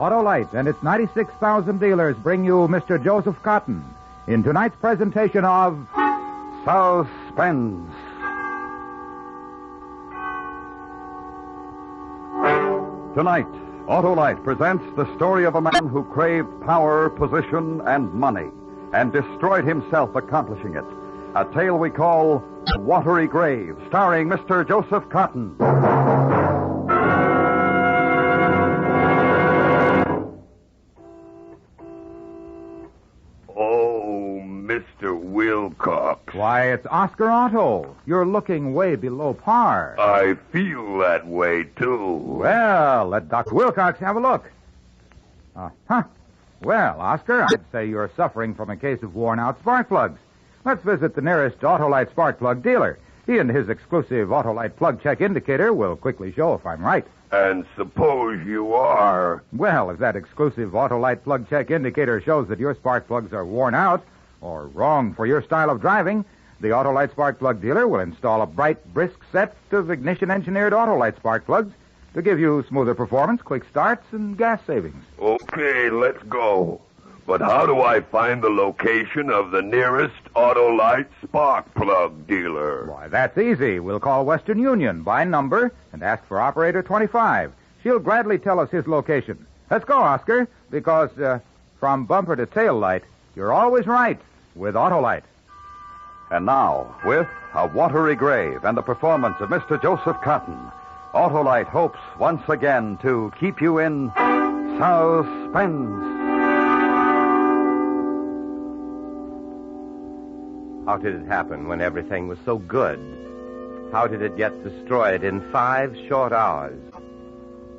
Autolite and its 96,000 dealers bring you Mr. Joseph Cotton in tonight's presentation of Suspense. Tonight, Autolite presents the story of a man who craved power, position, and money, and destroyed himself accomplishing it. A tale we call Watery Grave, starring Mr. Joseph Cotton. Mr. Wilcox. Why, it's Oscar Otto. You're looking way below par. I feel that way, too. Well, let Dr. Wilcox have a look. Well, Oscar, I'd say you're suffering from a case of worn-out spark plugs. Let's visit the nearest Autolite spark plug dealer. He and his exclusive Autolite plug check indicator will quickly show if I'm right. And suppose you are. Well, if that exclusive Autolite plug check indicator shows that your spark plugs are worn out or wrong for your style of driving, the Autolite spark plug dealer will install a bright, brisk set of ignition-engineered Autolite spark plugs to give you smoother performance, quick starts, and gas savings. Okay, let's go. But how do I find the location of the nearest Autolite spark plug dealer? Why, that's easy. We'll call Western Union by number and ask for operator 25. She'll gladly tell us his location. Let's go, Oscar, because from bumper to tail light, you're always right with Autolite. And now, with A Watery Grave and the performance of Mr. Joseph Cotton, Autolite hopes once again to keep you in suspense. How did it happen when everything was so good? How did it get destroyed in 5 short hours?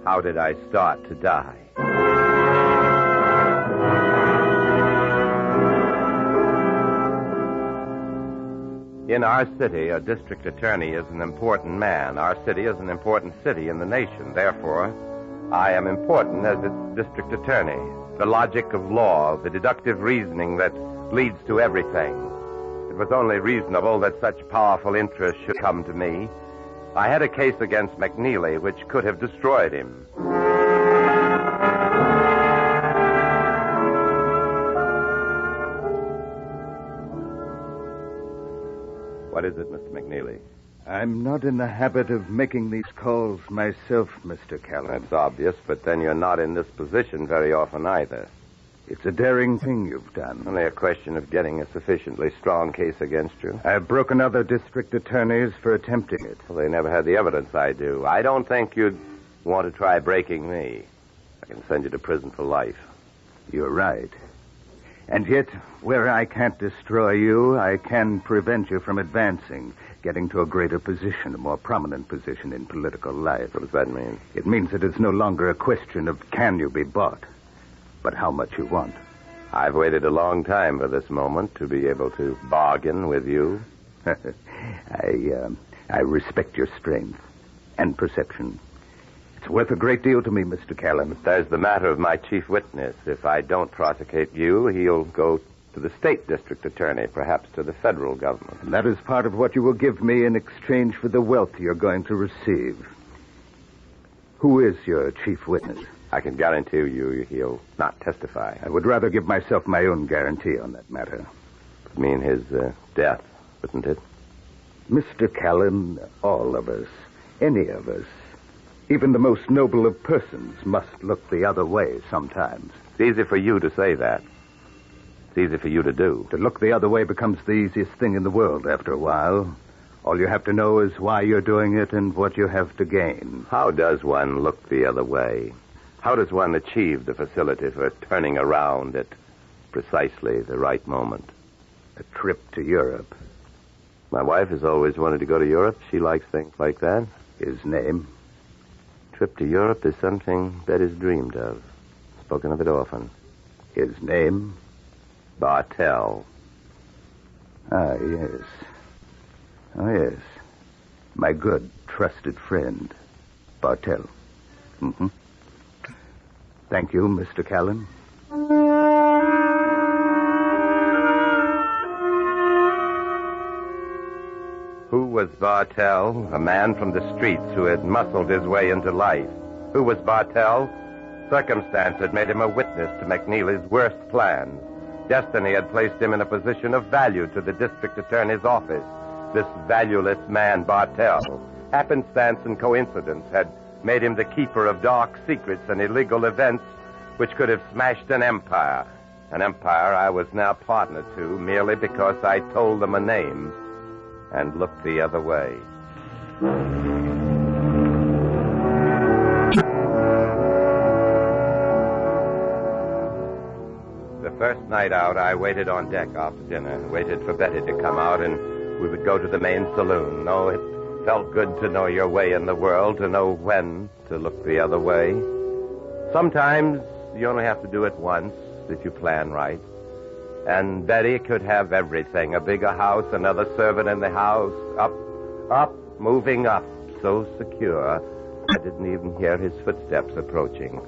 How did I start to die? In our city, a district attorney is an important man. Our city is an important city in the nation. Therefore, I am important as its district attorney. The logic of law, the deductive reasoning that leads to everything. It was only reasonable that such powerful interest should come to me. I had a case against McNeely which could have destroyed him. What is it, Mr. McNeely? I'm not in the habit of making these calls myself, Mr. Callan. That's obvious, but then you're not in this position very often either. It's a daring thing you've done. Only a question of getting a sufficiently strong case against you. I've broken other district attorneys for attempting it. Well, they never had the evidence I do. I don't think you'd want to try breaking me. I can send you to prison for life. You're right. And yet, where I can't destroy you, I can prevent you from advancing, getting to a greater position, a more prominent position in political life. What does that mean? It means that it's no longer a question of can you be bought, but how much you want. I've waited a long time for this moment to be able to bargain with you. I respect your strength and perception. It's worth a great deal to me, Mr. Callan. But there's the matter of my chief witness. If I don't prosecute you, he'll go to the state district attorney, perhaps to the federal government. And that is part of what you will give me in exchange for the wealth you're going to receive. Who is your chief witness? I can guarantee you he'll not testify. I would rather give myself my own guarantee on that matter. It would mean his death, wouldn't it? Mr. Callan, all of us, any of us, even the most noble of persons must look the other way sometimes. It's easy for you to say that. It's easy for you to do. To look the other way becomes the easiest thing in the world after a while. All you have to know is why you're doing it and what you have to gain. How does one look the other way? How does one achieve the facility for turning around at precisely the right moment? A trip to Europe. My wife has always wanted to go to Europe. She likes things like that. His name? Trip to Europe is something Betty's dreamed of. Spoken of it often. His name? Bartell. Ah, yes. Oh, yes. My good, trusted friend, Bartell. Mm-hmm. Thank you, Mr. Callan. Who was Bartell? A man from the streets who had muscled his way into life. Who was Bartell? Circumstance had made him a witness to McNeely's worst plans. Destiny had placed him in a position of value to the district attorney's office. This valueless man, Bartell, happenstance and coincidence had made him the keeper of dark secrets and illegal events which could have smashed an empire. An empire I was now partner to merely because I told them a name and looked the other way. The first night out, I waited on deck after dinner, waited for Betty to come out, and we would go to the main saloon. Oh, it felt good to know your way in the world, to know when to look the other way. Sometimes you only have to do it once if you plan right. And Betty could have everything, a bigger house, another servant in the house, up, moving up, so secure, I didn't even hear his footsteps approaching.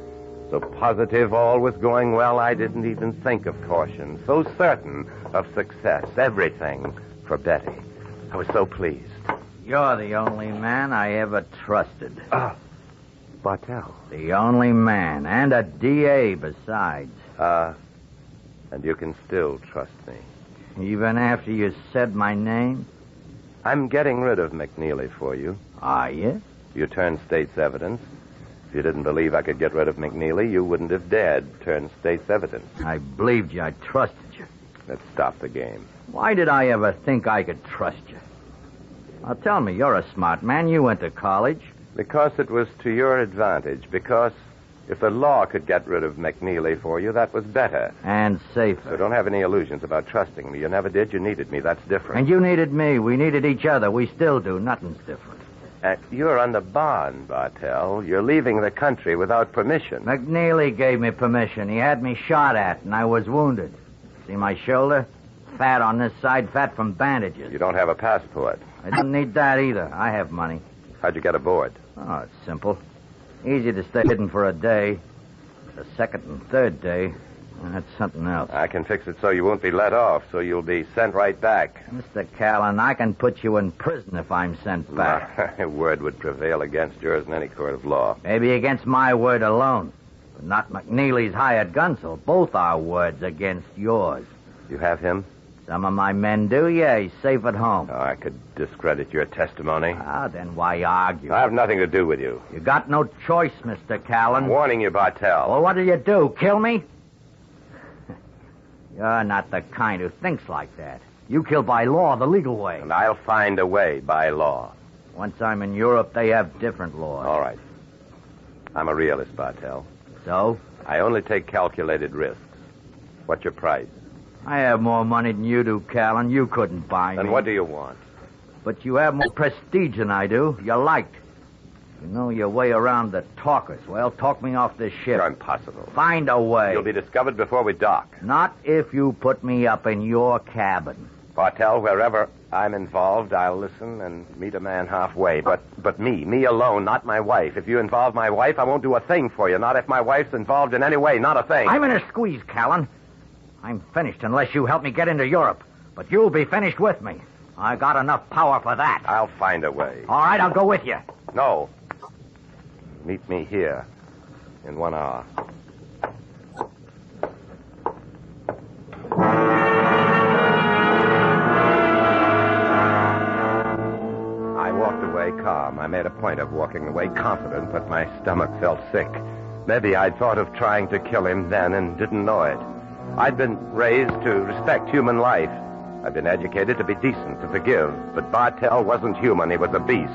So positive all was going well, I didn't even think of caution. So certain of success, everything for Betty. I was so pleased. You're the only man I ever trusted. Bartell. The only man, and a DA besides. And you can still trust me. Even after you said my name? I'm getting rid of McNeely for you. Are you? You turned state's evidence. If you didn't believe I could get rid of McNeely, you wouldn't have dared turn state's evidence. I believed you. I trusted you. Let's stop the game. Why did I ever think I could trust you? Now tell me, you're a smart man. You went to college. Because it was to your advantage. Because if the law could get rid of McNeely for you, that was better. And safer. So don't have any illusions about trusting me. You never did. You needed me. That's different. And you needed me. We needed each other. We still do. Nothing's different. You're under bond, Bartell. You're leaving the country without permission. McNeely gave me permission. He had me shot at, and I was wounded. See my shoulder? Fat on this side, fat from bandages. You don't have a passport. I didn't need that either. I have money. How'd you get aboard? Oh, it's simple. Easy to stay hidden for a day. The second and third day, that's something else. I can fix it so you won't be let off, so you'll be sent right back. Mr. Callan, I can put you in prison if I'm sent back. My word would prevail against yours in any court of law. Maybe against my word alone. But not McNeely's hired gun, so both our words against yours. You have him? Some of my men do, yeah. He's safe at home. Oh, I could discredit your testimony. Ah, then why argue? I have nothing to do with you. You got no choice, Mr. Callan. I'm warning you, Bartell. Well, what do you do? Kill me? You're not the kind who thinks like that. You kill by law, the legal way. And I'll find a way by law. Once I'm in Europe, they have different laws. All right. I'm a realist, Bartell. So? I only take calculated risks. What's your price? I have more money than you do, Callan. You couldn't buy me. Then what do you want? But you have more prestige than I do. You're liked. You know your way around the talkers. Well, talk me off this ship. You're impossible. Find a way. You'll be discovered before we dock. Not if you put me up in your cabin. Bartell, wherever I'm involved, I'll listen and meet a man halfway. But me alone, not my wife. If you involve my wife, I won't do a thing for you. Not if my wife's involved in any way. Not a thing. I'm in a squeeze, Callan. I'm finished unless you help me get into Europe. But you'll be finished with me. I got enough power for that. I'll find a way. All right, I'll go with you. No. Meet me here in 1 hour. I walked away calm. I made a point of walking away confident, but my stomach felt sick. Maybe I'd thought of trying to kill him then and didn't know it. I'd been raised to respect human life. I've been educated to be decent, to forgive. But Bartell wasn't human. He was a beast.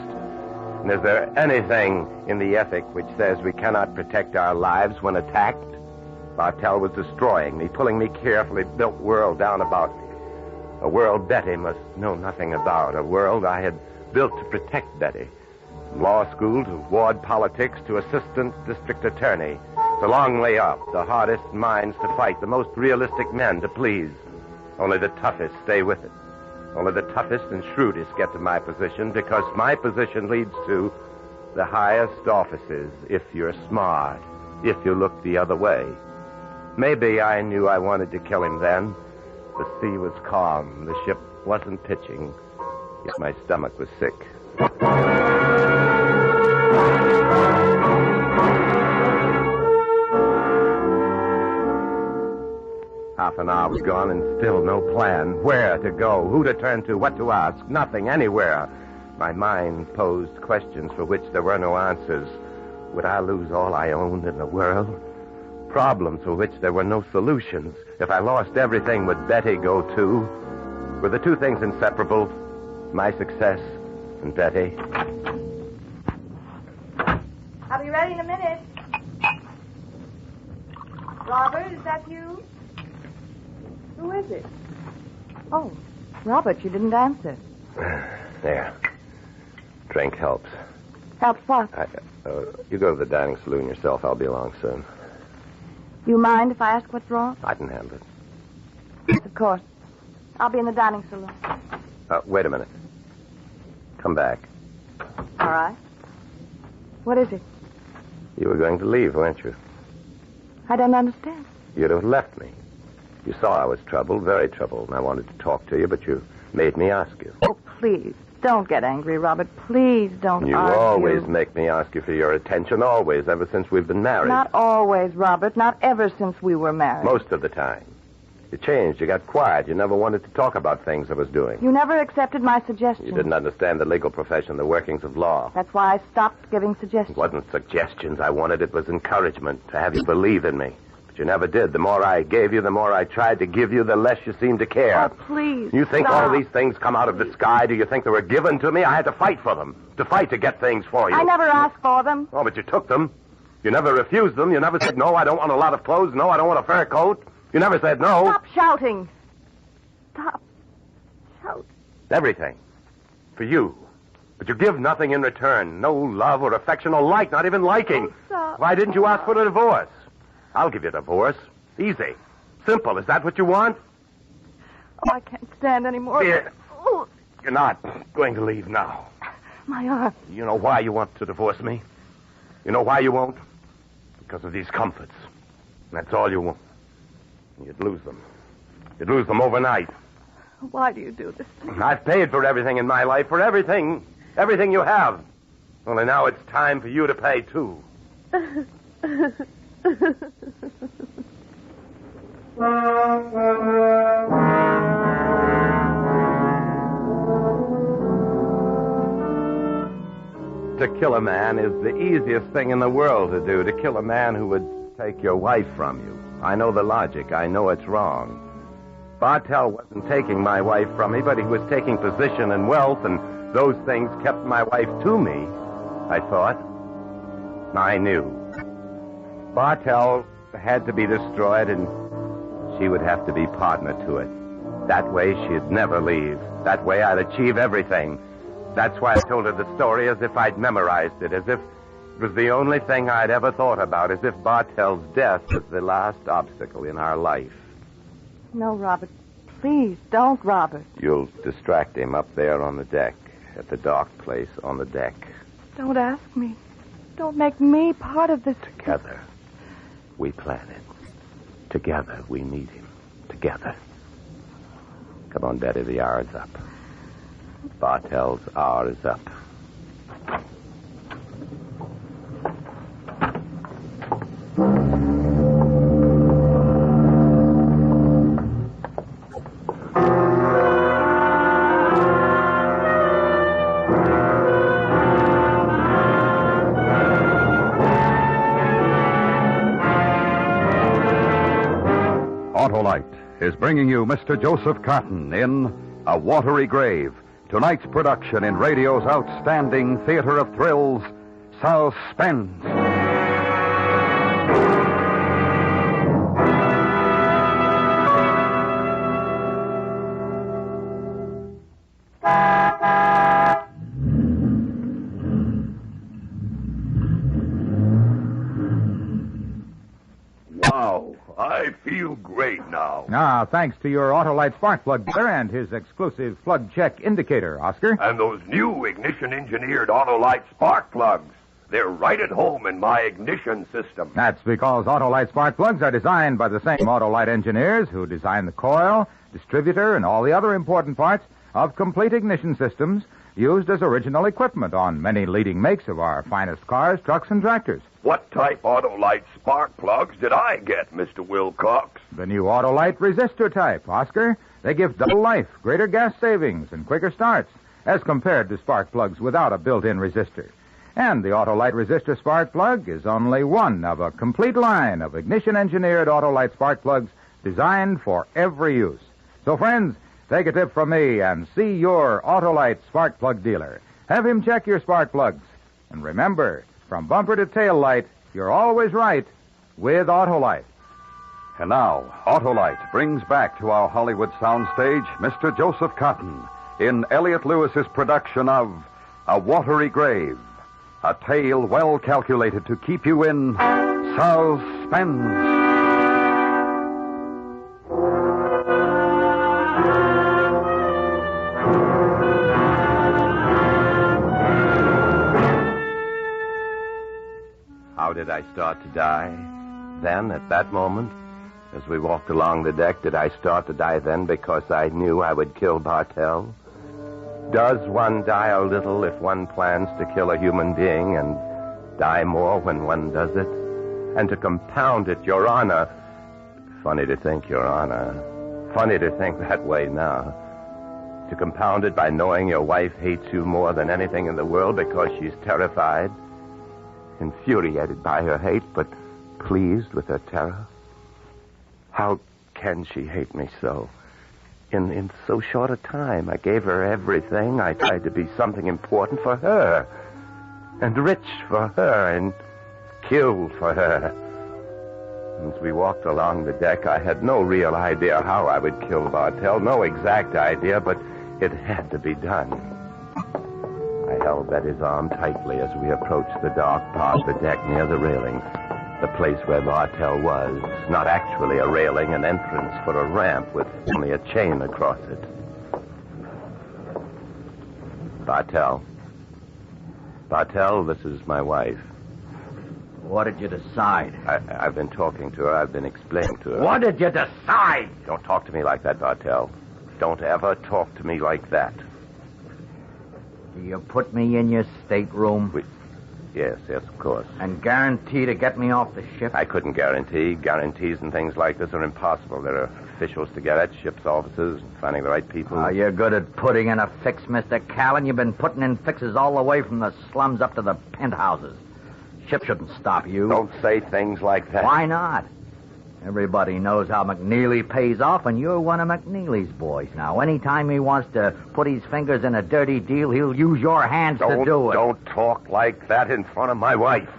And is there anything in the ethic which says we cannot protect our lives when attacked? Bartell was destroying me, pulling me carefully built world down about me. A world Betty must know nothing about. A world I had built to protect Betty. From law school to ward politics to assistant district attorney. It's a long way up. The hardest minds to fight. The most realistic men to please. Only the toughest stay with it. Only the toughest and shrewdest get to my position because my position leads to the highest offices if you're smart, if you look the other way. Maybe I knew I wanted to kill him then. The sea was calm. The ship wasn't pitching. Yet my stomach was sick. Half an hour was gone and still no plan. Where to go, who to turn to, what to ask. Nothing, anywhere. My mind posed questions for which there were no answers. Would I lose all I owned in the world? Problems for which there were no solutions. If I lost everything, would Betty go too? Were the two things inseparable? My success and Betty? I'll be ready in a minute. Robert, is that you? Who is it? Oh, Robert, you didn't answer. There. Drink helps. Helps what? You go to the dining saloon yourself. I'll be along soon. You mind if I ask what's wrong? I can handle it. Yes, of course. I'll be in the dining saloon. Wait a minute. Come back. All right. What is it? You were going to leave, weren't you? I don't understand. You'd have left me. You saw I was troubled, very troubled, and I wanted to talk to you, but you made me ask you. Oh, please, don't get angry, Robert. Please don't You argue. always make me ask you for your attention, always, ever since we've been married. Not always, Robert. Not ever since we were married. Most of the time. You changed. You got quiet. You never wanted to talk about things I was doing. You never accepted my suggestions. You didn't understand the legal profession, the workings of law. That's why I stopped giving suggestions. It wasn't suggestions I wanted. It was encouragement to have you believe in me. But you never did. The more I gave you, the more I tried to give you, the less you seemed to care. Oh, please, You think stop. all these things come out of the sky? Do you think they were given to me? I had to fight for them. To fight to get things for you. I never asked for them. Oh, but you took them. You never refused them. You never said, no, I don't want a lot of clothes. No, I don't want a fur coat. You never said no. Stop shouting. Stop. Shout. Everything. For you. But you give nothing in return. No love or affection or like, not even liking. Oh, stop. Why didn't you ask for a divorce? I'll give you a divorce. Easy. Simple. Is that what you want? Oh, I can't stand any more. Here. Oh, You're not going to leave now. my arm. You know why you want to divorce me? You know why you won't? Because of these comforts. And that's all you want. You'd lose them. You'd lose them overnight. Why do you do this to me? I've paid for everything in my life, for everything. Everything you have. Only now it's time for you to pay, too. To kill a man is the easiest thing in the world to do. To kill a man who would take your wife from you. I know the logic. I know it's wrong. Bartell wasn't taking my wife from me, but he was taking position and wealth, and those things kept my wife to me, I thought. I knew. Bartell had to be destroyed, and she would have to be partner to it. That way, she'd never leave. That way, I'd achieve everything. That's why I told her the story as if I'd memorized it, as if it was the only thing I'd ever thought about, as if Bartell's death was the last obstacle in our life. No, Robert. Please, don't, Robert. You'll distract him up there on the deck, at the dark place on the deck. Don't ask me. Don't make me part of this. Together, we plan it. Together, we meet him. Together. Come on, Betty, the hour is up. Bartell's hour is up. Autolite, is bringing you Mr. Joseph Cotton in A Watery Grave, tonight's production in radio's outstanding theater of thrills, Suspense. Wow, I feel great now. Ah, thanks to your Autolite spark plug dealer and his exclusive plug check indicator, Oscar. And those new ignition-engineered Autolite spark plugs. They're right at home in my ignition system. That's because Autolite spark plugs are designed by the same Autolite engineers who design the coil, distributor, and all the other important parts of complete ignition systems used as original equipment on many leading makes of our finest cars, trucks, and tractors. What type Autolite spark plugs did I get, Mr. Wilcox? The new Autolite resistor type, Oscar. They give double life, greater gas savings, and quicker starts as compared to spark plugs without a built-in resistor. And the Autolite resistor spark plug is only one of a complete line of ignition-engineered Autolite spark plugs designed for every use. So, friends, take a tip from me and see your Autolite spark plug dealer. Have him check your spark plugs. And remember, from bumper to tail light, you're always right with Autolite. And now, Autolite brings back to our Hollywood soundstage Mr. Joseph Cotton in Elliot Lewis's production of A Watery Grave, a tale well calculated to keep you in suspense. How did I start to die? Then, at that moment, as we walked along the deck, did I start to die then because I knew I would kill Bartell? Does one die a little if one plans to kill a human being and die more when one does it? And to compound it, Your Honor... Funny to think, Your Honor. Funny to think that way now. To compound it by knowing your wife hates you more than anything in the world because she's terrified, infuriated by her hate, but pleased with her terror. How can she hate me so? In so short a time, I gave her everything. I tried to be something important for her, and rich for her, and killed for her. As we walked along the deck, I had no real idea how I would kill Bartell, no exact idea, but it had to be done. I held Betty's arm tightly as we approached the dark part of the deck near the railing. The place where Bartell was, not actually a railing, an entrance for a ramp with only a chain across it. Bartell, this is my wife. What did you decide? I've been talking to her. I've been explaining to her. What did you decide? Don't talk to me like that, Bartell. Don't ever talk to me like that. Do you put me in your stateroom? Yes, of course. And guarantee to get me off the ship? I couldn't guarantee. Guarantees and things like this are impossible. There are officials to get at, ship's officers, finding the right people. Oh, you're good at putting in a fix, Mr. Callan. You've been putting in fixes all the way from the slums up to the penthouses. Ship shouldn't stop you. Don't say things like that. Why not? Everybody knows how McNeely pays off, and you're one of McNeely's boys now. Anytime he wants to put his fingers in a dirty deal, he'll use your hands to do it. Don't talk like that in front of my wife.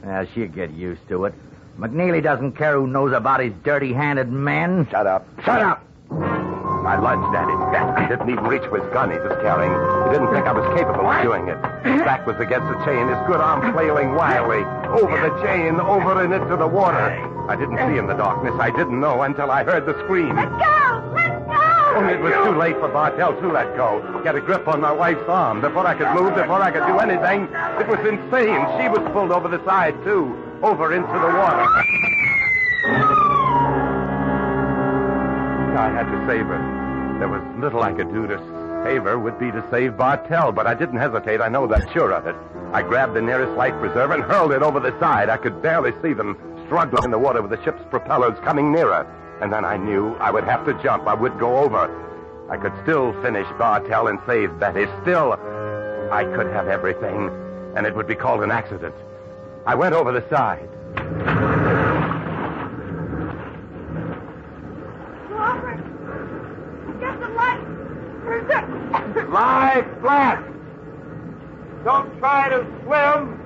Yeah, she'll get used to it. McNeely doesn't care who knows about his dirty-handed men. Shut up. Shut up! I lunged at him. He didn't even reach for his gun he was carrying. He didn't think I was capable of doing it. His back was against the chain, his good arm flailing wildly. Over the chain, over and into the water. I didn't see in the darkness. I didn't know until I heard the scream. Let go! Let go! Only it was too late for Bartell to let go. Get a grip on my wife's arm. Before I could move, before I could do anything, it was insane. She was pulled over the side, too. Over into the water. I had to save her. There was little I could do to save her would be to save Bartell, but I didn't hesitate. I know that, sure of it. I grabbed the nearest life preserver and hurled it over the side. I could barely see them struggling in the water with the ship's propellers coming nearer. And then I knew I would have to jump. I would go over. I could still finish Bartell and save Betty. Still, I could have everything, and it would be called an accident. I went over the side. Robert! Lie flat. Don't try to swim.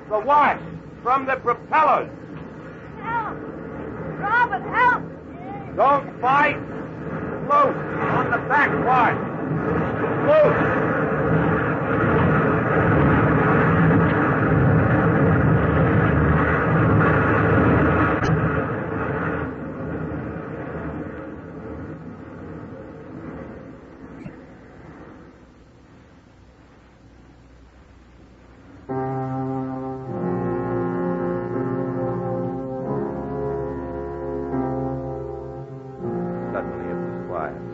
The wash from the propellers. Help! Robert, help! Don't fight. Loose on the back wash. Loose.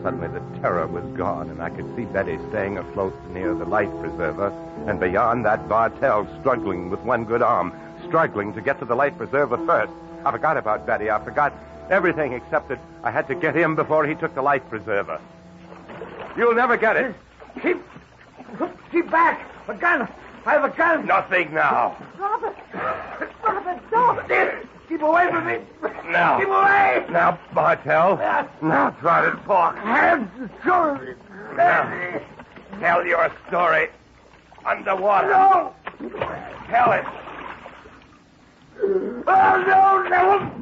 Suddenly the terror was gone, and I could see Betty staying afloat near the life preserver, and beyond that, Bartell struggling with one good arm, struggling to get to the life preserver first. I forgot about Betty. I forgot everything except that I had to get him before he took the life preserver. You'll never get it. Keep back! A gun! I have a gun! Nothing now. Robert! Robert, don't! Keep away from me! Now. Keep away! Now, Bartell. Now try to talk. Hands! Now, tell your story underwater. No! Tell it. Oh,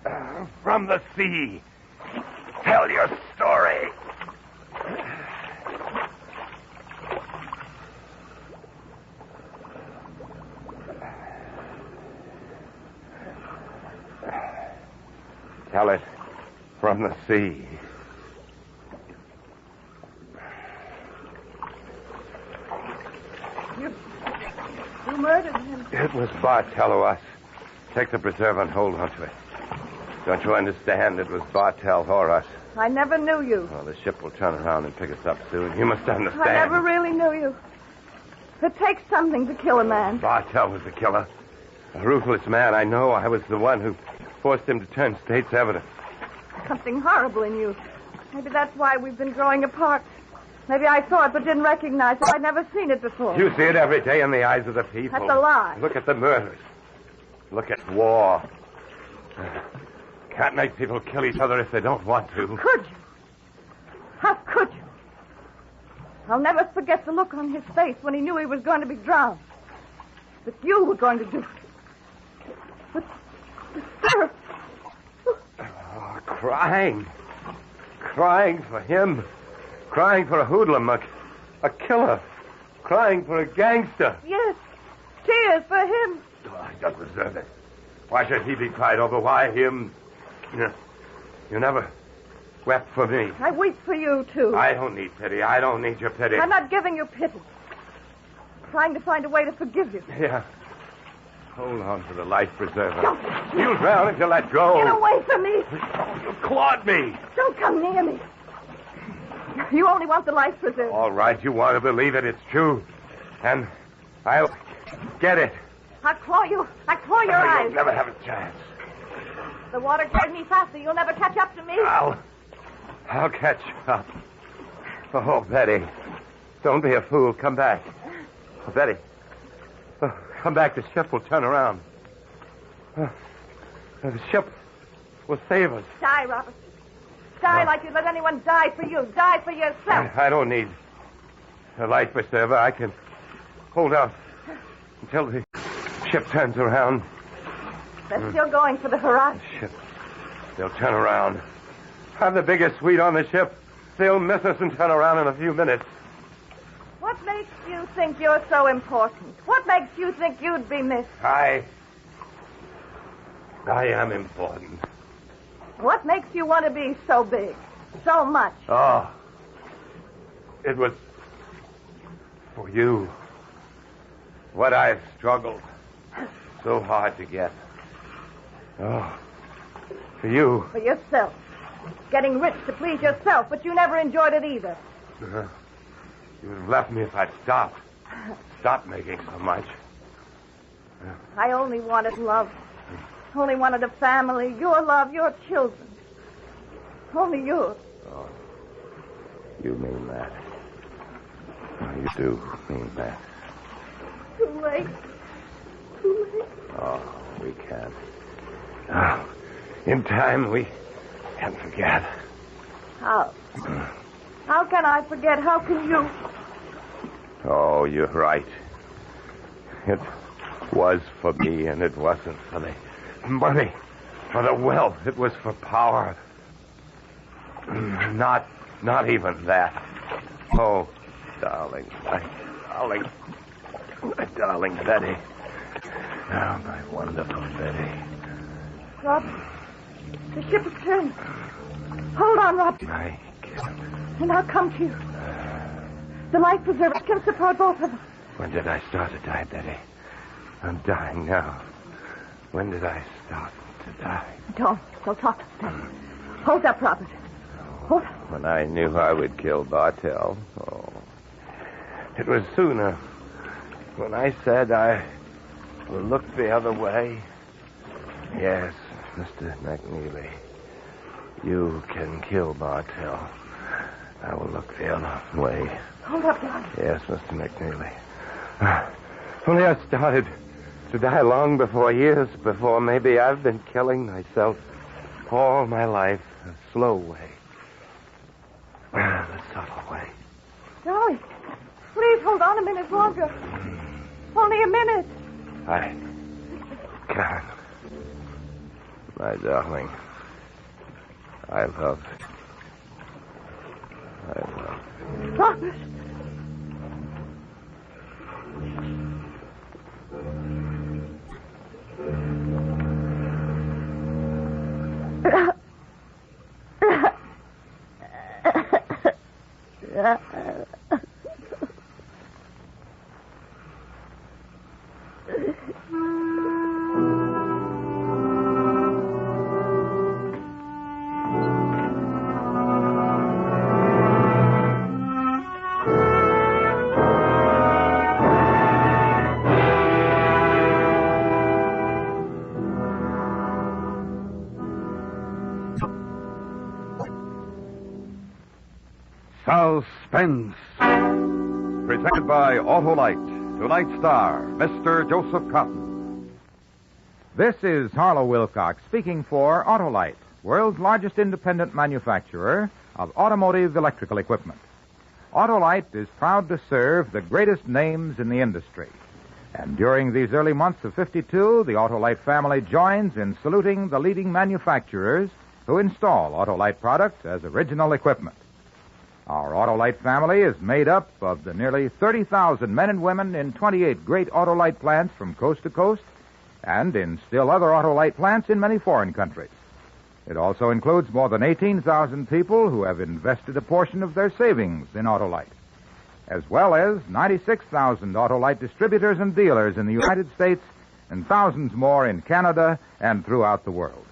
no! From the sea. Tell your story. Tell it from the sea. You murdered him. It was Bartell or us. Take the preserve and hold on to it. Don't you understand? It was Bartell or us. I never knew you. Well, the ship will turn around and pick us up soon. You must understand. I never really knew you. It takes something to kill a man. Bartell was the killer. A ruthless man. I know. I was the one who forced him to turn state's evidence. Something horrible in you. Maybe that's why we've been growing apart. Maybe I saw it but didn't recognize it. I'd never seen it before. You see it every day in the eyes of the people. That's a lie. Look at the murders. Look at war. Can't make people kill each other if they don't want to. Could you? How could you? I'll never forget the look on his face when he knew he was going to be drowned. That you were going to do it. But, sir... Oh, crying. Crying for him. Crying for a hoodlum, a killer. Crying for a gangster. Yes, tears for him. Oh, he doesn't deserve it. Why should he be cried over? Why him? You never wept for me. I weep for you, too. I don't need pity. I don't need your pity. I'm not giving you pity. I'm trying to find a way to forgive you. Yeah. Hold on to the life preserver. Don't. You'll drown if you let go. Get away from me. You clawed me. Don't come near me. You only want the life preserver. All right, you want to believe it. It's true. And I'll get it. I'll claw you. I'll claw your eyes. You'll never have a chance. The water carried me faster. You'll never catch up to me. I'll catch up. Oh, Betty. Don't be a fool. Come back. Oh, Betty. Oh, come back. The ship will turn around. The ship will save us. Die, Robert. Die like you'd let anyone die for you. Die for yourself. I don't need a life preserver. I can hold out until the ship turns around. They're still going for the horizon. Ship. They'll turn around. I'm the biggest suite on the ship. They'll miss us and turn around in a few minutes. What makes you think you're so important? What makes you think you'd be missed? I am important. What makes you want to be so big? So much? Oh. It was for you. What I've struggled so hard to get. Oh. For you. For yourself. Getting rich to please yourself, but you never enjoyed it either. You would have left me if I'd stopped. Stopped making so much. I only wanted love. Only wanted a family, your love, your children. Only yours. Oh, you mean that. Oh, you do mean that. Too late. Too late. Oh, we can't. Oh, in time, we can forget. How? How can I forget? How can you? Oh, you're right. It was for me, and it wasn't for the money, for the wealth. It was for power. Not even that. Oh, darling, my darling Betty. Oh, my wonderful Betty. Rob, the ship is turning. Hold on, Rob. I can't. And I'll come to you. The life preserver can support both of us. When did I start to die, Betty? I'm dying now. When did I start to die? Don't talk to me. Hold up, Robert. Hold up. When I knew I would kill Bartell. Oh. It was sooner. When I said I will look the other way. Yes, Mr. McNeely. You can kill Bartell. I will look the other way. Hold up, darling. Yes, Mr. McNeely. Only I started to die long before, years before. Maybe I've been killing myself all my life. A slow way. A subtle way. Darling, please hold on a minute longer. Only a minute. I can't. My darling. I love. Robert. Suspense. Presented by Autolite. Tonight's star, Mr. Joseph Cotton. This is Harlow Wilcox speaking for Autolite, world's largest independent manufacturer of automotive electrical equipment. Autolite is proud to serve the greatest names in the industry. And during these early months of 52, the Autolite family joins in saluting the leading manufacturers who install Autolite products as original equipment. Our Autolite family is made up of the nearly 30,000 men and women in 28 great Autolite plants from coast to coast and in still other Autolite plants in many foreign countries. It also includes more than 18,000 people who have invested a portion of their savings in Autolite, as well as 96,000 Autolite distributors and dealers in the United States and thousands more in Canada and throughout the world.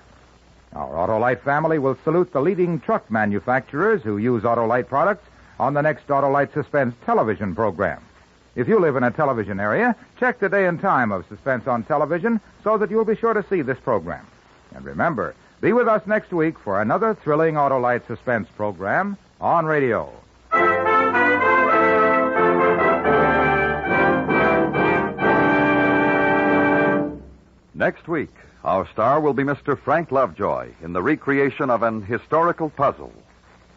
Our Autolite family will salute the leading truck manufacturers who use Autolite products on the next Autolite Suspense television program. If you live in a television area, check the day and time of Suspense on television so that you'll be sure to see this program. And remember, be with us next week for another thrilling Autolite Suspense program on radio. Next week, our star will be Mr. Frank Lovejoy in the recreation of an historical puzzle,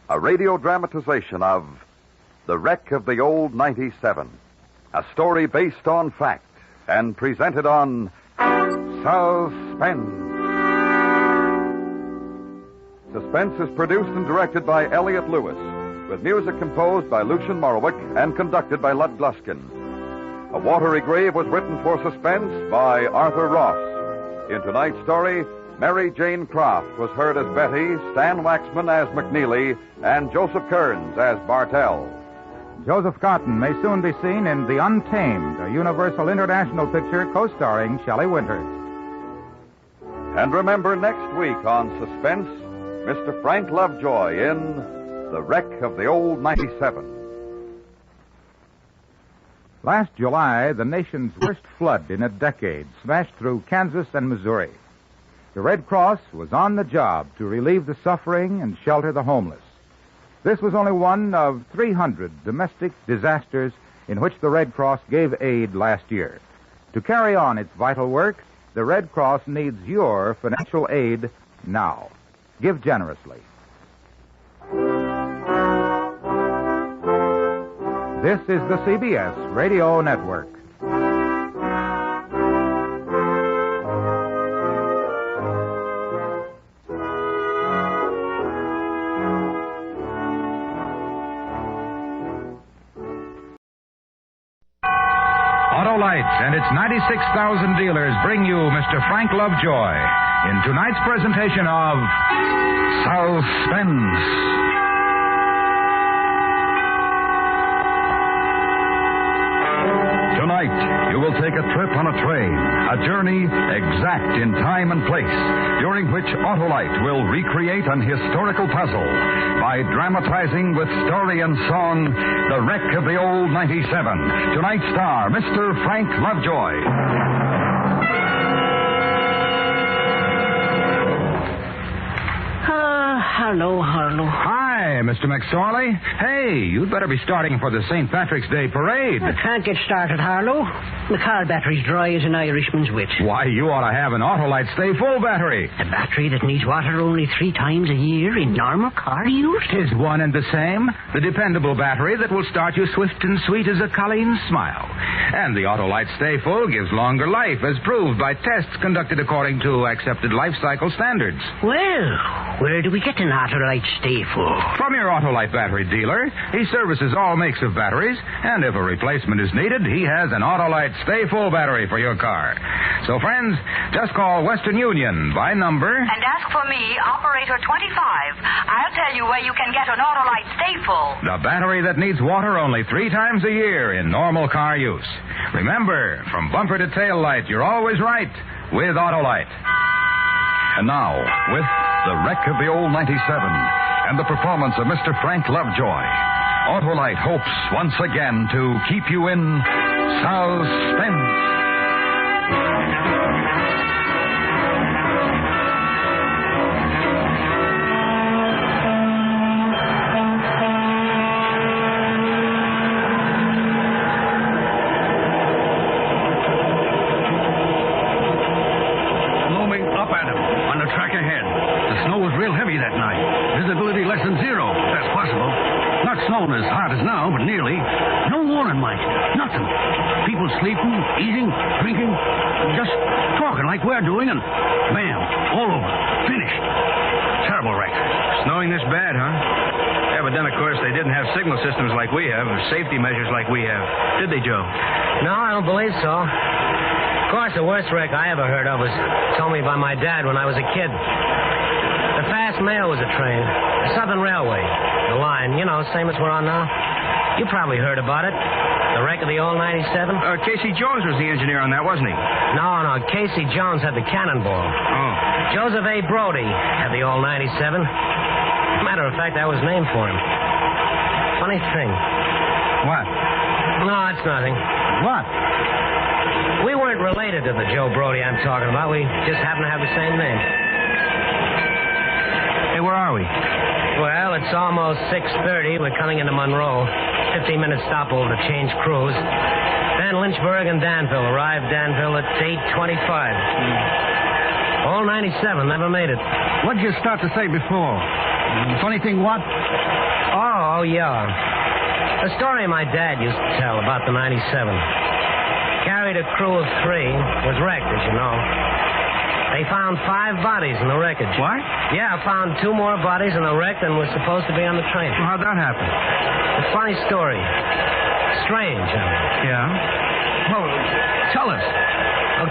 a radio dramatization of The Wreck of the Old 97, a story based on fact and presented on Suspense. Suspense is produced and directed by Elliott Lewis, with music composed by Lucian Morowick and conducted by Lud Gluskin. A Watery Grave was written for Suspense by Arthur Ross. In tonight's story, Mary Jane Croft was heard as Betty, Stan Waxman as McNeely, and Joseph Kearns as Bartell. Joseph Cotton may soon be seen in The Untamed, a Universal International picture co-starring Shelley Winters. And remember next week on Suspense, Mr. Frank Lovejoy in The Wreck of the Old 97. Last July, the nation's worst flood in a decade smashed through Kansas and Missouri. The Red Cross was on the job to relieve the suffering and shelter the homeless. This was only one of 300 domestic disasters in which the Red Cross gave aid last year. To carry on its vital work, the Red Cross needs your financial aid now. Give generously. This is the CBS Radio Network. Autolite and its 96,000 dealers bring you Mr. Frank Lovejoy in tonight's presentation of Suspense. Tonight, you will take a trip on a train, a journey exact in time and place, during which Autolite will recreate an historical puzzle by dramatizing with story and song the wreck of the old 97. Tonight's star, Mr. Frank Lovejoy. Hello. Hi, Mr. McSorley. Hey, you'd better be starting for the St. Patrick's Day parade. I can't get started, Harlow. The car battery's dry as an Irishman's wit. Why, you ought to have an Autolite Stay Full battery. A battery that needs water only 3 times a year in normal car use? 'Tis one and the same. The dependable battery that will start you swift and sweet as a Colleen's smile. And the Autolite Stay Full gives longer life, as proved by tests conducted according to accepted life cycle standards. Well, where do we get an Autolite Stay Full? From your Autolite battery dealer. He services all makes of batteries, and if a replacement is needed, he has an Autolite Stay Full battery for your car. So, friends, just call Western Union by number... And ask for me, Operator 25. I'll tell you where you can get an Autolite Stay Full. The battery that needs water only 3 times a year in normal car use. Remember, from bumper to tail light, you're always right with Autolite. And now, with the wreck of the old 97 and the performance of Mr. Frank Lovejoy, Autolite hopes once again to keep you in suspense. Looming up at him on the track ahead. The snow was real heavy that night. Visibility less than 0, if that's possible. Not snowing as hard as now, but nearly. No warning light. Nothing. People sleeping, eating, drinking, just talking like we're doing, and bam, all over. Finished. Terrible wreck. Snowing this bad, huh? Yeah, but then, of course, they didn't have signal systems like we have, or safety measures like we have. Did they, Joe? No, I don't believe so. Of course, the worst wreck I ever heard of was told me by my dad when I was a kid. The fast mail was a train. The Southern Railway. The line, same as we're on now. You probably heard about it. The wreck of the old 97. Casey Jones was the engineer on that, wasn't he? No. Casey Jones had the cannonball. Oh. Joseph A. Brody had the old 97. Matter of fact, that was named for him. Funny thing. What? No, it's nothing. What? We weren't related to the Joe Brody I'm talking about. We just happen to have the same name. Hey, where are we? Well, it's almost 6:30. We're coming into Monroe. 15-minute stopover to change crews. Then Lynchburg and Danville. Arrived Danville at 8:25. All 97 never made it. What'd you start to say before? Funny thing what? Oh, yeah. The story my dad used to tell about the 97. Carried a crew of 3. Was wrecked, as you know. They found 5 bodies in the wreckage. What? Yeah, found 2 more bodies in the wreck than were supposed to be on the train. Well, how'd that happen? A funny story. Strange, huh? Yeah? Well, tell us.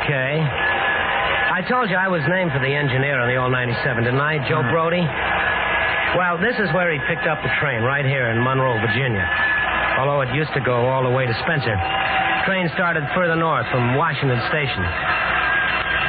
Okay. I told you I was named for the engineer on the old 97, didn't I, Joe Brody? Well, this is where he picked up the train, right here in Monroe, Virginia. Although it used to go all the way to Spencer. Train started further north from Washington Station.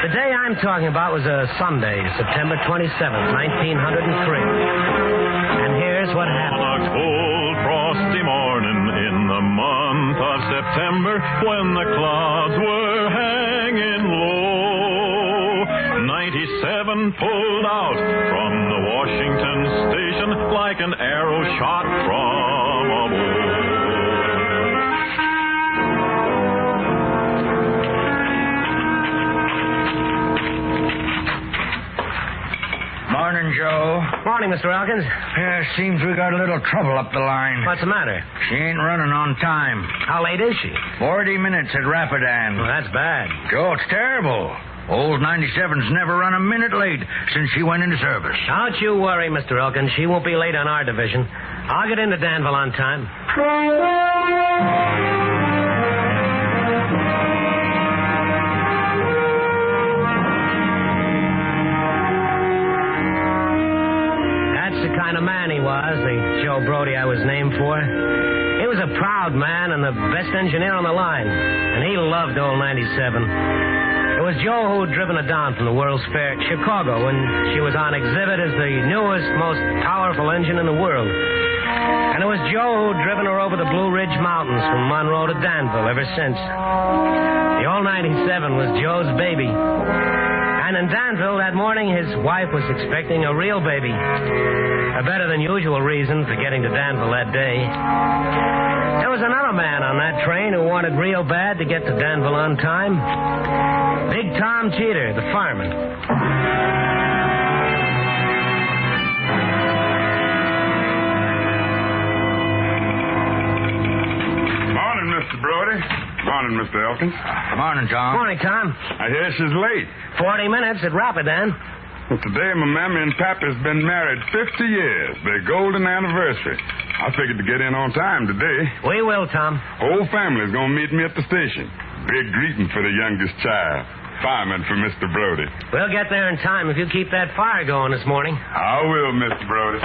The day I'm talking about was a Sunday, September 27th, 1903. And here's what happened. On a cold, frosty morning in the month of September, when the clouds were hanging low, 97 pulled out from the Washington station like an arrow shot from a bow. Morning, Joe. Morning, Mr. Elkins. Seems we got a little trouble up the line. What's the matter? She ain't running on time. How late is she? 40 minutes at Rapidan. Well, that's bad. Joe, it's terrible. Old 97's never run a minute late since she went into service. Don't you worry, Mr. Elkins. She won't be late on our division. I'll get into Danville on time. That's the kind of man he was, the Joe Brody I was named for. He was a proud man and the best engineer on the line. And he loved old 97. It was Joe who'd driven her down from the World's Fair at Chicago when she was on exhibit as the newest, most powerful engine in the world. And it was Joe who'd driven her over the Blue Ridge Mountains from Monroe to Danville ever since. The old 97 was Joe's baby. And in Danville that morning, his wife was expecting a real baby. A better than usual reason for getting to Danville that day. There was another man on that train who wanted real bad to get to Danville on time. Big Tom Cheater, the fireman. Morning, Mr. Brody. Morning, Mr. Elkins. Morning, Tom. Morning, Tom. I hear she's late. 40 minutes at Rapidan. Well, today, my mammy and papa's been married 50 years. Their golden anniversary. I figured to get in on time today. We will, Tom. Whole family's gonna meet me at the station. Big greeting for the youngest child. Fireman for Mr. Brody. We'll get there in time if you keep that fire going this morning. I will, Mr. Brody.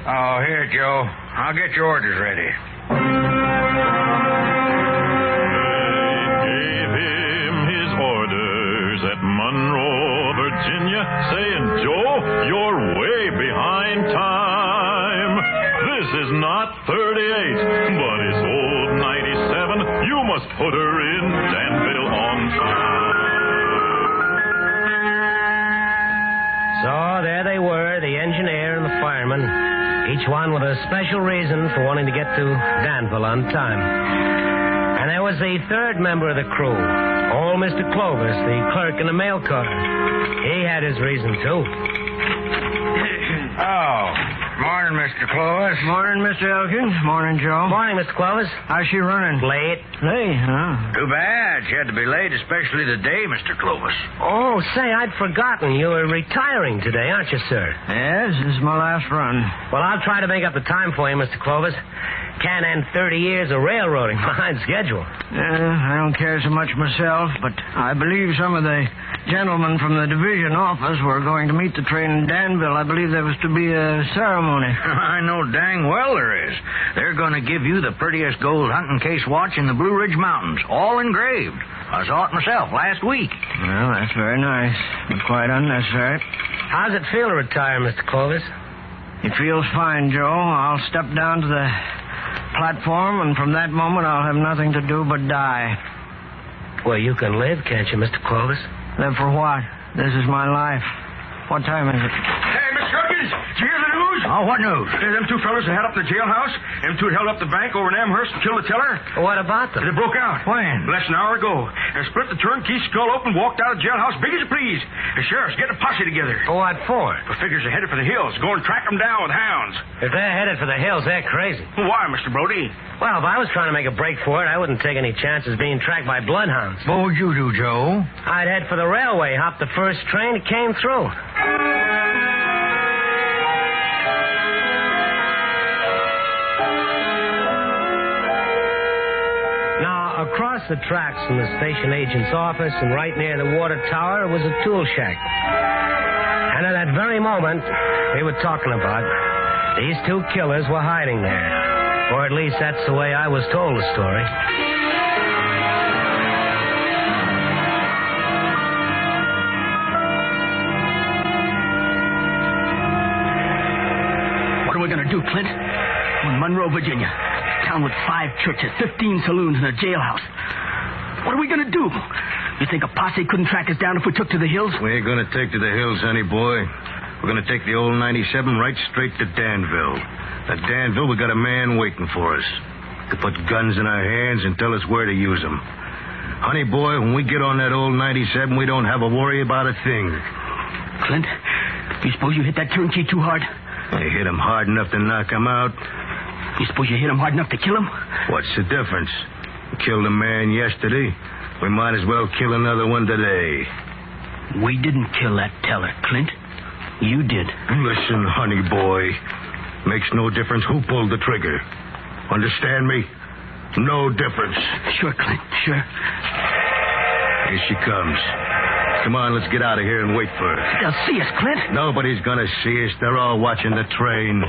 Oh, here, Joe. I'll get your orders ready. They gave him his orders at Monroe, Virginia, saying, Joe, you're way behind time. This is not 38, but it's old 97. You must put her in Danville on time. So there they were, the engineer and the fireman, each one with a special reason for wanting to get to Danville on time. And there was the third member of the crew, old Mr. Clovis, the clerk in the mail car. He had his reason, too. Oh, morning, Mr. Clovis. Morning, Mr. Elkins. Morning, Joe. Morning, Mr. Clovis. How's she running? Late. Late, huh? Too bad. She had to be late, especially today, Mr. Clovis. Oh, say, I'd forgotten. You were retiring today, aren't you, sir? Yes, this is my last run. Well, I'll try to make up the time for you, Mr. Clovis. Can't end 30 years of railroading behind schedule. I don't care so much myself, but I believe some of the gentlemen from the division office were going to meet the train in Danville. I believe there was to be a ceremony. I know dang well there is. They're going to give you the prettiest gold hunting case watch in the Blue Ridge Mountains, all engraved. I saw it myself last week. Well, that's very nice, but quite unnecessary. How's it feel to retire, Mr. Clovis? It feels fine, Joe. I'll step down to the platform, and from that moment I'll have nothing to do but die. Well, you can live, can't you, Mr. Clovis? Live for what? This is my life. What time is it? Hey, Mr. Elkins, did you hear the news? Oh, what news? Them two fellas that had up the jailhouse. Them two held up the bank over in Amherst and killed the teller. What about them? They broke out. When? Less than an hour ago. They split the turnkey skull open, walked out of the jailhouse big as you please. The sheriff's getting a posse together. What for? The figures are headed for the hills. Go and track them down with hounds. If they're headed for the hills, they're crazy. Why, Mr. Brody? Well, if I was trying to make a break for it, I wouldn't take any chances being tracked by bloodhounds. What would you do, Joe? I'd head for the railway, hop the first train that came through. Now, across the tracks from the station agent's office and right near the water tower was a tool shack. And at that very moment we were talking about, these two killers were hiding there. Or at least that's the way I was told the story. What are we going to do, Clint? We're in Monroe, Virginia. Town with 5 churches, 15 saloons, and a jailhouse. What are we going to do? You think a posse couldn't track us down if we took to the hills? We ain't going to take to the hills, honey boy. We're going to take the old 97 right straight to Danville. At Danville, we got a man waiting for us. To put guns in our hands and tell us where to use them. Honey boy, when we get on that old 97, we don't have to worry about a thing. Clint, You suppose you hit that turnkey too hard? I hit him hard enough to knock him out. You suppose you hit him hard enough to kill him? What's the difference? We killed a man yesterday. We might as well kill another one today. We didn't kill that teller, Clint. You did. Listen, honey boy. Makes no difference who pulled the trigger. Understand me? No difference. Sure, Clint, sure. Here she comes. Come on, let's get out of here and wait for her. They'll see us, Clint. Nobody's gonna see us. They're all watching the train.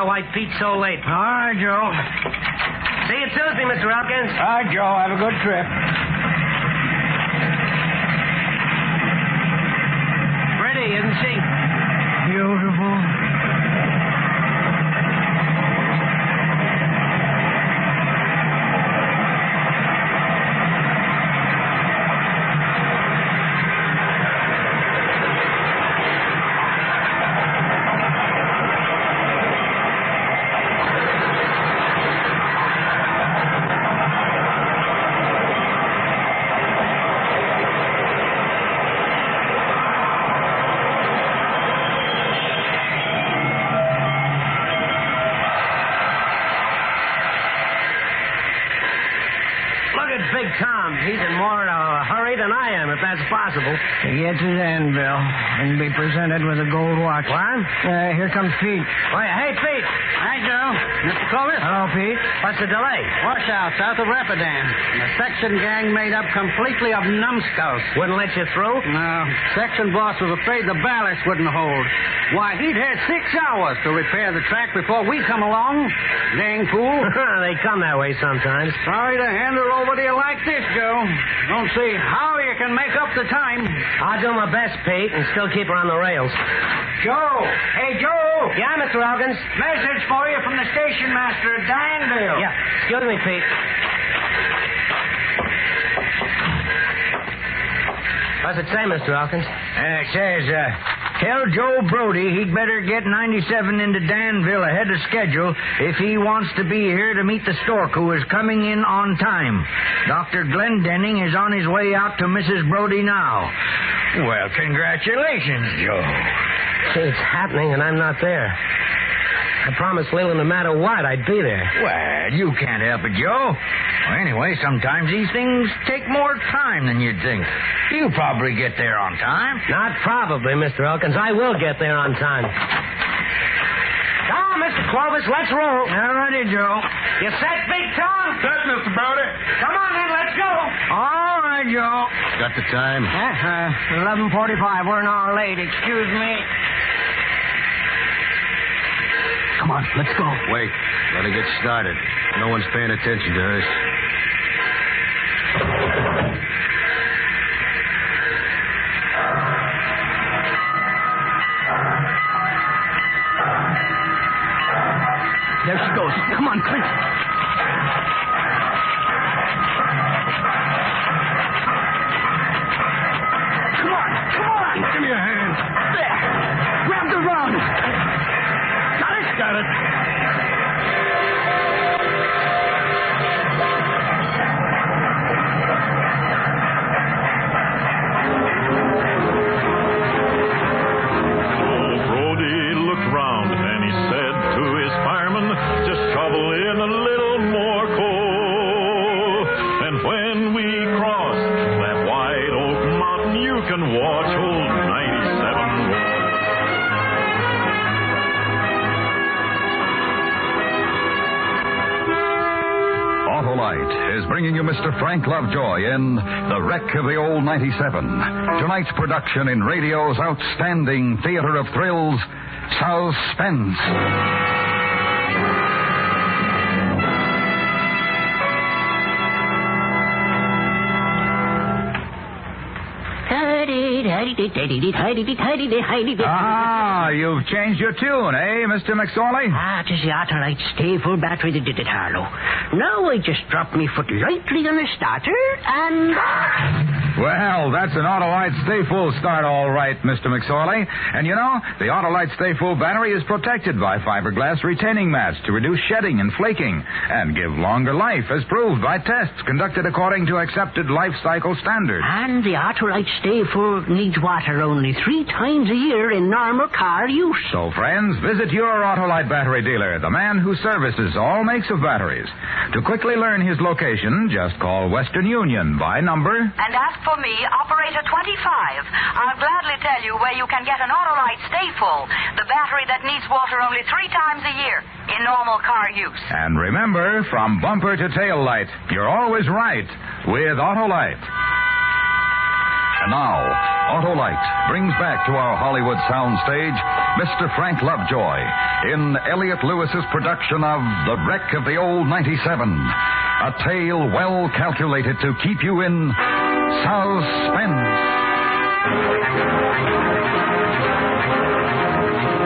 Why Pete's so late. All right, Joe. See you Tuesday, Mr. Elkins. All right, Joe. Have a good trip. Pretty, isn't she? Beautiful. Big Tom. He's in more of a hurry than I am, if that's possible. To get to Danville and be presented with a gold watch. What? Here comes Pete. Oh, yeah. Hey, Pete. Hi, Joe. Mr. Clovis? Hello, Pete. What's the delay? Washout south of Rapidan. The section gang made up completely of numbskulls. Wouldn't let you through? No. Section boss was afraid the ballast wouldn't hold. Why, he'd had 6 hours to repair the track before we come along. Dang fool. They come that way sometimes. Sorry to hand her over to you like this, Joe. Don't see how you can make up the time. I'll do my best, Pete, and still keep her on the rails. Joe! Hey, Joe! Yeah, Mr. Elkins? Message for you from the station master at Danville. Yeah. Excuse me, Pete. What's it say, Mr. Elkins? It says, tell Joe Brody he'd better get 97 into Danville ahead of schedule if he wants to be here to meet the stork who is coming in on time. Dr. Glendenning is on his way out to Mrs. Brody now. Well, congratulations, Joe. See, it's happening and I'm not there. I promised Leland no matter what, I'd be there. Well, you can't help it, Joe. Well, anyway, sometimes these things take more time than you'd think. You'll probably get there on time. Not probably, Mr. Elkins. I will get there on time. Come on, Mr. Clovis, let's roll. All righty, Joe. You set, Big Tom? Set, Mr. Brody. Come on, then, let's go. All right, Joe. Got the time? 11:45. We're an hour late. Excuse me. Come on, let's go. Wait. Let her get started. No one's paying attention to us. There she goes. Come on, Clint. Come on. Give me a hand. There. Grab the rung. Got it. Brody looked round and he said to his fireman, just shovel in a little more coal. And when we cross that wide oak mountain, you can watch old 97 roll. Autolite is bringing you Mr. Frank Lovejoy in The Wreck of the Old 97. Tonight's production in radio's outstanding theater of thrills, Suspense. Ah, you've changed your tune, eh, Mr. McSorley? Ah, 'tis the Autolite Stay-Full battery that did it, Harlow. Now I just drop me foot lightly on the starter, and... Well, that's an Autolite Stay Full start, all right, Mr. McSorley. And you know, the Autolite Stay Full battery is protected by fiberglass retaining mats to reduce shedding and flaking and give longer life, as proved by tests conducted according to accepted life cycle standards. And the Autolite Stay-Full needs water only 3 times a year in normal car use. So, friends, visit your Autolite battery dealer, the man who services all makes of batteries. To quickly learn his location, just call Western Union by number... And ask for me, Operator 25. I'll gladly tell you where you can get an Autolite Stay Full, the battery that needs water only 3 times a year in normal car use. And remember, from bumper to tail light, you're always right with Autolite. And now, Autolite brings back to our Hollywood soundstage Mr. Frank Lovejoy in Elliot Lewis's production of The Wreck of the Old 97. A tale well calculated to keep you in suspense.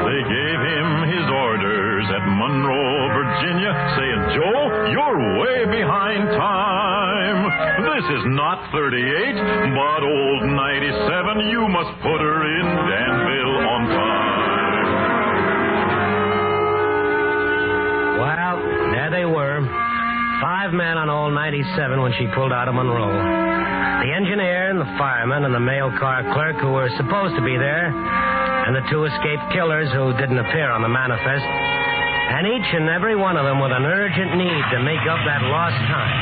They gave him his orders at Monroe, Virginia, saying, Joe, you're way behind time. This is not 38, but old 97. You must put her in Danville on time. Well, there they were. 5 men on old 97 when she pulled out of Monroe. The engineer and the fireman and the mail car clerk who were supposed to be there, and the 2 escaped killers who didn't appear on the manifest, and each and every one of them with an urgent need to make up that lost time.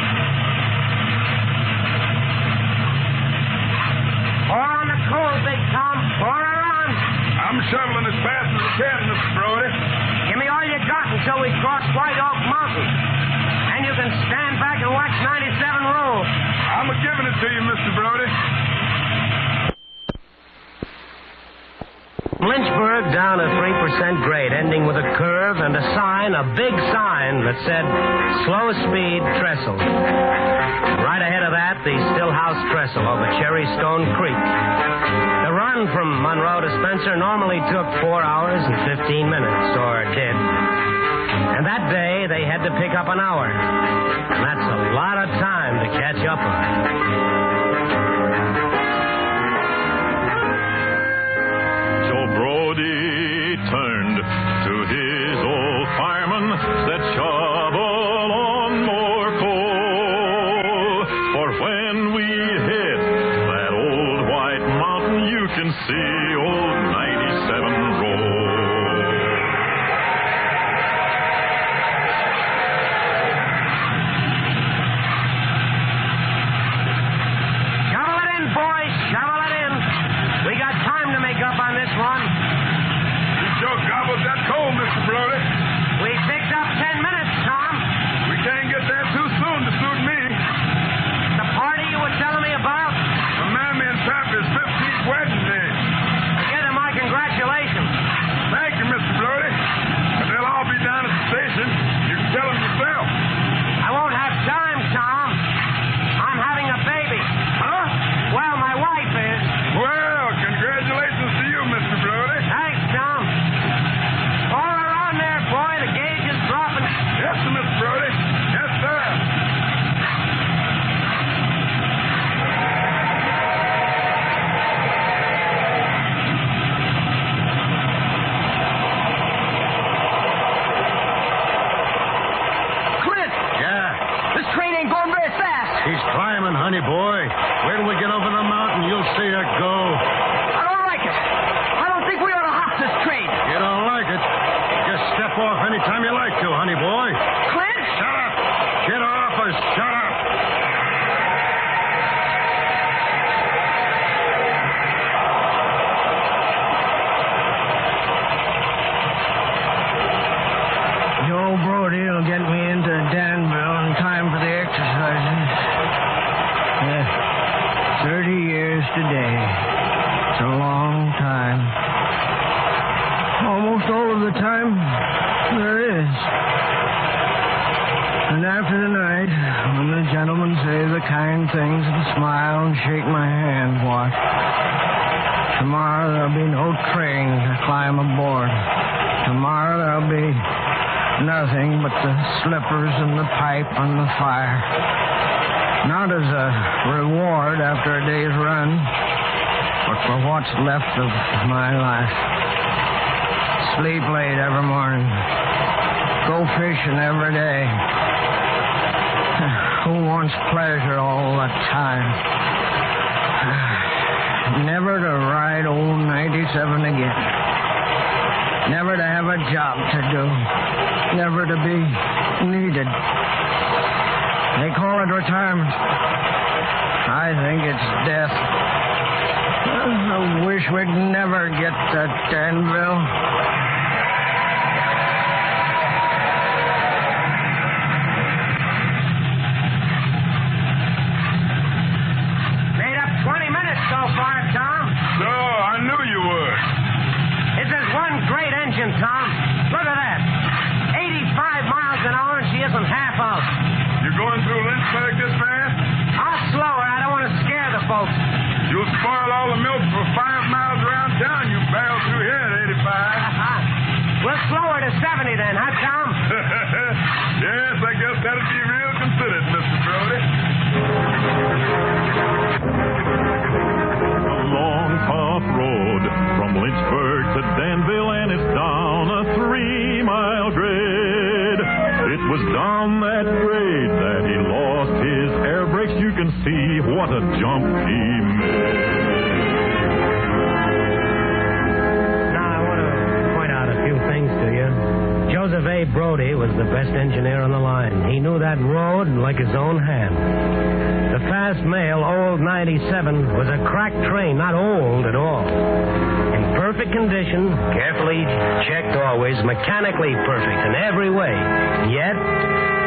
Pour on the coal, Big Tom. Pour her on. I'm shoveling as fast as I can, Mr. Brody. Give me all you got until we cross White Oak Mountain. And you can stand back and watch 97 roll. I'm giving it to you, Mr. Brody. Lynchburg down a 3% grade, ending with a curve and a sign, a big sign that said, slow speed trestle. Right ahead of that, the Stillhouse trestle over Cherry Stone Creek. The run from Monroe to Spencer normally took 4 hours and 15 minutes, or did. And that day, they had to pick up an hour. And that's a lot of time to catch up on. Brody turned to his old fireman, said, shovel on more coal. For when we hit that old white mountain, you can see old 97 roll. Shovel it in, boys. Shovel it in. We got time to make up on this one. Joe gobbled that coal, Mr. Brody. We picked up 10 minutes, Tom. We can't get there too soon to suit me. The party you were telling me about? My mammy and papa's 15th wedding day. Give them my congratulations. Thank you, Mr. Brody. But they'll all be down at the station. You can tell them yourself. I won't have time, Tom. I'm having a baby. Huh? Well, my wife is. Well, congratulations to you, Mr. Brody. Thanks, Tom. Pour her on there, boy. The gauge is dropping. Yes, sir, Mr. Brody. Yes, sir. Clint! Yeah. This train ain't going very fast. She's climbing, honey boy. Wait till we get over the mountain, you'll see her go. I don't like it. I don't think we ought to hop this train. You don't like it? Just step off anytime you like to, honey boy. Clint? Shut up. Get off or shut up. Joe Brody will get me into Danville in time for the exercises. 30 years today. It's a long time. Almost all of the time there is. And after the night, when the gentlemen say the kind things and smile and shake my hand, what? Tomorrow there'll be no train to climb aboard. Tomorrow there'll be nothing but the slippers and the pipe and the fire. Not as a reward after a day's run, but for what's left of my life. Sleep late every morning. Go fishing every day. Who wants pleasure all the time? Never to ride old 97 again. Never to have a job to do. Never to be needed. They call it retirement. I think it's death. I wish we'd never get to Danville. Made up 20 minutes so far, Tom. So, I knew you would. This is one great engine, Tom. Look at that. 85 miles an hour, and she isn't half out. You going through Lynchburg this fast? I'll slow her. I don't want to scare the folks. You'll spoil all the milk for 5 miles around town. You barrel through here at 85. We'll slow her to 70 then, huh, Tom? Yes, I guess that'd be real considered, Mr. Brody. A long, tough road from Lynchburg to Danville, and it's down a 3-mile grade. It was down that grade that he lost his air brakes. You can see what a jump he made. Now, I want to point out a few things to you. Joseph A. Brody was the best engineer on the line. He knew that road like his own hand. The fast mail, old 97, was a cracked train, not old at all. In perfect condition, carefully checked always, mechanically perfect in every way. Yet,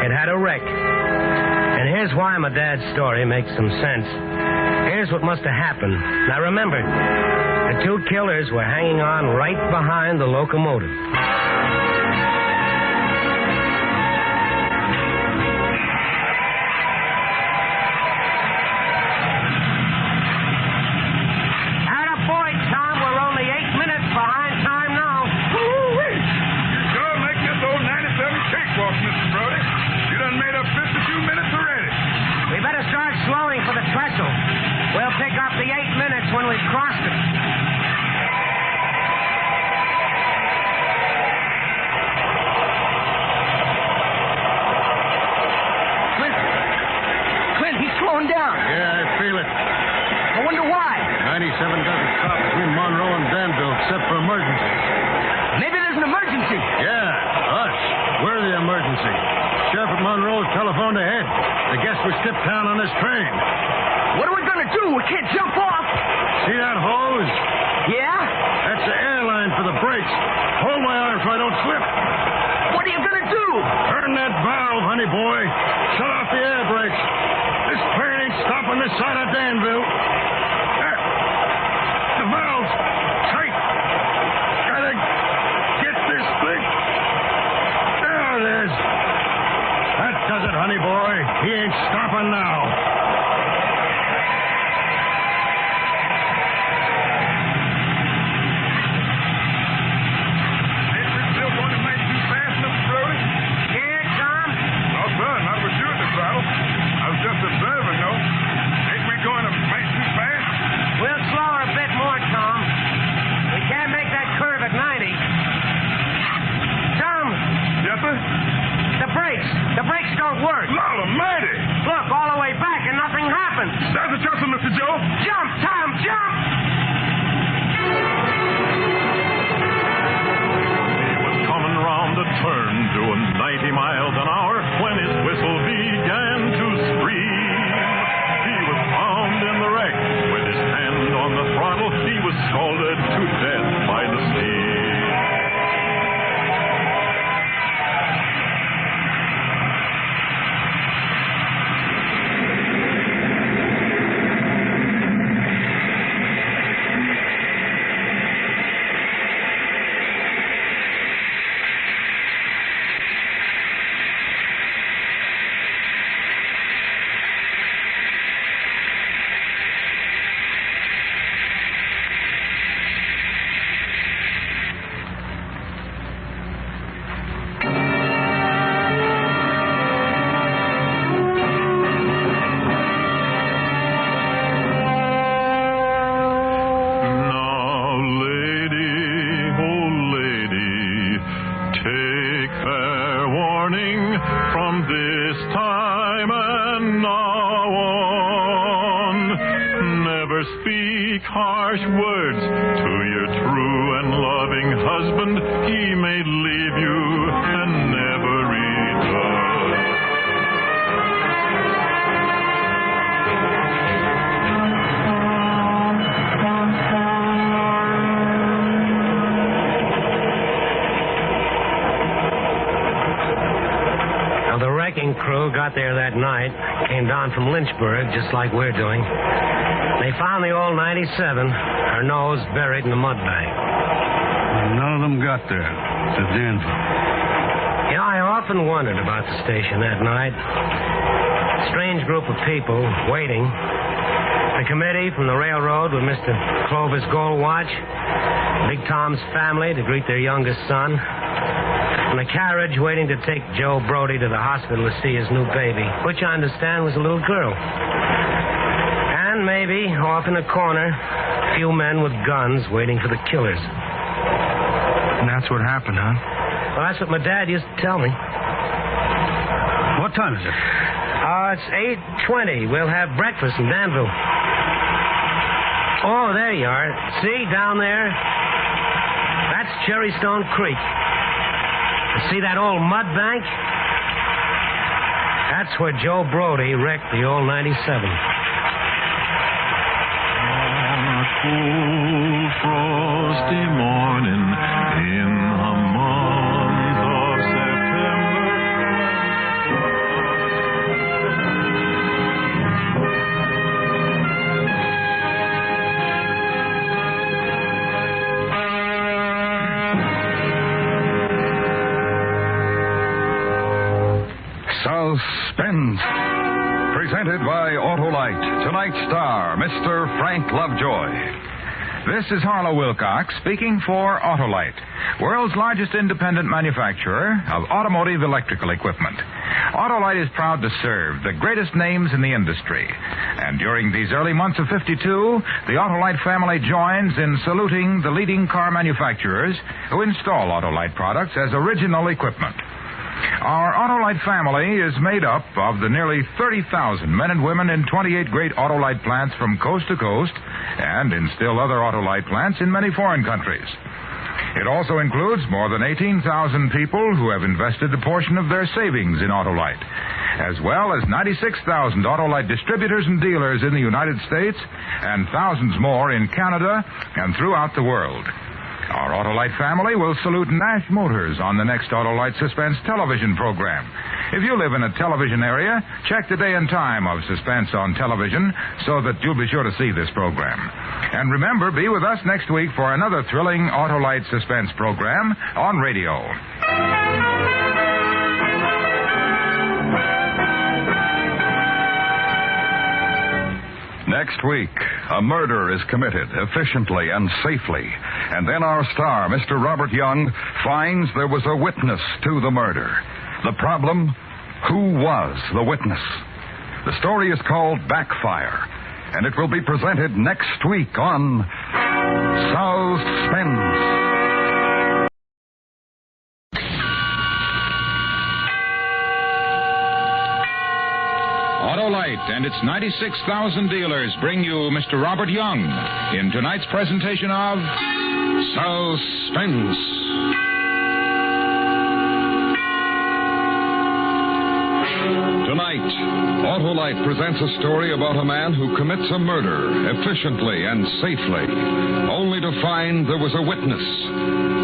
it had a wreck. And here's why my dad's story makes some sense. Here's what must have happened. Now remember, the two killers were hanging on right behind the locomotive. When we've crossed it. Clint, he's slowing down. Yeah, I feel it. I wonder why. 97 doesn't stop between Monroe and Danville except for emergency. Maybe there's an emergency. Yeah, us. We're the emergency. Sheriff at Monroe telephoned ahead. I guess we skipped town on this train. What are we going to do? We can't jump off. See that hose? Yeah? That's the airline for the brakes. Hold my arm so I don't slip. What are you going to do? Turn that valve, honey boy. Shut off the air brakes. This train ain't stopping this side of Danville. There. The valve's tight. Gotta get this thing. There it is. That does it, honey boy. He ain't stopping now. The brakes don't work. Lord almighty! Look, all the way back and nothing happens. There's a jump, Mr. Joe. Jump, Tom, jump! He was coming round a turn doing 90 miles an hour when his whistle began to scream. He was found in the wreck with his hand on the throttle. He was scalded to death by the steam. never speak harsh words to your true and loving husband. He may leave you and never return. Now, the wrecking crew got there that night, came down from Lynchburg, just like we're doing. They found the old 97, her nose buried in the mud bank. None of them got there to Danville. You know, I often wondered about the station that night. Strange group of people waiting. The committee from the railroad with Mr. Clovis Gold Watch. Big Tom's family to greet their youngest son. And a carriage waiting to take Joe Brody to the hospital to see his new baby, which I understand was a little girl. And maybe, off in a corner, a few men with guns waiting for the killers. And that's what happened, huh? Well, that's what my dad used to tell me. What time is it? It's 8:20. We'll have breakfast in Danville. Oh, there you are. See, down there? That's Cherrystone Creek. See that old mud bank? That's where Joe Brody wrecked the old 97. On a cool, frosty morning in the month of September. Suspense. Presented by Autolite. Tonight's star, Mr. Frank Lovejoy. This is Harlow Wilcox speaking for Autolite, world's largest independent manufacturer of automotive electrical equipment. Autolite is proud to serve the greatest names in the industry. And during these early months of 52, the Autolite family joins in saluting the leading car manufacturers who install Autolite products as original equipment. Our Autolite family is made up of the nearly 30,000 men and women in 28 great Autolite plants from coast to coast and in still other Autolite plants in many foreign countries. It also includes more than 18,000 people who have invested a portion of their savings in Autolite, as well as 96,000 Autolite distributors and dealers in the United States and thousands more in Canada and throughout the world. Our Autolite family will salute Nash Motors on the next Autolite Suspense television program. If you live in a television area, check the day and time of Suspense on television so that you'll be sure to see this program. And remember, be with us next week for another thrilling Autolite Suspense program on radio. Next week, a murder is committed efficiently and safely. And then our star, Mr. Robert Young, finds there was a witness to the murder. The problem, who was the witness? The story is called Backfire, and it will be presented next week on Suspense. Autolite and its 96,000 dealers bring you Mr. Robert Young in tonight's presentation of Suspense. Tonight, Autolite presents a story about a man who commits a murder efficiently and safely, only to find there was a witness.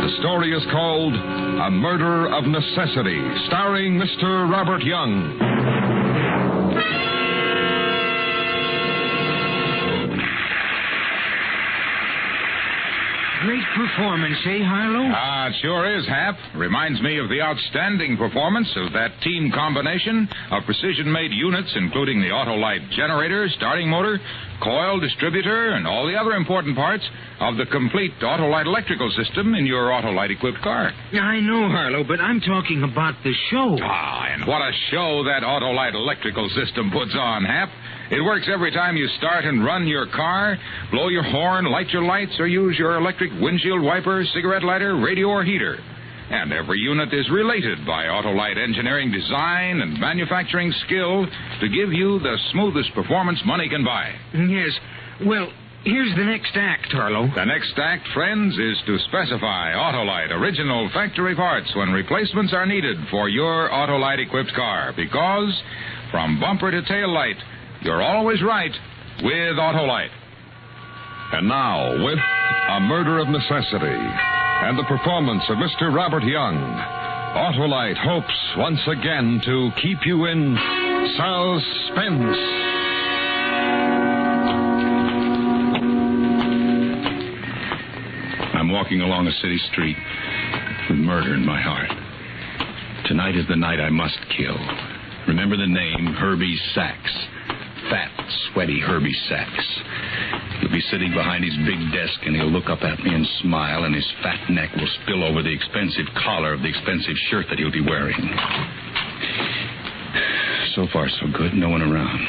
The story is called A Murder of Necessity, starring Mr. Robert Young. Great performance, eh, Harlow? It sure is, Hap. Reminds me of the outstanding performance of that team combination of precision-made units, including the Autolite generator, starting motor, coil, distributor, and all the other important parts of the complete Autolite electrical system in your Autolite-equipped car. I know, Harlow, but I'm talking about the show. And what a show that Autolite electrical system puts on, Hap. It works every time you start and run your car, blow your horn, light your lights, or use your electric windshield wiper, cigarette lighter, radio, or heater. And every unit is related by Autolite engineering design and manufacturing skill to give you the smoothest performance money can buy. Yes. Well, Here's the next act, Harlow. The next act, friends, is to specify Autolite original factory parts when replacements are needed for your Autolite-equipped car. Because from bumper to tail light, you're always right with Autolite. And now, with A Murder of Necessity and the performance of Mr. Robert Young, Autolite hopes once again to keep you in suspense. I'm walking along a city street with murder in my heart. Tonight is the night I must kill. Remember the name, Herbie Sachs. Fat, sweaty Herbie Sachs. He'll be sitting behind his big desk, and he'll look up at me and smile, and his fat neck will spill over the expensive collar of the expensive shirt that he'll be wearing. So far, so good. No one around.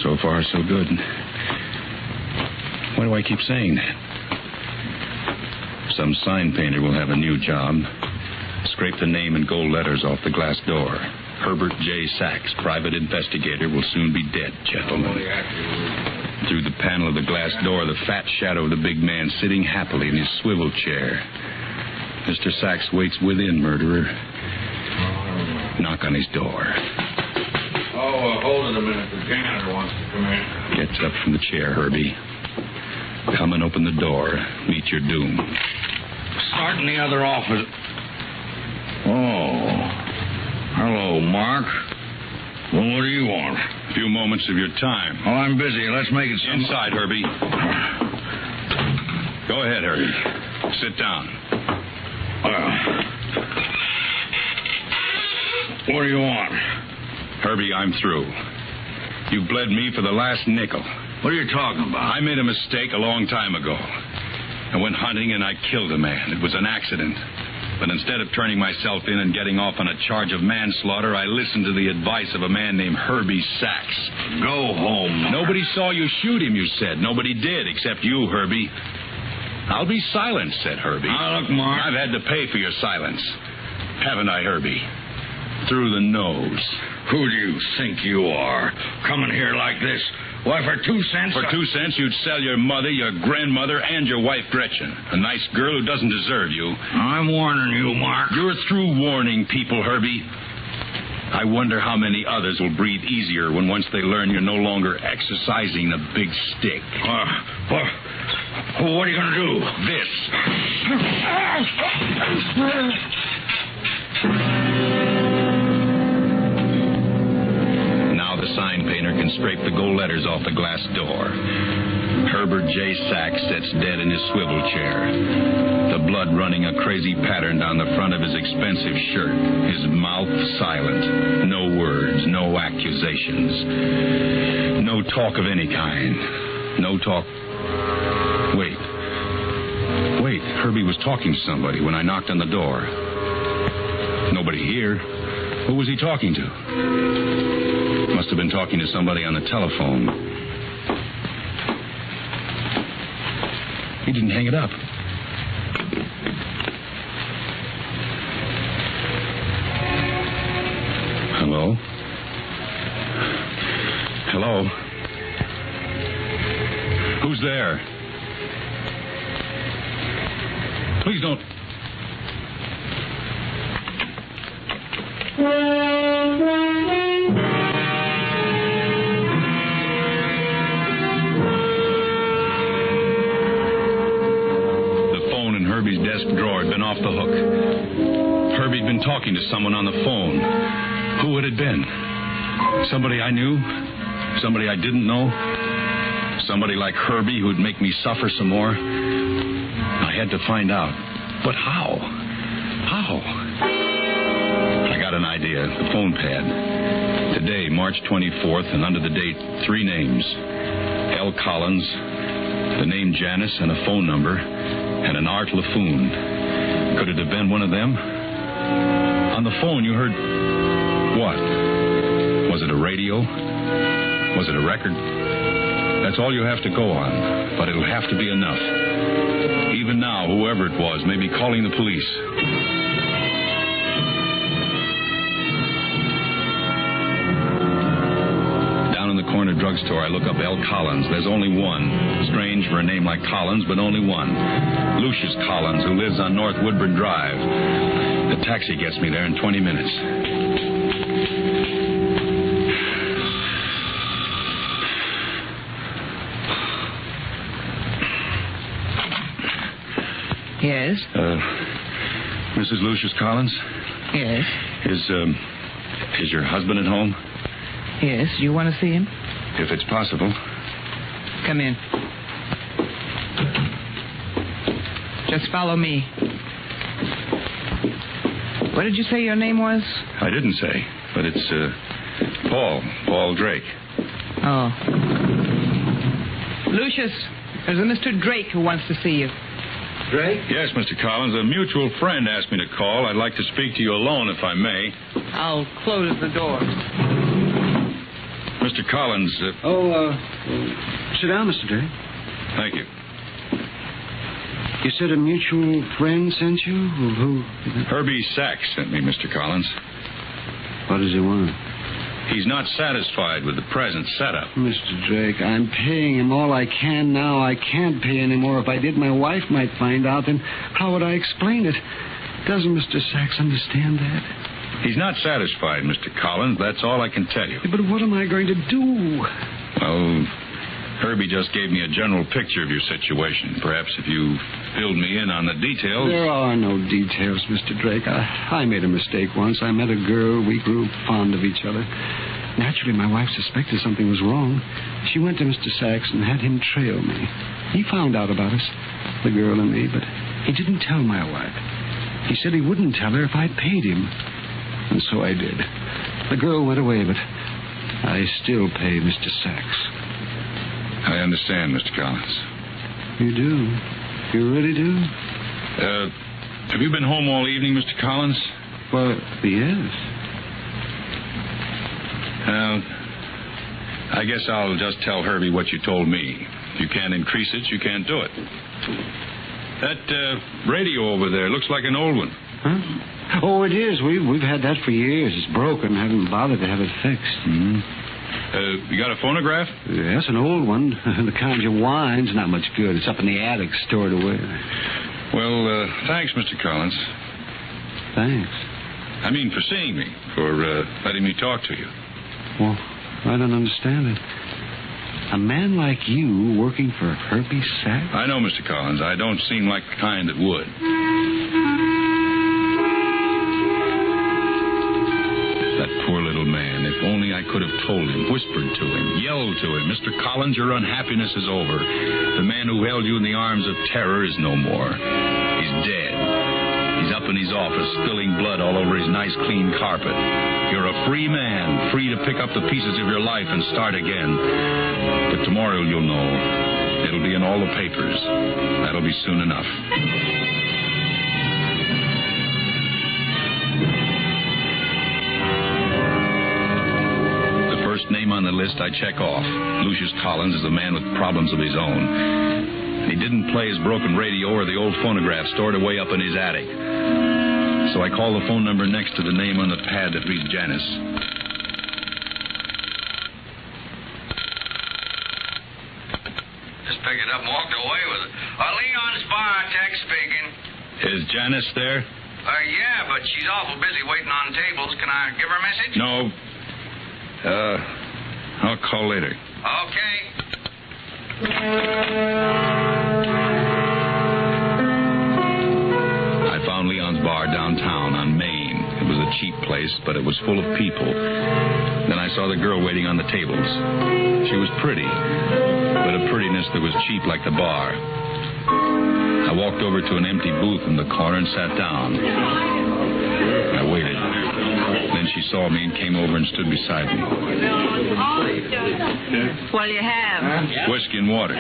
So far, so good. Why do I keep saying that? Some sign painter will have a new job. Scrape the name in gold letters off the glass door. Herbert J. Sachs, private investigator, will soon be dead, gentlemen. Through the panel of the glass door, the fat shadow of the big man sitting happily in his swivel chair. Mr. Sachs waits within, murderer. Knock on his door. Hold it a minute. The janitor wants to come in. Gets up from the chair, Herbie. Come and open the door. Meet your doom. Start in the other office. Oh. Hello, Mark. Well, what do you want? A few moments of your time. Oh, I'm busy. Let's make it inside, Herbie. Go ahead, Herbie. Sit down. What do you want? Herbie, I'm through. You've bled me for the last nickel. What are you talking about? I made a mistake a long time ago. I went hunting and I killed a man. It was an accident. But instead of turning myself in and getting off on a charge of manslaughter, I listened to the advice of a man named Herbie Sachs. Go home. Nobody saw you shoot him, you said. Nobody did, except you, Herbie. I'll be silent, said Herbie. Now, look, Mark. I've had to pay for your silence. Haven't I, Herbie? Through the nose. Who do you think you are? Coming here like this? Why, for 2 cents? For 2 cents, you'd sell your mother, your grandmother, and your wife, Gretchen. A nice girl who doesn't deserve you. I'm warning you, Mark. You're through warning people, Herbie. I wonder how many others will breathe easier when once they learn you're no longer exercising the big stick. What are you going to do? This. Now the sign painter can scrape the gold letters off the glass door. Herbert J. Sachs sits dead in his swivel chair, the blood running a crazy pattern down the front of his expensive shirt, his mouth silent, no words, no accusations, no talk of any kind, no talk. Wait, Herbie was talking to somebody when I knocked on the door. Nobody here. Who was he talking to? Must have been talking to somebody on the telephone. He didn't hang it up. Hello? Hello? Who's there? Please don't. Herbie's desk drawer had been off the hook. Herbie'd been talking to someone on the phone. Who had it been? Somebody I knew? Somebody I didn't know? Somebody like Herbie who'd make me suffer some more? I had to find out. But how? How? I got an idea. The phone pad. Today, March 24th, and under the date, 3 names. L. Collins, the name Janice, and a phone number, and an Art Laffoon. Could it have been one of them? On the phone, you heard... what? Was it a radio? Was it a record? That's all you have to go on, but it'll have to be enough. Even now, whoever it was may be calling the police. Down in the corner drug drugstore, I look up L. Collins. There's only one. Strange for a name like Collins, but only one. Lucius Collins, who lives on North Woodburn Drive. The taxi gets me there in 20 minutes. Yes? Mrs. Lucius Collins? Yes. Is your husband at home? Yes. Do you want to see him? If it's possible. Come in. Just follow me. What did you say your name was? I didn't say, but it's Paul Drake. Oh. Lucius, there's a Mr. Drake who wants to see you. Drake? Yes, Mr. Collins. A mutual friend asked me to call. I'd like to speak to you alone, if I may. I'll close the door. Mr. Collins... sit down, Mr. Drake. Thank you. You said a mutual friend sent you? Who? Herbie Sachs sent me, Mr. Collins. What does he want? He's not satisfied with the present setup. Mr. Drake, I'm paying him all I can now. I can't pay anymore. If I did, my wife might find out. Then how would I explain it? Doesn't Mr. Sachs understand that? He's not satisfied, Mr. Collins. That's all I can tell you. But what am I going to do? Well, Herbie just gave me a general picture of your situation. Perhaps if you filled me in on the details... There are no details, Mr. Drake. I made a mistake once. I met a girl. We grew fond of each other. Naturally, my wife suspected something was wrong. She went to Mr. Sachs and had him trail me. He found out about us, the girl and me, but he didn't tell my wife. He said he wouldn't tell her if I'd paid him. And so I did. The girl went away, but I still pay Mr. Sachs. I understand, Mr. Collins. You do? You really do? Have you been home all evening, Mr. Collins? Well, yes. I guess I'll just tell Herbie what you told me. If you can't increase it, you can't do it. That radio over there looks like an old one. Huh? Oh, it is. We've had that for years. It's broken. Haven't bothered to have it fixed. Mm-hmm. You got a phonograph? Yes, an old one. The kind you wind's not much good. It's up in the attic, stored away. Well, thanks, Mr. Collins. Thanks. I mean, for seeing me, for letting me talk to you. Well, I don't understand it. A man like you working for Herbie Sachs? I know, Mr. Collins. I don't seem like the kind that would. That poor little man. If only I could have told him, whispered to him, yelled to him, Mr. Collins, your unhappiness is over. The man who held you in the arms of terror is no more. He's dead. He's up in his office, spilling blood all over his nice, clean carpet. You're a free man, free to pick up the pieces of your life and start again. But tomorrow you'll know. It'll be in all the papers. That'll be soon enough. The first name on the list I check off. Lucius Collins is a man with problems of his own. He didn't play his broken radio or the old phonograph stored away up in his attic. So I call the phone number next to the name on the pad that reads Janice. Just picked it up and walked away with it. Leon's bar, tech speaking. Is Janice there? Yeah, but she's awful busy waiting on tables. Can I give her a message? No. I'll call later. Okay. I found Leon's bar downtown on Main. It was a cheap place, but it was full of people. Then I saw the girl waiting on the tables. She was pretty, but a prettiness that was cheap like the bar. I walked over to an empty booth in the corner and sat down. I waited. Then she saw me and came over and stood beside me. What'll you have? Whiskey and water.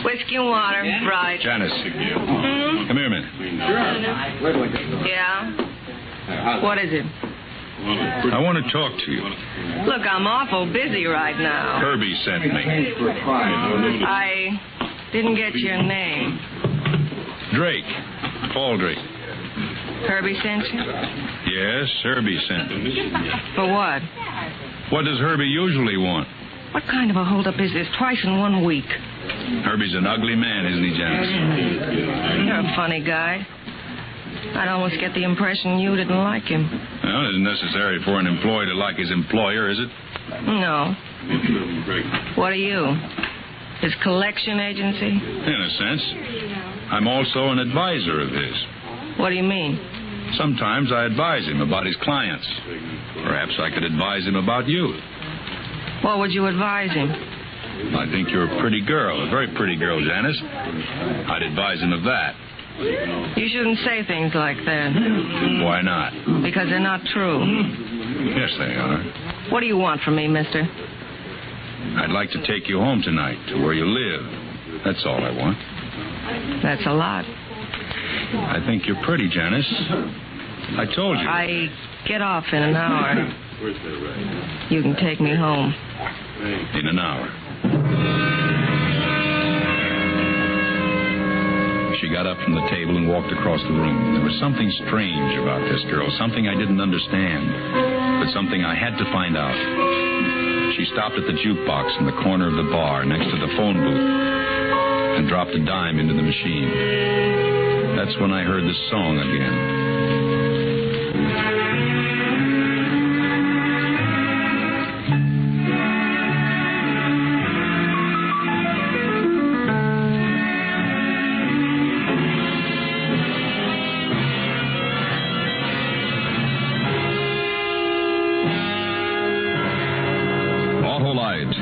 Whiskey and water, right. Janice. Hmm? Come here a minute. Yeah? What is it? I want to talk to you. Look, I'm awful busy right now. Herbie sent me. I didn't get your name. Drake. Paul Drake. Herbie sent you? Yes, Herbie sent me. For what? What does Herbie usually want? What kind of a holdup is this? Twice in 1 week. Herbie's an ugly man, isn't he, Janice? You're a funny guy. I'd almost get the impression you didn't like him. Well, it isn't necessary for an employee to like his employer, is it? No. What are you? His collection agency? In a sense. I'm also an advisor of his. What do you mean? Sometimes I advise him about his clients. Perhaps I could advise him about you. What would you advise him? I think you're a pretty girl, a very pretty girl, Janice. I'd advise him of that. You shouldn't say things like that. Why not? Because they're not true. Yes, they are. What do you want from me, mister? I'd like to take you home tonight to where you live. That's all I want. That's a lot. I think you're pretty, Janice. I told you. I get off in an hour. You can take me home. In an hour. She got up from the table and walked across the room. There was something strange about this girl, something I didn't understand, but something I had to find out. She stopped at the jukebox in the corner of the bar next to the phone booth and dropped a dime into the machine. That's when I heard the song again.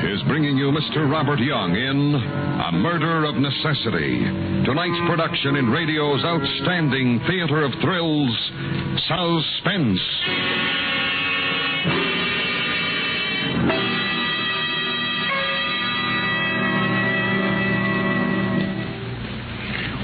Is bringing you Mr. Robert Young in A Murder of Necessity. Tonight's production in radio's outstanding theater of thrills, Suspense.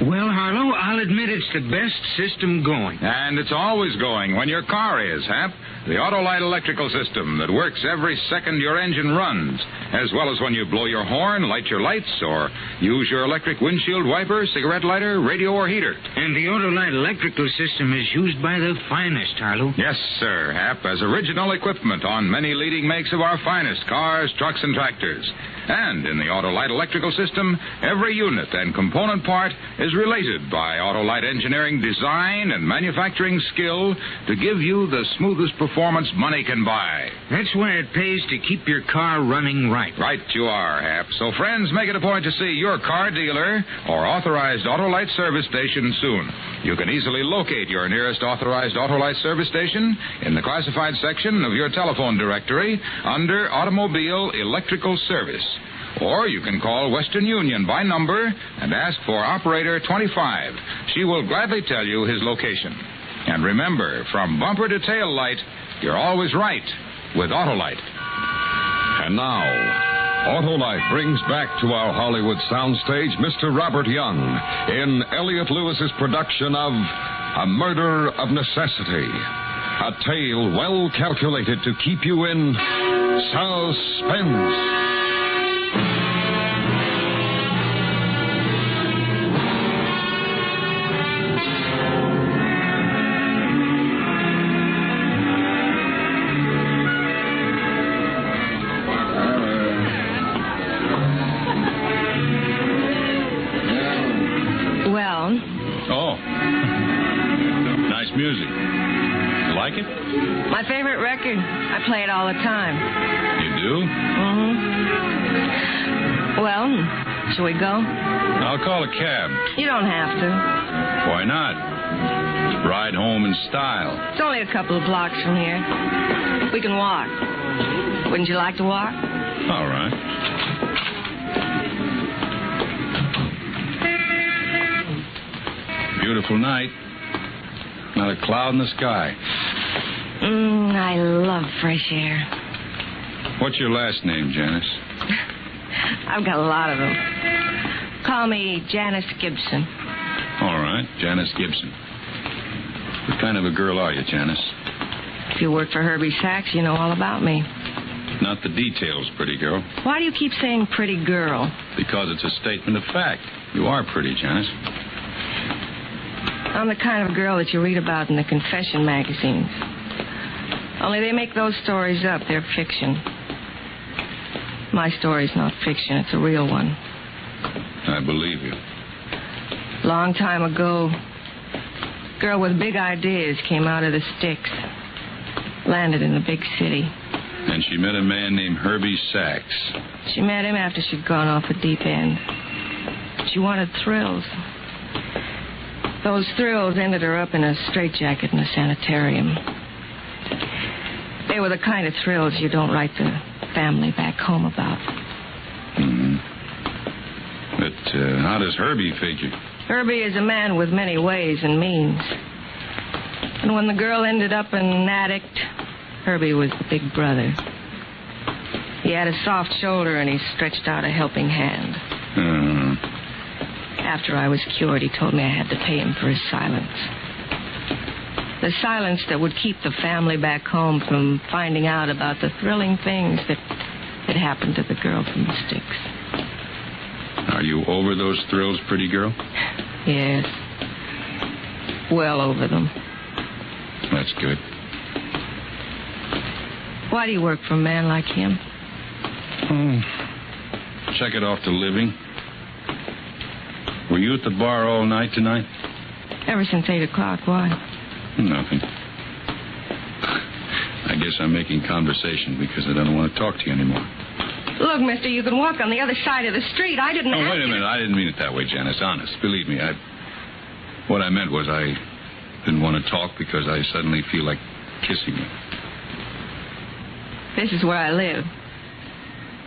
Well, Harlow, I'll admit it's the best system going. And it's always going when your car is, Hap. The Autolite electrical system that works every second your engine runs, as well as when you blow your horn, light your lights, or use your electric windshield wiper, cigarette lighter, radio, or heater. And the Autolite electrical system is used by the finest, Harlow. Yes, sir, Hap, as original equipment on many leading makes of our finest cars, trucks, and tractors. And in the Autolite electrical system, every unit and component part is related by Autolite engineering design and manufacturing skill to give you the smoothest performance money can buy. That's why it pays to keep your car running right. Right you are, Hap. So, friends, make it a point to see your car dealer or authorized Autolite service station soon. You can easily locate your nearest authorized Autolite service station in the classified section of your telephone directory under Automobile Electrical Service. Or you can call Western Union by number and ask for Operator 25. She will gladly tell you his location. And remember, from bumper to tail light, you're always right with Autolite. And now, Autolite brings back to our Hollywood soundstage Mr. Robert Young in Elliot Lewis's production of A Murder of Necessity. A tale well calculated to keep you in suspense. Music. You like it? My favorite record. I play it all the time. You do? Mm-hmm. Well, shall we go? I'll call a cab. You don't have to. Why not? Ride home in style. It's only a couple of blocks from here. We can walk. Wouldn't you like to walk? All right. Beautiful night. Not a cloud in the sky. I love fresh air. What's your last name, Janice? I've got a lot of them. Call me Janice Gibson. All right, Janice Gibson. What kind of a girl are you, Janice? If you work for Herbie Sachs, you know all about me. Not the details, pretty girl. Why do you keep saying pretty girl? Because it's a statement of fact. You are pretty, Janice. I'm the kind of girl that you read about in the confession magazines. Only they make those stories up. They're fiction. My story's not fiction. It's a real one. I believe you. Long time ago, a girl with big ideas came out of the sticks, landed in a big city. And she met a man named Herbie Sachs. She met him after she'd gone off the deep end. She wanted thrills. Those thrills ended her up in a straitjacket in a sanitarium. They were the kind of thrills you don't write the family back home about. Mm-hmm. But how does Herbie figure? Herbie is a man with many ways and means. And when the girl ended up an addict, Herbie was the big brother. He had a soft shoulder and he stretched out a helping hand. Mm-hmm. After I was cured, he told me I had to pay him for his silence. The silence that would keep the family back home from finding out about the thrilling things that had happened to the girl from the sticks. Are you over those thrills, pretty girl? Yes. Well over them. That's good. Why do you work for a man like him? Check it off the living. Were you at the bar all night tonight? Ever since 8 o'clock. Why? Nothing. I guess I'm making conversation because I don't want to talk to you anymore. Look, mister, you can walk on the other side of the street. I didn't ask wait a minute. I didn't mean it that way, Janice. Honest. Believe me, what I meant was I didn't want to talk because I suddenly feel like kissing you. This is where I live.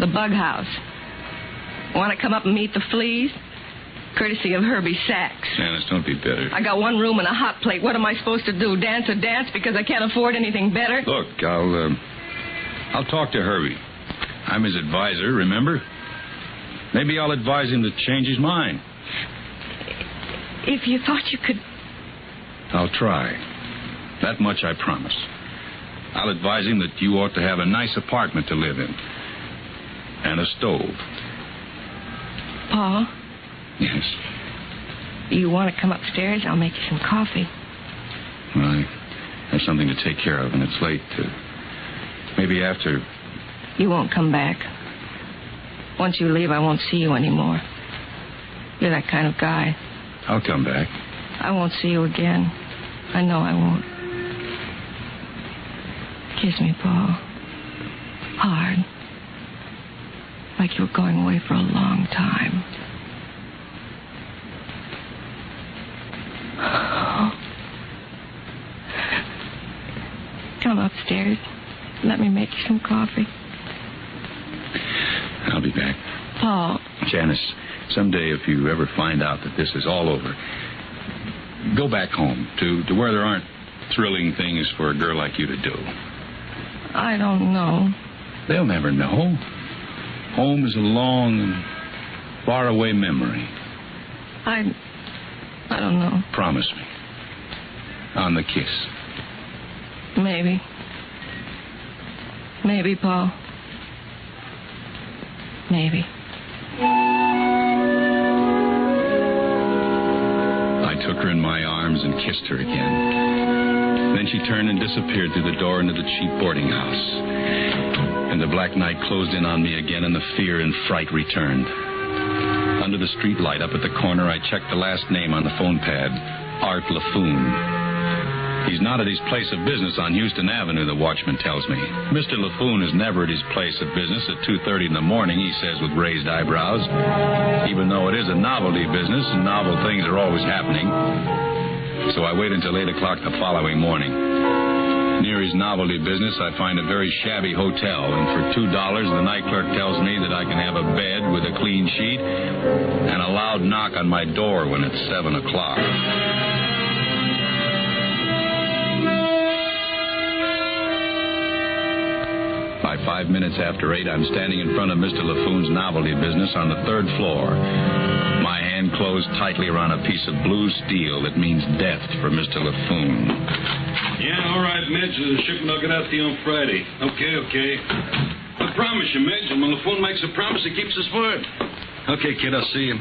The bug house. Want to come up and meet the fleas? Courtesy of Herbie Sachs. Janice, don't be bitter. I got one room and a hot plate. What am I supposed to do? Dance a dance because I can't afford anything better? Look, I'll talk to Herbie. I'm his advisor, remember? Maybe I'll advise him to change his mind. If you thought you could... I'll try. That much I promise. I'll advise him that you ought to have a nice apartment to live in. And a stove. Pa? Yes. You want to come upstairs? I'll make you some coffee. Well, I have something to take care of, and it's late. Maybe after... You won't come back. Once you leave, I won't see you anymore. You're that kind of guy. I'll come back. I won't see you again. I know I won't. Kiss me, Paul. Hard. Like you were going away for a long time. Come upstairs. Let me make you some coffee. I'll be back. Paul. Janice, someday if you ever find out that this is all over, go back home to where there aren't thrilling things for a girl like you to do. I don't know. They'll never know. Home is a long and faraway memory. I don't know. Promise me. On the kiss. Maybe. Maybe, Paul. Maybe. I took her in my arms and kissed her again. Then she turned and disappeared through the door into the cheap boarding house. And the black night closed in on me again, and the fear and fright returned. Under the street light up at the corner, I checked the last name on the phone pad, Art LaFoon. He's not at his place of business on Houston Avenue, the watchman tells me. Mr. LaFoon is never at his place of business at 2:30 in the morning, he says with raised eyebrows. Even though it is a novelty business and novel things are always happening. So I wait until 8 o'clock the following morning. Near his novelty business, I find a very shabby hotel, and for $2, the night clerk tells me that I can have a bed with a clean sheet and a loud knock on my door when it's 7 o'clock. By 5 minutes after 8, I'm standing in front of Mr. LaFoon's novelty business on the 3rd floor. My hand closed tightly around a piece of blue steel that means death for Mr. LaFoon. Yeah, all right, Midge. The shipment will get out to you on Friday. Okay. I promise you, Midge. When LaFoon makes a promise, he keeps his word. Okay, kid, I'll see you.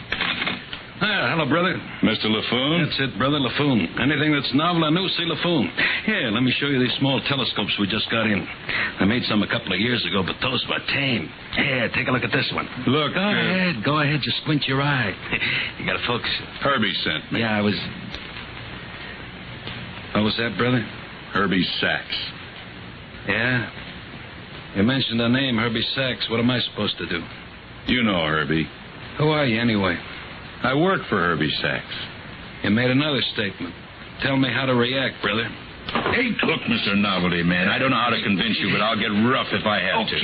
Hello, brother. Mr. LaFoon? That's it, brother, LaFoon. Anything that's novel or new, say LaFoon. Here, let me show you these small telescopes we just got in. I made some a couple of years ago, but those were tame. Here, take a look at this one. Look. Go ahead, just squint your eye. You got to focus. Herbie sent me. Yeah, I was... What was that, brother? Herbie Sachs. Yeah? You mentioned the name, Herbie Sachs. What am I supposed to do? You know Herbie. Who are you, anyway? I work for Herbie Sachs. You made another statement. Tell me how to react, brother. Hey, look, Mr. Novelty Man, I don't know how to convince you, but I'll get rough if I have to.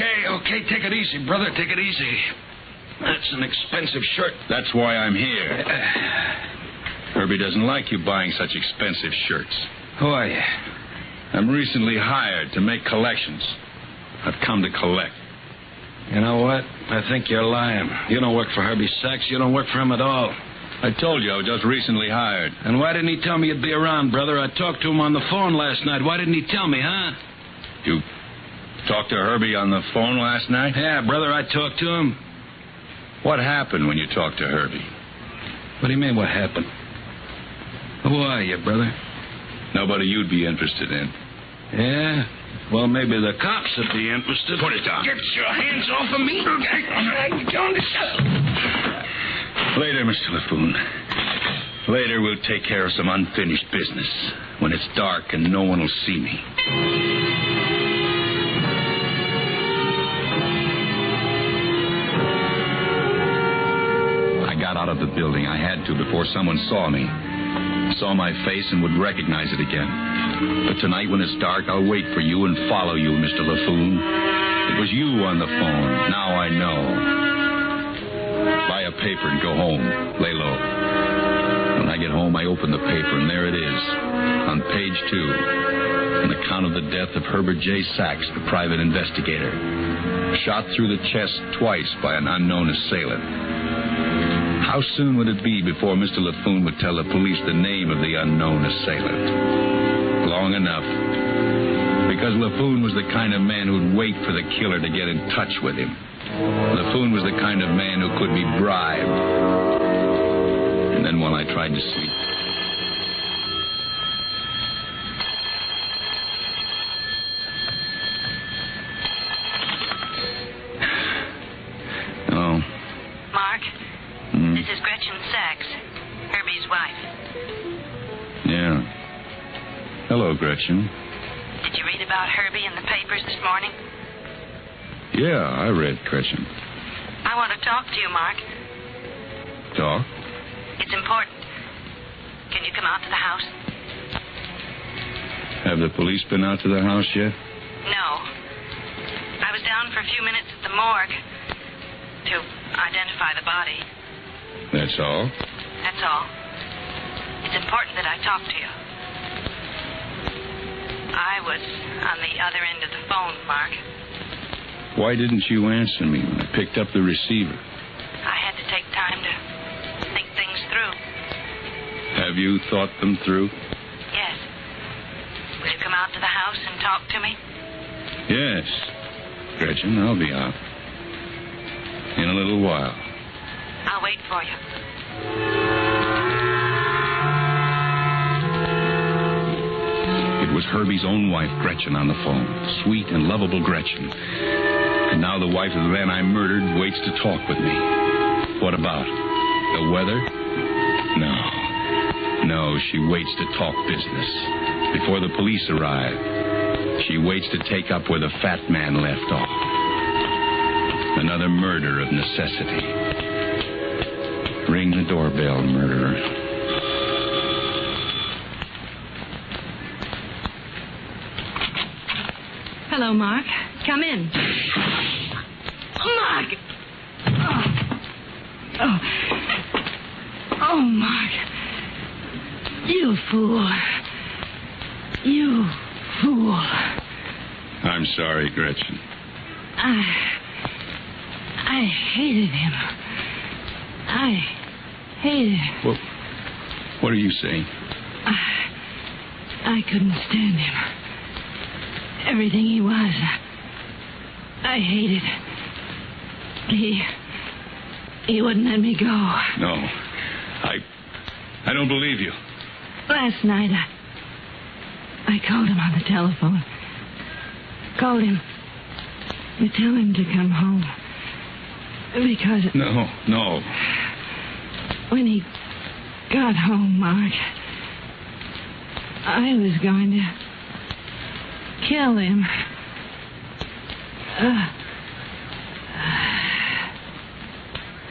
Okay, take it easy, brother, take it easy. That's an expensive shirt. That's why I'm here. Herbie doesn't like you buying such expensive shirts. Who are you? I'm recently hired to make collections. I've come to collect. You know what? I think you're lying. You don't work for Herbie Sachs. You don't work for him at all. I told you I was just recently hired. And why didn't he tell me you'd be around, brother? I talked to him on the phone last night. Why didn't he tell me, huh? You talked to Herbie on the phone last night? Yeah, brother, I talked to him. What happened when you talked to Herbie? What do you mean, what happened? Who are you, brother? Nobody you'd be interested in. Yeah? Well, maybe the cops would be interested. Put it down. Get your hands off of me. Later, Mr. LaFoon. Later, we'll take care of some unfinished business when it's dark and no one will see me. I got out of the building. I had to before someone saw me. Saw my face and would recognize it again. But tonight when it's dark, I'll wait for you and follow you, Mr. LaFoon. It was you on the phone. Now I know. Buy a paper and go home. Lay low. When I get home, I open the paper, and there it is. On page 2. An account of the death of Herbert J. Sachs, the private investigator. Shot through the chest twice by an unknown assailant. How soon would it be before Mr. LaFoon would tell the police the name of the unknown assailant? Long enough. Because LaFoon was the kind of man who'd wait for the killer to get in touch with him. LaFoon was the kind of man who could be bribed. And then when I tried to sleep... Oh. Mark? This is Gretchen Sachs, Herbie's wife. Yeah. Hello, Gretchen. Did you read about Herbie in the papers this morning? Yeah, I read Gretchen. I want to talk to you, Mark. Talk? It's important. Can you come out to the house? Have the police been out to the house yet? No. I was down for a few minutes at the morgue to identify the body. That's all? That's all. It's important that I talk to you. I was on the other end of the phone, Mark. Why didn't you answer me when I picked up the receiver? I had to take time to think things through. Have you thought them through? Yes. Will you come out to the house and talk to me? Yes. Gretchen, I'll be out. In a little while. I'll wait for you. It was Herbie's own wife, Gretchen, on the phone. Sweet and lovable Gretchen. And now the wife of the man I murdered waits to talk with me. What about? The weather? No, she waits to talk business. Before the police arrive, she waits to take up where the fat man left off. Another murder of necessity. Ring the doorbell, murderer. Hello, Mark. Come in. Mark! Oh, Mark. You fool. You fool. I'm sorry, Gretchen. I hated him. I hated him. Well, what are you saying? I couldn't stand him. Everything he was. I hated. He wouldn't let me go. No. I don't believe you. Last night, I called him on the telephone. Called him to tell him to come home. Because... No. When he got home, Mark, I was going to kill him.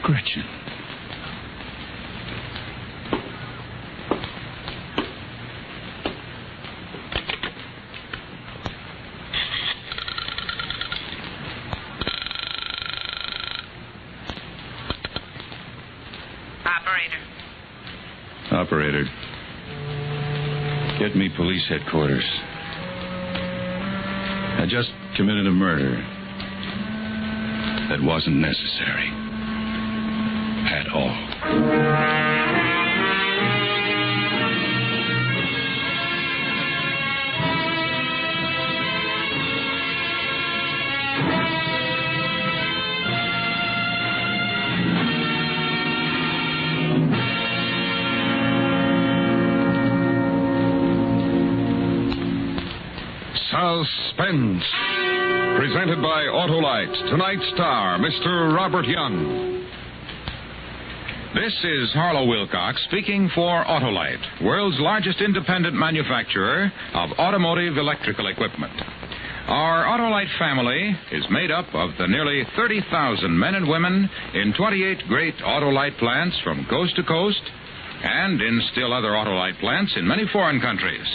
Gretchen. Operator, get me police headquarters. I just committed a murder that wasn't necessary at all. Suspense. Presented by Autolite. Tonight's star, Mr. Robert Young. This is Harlow Wilcox speaking for Autolite, world's largest independent manufacturer of automotive electrical equipment. Our Autolite family is made up of the nearly 30,000 men and women in 28 great Autolite plants from coast to coast and in still other Autolite plants in many foreign countries.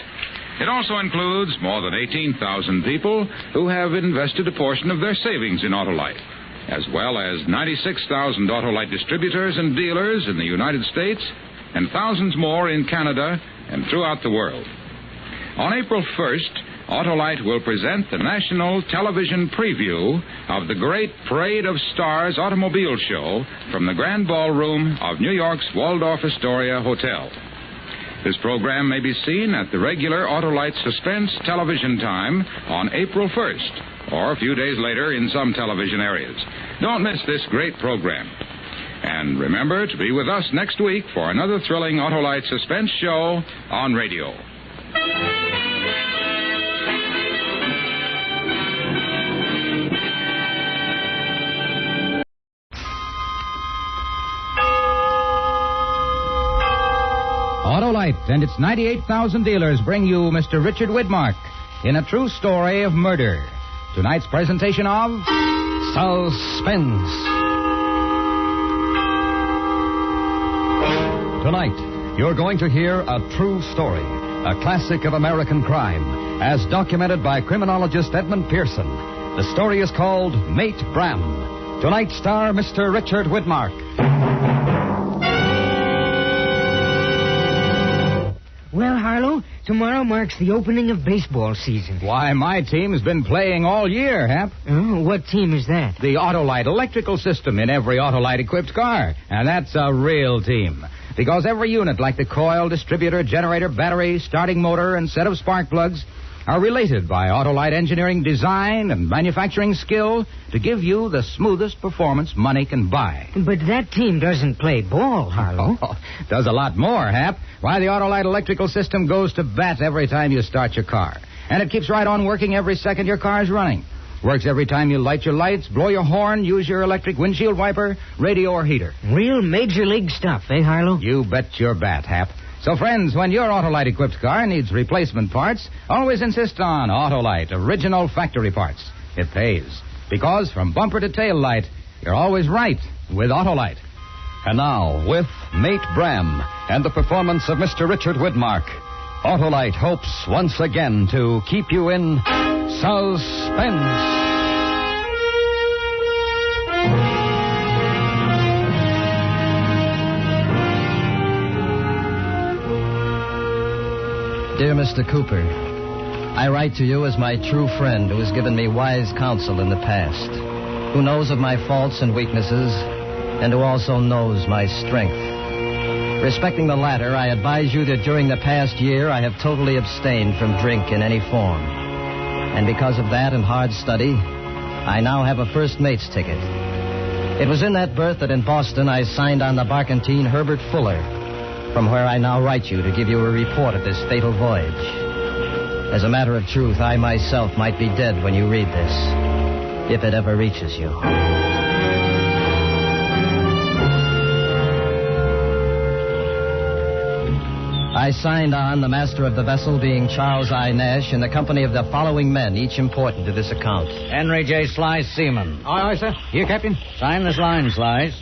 It also includes more than 18,000 people who have invested a portion of their savings in Autolite, as well as 96,000 Autolite distributors and dealers in the United States and thousands more in Canada and throughout the world. On April 1st, Autolite will present the national television preview of the Great Parade of Stars automobile show from the Grand Ballroom of New York's Waldorf Astoria Hotel. This program may be seen at the regular Autolite Suspense television time on April 1st, or a few days later in some television areas. Don't miss this great program. And remember to be with us next week for another thrilling Autolite Suspense show on radio. Autolite and its 98,000 dealers bring you Mr. Richard Widmark in a true story of murder. Tonight's presentation of Suspense. Tonight, you're going to hear a true story, a classic of American crime, as documented by criminologist Edmund Pearson. The story is called Mate Bram. Tonight's star, Mr. Richard Widmark. Well, Harlow, tomorrow marks the opening of baseball season. Why, my team's been playing all year, Hap. Oh, what team is that? The Autolite electrical system in every Autolite-equipped car. And that's a real team. Because every unit, like the coil, distributor, generator, battery, starting motor, and set of spark plugs, are related by Autolite engineering design and manufacturing skill to give you the smoothest performance money can buy. But that team doesn't play ball, Harlow. Oh, does a lot more, Hap. Why, the Autolite electrical system goes to bat every time you start your car. And it keeps right on working every second your car's running. Works every time you light your lights, blow your horn, use your electric windshield wiper, radio, or heater. Real major league stuff, eh, Harlow? You bet your bat, Hap. So, friends, when your Autolite-equipped car needs replacement parts, always insist on Autolite original factory parts. It pays. Because from bumper to tail light, you're always right with Autolite. And now, with Mate Bram and the performance of Mr. Richard Widmark, Autolite hopes once again to keep you in suspense. Dear Mr. Cooper, I write to you as my true friend who has given me wise counsel in the past, who knows of my faults and weaknesses, and who also knows my strength. Respecting the latter, I advise you that during the past year I have totally abstained from drink in any form. And because of that and hard study, I now have a first mate's ticket. It was in that berth that in Boston I signed on the barkentine Herbert Fuller, from where I now write you to give you a report of this fatal voyage. As a matter of truth, I myself might be dead when you read this, if it ever reaches you. I signed on, the master of the vessel being Charles I. Nash, in the company of the following men, each important to this account. Henry J. Slice, seaman. Aye, sir. Here, Captain. Sign this line, Slice.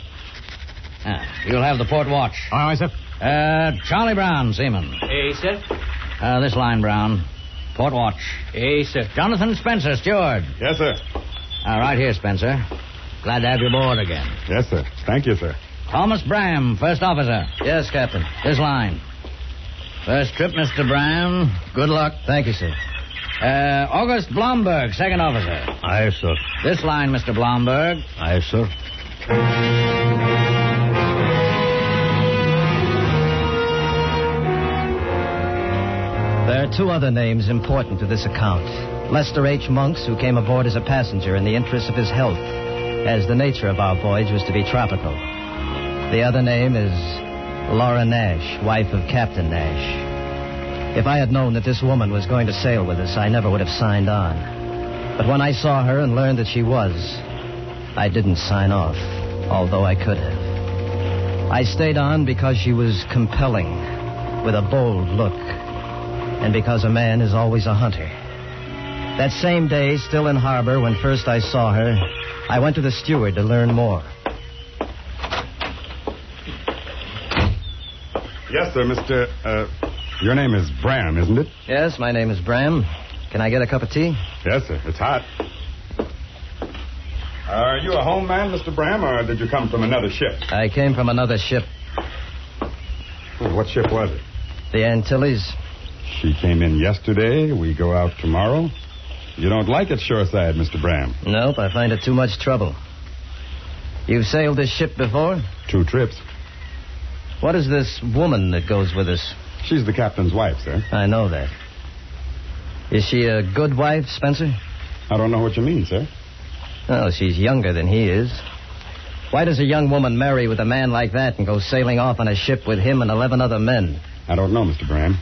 You'll have the port watch. Aye, sir. Charlie Brown, seaman. Aye, sir. This line, Brown. Port watch. Aye, sir. Jonathan Spencer, steward. Yes, sir. Right here, Spencer. Glad to have you aboard again. Yes, sir. Thank you, sir. Thomas Bram, first officer. Yes, Captain. This line. First trip, Mr. Brown. Good luck. Thank you, sir. August Blomberg, second officer. Aye, sir. This line, Mr. Blomberg. Aye, sir. There are two other names important to this account. Lester H. Monks, who came aboard as a passenger in the interest of his health, as the nature of our voyage was to be tropical. The other name is Laura Nash, wife of Captain Nash. If I had known that this woman was going to sail with us, I never would have signed on. But when I saw her and learned that she was, I didn't sign off, although I could have. I stayed on because she was compelling, with a bold look, and because a man is always a hunter. That same day, still in harbor, when first I saw her, I went to the steward to learn more. Yes, sir, Mr. Your name is Bram, isn't it? Yes, my name is Bram. Can I get a cup of tea? Yes, sir. It's hot. Are you a home man, Mr. Bram, or did you come from another ship? I came from another ship. What ship was it? The Antilles. She came in yesterday. We go out tomorrow. You don't like it shoreside, Mr. Bram? Nope, I find it too much trouble. You've sailed this ship before? 2 trips. What is this woman that goes with us? She's the captain's wife, sir. I know that. Is she a good wife, Spencer? I don't know what you mean, sir. Well, she's younger than he is. Why does a young woman marry with a man like that and go sailing off on a ship with him and 11 other men? I don't know, Mr. Bram.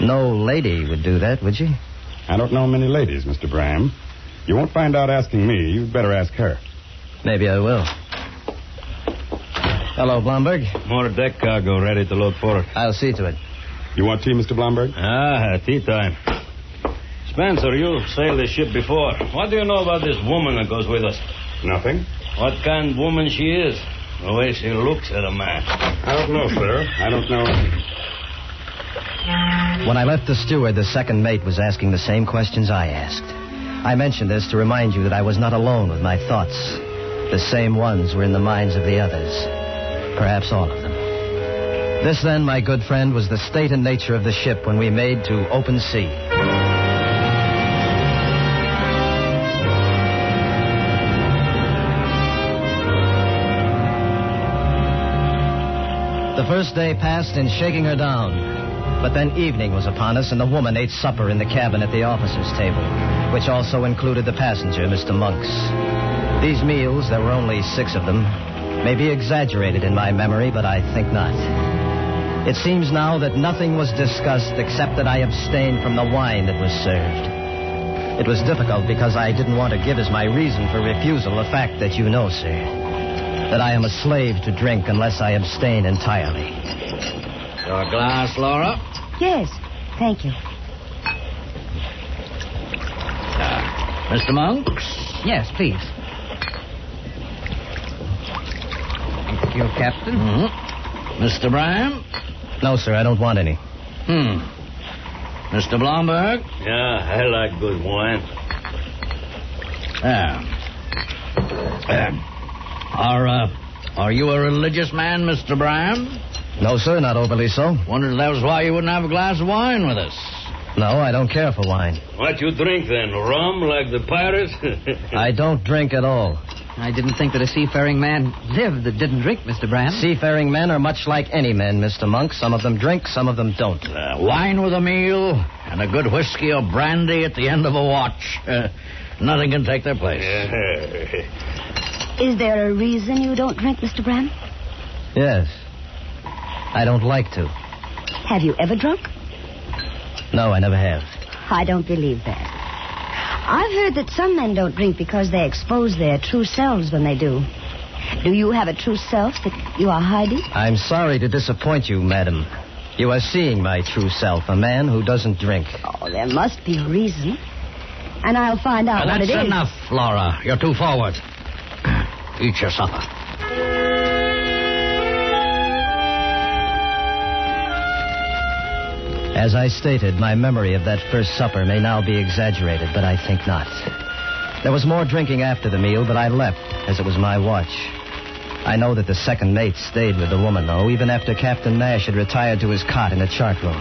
No lady would do that, would she? I don't know many ladies, Mr. Bram. You won't find out asking me. You'd better ask her. Maybe I will. Hello, Blomberg. More deck cargo ready to load for it. I'll see to it. You want tea, Mr. Blomberg? Tea time. Spencer, you sailed this ship before. What do you know about this woman that goes with us? Nothing. What kind of woman she is? The way she looks at a man. I don't know, sir. I don't know. When I left the steward, the second mate was asking the same questions I asked. I mentioned this to remind you that I was not alone with my thoughts. The same ones were in the minds of the others. Perhaps all of them. This, then, my good friend, was the state and nature of the ship when we made to open sea. The first day passed in shaking her down. But then evening was upon us, and the woman ate supper in the cabin at the officers' table, which also included the passenger, Mr. Monks. These meals, there were only 6 of them, may be exaggerated in my memory, but I think not. It seems now that nothing was discussed except that I abstained from the wine that was served. It was difficult because I didn't want to give as my reason for refusal the fact that you know, sir, that I am a slave to drink unless I abstain entirely. Your glass, Laura? Yes, thank you. Mr. Monks? Yes, please. Thank you, Captain. Mm-hmm. Mr. Bram? No, sir, I don't want any. Mr. Blomberg? Yeah, I like good wine. Are you a religious man, Mr. Bram? No, sir, not overly so. Wondered if that was why you wouldn't have a glass of wine with us. No, I don't care for wine. What you drink then? Rum like the pirates? I don't drink at all. I didn't think that a seafaring man lived that didn't drink, Mr. Bram. Seafaring men are much like any men, Mr. Monk. Some of them drink, some of them don't. Wine with a meal and a good whiskey or brandy at the end of a watch. Nothing can take their place. Is there a reason you don't drink, Mr. Bram? Yes. I don't like to. Have you ever drunk? No, I never have. I don't believe that. I've heard that some men don't drink because they expose their true selves when they do. Do you have a true self that you are hiding? I'm sorry to disappoint you, madam. You are seeing my true self, a man who doesn't drink. Oh, there must be a reason. And I'll find out what it is. That's enough, Laura. You're too forward. Eat your supper. As I stated, my memory of that first supper may now be exaggerated, but I think not. There was more drinking after the meal, but I left, as it was my watch. I know that the second mate stayed with the woman, though, even after Captain Nash had retired to his cot in the chart room.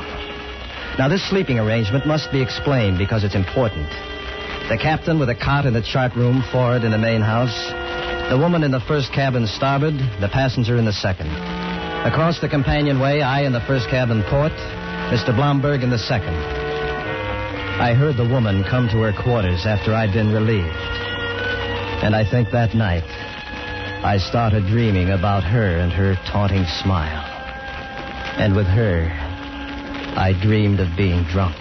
Now, this sleeping arrangement must be explained because it's important. The captain with a cot in the chart room forward in the main house, the woman in the first cabin starboard, the passenger in the second. Across the companionway, I in the first cabin port, Mr. Blomberg in the second. I heard the woman come to her quarters after I'd been relieved. And I think that night, I started dreaming about her and her taunting smile. And with her, I dreamed of being drunk.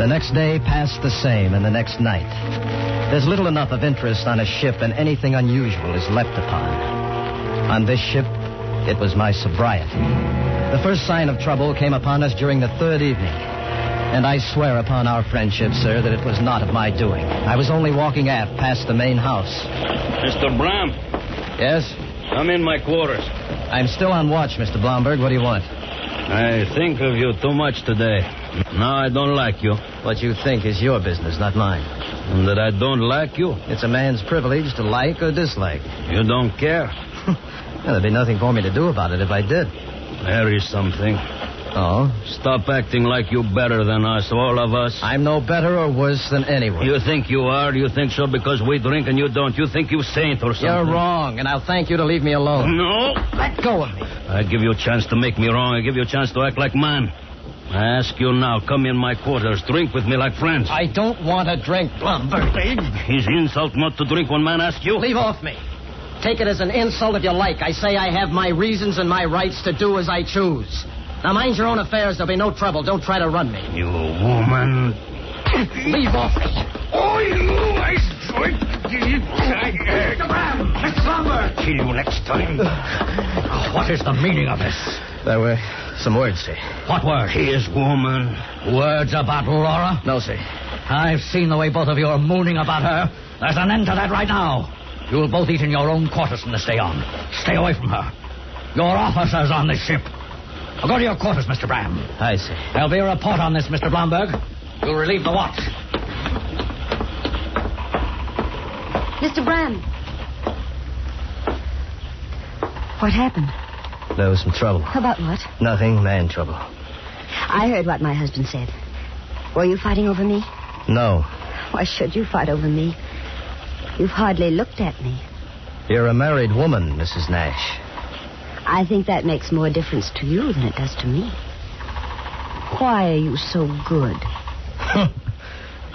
The next day passed the same, and the next night. There's little enough of interest on a ship, and anything unusual is leapt upon. On this ship, it was my sobriety. The first sign of trouble came upon us during the third evening. And I swear upon our friendship, sir, that it was not of my doing. I was only walking aft past the main house. Mr. Bram? Yes? I'm in my quarters. I'm still on watch, Mr. Blomberg. What do you want? I think of you too much today. Now I don't like you. What you think is your business, not mine. And that I don't like you? It's a man's privilege to like or dislike. You don't care? Well, there'd be nothing for me to do about it if I did. There is something. Oh? Stop acting like you're better than us, all of us. I'm no better or worse than anyone. You think you are? You think so because we drink and you don't? You think you're saint or something? You're wrong, and I'll thank you to leave me alone. No. Let go of me. I give you a chance to make me wrong. I give you a chance to act like man. I ask you now, come in my quarters, drink with me like friends. I don't want to drink, Blomberg. Is insult not to drink when man asks you? Leave off me. Take it as an insult if you like. I say I have my reasons and my rights to do as I choose. Now, mind your own affairs. There'll be no trouble. Don't try to run me. You woman. Leave off me. Oh, you, I strike. Mr. Bram! Mr. Blomberg! Kill you next time. What is the meaning of this? There were some words, sir. What words? His woman. Words about Laura? No, sir. I've seen the way both of you are mooning about her. There's an end to that right now. You'll both eat in your own quarters from this day on. Stay away from her. Your officers on this ship. Now go to your quarters, Mr. Bram. Aye, sir. There'll be a report on this, Mr. Blomberg. You'll relieve the watch. Mr. Bram. What happened? There was some trouble. About what? Nothing, man trouble. I heard what my husband said. Were you fighting over me? No. Why should you fight over me? You've hardly looked at me. You're a married woman, Mrs. Nash. I think that makes more difference to you than it does to me. Why are you so good?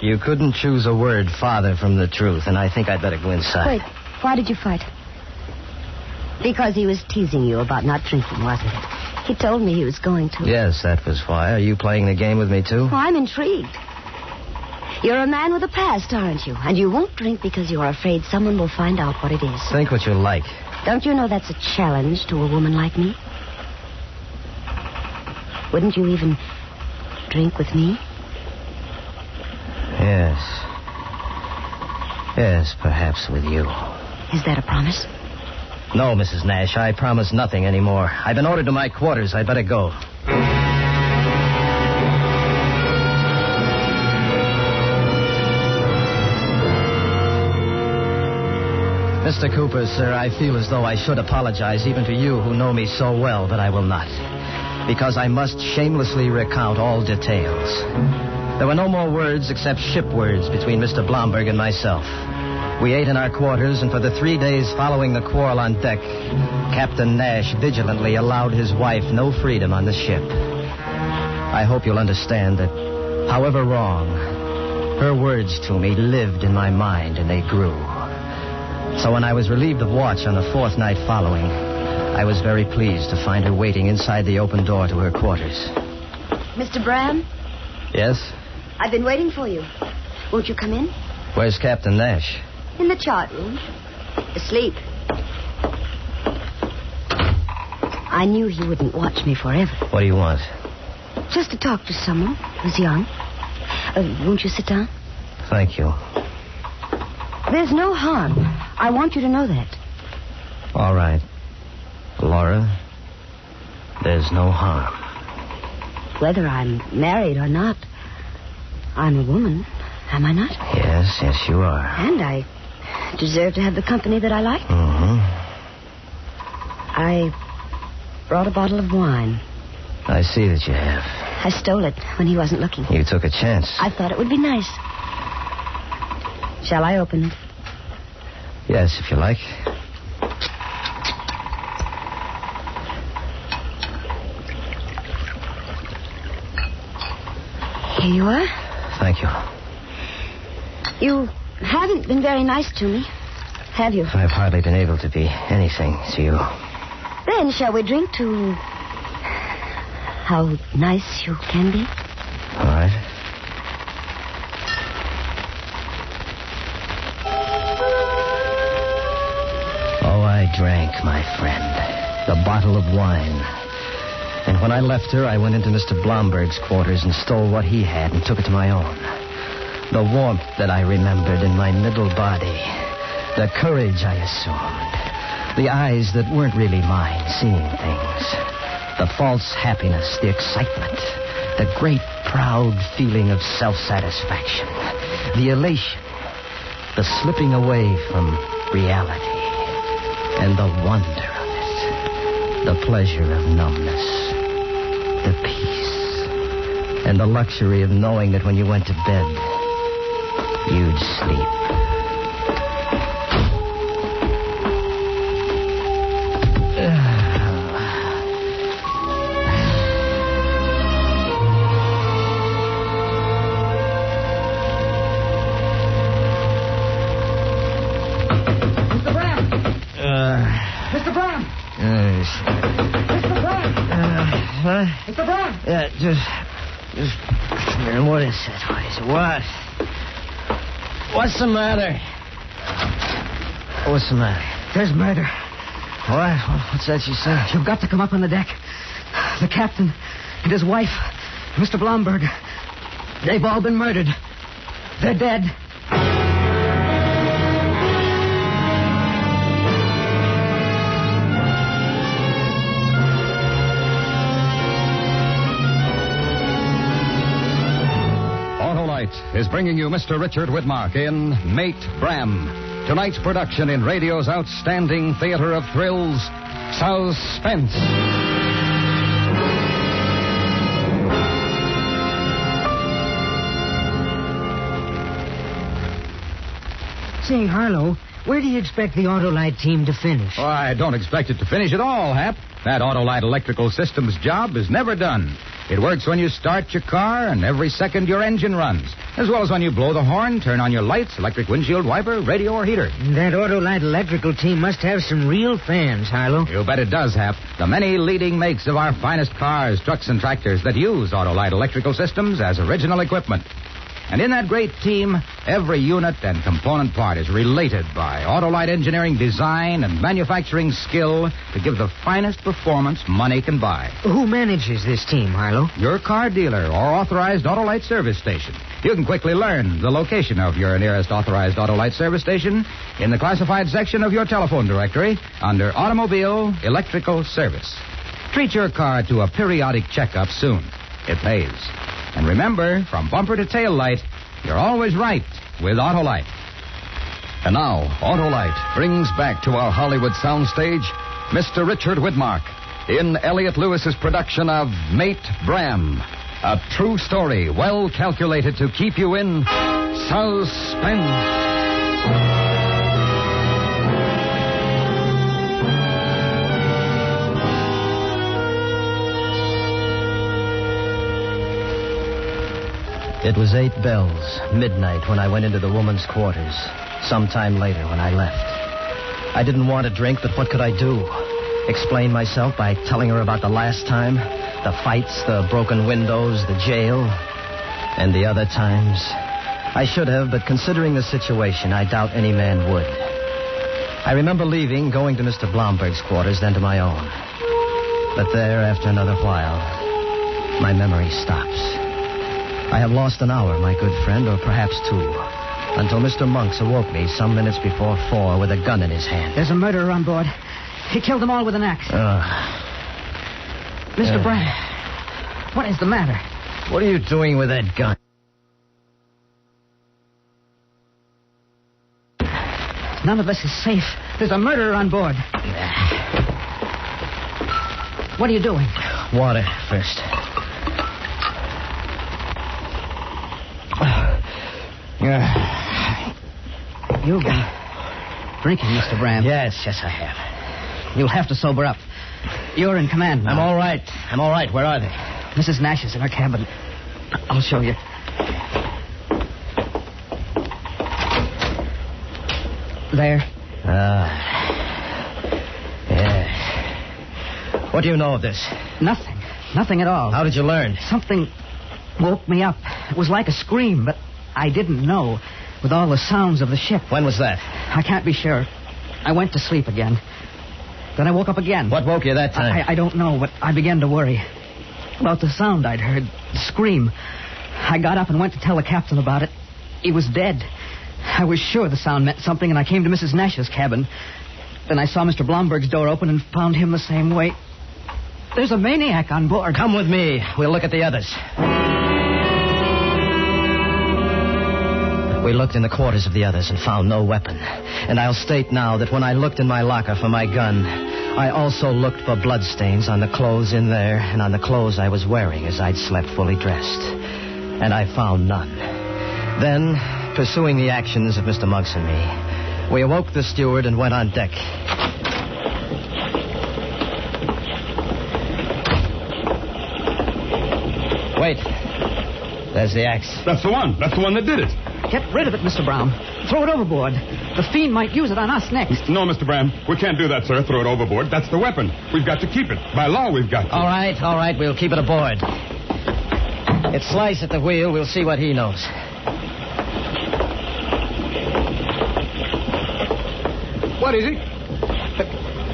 You couldn't choose a word farther from the truth, and I think I'd better go inside. Wait, why did you fight? Because he was teasing you about not drinking, wasn't it? He told me he was going to. Yes, that was why. Are you playing the game with me, too? Oh, I'm intrigued. You're a man with a past, aren't you? And you won't drink because you're afraid someone will find out what it is. Think what you like. Don't you know that's a challenge to a woman like me? Wouldn't you even drink with me? Yes. Yes, perhaps with you. Is that a promise? No, Mrs. Nash, I promise nothing anymore. I've been ordered to my quarters. I'd better go. Mr. Cooper, sir, I feel as though I should apologize even to you who know me so well, but I will not. Because I must shamelessly recount all details. There were no more words except ship words between Mr. Blomberg and myself. We ate in our quarters, and for the 3 days following the quarrel on deck, Captain Nash vigilantly allowed his wife no freedom on the ship. I hope you'll understand that, however wrong, her words to me lived in my mind, and they grew. So when I was relieved of watch on the fourth night following, I was very pleased to find her waiting inside the open door to her quarters. Mr. Bram, Yes? I've been waiting for you. Won't you come in? Where's Captain Nash? In the chart room. Asleep. I knew he wouldn't watch me forever. What do you want? Just to talk to someone who's young. Won't you sit down? Thank you. There's no harm. I want you to know that. All right. Laura, there's no harm. Whether I'm married or not, I'm a woman, am I not? Yes, you are. And I deserve to have the company that I like. Mm-hmm. I brought a bottle of wine. I see that you have. I stole it when he wasn't looking. You took a chance. I thought it would be nice. Shall I open it? Yes, if you like. Here you are. Thank you. You haven't been very nice to me, have you? I've hardly been able to be anything to you. Then shall we drink to how nice you can be? All right. Oh, I drank, my friend, the bottle of wine. And when I left her, I went into Mr. Blomberg's quarters and stole what he had and took it to my own. The warmth that I remembered in my middle body. The courage I assumed. The eyes that weren't really mine, seeing things. The false happiness, the excitement. The great, proud feeling of self-satisfaction. The elation. The slipping away from reality. And the wonder of it. The pleasure of numbness. The peace. And the luxury of knowing that when you went to bed, you'd sleep. Mr. Brown! Mr. Brown! Mr. Brown! Huh? Mr. Brown! Yeah, just come here. What is it? What? What's the matter? What's the matter? There's murder. What? What's that you said? You've got to come up on the deck. The captain and his wife, Mr. Blomberg, they've all been murdered. They're dead. Is bringing you Mr. Richard Widmark in Mate Bram. Tonight's production in radio's outstanding theater of thrills, Suspense. Say, Harlow, where do you expect the Autolite team to finish? Oh, I don't expect it to finish at all, Hap. That Autolite Electrical Systems job is never done. It works when you start your car and every second your engine runs, as well as when you blow the horn, turn on your lights, electric windshield wiper, radio, or heater. That Autolite Electrical team must have some real fans, Harlow. You bet it does, Hap. The many leading makes of our finest cars, trucks, and tractors that use Autolite Electrical Systems as original equipment. And in that great team, every unit and component part is related by Autolite engineering design and manufacturing skill to give the finest performance money can buy. Who manages this team, Harlow? Your car dealer or authorized Autolite service station. You can quickly learn the location of your nearest authorized Autolite service station in the classified section of your telephone directory under Automobile Electrical Service. Treat your car to a periodic checkup soon. It pays. And remember, from bumper to tail light, you're always right with Autolite. And now, Autolite brings back to our Hollywood soundstage Mr. Richard Widmark in Elliot Lewis's production of Mate Bram. A true story well calculated to keep you in suspense. It was 8 bells, midnight, when I went into the woman's quarters. Sometime later when I left. I didn't want to drink, but what could I do? Explain myself by telling her about the last time, the fights, the broken windows, the jail, and the other times. I should have, but considering the situation, I doubt any man would. I remember leaving, going to Mr. Blomberg's quarters, then to my own. But there, after another while, my memory stops. I have lost an hour, my good friend, or perhaps 2, until Mr. Monks awoke me some minutes before 4 with a gun in his hand. There's a murderer on board. He killed them all with an axe. Mr. Brand, what is the matter? What are you doing with that gun? None of us is safe. There's a murderer on board. What are you doing? Water first. You've been drinking, Mr. Brand. Yes, I have. You'll have to sober up. You're in command now. I'm all right. Where are they? Mrs. Nash is in her cabin. I'll show you. There. Yeah. What do you know of this? Nothing. Nothing at all. How did you learn? Something woke me up. It was like a scream, but I didn't know. With all the sounds of the ship. When was that? I can't be sure. I went to sleep again. Then I woke up again. What woke you that time? I don't know, but I began to worry. About the sound I'd heard. The scream. I got up and went to tell the captain about it. He was dead. I was sure the sound meant something, and I came to Mrs. Nash's cabin. Then I saw Mr. Blomberg's door open and found him the same way. There's a maniac on board. Come with me. We'll look at the others. We looked in the quarters of the others and found no weapon. And I'll state now that when I looked in my locker for my gun, I also looked for bloodstains on the clothes in there and on the clothes I was wearing as I'd slept fully dressed. And I found none. Then, pursuing the actions of Mr. Monks and me, we awoke the steward and went on deck. Wait. There's the axe. That's the one. That's the one that did it. Get rid of it, Mr. Brown. Throw it overboard. The fiend might use it on us next. No, Mr. Brown. We can't do that, sir. Throw it overboard. That's the weapon. We've got to keep it. By law, we've got to. All right. We'll keep it aboard. It's Slice at the wheel. We'll see what he knows. What is it?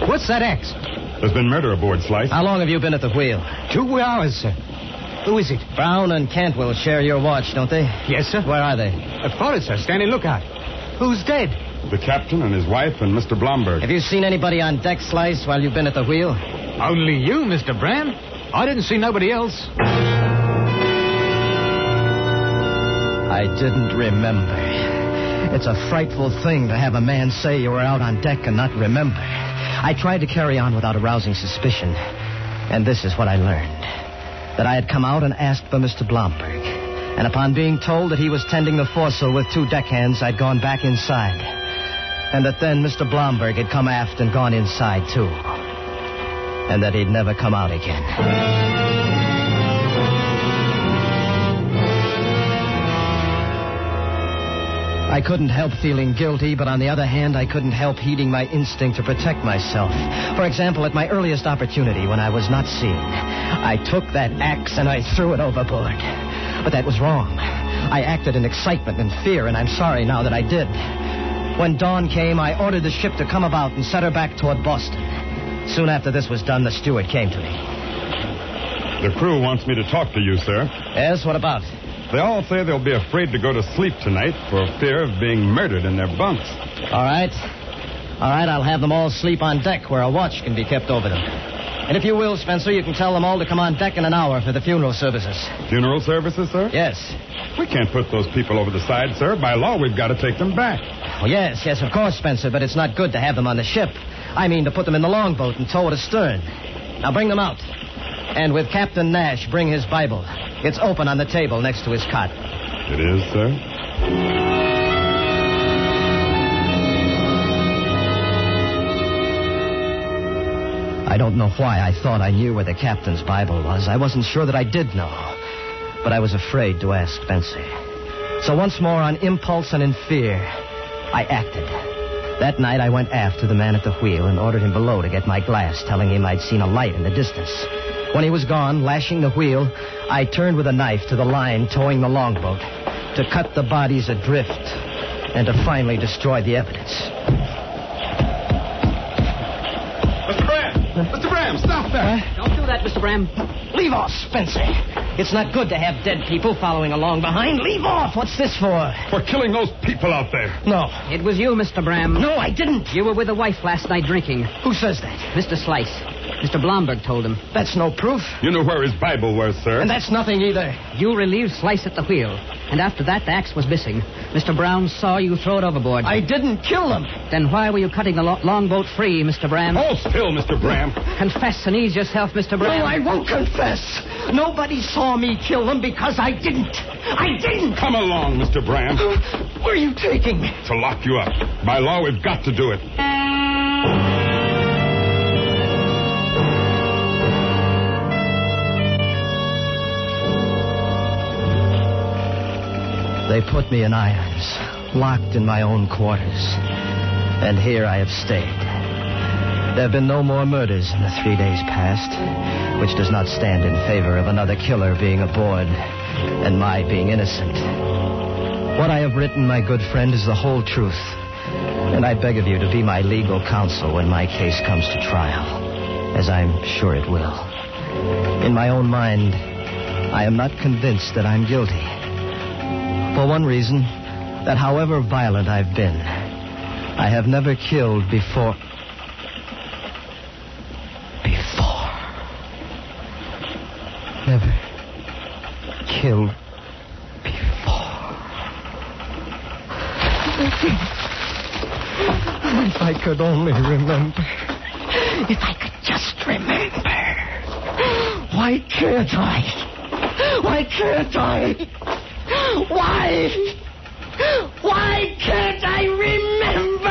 What's that axe? There's been murder aboard, Slice. How long have you been at the wheel? 2 hours, sir. Who is it? Brown and Cantwell share your watch, don't they? Yes, sir. Where are they? Forward, sir. Standing lookout. Who's dead? The captain and his wife and Mr. Blomberg. Have you seen anybody on deck, Slice, while you've been at the wheel? Only you, Mr. Brand. I didn't see nobody else. I didn't remember. It's a frightful thing to have a man say you were out on deck and not remember. I tried to carry on without arousing suspicion. And this is what I learned. That I had come out and asked for Mr. Blomberg. And upon being told that he was tending the foresail with 2 deckhands, I'd gone back inside. And that then Mr. Blomberg had come aft and gone inside, too. And that he'd never come out again. I couldn't help feeling guilty, but on the other hand, I couldn't help heeding my instinct to protect myself. For example, at my earliest opportunity, when I was not seen, I took that axe and I threw it overboard. But that was wrong. I acted in excitement and fear, and I'm sorry now that I did. When dawn came, I ordered the ship to come about and set her back toward Boston. Soon after this was done, the steward came to me. The crew wants me to talk to you, sir. Yes, what about? They all say they'll be afraid to go to sleep tonight for fear of being murdered in their bunks. All right, I'll have them all sleep on deck where a watch can be kept over them. And if you will, Spencer, you can tell them all to come on deck in an hour for the funeral services. Funeral services, sir? Yes. We can't put those people over the side, sir. By law, we've got to take them back. Well, yes, of course, Spencer, but it's not good to have them on the ship. I mean to put them in the longboat and tow it astern. Now bring them out. And with Captain Nash, bring his Bible. It's open on the table next to his cot. It is, sir? I don't know why I thought I knew where the captain's Bible was. I wasn't sure that I did know. But I was afraid to ask Spencer. So once more, on impulse and in fear, I acted. That night, I went aft to the man at the wheel and ordered him below to get my glass, telling him I'd seen a light in the distance. When he was gone, lashing the wheel, I turned with a knife to the line towing the longboat to cut the bodies adrift and to finally destroy the evidence. Mr. Bram, stop there. Don't do that, Mr. Bram. Leave off, Spencer. It's not good to have dead people following along behind. Leave off. What's this for? For killing those people out there. No. It was you, Mr. Bram. No, I didn't. You were with the wife last night drinking. Who says that? Mr. Slice. Mr. Blomberg told him. That's no proof. You know where his Bible was, sir. And that's nothing either. You relieved Slice at the wheel. And after that, the axe was missing. Mr. Brown saw you throw it overboard. I didn't kill them. Then why were you cutting the longboat free, Mr. Bram? Hold still, Mr. Bram. Confess and ease yourself, Mr. Bram. No, I won't confess. Nobody saw me kill them because I didn't. I didn't. Come along, Mr. Bram. Where are you taking me? To lock you up. By law, we've got to do it. They put me in irons, locked in my own quarters. And here I have stayed. There have been no more murders in the 3 days past, which does not stand in favor of another killer being aboard and my being innocent. What I have written, my good friend, is the whole truth. And I beg of you to be my legal counsel when my case comes to trial, as I'm sure it will. In my own mind, I am not convinced that I'm guilty. For one reason, that however violent I've been, I have never killed before. Never killed before. If I could only remember. If I could just remember. Why can't I? Why can't I? Why can't I remember?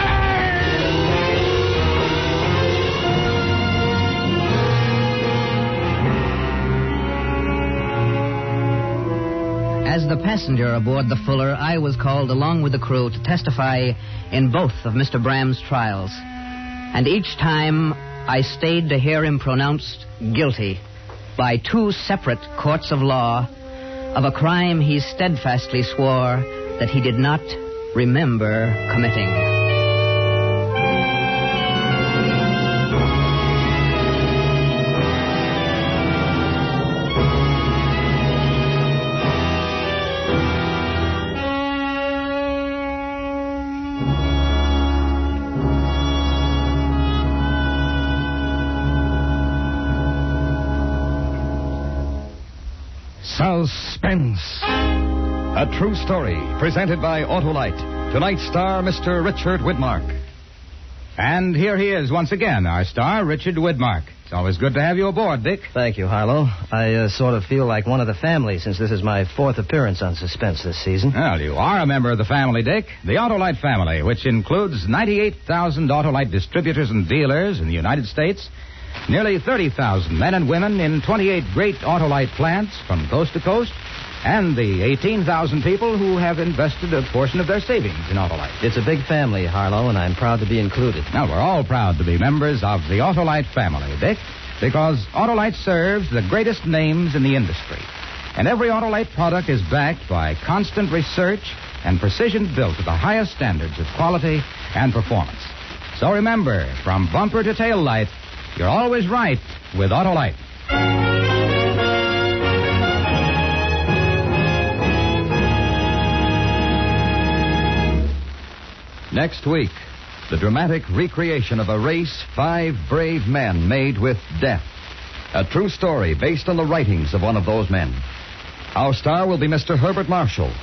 As the passenger aboard the Fuller, I was called along with the crew to testify in both of Mr. Bram's trials. And each time I stayed to hear him pronounced guilty by two separate courts of law of a crime he steadfastly swore that he did not remember committing. Suspense. A true story presented by Autolite. Tonight's star, Mr. Richard Widmark. And here he is once again, our star, Richard Widmark. It's always good to have you aboard, Dick. Thank you, Harlow. I sort of feel like one of the family since this is my fourth appearance on Suspense this season. Well, you are a member of the family, Dick. The Autolite family, which includes 98,000 Autolite distributors and dealers in the United States, nearly 30,000 men and women in 28 great Autolite plants from coast to coast, and the 18,000 people who have invested a portion of their savings in Autolite. It's a big family, Harlow, and I'm proud to be included. Now, we're all proud to be members of the Autolite family, Dick, because Autolite serves the greatest names in the industry. And every Autolite product is backed by constant research and precision built to the highest standards of quality and performance. So remember, from bumper to tail light, you're always right with Autolite. Next week, the dramatic recreation of a race 5 brave men made with death. A true story based on the writings of one of those men. Our star will be Mr. Herbert Marshall.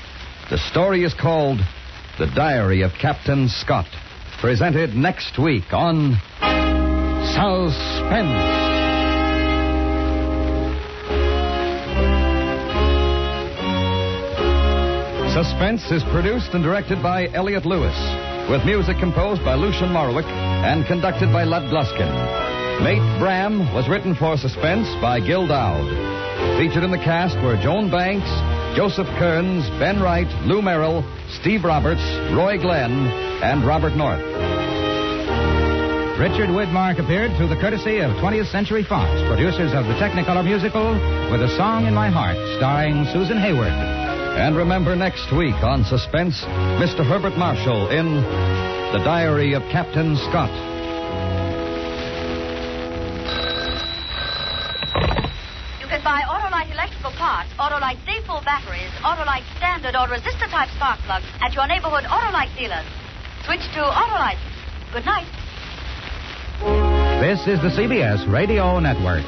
The story is called The Diary of Captain Scott. Presented next week on Suspense. Suspense is produced and directed by Elliot Lewis, with music composed by Lucian Morwick and conducted by Lud Gluskin. Mate Bram was written for Suspense by Gil Dowd. Featured in the cast were Joan Banks, Joseph Kearns, Ben Wright, Lou Merrill, Steve Roberts, Roy Glenn, and Robert North. Richard Widmark appeared through the courtesy of 20th Century Fox, producers of the Technicolor musical With a Song in My Heart, starring Susan Hayward. And remember next week on Suspense, Mr. Herbert Marshall in The Diary of Captain Scott. You can buy Autolite electrical parts, Autolite day-full batteries, Autolite standard or resistor-type spark plugs at your neighborhood Autolite dealers. Switch to Autolite. Good night. This is the CBS Radio Network.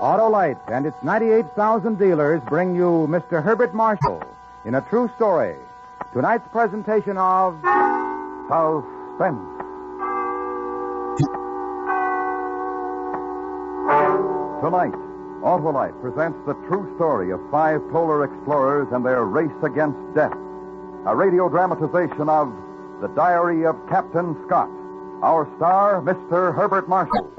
Autolite and its 98,000 dealers bring you Mr. Herbert Marshall in a true story. Tonight's presentation of Suspense. Tonight, Autolite presents the true story of 5 polar explorers and their race against death. A radio dramatization of The Diary of Captain Scott. Our star, Mr. Herbert Marshall.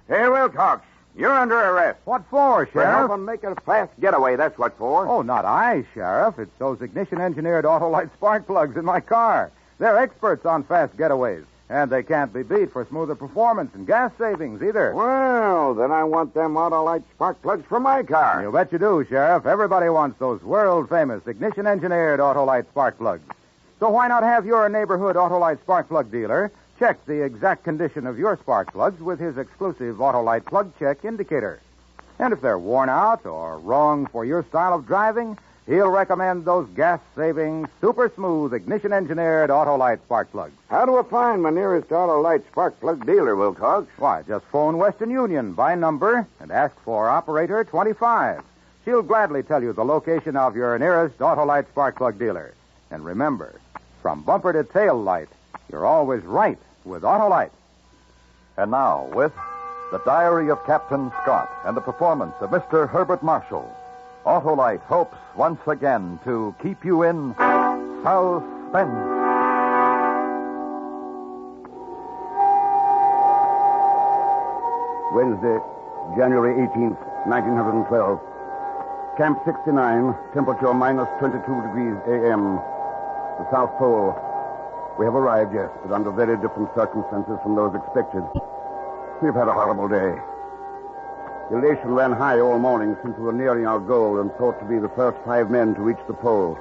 Hey, Wilcox, you're under arrest. What for, For Sheriff? helping make a fast getaway, that's what for. Oh, not I, Sheriff. It's those ignition-engineered Autolite spark plugs in my car. They're experts on fast getaways, and they can't be beat for smoother performance and gas savings either. Well, then I want them Autolite spark plugs for my car. You bet you do, Sheriff. Everybody wants those world-famous ignition-engineered Autolite spark plugs. So why not have your neighborhood Autolite spark plug dealer check the exact condition of your spark plugs with his exclusive Autolite plug check indicator. And if they're worn out or wrong for your style of driving, he'll recommend those gas-saving, super-smooth, ignition-engineered Autolite spark plugs. How do I find my nearest Autolite spark plug dealer, Wilcox? Why, just phone Western Union by number and ask for Operator 25. She'll gladly tell you the location of your nearest Autolite spark plug dealer. And remember, from bumper to tail light, you're always right with Autolite. And now, with The Diary of Captain Scott and the performance of Mr. Herbert Marshall, Autolite hopes once again to keep you in suspense. Wednesday, January 18th, 1912. Camp 69, temperature minus 22 degrees A.M. The South Pole. We have arrived, yes, but under very different circumstances from those expected. We've had a horrible day. Elation ran high all morning since we were nearing our goal and thought to be the first 5 men to reach the pole.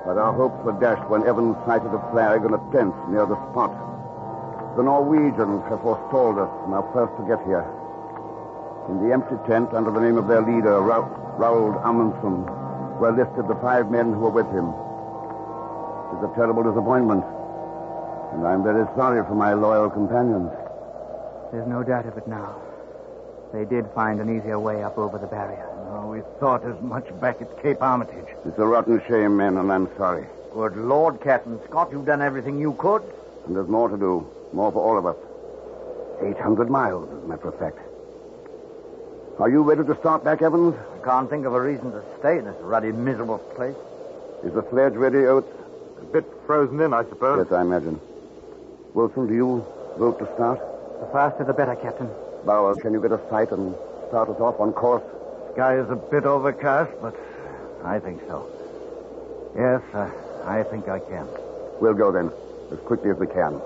But our hopes were dashed when Evans sighted a flag on a tent near the spot. The Norwegians have forestalled us and are first to get here. In the empty tent, under the name of their leader, Roald Amundsen, were listed the 5 men who were with him. It is a terrible disappointment. And I'm very sorry for my loyal companions. There's no doubt of it now. They did find an easier way up over the barrier. Oh, we thought as much back at Cape Armitage. It's a rotten shame, men, and I'm sorry. Good Lord, Captain Scott, you've done everything you could. And there's more to do. More for all of us. 800 miles, as a matter of fact. Are you ready to start back, Evans? I can't think of a reason to stay in this ruddy, miserable place. Is the sledge ready, Oates? A bit frozen in, I suppose. Yes, I imagine. Wilson, do you vote to start? The faster the better, Captain. Bowers, can you get a sight and start us off on course? Sky is a bit overcast, but I think so. Yes, I think I can. We'll go then, as quickly as we can.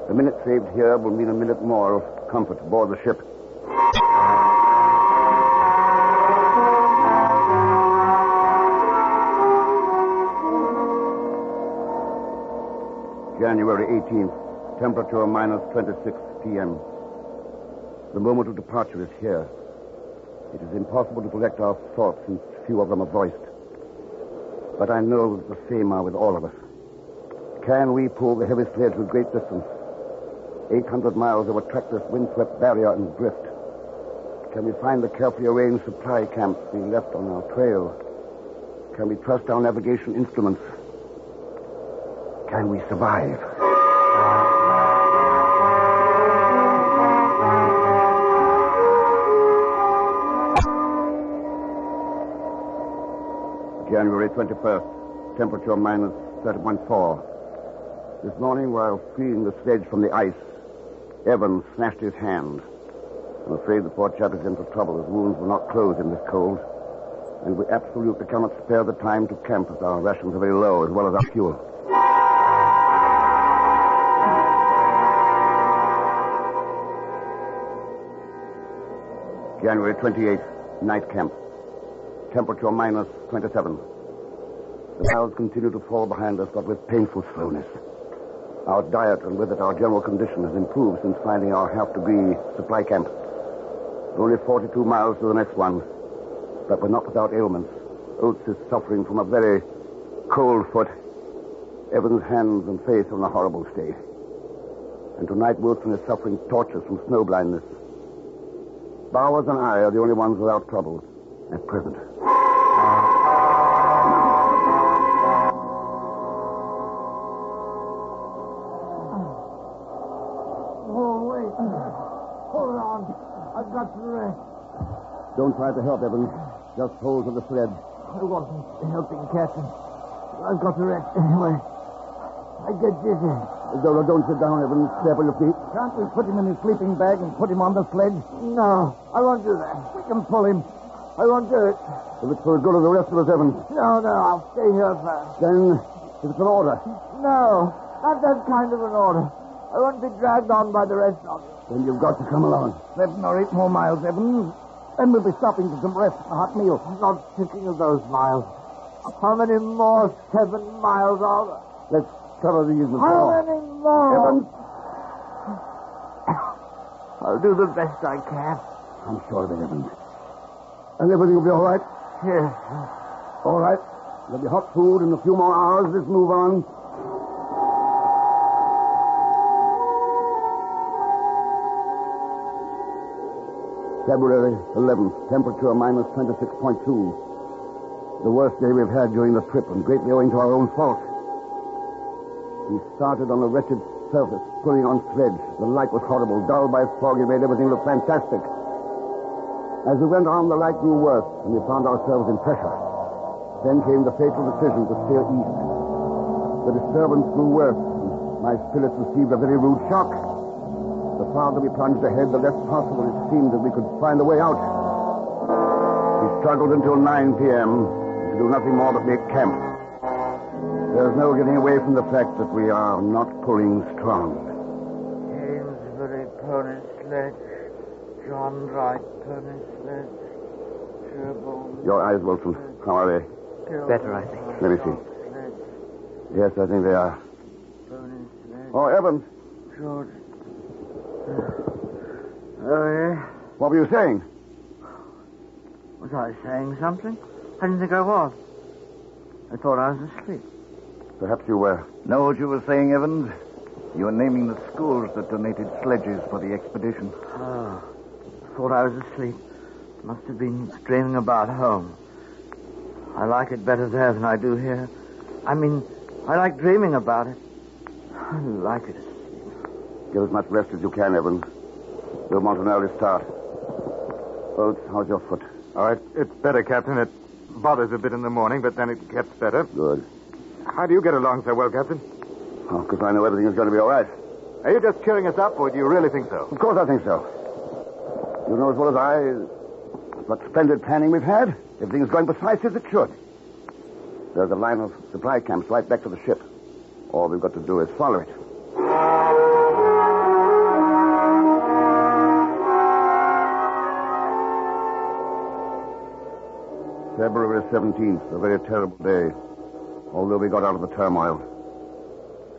The minute saved here will mean a minute more of comfort aboard the ship. January 18th, temperature minus 26 p.m. The moment of departure is here. It is impossible to collect our thoughts since few of them are voiced. But I know that the same are with all of us. Can we pull the heavy sledge with great distance? 800 miles over trackless, windswept barrier and drift. Can we find the carefully arranged supply camps we left on our trail? Can we trust our navigation instruments? Can we survive? 21st, temperature minus 30.4. This morning, while freeing the sledge from the ice, Evans smashed his hand. I'm afraid the poor chap is in for trouble. His wounds will not close in this cold. And we absolutely cannot spare the time to camp as our rations are very low, as well as our fuel. January 28th, night camp. Temperature minus 27. The clouds continue to fall behind us, but with painful slowness. Our diet, and with it our general condition, has improved since finding our half-degree supply camp. Only 42 miles to the next one, but we're not without ailments. Oates is suffering from a very cold foot. Evans' hands and face are in a horrible state. And tonight Wilson is suffering tortures from snow blindness. Bowers and I are the only ones without trouble at present. I've got to rest. Don't try to help, Evans. Just hold to the sled. I wasn't helping, Captain. I've got to rest anyway. I get dizzy. Don't sit down, Evans. Stay up on your feet. Can't we put him in his sleeping bag and put him on the sledge? No, I won't do that. We can pull him. I won't do it. If it's for the good of the rest of us, Evans. No, I'll stay here first. Then, if it's an order. No, not that kind of an order. I won't be dragged on by the rest of you. Then you've got to come along. 7 or 8 more miles, Evans. Then we'll be stopping for some rest and a hot meal. I'm not thinking of those miles. How many more 7 miles are there? Let's cover these before. How many more? Evans. I'll do the best I can. I'm sure of it, Evans. And everything will be all right? Yes. All right. There'll be hot food in a few more hours. Let's move on. February 11th, temperature minus 26.2. The worst day we've had during the trip, and greatly owing to our own fault. We started on a wretched surface, pulling on sledge. The light was horrible. Dull by fog, it made everything look fantastic. As we went on, the light grew worse, and we found ourselves in pressure. Then came the fateful decision to steer east. The disturbance grew worse, and my spirits received a very rude shock. The farther we plunged ahead, the less possible it seemed that we could find a way out. We struggled until 9 p.m. to do nothing more but make camp. There's no getting away from the fact that we are not pulling strong. Amesbury pony sledge. John Wright pony sledge. Sherborne. Your eyes, Wilson. How are they? Better, I think. Let me see. Yes, I think they are. Oh, Evans. George. Oh, yeah? What were you saying? Was I saying something? I didn't think I was. I thought I was asleep. Perhaps you were. Know what you were saying, Evans? You were naming the schools that donated sledges for the expedition. Oh, I thought I was asleep. Must have been dreaming about home. I like it better there than I do here. I mean, I like dreaming about it. I like it. Get as much rest as you can, Evans. We'll want an early start. Oates, how's your foot? All right, it's better, Captain. It bothers a bit in the morning, but then it gets better. Good. How do you get along so well, Captain? Oh, because I know everything is going to be all right. Are you just cheering us up, or do you really think so? Of course I think so. You know as well as I what splendid planning we've had. Everything is going precisely as it should. There's a line of supply camps right back to the ship. All we've got to do is follow it. February 17th, a very terrible day, although we got out of the turmoil.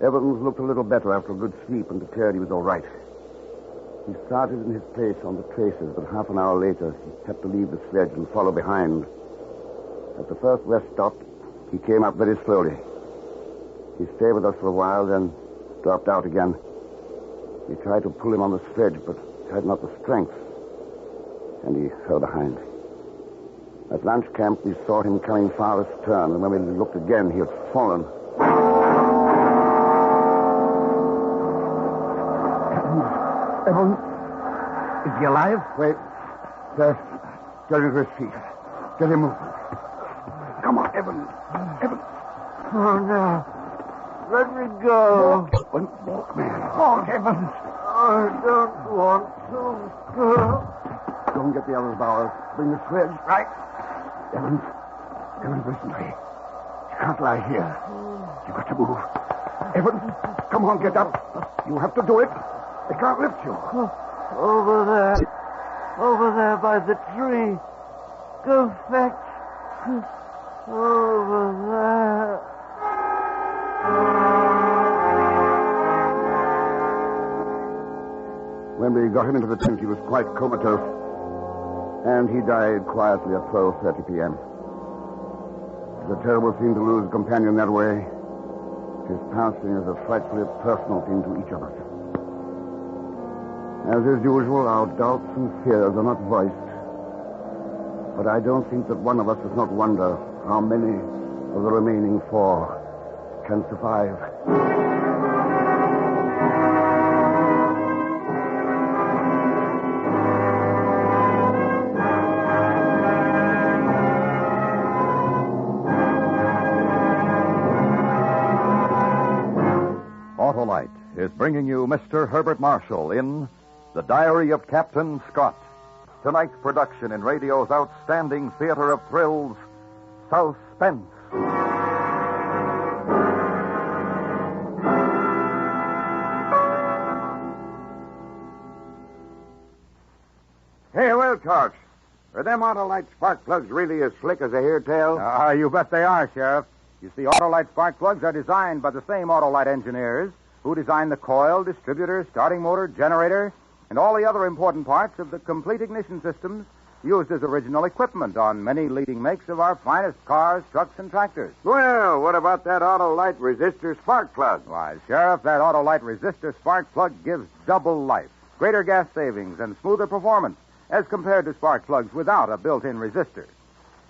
Evans looked a little better after a good sleep and declared he was all right. He started in his place on the traces, but half an hour later, he had to leave the sledge and follow behind. At the first rest stop, he came up very slowly. He stayed with us for a while, then dropped out again. We tried to pull him on the sledge, but had not the strength, and he fell behind. At lunch camp, we saw him coming far astern, and when we looked again, he had fallen. Evans, is he alive? Wait. Get him to his feet. Get him moving. Come on, Evans. Evans. Oh, no. Let me go. Walk, man. Walk, Evans. I don't want to. Go and get the others, Bowers. Bring the sledge. Right. Evans. Evans, listen to me. You can't lie here. You've got to move. Evans, come on, get up. You have to do it. They can't lift you. Over there. Over there by the tree. Go fetch. Over there. When we got him into the tent, he was quite comatose. And he died quietly at 12:30 p.m. It's a terrible thing to lose a companion that way. His passing is a frightfully personal thing to each of us. As is usual, our doubts and fears are not voiced. But I don't think that one of us does not wonder how many of the remaining 4 can survive. Autolite is bringing you Mr. Herbert Marshall in The Diary of Captain Scott. Tonight's production in radio's outstanding theater of thrills, Suspense. Hey, well, Torch, are them Autolite spark plugs really as slick as I hear tell? You bet they are, Sheriff. You see, Autolite spark plugs are designed by the same Autolite engineers who designed the coil, distributor, starting motor, generator, and all the other important parts of the complete ignition systems used as original equipment on many leading makes of our finest cars, trucks, and tractors. Well, what about that Autolite resistor spark plug? Why, Sheriff, that Autolite resistor spark plug gives double life, greater gas savings, and smoother performance as compared to spark plugs without a built-in resistor.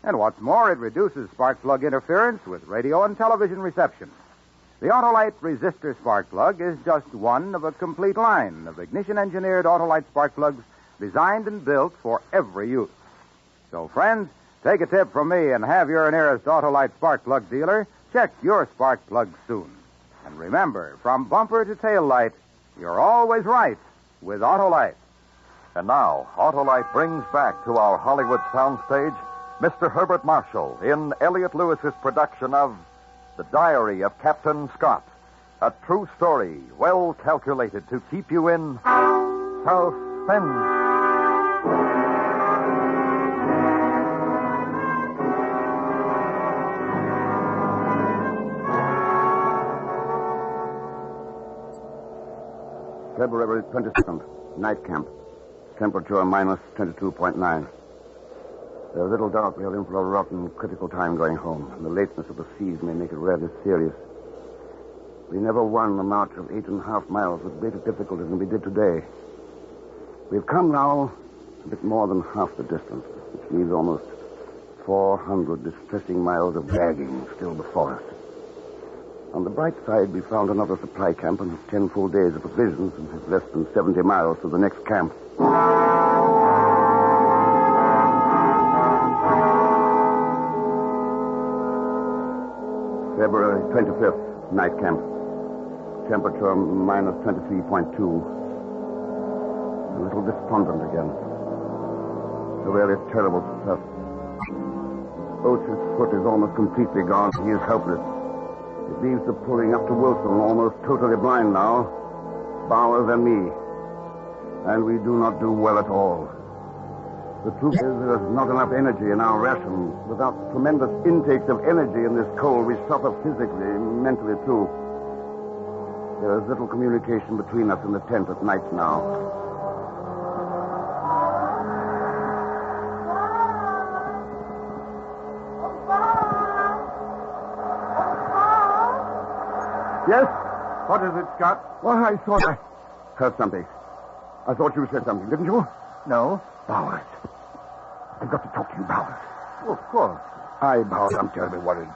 And what's more, it reduces spark plug interference with radio and television reception. The Autolite resistor spark plug is just one of a complete line of ignition-engineered Autolite spark plugs designed and built for every use. So, friends, take a tip from me and have your nearest Autolite spark plug dealer check your spark plug soon. And remember, from bumper to tail light, you're always right with Autolite. And now, Autolite brings back to our Hollywood soundstage Mr. Herbert Marshall in Elliot Lewis's production of The Diary of Captain Scott. A true story, well calculated to keep you in suspense. February 22nd, night camp. Temperature minus 22.9. There's little doubt we are in for a rotten, critical time going home, and the lateness of the seas may make it rather serious. We never won a march of 8.5 miles with greater difficulty than we did today. We've come now a bit more than half the distance, which leaves almost 400 distressing miles of dragging still before us. On the bright side, we found another supply camp and have 10 full days of provisions and have less than 70 miles to the next camp. February 25th, night camp. Temperature minus 23.2. A little despondent again. The really terrible stuff. Oates' foot is almost completely gone. He is helpless. It leaves the pulling up to Wilson almost totally blind now. Bowers and me. And we do not do well at all. The truth is there is not enough energy in our rations. Without tremendous intakes of energy in this cold, we suffer physically, mentally too. There is little communication between us in the tent at night now. Yes? What is it, Scott? Well, I thought I heard something. I thought you said something, didn't you? No. Bowers. I've got to talk to you, Bowers. Oh, of course. Bowers, I'm terribly worried.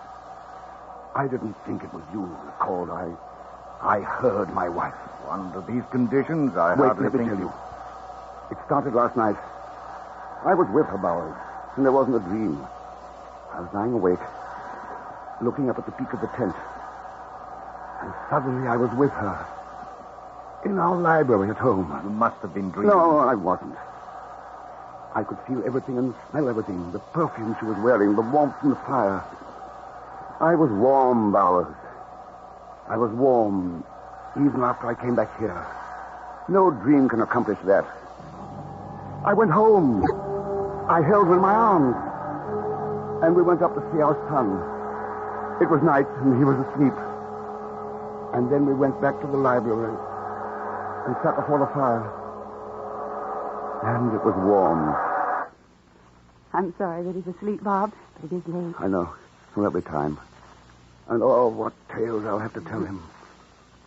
I didn't think it was you who called. I heard my wife. Under these conditions, I Wait, hardly let me think... tell you. It started last night. I was with her, Bowers, and there wasn't a dream. I was lying awake, looking up at the peak of the tent. And suddenly I was with her. In our library at home. You must have been dreaming. No, I wasn't. I could feel everything and smell everything. The perfume she was wearing, the warmth from the fire. I was warm, Bowers. I was warm even after I came back here. No dream can accomplish that. I went home. I held her in my arms. And we went up to see our son. It was night and he was asleep. And then we went back to the library and sat before the fire. And it was warm. I'm sorry that he's asleep, Bob, but it is late. I know. From every time. And oh, what tales I'll have to tell him.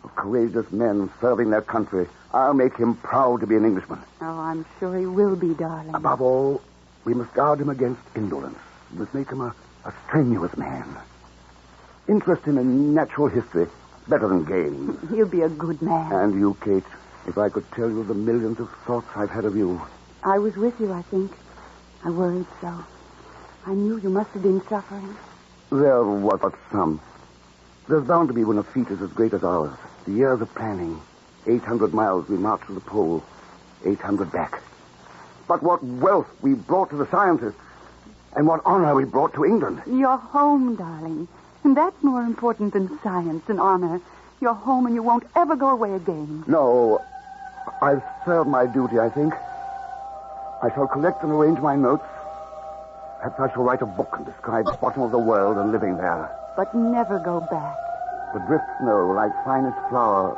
Of courageous men serving their country. I'll make him proud to be an Englishman. Oh, I'm sure he will be, darling. Above all, we must guard him against indolence. We must make him a strenuous man. Interest him in natural history. Better than games. He'll be a good man. And you, Kate, if I could tell you the millions of thoughts I've had of you. I was with you, I think. I worried so. I knew you must have been suffering. There was but some. There's bound to be when a feat is as great as ours. The years of planning. 800 miles we marched to the pole. 800 back. But what wealth we brought to the scientists. And what honor we brought to England. You're home, darling. And that's more important than science and honor. You're home and you won't ever go away again. No. I've served my duty, I think. I shall collect and arrange my notes. Perhaps I shall write a book and describe the bottom of the world and living there. But never go back. The drift snow, like finest flour,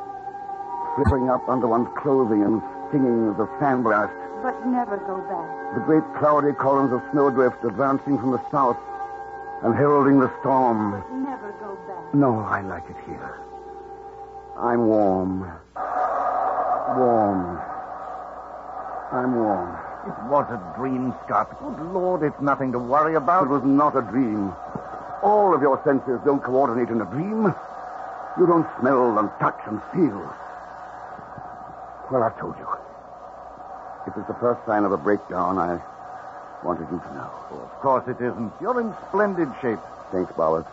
flipping up under one's clothing and stinging as a fan blast. But never go back. The great cloudy columns of snowdrift advancing from the south and heralding the storm. But never go back. No, I like it here. I'm warm. Warm. I'm warm. It was a dream, Scott. Good Lord, it's nothing to worry about. It was not a dream. All of your senses don't coordinate in a dream. You don't smell and touch and feel. Well, I've told you. If it's the first sign of a breakdown, I wanted you to know. Oh, of course it isn't. You're in splendid shape. Thanks, Bowers.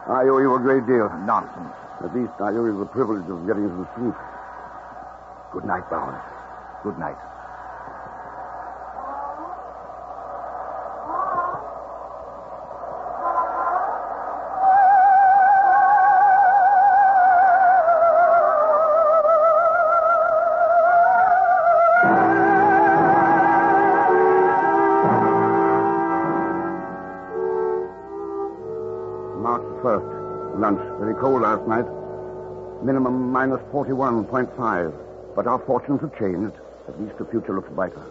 I owe you a great deal. Nonsense. At least I owe you the privilege of getting some sleep. Good night, Bowers. Good night. March 1st. Lunch. Very cold last night. Minimum minus 41.5. But our fortunes have changed. At least the future looks brighter.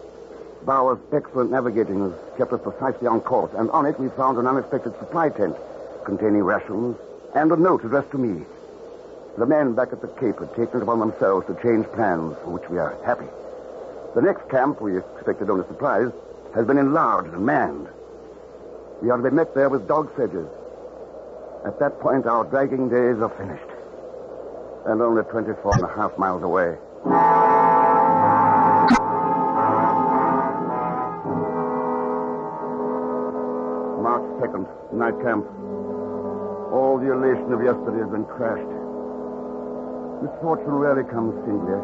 Bauer's excellent navigating has kept us precisely on course, and on it we found an unexpected supply tent containing rations and a note addressed to me. The men back at the Cape had taken it upon themselves to change plans, for which we are happy. The next camp, we expected only supplies, has been enlarged and manned. We are to be met there with dog sledges. At that point, our dragging days are finished. And only 24.5 miles away. March 2nd, night camp. All the elation of yesterday has been crashed. Misfortune rarely comes singly.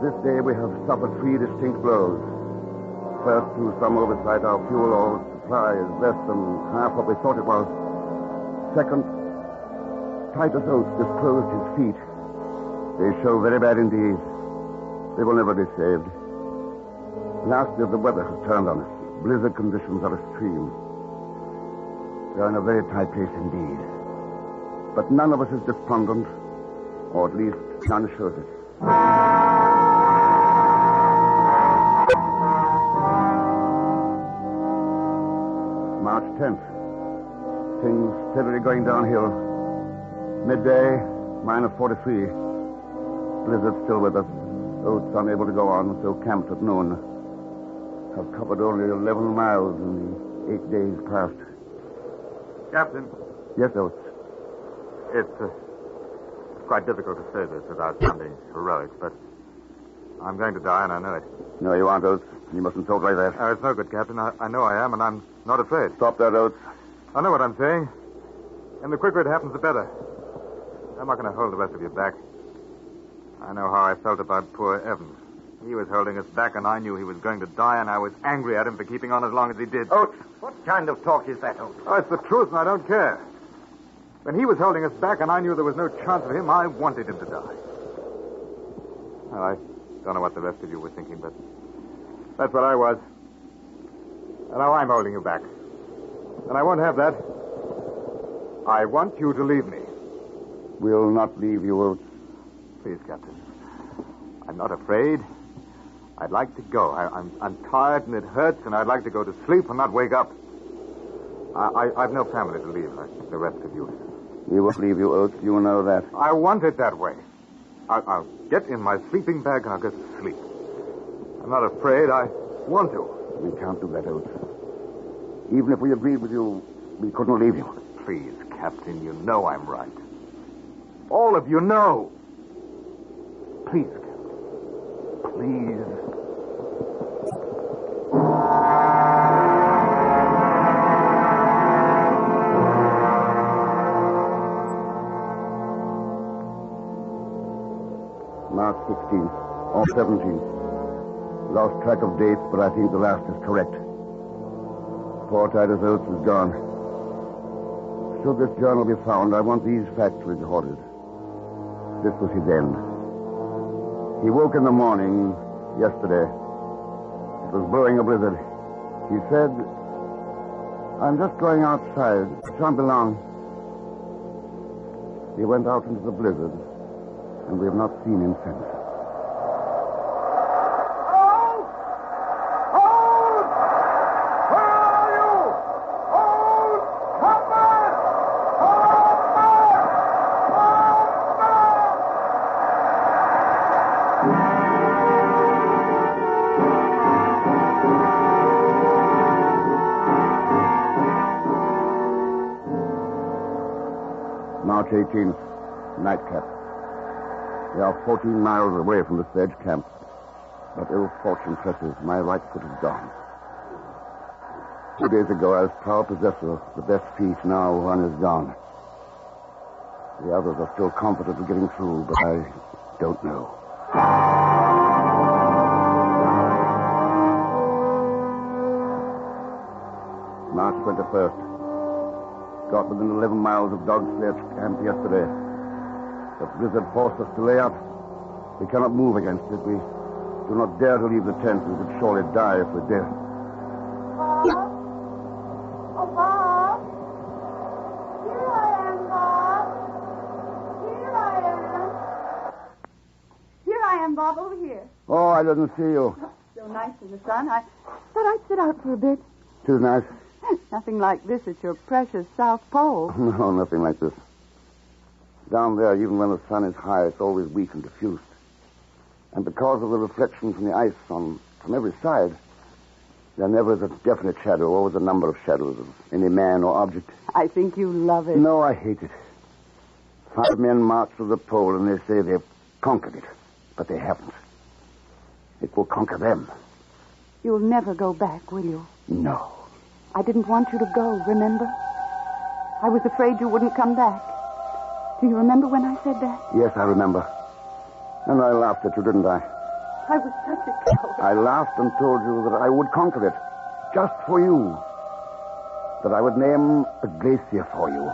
This day we have suffered 3 distinct blows. First, through some oversight, our fuel oil supply is less than half what we thought it was. Second, Titus Oates disclosed his feet. They show very bad indeed. They will never be saved. Lastly, the weather has turned on us. Blizzard conditions are extreme. We are in a very tight place indeed. But none of us is despondent, or at least none shows it. March 10th. Things steadily going downhill. Midday, minus 43. Blizzard still with us. Oates unable to go on, so camped at noon. Have covered only 11 miles in the 8 days past. Captain. Yes, Oates. It's quite difficult to say this without sounding heroic, but I'm going to die, and I know it. No, you aren't, Oates. You mustn't talk like that. It's no good, Captain. I know I am, and I'm not afraid. Stop that, Oates. I know what I'm saying. And the quicker it happens, the better. I'm not going to hold the rest of you back. I know how I felt about poor Evans. He was holding us back, and I knew he was going to die, and I was angry at him for keeping on as long as he did. Oates, what kind of talk is that, Oates? Oh, it's the truth, and I don't care. When he was holding us back, and I knew there was no chance of him, I wanted him to die. Well, I don't know what the rest of you were thinking, but that's what I was. And now I'm holding you back. And I won't have that. I want you to leave me. We'll not leave you, Oates. Please, Captain. I'm not afraid. I'd like to go. I'm tired and it hurts, and I'd like to go to sleep and not wake up. I've no family to leave like the rest of you. We won't leave you, Oates. You know that. I want it that way. I'll get in my sleeping bag and I'll get to sleep. I'm not afraid. I want to. We can't do that, Oates. Even if we agreed with you, we couldn't leave you. Please, Captain, you know I'm right. All of you know. Please, Captain. Please. March 16th or 17th. Lost track of dates, but I think the last is correct. Poor Titus Oates is gone. Should this journal be found, I want these facts recorded. This was his end. He woke in the morning yesterday. It was blowing a blizzard. He said, "I'm just going outside. It shan't be long." He went out into the blizzard, and we have not seen him since. March 18th, nightcap. We are 14 miles away from the sledge camp. But ill fortune presses. My right foot is gone. 2 days ago, I was proud possessor of the best piece. Now one is gone. The others are still confident of getting through, but I don't know. March 21st. Got within 11 miles of Dog Sledge Camp yesterday. The blizzard forced us to lay up. We cannot move against it. We do not dare to leave the tent. We would surely die if we did. Bob? Oh, Bob? Here I am, Bob. Here I am. Here I am, Bob, over here. Oh, I didn't see you. So nice in the sun. I thought I'd sit out for a bit. Too nice. Nothing like this at your precious South Pole. No, nothing like this. Down there, even when the sun is high, it's always weak and diffused. And because of the reflection from the ice from every side, there never is a definite shadow, always a number of shadows of any man or object. I think you love it. No, I hate it. 5 men march to the pole and they say they've conquered it. But they haven't. It will conquer them. You'll never go back, will you? No. I didn't want you to go, remember? I was afraid you wouldn't come back. Do you remember when I said that? Yes, I remember. And I laughed at you, didn't I? I was such a coward. I laughed and told you that I would conquer it. Just for you. That I would name a glacier for you.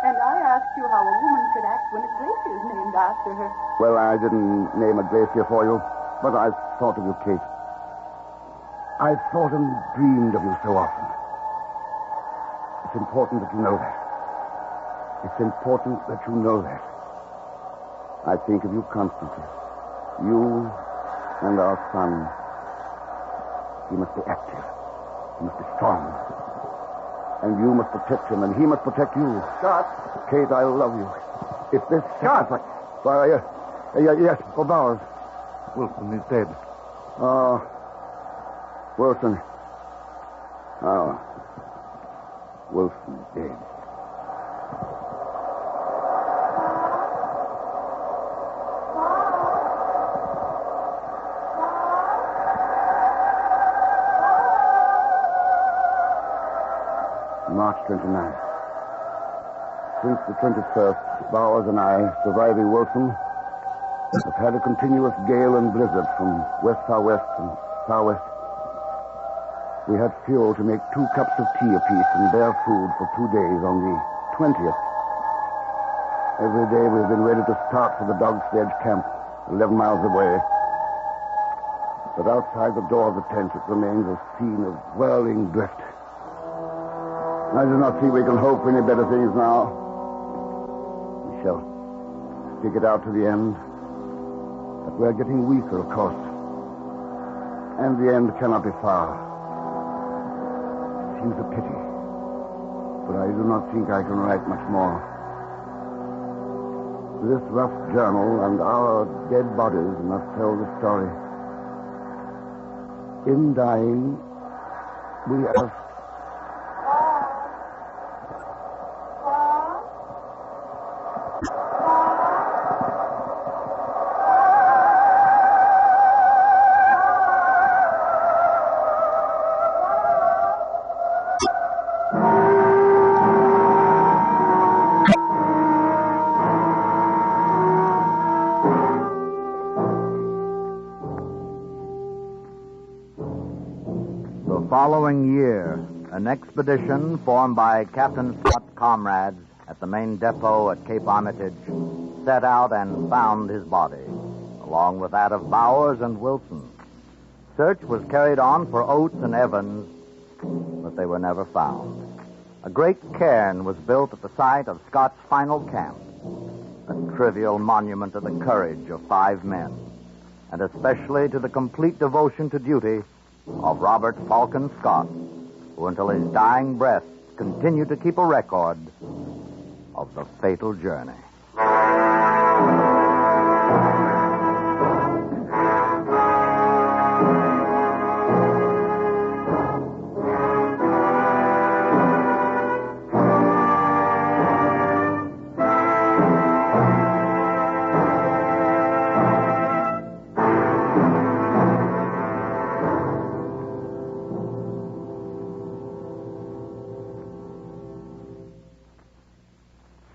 And I asked you how a woman could act when a glacier is named after her. Well, I didn't name a glacier for you, but I thought of you, Kate. I thought and dreamed of you so often. It's important that you know that. It's important that you know that. I think of you constantly. You and our son. He must be active. He must be strong. And you must protect him, and he must protect you. Scott. Kate, I love you. If this... Scott! Why, yes, Bowers. Wilson is dead. Oh, Wilson. Oh. Wilson's dead. March 29th. Since the 21st, Bowers and I, surviving Wilson, have had a continuous gale and blizzard from west-southwest and southwest. We had fuel to make 2 cups of tea apiece and bare food for 2 days on the 20th. Every day we've been ready to start for the dog sledge camp 11 miles away. But outside the door of the tent it remains a scene of whirling drift. I do not see we can hope for any better things now. We shall stick it out to the end. But we're getting weaker, of course. And the end cannot be far. It seems a pity. But I do not think I can write much more. This rough journal and our dead bodies must tell the story. In dying, we have... Following year, an expedition formed by Captain Scott's comrades at the main depot at Cape Armitage set out and found his body, along with that of Bowers and Wilson. Search was carried on for Oates and Evans, but they were never found. A great cairn was built at the site of Scott's final camp, a trivial monument to the courage of 5 men, and especially to the complete devotion to duty of Robert Falcon Scott, who until his dying breath continued to keep a record of the fatal journey.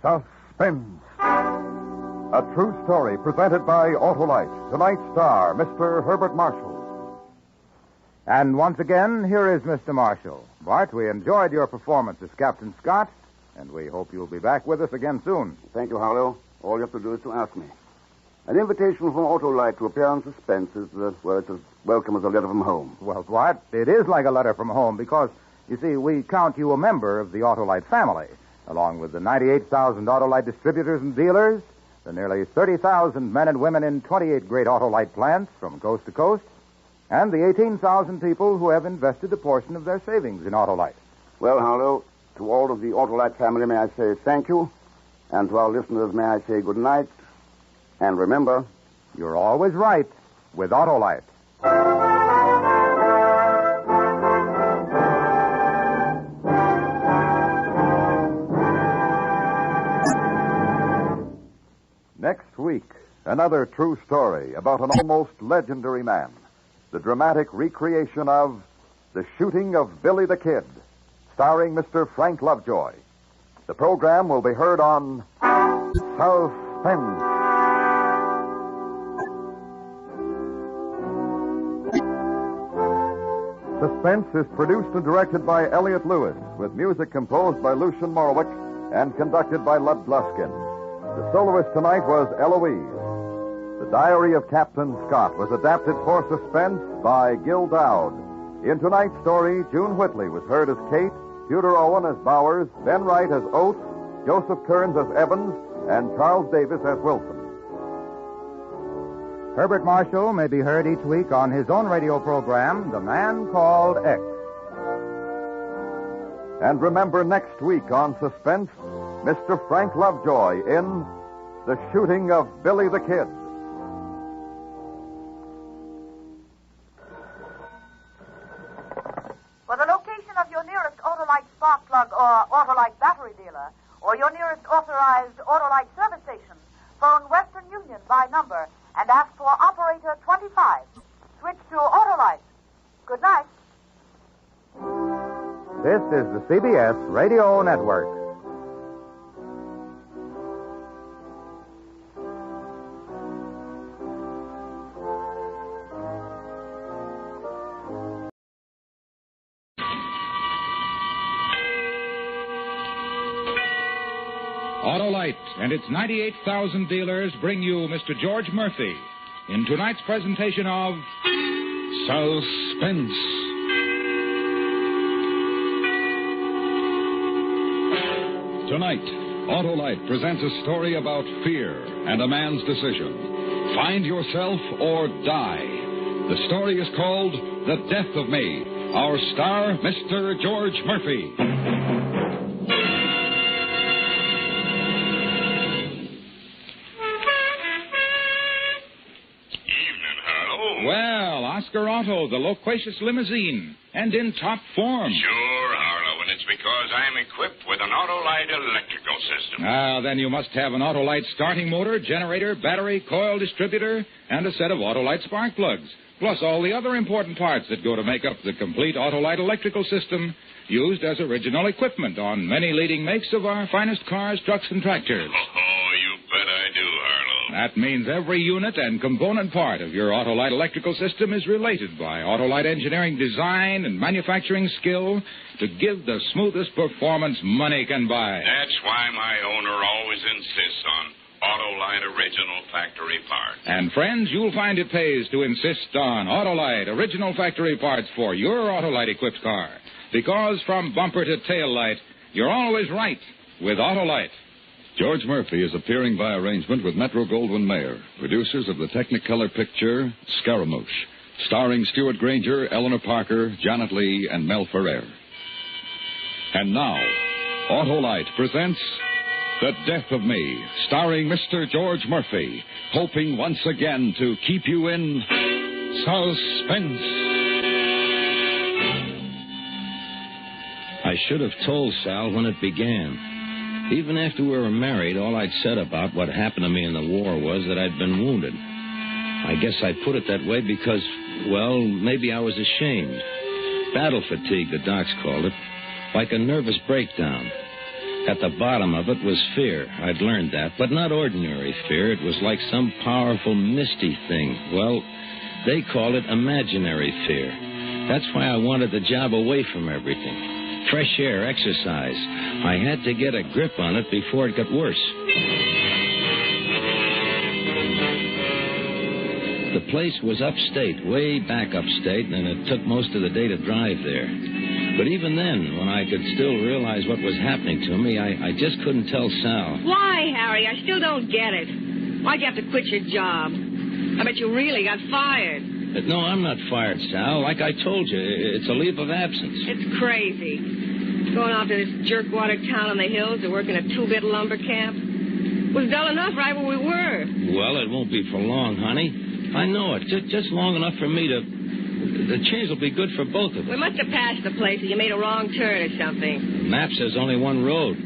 Suspense. A true story presented by Autolite. Tonight's star, Mr. Herbert Marshall. And once again, here is Mr. Marshall. Bart, we enjoyed your performance as Captain Scott, and we hope you'll be back with us again soon. Thank you, Harlow. All you have to do is to ask me. An invitation from Autolite to appear on Suspense is, it's as welcome as a letter from home. Well, Bart, it is like a letter from home because, you see, we count you a member of the Autolite family, along with the 98,000 Autolite distributors and dealers, the nearly 30,000 men and women in 28 great Autolite plants from coast to coast, and the 18,000 people who have invested a portion of their savings in Autolite. Well, Harlow, to all of the Autolite family, may I say thank you, and to our listeners, may I say good night, and remember, you're always right with Autolite. Next week, another true story about an almost legendary man. The dramatic recreation of The Shooting of Billy the Kid, starring Mr. Frank Lovejoy. The program will be heard on Suspense. Suspense is produced and directed by Elliott Lewis, with music composed by Lucian Morwick and conducted by Lud Gluskin. The soloist tonight was Eloise. The Diary of Captain Scott was adapted for Suspense by Gil Dowd. In tonight's story, June Whitley was heard as Kate, Tudor Owen as Bowers, Ben Wright as Oates, Joseph Kearns as Evans, and Charles Davis as Wilson. Herbert Marshall may be heard each week on his own radio program, The Man Called X. And remember next week on Suspense, Mr. Frank Lovejoy in The Shooting of Billy the Kid. For the location of your nearest Autolite spark plug or Autolite battery dealer, or your nearest authorized Autolite service station, phone Western Union by number and ask for operator 25. Switch to Autolite. Good night. This is the CBS Radio Network. Autolite and its 98,000 dealers bring you Mr. George Murphy in tonight's presentation of Suspense. Tonight, Autolite presents a story about fear and a man's decision. Find yourself or die. The story is called The Death of Me. Our star, Mr. George Murphy. Well, Oscar Otto, the loquacious limousine, and in top form. Sure, Harlow, and it's because I'm equipped with an Autolite electrical system. Ah, then you must have an Autolite starting motor, generator, battery, coil distributor, and a set of Autolite spark plugs, plus all the other important parts that go to make up the complete Autolite electrical system used as original equipment on many leading makes of our finest cars, trucks, and tractors. Oh, you bet I do, Harlow. That means every unit and component part of your Autolite electrical system is related by Autolite engineering design and manufacturing skill to give the smoothest performance money can buy. That's why my owner always insists on Autolite original factory parts. And friends, you'll find it pays to insist on Autolite original factory parts for your Autolite equipped car. Because from bumper to tail light, you're always right with Autolite. George Murphy is appearing by arrangement with Metro-Goldwyn-Mayer, producers of the Technicolor picture Scaramouche, starring Stuart Granger, Eleanor Parker, Janet Leigh, and Mel Ferrer. And now, Autolite presents The Death of Me, starring Mr. George Murphy, hoping once again to keep you in suspense. I should have told Sal when it began. Even after we were married, all I'd said about what happened to me in the war was that I'd been wounded. I guess I put it that way because, well, maybe I was ashamed. Battle fatigue, the docs called it. Like a nervous breakdown. At the bottom of it was fear. I'd learned that, but not ordinary fear. It was like some powerful, misty thing. Well, they called it imaginary fear. That's why I wanted the job away from everything. Fresh air, exercise. I had to get a grip on it before it got worse. The place was upstate, way back upstate, and it took most of the day to drive there. But even then, when I could still realize what was happening to me, I just couldn't tell Sal. Why, Harry? I still don't get it. Why'd you have to quit your job? I bet you really got fired. No, I'm not fired, Sal. Like I told you, it's a leave of absence. It's crazy. Going off to this jerkwater town in the hills to work in a two-bit lumber camp. It was dull enough right where we were. Well, it won't be for long, honey. I know it. Just long enough for me to... The change will be good for both of us. We must have passed the place or you made a wrong turn or something. The map says only one road.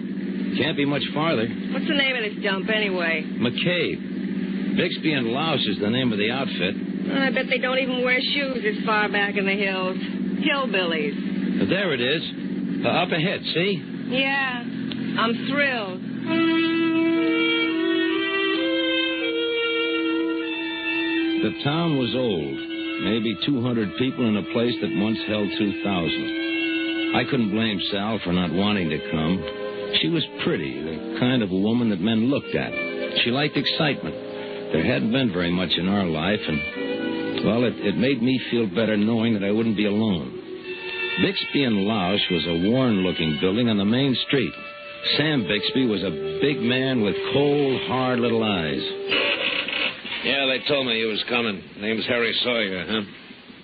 Can't be much farther. What's the name of this dump, anyway? McCabe. Bixby and Louse is the name of the outfit. I bet they don't even wear shoes this far back in the hills. Hillbillies. There it is. Up ahead, see? Yeah. I'm thrilled. The town was old. Maybe 200 people in a place that once held 2,000. I couldn't blame Sal for not wanting to come. She was pretty, the kind of a woman that men looked at. She liked excitement. There hadn't been very much in our life, and, well, it made me feel better knowing that I wouldn't be alone. Bixby and Louse was a worn-looking building on the main street. Sam Bixby was a big man with cold, hard little eyes. Yeah, they told me you was coming. Name's Harry Sawyer, huh?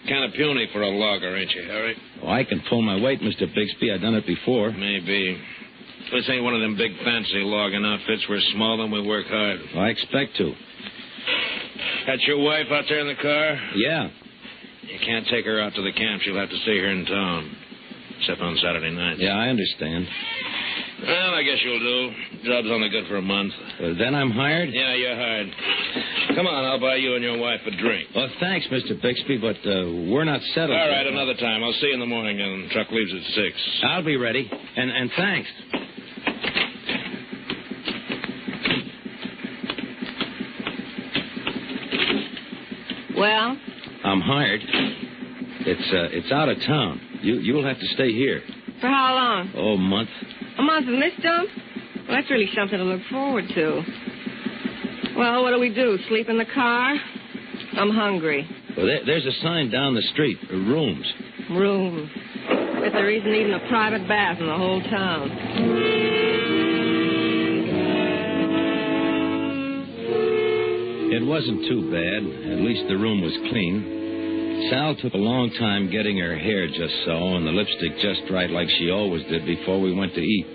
Kind of puny for a logger, ain't you, Harry? Oh, I can pull my weight, Mr. Bixby. I've done it before. Maybe. This ain't one of them big fancy logging outfits. We're small and we work hard. Well, I expect to. Got your wife out there in the car? Yeah. You can't take her out to the camp. She'll have to stay here in town. Except on Saturday nights. Yeah, I understand. Well, I guess you'll do. Job's only good for a month. Then I'm hired? Yeah, you're hired. Come on, I'll buy you and your wife a drink. Well, thanks, Mr. Bixby, but we're not settled. All right, another time. I'll see you in the morning, and the truck leaves at 6. I'll be ready. And thanks. Well? I'm hired. It's out of town. You'll have to stay here. For how long? Oh, a month. A month in this dump? Well, that's really something to look forward to. Well, what do we do? Sleep in the car? I'm hungry. Well, there's a sign down the street. Rooms. Rooms. But there isn't even a private bath in the whole town. It wasn't too bad. At least the room was clean. Sal took a long time getting her hair just so and the lipstick just right like she always did before we went to eat.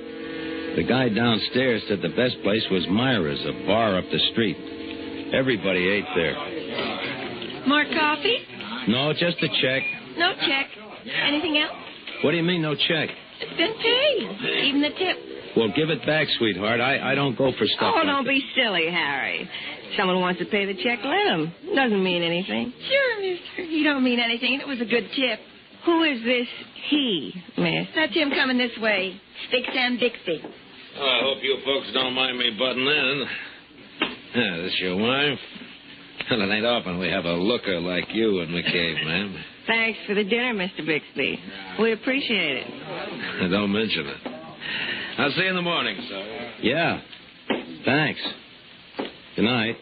The guy downstairs said the best place was Myra's, a bar up the street. Everybody ate there. More coffee? No, just a check. No check. Anything else? What do you mean, no check? It's been paid. Even the tip. Well, give it back, sweetheart. I don't go for stuff Oh, like don't that. be silly, Harry. Someone wants to pay the check, let him. Doesn't mean anything. Sure, mister. You don't mean anything. It was a good tip. Who is this he, miss? That's him coming this way. Big Sam Bixby. Oh, I hope you folks don't mind me butting in. This your wife? Well, it ain't often we have a looker like you in the cave, ma'am. Thanks for the dinner, Mr. Bixby. We appreciate it. Don't mention it. I'll see you in the morning, sir. Yeah. Thanks. Good night.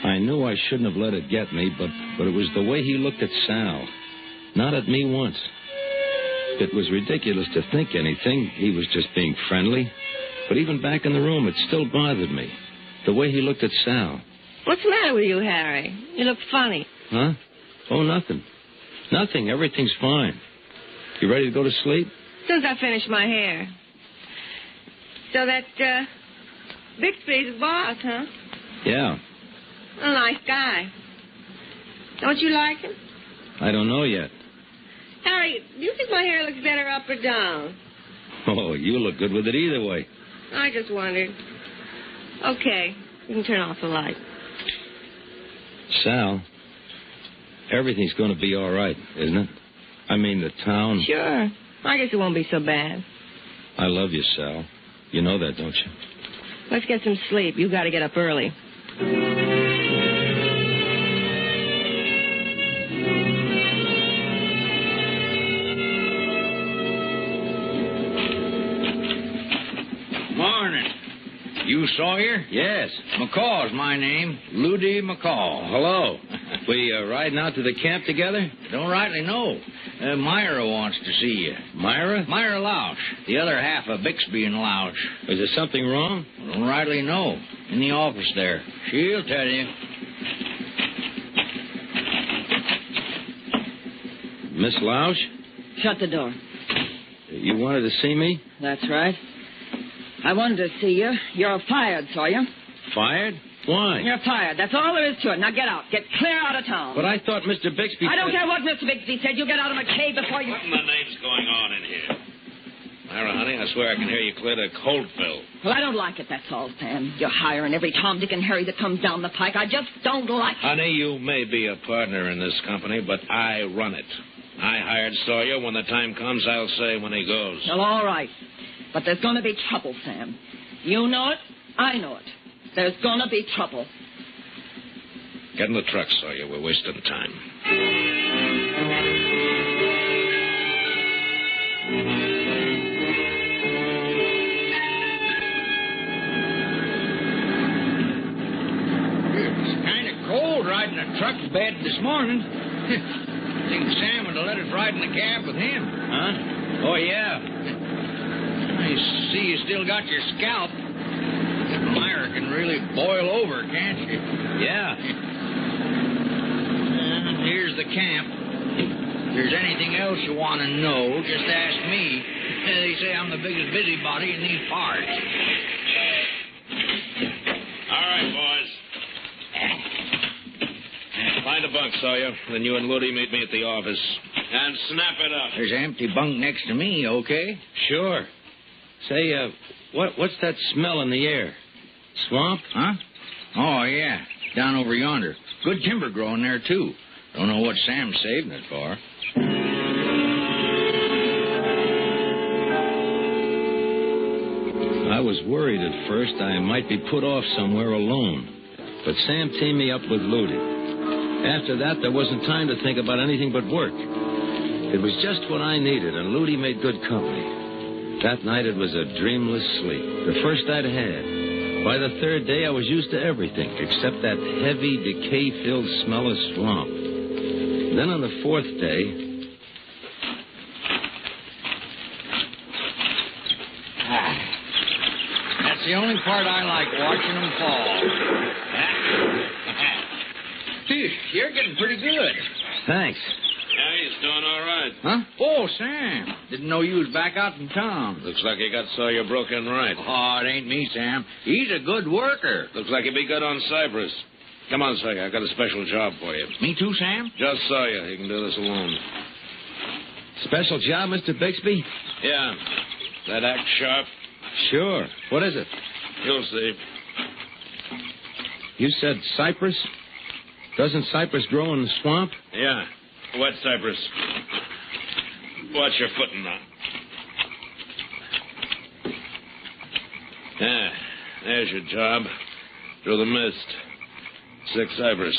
I knew I shouldn't have let it get me, but it was the way he looked at Sal. Not at me once. It was ridiculous to think anything. He was just being friendly. But even back in the room, it still bothered me. The way he looked at Sal. What's the matter with you, Harry? You look funny. Huh? Oh, nothing. Nothing. Everything's fine. You ready to go to sleep? Since I finished my hair. So that, Bixby's the boss, huh? Yeah. A nice guy. Don't you like him? I don't know yet. Harry, do you think my hair looks better up or down? Oh, you look good with it either way. I just wondered. Okay, you can turn off the light. Sal, everything's going to be all right, isn't it? I mean, the town... Sure. I guess it won't be so bad. I love you, Sal. You know that, don't you? Let's get some sleep. You got to get up early. Morning. You Sawyer? Yes. McCaw's my name. Ludy McCaw. Hello. We riding out to the camp together? Don't rightly know. Myra wants to see you. Myra? Myra Louch. The other half of Bixby and Louch. Is there something wrong? Don't rightly know. In the office there. She'll tell you. Miss Louch? Shut the door. You wanted to see me? That's right. I wanted to see you. You're fired, Sawyer. Fired? Why? You're fired. That's all there is to it. Now get out. Get clear out of town. But I thought Mr. Bixby I don't said... care what Mr. Bixby said. You get out of my cave before you... What in the name's going on in here? Myra, honey, I swear I can hear you clear to Coldville. Well, I don't like it, that's all, Sam. You're hiring every Tom, Dick, and Harry that comes down the pike. I just don't like it. Honey, you may be a partner in this company, but I run it. I hired Sawyer. When the time comes, I'll say when he goes. Well, all right. But there's going to be trouble, Sam. You know it. I know it. There's going to be trouble. Get in the truck, Sawyer. We're wasting time. It's kind of cold riding a truck bed this morning. Think Sam would have let us ride in the cab with him. Huh? Oh, yeah. I see you still got your scalp. Myra can really boil over, can't she? Yeah. Here's the camp. If there's anything else you want to know, just ask me. They say I'm the biggest busybody in these parts. All right, boys. Find a bunk, Sawyer. Then you and Ludy meet me at the office. And snap it up. There's an empty bunk next to me, okay? Sure. Say, what's that smell in the air? Swamp? Huh? Oh, yeah. Down over yonder. Good timber growing there, too. Don't know what Sam's saving it for. I was worried at first I might be put off somewhere alone. But Sam teamed me up with Ludi. After that, there wasn't time to think about anything but work. It was just what I needed, and Ludi made good company. That night, it was a dreamless sleep, the first I'd had. By the third day, I was used to everything except that heavy, decay-filled smell of swamp. Then on the fourth day... That's the only part I like, watching them fall. Gee, you're getting pretty good. Thanks. Yeah, he's doing all right. Huh? Oh, Sam. Didn't know you was back out in town. Looks like he got Sawyer broken right. Oh, it ain't me, Sam. He's a good worker. Looks like he'd be good on Cypress. Come on, Sawyer. I got a special job for you. Me too, Sam? Just Sawyer. He can do this alone. Special job, Mr. Bixby? Yeah. That act sharp? Sure. What is it? You'll see. You said cypress? Doesn't cypress grow in the swamp? Yeah. Wet cypress. Watch your footing now. Yeah. There's your job. Through the mist. 6 cypress.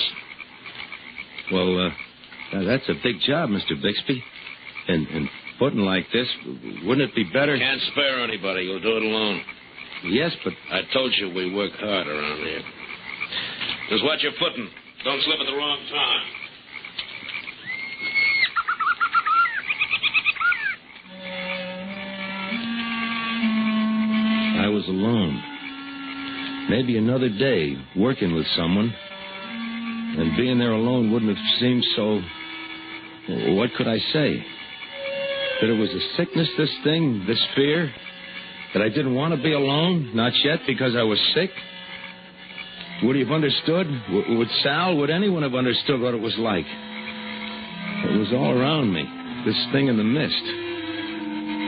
Well, that's a big job, Mr. Bixby. And footing like this, wouldn't it be better? Can't spare anybody. You'll do it alone. Yes, but... I told you we work hard around here. Just watch your footing. Don't slip at the wrong time. I was alone. Maybe another day, working with someone. And being there alone wouldn't have seemed so... What could I say? That it was a sickness, this thing, this fear? That I didn't want to be alone? Not yet, because I was sick? Would he have understood? Would Sal, would anyone have understood what it was like? It was all around me, this thing in the mist.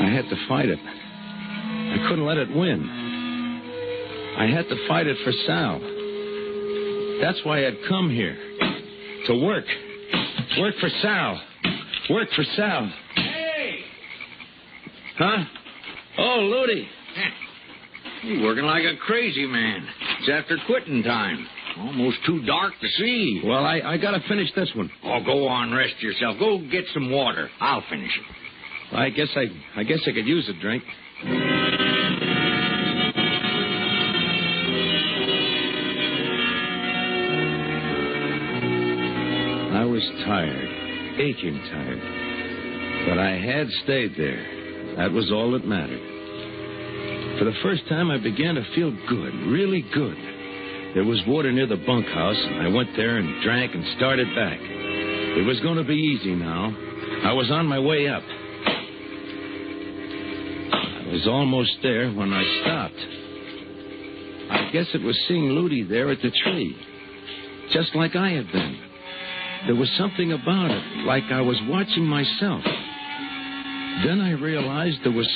I had to fight it. I couldn't let it win. I had to fight it for Sal. That's why I'd come here. To work. Work for Sal. Work for Sal. Hey! Huh? Oh, Ludi. You're working like a crazy man. It's after quitting time. Almost too dark to see. Well, I gotta finish this one. Oh, go on, rest yourself. Go get some water. I'll finish it. I guess I could use a drink. I was tired, aching tired. But I had stayed there. That was all that mattered. For the first time, I began to feel good, really good. There was water near the bunkhouse, and I went there and drank and started back. It was going to be easy now. I was on my way up. I was almost there when I stopped. I guess it was seeing Ludi there at the tree, just like I had been. There was something about it, like I was watching myself. Then I realized there was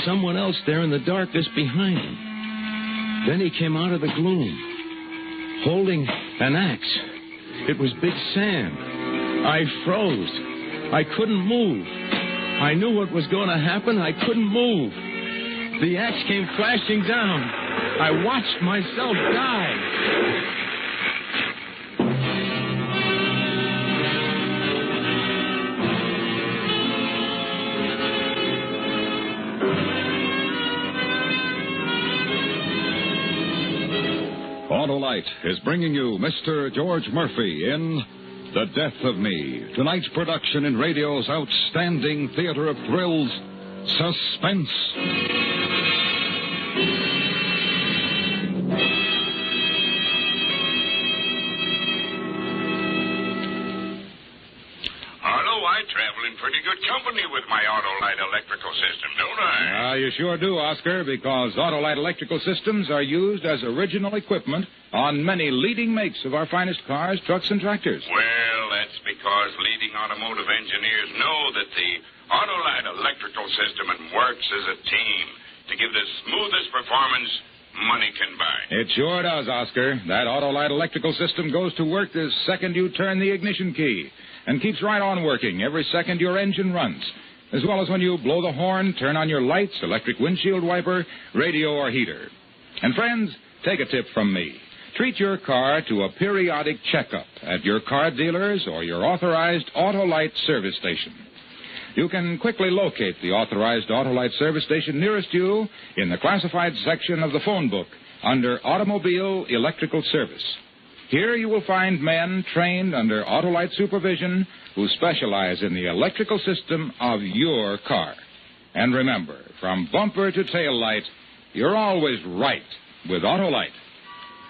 someone else there in the darkness behind him. Then he came out of the gloom, holding an axe. It was Big Sam. I froze. I couldn't move. I knew what was going to happen. I couldn't move. The axe came flashing down. I watched myself die. Autolite is bringing you Mr. George Murphy in The Death of Me, tonight's production in radio's outstanding theater of thrills, Suspense. Although I travel in pretty good company with my Autolite electrical system, don't I? You sure do, Oscar, because Autolite electrical systems are used as original equipment on many leading makes of our finest cars, trucks, and tractors. Well, that's because leading automotive engineers know that the Autolite electrical system works as a team to give the smoothest performance money can buy. It sure does, Oscar. That Autolite electrical system goes to work the second you turn the ignition key and keeps right on working every second your engine runs, as well as when you blow the horn, turn on your lights, electric windshield wiper, radio, or heater. And friends, take a tip from me. Treat your car to a periodic checkup at your car dealers or your authorized Autolite service station. You can quickly locate the authorized Autolite service station nearest you in the classified section of the phone book under Automobile Electrical Service. Here you will find men trained under Autolite supervision who specialize in the electrical system of your car. And remember, from bumper to tail light, you're always right with Autolite.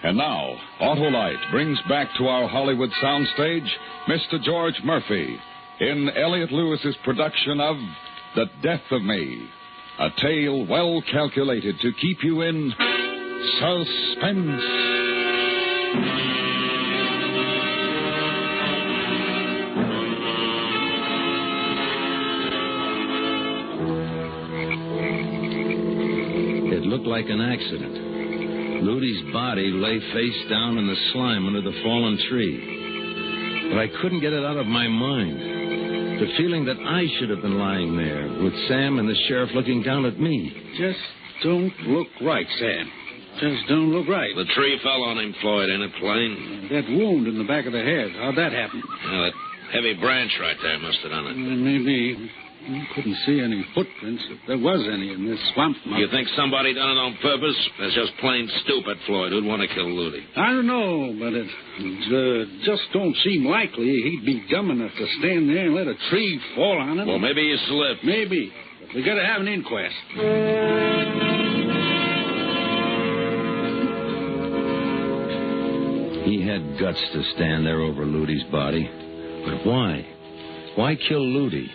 And now, Autolite brings back to our Hollywood soundstage Mr. George Murphy in Elliot Lewis's production of The Death of Me, a tale well calculated to keep you in suspense. It looked like an accident. Ludy's body lay face down in the slime under the fallen tree. But I couldn't get it out of my mind. The feeling that I should have been lying there with Sam and the sheriff looking down at me. Just don't look right, Sam. Just don't look right. The tree fell on him, Floyd, ain't it plain? That wound in the back of the head, how'd that happen? Well, that heavy branch right there must have done it. Maybe. I couldn't see any footprints, if there was any in this swamp. You think somebody done it on purpose? That's just plain stupid, Floyd. Who'd want to kill Ludy? I don't know, but it just don't seem likely he'd be dumb enough to stand there and let a tree fall on him. Well, maybe he slipped. Maybe. But we gotta have an inquest. He had guts to stand there over Ludy's body. But why? Why kill Ludy?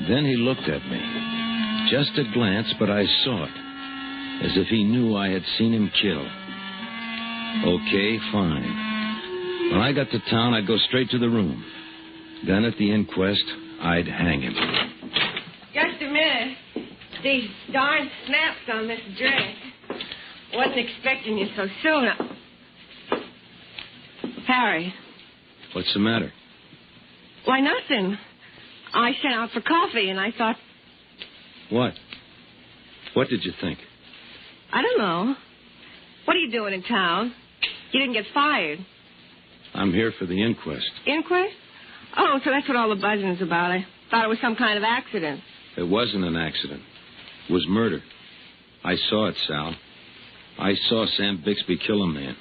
Then he looked at me. Just a glance, but I saw it. As if he knew I had seen him kill. Okay, fine. When I got to town, I'd go straight to the room. Then at the inquest, I'd hang him. Just a minute. These darn snaps on this dress. Wasn't expecting you so soon. Harry. What's the matter? Why, nothing. I sent out for coffee, and I thought... What? What did you think? I don't know. What are you doing in town? You didn't get fired. I'm here for the inquest. Inquest? Oh, so that's what all the buzzing's about. I thought it was some kind of accident. It wasn't an accident. It was murder. I saw it, Sal. I saw Sam Bixby kill a man.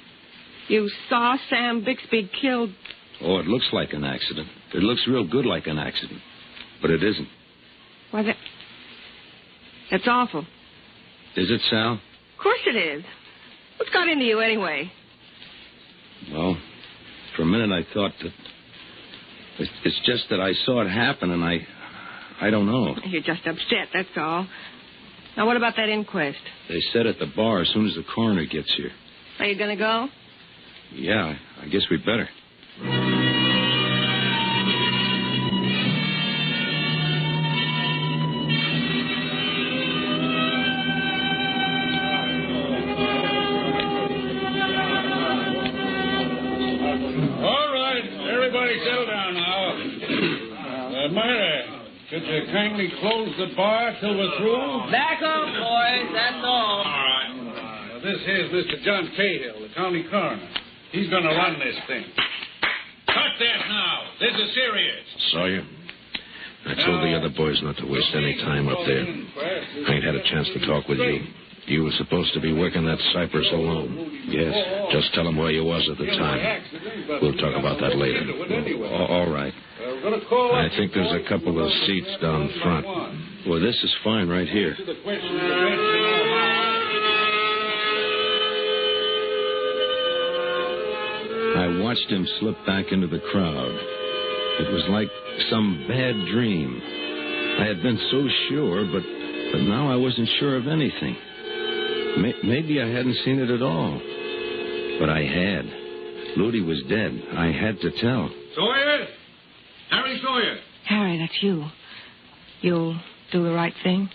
You saw Sam Bixby killed... Oh, it looks like an accident. It looks real good like an accident. But it isn't. Why, that's awful. Is it, Sal? Of course it is. What's got into you anyway? Well, for a minute I thought that... It's just that I saw it happen and I don't know. You're just upset, that's all. Now, what about that inquest? They said at the bar as soon as the coroner gets here. Are you going to go? Yeah, I guess we'd better. Could you kindly close the bar till we're through? Back up, boys. That's all. All right. This here's Mr. John Cahill, the county coroner. He's going to run this thing. Cut that now. This is serious. Sawyer, I told the other boys not to waste any time up there. I ain't had a chance to talk with you. You were supposed to be working that cypress alone. Yes. Just tell them where you was at the time. We'll talk about that later. All right. I think there's a couple of seats down front. Well, this is fine right here. I watched him slip back into the crowd. It was like some bad dream. I had been so sure, but now I wasn't sure of anything. Maybe I hadn't seen it at all. But I had. Ludi was dead. I had to tell. Sawyer? Harry Sawyer. Harry, that's you. You'll do the right thing?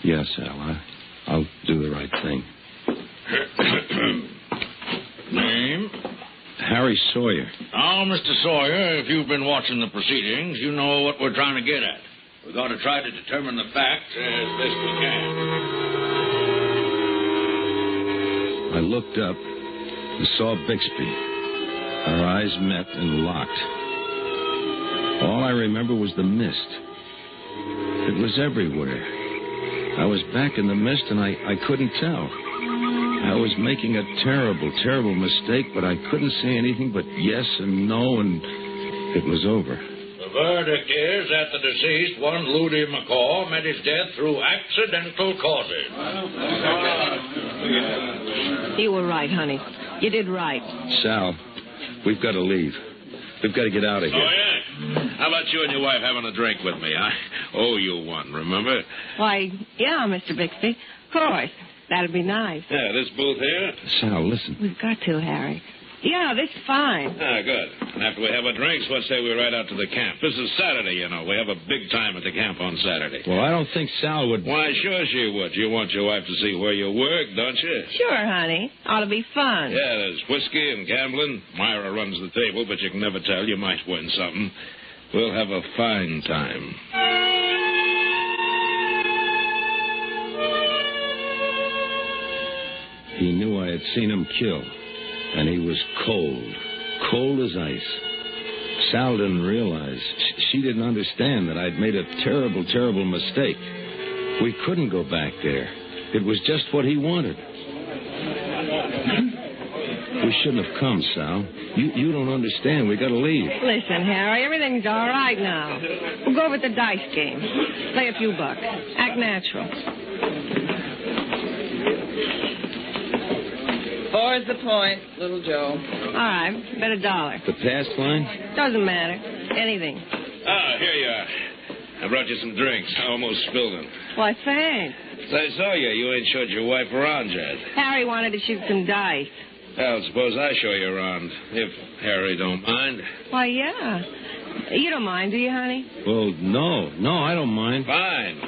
Yes, Al. I'll do the right thing. Name? Harry Sawyer. Now, Mr. Sawyer, if you've been watching the proceedings, you know what we're trying to get at. We're going to try to determine the facts as best we can. I looked up and saw Bixby. Our eyes met and locked. All I remember was the mist. It was everywhere. I was back in the mist, and I couldn't tell. I was making a terrible, terrible mistake, but I couldn't say anything but yes and no, and it was over. The verdict is that the deceased, one Ludi McCaw, met his death through accidental causes. You were right, honey. You did right. Sal, we've got to leave. We've got to get out of here. Oh, yeah? How about you and your wife having a drink with me? I owe you one, remember? Why, yeah, Mr. Bixby. Of course. That'd be nice. Yeah, this booth here? Sal, listen. We've got to, Harry. Yeah, this is fine. Ah, good. And after we have our drinks, let's say we ride out to the camp. This is Saturday, you know. We have a big time at the camp on Saturday. Well, I don't think Sal would... Why, sure she would. You want your wife to see where you work, don't you? Sure, honey. Ought to be fun. Yeah, there's whiskey and gambling. Myra runs the table, but you can never tell. You might win something. We'll have a fine time. He knew I had seen him kill, and he was cold as ice. Sal didn't realize. She didn't understand that I'd made a terrible, terrible mistake. We couldn't go back there. It was just what he wanted. We shouldn't have come, Sal. You don't understand. We got to leave. Listen, Harry, everything's all right now. We'll go over the dice game. Play a few bucks. Act natural. 4's the point, little Joe. All right, bet $1. The pass line? Doesn't matter. Anything. Ah, here you are. I brought you some drinks. I almost spilled them. Why, thanks. So I saw you. You ain't showed your wife around yet. Harry wanted to shoot some dice. Well, suppose I show you around, if Harry don't mind. Why, yeah. You don't mind, do you, honey? Well, no, I don't mind. Fine.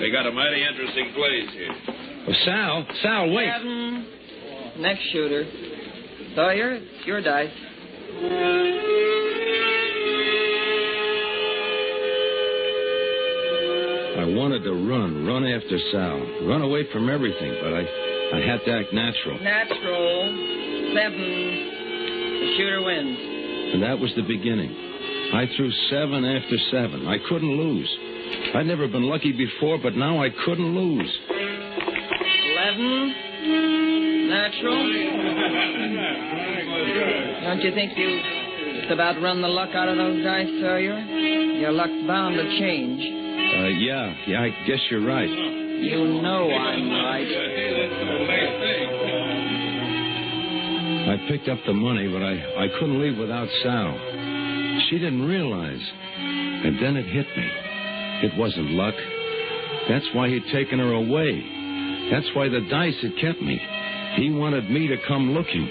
We got a mighty interesting place here. Oh, Sal, wait. Next shooter. Sawyer, it's your dice. I wanted to run after Sal, run away from everything, but I had to act natural. Natural. 7. The shooter wins. And that was the beginning. I threw 7 after 7. I couldn't lose. I'd never been lucky before, but now I couldn't lose. 11. Natural. Don't you think you just about run the luck out of those dice, Sawyer? Your luck's bound to change. Yeah, I guess you're right. You know I'm right. I picked up the money, but I couldn't leave without Sal. She didn't realize. And then it hit me. It wasn't luck. That's why he'd taken her away. That's why the dice had kept me. He wanted me to come looking.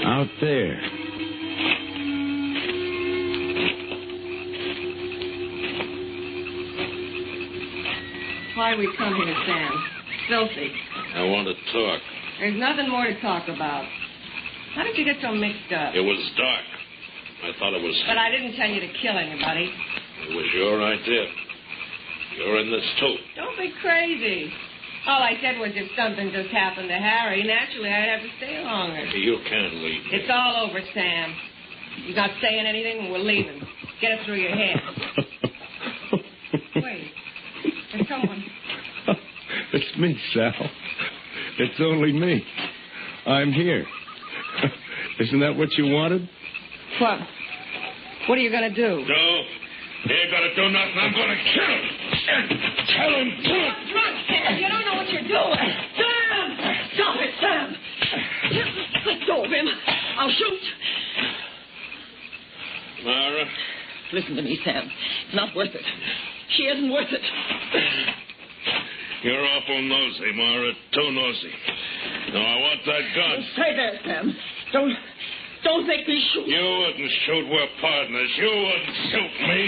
Out there. Why we come here, Sam? Filthy. I want to talk. There's nothing more to talk about. How did you get so mixed up? It was dark. I thought it was... But I didn't tell you to kill anybody. It was your idea. You're in this, too. Don't be crazy. All I said was if something just happened to Harry, naturally I'd have to stay longer. You can't leave. It's all over, Sam. You're not saying anything, and we're leaving. Get it through your head. Wait. There's someone. It's me, Sal. It's only me. I'm here. Isn't that what you wanted? What? What are you going to do? No. He ain't going to do nothing. I'm going to kill him. Tell him to. Run, Sam. You don't know what you're doing. Sam! Stop it, Sam. Let go of him. I'll shoot. Myra? Listen to me, Sam. It's not worth it. She isn't worth it. You're awful nosy, Myra. Too nosy. No, I want that gun. Stay there, Sam. Don't Don't make me shoot. You wouldn't shoot. We're partners. You wouldn't shoot me.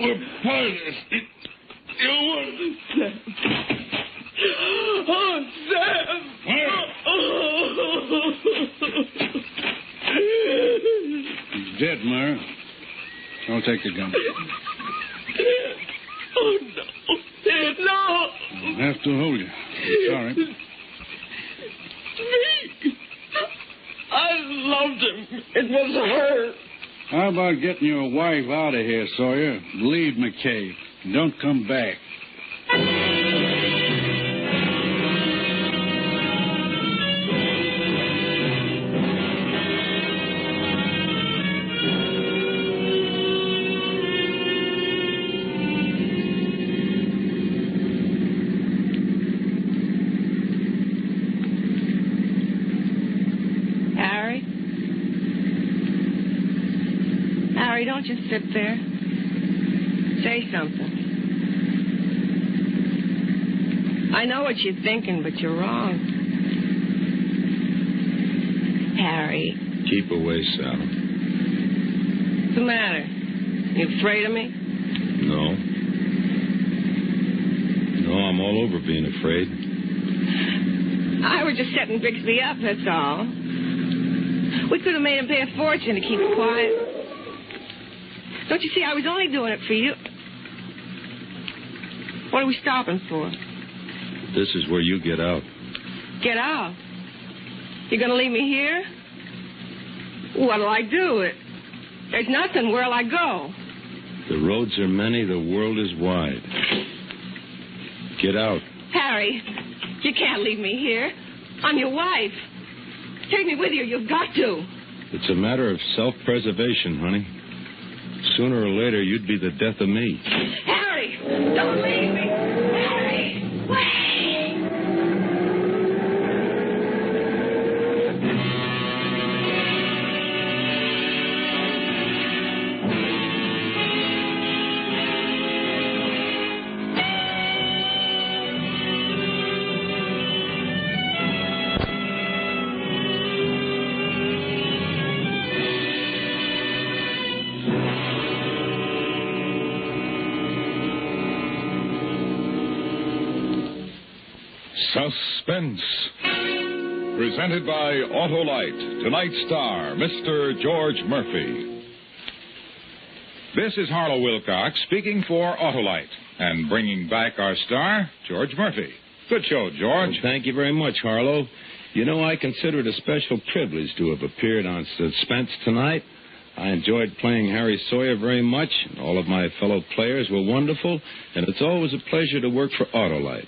We're partners. You wouldn't. Oh, Sam. He's dead, Myra. I'll take the gun. Oh, no. Dad, no. I'll have to hold you. I'm sorry. Me. I loved him. It was her. How about getting your wife out of here, Sawyer? Leave McKay. Don't come back. Harry, don't just sit there. Say something. I know what you're thinking, but you're wrong. Harry. Keep away, Sal. What's the matter? You afraid of me? No. No, I'm all over being afraid. I was just setting Bixby up, that's all. We could have made him pay a fortune to keep quiet. Don't you see, I was only doing it for you. What are we stopping for? This is where you get out. Get out? You're going to leave me here? What'll I do? There's nothing. Where'll I go? The roads are many, the world is wide. Get out. Harry, you can't leave me here. I'm your wife. Take me with you. You've got to. It's a matter of self-preservation, honey. Sooner or later, you'd be the death of me. Harry, don't leave me. Harry, wait. Suspense. Presented by Autolite. Tonight's star, Mr. George Murphy. This is Harlow Wilcox speaking for Autolite and bringing back our star, George Murphy. Good show, George. Well, thank you very much, Harlow. You know, I consider it a special privilege to have appeared on Suspense tonight. I enjoyed playing Harry Sawyer very much. All of my fellow players were wonderful, and it's always a pleasure to work for Autolite.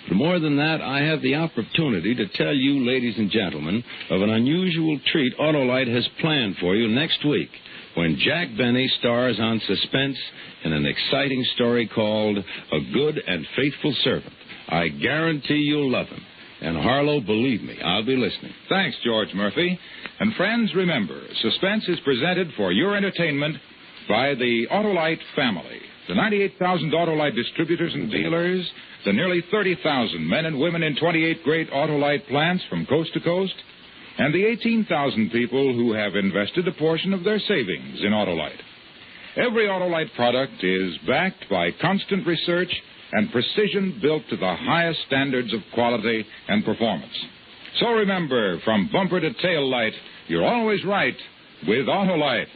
But more than that, I have the opportunity to tell you, ladies and gentlemen, of an unusual treat Autolite has planned for you next week when Jack Benny stars on Suspense in an exciting story called A Good and Faithful Servant. I guarantee you'll love him. And Harlow, believe me, I'll be listening. Thanks, George Murphy. And friends, remember, Suspense is presented for your entertainment by the Autolite family. The 98,000 Autolite distributors and dealers, the nearly 30,000 men and women in 28 great Autolite plants from coast to coast, and the 18,000 people who have invested a portion of their savings in Autolite. Every Autolite product is backed by constant research and precision built to the highest standards of quality and performance. So remember, from bumper to tail light, you're always right with Autolite.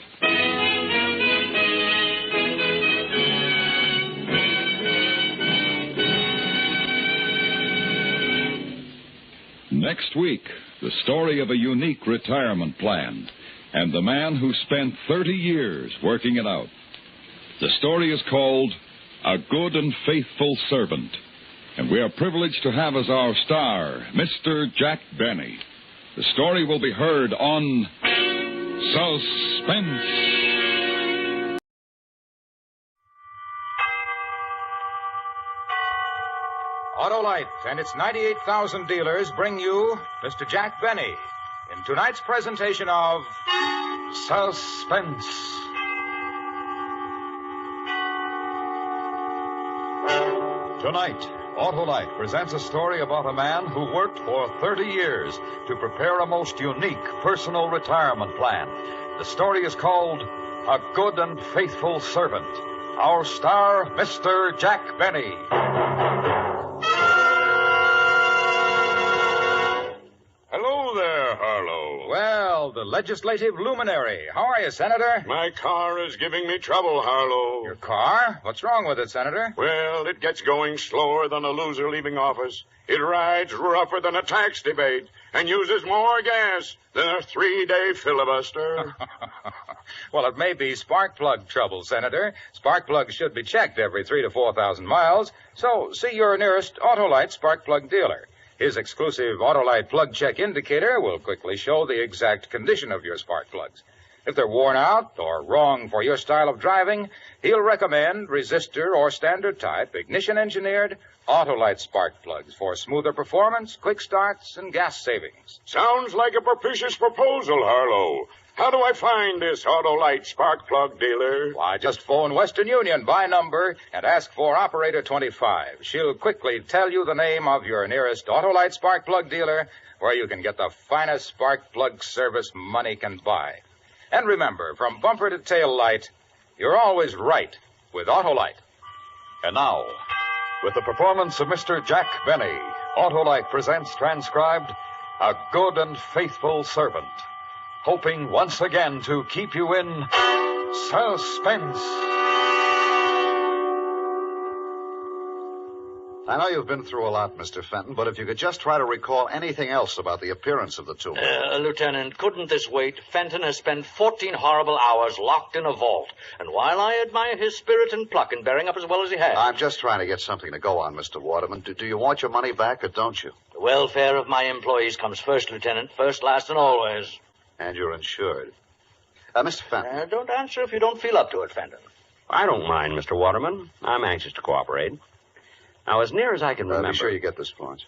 Next week, the story of a unique retirement plan and the man who spent 30 years working it out. The story is called A Good and Faithful Servant, and we are privileged to have as our star Mr. Jack Benny. The story will be heard on Suspense. Autolite and its 98,000 dealers bring you Mr. Jack Benny in tonight's presentation of Suspense. Tonight, Autolite presents a story about a man who worked for 30 years to prepare a most unique personal retirement plan. The story is called A Good and Faithful Servant. Our star, Mr. Jack Benny. Hello there, Harlow. Well, the legislative luminary. How are you, Senator? My car is giving me trouble, Harlow. Your car? What's wrong with it, Senator? Well, it gets going slower than a loser leaving office. It rides rougher than a tax debate and uses more gas than a 3-day filibuster. Well, it may be spark plug trouble, Senator. Spark plugs should be checked every 3,000 to 4,000 miles. So see your nearest Autolite spark plug dealer. His exclusive Autolite plug check indicator will quickly show the exact condition of your spark plugs. If they're worn out or wrong for your style of driving, he'll recommend resistor or standard type, ignition-engineered Autolite spark plugs for smoother performance, quick starts, and gas savings. Sounds like a propitious proposal, Harlow. How do I find this Autolite spark plug dealer? Why, just phone Western Union by number and ask for Operator 25. She'll quickly tell you the name of your nearest Autolite spark plug dealer where you can get the finest spark plug service money can buy. And remember, from bumper to tail light, you're always right with Autolite. And now, with the performance of Mr. Jack Benny, Autolite presents transcribed A Good and Faithful Servant, hoping once again to keep you in suspense. I know you've been through a lot, Mr. Fenton, but if you could just try to recall anything else about the appearance of the two men. Lieutenant, couldn't this wait? Fenton has spent 14 horrible hours locked in a vault. And while I admire his spirit and pluck in bearing up as well as he has... I'm just trying to get something to go on, Mr. Waterman. Do you want your money back or don't you? The welfare of my employees comes first, Lieutenant. First, last, and always. And you're insured. Mr. Fenton. Don't answer if you don't feel up to it, Fenton. I don't mind, Mr. Waterman. I'm anxious to cooperate. Now, as near as I can remember... Be sure you get this, Florence.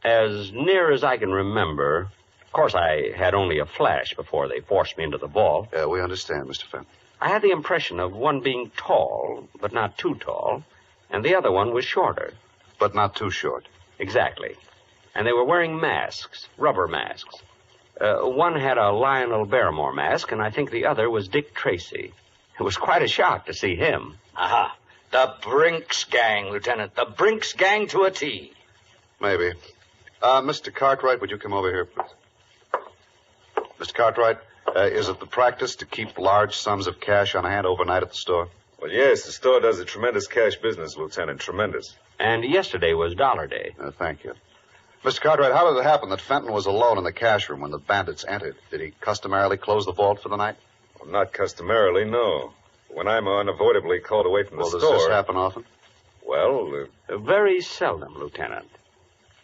As near as I can remember... Of course, I had only a flash before they forced me into the vault. We understand, Mr. Fenton. I had the impression of one being tall, but not too tall, and the other one was shorter. But not too short. Exactly. And they were wearing masks, rubber masks. One had a Lionel Barrymore mask, and I think the other was Dick Tracy. It was quite a shock to see him. Aha. The Brinks gang, Lieutenant. The Brinks gang to a T. Maybe. Mr. Cartwright, would you come over here, please? Mr. Cartwright, is it the practice to keep large sums of cash on hand overnight at the store? Well, yes, the store does a tremendous cash business, Lieutenant. Tremendous. And yesterday was Dollar Day. Thank you. Mr. Cartwright, how did it happen that Fenton was alone in the cash room when the bandits entered? Did he customarily close the vault for the night? Well, not customarily, no. When I'm unavoidably called away from the store... Does this happen often? Well, very seldom, Lieutenant.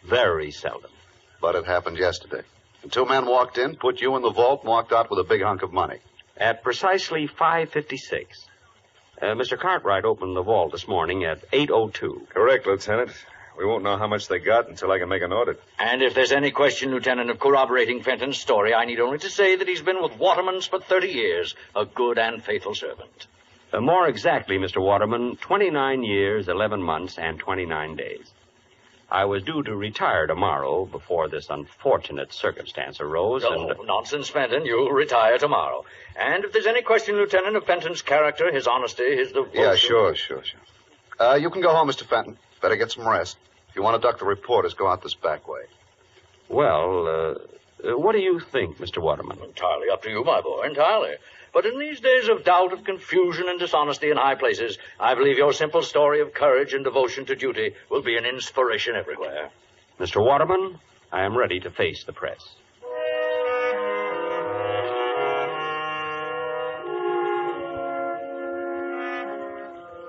Very seldom. But it happened yesterday. And two men walked in, put you in the vault, and walked out with a big hunk of money. At precisely 5:56. Mr. Cartwright opened the vault this morning at 8:02. Correct, Lieutenant. We won't know how much they got until I can make an audit. And if there's any question, Lieutenant, of corroborating Fenton's story, I need only to say that he's been with Waterman's for 30 years, a good and faithful servant. More exactly, Mr. Waterman, 29 years, 11 months, and 29 days. I was due to retire tomorrow before this unfortunate circumstance arose. Nonsense, Fenton. You'll retire tomorrow. And if there's any question, Lieutenant, of Fenton's character, his honesty, his devotion... Yeah, sure. You can go home, Mr. Fenton. Better get some rest. If you want to duck the reporters, go out this back way. Well, what do you think, Mr. Waterman? Entirely up to you, my boy, entirely. But in these days of doubt, of confusion, and dishonesty in high places, I believe your simple story of courage and devotion to duty will be an inspiration everywhere. Mr. Waterman, I am ready to face the press.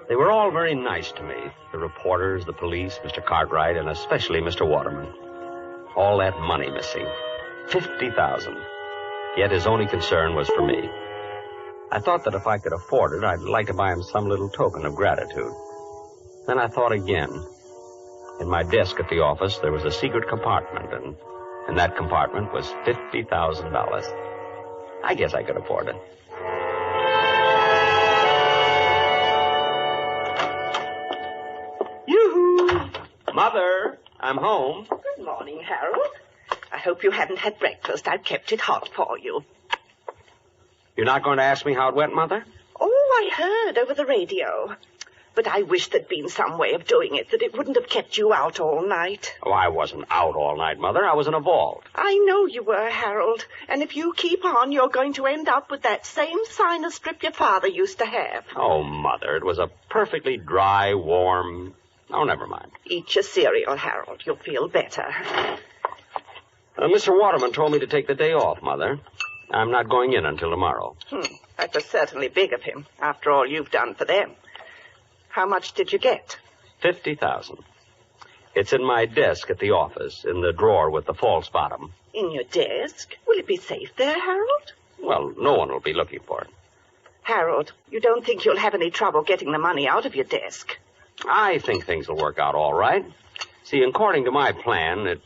They were all very nice to me. The reporters, the police, Mr. Cartwright, and especially Mr. Waterman. All that money missing. $50,000. Yet his only concern was for me. I thought that if I could afford it, I'd like to buy him some little token of gratitude. Then I thought again. In my desk at the office, there was a secret compartment, and in that compartment was $50,000. I guess I could afford it. Mother, I'm home. Good morning, Harold. I hope you hadn't had breakfast. I've kept it hot for you. You're not going to ask me how it went, Mother? Oh, I heard over the radio. But I wish there'd been some way of doing it that it wouldn't have kept you out all night. Oh, I wasn't out all night, Mother. I was in a vault. I know you were, Harold. And if you keep on, you're going to end up with that same sinus strip your father used to have. Oh, Mother, it was a perfectly dry, warm... Oh, never mind. Eat your cereal, Harold. You'll feel better. Mr. Waterman told me to take the day off, Mother. I'm not going in until tomorrow. That was certainly big of him, after all you've done for them. How much did you get? $50,000. It's in my desk at the office, in the drawer with the false bottom. In your desk? Will it be safe there, Harold? Well, no one will be looking for it. Harold, you don't think you'll have any trouble getting the money out of your desk? I think things will work out all right. See, according to my plan,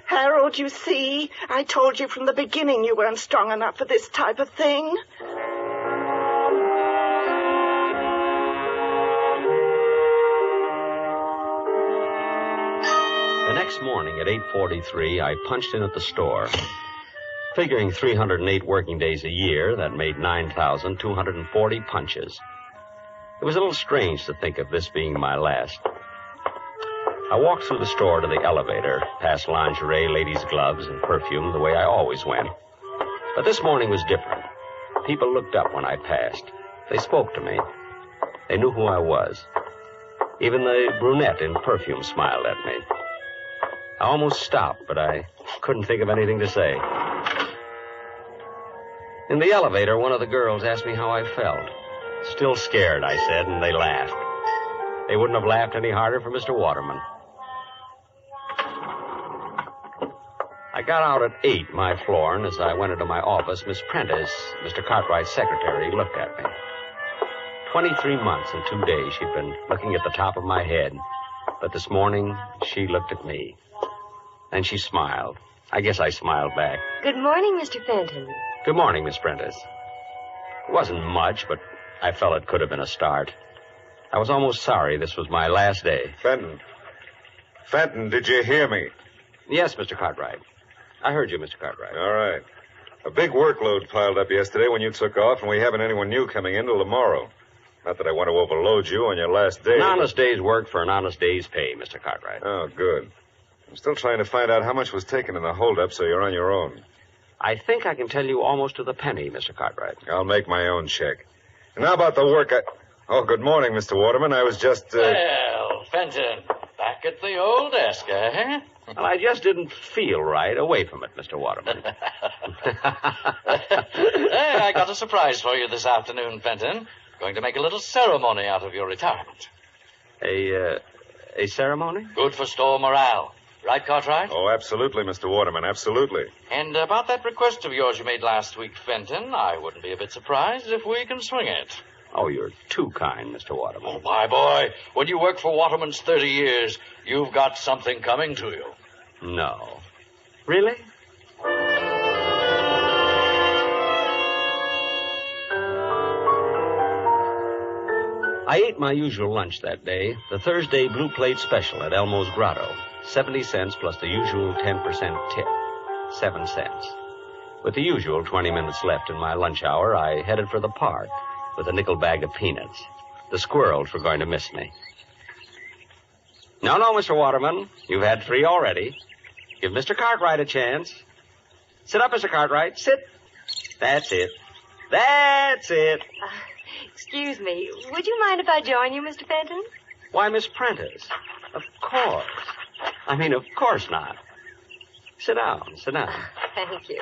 Harold, you see, I told you from the beginning you weren't strong enough for this type of thing. The next morning at 8:43, I punched in at the store. Figuring 308 working days a year, that made 9,240 punches. It was a little strange to think of this being my last. I walked through the store to the elevator, past lingerie, ladies' gloves, and perfume the way I always went. But this morning was different. People looked up when I passed. They spoke to me. They knew who I was. Even the brunette in perfume smiled at me. I almost stopped, but I couldn't think of anything to say. In the elevator, one of the girls asked me how I felt. Still scared, I said, and they laughed. They wouldn't have laughed any harder for Mr. Waterman. I got out at 8, my floor, and as I went into my office, Miss Prentice, Mr. Cartwright's secretary, looked at me. 23 months and 2 days she'd been looking at the top of my head. But this morning, she looked at me. And she smiled. I guess I smiled back. Good morning, Mr. Fenton. Good morning, Miss Prentice. It wasn't much, but I felt it could have been a start. I was almost sorry this was my last day. Fenton, did you hear me? Yes, Mr. Cartwright. I heard you, Mr. Cartwright. All right. A big workload piled up yesterday when you took off, and we haven't anyone new coming in till tomorrow. Not that I want to overload you on your last day. An honest day's work for an honest day's pay, Mr. Cartwright. Oh, good. I'm still trying to find out how much was taken in the holdup, so you're on your own. I think I can tell you almost to the penny, Mr. Cartwright. I'll make my own check. And how about the work Oh, good morning, Mr. Waterman. I was just, Well, Fenton, back at the old desk, eh? Well, I just didn't feel right away from it, Mr. Waterman. Hey, I got a surprise for you this afternoon, Fenton. Going to make a little ceremony out of your retirement. A ceremony? Good for store morale. Right, Cartwright? Oh, absolutely, Mr. Waterman, absolutely. And about that request of yours you made last week, Fenton, I wouldn't be a bit surprised if we can swing it. Oh, you're too kind, Mr. Waterman. Oh, my boy, when you work for Waterman's 30 years, you've got something coming to you. No. Really? I ate my usual lunch that day, the Thursday blue plate special at Elmo's Grotto. 70 cents plus the usual 10% tip. 7 cents. With the usual 20 minutes left in my lunch hour, I headed for the park with a nickel bag of peanuts. The squirrels were going to miss me. No, Mr. Waterman. You've had 3 already. Give Mr. Cartwright a chance. Sit up, Mr. Cartwright. Sit. That's it. That's it. Excuse me. Would you mind if I join you, Mr. Fenton? Why, Miss Prentice. Of course. Of course not. Sit down. Thank you.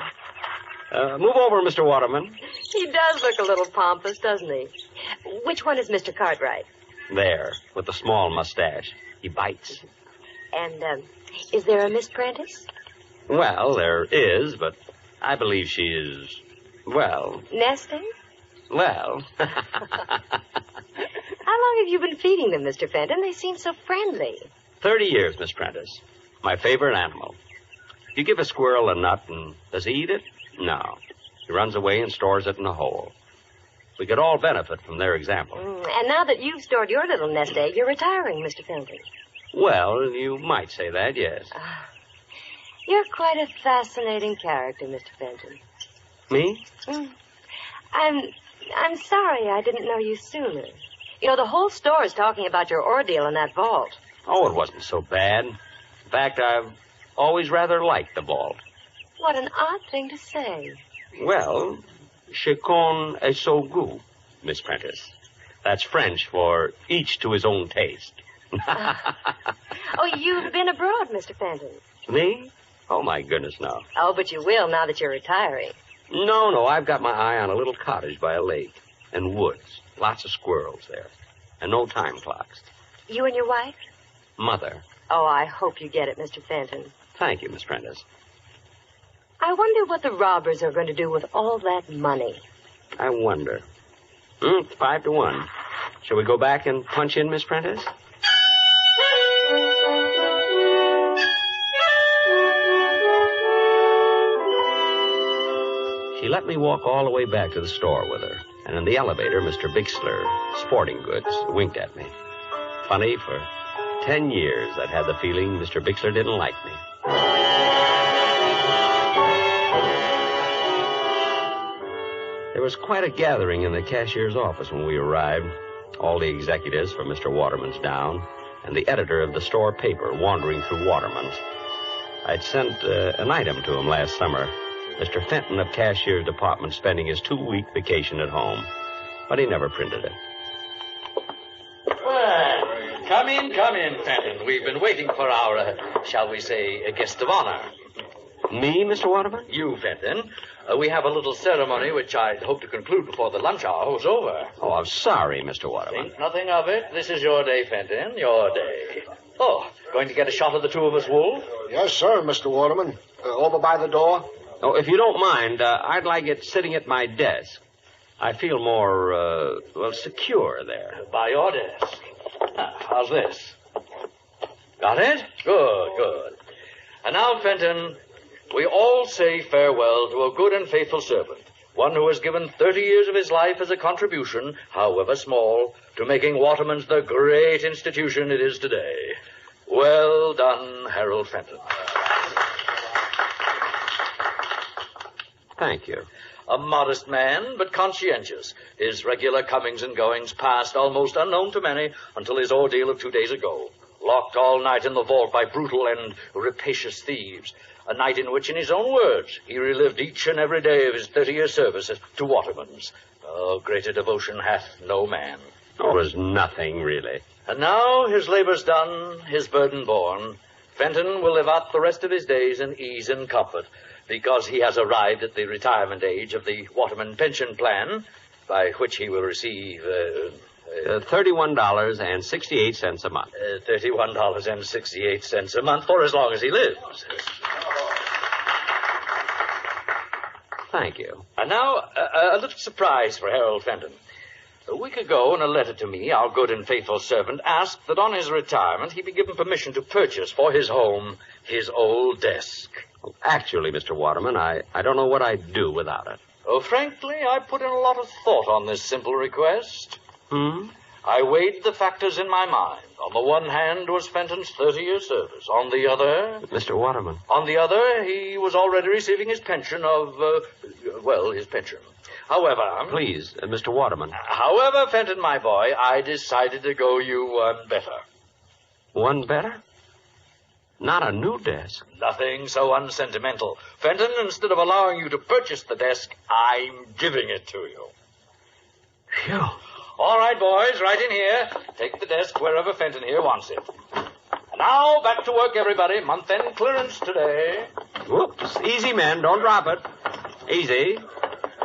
Move over, Mr. Waterman. He does look a little pompous, doesn't he? Which one is Mr. Cartwright? There, with the small mustache. He bites. And, is there a Miss Prentice? Well, there is, but I believe she is, well... Nesting? Well... How long have you been feeding them, Mr. Fenton? They seem so friendly. 30 years, Miss Prentice. My favorite animal. You give a squirrel a nut, and does he eat it? No. He runs away and stores it in a hole. We could all benefit from their example. And now that you've stored your little nest egg, you're retiring, Mr. Fenton. Well, you might say that, yes. You're quite a fascinating character, Mr. Fenton. Me? I'm sorry I didn't know you sooner. You know, the whole store is talking about your ordeal in that vault. Oh, it wasn't so bad. In fact, I've always rather liked the vault. What an odd thing to say. Well, chacun est son goût, Miss Prentice. That's French for each to his own taste. Oh, you've been abroad, Mr. Fenton. Me? Oh, my goodness, no. Oh, but you will now that you're retiring. No, I've got my eye on a little cottage by a lake and woods. Lots of squirrels there. And no time clocks. You and your wife? Mother. Oh, I hope you get it, Mr. Fenton. Thank you, Miss Prentice. I wonder what the robbers are going to do with all that money. I wonder. 5-1. Shall we go back and punch in, Miss Prentice? She let me walk all the way back to the store with her. And in the elevator, Mr. Bixler, Sporting Goods, winked at me. Funny, for 10 years I'd had the feeling Mr. Bixler didn't like me. There was quite a gathering in the cashier's office when we arrived. All the executives from Mr. Waterman's down, and the editor of the store paper wandering through Waterman's. I'd sent an item to him last summer. Mr. Fenton of Cashier's Department spending his 2-week vacation at home. But he never printed it. Well, come in, Fenton. We've been waiting for our, shall we say, guest of honor. Me, Mr. Waterman? You, Fenton. We have a little ceremony which I'd hope to conclude before the lunch hour was over. Oh, I'm sorry, Mr. Waterman. Think nothing of it. This is your day, Fenton, your day. Oh, going to get a shot of the two of us, Wolf? Yes, sir, Mr. Waterman. Over by the door? Oh, if you don't mind, I'd like it sitting at my desk. I feel more, secure there. By your desk. How's this? Got it? Good. And now, Fenton, we all say farewell to a good and faithful servant, one who has given 30 years of his life as a contribution, however small, to making Waterman's the great institution it is today. Well done, Harold Fenton. Thank you. A modest man, but conscientious. His regular comings and goings passed almost unknown to many until his ordeal of 2 days ago. Locked all night in the vault by brutal and rapacious thieves. A night in which, in his own words, he relived each and every day of his 30-year service to Waterman's. Oh, greater devotion hath no man. It was nothing, really. And now, his labor's done, his burden borne, Fenton will live out the rest of his days in ease and comfort, because he has arrived at the retirement age of the Waterman pension plan, by which he will receive... $31.68 a month. $31.68 a month for as long as he lives. Thank you. And now, a little surprise for Harold Fenton. A week ago, in a letter to me, our good and faithful servant asked that on his retirement he be given permission to purchase for his home his old desk. Well, actually, Mr. Waterman, I don't know what I'd do without it. Oh, frankly, I put in a lot of thought on this simple request. I weighed the factors in my mind. On the one hand was Fenton's 30-year service. On the other... Mr. Waterman. On the other, he was already receiving his pension of, his pension. However... Please, Mr. Waterman. However, Fenton, my boy, I decided to go you one better. One better? Not a new desk. Nothing so unsentimental. Fenton, instead of allowing you to purchase the desk, I'm giving it to you. Phew. All right, boys, right in here. Take the desk wherever Fenton here wants it. Now, back to work, everybody. Month-end clearance today. Whoops. Easy, men. Don't drop it. Easy.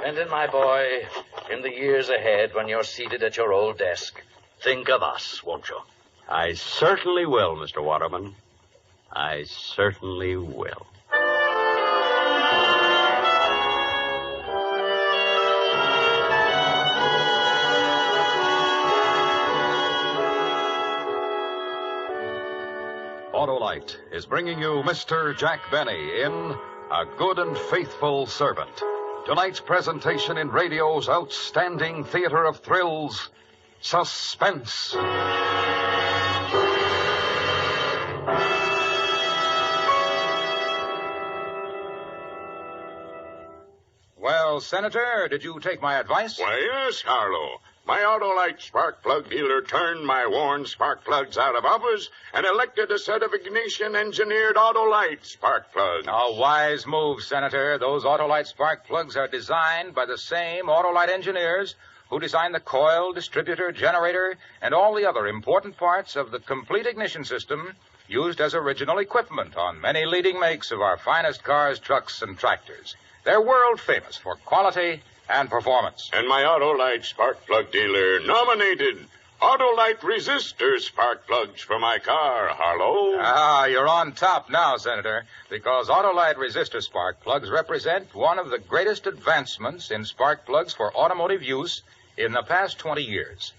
Fenton, my boy, in the years ahead, when you're seated at your old desk, think of us, won't you? I certainly will, Mr. Waterman. I certainly will. Autolite is bringing you Mr. Jack Benny in A Good and Faithful Servant, Tonight's presentation in radio's outstanding theater of thrills, Suspense. Well, Senator, did you take my advice? Why, yes, Harlow. My Autolite spark plug dealer turned my worn spark plugs out of office and elected a set of ignition-engineered Autolite spark plugs. A wise move, Senator. Those Autolite spark plugs are designed by the same Autolite engineers who designed the coil, distributor, generator, and all the other important parts of the complete ignition system used as original equipment on many leading makes of our finest cars, trucks, and tractors. They're world famous for quality and performance. And my Autolite spark plug dealer nominated Autolite resistor spark plugs for my car, Harlow. Ah, you're on top now, Senator, because Autolite resistor spark plugs represent one of the greatest advancements in spark plugs for automotive use in the past 20 years.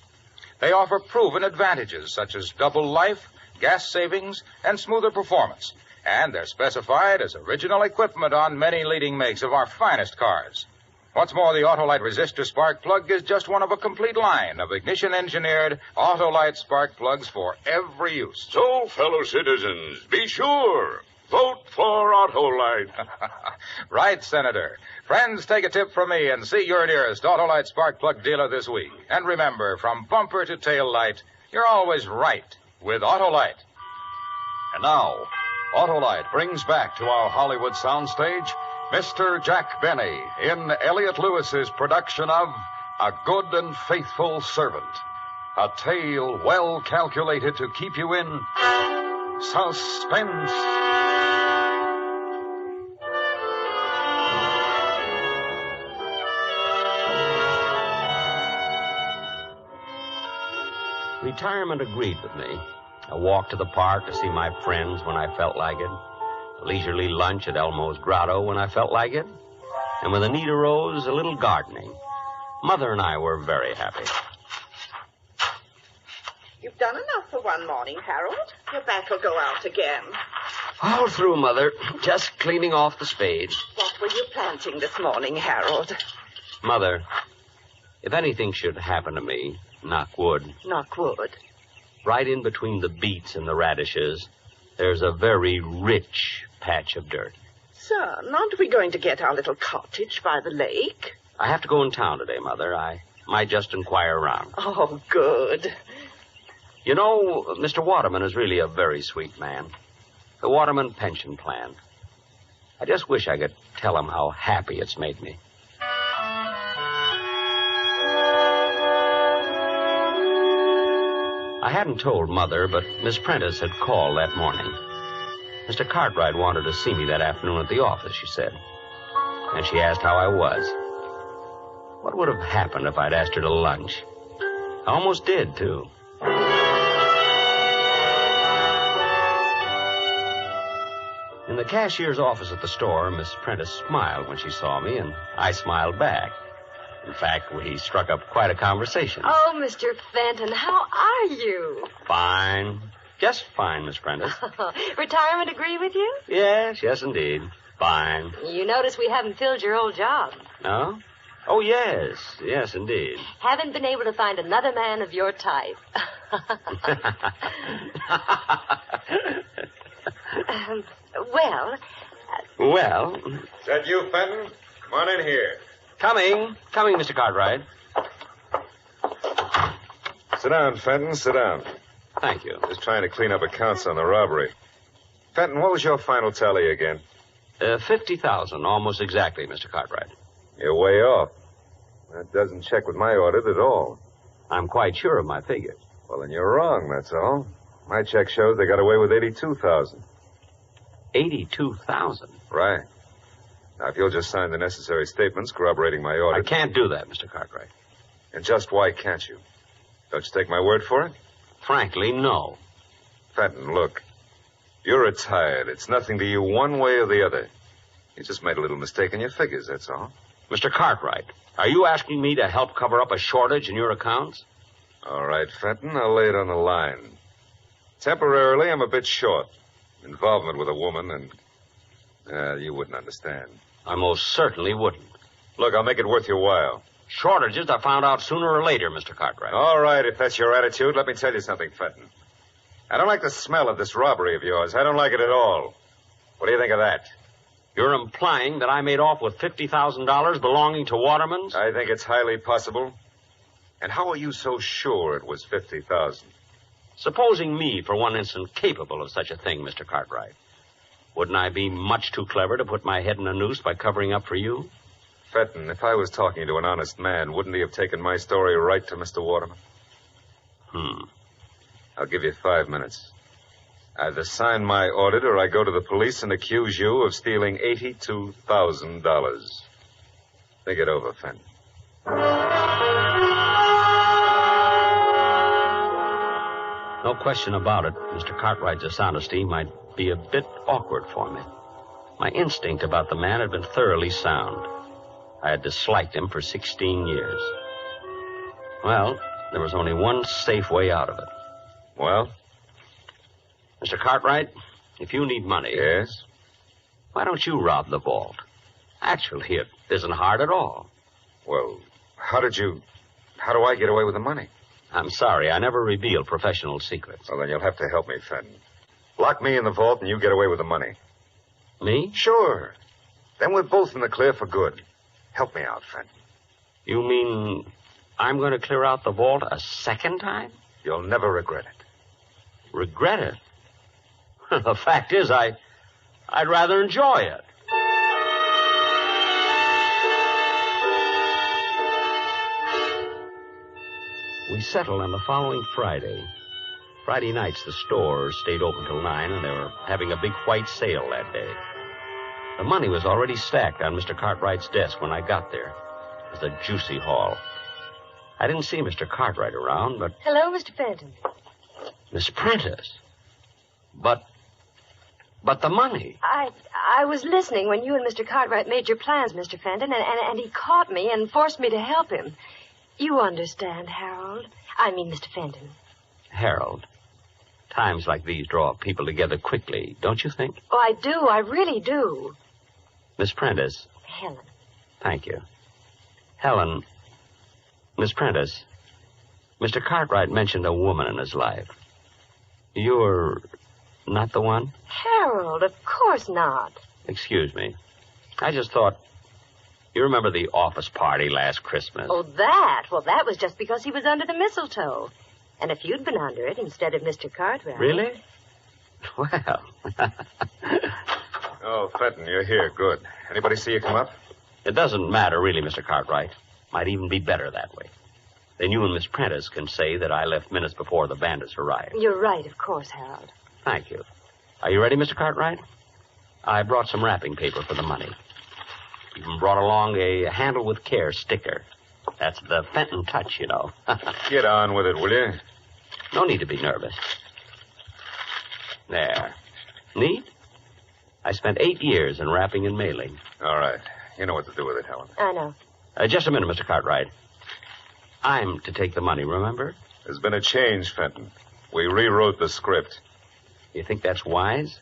They offer proven advantages such as double life, gas savings, and smoother performance. And they're specified as original equipment on many leading makes of our finest cars. What's more, the Autolite resistor spark plug is just one of a complete line of ignition-engineered Autolite spark plugs for every use. So, fellow citizens, be sure. Vote for Autolite. Right, Senator. Friends, take a tip from me and see your nearest Autolite spark plug dealer this week. And remember, from bumper to tail light, you're always right with Autolite. And now, Autolite brings back to our Hollywood soundstage Mr. Jack Benny in Elliot Lewis's production of A Good and Faithful Servant, a tale well calculated to keep you in suspense. Retirement agreed with me. A walk to the park to see my friends when I felt like it. A leisurely lunch at Elmo's Grotto when I felt like it. And when the need arose, a little gardening. Mother and I were very happy. You've done enough for one morning, Harold. Your back will go out again. All through, Mother. Just cleaning off the spade. What were you planting this morning, Harold? Mother, if anything should happen to me, knock wood. Knock wood. Right in between the beets and the radishes, there's a very rich patch of dirt. Son, aren't we going to get our little cottage by the lake? I have to go in town today, Mother. I might just inquire around. Oh, good. You know, Mr. Waterman is really a very sweet man. The Waterman pension plan. I just wish I could tell him how happy it's made me. I hadn't told Mother, but Miss Prentice had called that morning. Mr. Cartwright wanted to see me that afternoon at the office, she said. And she asked how I was. What would have happened if I'd asked her to lunch? I almost did, too. In the cashier's office at the store, Miss Prentice smiled when she saw me, and I smiled back. In fact, we struck up quite a conversation. Oh, Mr. Fenton, how are you? Fine. Just fine, Miss Prentice. Retirement agree with you? Yes, indeed. Fine. You notice we haven't filled your old job. No? Oh, yes, indeed. Haven't been able to find another man of your type. Well... Well... Is that you, Fenton? Come on in here. Coming, Mr. Cartwright. Sit down, Fenton, sit down. Thank you. Just trying to clean up accounts on the robbery. Fenton, what was your final tally again? 50,000, almost exactly, Mr. Cartwright. You're way off. That doesn't check with my audit at all. I'm quite sure of my figures. Well, then you're wrong, that's all. My check shows they got away with 82,000. 82,000? Right. Now, if you'll just sign the necessary statements corroborating my audit... I can't do that, Mr. Cartwright. And just why can't you? Don't you take my word for it? Frankly, no. Fenton, look. You're retired. It's nothing to you one way or the other. You just made a little mistake in your figures, that's all. Mr. Cartwright, are you asking me to help cover up a shortage in your accounts? All right, Fenton, I'll lay it on the line. Temporarily, I'm a bit short. Involvement with a woman, and... you wouldn't understand. I most certainly wouldn't. Look, I'll make it worth your while. Shortages are found out sooner or later, Mr. Cartwright. All right, if that's your attitude, let me tell you something, Fenton. I don't like the smell of this robbery of yours. I don't like it at all. What do you think of that? You're implying that I made off with $50,000 belonging to Waterman's? I think it's highly possible. And how are you so sure it was $50,000? Supposing me, for one instant, capable of such a thing, Mr. Cartwright, wouldn't I be much too clever to put my head in a noose by covering up for you? Fenton, if I was talking to an honest man, wouldn't he have taken my story right to Mr. Waterman? I'll give you 5 minutes. Either sign my audit or I go to the police and accuse you of stealing $82,000. Think it over, Fenton. No question about it, Mr. Cartwright's dishonesty might be a bit awkward for me. My instinct about the man had been thoroughly sound. I had disliked him for 16 years. Well, there was only one safe way out of it. Well? Mr. Cartwright, if you need money... Yes? Why don't you rob the vault? Actually, it isn't hard at all. Well, how do I get away with the money? I'm sorry, I never reveal professional secrets. Well, then you'll have to help me, Fenton. Lock me in the vault and you get away with the money. Me? Sure. Then we're both in the clear for good. Help me out, Fenton. You mean I'm going to clear out the vault a second time? You'll never regret it. Regret it? The fact is, I'd rather enjoy it. We settled on the following Friday. Friday nights, the stores stayed open till 9, and they were having a big white sale that day. The money was already stacked on Mr. Cartwright's desk when I got there. It was a juicy haul. I didn't see Mr. Cartwright around, but... Hello, Mr. Fenton. Miss Prentice. But the money. I was listening when you and Mr. Cartwright made your plans, Mr. Fenton, and he caught me and forced me to help him. You understand, Harold. I mean, Mr. Fenton. Harold. Times like these draw people together quickly, don't you think? Oh, I do. I really do. Miss Prentice. Helen. Thank you. Helen. Miss Prentice. Mr. Cartwright mentioned a woman in his life. You're not the one? Harold, of course not. Excuse me. I just thought... You remember the office party last Christmas? Oh, that? Well, that was just because he was under the mistletoe. And if you'd been under it instead of Mr. Cartwright... Really? Well... Oh, Fenton, you're here. Good. Anybody see you come up? It doesn't matter, really, Mr. Cartwright. Might even be better that way. Then you and Miss Prentice can say that I left minutes before the bandits arrived. You're right, of course, Harold. Thank you. Are you ready, Mr. Cartwright? I brought some wrapping paper for the money. Even brought along a handle with care sticker. That's the Fenton touch, you know. Get on with it, will you? No need to be nervous. There. Neat? I spent 8 years in wrapping and mailing. All right. You know what to do with it, Helen. I know. Just a minute, Mr. Cartwright. I'm to take the money, remember? There's been a change, Fenton. We rewrote the script. You think that's wise?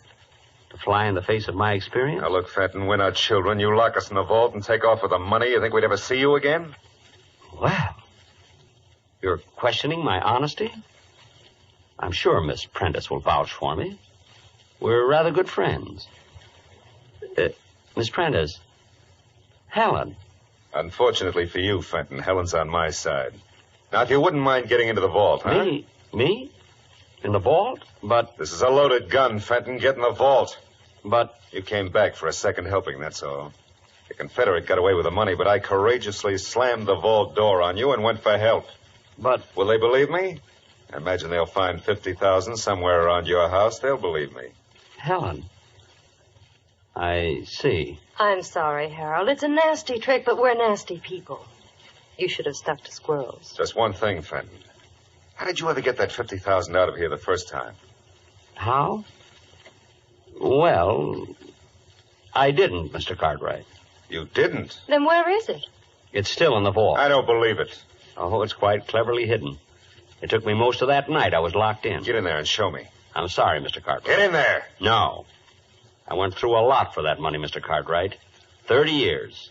To fly in the face of my experience? Now, look, Fenton, we're not children. You lock us in the vault and take off with the money. You think we'd ever see you again? Well, you're questioning my honesty? I'm sure Miss Prentice will vouch for me. We're rather good friends. Miss Prentice, Helen. Unfortunately for you, Fenton, Helen's on my side. Now, if you wouldn't mind getting into the vault, huh? Me? In the vault? But... This is a loaded gun, Fenton. Get in the vault. But... You came back for a second helping, that's all. The Confederate got away with the money, but I courageously slammed the vault door on you and went for help. But... Will they believe me? I imagine they'll find $50,000 somewhere around your house. They'll believe me. Helen. I see. I'm sorry, Harold. It's a nasty trick, but we're nasty people. You should have stuck to squirrels. Just one thing, Fenton. How did you ever get that $50,000 out of here the first time? How? Well, I didn't, Mr. Cartwright. You didn't? Then where is it? It's still in the vault. I don't believe it. Oh, it's quite cleverly hidden. It took me most of that night. I was locked in. Get in there and show me. I'm sorry, Mr. Cartwright. Get in there. No. I went through a lot for that money, Mr. Cartwright. 30 years.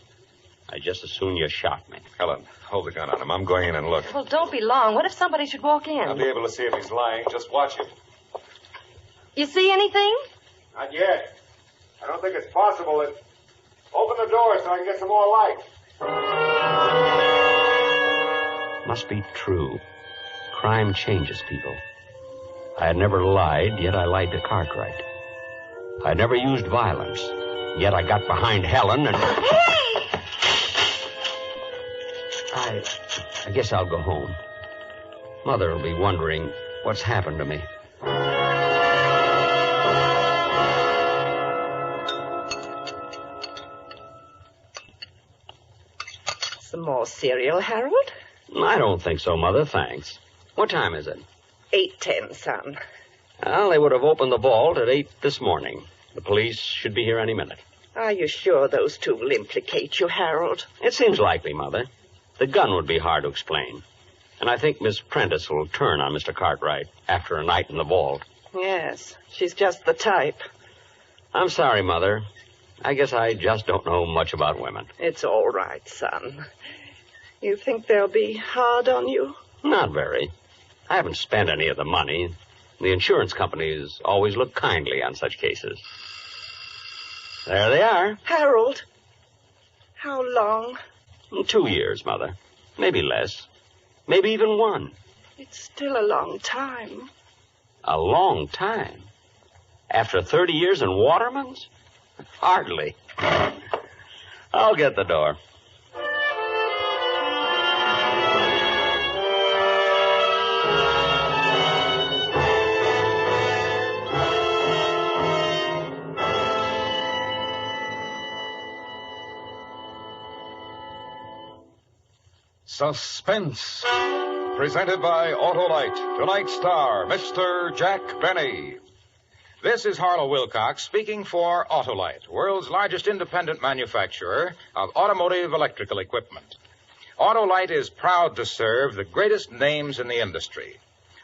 I'd just as soon you shot me. Helen, hold the gun on him. I'm going in and look. Well, don't be long. What if somebody should walk in? I'll be able to see if he's lying. Just watch him. You see anything? Not yet. I don't think it's possible that... Open the door so I can get some more light. Must be true. Crime changes people. I had never lied, yet I lied to Cartwright. I had never used violence, yet I got behind Helen and... Hey! I guess I'll go home. Mother will be wondering what's happened to me. Some more cereal, Harold? I don't think so, Mother, thanks. What time is it? 8:10, son. Well, they would have opened the vault at 8 this morning. The police should be here any minute. Are you sure those two will implicate you, Harold? It seems likely, Mother. The gun would be hard to explain. And I think Miss Prentice will turn on Mr. Cartwright after a night in the vault. Yes, she's just the type. I'm sorry, Mother. I guess I just don't know much about women. It's all right, son. You think they'll be hard on you? Not very. I haven't spent any of the money. The insurance companies always look kindly on such cases. There they are. Harold, how long? 2 years, Mother. Maybe less. Maybe even 1. It's still a long time. A long time? After 30 years in Waterman's? Hardly. I'll get the door. Suspense, presented by Autolite. Tonight's star, Mr. Jack Benny. This is Harlow Wilcox speaking for Autolite, world's largest independent manufacturer of automotive electrical equipment. Autolite is proud to serve the greatest names in the industry.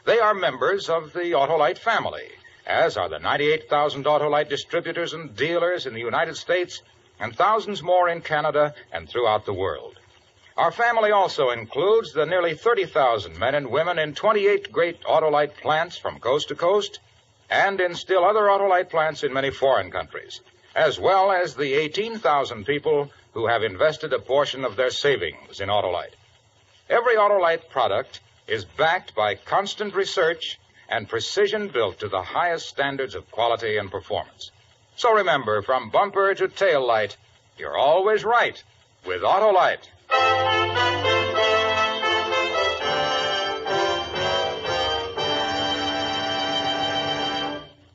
They are members of the Autolite family, as are the 98,000 Autolite distributors and dealers in the United States and thousands more in Canada and throughout the world. Our family also includes the nearly 30,000 men and women in 28 great Autolite plants from coast to coast and in still other Autolite plants in many foreign countries, as well as the 18,000 people who have invested a portion of their savings in Autolite. Every Autolite product is backed by constant research and precision built to the highest standards of quality and performance. So remember, from bumper to tail light, you're always right with Autolite.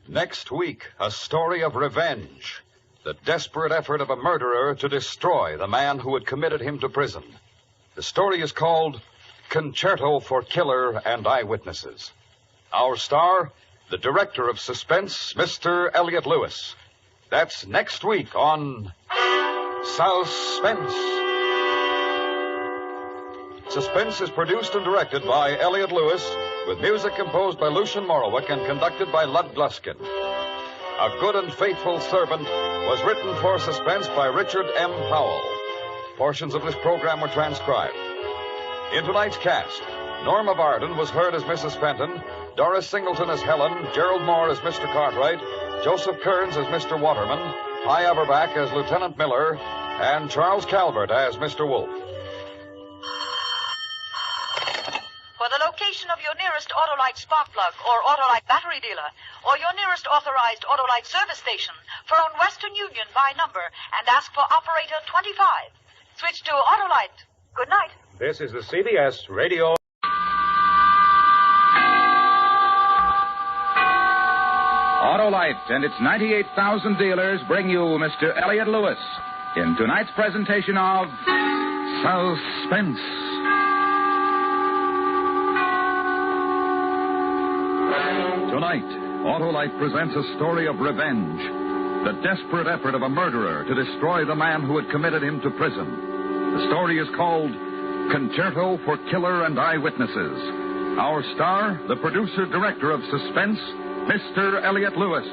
Next week, a story of revenge. The desperate effort of a murderer to destroy the man who had committed him to prison. The story is called Concerto for Killer and Eyewitnesses. Our star, the director of Suspense, Mr. Elliot Lewis. That's next week on Suspense. Suspense is produced and directed by Elliot Lewis, with music composed by Lucian Morowick and conducted by Lud Gluskin. A Good and Faithful Servant was written for Suspense by Richard M. Powell. Portions of this program were transcribed. In tonight's cast, Norma Barden was heard as Mrs. Fenton, Doris Singleton as Helen, Gerald Moore as Mr. Cartwright, Joseph Kearns as Mr. Waterman, Hy Averback as Lieutenant Miller, and Charles Calvert as Mr. Wolfe. For the location of your nearest Autolite spark plug or Autolite battery dealer, or your nearest authorized Autolite service station, phone Western Union by number and ask for operator 25. Switch to Autolite. Good night. This is the CBS Radio. Autolite and its 98,000 dealers bring you Mr. Elliot Lewis in tonight's presentation of Suspense. Tonight, Autolite presents a story of revenge. The desperate effort of a murderer to destroy the man who had committed him to prison. The story is called Concerto for Killer and Eyewitnesses. Our star, the producer-director of Suspense, Mr. Elliot Lewis.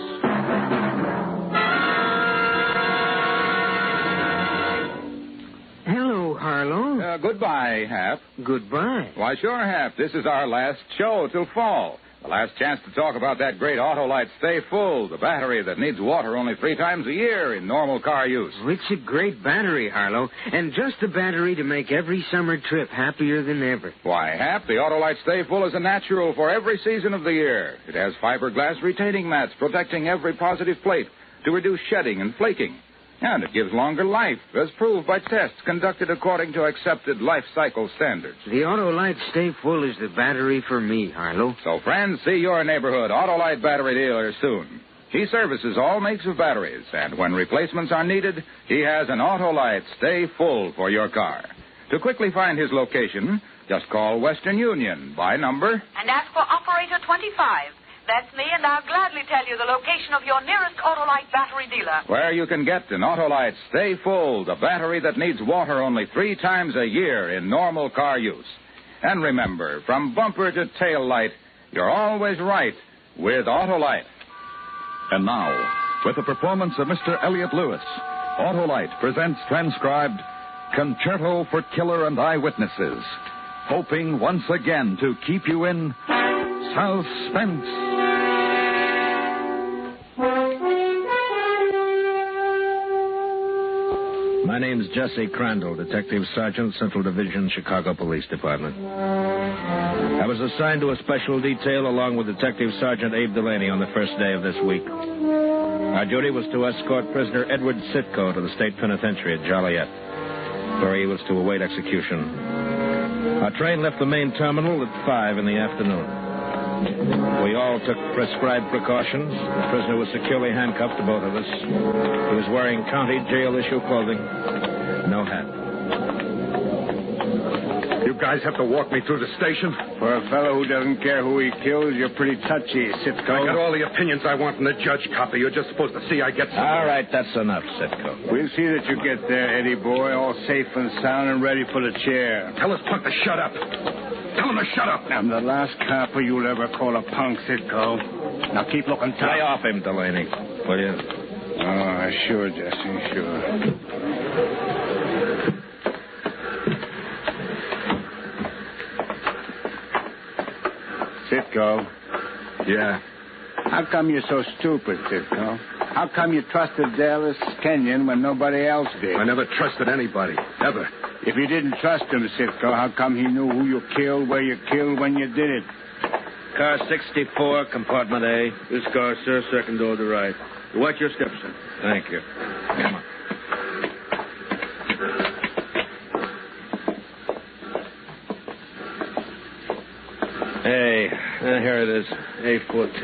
Hello, Harlow. Goodbye, Hap. Goodbye. Why, sure, Hap. This is our last show till fall. The last chance to talk about that great Autolite Stay Full, the battery that needs water only 3 times a year in normal car use. Oh, it's a great battery, Harlow, and just the battery to make every summer trip happier than ever. Why, Hap, the Autolite Stay Full is a natural for every season of the year. It has fiberglass retaining mats protecting every positive plate to reduce shedding and flaking. And it gives longer life, as proved by tests conducted according to accepted life cycle standards. The Autolite Stay Full is the battery for me, Harlow. So, friends, see your neighborhood Autolite battery dealer soon. He services all makes of batteries, and when replacements are needed, he has an Autolite Stay Full for your car. To quickly find his location, just call Western Union by number and ask for operator 25. That's me, and I'll gladly tell you the location of your nearest Autolite battery dealer. where you can get an Autolite Stay Full, the battery that needs water only 3 times a year in normal car use. And remember, from bumper to tail light, you're always right with Autolite. And now, with the performance of Mr. Elliot Lewis, Autolite presents transcribed Concerto for Killer and Eyewitnesses, hoping once again to keep you in suspense. My name's Jesse Crandall, Detective Sergeant, Central Division, Chicago Police Department. I was assigned to a special detail along with Detective Sergeant Abe Delaney on the first day of this week. Our duty was to escort prisoner Edward Sitko to the state penitentiary at Joliet, where he was to await execution. Our train left the main terminal at 5 in the afternoon. We all took prescribed precautions. The prisoner was securely handcuffed to both of us. He was wearing county jail-issue clothing, no hat. You guys have to walk me through the station? For a fellow who doesn't care who he kills, you're pretty touchy, Sitko. I got all the opinions I want from the judge copy. You're just supposed to see I get some. All right, that's enough, Sitko. We'll see that you get there, Eddie boy, all safe and sound and ready for the chair. Tell us punk to shut up. Tell him to shut up. I'm the last copper you'll ever call a punk, Sitko. Now keep looking tough. Lay off him, Delaney. Will you? Oh, sure, Jesse, sure. Sitko. Yeah? How come you're so stupid, Sitko? How come you trusted Dallas Kenyon when nobody else did? I never trusted anybody. Ever. If you didn't trust him, Sitko, how come he knew who you killed, where you killed, when you did it? Car 64, compartment A. This car, sir, second door to the right. Watch your steps, sir. Thank you. Come on. Hey, here it is. A14.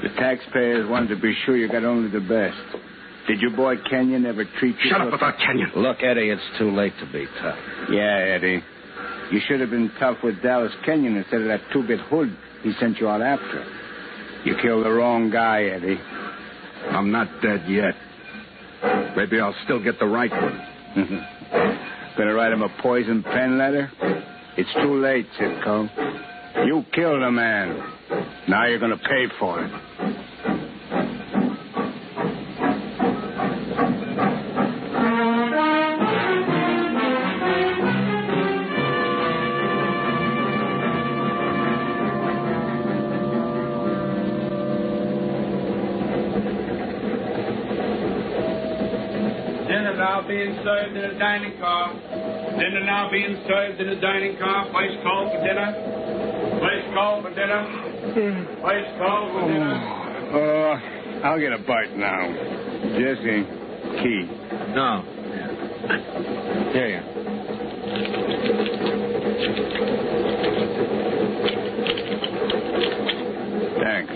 The taxpayers wanted to be sure you got only the best. Did your boy Kenyon ever treat you? Shut up about Kenyon. Look, Eddie, it's too late to be tough. Yeah, Eddie. You should have been tough with Dallas Kenyon instead of that two-bit hood he sent you out after. You killed the wrong guy, Eddie. I'm not dead yet. Maybe I'll still get the right one. Gonna write him a poison pen letter? It's too late, Sitko. You killed a man. Now you're gonna pay for it. Dinner now being served in a dining car. Dinner now being served in a dining car. Place call for dinner. Place call for dinner. Place call for dinner. I'll get a bite now. Jesse, key. No. Here you Thanks.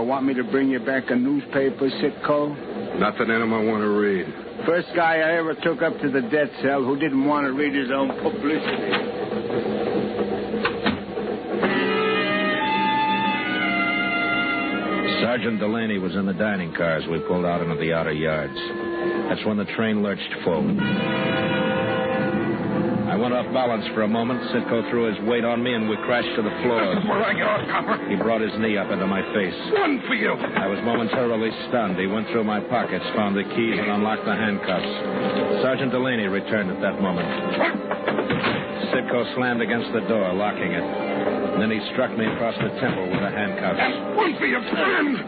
Want me to bring you back a newspaper, Sitko? Nothing in them I want to read. First guy I ever took up to the death cell who didn't want to read his own publicity. Sergeant Delaney was in the dining car as we pulled out into the outer yards. That's when the train lurched forward. I went off balance for a moment. Sitko threw his weight on me, and we crashed to the floor. This is where I get off, copper. He brought his knee up into my face. One for you. I was momentarily stunned. He went through my pockets, found the keys, and unlocked the handcuffs. Sergeant Delaney returned at that moment. Sitko slammed against the door, locking it. And then he struck me across the temple with the handcuffs. One for your friend.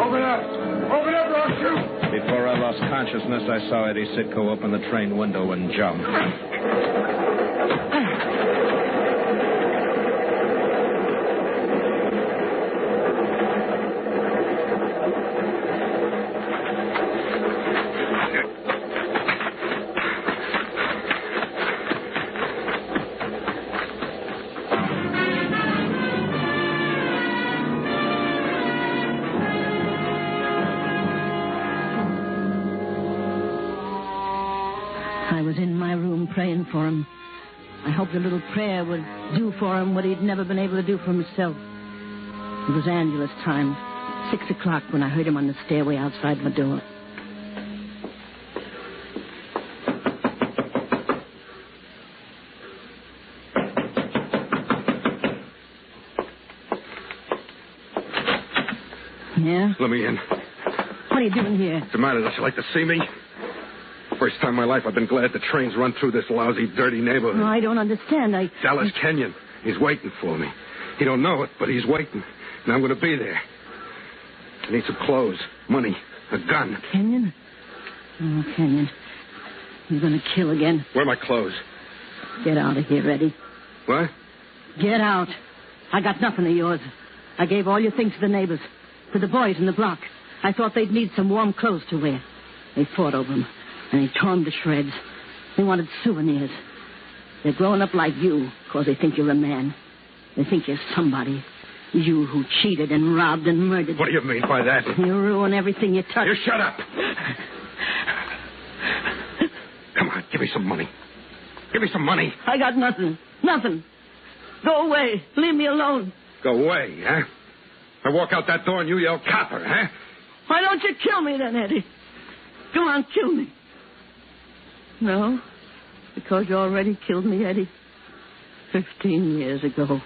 Open up. Open up, or I'll shoot. Before I lost consciousness, I saw Eddie Sitko open the train window and jump. I was in my room praying for him. I hoped a little prayer would do for him what he'd never been able to do for himself. It was Angela's time, 6 o'clock, when I heard him on the stairway outside my door. Yeah? Let me in. What are you doing here? What's the matter? Don't you like to see me? First time in my life I've been glad the trains run through this lousy, dirty neighborhood. No, I don't understand. Dallas Kenyon. He's waiting for me. He don't know it, but he's waiting. And I'm going to be there. I need some clothes, money, a gun. Kenyon? Oh, Kenyon. You're going to kill again. Where are my clothes? Get out of here, Eddie. What? Get out. I got nothing of yours. I gave all your things to the neighbors, to the boys in the block. I thought they'd need some warm clothes to wear. They fought over them, and they tore them to shreds. They wanted souvenirs. They're growing up like you because they think you're a man. They think you're somebody. You who cheated and robbed and murdered. What do you mean by that? You ruin everything you touch. You shut up. Come on, give me some money. Give me some money. I got nothing. Nothing. Go away. Leave me alone. Go away, huh? I walk out that door and you yell copper, huh? Why don't you kill me then, Eddie? Go on, kill me. No, because you already killed me, Eddie. 15 years ago.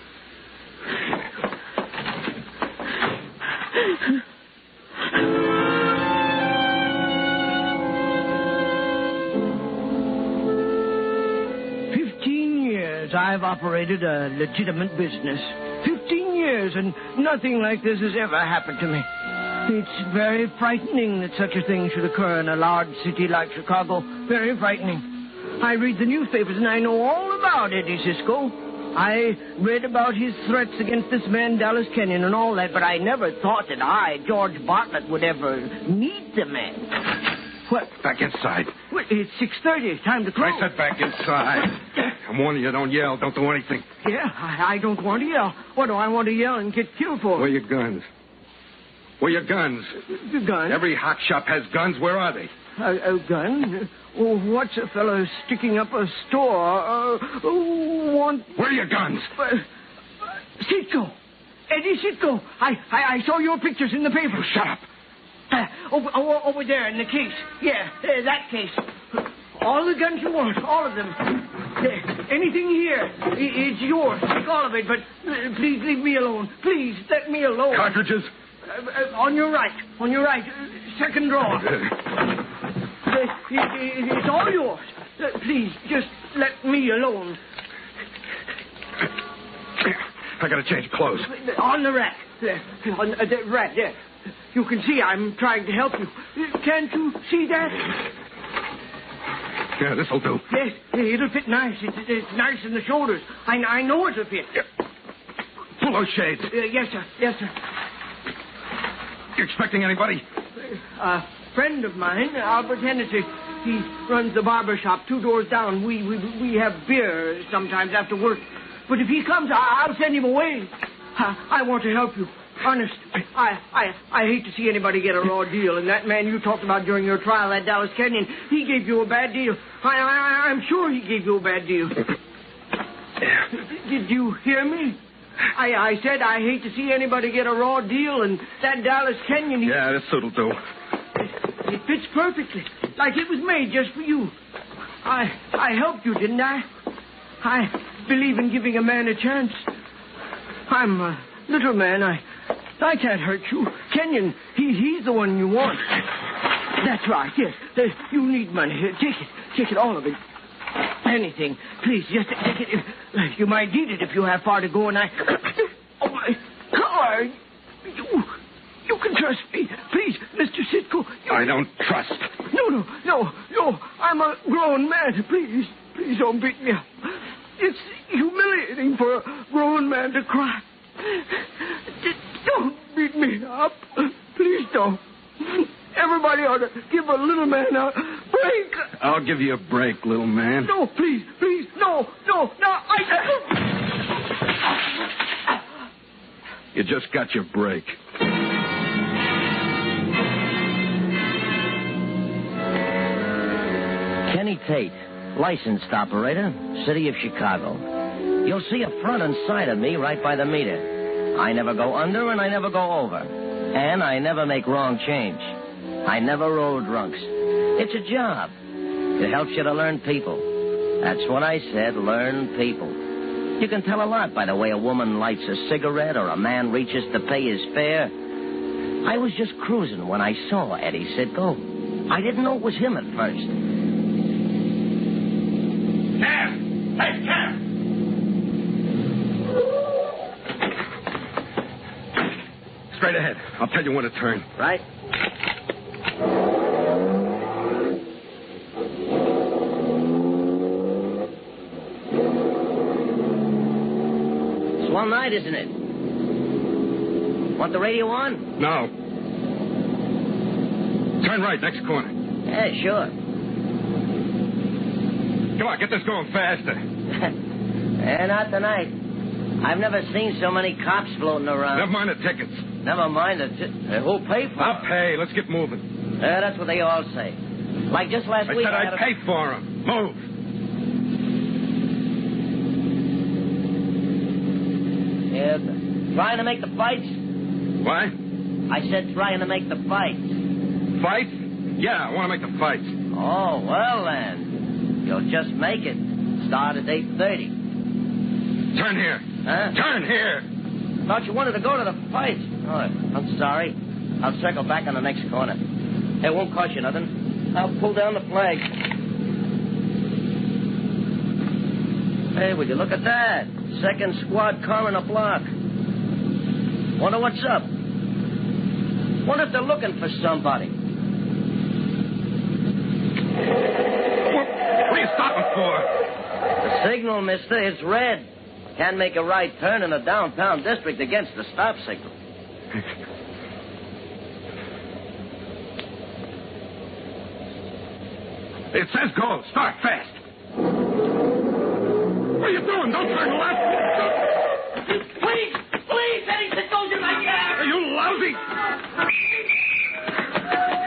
I've operated a legitimate business. 15 years, and nothing like this has ever happened to me. It's very frightening that such a thing should occur in a large city like Chicago. Very frightening. I read the newspapers, and I know all about Eddie Sitko. I read about his threats against this man, Dallas Kenyon, and all that, but I never thought that I, George Bartlett, would ever meet the man. What? Back inside. Well, it's 6:30. Time to close. I said back inside. I'm warning you, don't yell. Don't do anything. Yeah, I don't want to yell. What do I want to yell and get killed for? Where are your guns? Where are your guns? The gun? Every hot shop has guns. Where are they? A gun? Oh, what's a fellow sticking up a store? Where are your guns? Sitko. Eddie Sitko. I saw your pictures in the paper. You shut up. Over there in the case. Yeah, that case. All the guns you want, all of them. Anything here, it's yours. Take all of it, but please leave me alone. Please, let me alone. Cartridges? On your right. Second drawer. It's all yours. Please, just let me alone. I gotta change clothes. On the rack. On the rack, there. You can see I'm trying to help you. Can't you see that? Yeah, this'll do. Yes, it'll fit nice. It's nice in the shoulders. I know it'll fit. Pull those shades. Yes, sir. You expecting anybody? A friend of mine, Albert Hennessy. He runs the barber shop 2 doors down. We have beer sometimes after work. But if he comes, I'll send him away. I want to help you. Honest, I hate to see anybody get a raw deal. And that man you talked about during your trial, that Dallas Kenyon, he gave you a bad deal. I'm sure he gave you a bad deal. Did you hear me? I said I hate to see anybody get a raw deal, and that Dallas Kenyon... Yeah, this suit'll do. It fits perfectly, like it was made just for you. I helped you, didn't I? I believe in giving a man a chance. I'm a little man. I can't hurt you. Kenyon, he's the one you want. That's right, yes. You need money. Here, take it. Take it, all of it. Anything. Please, just take it. You might need it if you have far to go, and I... Oh, my God. You can trust me. Please, Mr. Sitko. I don't trust. No. I'm a grown man. Please don't beat me up. It's humiliating for a grown man to cry. Don't beat me up. Please don't. Everybody ought to give a little man a break. I'll give you a break, little man. No, please. No. You just got your break. Kenny Tate, licensed operator, City of Chicago. You'll see a front and side of me right by the meter. I never go under and I never go over. And I never make wrong change. I never roll drunks. It's a job. It helps you to learn people. That's what I said, learn people. You can tell a lot by the way a woman lights a cigarette or a man reaches to pay his fare. I was just cruising when I saw Eddie Sitko. I didn't know it was him at first. Cam! Hey, Cam! Straight ahead. I'll tell you when to turn. Right? Swell night, isn't it? Want the radio on? No. Turn right, next corner. Yeah, sure. Come on, get this going faster. Not tonight. I've never seen so many cops floating around. Never mind the tickets. Never mind who'll pay for I'll them? pay. Let's get moving. That's what they all say. Like just last week. I said I'd pay for them. Move. Yeah, trying to make the fights? What? I said trying to make the fights. Fights? Yeah, I want to make the fights. Oh, well then. You'll just make it. Start at 8:30. Turn here. Huh? Turn here. Thought you wanted to go to the fight. Oh, I'm sorry. I'll circle back on the next corner. It won't cost you nothing. I'll pull down the flag. Hey, would you look at that? Second squad car in a block. Wonder what's up. Wonder if they're looking for somebody. What are you stopping for? The signal, mister, it's red. Can't make a right turn in a downtown district against the stop signal. It says go. Start fast. What are you doing? Don't turn left. Please, Eddie Sitko's in my car. Are you lousy?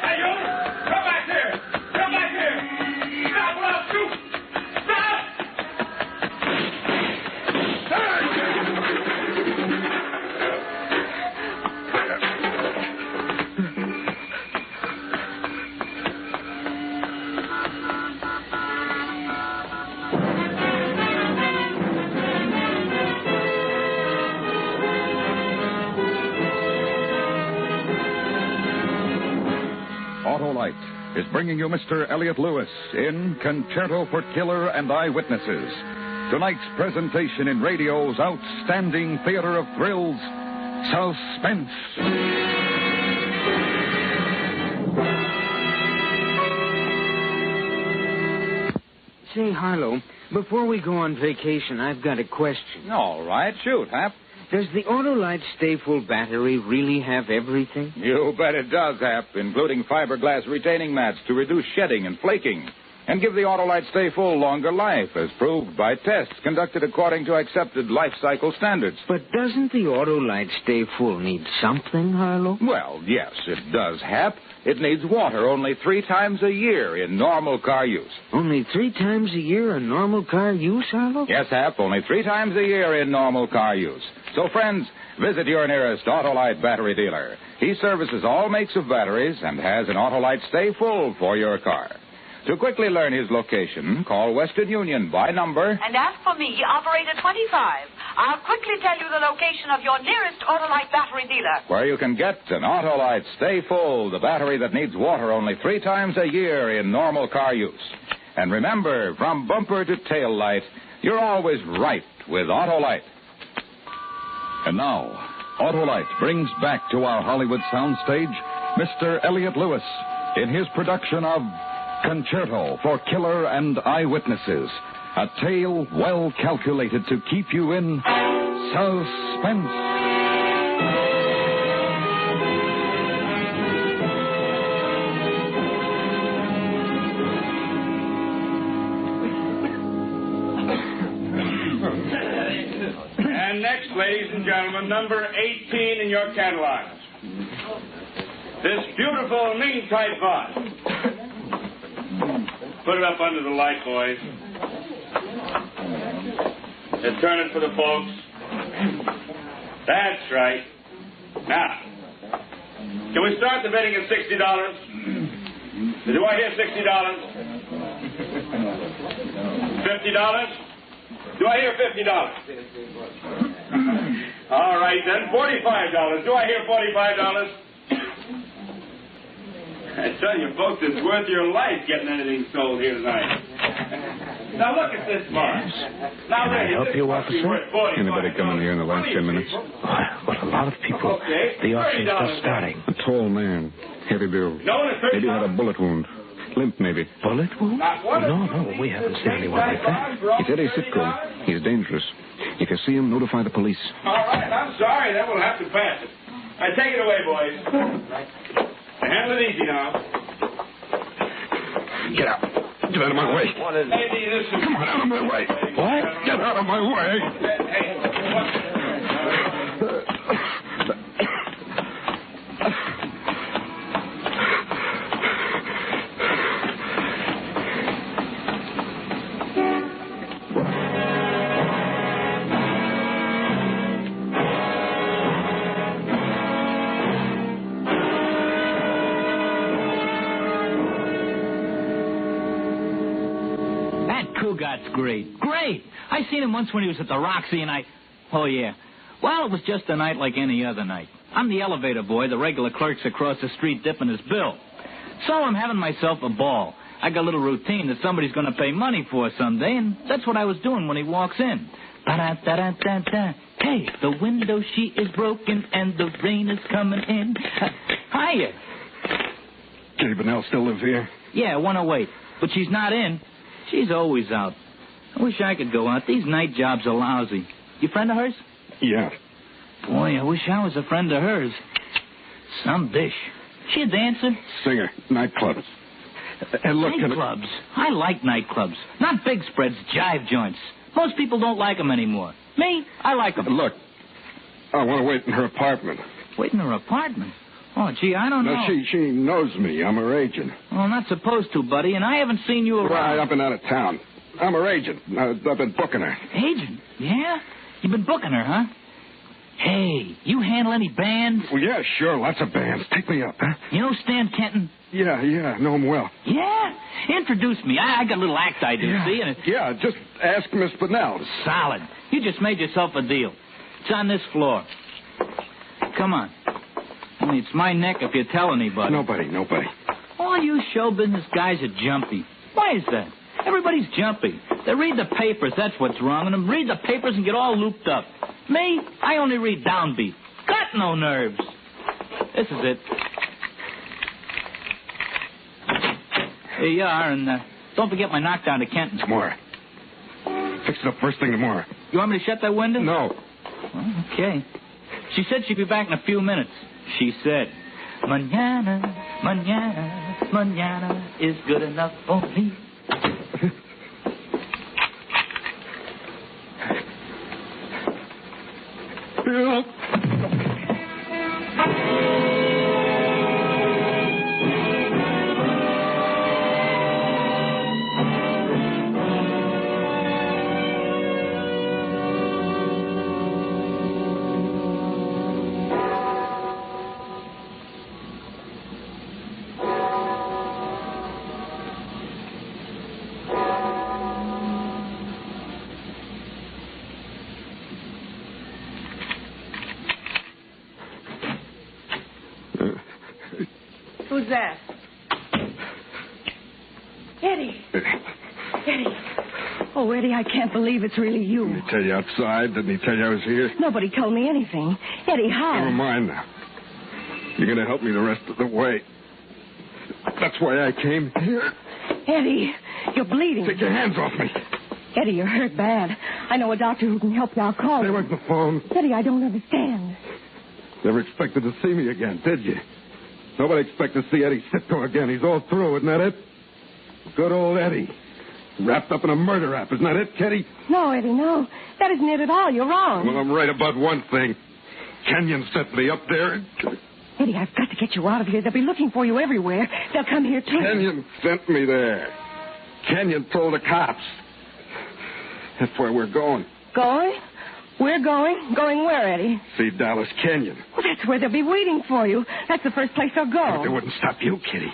Hey, you! Come back here! Come back here! Stop or I'll shoot! Stop! Autolite is bringing you Mr. Elliot Lewis in Concerto for Killer and Eyewitnesses. Tonight's presentation in radio's outstanding theater of thrills, Suspense. Say, Harlow, before we go on vacation, I've got a question. All right, shoot, Hap. Does the Autolite Stay Full battery really have everything? You bet it does, Hap, including fiberglass retaining mats to reduce shedding and flaking, and give the Autolite Stay Full longer life, as proved by tests conducted according to accepted life cycle standards. But doesn't the Autolite Stay Full need something, Harlow? Well, yes, it does, Hap. It needs water only 3 times a year in normal car use. Only 3 times a year in normal car use, Harlow? Yes, Hap, only 3 times a year in normal car use. So, friends, visit your nearest Autolite battery dealer. He services all makes of batteries and has an Autolite Stay Full for your car. To quickly learn his location, call Western Union by number. And ask for me, Operator 25. I'll quickly tell you the location of your nearest Autolite battery dealer. Where you can get an Autolite Stay Full, the battery that needs water only 3 times a year in normal car use. And remember, from bumper to tail light, you're always right with Autolite. And now, Autolite brings back to our Hollywood soundstage Mr. Elliot Lewis in his production of Concerto for Killer and Eyewitnesses, a tale well calculated to keep you in suspense. And next, ladies and gentlemen, number 18 in your catalogs. This beautiful Ming-type vase. Put it up under the light, boys. And turn it for the folks. That's right. Now, can we start the bidding at $60? Do I hear $60? $50? Do I hear $50? All right, then, $45. Do I hear $45? I tell you, folks, it's worth your life getting anything sold here tonight. Now, look at this box. Now, Can I help you, officer? Anybody come in here in the last 10 minutes? But a lot of people. Okay. The auction's just starting. A tall man. Heavy build. Maybe had a bullet wound. Limp, maybe. Bullet wound? No, we haven't seen anyone like that. He's Eddie Sitcom. He's dangerous. If you see him, notify the police. All right, I'm sorry. Then we'll have to pass it. All right, take it away, boys. Handle it easy now. Get out. Get out of my way. Maybe this is... Come on, out of my way. What? Get out of my way. Cougat's great. Great! I seen him once when he was at the Roxy, and Oh, yeah. Well, it was just a night like any other night. I'm the elevator boy. The regular clerk's across the street dipping his bill. So I'm having myself a ball. I got a little routine that somebody's going to pay money for someday, and that's what I was doing when he walks in. Ba-da-da-da-da-da. Hey, the window sheet is broken, and the rain is coming in. Hiya. Kitty Bennell still lives here? Yeah, 108. But she's not in. She's always out. I wish I could go out. These night jobs are lousy. You friend of hers? Yeah. Boy, I wish I was a friend of hers. Some dish. She a dancer? Singer. Nightclubs. And look, nightclubs? I like nightclubs. Not big spreads, jive joints. Most people don't like them anymore. Me, I like them. Look, I want to wait in her apartment. Wait in her apartment? Oh, gee, I don't know. No, she knows me. I'm her agent. Well, not supposed to, buddy, and I haven't seen you around. Right, I've been out of town. I'm her agent. I've been booking her. Agent? Yeah? You've been booking her, huh? Hey, you handle any bands? Well, yeah, sure. Lots of bands. Take me up, huh? You know Stan Kenton? Yeah. Know him well. Yeah? Introduce me. I got a little act I do, see? And Yeah, just ask Miss Bennell. Solid. You just made yourself a deal. It's on this floor. Come on. Only it's my neck if you tell anybody. Nobody. All you show business guys are jumpy. Why is that? Everybody's jumpy. They read the papers, that's what's wrong. And them read the papers and get all looped up. Me, I only read downbeat. Got no nerves. This is it. Here you are, and don't forget my knockdown to Kenton. Tomorrow. Fix it up first thing tomorrow. You want me to shut that window? No. Well, okay. She said she'd be back in a few minutes. She said, Mañana, mañana, mañana is good enough for me. Bill. Who's that? Eddie. Eddie. Oh, Eddie, I can't believe it's really you. Didn't he tell you outside? Didn't he tell you I was here? Nobody told me anything. Eddie, how? Never mind now. You're going to help me the rest of the way. That's why I came here. Eddie, you're bleeding. Take your hands off me. Eddie, you're hurt bad. I know a doctor who can help you. I'll call They him. went on the phone. Eddie, I don't understand. Never expected to see me again, did you? Nobody expected to see Eddie Sitko again. He's all through, isn't that it? Good old Eddie. Wrapped up in a murder rap, isn't that it, Kitty? No, Eddie, no. That isn't it at all. You're wrong. Well, I'm right about one thing. Kenyon sent me up there. Eddie, I've got to get you out of here. They'll be looking for you everywhere. They'll come here, too. Kenyon sent me there. Kenyon told the cops. That's where we're going. Going? We're going? Going where, Eddie? See Dallas Kenyon. Well, that's where they'll be waiting for you. That's the first place they'll go. But they wouldn't stop you, Kitty.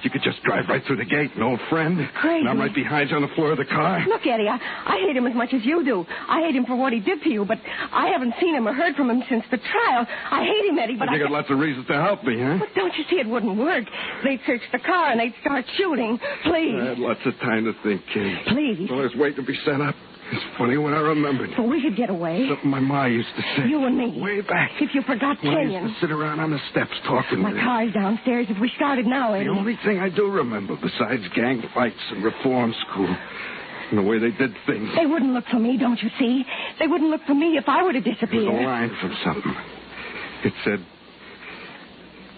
You could just drive right through the gate, an old friend. Crazy. And I'm right behind you on the floor of the car. Look, Eddie, I hate him as much as you do. I hate him for what he did to you, but I haven't seen him or heard from him since the trial. I hate him, Eddie, but You got lots of reasons to help me, huh? But don't you see it wouldn't work? They'd search the car and they'd start shooting. Please. I had lots of time to think, Kitty. Please. Well, I was waiting to be sent up. It's funny when I remembered. But we could get away. Something my ma used to say. You and me. Way back. If you forgot When I Kenyon. used to sit around on the steps talking My with him. car's downstairs. If we started now, Eddie. The only thing I do remember, besides gang fights and reform school, and the way they did things, They wouldn't look for me, don't you see? They wouldn't look for me if I were to was disappear. a line from something. It said,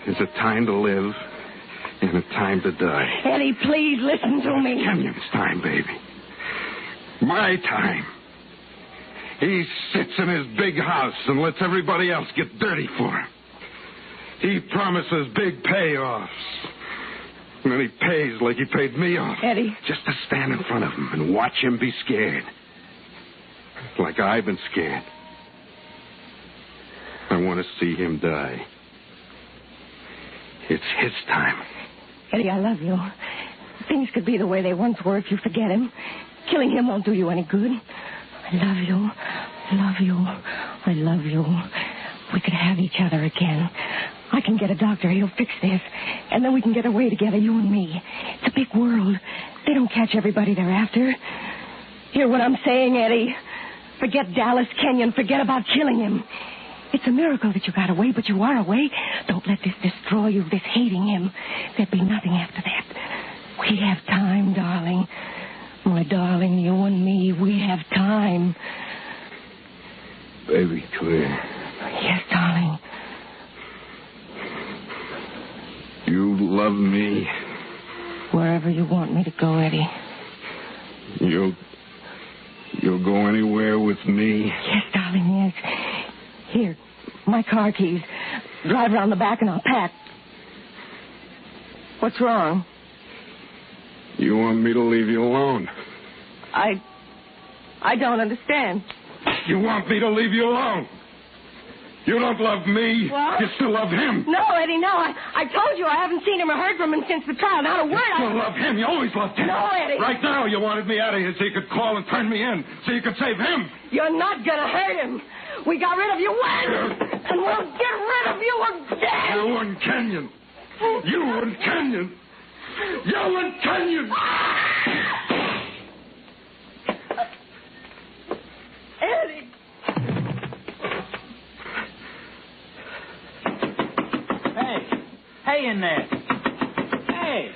"There's a time to live and a time to die." Eddie, please listen to me. Kenyon's time, baby. My time. He sits in his big house and lets everybody else get dirty for him. He promises big payoffs. And then he pays like he paid me off. Eddie. Just to stand in front of him and watch him be scared. Like I've been scared. I want to see him die. It's his time. Eddie, I love you. Things could be the way they once were if you forget him. Killing him won't do you any good. I love you. I love you. I love you. We could have each other again. I can get a doctor. He'll fix this. And then we can get away together, you and me. It's a big world. They don't catch everybody they're after. Hear what I'm saying, Eddie? Forget Dallas Kenyon. Forget about killing him. It's a miracle that you got away, but you are away. Don't let this destroy you, this hating him. There'd be nothing after that. We have time, darling. My darling, you and me, we have time. Baby, Claire. Yes, darling. You love me. Wherever you want me to go, Eddie. You'll go anywhere with me. Yes, darling, yes. Here, my car keys. Drive around the back and I'll pack. What's wrong? You want me to leave you alone? I don't understand. You want me to leave you alone? You don't love me. What? You still love him. No, Eddie, no. I told you I haven't seen him or heard from him since the trial. Not a word. You still love him. You always loved him. No, Eddie. Right now, you wanted me out of here so you could call and turn me in, so you could save him. You're not going to hurt him. We got rid of you once, and we'll get rid of you again. You and Kenyon. You and Kenyon. You and Kenyon. Eddie. Hey in there. Hey.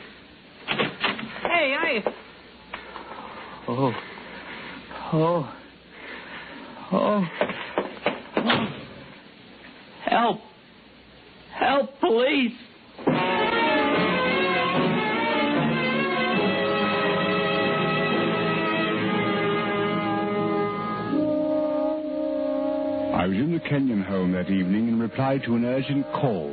Hey, Oh. Help. Help, police. I was in the Kenyon home that evening and replied to an urgent call.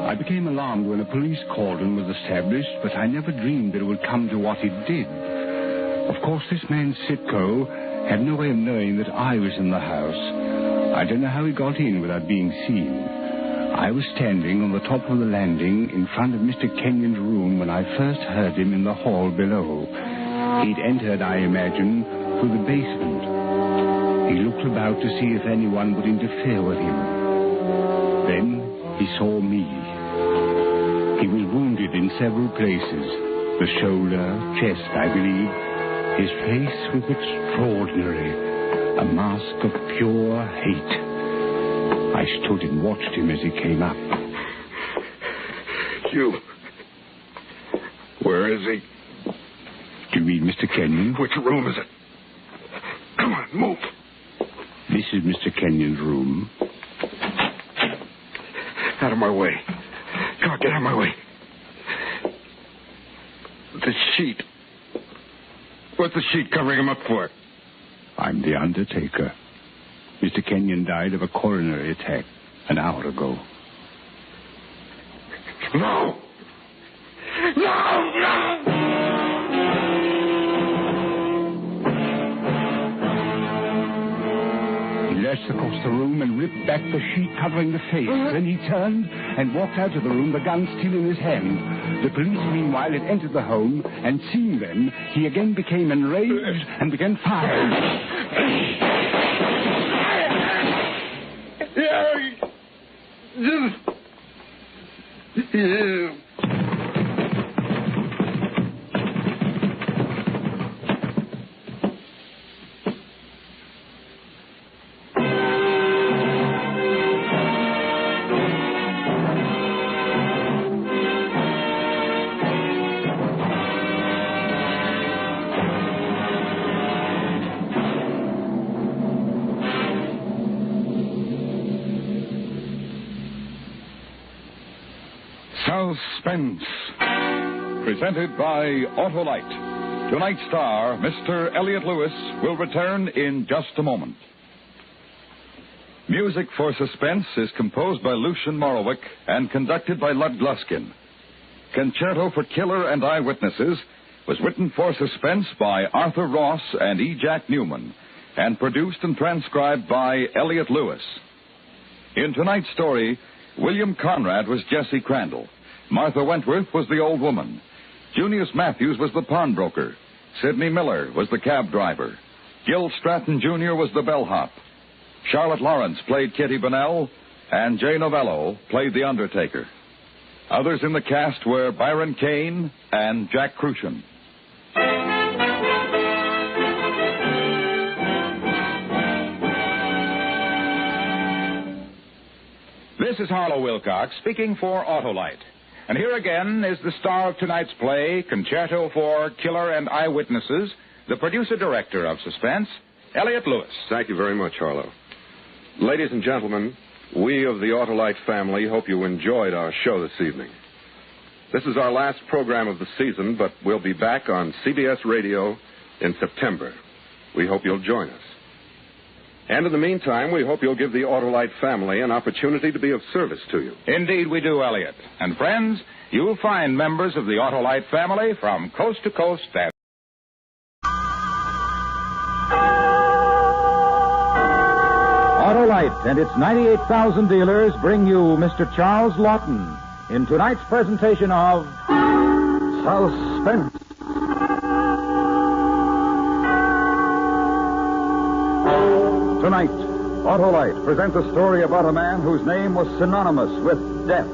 I became alarmed when a police cordon was established, but I never dreamed that it would come to what it did. Of course, this man Sitko had no way of knowing that I was in the house. I don't know how he got in without being seen. I was standing on the top of the landing in front of Mr. Kenyon's room when I first heard him in the hall below. He'd entered, I imagine, through the basement. He looked about to see if anyone would interfere with him. Then he saw me. He was several places. The shoulder, chest, I believe. His face was extraordinary. A mask of pure hate. I stood and watched him as he came up. You. Where is he? Do you mean Mr. Kenyon? Which room is it? Come on, move. This is Mr. Kenyon's room. Out of my way. Come on, get out of my way. The sheet. What's the sheet covering him up for? I'm the undertaker. Mr. Kenyon died of a coronary attack an hour ago. No! No! No! He lurched across the room and ripped back the sheet covering the face. Then he turned and walked out of the room, the gun still in his hand. The police, meanwhile, had entered the home, and seeing them, he again became enraged and began firing. Suspense, presented by Autolite. Tonight's star, Mr. Elliot Lewis, will return in just a moment. Music for Suspense is composed by Lucian Morowick and conducted by Lud Gluskin. Concerto for Killer and Eyewitnesses was written for Suspense by Arthur Ross and E. Jack Newman and produced and transcribed by Elliot Lewis. In tonight's story, William Conrad was Jesse Crandall. Martha Wentworth was the old woman. Junius Matthews was the pawnbroker. Sidney Miller was the cab driver. Gil Stratton Jr. was the bellhop. Charlotte Lawrence played Kitty Bonnell, and Jay Novello played the undertaker. Others in the cast were Byron Kane and Jack Crucian. This is Harlow Wilcox speaking for Autolite. And here again is the star of tonight's play, Concerto for Killer and Eyewitnesses, the producer-director of Suspense, Elliot Lewis. Thank you very much, Harlow. Ladies and gentlemen, we of the Autolite family hope you enjoyed our show this evening. This is our last program of the season, but we'll be back on CBS Radio in September. We hope you'll join us. And in the meantime, we hope you'll give the Autolite family an opportunity to be of service to you. Indeed we do, Elliot. And friends, you'll find members of the Autolite family from coast to coast and Autolite and its 98,000 dealers bring you Mr. Charles Lawton in tonight's presentation of Suspense. Tonight, Autolite presents a story about a man whose name was synonymous with death.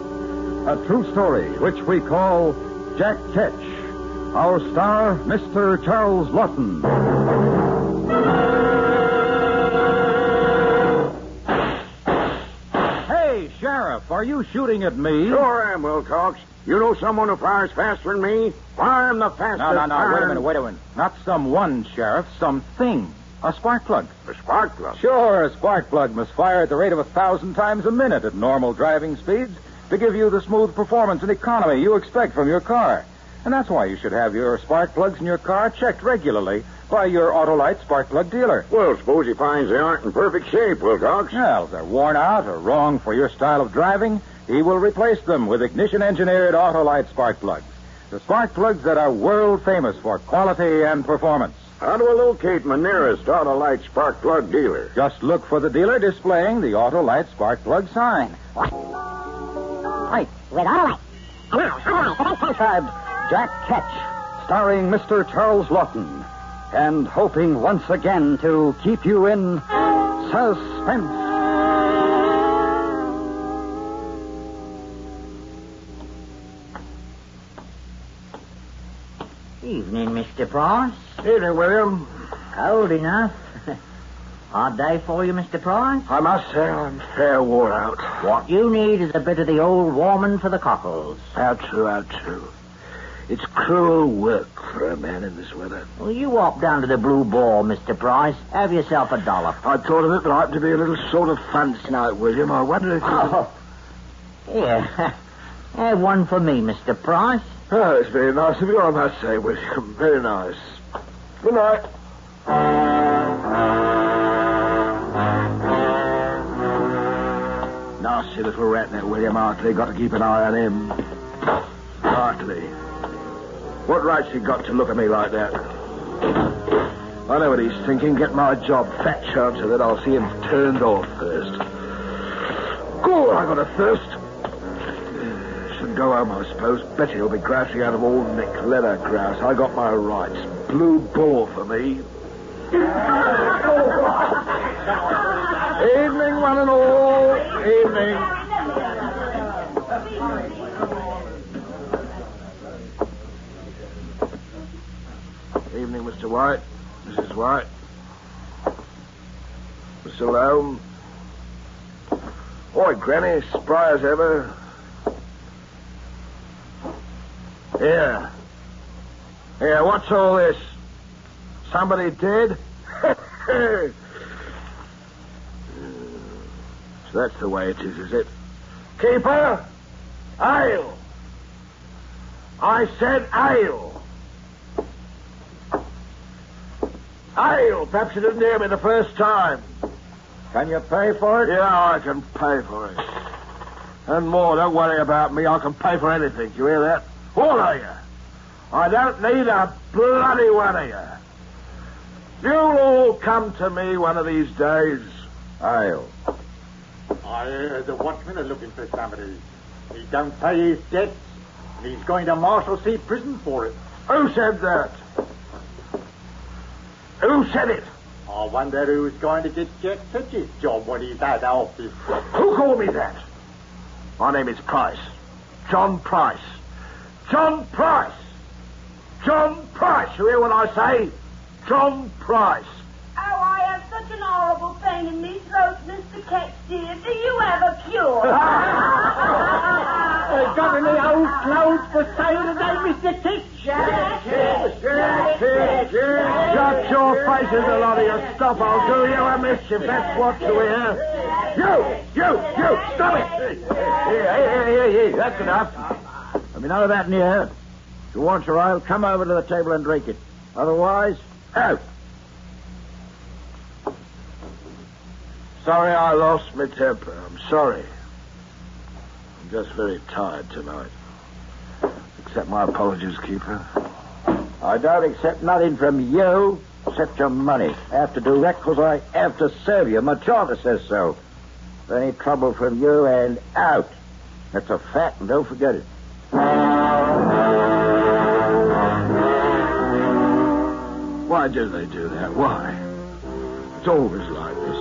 A true story which we call Jack Ketch. Our star, Mr. Charles Lawton. Hey, Sheriff, are you shooting at me? Sure am, Wilcox. You know someone who fires faster than me? I'm the fastest. No, wait a minute. Not someone, Sheriff, something. A spark plug. A spark plug? Sure, a spark plug must fire at the rate of 1,000 times a minute at normal driving speeds to give you the smooth performance and economy you expect from your car. And that's why you should have your spark plugs in your car checked regularly by your Autolite spark plug dealer. Well, suppose he finds they aren't in perfect shape, Wilcox. Well, if they're worn out or wrong for your style of driving, he will replace them with ignition-engineered Autolite spark plugs. The spark plugs that are world famous for quality and performance. How do I locate my nearest Autolite spark plug dealer? Just look for the dealer displaying the Autolite spark plug sign. Right, with Autolite. And now, Autolite, transcribed Jack Ketch, starring Mr. Charles Lawton, and hoping once again to keep you in suspense. Evening, Mr. Price. Evening, William. Cold enough. Hard day for you, Mr. Price? I must say I'm fair wore out. What you need is a bit of the old warming for the cockles. How true. It's cruel work for a man in this weather. Well, you walk down to the Blue Ball, Mr. Price. Have yourself a dollop. I thought of it, but I'd to be a little sort of fun tonight, William. I wonder if you... Oh. Here. Have one for me, Mr. Price. Oh, it's very nice of you, I must say, William. Very nice. Good night. Nasty little rat, that William Hartley. Got to keep an eye on him. Hartley. What right's he got to look at me like that? I know what he's thinking. Get my job. Fat chance of it. I'll see him turned off first. Go, I got a thirst. Should go home, I suppose. Bet he'll be grousing out of Old Nick leather grouse. I got my rights. Blue Ball for me. Evening, one and all. Evening. Evening, Mr. White. Mrs. White. Mr. Loam. Oi, Granny, spry as ever. Here. Here, what's all this? Somebody dead? So that's the way it is it? Keeper, ale. I said ale. Ale. Perhaps you didn't hear me the first time. Can you pay for it? Yeah, I can pay for it. And more, don't worry about me. I can pay for anything. You hear that? All of you. I don't need a bloody one of you. You'll all come to me one of these days. Ale. The watchman is looking for somebody. He don't pay his debts, and he's going to Marshalsea prison for it. Who said that? Who said it? I wonder who's going to get Jack Fitch's job when he's out of office. Who called me that? My name is Price. John Price. John Price! John Price! You hear what I say? John Price. Oh, I have such an horrible pain in me throat, Mr. Ketch, dear. Do you have a cure? Got any old clothes for sale today, Mr. Ketch? Shut your faces, a lot of you. Stop, I'll do you a mischief. That's what you hear. You, stop it. Here, that's enough. I mean, none of that in here. If you want your ale, come over to the table and drink it. Otherwise, out. Sorry I lost my temper. I'm sorry. I'm just very tired tonight. Accept my apologies, Keeper. I don't accept nothing from you except your money. I have to do that because I have to serve you. My charter says so. If any trouble from you, and out. That's a fact, and don't forget it. Why do they do that? Why? It's always like this.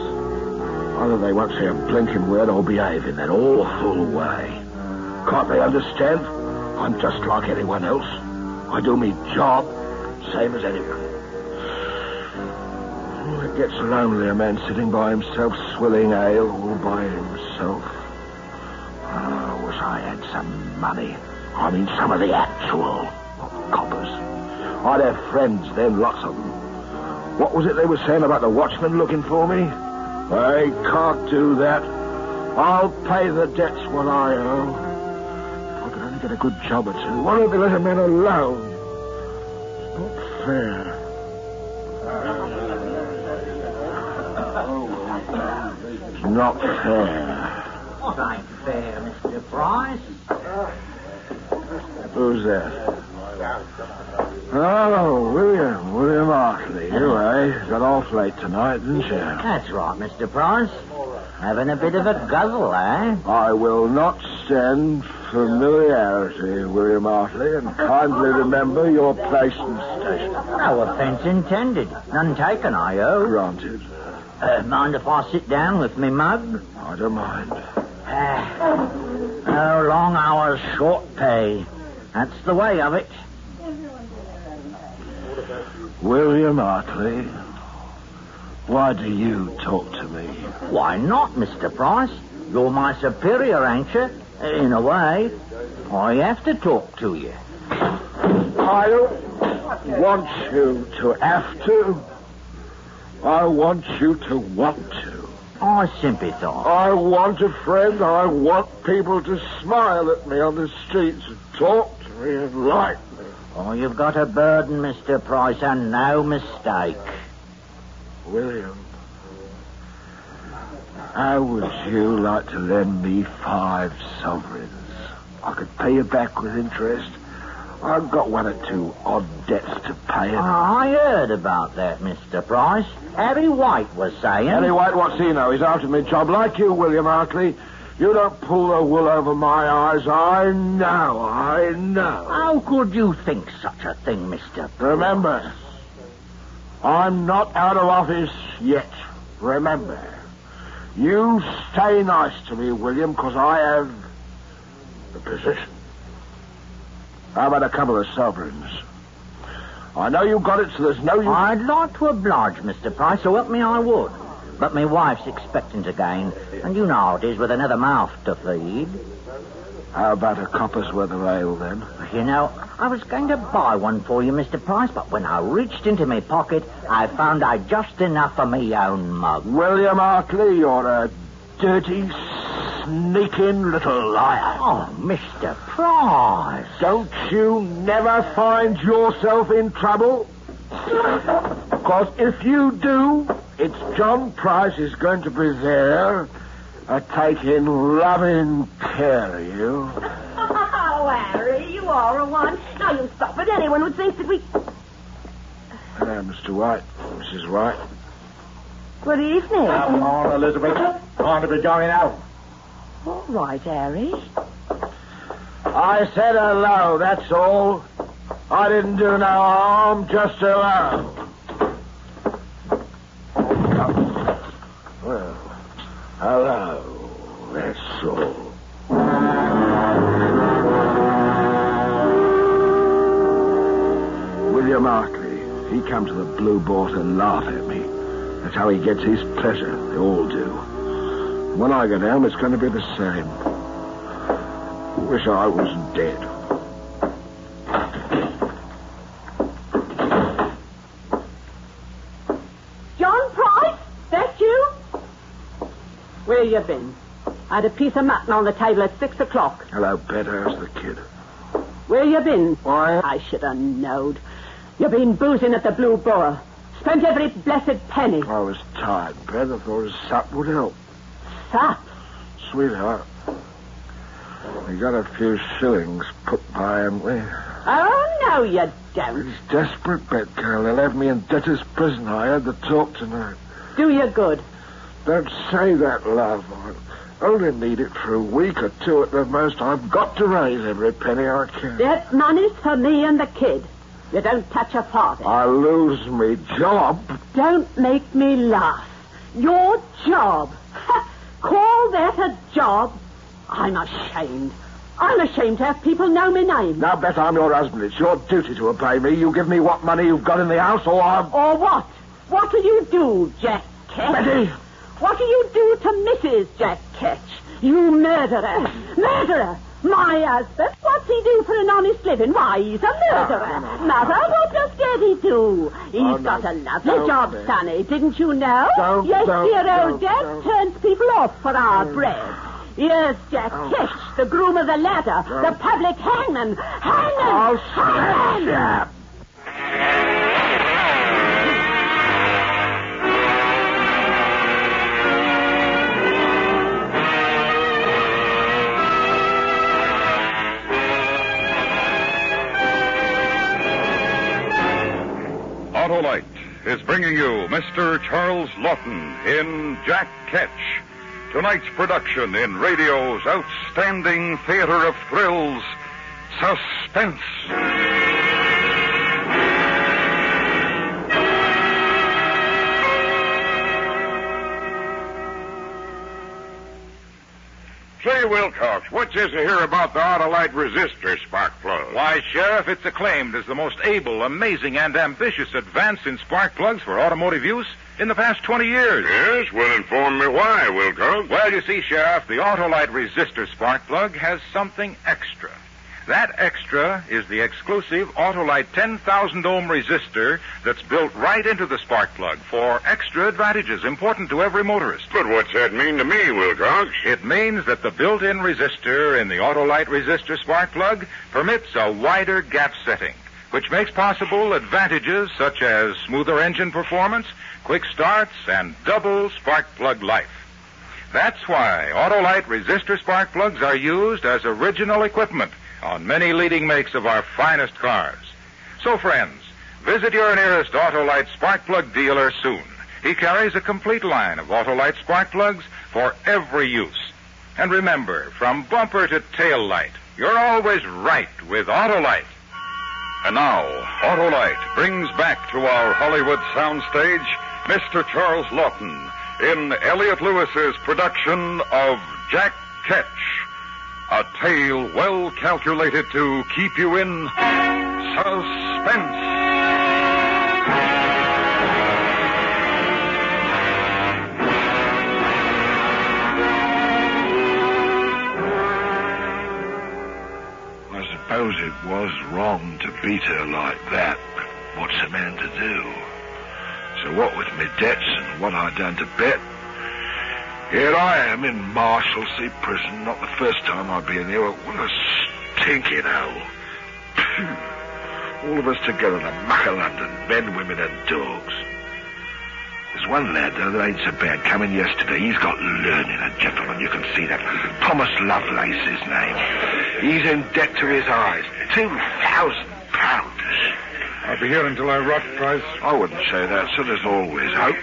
Either they won't say a blinking word or behave in that awful way. Can't they understand? I'm just like anyone else. I do me job, same as anyone. Oh, it gets lonely, a man sitting by himself, swilling ale all by himself. Oh, wish I had some money. I mean, some of the actual, not coppers. I'd have friends then, lots of them. What was it they were saying about the watchman looking for me? They can't do that. I'll pay the debts what I owe. If I could only get a good job or two. Why don't they let a man alone? It's not fair. It's not fair. What ain't fair, Mr. Price? Who's that? Oh, William Hartley. You, got off late tonight, didn't you? That's right, Mr. Price. Having a bit of a guzzle, eh? I will not stand familiarity, William Hartley, and kindly remember your place and station. No offence intended. None taken, I hope. Granted. Mind if I sit down with me mug? I don't mind. Long hours, short pay. That's the way of it. William Hartley, why do you talk to me? Why not, Mr. Price? You're my superior, ain't you? In a way. I have to talk to you. I don't want you to have to. I want you to want to. I sympathize. I want a friend. I want people to smile at me on the streets and talk to me and like me. Oh, you've got a burden, Mr. Price, and no mistake. William, how would you like to lend me 5 sovereigns? I could pay you back with interest. I've got 1 or 2 odd debts to pay. I heard about that, Mr. Price. Harry White was saying... Harry White, what's he know? He's after me job like you, William Hartley. You don't pull the wool over my eyes. I know. How could you think such a thing, Mr. Price? Remember, I'm not out of office yet. Remember. You stay nice to me, William, because I have the position. How about a couple of sovereigns? I know you got it, so there's no use... I'd like to oblige, Mr. Price, so help me I would. But my wife's expecting to gain, and you know how it is with another mouth to feed. How about a copper's worth of ale, then? You know, I was going to buy one for you, Mr. Price, but when I reached into my pocket, I found I'd just enough for me own mug. William Hartley, you're a dirty, sneaking little liar. Oh, Mr. Price. Don't you never find yourself in trouble? Because if you do, it's John Price is going to be there, taking loving care of you. Oh, Harry, you are a one. Now you stop it. Anyone would think that we... Mr. White, Mrs. White. Good evening. Come on, Elizabeth. Time to be going out. All right, Harry. I said hello, that's all. I didn't do no harm, just hello. Well, hello, that's all. William Hartley, he comes to the Blue Boar to laugh at me. That's how he gets his pleasure. They all do. When I go down, it's going to be the same. Wish I was dead. John Price, that's you? Where you been? I had a piece of mutton on the table at 6 o'clock. Hello, Pet. How's the kid? Where you been? Why? I should have knowed. You been boozing at the Blue Boar. Spent every blessed penny. I was tired, Pet. I thought a sup would help. Sup? Sweetheart, we got a few shillings put by, haven't we? Oh, no, you don't. It's desperate, Bet, Carol. They'll have me in debtor's prison. I had the talk tonight. Do you good. Don't say that, love. I only need it for a week or 2 at the most. I've got to raise every penny I can. That money's for me and the kid. You don't touch a farthing. I lose me job. Don't make me laugh. Your job. Call that a job? I'm ashamed. I'm ashamed to have people know my name. Now, Bet, I'm your husband. It's your duty to obey me. You give me what money you've got in the house, or I'm... Or what? What do you do, Jack Ketch? Betty! What do you do to Mrs. Jack Ketch? You murderer. Murderer! My husband? What's he do for an honest living? Why, he's a murderer. Mother, what does Daddy do? He's got a lovely job, Sonny. Didn't you know? Yes, dear old Dad turns people off for our bread. Here's Jack Ketch, the groom of the ladder, the public hangman. Hangman! Hangman! Autolite is bringing you Mr. Charles Lawton in Jack Ketch, tonight's production in radio's outstanding theater of thrills, Suspense. J. Wilcox What's this I hear about the Autolite resistor spark plug? Why, Sheriff, it's acclaimed as the most able, amazing, and ambitious advance in spark plugs for automotive use in the past 20 years. Yes? Well, inform me why, Wilcox. Well, you see, Sheriff, the Autolite resistor spark plug has something extra. That extra is the exclusive Autolite 10,000 ohm resistor that's built right into the spark plug for extra advantages important to every motorist. But what's that mean to me, Wilcox? It means that the built-in resistor in the Autolite resistor spark plug permits a wider gap setting, which makes possible advantages such as smoother engine performance, quick starts, and double spark plug life. That's why Autolite resistor spark plugs are used as original equipment on many leading makes of our finest cars. So, friends, visit your nearest Autolite spark plug dealer soon. He carries a complete line of Autolite spark plugs for every use. And remember, from bumper to tail light, you're always right with Autolite. And now, Autolite brings back to our Hollywood soundstage Mr. Charles Lawton in Elliot Lewis's production of Jack Ketch, a tale well calculated to keep you in suspense. I suppose it was wrong to beat her like that, but what's a man to do? So what with my debts and what I done to Bet, here I am in Marshalsea prison. Not the first time I've been here. What a stinking hole. All of us together, the muck of London, men, women and dogs. There's one lad, though, that ain't so bad, coming yesterday. He's got learning, a gentleman, you can see that. Thomas Lovelace, his name. He's in debt to his eyes. £2,000. I'll be here until I rot, Price. I wouldn't say that, sir. There's always hope.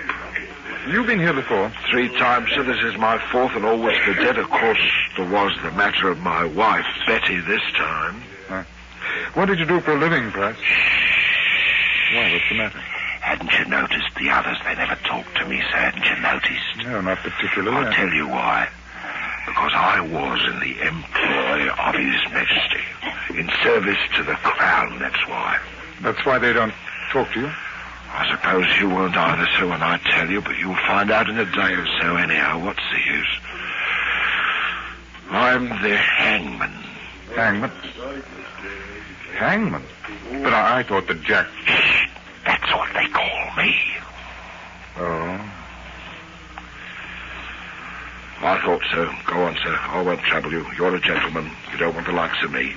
You've been here before? 3 times, sir. This is my 4th, and always for debt. Of course, there was the matter of my wife, Betty, this time. What did you do for a living, Price? Why, what's the matter? Hadn't you noticed the others? They never talked to me, sir. Hadn't you noticed? No, not particularly. I'll tell you why. Because I was in the employ of His Majesty. In service to the Crown, that's why. That's why they don't talk to you? I suppose you won't either, sir, when I tell you, but you'll find out in a day or so anyhow. What's the use? I'm the hangman. Hangman? Hangman? But I thought that Jack... That's what they call me. Oh? I thought so. Go on, sir. I won't trouble you. You're a gentleman. You don't want the likes of me.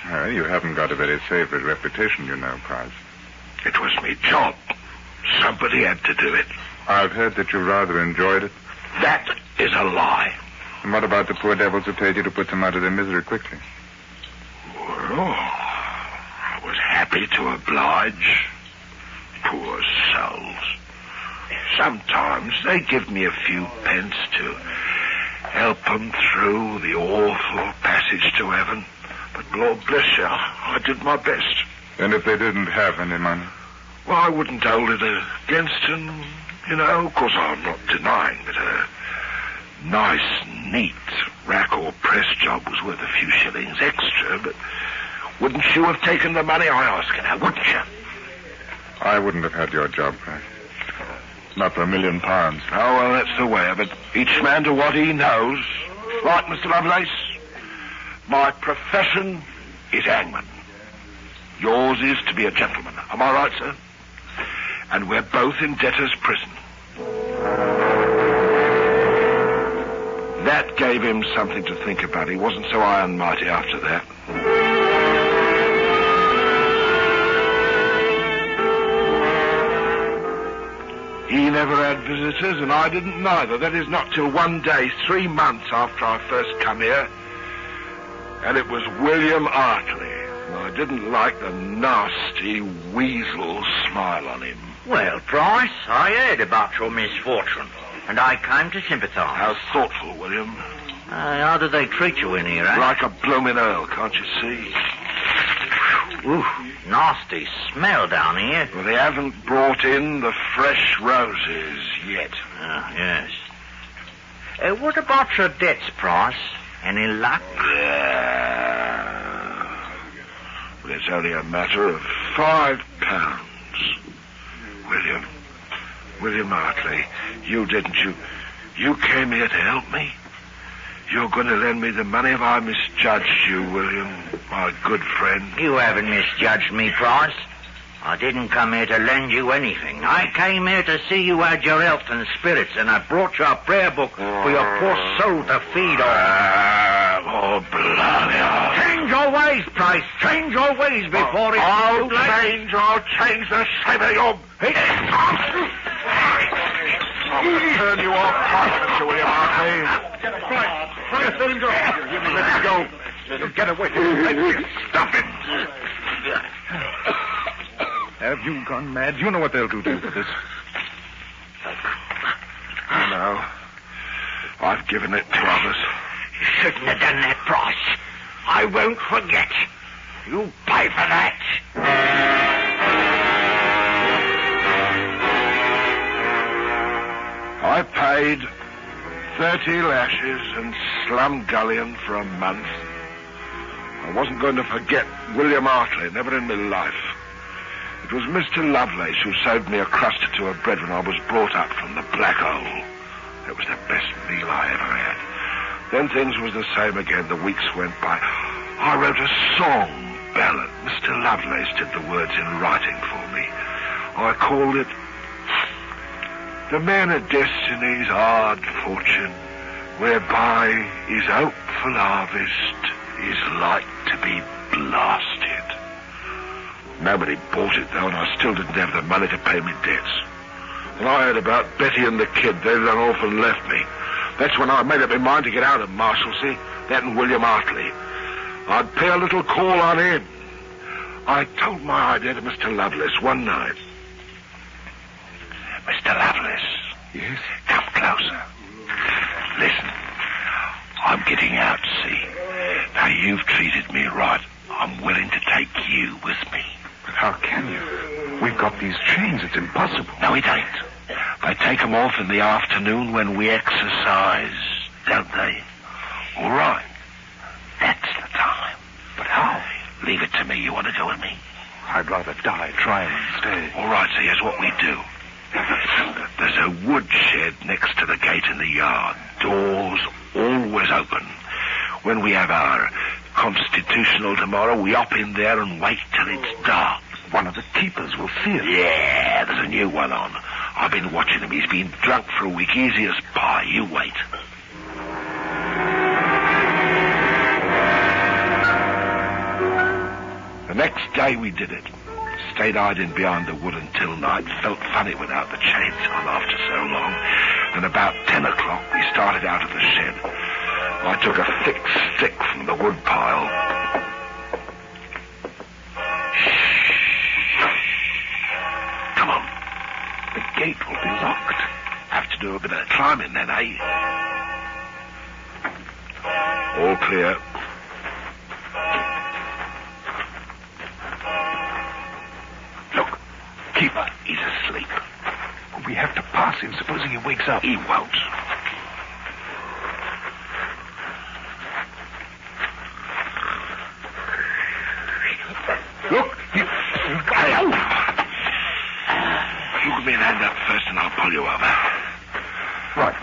You haven't got a very savory reputation, you know, Price. It was me job. Somebody had to do it. I've heard that you rather enjoyed it. That is a lie. And what about the poor devils who paid you to put them out of their misery quickly? Well, I was happy to oblige. Poor souls. Sometimes they give me a few pence to help them through the awful passage to heaven. But Lord bless you, I did my best. And if they didn't have any money? Well, I wouldn't hold it against them, you know. Of course, I'm not denying that a nice, neat rack or press job was worth a few shillings extra, but wouldn't you have taken the money, I ask you now, wouldn't you? I wouldn't have had your job, Frank. Not for £1 million. Oh, well, that's the way of it. Each man to what he knows. Right, Mr. Lovelace? My profession is hangman. Yours is to be a gentleman. Am I right, sir? And we're both in debtor's prison. That gave him something to think about. He wasn't so high and mighty after that. He never had visitors, and I didn't neither. That is, not till one day, 3 months after I first come here. And it was William Hartley. And I didn't like the nasty weasel smile on him. Well, Price, I heard about your misfortune, and I came to sympathise. How thoughtful, William. How do they treat you in here, eh? Like a blooming earl, can't you see? Ooh, nasty smell down here. Well, they haven't brought in the fresh roses yet. Yes. What about your debts, Price? Any luck? Well, it's only a matter of £5. William Hartley, you didn't. You came here to help me? You're going to lend me the money if I misjudged you, William, my good friend. You haven't misjudged me, Price. I didn't come here to lend you anything. I came here to see you had your health and spirits, and I brought you a prayer book for your poor soul to feed on. Oh, bloody hell. Change your ways, Price. Change your ways before it's too late. I'll change the shape of your... I'll turn you off, Mr. William Hartley. Price, let him go. Let him go. Get away from him. Stop it. Have you gone mad? You know what they'll do to you for this. I know. I've given it to others. You shouldn't have done that, Price. I won't forget. You pay for that. I paid 30 lashes and slumgullion for a month. I wasn't going to forget William Hartley, never in my life. It was Mr. Lovelace who served me a crust or two of bread when I was brought up from the black hole. It was the best meal I ever had. Then things was the same again. The weeks went by. I wrote a song ballad. Mr. Lovelace did the words in writing for me. I called it The Man of Destiny's Hard Fortune, whereby his hopeful harvest is like to be blasted. Nobody bought it, though, and I still didn't have the money to pay me debts. When I heard about Betty and the kid, they run off and left me. That's when I made up my mind to get out of Marshalsea, that and William Hartley. I'd pay a little call on him. I told my idea to Mr. Lovelace one night. Mr. Lovelace. Yes? Come closer. Listen, I'm getting out, see. Now, you've treated me right. I'm willing to take you with me. But how can you? We've got these chains. It's impossible. No, it ain't. They take 'em off in the afternoon when we exercise, don't they? All right. That's the time. But how? Leave it to me. You want to go with me? I'd rather die trying to stay. All right, so here's what we do. There's a woodshed next to the gate in the yard. Doors always open. When we have our constitutional tomorrow, we hop in there and wait till it's dark. One of the keepers will see us. Yeah, there's a new one on. I've been watching him. He's been drunk for a week, easy as pie. You wait. The next day we did it. Stayed hiding behind the wood until night. Felt funny without the chains on after so long. And about 10 o'clock we started out of the shed. I took a thick stick from the wood pile. Come on. The gate will be locked. Have to do a bit of climbing then, eh? All clear. Look, keeper, he's asleep. We have to pass him, supposing he wakes up. He won't. Look, you give me a hand up first and I'll pull you over. Right.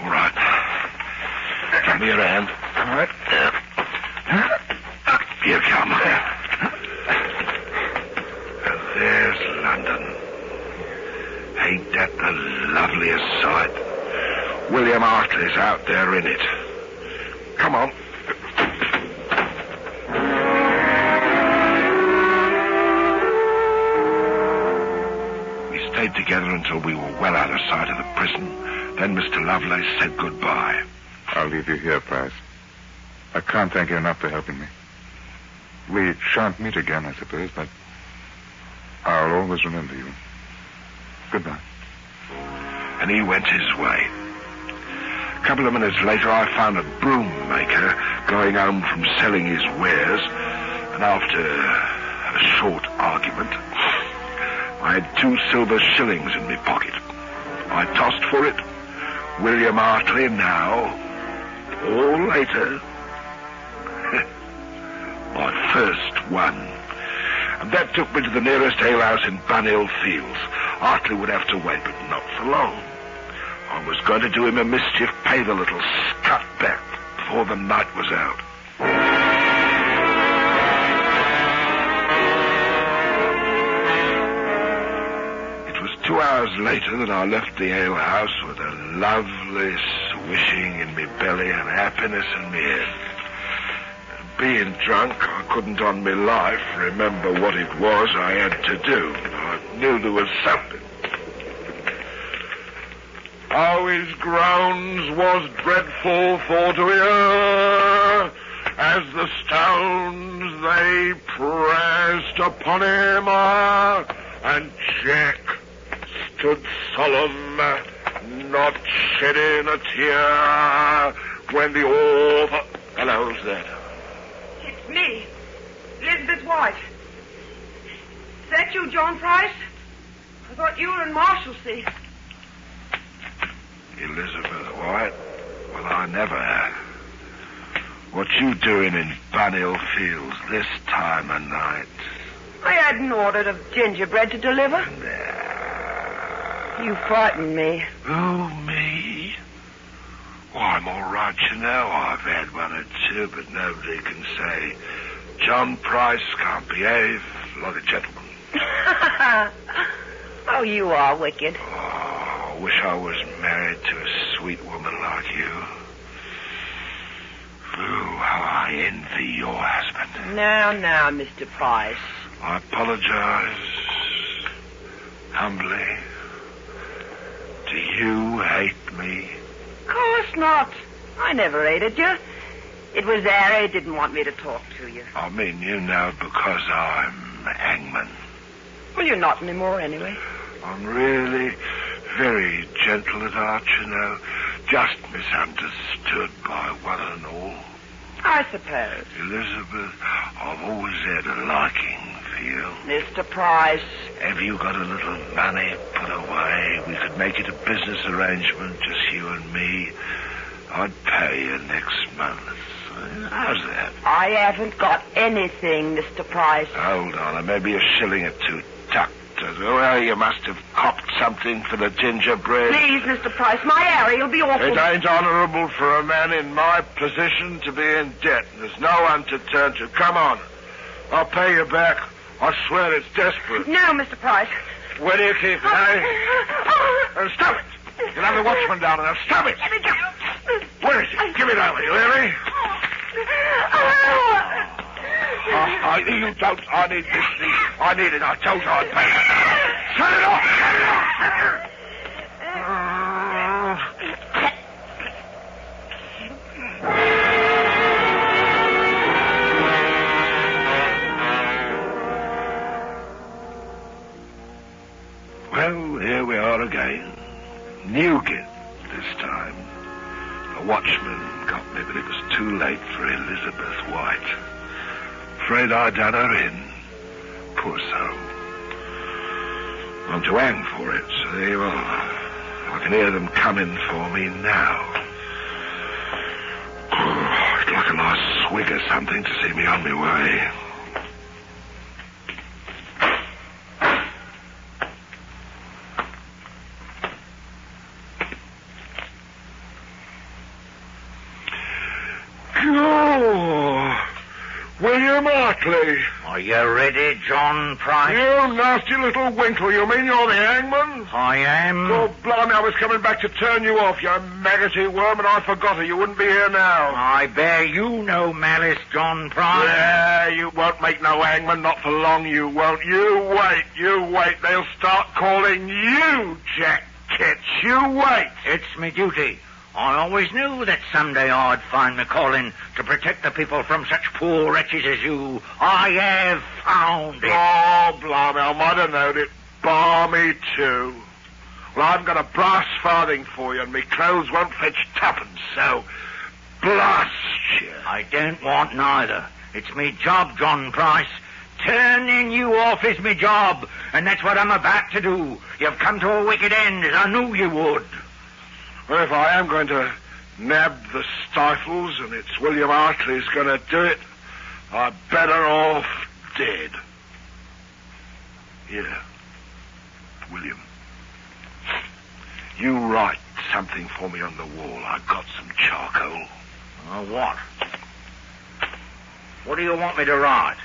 All right. Give me your hand. All right. Here come. There's London. Ain't that the loveliest sight? William Hartley's out there in it. Come on. Together until we were well out of sight of the prison. Then Mr. Lovelace said goodbye. I'll leave you here, Price. I can't thank you enough for helping me. We shan't meet again, I suppose, but I'll always remember you. Goodbye. And he went his way. A couple of minutes later, I found a broom maker going home from selling his wares, and after a short argument, I had 2 silver shillings in my pocket. I tossed for it. William Hartley now or later. My first one. And that took me to the nearest alehouse in Bunhill Fields. Hartley would have to wait, but not for long. I was going to do him a mischief, pay the little scut back before the night was out. It was 2 hours later that I left the alehouse with a lovely swishing in me belly and happiness in me head. Being drunk, I couldn't on me life remember what it was I had to do. I knew there was something. How his groans was dreadful for to hear, as the stones they pressed upon him, and Jack stood solemn, not shedding a tear, when the author... Hello, who's that? It's me, Elizabeth White. Is that you, John Price? I thought you were in Marshalsea. Elizabeth White? Well, I never have. What you doing in Bunhill Fields this time of night? I had an order of gingerbread to deliver. You frightened me. Oh, me? Well, I'm all right, you know. I've had one or two, but nobody can say John Price can't behave like a gentleman. Oh, you are wicked. I wish I was married to a sweet woman like you. Ooh, how I envy your husband. Now, Mr. Price. I apologize humbly. Do you hate me? Of course not. I never hated you. It was Harry didn't want me to talk to you. I mean, you know, because I'm hangman. Well, you're not anymore anyway. I'm really very gentle at heart, you know. Just misunderstood by one and all. I suppose. Elizabeth, I've always had a liking for you. Mr. Price. Have you got a little money put away? We could make it a business arrangement, just you and me. I'd pay you next month. How's that? I haven't got anything, Mr. Price. Hold on, maybe a shilling or two tucked. Well, you must have copped something for the gingerbread. Please, Mr. Price, my Harry will be awful. It ain't honourable for a man in my position to be in debt. There's no one to turn to. Come on. I'll pay you back. I swear it's desperate. No, Mr. Price. Where do you keep it, eh? Stop it. You'll have the watchman down there. Stop it. Let me go. Where is it? Give it over, you hear me? You don't. I need this thing. I need it. I told you I'd pay it. Shut it off! Well, here we are again. Newgate this time. The watchman got me, but it was too late for Elizabeth White. Afraid I done her in. Poor soul. I'm to hang for it, see? Well, I can hear them coming for me now. Oh, I'd like a nice swig or something to see me on my way. William Hartley. Are you ready, John Price? You nasty little winkle. You mean you're the hangman? I am. Oh, blimey, I was coming back to turn you off, you maggoty worm, and I forgot it. You wouldn't be here now. I bear you no malice, John Price. Yeah, you won't make no hangman, not for long, you won't. You wait. They'll start calling you Jack Ketch. You wait. It's me duty. I always knew that someday I'd find me calling to protect the people from such poor wretches as you. I have found it. Oh, blimey, I might have known it. Balmy, too. Well, I've got a brass farthing for you, and me clothes won't fetch tuppence, so blast you. I don't want neither. It's me job, John Price. Turning you off is me job, and that's what I'm about to do. You've come to a wicked end, as I knew you would. Well, if I am going to nabbed the stifles, and it's William Hartley's going to do it, I'm better off dead. Here, William. You write something for me on the wall. I've got some charcoal. What? What do you want me to write?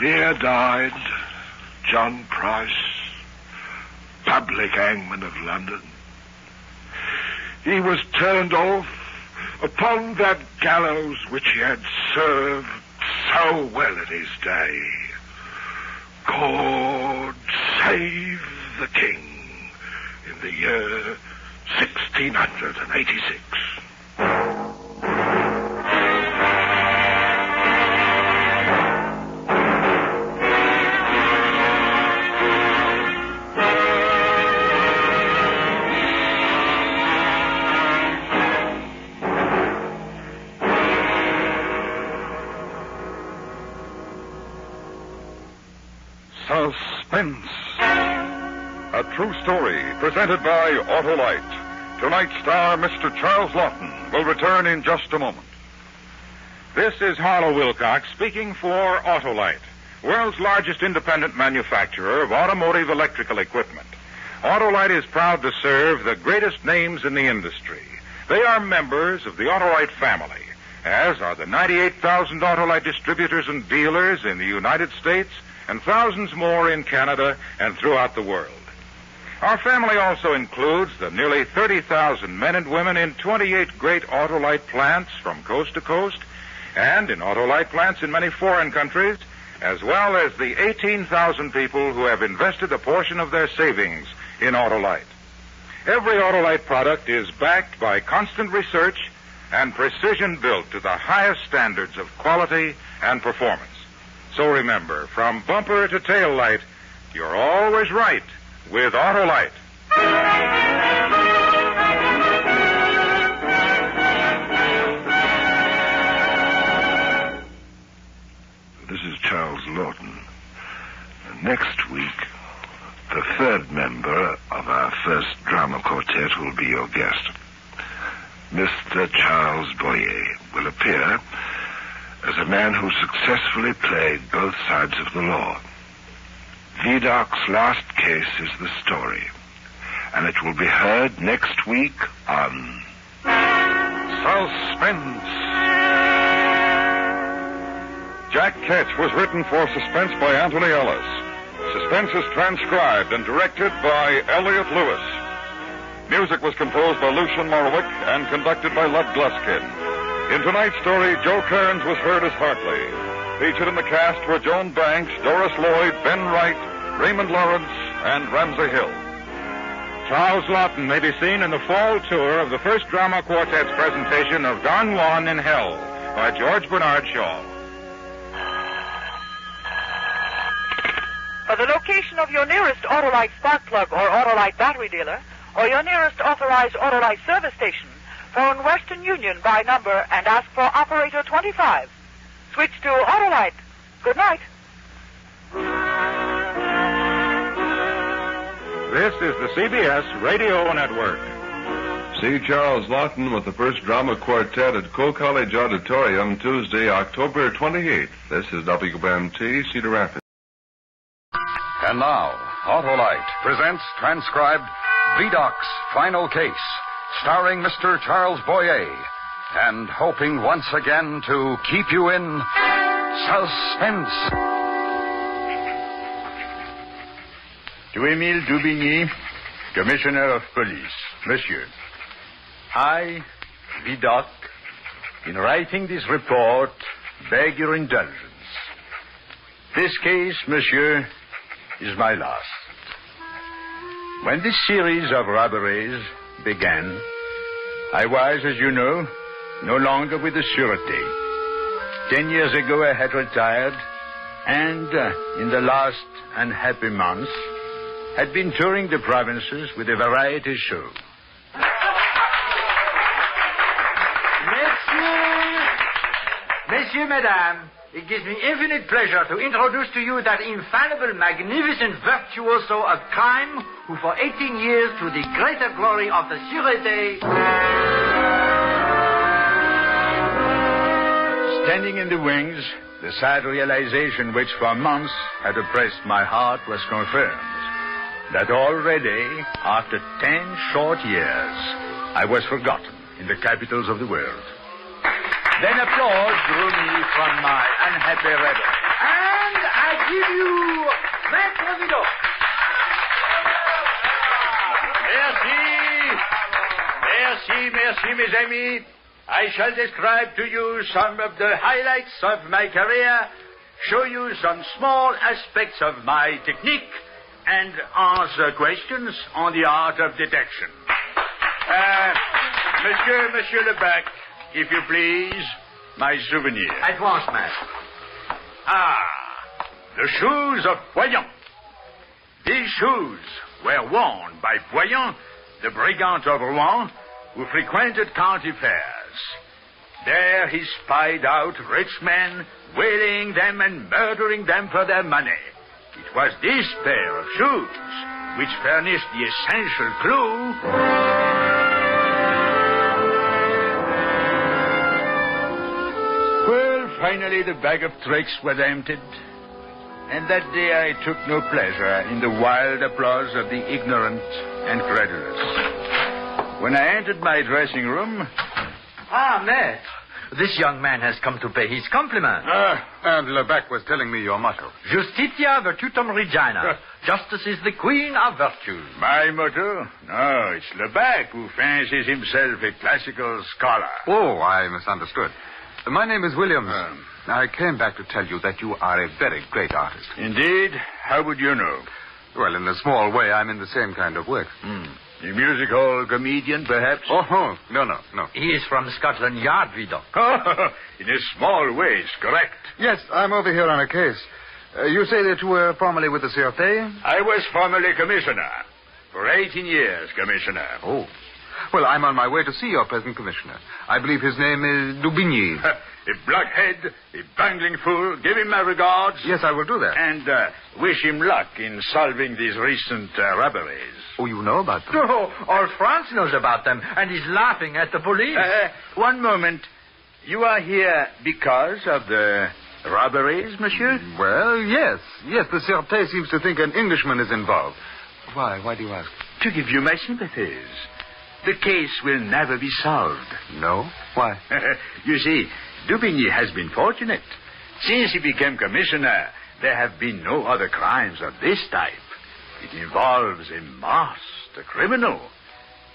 Here died John Price, public hangman of London. He was turned off upon that gallows which he had served so well in his day. God save the king in the year 1686. Suspense. A true story presented by Autolite. Tonight's star, Mr. Charles Lawton, will return in just a moment. This is Harlow Wilcox speaking for Autolite, world's largest independent manufacturer of automotive electrical equipment. Autolite is proud to serve the greatest names in the industry. They are members of the Autolite family, as are the 98,000 Autolite distributors and dealers in the United States and thousands more in Canada and throughout the world. Our family also includes the nearly 30,000 men and women in 28 great Autolite plants from coast to coast, and in Autolite plants in many foreign countries, as well as the 18,000 people who have invested a portion of their savings in Autolite. Every Autolite product is backed by constant research and precision built to the highest standards of quality and performance. So remember, from bumper to tail light, you're always right with Autolite. This is Charles Lawton. Next week, the third member of our first drama quartet will be your guest. Mr. Charles Boyer will appear as a man who successfully played both sides of the law. Vidocq's last case is the story, and it will be heard next week on Suspense. Jack Ketch was written for Suspense by Anthony Ellis. Suspense is transcribed and directed by Elliot Lewis. Music was composed by Lucian Morwick and conducted by Lud Gluskin. In tonight's story, Joe Kearns was heard as Hartley. Featured in the cast were Joan Banks, Doris Lloyd, Ben Wright, Raymond Lawrence, and Ramsey Hill. Charles Lawton may be seen in the fall tour of the first drama quartet's presentation of Don Juan in Hell by George Bernard Shaw. For the location of your nearest Autolite spark plug or Autolite battery dealer, or your nearest authorized Autolite service station, phone Western Union by number and ask for operator 25. Switch to Autolite. Good night. This is the CBS Radio Network. See Charles Lawton with the first drama quartet at Cole College Auditorium Tuesday, October 28th. This is WMT Cedar Rapids. And now, Autolite presents transcribed Vidocq's Final Case, starring Mr. Charles Boyer, and hoping once again to keep you in suspense. To Emile Dubigny, Commissioner of Police. Monsieur, I, Vidocq, in writing this report, beg your indulgence. This case, monsieur, is my last. When this series of robberies began, I was, as you know, no longer with the Sûreté. 10 years ago, I had retired, and in the last unhappy months, had been touring the provinces with a variety show. Messieurs, mesdames, it gives me infinite pleasure to introduce to you that infallible, magnificent virtuoso of crime who for 18 years, to the greater glory of the Sûreté... Standing in the wings, the sad realization which for months had oppressed my heart was confirmed. That already, after 10 short years, I was forgotten in the capitals of the world. Then applause drew me from my unhappy revel. And I give you Maître Vidocq. Merci, mes amis. I shall describe to you some of the highlights of my career, show you some small aspects of my technique, and answer questions on the art of detection. Monsieur Lebec, if you please, my souvenir. At once, master. The shoes of Voyant. These shoes were worn by Voyant, the brigand of Rouen, who frequented county fairs. There he spied out rich men, wailing them and murdering them for their money. It was this pair of shoes which furnished the essential clue. Well, finally the bag of tricks was emptied. And that day I took no pleasure in the wild applause of the ignorant and credulous. When I entered my dressing room... Maître, this young man has come to pay his compliments. And Lebec was telling me your motto. Justitia virtutum regina. Justice is the queen of virtue. My motto? No, it's Lebec who fancies himself a classical scholar. Oh, I misunderstood. My name is Williams. I came back to tell you that you are a very great artist. Indeed? How would you know? Well, in a small way, I'm in the same kind of work. A musical comedian, perhaps? Oh, no. He is from Scotland Yard, Vidocq. In a small way, it's correct. Yes, I'm over here on a case. You say that you were formerly with the Sûreté? I was formerly commissioner. For 18 years, commissioner. Oh. Well, I'm on my way to see your present commissioner. I believe his name is Dubigny. A blockhead, a bungling fool. Give him my regards. Yes, I will do that. And wish him luck in solving these recent robberies. Oh, you know about them? Oh, all France knows about them, and is laughing at the police. One moment. You are here because of the robberies, monsieur? Well, yes. Yes, the Sûreté seems to think an Englishman is involved. Why? Why do you ask? To give you my sympathies. The case will never be solved. No? Why? You see, Dubigny has been fortunate. Since he became commissioner, there have been no other crimes of this type. It involves a master criminal.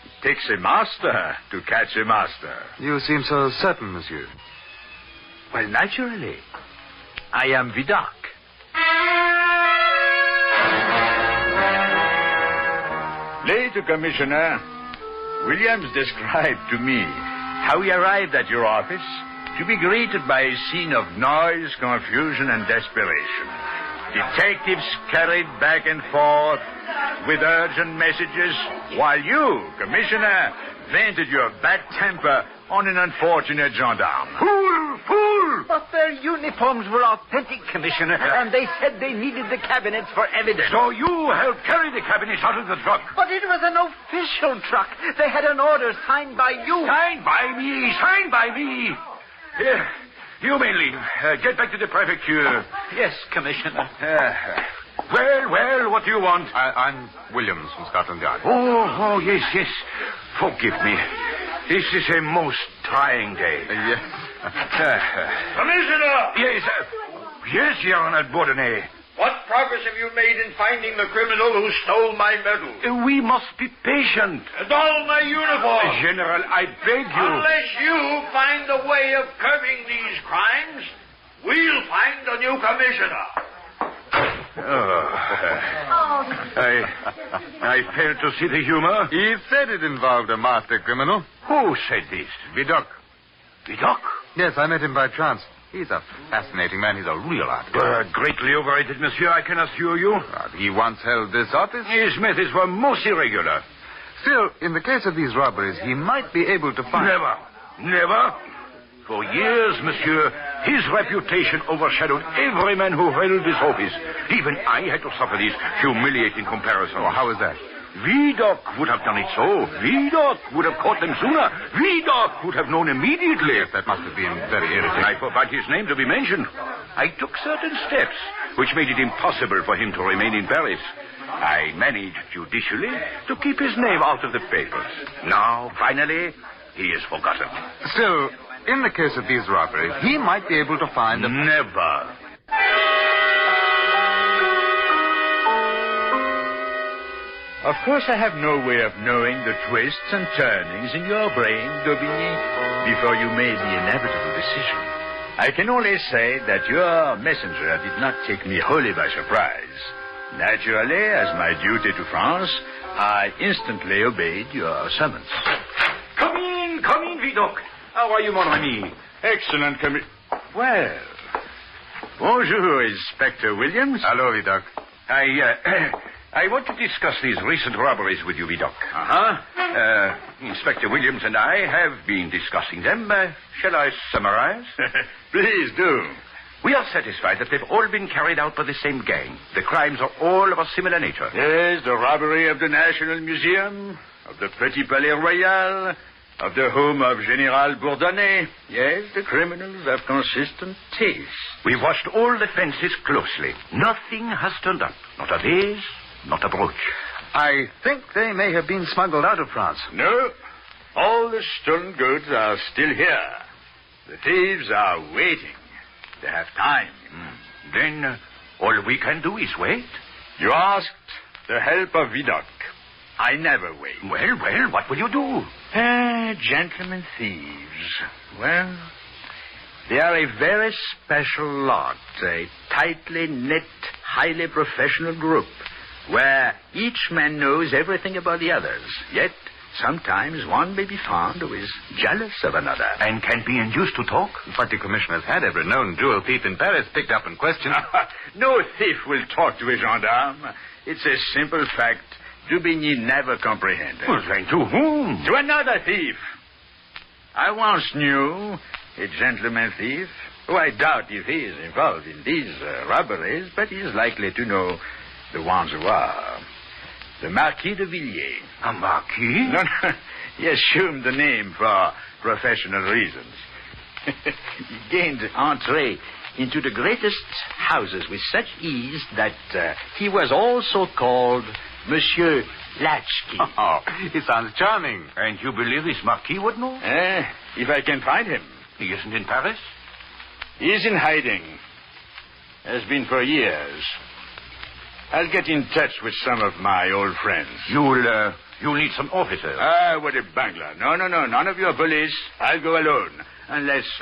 It takes a master to catch a master. You seem so certain, monsieur. Well, naturally. I am Vidocq. Later, Commissioner, Williams described to me how he arrived at your office to be greeted by a scene of noise, confusion, and desperation. Detectives carried back and forth with urgent messages, while you, Commissioner, vented your bad temper on an unfortunate gendarme. Fool! But their uniforms were authentic, Commissioner, and they said they needed the cabinets for evidence. So you helped carry the cabinets out of the truck? But it was an official truck. They had an order signed by you. Signed by me? Here. You may leave. Get back to the prefecture. Yes, Commissioner. Well, what do you want? I'm Williams from Scotland Yard. Oh, yes. Forgive me. This is a most trying day. Yes. Commissioner! Yes, Colonel Bourdonnais. What progress have you made in finding the criminal who stole my medal? We must be patient. And all my uniform. General, I beg you. Unless you find a way of curbing these crimes, we'll find a new commissioner. I fail to see the humor. He said it involved a master criminal. Who said this? Vidocq. Vidocq? Yes, I met him by chance. He's a fascinating man. He's a real artist. Greatly overrated, monsieur, I can assure you. He once held this office. His methods were most irregular. Still, in the case of these robberies, he might be able to find... Never. For years, monsieur, His reputation overshadowed every man who held this office. Even I had to suffer these humiliating comparisons. Oh, how is that? Vidocq would have done it so. Vidocq would have caught them sooner. Vidocq would have known immediately. Yes, that must have been very irritating. I forbade his name to be mentioned. I took certain steps which made it impossible for him to remain in Paris. I managed judicially to keep his name out of the papers. Now, finally, he is forgotten. Still, in the case of these robberies, he might be able to find them. Never. Of course, I have no way of knowing the twists and turnings in your brain, Daubigny, before you made the inevitable decision. I can only say that your messenger did not take me wholly by surprise. Naturally, as my duty to France, I instantly obeyed your summons. Come in, Vidocq. How are you, mon ami? Excellent Well, bonjour, Inspector Williams. Hello, Vidocq. I want to discuss these recent robberies with you, Vidocq. Inspector Williams and I have been discussing them. Shall I summarize? Please do. We are satisfied that they've all been carried out by the same gang. The crimes are all of a similar nature. Yes, the robbery of the National Museum, of the Petit Palais Royal, of the home of General Bourdonnais. Yes, the criminals have consistent tastes. We've watched all the fences closely. Nothing has turned up. Not a vase, not a brooch. I think they may have been smuggled out of France. No. All the stolen goods are still here. The thieves are waiting. They have time. Then all we can do is wait. You asked the help of Vidocq. I never wait. Well, what will you do? Gentlemen thieves. Well, they are a very special lot. A tightly knit, highly professional group where each man knows everything about the others. Yet, sometimes one may be found who is jealous of another. And can be induced to talk? But the commissioner's had every known jewel thief in Paris picked up and questioned. No thief will talk to a gendarme. It's a simple fact Daubigny never comprehended. Well, then to whom? To another thief. I once knew a gentleman thief who I doubt if he is involved in these robberies, but he is likely to know the ones who are. The Marquis de Villiers. A marquis? No. He assumed the name for professional reasons. He gained entree into the greatest houses with such ease that he was also called Monsieur Latchkey. Oh, it sounds charming. And you believe this Marquis would know? If I can find him. He isn't in Paris? He is in hiding. Has been for years. I'll get in touch with some of my old friends. You'll need some officers. What a bungler. No. None of your police. I'll go alone. Unless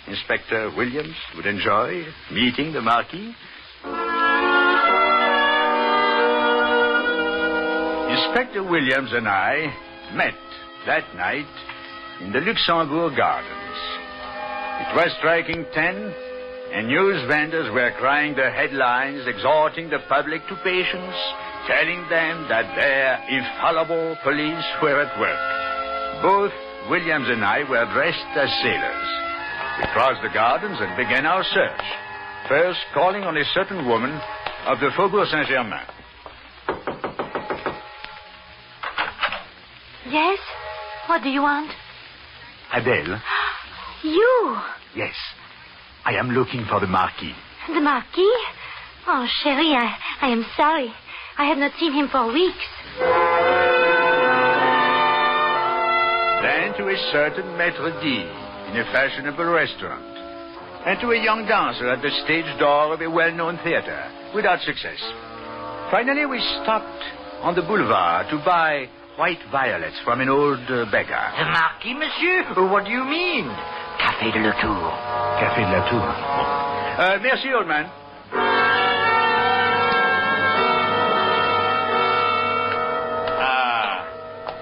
Inspector Williams would enjoy meeting the Marquis. Inspector Williams and I met that night in the Luxembourg Gardens. It was striking 10, and news vendors were crying the headlines, exhorting the public to patience, telling them that their infallible police were at work. Both Williams and I were dressed as sailors. We crossed the gardens and began our search, first calling on a certain woman of the Faubourg Saint-Germain. Yes? What do you want? Adele? You? Yes. I am looking for the Marquis. The Marquis? Oh, Chérie, I am sorry. I have not seen him for weeks. Then to a certain maître d' in a fashionable restaurant. And to a young dancer at the stage door of a well-known theater, without success. Finally, we stopped on the boulevard to buy white violets from an old beggar. The Marquis, monsieur? What do you mean? Café de la Tour. Café de la Tour. Merci, old man.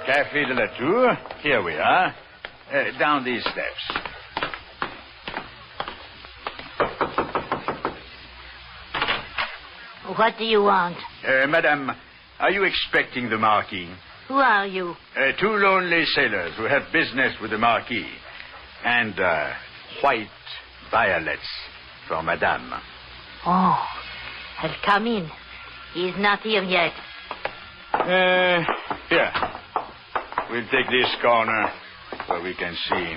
Café de la Tour. Here we are. Down these steps. What do you want? Madame, are you expecting the Marquis? Who are you? 2 lonely sailors who have business with the Marquis. And white violets for Madame. Oh, I'll come in. He's not here yet. Here. We'll take this corner where we can see.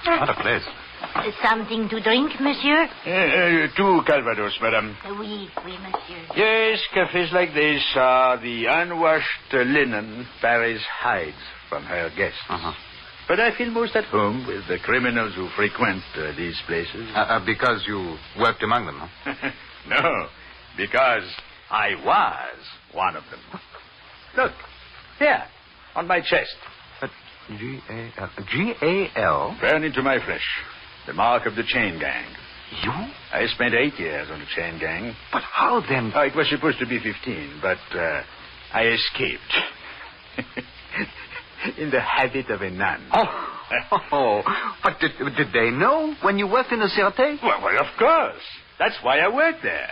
What a place. Something to drink, monsieur? 2 Calvados, Madame. Oui, monsieur. Yes, cafes like this are the unwashed linen Paris hides from her guests. But I feel most at home with the criminals who frequent these places. Because you worked among them, huh? No, because I was one of them. Look, here, on my chest. G-A-L. G-A-L? Burn into my flesh. The mark of the chain gang. You? I spent 8 years on the chain gang. But how then? It was supposed to be 15, but I escaped. In the habit of a nun. But did they know when you worked in the Sûreté? Well, of course. That's why I worked there.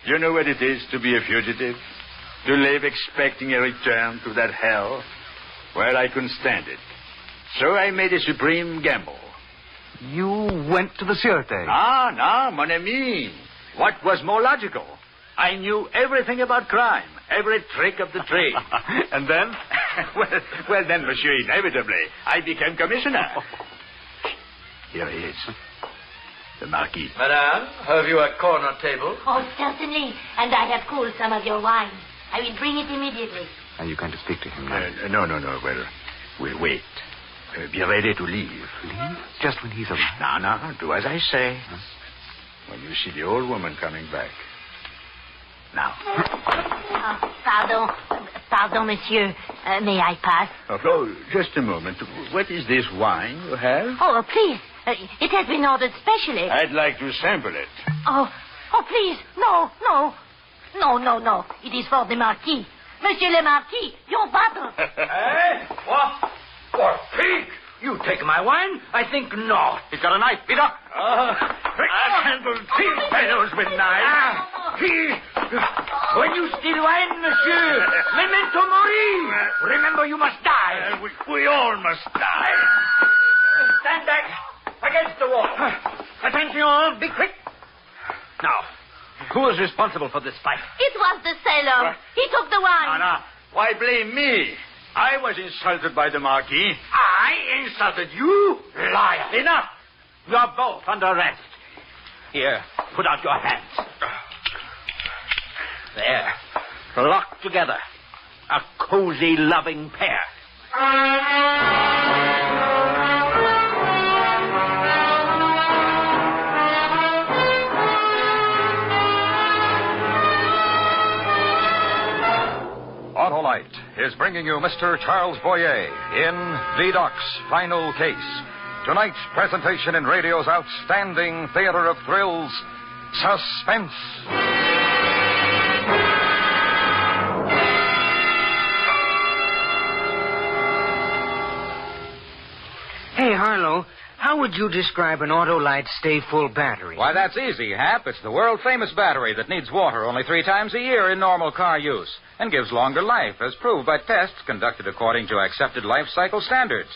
You know what it is to be a fugitive? To live expecting a return to that hell? Well, I couldn't stand it. So I made a supreme gamble. You went to the Sûreté? No, mon ami. What was more logical? I knew everything about crime, every trick of the trade. And then? well, then, monsieur, inevitably, I became commissioner. Here he is. The Marquis. Madame, have you a corner table? Oh, certainly. And I have cooled some of your wine. I will bring it immediately. Are you going to speak to him now? No. Well, we'll wait. Be ready to leave. Leave? Just when he's arrived? No. Do as I say. Huh? When you see the old woman coming back. Now. Pardon, monsieur. May I pass? Oh, just a moment. What is this wine you have? Oh, please. It has been ordered specially. I'd like to sample it. Oh, please. No. It is for the Marquis. Monsieur le Marquis, your bottle. What pig? You take my wine? I think not. He's got a knife. Beat up. I handle 10 fellows with knives. When you steal wine, monsieur, memento mori. Remember, you must die. We all must die. Stand back against the wall. Attention, be quick. Now, who is responsible for this fight? It was the sailor. He took the wine. No. Why blame me? I was insulted by the Marquis. I insulted you? Liar. Enough. You're both under arrest. Here, put out your hands. There. Locked together. A cozy, loving pair. Autolite is bringing you Mr. Charles Boyer in Vidocq's Final Case. Tonight's presentation in radio's outstanding theater of thrills, Suspense. Hey, Harlow, how would you describe an Autolite Stay Full battery? Why, that's easy, Hap. It's the world-famous battery that needs water only 3 times a year in normal car use and gives longer life, as proved by tests conducted according to accepted life cycle standards.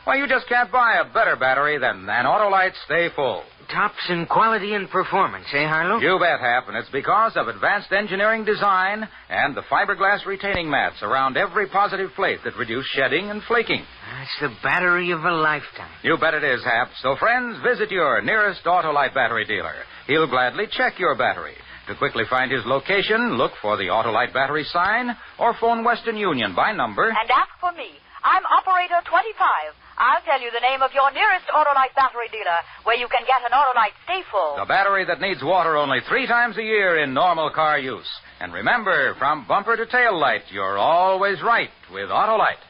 Why, you just can't buy a better battery than an Autolite Stay Full. Tops in quality and performance, eh, Harlow? You bet, Hap, and it's because of advanced engineering design and the fiberglass retaining mats around every positive plate that reduce shedding and flaking. It's the battery of a lifetime. You bet it is, Hap. So, friends, visit your nearest Autolite battery dealer. He'll gladly check your battery. To quickly find his location, look for the Autolite battery sign or phone Western Union by number. And ask for me. I'm Operator 25. I'll tell you the name of your nearest Autolite battery dealer where you can get an Autolite Stay Full. The battery that needs water only 3 times a year in normal car use. And remember, from bumper to tail light, you're always right with Autolite.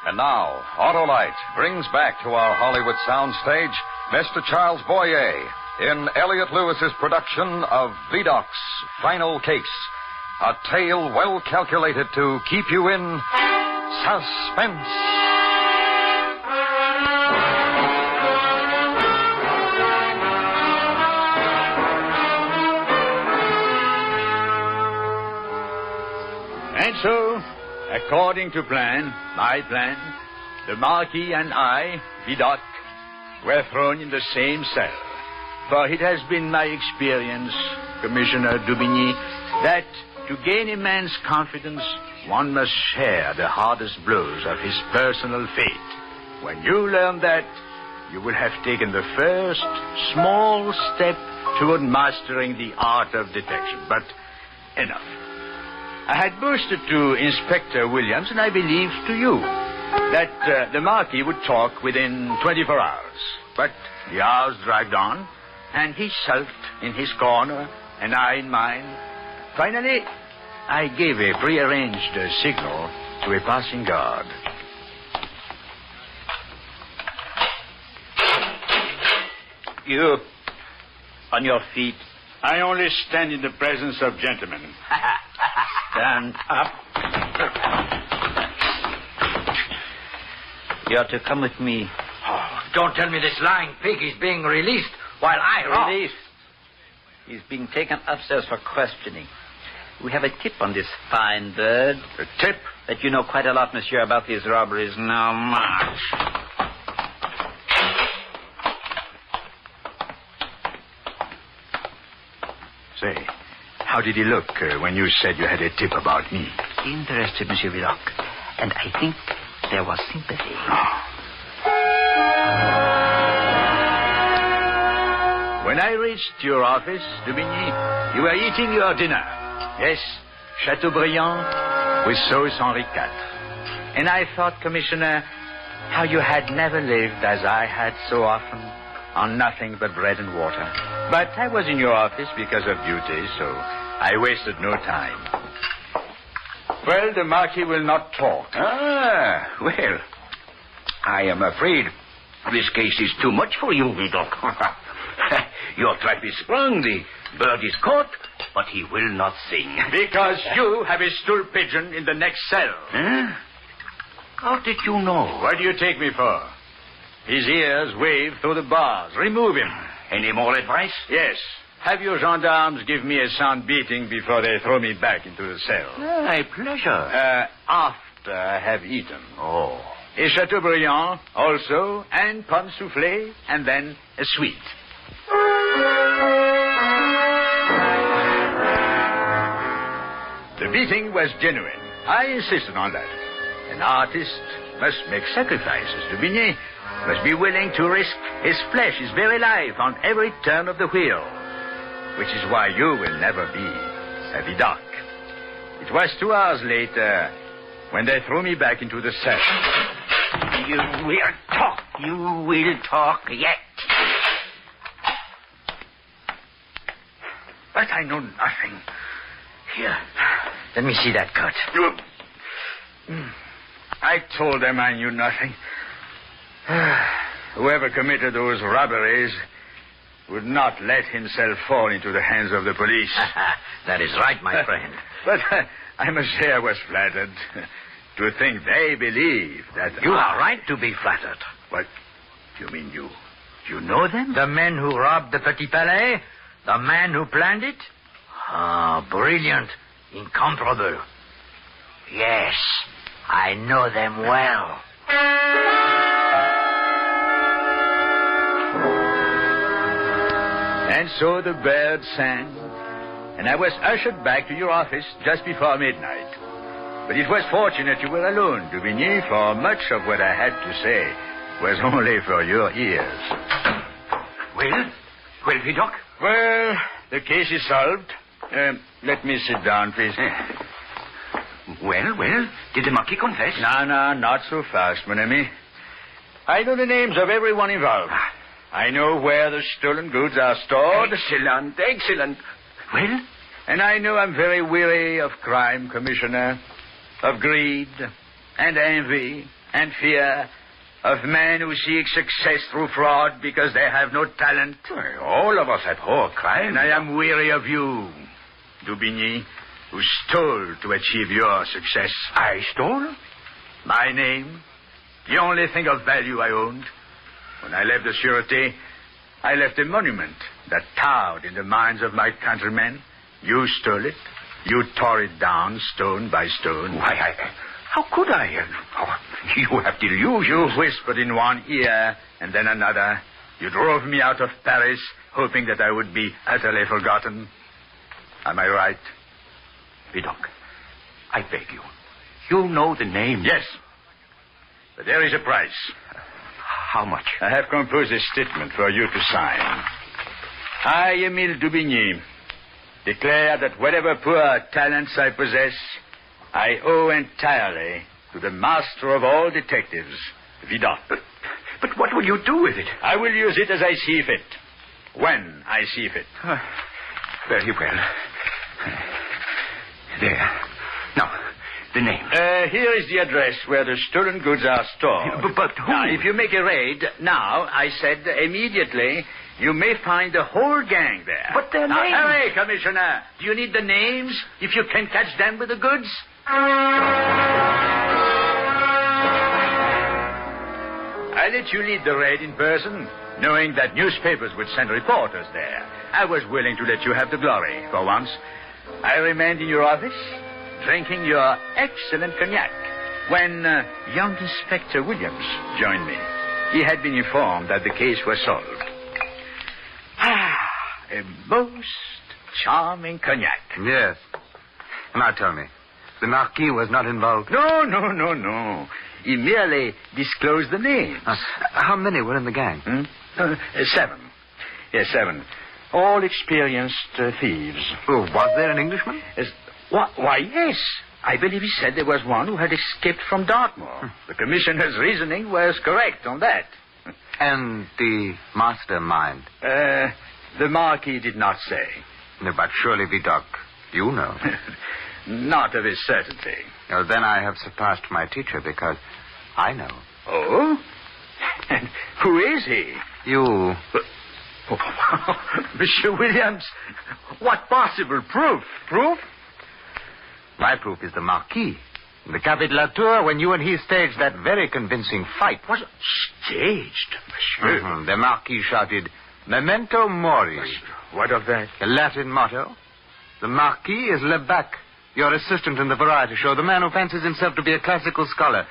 And now, Autolite brings back to our Hollywood soundstage Mr. Charles Boyer in Elliot Lewis's production of Vidocq's Final Case. A tale well calculated to keep you in suspense. And so, according to plan, my plan, the Marquis and I, Vidocq, were thrown in the same cell. For it has been my experience, Commissioner Dubigny, that to gain a man's confidence, one must share the hardest blows of his personal fate. When you learn that, you will have taken the first small step toward mastering the art of detection. But enough. I had boasted to Inspector Williams, and I believed to you, that the Marquis would talk within 24 hours. But the hours dragged on, and he sulked in his corner, and I in mine. Finally, I gave a prearranged signal to a passing guard. You, on your feet. I only stand in the presence of gentlemen. Stand up. You are to come with me. Oh, don't tell me this lying pig is being released while I... Released? He's being taken upstairs for questioning. We have a tip on this fine bird. A tip? That you know quite a lot, monsieur, about these robberies. Now, march. Say, how did he look when you said you had a tip about me? Interested, Monsieur Vidocq. And I think there was sympathy. When I reached your office, Dubigny, you were eating your dinner. Yes, Chateaubriand with sauce Henri IV. And I thought, Commissioner, how you had never lived as I had so often, on nothing but bread and water. But I was in your office because of duty, so I wasted no time. Well, the Marquis will not talk. Ah, well, I am afraid this case is too much for you, Vidocq. Your trap is sprung, the bird is caught, but he will not sing. Because you have a stool pigeon in the next cell. Huh? How did you know? What do you take me for? His ears wave through the bars. Remove him. Any more advice? Yes. Have your gendarmes give me a sound beating before they throw me back into the cell. My pleasure. After I have eaten. Oh. A Chateaubriand also, and pomme soufflé, and then a sweet. The beating was genuine. I insisted on that. An artist must make sacrifices. Dubigny must be willing to risk his flesh, his very life, on every turn of the wheel. Which is why you will never be a Vidocq. It was 2 hours later when they threw me back into the cell. You will talk. You will talk yet. But I know nothing. Here, let me see that cut. I told them I knew nothing. Whoever committed those robberies would not let himself fall into the hands of the police. That is right, my friend. But I must say I was flattered to think they believe that... You are right to be flattered. What? You mean you know them? The men who robbed the Petit Palais? The man who planned it? Ah, brilliant. Incomparable. Yes, I know them well. And so the bird sang, and I was ushered back to your office just before midnight. But it was fortunate you were alone, Dubigny, for much of what I had to say was only for your ears. Well, Vidocq? Well, the case is solved. Let me sit down, please. Well, did the Marquis confess? No, not so fast, mon ami. I know the names of everyone involved. I know where the stolen goods are stored. Excellent. Well? And I know I'm very weary of crime, Commissioner. Of greed, and envy, and fear. Of men who seek success through fraud because they have no talent. Well, all of us abhor crime. And I am weary of you, Dubigny, who stole to achieve your success. I stole? My name, the only thing of value I owned. When I left the Sûreté, I left a monument that towered in the minds of my countrymen. You stole it. You tore it down, stone by stone. Why, how could I? You have delusions. You whispered in one ear and then another. You drove me out of Paris, hoping that I would be utterly forgotten. Am I right? Vidocq, I beg you. You know the name. Yes. But there is a price. How much? I have composed a statement for you to sign. I, Emile Dubigny, declare that whatever poor talents I possess, I owe entirely to the master of all detectives, Vidocq. But what will you do with it? I will use it as I see fit. When I see fit. Very well. There. Now, the name. Here is the address where the stolen goods are stored. But who? Now, if you make a raid, I said immediately, you may find the whole gang there. But their now, names... hurry, Commissioner. Do you need the names if you can catch them with the goods? I let you lead the raid in person, knowing that newspapers would send reporters there. I was willing to let you have the glory for once. I remained in your office, drinking your excellent cognac, when young Inspector Williams joined me. He had been informed that the case was solved. A most charming cognac. Yes. Now tell me, the Marquis was not involved? No. He merely disclosed the names. How many were in the gang? 7. Yes, 7. All experienced thieves. Oh, was there an Englishman? Why, yes. I believe he said there was one who had escaped from Dartmoor. The commissioner's reasoning was correct on that. And the mastermind? The Marquis did not say. No, but surely, Vidocq, you know. Not of a certainty. Well, then I have surpassed my teacher because I know. Oh? And who is he? You. Monsieur Williams, what possible proof? Proof? My proof is the Marquis. In the Café de la Tour, when you and he staged that very convincing fight. Was it staged, monsieur? Mm-hmm. The Marquis shouted, "Memento mori." What of that? The Latin motto. The Marquis is Lebac, your assistant in the variety show, the man who fancies himself to be a classical scholar.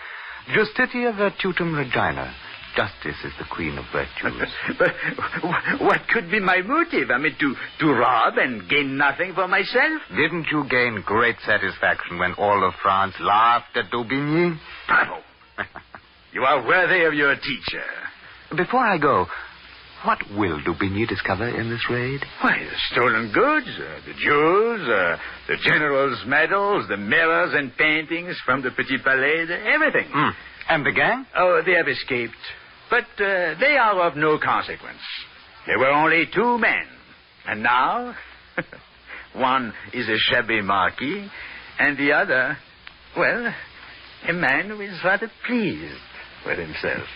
Justitia virtutum regina. Justice is the queen of virtues. But what could be my motive? I mean, to rob and gain nothing for myself? Didn't you gain great satisfaction when all of France laughed at Daubigny? Bravo. You are worthy of your teacher. Before I go, what will Daubigny discover in this raid? Why, the stolen goods, the jewels, the general's medals, the mirrors and paintings from the Petit Palais, everything. And the gang? Oh, they have escaped. But they are of no consequence. There were only 2 men. And now, one is a shabby marquis, and the other, well, a man who is rather pleased with himself.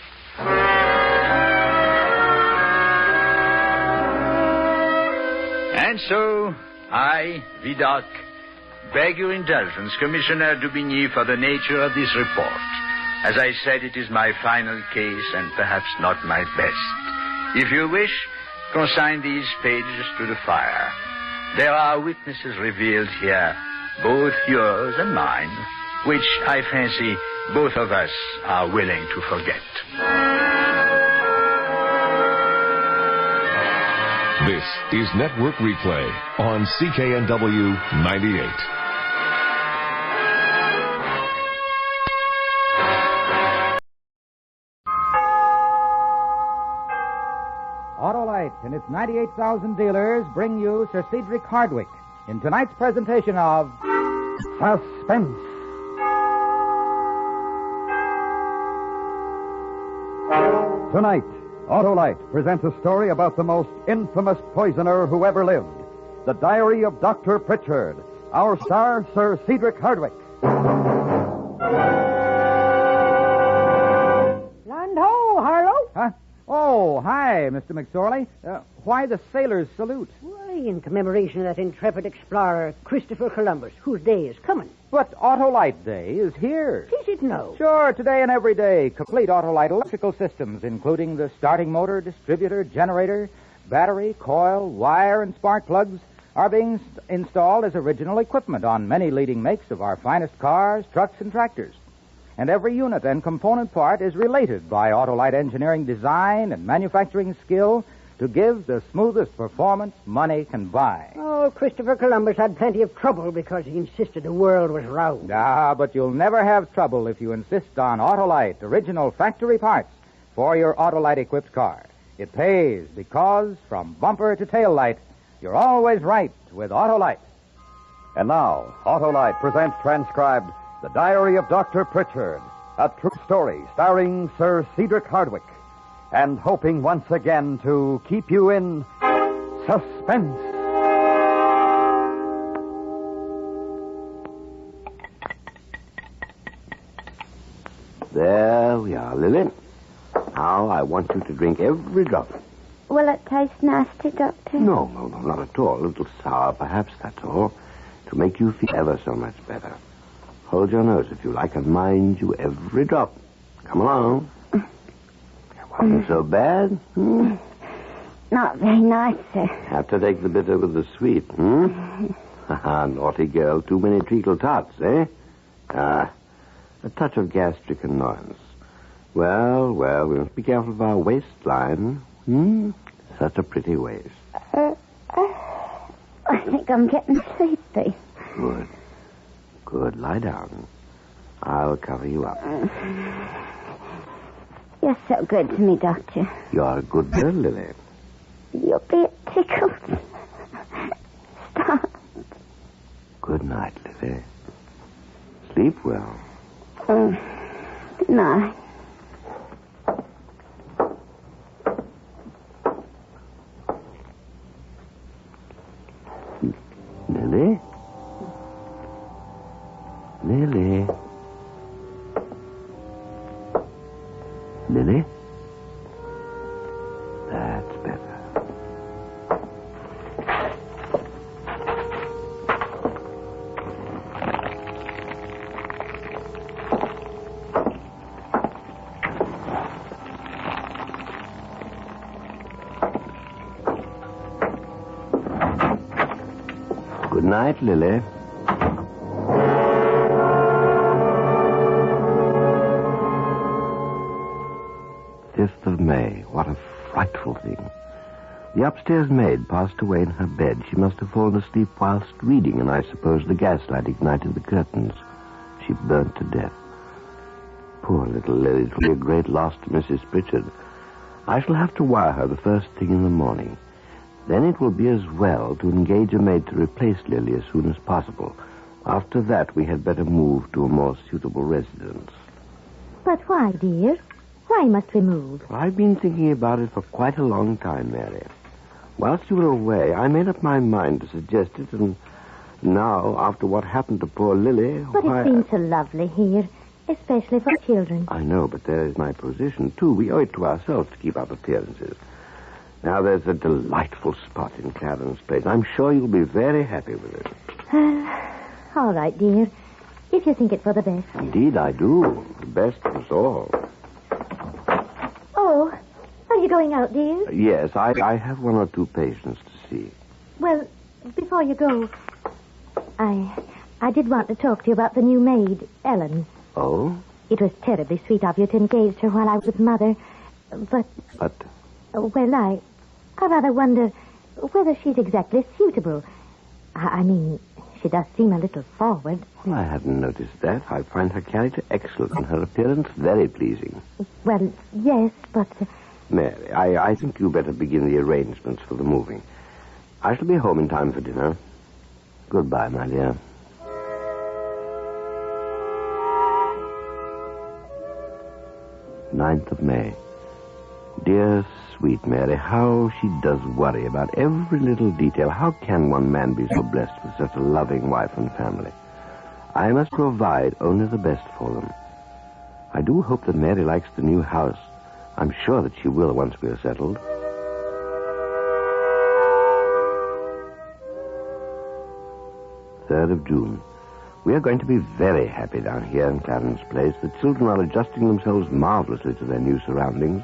And so, I, Vidocq, beg your indulgence, Commissioner Daubigny, for the nature of this report. As I said, it is my final case and perhaps not my best. If you wish, consign these pages to the fire. There are witnesses revealed here, both yours and mine, which I fancy both of us are willing to forget. This is Network Replay on CKNW 98. Autolite and its 98,000 dealers bring you Sir Cedric Hardwicke in tonight's presentation of Suspense. Tonight, Autolite presents a story about the most infamous poisoner who ever lived. The Diary of Dr. Pritchard. Our star, Sir Cedric Hardwicke. Land ho, Harlow. Huh? Oh, hi, Mr. McSorley. Why the sailor's salute? Why, in commemoration of that intrepid explorer, Christopher Columbus, whose day is coming. But Autolite Day is here. Is it no? Sure, today and every day, complete Autolite electrical systems, including the starting motor, distributor, generator, battery, coil, wire, and spark plugs, are being installed as original equipment on many leading makes of our finest cars, trucks, and tractors. And every unit and component part is related by Autolite engineering design and manufacturing skill to give the smoothest performance money can buy. Oh, Christopher Columbus had plenty of trouble because he insisted the world was round. But you'll never have trouble if you insist on Autolite original factory parts for your Autolite-equipped car. It pays because from bumper to tail light, you're always right with Autolite. And now, Autolite presents transcribed The Diary of Dr. Pritchard, a true story starring Sir Cedric Hardwicke, and hoping once again to keep you in suspense. There we are, Lily. Now I want you to drink every drop. Will it taste nasty, Doctor? No, not at all. A little sour, perhaps, that's all. To make you feel ever so much better. Hold your nose if you like, and mind you, every drop. Come along. It wasn't so bad. Not very nice, sir. Have to take the bitter with the sweet, Naughty girl, too many treacle tarts, eh? A touch of gastric annoyance. Well, we must be careful of our waistline. Such a pretty waist. I think I'm getting sleepy. Good. Lie down. I'll cover you up. You're so good to me, Doctor. You're a good girl, Lily. You'll be tickled. Stop. Good night, Lily. Sleep well. Good night. Lily? Lily? Lily? That's better. Good night, Lily. 5th of May. What a frightful thing. The upstairs maid passed away in her bed. She must have fallen asleep whilst reading, and I suppose the gaslight ignited the curtains. She burnt to death. Poor little Lily. It will be a great loss to Mrs. Pritchard. I shall have to wire her the first thing in the morning. Then it will be as well to engage a maid to replace Lily as soon as possible. After that, we had better move to a more suitable residence. But why, dear? Why must we move? Well, I've been thinking about it for quite a long time, Mary. Whilst you were away, I made up my mind to suggest it, and now, after what happened to poor Lily... But it's been so lovely here, especially for children. I know, but there is my position, too. We owe it to ourselves to keep up appearances. Now, there's a delightful spot in Clarence Place. I'm sure you'll be very happy with it. All right, dear. If you think it for the best. Indeed, I do. The best for us all. Oh, are you going out, dear? Yes, I have one or two patients to see. Well, before you go, I did want to talk to you about the new maid, Ellen. Oh? It was terribly sweet of you to engage her while I was with Mother, but... Well, I rather wonder whether she's exactly suitable. I mean, she does seem a little forward. Well, I hadn't noticed that. I find her character excellent and her appearance very pleasing. Well, yes, but... Mary, I think you better begin the arrangements for the moving. I shall be home in time for dinner. Goodbye, my dear. 9th of May. Dear sweet Mary, how she does worry about every little detail. How can one man be so blessed with such a loving wife and family? I must provide only the best for them. I do hope that Mary likes the new house. I'm sure that she will once we are settled. Third of June. We are going to be very happy down here in Clarence Place. The children are adjusting themselves marvelously to their new surroundings.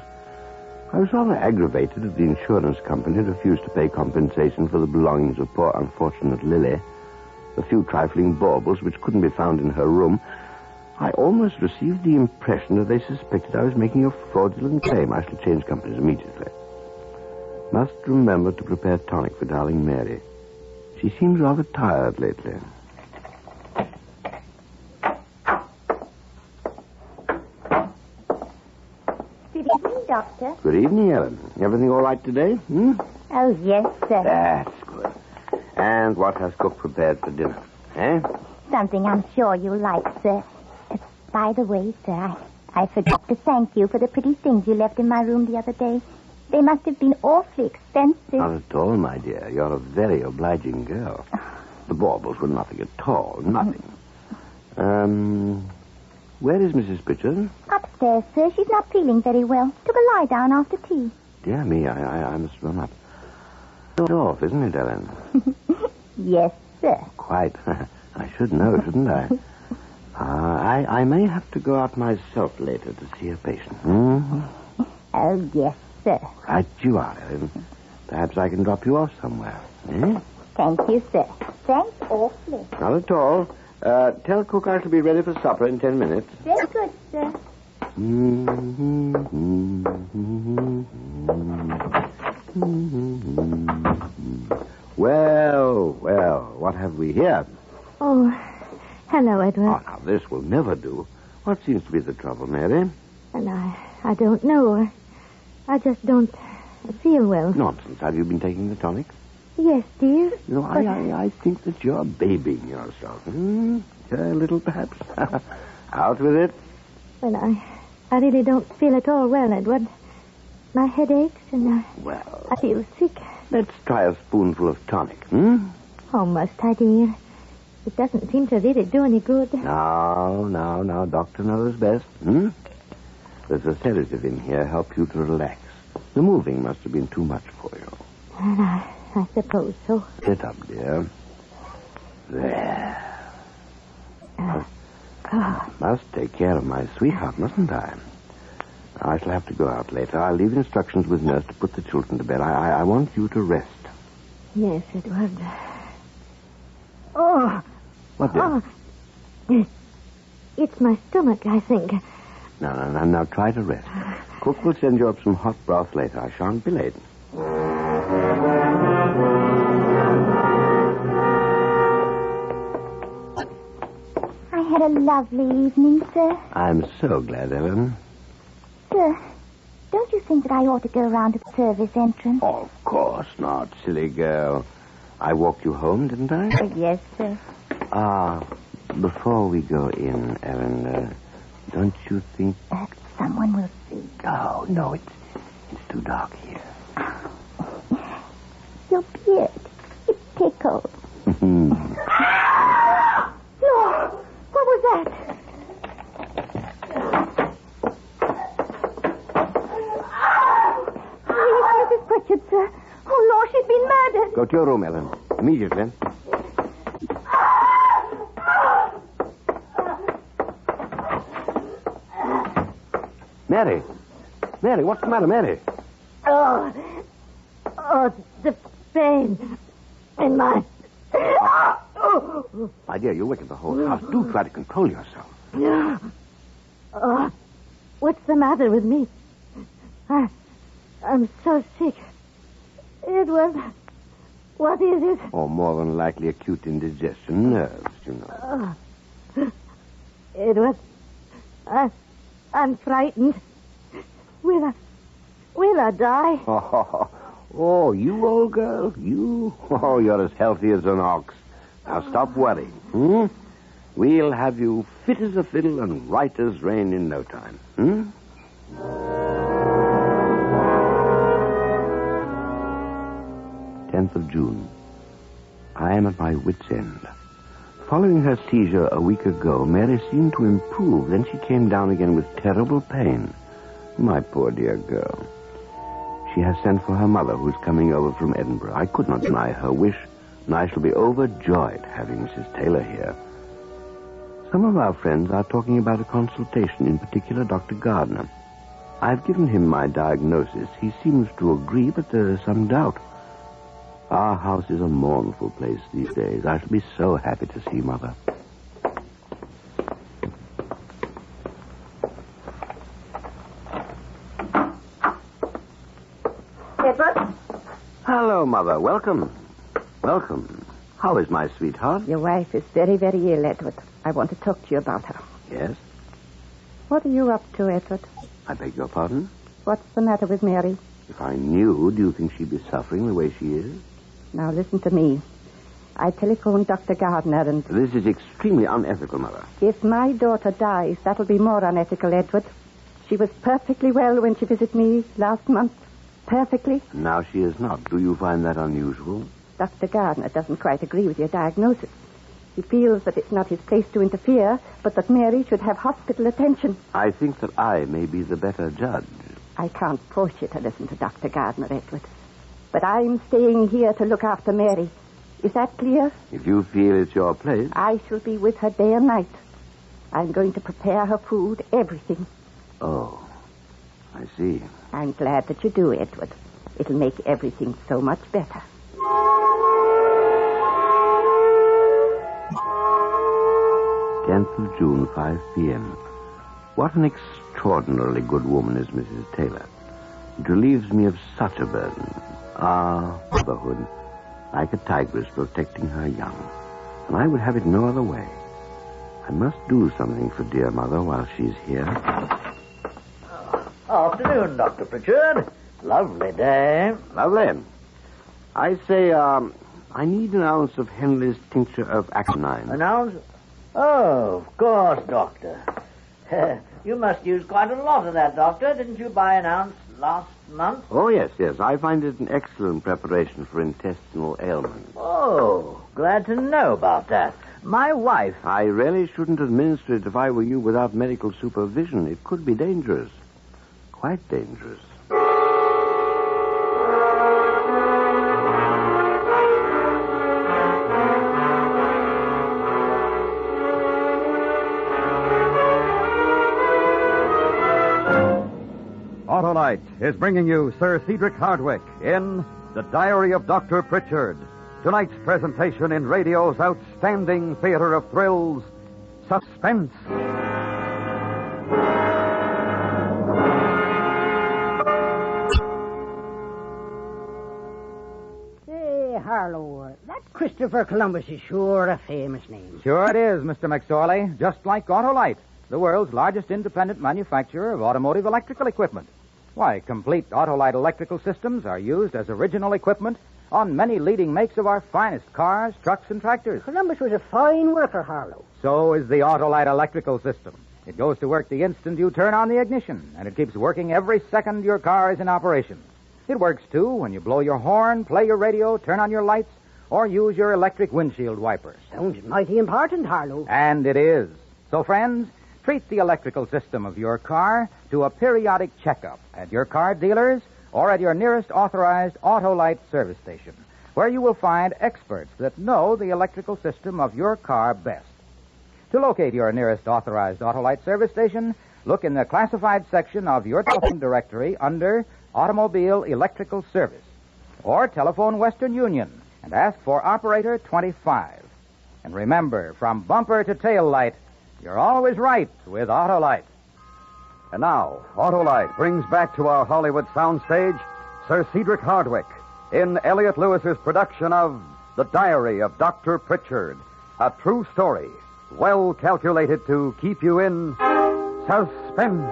I was rather aggravated that the insurance company refused to pay compensation for the belongings of poor unfortunate Lily. The few trifling baubles which couldn't be found in her room. I almost received the impression that they suspected I was making a fraudulent claim. I shall change companies immediately. Must remember to prepare tonic for darling Mary. She seems rather tired lately. Good evening, Doctor. Good evening, Ellen. Everything all right today? Hmm? Oh, yes, sir. That's good. And what has cook prepared for dinner? Eh? Something I'm sure you'll like, sir. By the way, sir, I forgot to thank you for the pretty things you left in my room the other day. They must have been awfully expensive. Not at all, my dear. You're a very obliging girl. The baubles were nothing at all. Nothing. Where is Mrs. Pritchard? Upstairs, sir. She's not feeling very well. Took a lie down after tea. Dear me, I must run up. It's off, isn't it, Ellen? Yes, sir. Quite. I should know, shouldn't I? I may have to go out myself later to see a patient. Hmm? Oh, yes, sir. Right you are, Ellen. Perhaps I can drop you off somewhere. Eh? Thank you, sir. Thanks awfully. Not at all. Tell cook I shall be ready for supper in 10 minutes. Very good, sir. Well, what have we here? Oh, hello, Edward. Oh, now, this will never do. What seems to be the trouble, Mary? And I don't know. I just don't feel well. Nonsense. Have you been taking the tonic? Yes, dear. You know, I think that you're babying yourself. A little, perhaps. Out with it. Well, I really don't feel at all well, Edward. My head aches and I feel sick. Let's try a spoonful of tonic, hmm? Oh, must I, dear? It doesn't seem to really do any good. No. Doctor knows best, hmm? There's a sedative in here. Help you to relax. The moving must have been too much for you. Well, I suppose so. Sit up, dear. There. Must take care of my sweetheart, mustn't I? I shall have to go out later. I'll leave instructions with nurse to put the children to bed. I want you to rest. Yes, Edward. Oh. What, dear? Oh. It's my stomach, I think. Now try to rest. Cook will send you up some hot broth later. I shan't be late. I had a lovely evening, sir. I'm so glad, Ellen. Sir, don't you think that I ought to go round to the service entrance? Of course not, silly girl. I walked you home, didn't I? Oh, yes, sir. Before we go in, Ellen, don't you think... someone will see. Oh, no, it's too dark here. Your beard, it tickles. No! What was that? Mrs. Pritchard, sir. Oh, Lord, she's been murdered. Go to your room, Ellen. Immediately. Mary, what's the matter, Mary? Oh, the pain in my... My dear, you wakened the whole house. Do try to control yourself. What's the matter with me? I'm so sick. Edward, what is it? Oh, more than likely acute indigestion. Nerves, you know. Edward, I'm frightened. Will I die? Oh, you old girl, you. Oh, you're as healthy as an ox. Now stop worrying. We'll have you fit as a fiddle and right as rain in no time. 10th of June. I am at my wit's end. Following her seizure a week ago, Mary seemed to improve. Then she came down again with terrible pain. My poor dear girl. She has sent for her mother, who's coming over from Edinburgh. I could not deny her wish, and I shall be overjoyed having Mrs. Taylor here. Some of our friends are talking about a consultation, in particular Dr. Gardner. I've given him my diagnosis. He seems to agree, but there's some doubt. Our house is a mournful place these days. I shall be so happy to see Mother. Mother. Welcome. Welcome. How is my sweetheart? Your wife is very, very ill, Edward. I want to talk to you about her. Yes? What are you up to, Edward? I beg your pardon? What's the matter with Mary? If I knew, do you think she'd be suffering the way she is? Now, listen to me. I telephoned Dr. Gardner and... This is extremely unethical, Mother. If my daughter dies, that'll be more unethical, Edward. She was perfectly well when she visited me last month. Perfectly. Now she is not. Do you find that unusual? Dr. Gardner doesn't quite agree with your diagnosis. He feels that it's not his place to interfere, but that Mary should have hospital attention. I think that I may be the better judge. I can't force you to listen to Dr. Gardner, Edward. But I'm staying here to look after Mary. Is that clear? If you feel it's your place. I shall be with her day and night. I'm going to prepare her food, everything. Oh, I see. I'm glad that you do, Edward. It'll make everything so much better. 10th of June, 5 p.m. What an extraordinarily good woman is Mrs. Taylor. It relieves me of such a burden. Ah, motherhood, like a tigress protecting her young. And I would have it no other way. I must do something for dear mother while she's here. Afternoon, Dr. Pritchard. Lovely day. Lovely. I say, I need an ounce of Henley's tincture of aconite. An ounce? Oh, of course, Doctor. You must use quite a lot of that, Doctor. Didn't you buy an ounce last month? Oh, yes. I find it an excellent preparation for intestinal ailments. Oh, glad to know about that. My wife... I really shouldn't administer it if I were you without medical supervision. It could be dangerous. Quite dangerous. Autolite is bringing you Sir Cedric Hardwicke in The Diary of Dr. Pritchard. Tonight's presentation in radio's outstanding theater of thrills, Suspense. Hey, Harlow, that Christopher Columbus is sure a famous name. Sure it is, Mr. McSorley. Just like Autolite, the world's largest independent manufacturer of automotive electrical equipment. Why, complete Autolite electrical systems are used as original equipment on many leading makes of our finest cars, trucks, and tractors. Columbus was a fine worker, Harlow. So is the Autolite electrical system. It goes to work the instant you turn on the ignition, and it keeps working every second your car is in operation. It works, too, when you blow your horn, play your radio, turn on your lights, or use your electric windshield wipers. Sounds mighty important, Harlow. And it is. So, friends, treat the electrical system of your car to a periodic checkup at your car dealers or at your nearest authorized Autolite service station, where you will find experts that know the electrical system of your car best. To locate your nearest authorized Autolite service station, look in the classified section of your telephone directory under Automobile Electrical Service, or telephone Western Union and ask for Operator 25. And remember, from bumper to tail light, you're always right with Autolite. And now, Autolite brings back to our Hollywood soundstage Sir Cedric Hardwicke in Elliot Lewis's production of The Diary of Dr. Pritchard, a true story, well calculated to keep you in suspense.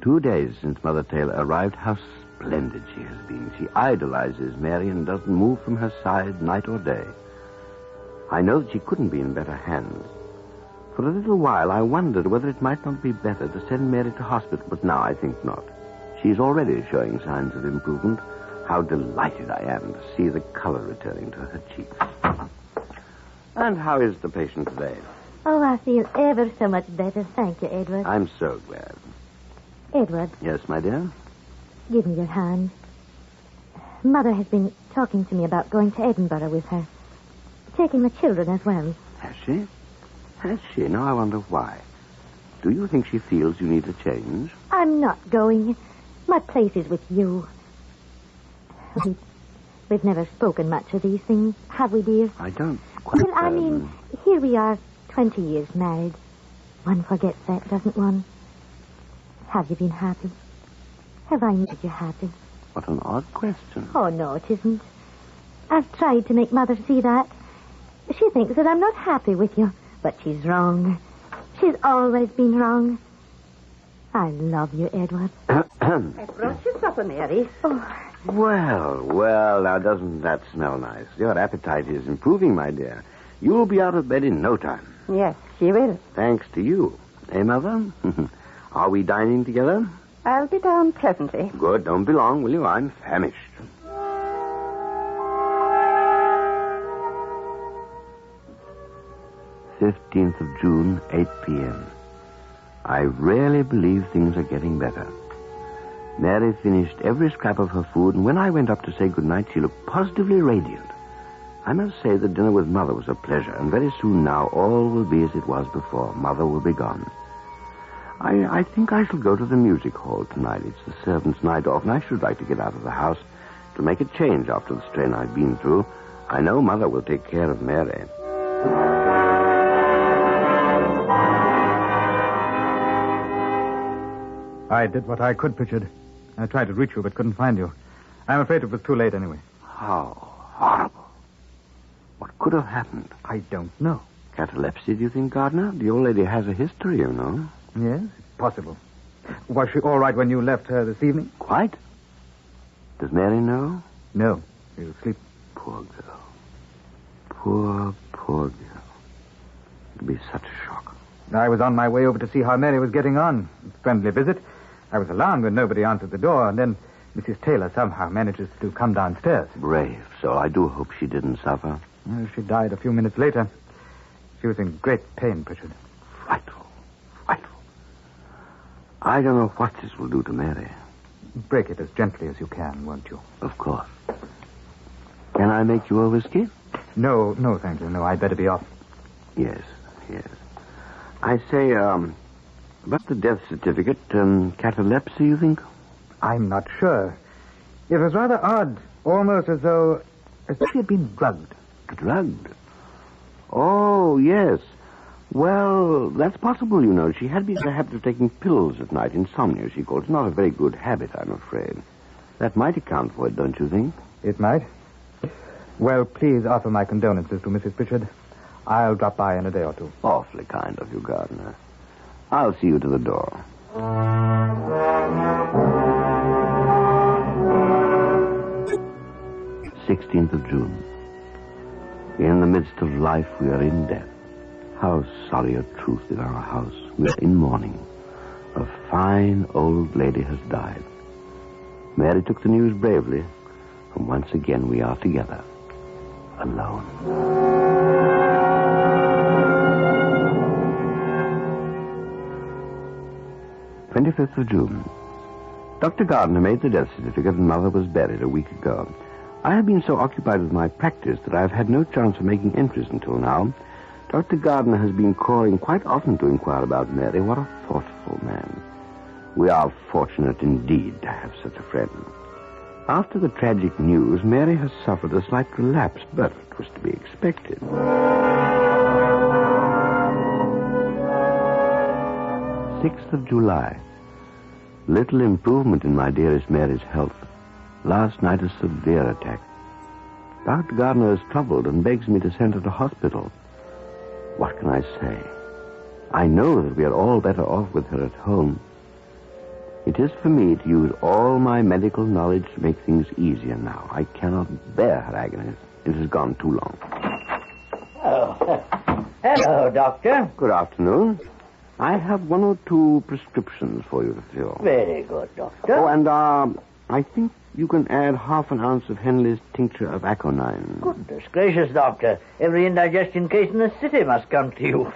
Two days since Mother Taylor arrived, how splendid she has been. She idolizes Mary and doesn't move from her side night or day. I know that she couldn't be in better hands. For a little while, I wondered whether it might not be better to send Mary to hospital, but now I think not. She's already showing signs of improvement. How delighted I am to see the color returning to her cheeks. And how is the patient today? Oh, I feel ever so much better. Thank you, Edward. I'm so glad. Edward. Yes, my dear? Give me your hand. Mother has been talking to me about going to Edinburgh with her. Taking the children as well. Has she? Has she? Now I wonder why. Do you think she feels you need a change? I'm not going. My place is with you. We've never spoken much of these things, have we, dear? I don't quite... Well, I mean, here we are 20 years married. One forgets that, doesn't one? Have you been happy? Have I made you happy? What an odd question. Oh, no, it isn't. I've tried to make Mother see that. She thinks that I'm not happy with you, but she's wrong. She's always been wrong. I love you, Edward. I brought you supper, Mary. Oh. Well, now doesn't that smell nice? Your appetite is improving, my dear. You'll be out of bed in no time. Yes, she will. Thanks to you. Eh, Mother? Are we dining together? I'll be down presently. Good. Don't be long, will you? I'm famished. "15th of June, 8 p.m. I really believe things are getting better. Mary finished every scrap of her food, and when I went up to say goodnight, she looked positively radiant. I must say that dinner with Mother was a pleasure, and very soon now all will be as it was before. Mother will be gone. I think I shall go to the music hall tonight. It's the servants' night off, and I should like to get out of the house to make a change after the strain I've been through. I know Mother will take care of Mary." I did what I could, Pritchard. I tried to reach you, but couldn't find you. I'm afraid it was too late anyway. How horrible. What could have happened? I don't know. Catalepsy, do you think, Gardner? The old lady has a history, you know. Yes, possible. Was she all right when you left her this evening? Quite. Does Mary know? No. She was asleep. Poor girl. Poor girl. It'll be such a shock. I was on my way over to see how Mary was getting on. Friendly visit. I was alarmed when nobody answered the door, and then Mrs. Taylor somehow manages to come downstairs. Brave soul. I do hope she didn't suffer. Well, she died a few minutes later. She was in great pain, Pritchard. Frightful. I don't know what this will do to Mary. Break it as gently as you can, won't you? Of course. Can I make you a whiskey? No, thank you. No, I'd better be off. Yes. I say, about the death certificate, catalepsy, you think? I'm not sure. It was rather odd, almost as though she had been drugged. Drugged? Oh, yes. Well, that's possible, you know. She had been in the habit of taking pills at night, insomnia, she calls it. Not a very good habit, I'm afraid. That might account for it, don't you think? It might. Well, please offer my condolences to Mrs. Pritchard. I'll drop by in a day or two. Awfully kind of you, Gardner. I'll see you to the door. "16th of June. In the midst of life, we are in death. How sorry a truth in our house. We are in mourning. A fine old lady has died. Mary took the news bravely, and once again we are together. Alone. 25th of June. Dr. Gardner made the death certificate, and Mother was buried a week ago. I have been so occupied with my practice that I have had no chance of making entries until now. Dr. Gardner has been calling quite often to inquire about Mary. What a thoughtful man. We are fortunate indeed to have such a friend. After the tragic news, Mary has suffered a slight relapse, but it was to be expected. 6th of July. Little improvement in my dearest Mary's health. Last night a severe attack. Dr. Gardner is troubled and begs me to send her to hospital. What can I say? I know that we are all better off with her at home. It is for me to use all my medical knowledge to make things easier now. I cannot bear her agonies. It has gone too long. Oh, hello, Doctor. Good afternoon. I have 1 or 2 prescriptions for you to fill. Very good, Doctor. Oh, and, I think you can add half an ounce of Henley's tincture of aconine. Goodness gracious, Doctor. Every indigestion case in the city must come to you.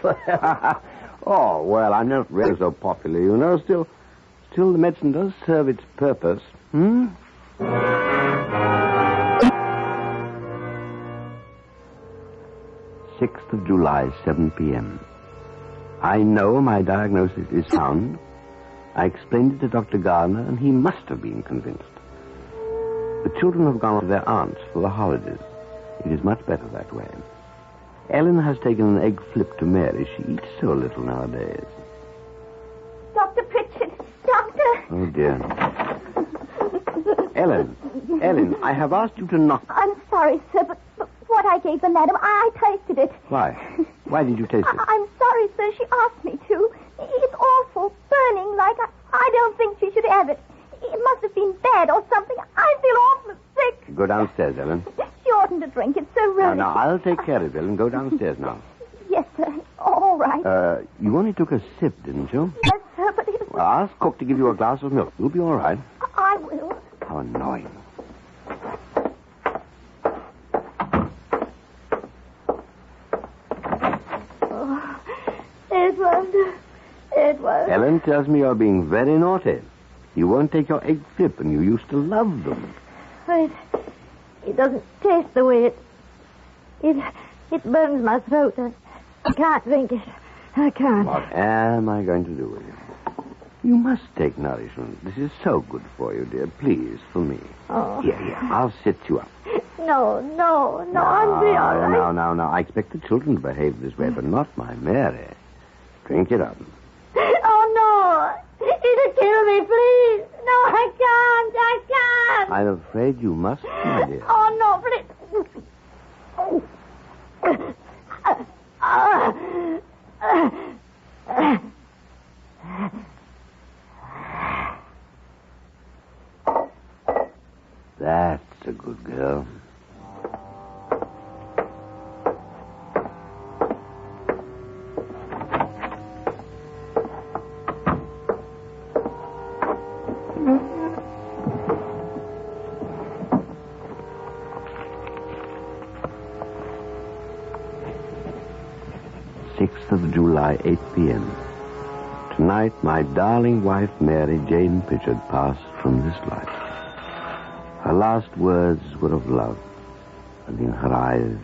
Oh, well, I'm not really so popular, you know. Still, the medicine does serve its purpose. 6th of July, 7 p.m. I know my diagnosis is sound. I explained it to Dr. Gardner, and he must have been convinced. The children have gone to their aunts for the holidays. It is much better that way. Ellen has taken an egg flip to Mary. She eats so little nowadays. Dr. Pritchard. Doctor. Oh, dear. Ellen, I have asked you to not... I'm sorry, sir, but what I gave the madam, I tasted it. Why? Why did you taste it? I'm sorry, sir. She asked me to. It's awful. Burning like I don't think she should have it. It must have been bad or something. I feel awful sick. Go downstairs, Ellen. She oughtn't to drink. It's so rude. Now, I'll take care of it, Ellen. Go downstairs now. Yes, sir. All right. You only took a sip, didn't you? Yes, sir, but it was... Well, ask cook to give you a glass of milk. You'll be all right. I will. How annoying. Oh, Edward. Ellen tells me you're being very naughty. You won't take your egg flip, and you used to love them. It doesn't taste the way it burns my throat. I can't drink it. I can't. What am I going to do with you? You must take nourishment. This is so good for you, dear. Please, for me. Oh. Here. I'll sit you up. No, Andre, all right. Now. I expect the children to behave this way, but not my Mary. Drink it up. Oh, no. It'll kill me, please. No, I can't. I'm afraid you must, my dear. Oh, no, please. That's a good girl. July, 8 p.m. Tonight, my darling wife, Mary Jane Pritchard, passed from this life. Her last words were of love, and in her eyes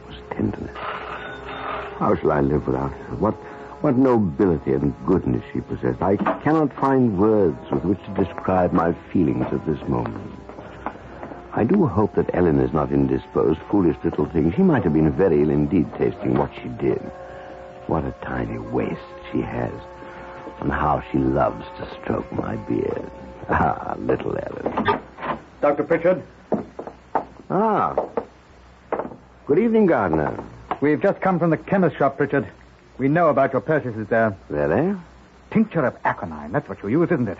was tenderness. How shall I live without her? What nobility and goodness she possessed. I cannot find words with which to describe my feelings at this moment. I do hope that Ellen is not indisposed. Foolish little thing. She might have been very ill indeed, tasting what she did. What a tiny waist she has, and how she loves to stroke my beard. Ah, little Ellen. Dr. Pritchard? Ah. Good evening, Gardner. We've just come from the chemist shop, Pritchard. We know about your purchases there. Really? Tincture of aconite. That's what you use, isn't it?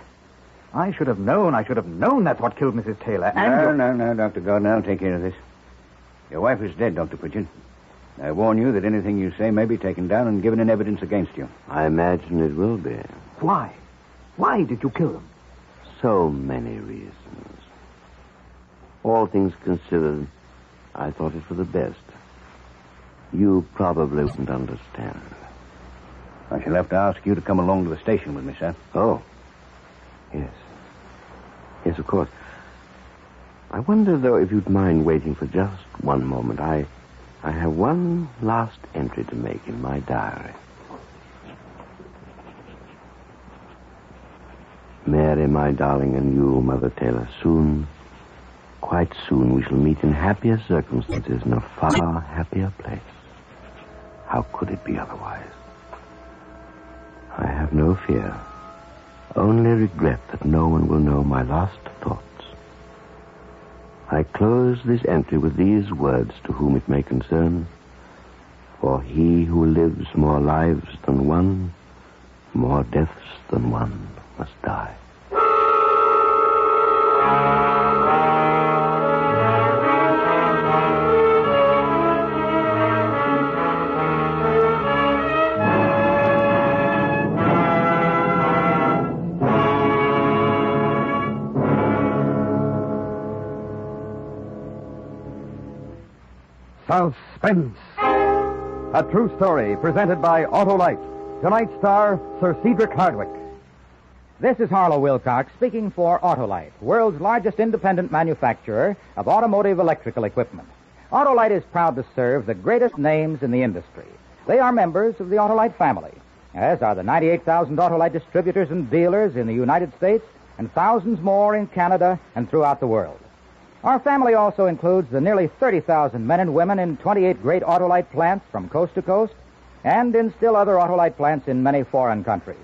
I should have known that's what killed Mrs. Taylor. No, Dr. Gardner. I'll take care of this. Your wife is dead, Dr. Pritchard. I warn you that anything you say may be taken down and given in evidence against you. I imagine it will be. Why? Why did you kill them? So many reasons. All things considered, I thought it for the best. You probably wouldn't understand. I shall have to ask you to come along to the station with me, sir. Oh. Yes. Yes, of course. I wonder, though, if you'd mind waiting for just one moment. I have one last entry to make in my diary. Mary, my darling, and you, Mother Taylor, soon, quite soon, we shall meet in happier circumstances in a far happier place. How could it be otherwise? I have no fear, only regret that no one will know my last thoughts. I close this entry with these words to whom it may concern. For he who lives more lives than one, more deaths than one, must die. Suspense. A true story presented by Autolite. Tonight's star, Sir Cedric Hardwick. This is Harlow Wilcox speaking for Autolite, world's largest independent manufacturer of automotive electrical equipment. Autolite is proud to serve the greatest names in the industry. They are members of the Autolite family, as are the 98,000 Autolite distributors and dealers in the United States and thousands more in Canada and throughout the world. Our family also includes the nearly 30,000 men and women in 28 great Autolite plants from coast to coast and in still other Autolite plants in many foreign countries,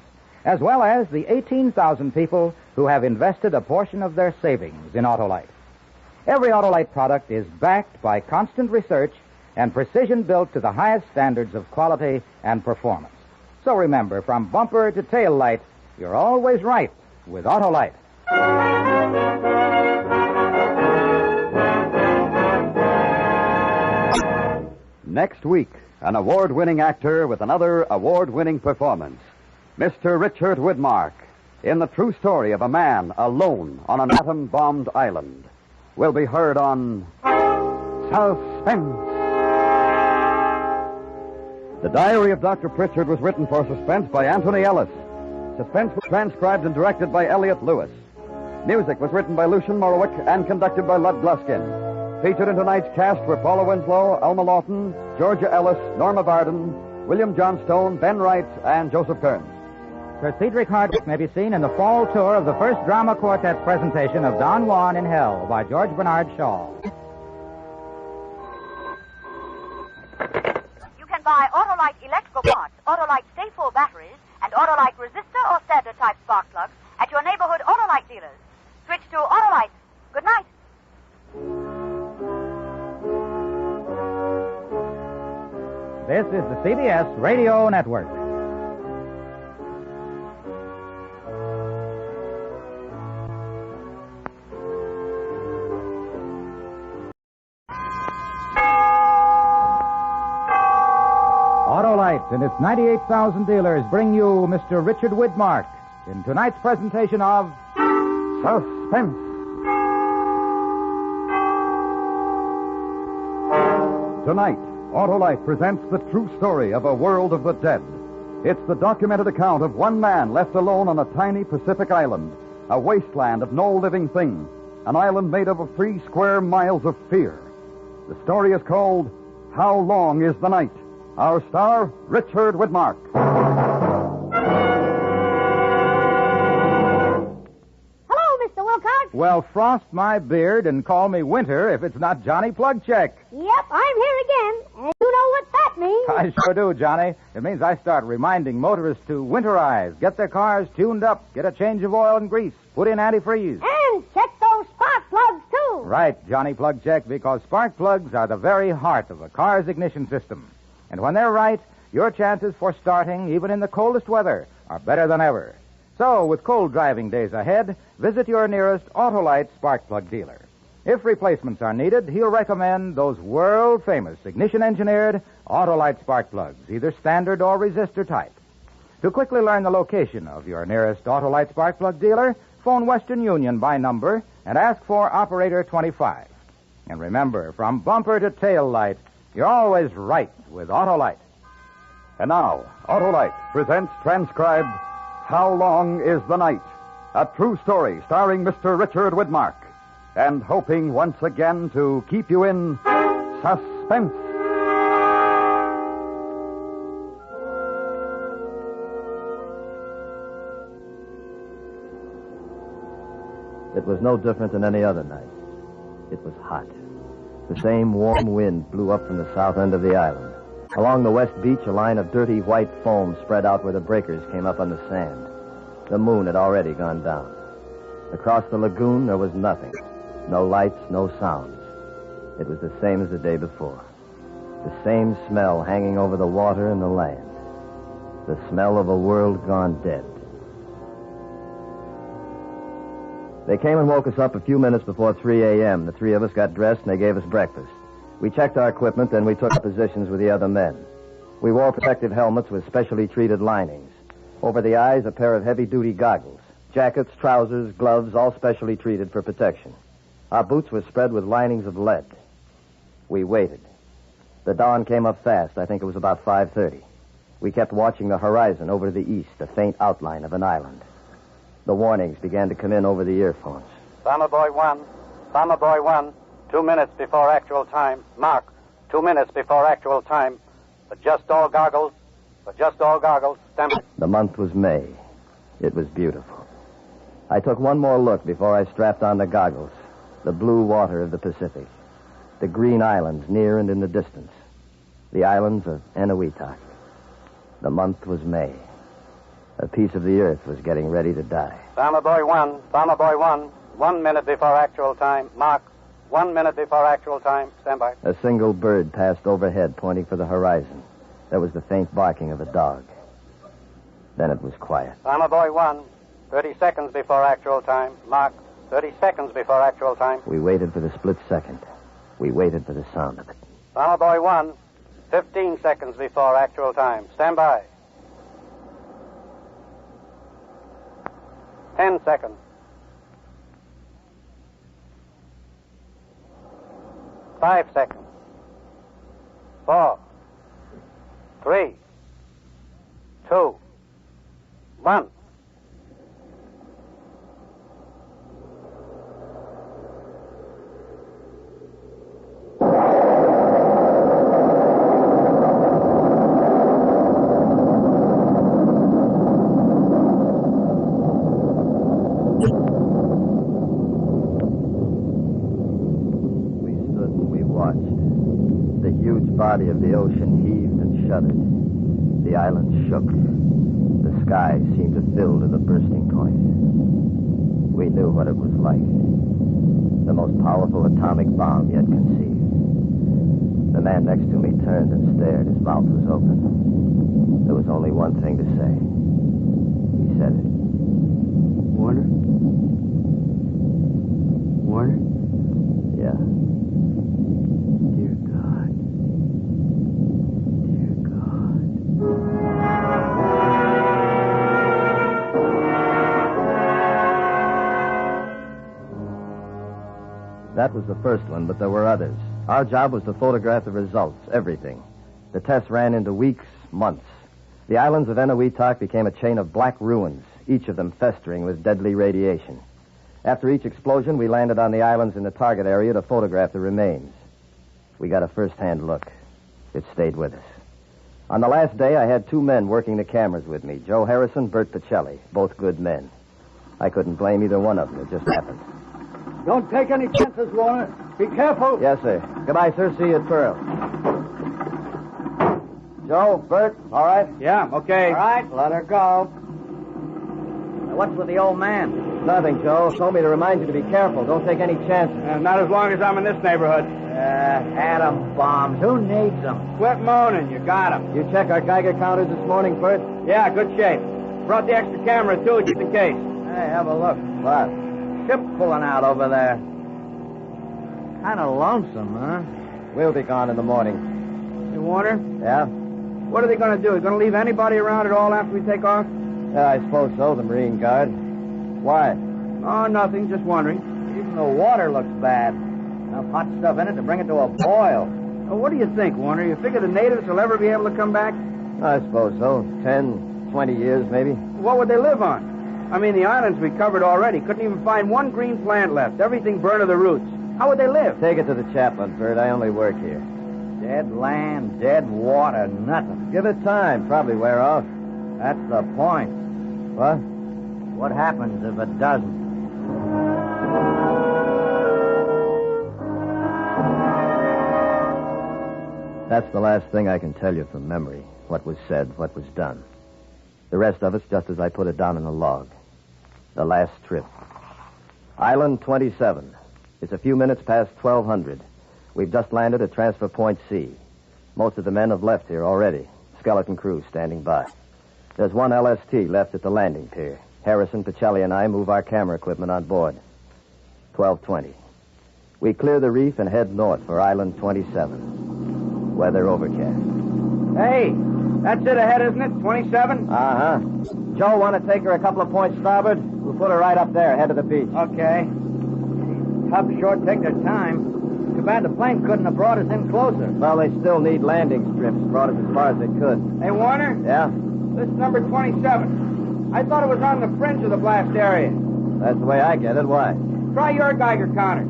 as well as the 18,000 people who have invested a portion of their savings in Autolite. Every Autolite product is backed by constant research and precision built to the highest standards of quality and performance. So remember, from bumper to tail light, you're always right with Autolite. Next week, an award-winning actor with another award-winning performance. Mr. Richard Widmark, in the true story of a man alone on an atom-bombed island, will be heard on Suspense. The Diary of Dr. Pritchard was written for Suspense by Anthony Ellis. Suspense was transcribed and directed by Elliot Lewis. Music was written by Lucian Morowick and conducted by Lud Gluskin. Featured in tonight's cast were Paula Winslow, Alma Lawton, Georgia Ellis, Norma Varden, William Johnstone, Ben Wright, and Joseph Kearns. Sir Cedric Hardwicke may be seen in the fall tour of the first drama quartet presentation of Don Juan in Hell by George Bernard Shaw. You can buy Autolite electrical parts, Autolite stay-full batteries, and Autolite resistor or standard type spark plugs at your neighborhood Autolite dealers. Switch to Autolite. Good night. This is the CBS Radio Network. Autolite and its 98,000 dealers bring you Mr. Richard Widmark in tonight's presentation of Suspense. Tonight, Autolite presents the true story of a world of the dead. It's the documented account of one man left alone on a tiny Pacific island, a wasteland of no living thing, an island made up of 3 square miles of fear. The story is called How Long is the Night? Our star, Richard Widmark. Hello, Mr. Wilcox. Well, frost my beard and call me Winter if it's not Johnny Plugcheck. Yep, I'm here again. And you know what that means. I sure do, Johnny. It means I start reminding motorists to winterize, get their cars tuned up, get a change of oil and grease, put in antifreeze. And check those spark plugs, too. Right, Johnny Plugcheck, because spark plugs are the very heart of a car's ignition system. And when they're right, your chances for starting, even in the coldest weather, are better than ever. So, with cold driving days ahead, visit your nearest Autolite spark plug dealer. If replacements are needed, he'll recommend those world-famous ignition-engineered Autolite spark plugs, either standard or resistor type. To quickly learn the location of your nearest Autolite spark plug dealer, phone Western Union by number and ask for Operator 25. And remember, from bumper to tail light, you're always right with Autolite. And now, Autolite presents transcribed How Long is the Night? A true story starring Mr. Richard Widmark. And hoping once again to keep you in suspense. It was no different than any other night. It was hot. The same warm wind blew up from the south end of the island. Along the west beach, a line of dirty white foam spread out where the breakers came up on the sand. The moon had already gone down. Across the lagoon, there was nothing. No lights, no sounds. It was the same as the day before. The same smell hanging over the water and the land. The smell of a world gone dead. They came and woke us up a few minutes before 3 a.m. The 3 of us got dressed and they gave us breakfast. We checked our equipment, then we took our positions with the other men. We wore protective helmets with specially treated linings. Over the eyes, a pair of heavy-duty goggles. Jackets, trousers, gloves, all specially treated for protection. Our boots were spread with linings of lead. We waited. The dawn came up fast. I think it was about 5:30. We kept watching the horizon over to the east, a faint outline of an island. The warnings began to come in over the earphones. Bomber Boy 1. Bomber Boy 1. 2 minutes before actual time. Mark. 2 minutes before actual time. Adjust all goggles. Adjust all goggles. Stand by. The month was May. It was beautiful. I took one more look before I strapped on the goggles. The blue water of the Pacific. The green islands near and in the distance. The islands of Eniwetok. The month was May. A piece of the earth was getting ready to die. Farmer Boy 1, Farmer Boy 1, 1 minute before actual time. Mark, 1 minute before actual time. Stand by. A single bird passed overhead, pointing for the horizon. There was the faint barking of a dog. Then it was quiet. Farmer Boy 1, 30 seconds before actual time. Mark, 30 seconds before actual time. We waited for the split second. We waited for the sound of it. Farmer Boy 1, 15 seconds before actual time. Stand by. 10 seconds. 5 seconds. 4, 3, 2, 1. Body of the ocean heaved and shuddered. The island shook. The sky seemed to fill to the bursting point. We knew what it was like. The most powerful atomic bomb yet conceived. The man next to me turned and stared. His mouth was open. There was only one thing to say. He said it. Warner? Warner? Yeah. That was the first one, but there were others. Our job was to photograph the results, everything. The tests ran into weeks, months. The islands of Eniwetok became a chain of black ruins, each of them festering with deadly radiation. After each explosion, we landed on the islands in the target area to photograph the remains. We got a first-hand look. It stayed with us. On the last day, I had 2 men working the cameras with me, Joe Harrison, Bert Pacelli, both good men. I couldn't blame either one of them. It just happened. Don't take any chances, Warner. Be careful. Yes, sir. Goodbye, sir. See you at Pearl. Joe, Bert, all right? Yeah, okay. All right, let her go. What's with the old man? Nothing, Joe. Told me to remind you to be careful. Don't take any chances. Not as long as I'm in this neighborhood. Atom bombs. Who needs them? Quit moaning. You got them. You check our Geiger counters this morning, Bert? Yeah, good shape. Brought the extra camera, too, just in case. Hey, have a look. What? Ship pulling out over there. Kind of lonesome, huh? We'll be gone in the morning. Hey, Warner? Yeah? What are they going to do? They going to leave anybody around at all after we take off? Yeah, I suppose so, the Marine Guard. Why? Oh, nothing. Just wondering. Even the water looks bad. Enough hot stuff in it to bring it to a boil. Well, what do you think, Warner? You figure the natives will ever be able to come back? I suppose so. 10, 20 years, maybe. What would they live on? I mean, the islands we covered already. Couldn't even find one green plant left. Everything burned to the roots. How would they live? Take it to the chaplain, Bert. I only work here. Dead land, dead water, nothing. Give it time. Probably wear off. That's the point. What? What happens if it doesn't? That's the last thing I can tell you from memory. What was said, what was done. The rest of it's just as I put it down in the log. The last trip. Island 27. It's a few minutes past 1200. We've just landed at Transfer Point C. Most of the men have left here already. Skeleton crew standing by. There's one LST left at the landing pier. Harrison, Pacelli, and I move our camera equipment on board. 12:20. We clear the reef and head north for Island 27. Weather overcast. Hey, that's it ahead, isn't it? 27? Uh-huh. Joe, want to take her a couple of points starboard? We'll put her right up there, ahead of the beach. Okay. Tub sure take their time. Too bad the plane couldn't have brought us in closer. Well, they still need landing strips. Brought us as far as they could. Hey, Warner? Yeah? This is number 27. I thought it was on the fringe of the blast area. That's the way I get it. Why? Try your Geiger counter.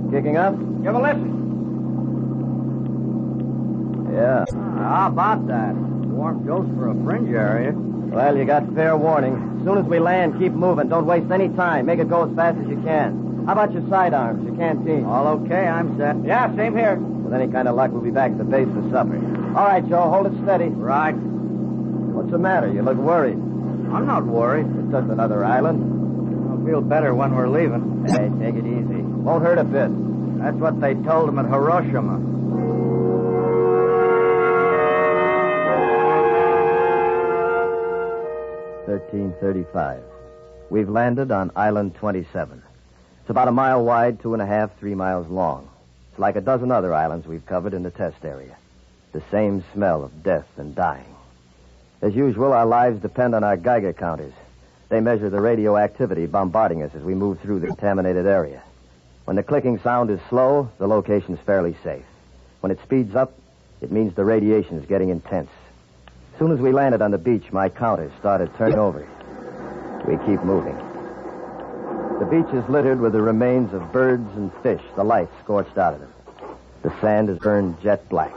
Kicking up? Give a listen. Yeah. How about that? Warm dose for a fringe area. Well, you got fair warning. As soon as we land, keep moving. Don't waste any time. Make it go as fast as you can. How about your sidearms, your canteen? All okay, I'm set. Yeah, same here. With any kind of luck, we'll be back at the base for supper. All right, Joe, hold it steady. Right. What's the matter? You look worried. I'm not worried. It's just another island. I'll feel better when we're leaving. Hey, take it easy. Won't hurt a bit. That's what they told him at Hiroshima. $13.35. We've landed on Island 27. It's about a mile wide, 2.5, 3 miles long. It's like a dozen other islands we've covered in the test area. The same smell of death and dying. As usual, our lives depend on our Geiger counters. They measure the radioactivity bombarding us as we move through the contaminated area. When the clicking sound is slow, the location's fairly safe. When it speeds up, it means the radiation is getting intense. As soon as we landed on the beach, my counters started turning over. We keep moving. The beach is littered with the remains of birds and fish, the light scorched out of them. The sand is burned jet black.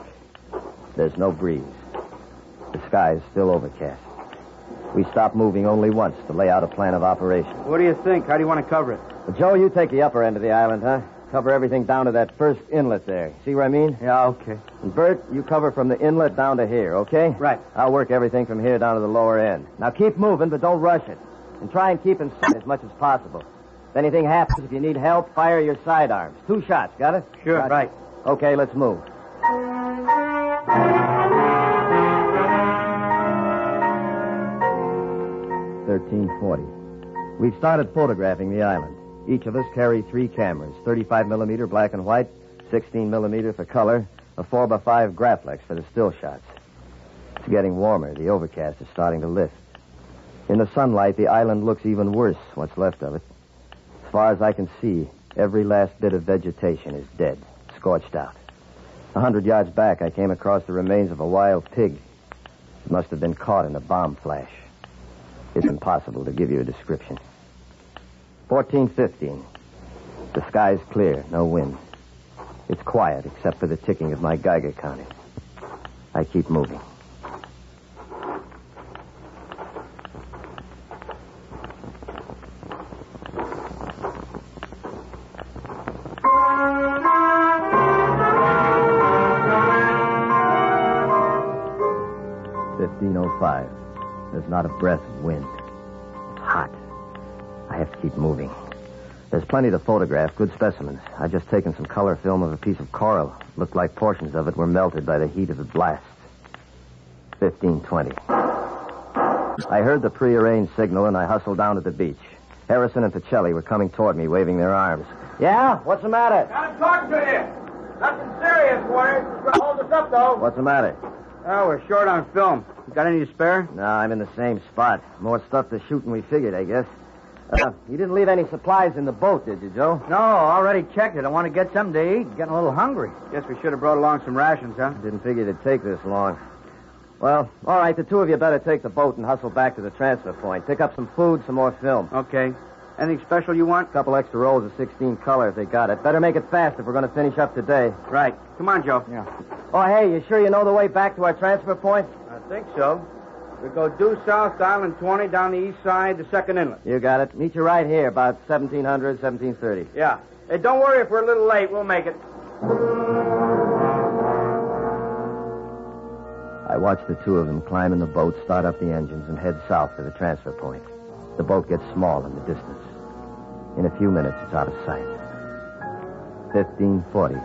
There's no breeze. The sky is still overcast. We stop moving only once to lay out a plan of operation. What do you think? How do you want to cover it? Well, Joe, you take the upper end of the island, huh? Cover everything down to that first inlet there. See what I mean? Yeah, okay. And Bert, you cover from the inlet down to here, okay? Right. I'll work everything from here down to the lower end. Now keep moving, but don't rush it. And try and keep in sight as much as possible. If anything happens, if you need help, fire your sidearms. 2 shots, got it? Sure, got it? right. Okay, let's move. $13.40. We've started photographing the island. Each of us carry 3 cameras, 35 millimeter black and white, 16 millimeter for color, a 4x5 Graflex for the still shots. It's getting warmer. The overcast is starting to lift. In the sunlight, the island looks even worse, what's left of it. As far as I can see, every last bit of vegetation is dead, scorched out. 100 yards back, I came across the remains of a wild pig. It must have been caught in a bomb flash. It's impossible to give you a description. 14:15. The sky's clear, no wind. It's quiet except for the ticking of my Geiger counter. I keep moving. $15:05. There's not a breath of wind. It's hot. I have to keep moving. There's plenty to photograph, good specimens. I've just taken some color film of a piece of coral. Looked like portions of it were melted by the heat of the blast. 15:20. I heard the prearranged signal, and I hustled down to the beach. Harrison and Pacelli were coming toward me, waving their arms. Yeah? What's the matter? Gotta talk to you. Nothing serious, Warner. Just gonna hold us up, though. What's the matter? Oh, we're short on film. You got any to spare? No, I'm in the same spot. More stuff to shoot than we figured, I guess. You didn't leave any supplies in the boat, did you, Joe? No, already checked it. I want to get something to eat. Getting a little hungry. Guess we should have brought along some rations, huh? Didn't figure it'd take this long. Well, all right, the 2 of you better take the boat and hustle back to the transfer point. Pick up some food, some more film. Okay. Anything special you want? A couple extra rolls of 16 color if they got it. Better make it fast if we're going to finish up today. Right. Come on, Joe. Yeah. Oh, hey, you sure you know the way back to our transfer point? I think so. We go due south to Island 20, down the east side, the second inlet. You got it. Meet you right here, about 1700, 1730. Yeah. Hey, don't worry if we're a little late. We'll make it. I watched the 2 of them climb in the boat, start up the engines, and head south to the transfer point. The boat gets small in the distance. In a few minutes, it's out of sight. 15:40.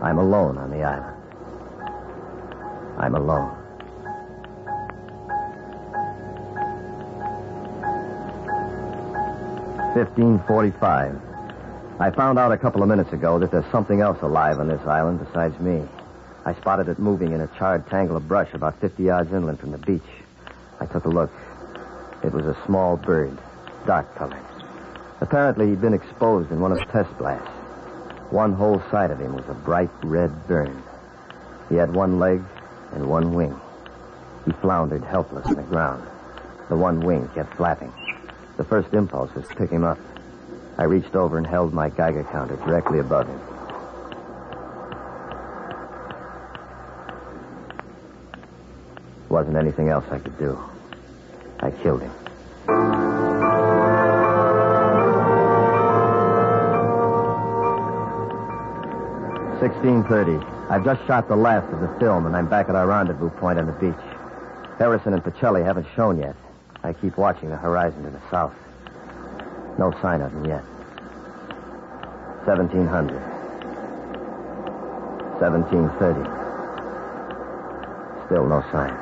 I'm alone on the island. I'm alone. $15:45. I found out a couple of minutes ago that there's something else alive on this island besides me. I spotted it moving in a charred tangle of brush about 50 yards inland from the beach. I took a look. It was a small bird, dark colored. Apparently, he'd been exposed in one of the test blasts. One whole side of him was a bright red burn. He had 1 leg and 1 wing. He floundered helpless on the ground. The 1 wing kept flapping. The first impulse was to pick him up. I reached over and held my Geiger counter directly above him. Wasn't anything else I could do. I killed him. 16:30. I've just shot the last of the film, and I'm back at our rendezvous point on the beach. Harrison and Pacelli haven't shown yet. I keep watching the horizon to the south. No sign of them yet. 1700. 17:30. Still no sign.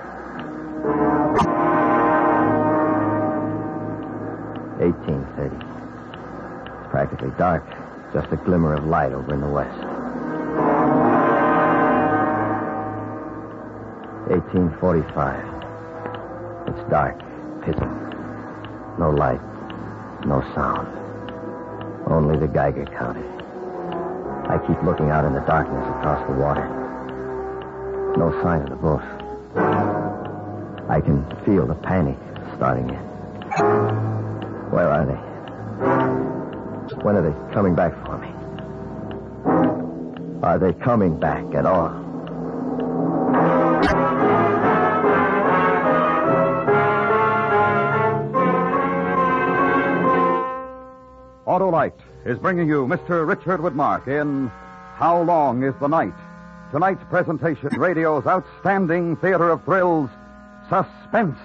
18:30. It's practically dark. Just a glimmer of light over in the west. 18:45. It's dark. Pissing. No light. No sound. Only the Geiger counter. I keep looking out in the darkness across the water. No sign of the boat. I can feel the panic starting in. Where are they? When are they coming back for me? Are they coming back at all? Autolite is bringing you Mr. Richard Widmark in How Long is the Night? Tonight's presentation, radio's outstanding theater of thrills, Suspense.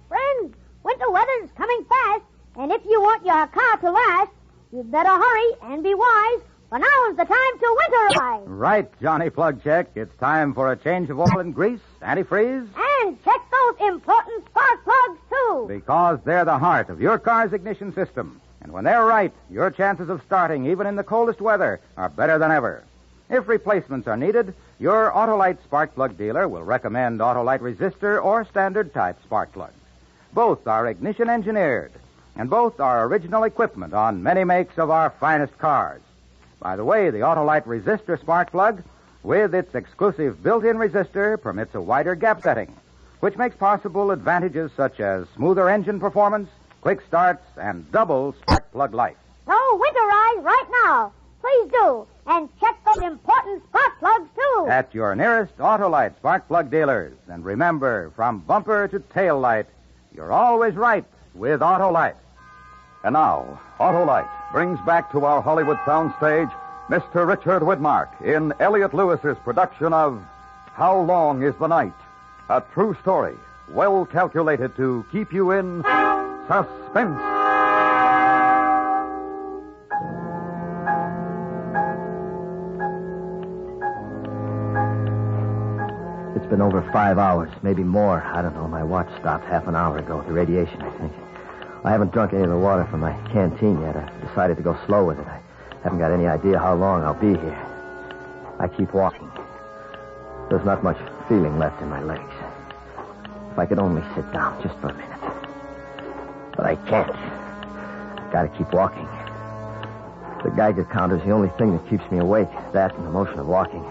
Friends, winter weather's coming fast, and if you want your car to last, you'd better hurry and be wise, for now's the time to winterize. Right, Johnny Plugcheck. It's time for a change of oil and grease, antifreeze. And check those important spark plugs, too. Because they're the heart of your car's ignition system. And when they're right, your chances of starting, even in the coldest weather, are better than ever. If replacements are needed, your Autolite spark plug dealer will recommend Autolite resistor or standard type spark plugs. Both are ignition engineered, and both are original equipment on many makes of our finest cars. By the way, the Autolite resistor spark plug, with its exclusive built-in resistor, permits a wider gap setting, which makes possible advantages such as smoother engine performance, quick starts, and double spark plug life. So winterize right now. Please do. And check those important spark plugs, too. At your nearest Autolite spark plug dealers. And remember, from bumper to tail light, you're always right with Autolite. And now, Autolite brings back to our Hollywood soundstage Mr. Richard Widmark in Elliot Lewis's production of How Long is the Night? A true story, well calculated to keep you in suspense. It's been over 5 hours, maybe more. I don't know. My watch stopped half an hour ago. The radiation, I think. I haven't drunk any of the water from my canteen yet. I decided to go slow with it. I haven't got any idea how long I'll be here. I keep walking. There's not much feeling left in my legs. If I could only sit down just for a minute. But I can't. I've got to keep walking. The Geiger counter's the only thing that keeps me awake. That and the motion of walking.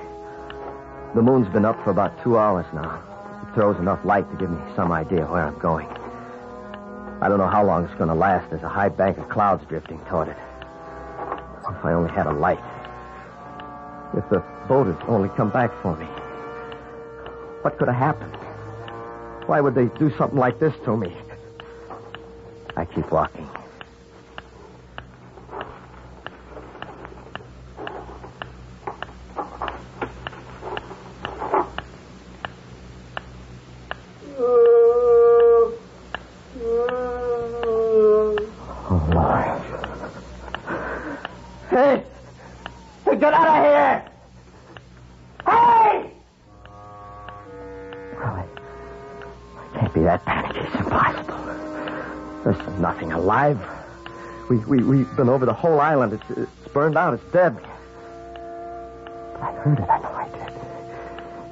The moon's been up for about 2 hours now. It throws enough light to give me some idea where I'm going. I don't know how long it's going to last. There's a high bank of clouds drifting toward it. If I only had a light. If the boat had only come back for me. What could have happened? Why would they do something like this to me? I keep walking. Get out of here! Hey! Well, it can't be that panicky. It's impossible. There's nothing alive. We've been over the whole island. It's burned out. It's dead. But I heard it. I know I did.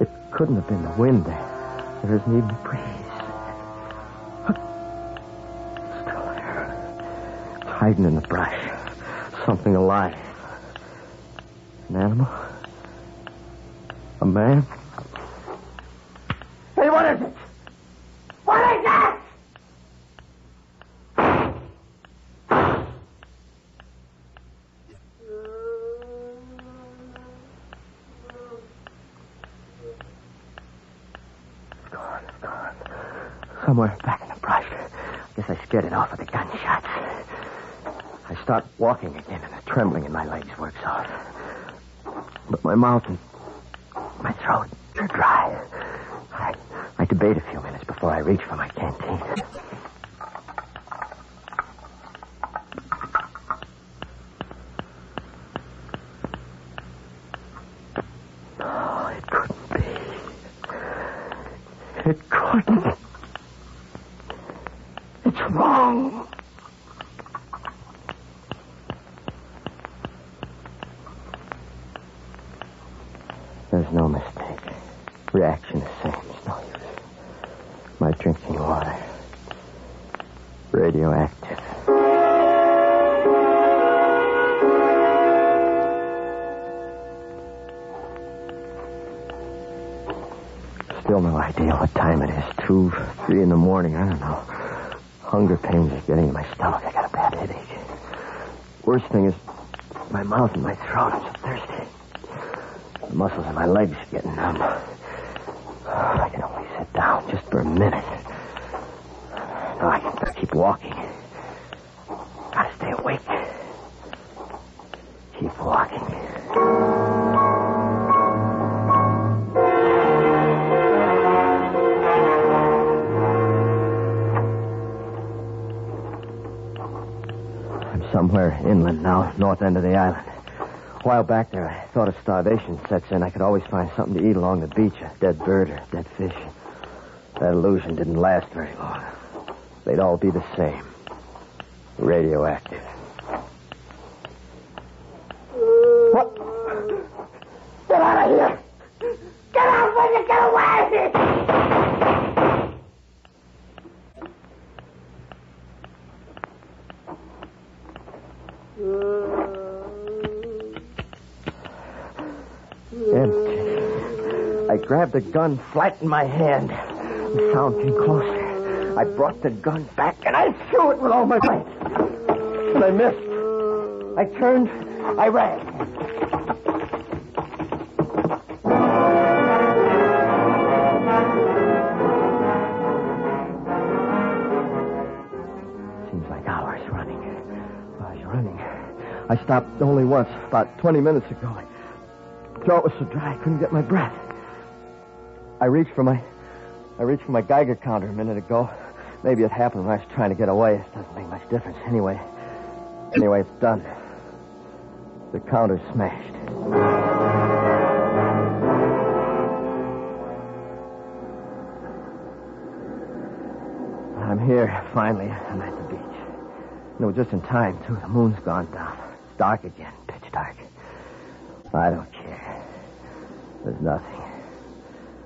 It couldn't have been the wind. There isn't even a breeze. It's still there. It's hiding in the brush. Something alive. An animal? A man? Hey, what is it? What is that? It's gone. Somewhere back in the brush. getting off of the gunshots. I start walking again, and the trembling in my legs works off. But my mouth and my throat are dry. I debate a few minutes before I reach for my canteen. Oh, it couldn't be. It couldn't. It's wrong. There's no mistake. Reaction is same. It's no use. My drinking water. Radioactive. Still no idea what time it is. 2, 3 in the morning. I don't know. Hunger pains are getting in my stomach. I got a bad headache. Worst thing is my mouth and my throat. I'm so thirsty. The muscles in my legs are getting numb. I can only sit down just for a minute. No, I can keep walking. Gotta stay awake. Keep walking. I'm somewhere inland now, north end of the island. A while back there, I thought if starvation sets in, I could always find something to eat along the beach, a dead bird or dead fish. That illusion didn't last very long. They'd all be the same. Radioactive. What? Get out of here! Get out when you get away! Empty. I grabbed the gun flat in my hand. The sound came closer. I brought the gun back and I threw it with all my might. But I missed. I turned. I ran. Seems like hours running. I stopped only once, about 20 minutes ago. My throat was so dry I couldn't get my breath. I reached for my Geiger counter a minute ago. Maybe it happened when I was trying to get away. It doesn't make much difference. Anyway, it's done. The counter's smashed. I'm here, finally. I'm at the beach. No, just in time, too. The moon's gone down. It's dark again, pitch dark. I don't care. There's nothing.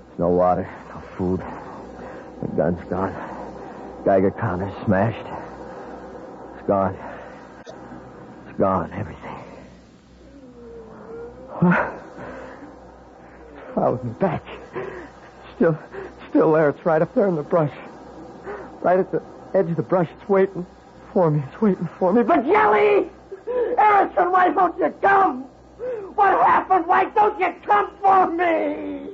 There's no water, no food. The gun's gone. Geiger counter's smashed. It's gone. It's gone, everything. It's followed me back. Still there. It's right up there in the brush. Right at the edge of the brush. It's waiting for me. But Jelly! Harrison, why don't you come? What happened? Why don't you come for me?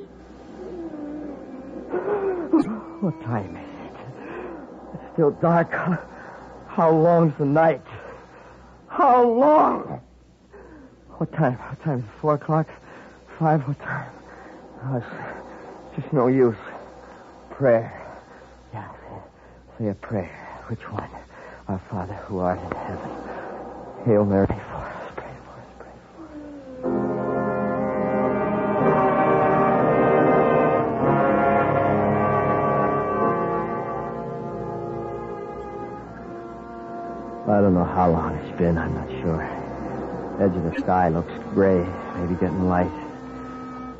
What time is it? It's still dark. How long's the night? How long? What time? What time is it? 4 o'clock? 5? What time? Oh, it's just no use. Prayer. Yeah, say a prayer. Which one? Our Father who art in heaven. Hail Mary, pray for us. I don't know how long it's been. I'm not sure. Edge of the sky looks gray, maybe getting light.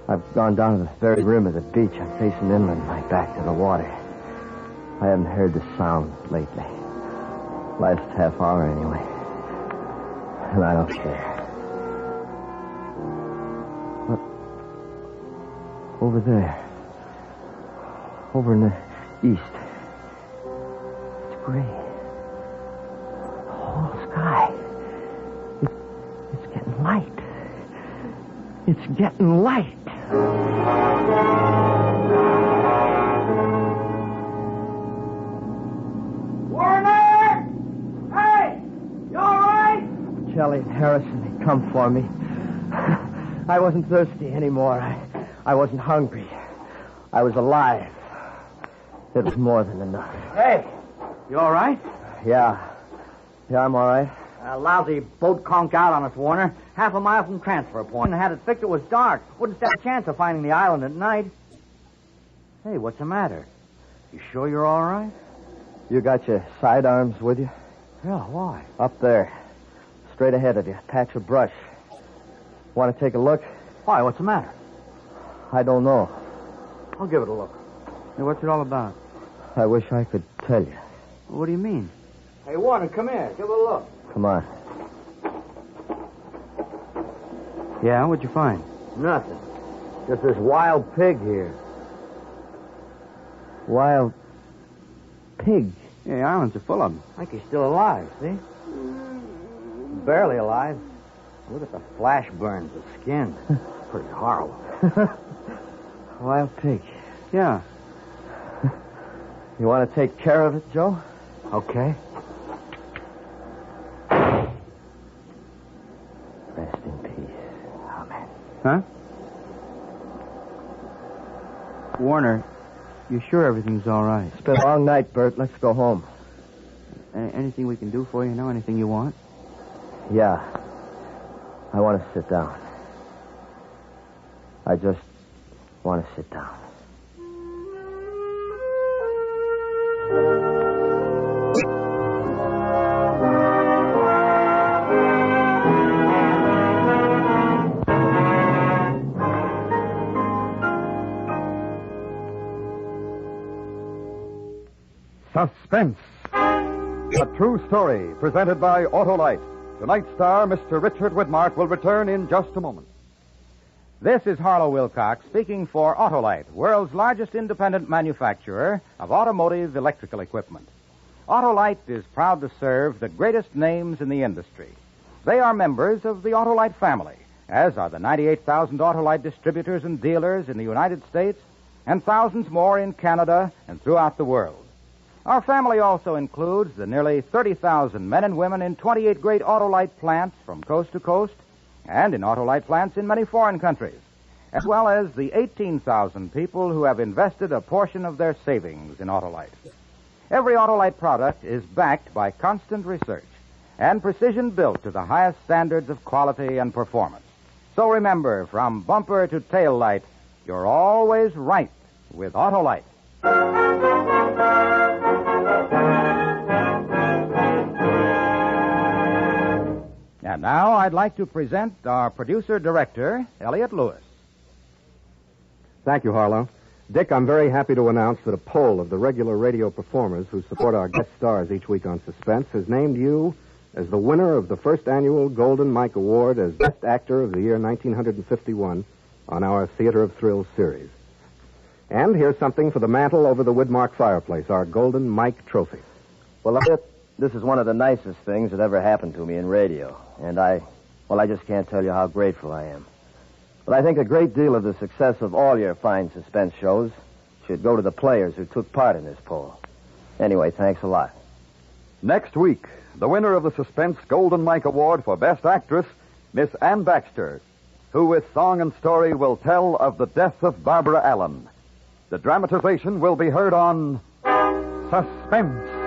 I've gone down to the very rim of the beach. I'm facing inland, my back to the water. I haven't heard the sound lately. Last half hour, anyway. And I don't care. What? Over there. Over in the east. It's gray. The whole sky. It's getting light. It's getting light. Warning! Shelley and Harrison had come for me. I wasn't thirsty anymore. I wasn't hungry. I was alive. It was more than enough. Hey, you all right? Yeah. Yeah, I'm all right. A lousy boat conked out on us, Warner. Half a mile from transfer point. And had it fixed, it was dark. Wouldn't stand a chance of finding the island at night. Hey, what's the matter? You sure you're all right? You got your sidearms with you? Yeah, why? Up there. Straight ahead of you. Patch of brush. Want to take a look? Why, what's the matter? I don't know. I'll give it a look. Hey, what's it all about? I wish I could tell you. What do you mean? Hey, Warner, come here. Give it a look. Come on. Yeah, what'd you find? Nothing. Just this wild pig here. Wild pig? Yeah, the islands are full of them. I think he's still alive, see? Barely alive. Look at the flash burns, the skin. Pretty horrible. Wild pig. Yeah. You want to take care of it, Joe? Okay. Rest in peace. Amen. Huh? Warner, you sure everything's all right? It's been a long night, Bert. Let's go home. Anything we can do for you now? Anything you want? Yeah. I want to sit down. I just want to sit down. Suspense. A true story presented by Autolite. Tonight's star, Mr. Richard Widmark, will return in just a moment. This is Harlow Wilcox speaking for Autolite, world's largest independent manufacturer of automotive electrical equipment. Autolite is proud to serve the greatest names in the industry. They are members of the Autolite family, as are the 98,000 Autolite distributors and dealers in the United States and thousands more in Canada and throughout the world. Our family also includes the nearly 30,000 men and women in 28 great Autolite plants from coast to coast and in Autolite plants in many foreign countries, as well as the 18,000 people who have invested a portion of their savings in Autolite. Every Autolite product is backed by constant research and precision built to the highest standards of quality and performance. So remember, from bumper to tail light, you're always right with Autolite. And now I'd like to present our producer-director, Elliot Lewis. Thank you, Harlow. Dick, I'm very happy to announce that a poll of the regular radio performers who support our guest stars each week on Suspense has named you as the winner of the first annual Golden Mike Award as Best Actor of the year 1951 on our Theater of Thrills series. And here's something for the mantel over the Widmark fireplace, our Golden Mike trophy. Well, Elliot, this is one of the nicest things that ever happened to me in radio. And I just can't tell you how grateful I am. But I think a great deal of the success of all your fine suspense shows should go to the players who took part in this poll. Anyway, thanks a lot. Next week, the winner of the Suspense Golden Mike Award for Best Actress, Miss Ann Baxter, who with song and story will tell of the death of Barbara Allen. The dramatization will be heard on Suspense.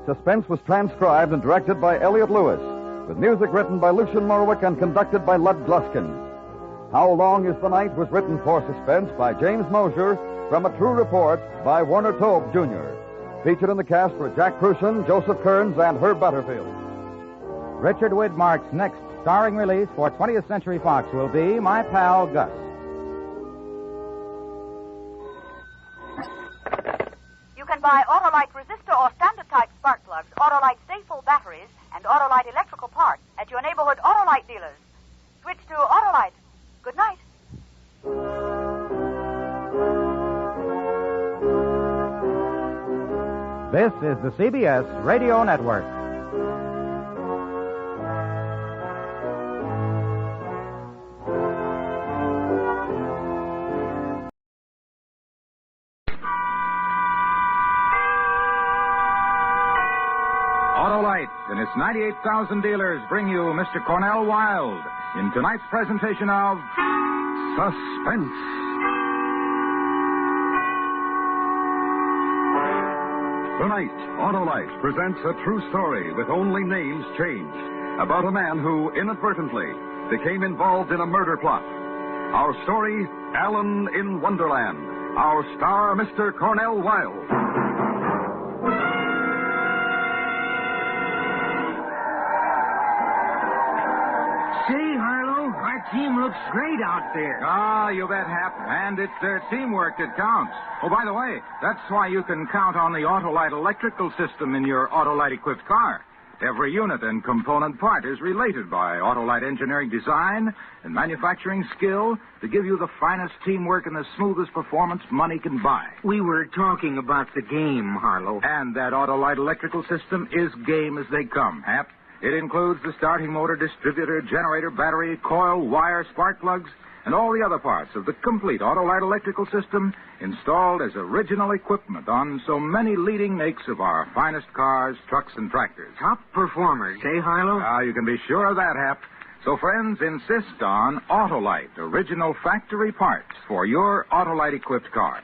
Suspense was transcribed and directed by Elliot Lewis, with music written by Lucian Morwick and conducted by Lud Gluskin. How Long is the Night was written for Suspense by James Mosier from a true report by Warner Tobe, Jr. Featured in the cast were Jack Crucian, Joseph Kearns, and Herb Butterfield. Richard Widmark's next starring release for 20th Century Fox will be My Pal Gus. You can buy Autolite resistor or standard type spark plugs, Autolite Stay-Full batteries, and Autolite electrical parts at your neighborhood Autolite dealers. Switch to Autolite. Good night. This is the CBS Radio Network. Autolite, in 98,000 dealers bring you Mr. Cornell Wilde in tonight's presentation of Suspense. Tonight, Autolite presents a true story with only names changed about a man who inadvertently became involved in a murder plot. Our story, Alan in Wonderland. Our star, Mr. Cornell Wilde. Say, Harlow, our team looks great out there. Ah, you bet, Hap. And it's their teamwork that counts. Oh, by the way, that's why you can count on the Autolite electrical system in your Autolite-equipped car. Every unit and component part is related by Autolite engineering design and manufacturing skill to give you the finest teamwork and the smoothest performance money can buy. We were talking about the game, Harlow. And that Autolite electrical system is game as they come, Hap. It includes the starting motor, distributor, generator, battery, coil, wire, spark plugs, and all the other parts of the complete Autolite electrical system installed as original equipment on so many leading makes of our finest cars, trucks, and tractors. Top performers, eh, Harlow? Ah, you can be sure of that, Hap. So, friends, insist on Autolite, original factory parts for your Autolite-equipped car.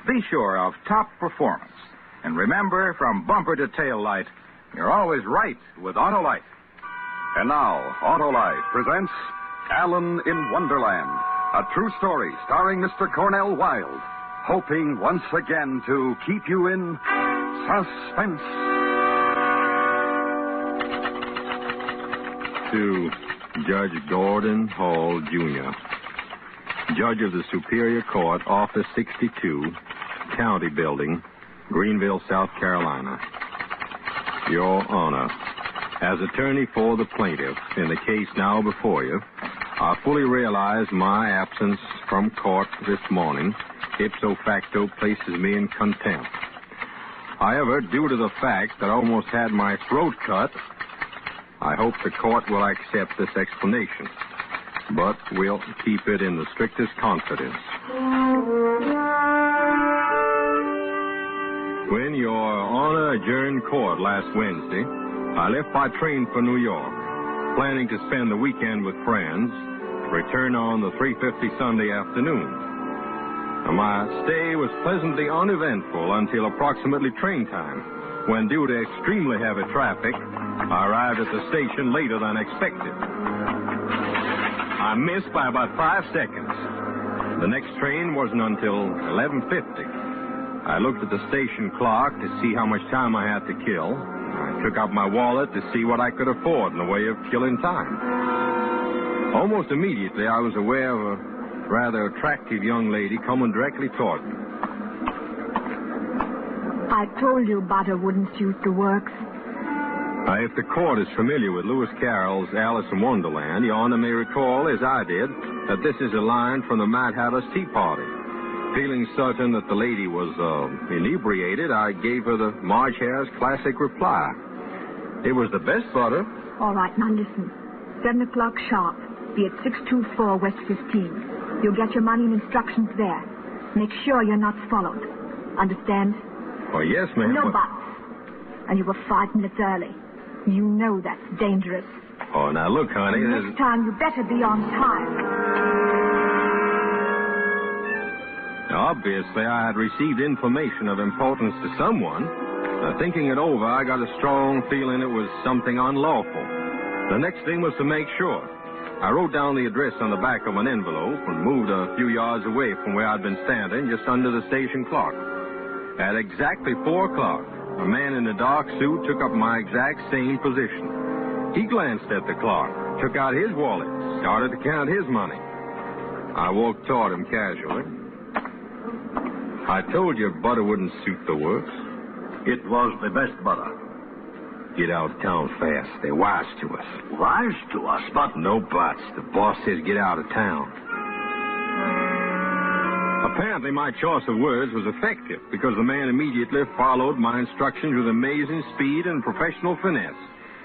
Be sure of top performance. And remember, from bumper to tail light, you're always right with Autolite. And now, Autolite presents Alan in Wonderland, a true story starring Mr. Cornell Wilde, hoping once again to keep you in suspense. To Judge Gordon Hall, Jr., Judge of the Superior Court, Office 62, County Building, Greenville, South Carolina. Your Honor, as attorney for the plaintiff in the case now before you, I fully realize my absence from court this morning ipso facto places me in contempt. However, due to the fact that I almost had my throat cut, I hope the court will accept this explanation, but we'll keep it in the strictest confidence. When Your Honor adjourned court last Wednesday, I left by train for New York, planning to spend the weekend with friends, return on the 3:50 Sunday afternoon. My stay was pleasantly uneventful until approximately train time, when due to extremely heavy traffic, I arrived at the station later than expected. I missed by about 5 seconds. The next train wasn't until 11:50. I looked at the station clock to see how much time I had to kill. I took out my wallet to see what I could afford in the way of killing time. Almost immediately, I was aware of a rather attractive young lady coming directly toward me. I told you butter wouldn't suit the works. If the court is familiar with Lewis Carroll's Alice in Wonderland, Your Honor may recall, as I did, that this is a line from the Mad Hatter's Tea Party. Feeling certain that the lady was inebriated, I gave her the Marge Hare's classic reply. It was the best butter. All right, now listen. 7 o'clock sharp. Be at 624 West 15. You'll get your money and instructions there. Make sure you're not followed. Understand? Oh, yes, ma'am. No buts. And you were 5 minutes early. You know that's dangerous. Oh, now look, honey. Next time you better be on time. Obviously, I had received information of importance to someone. Thinking it over, I got a strong feeling it was something unlawful. The next thing was to make sure. I wrote down the address on the back of an envelope and moved a few yards away from where I'd been standing, just under the station clock. At exactly 4 o'clock, a man in a dark suit took up my exact same position. He glanced at the clock, took out his wallet, started to count his money. I walked toward him casually. I told you butter wouldn't suit the works. It was the best butter. Get out of town fast. They're wise to us. Wise to us, but... No buts. The boss says get out of town. Apparently, my choice of words was effective because the man immediately followed my instructions with amazing speed and professional finesse.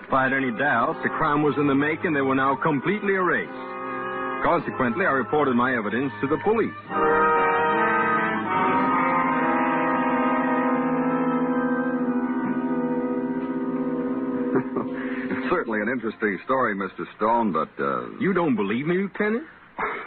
If I had any doubts the crime was in the making, they were now completely erased. Consequently, I reported my evidence to the police. certainly an interesting story, Mr. Stone, but, You don't believe me, Lieutenant?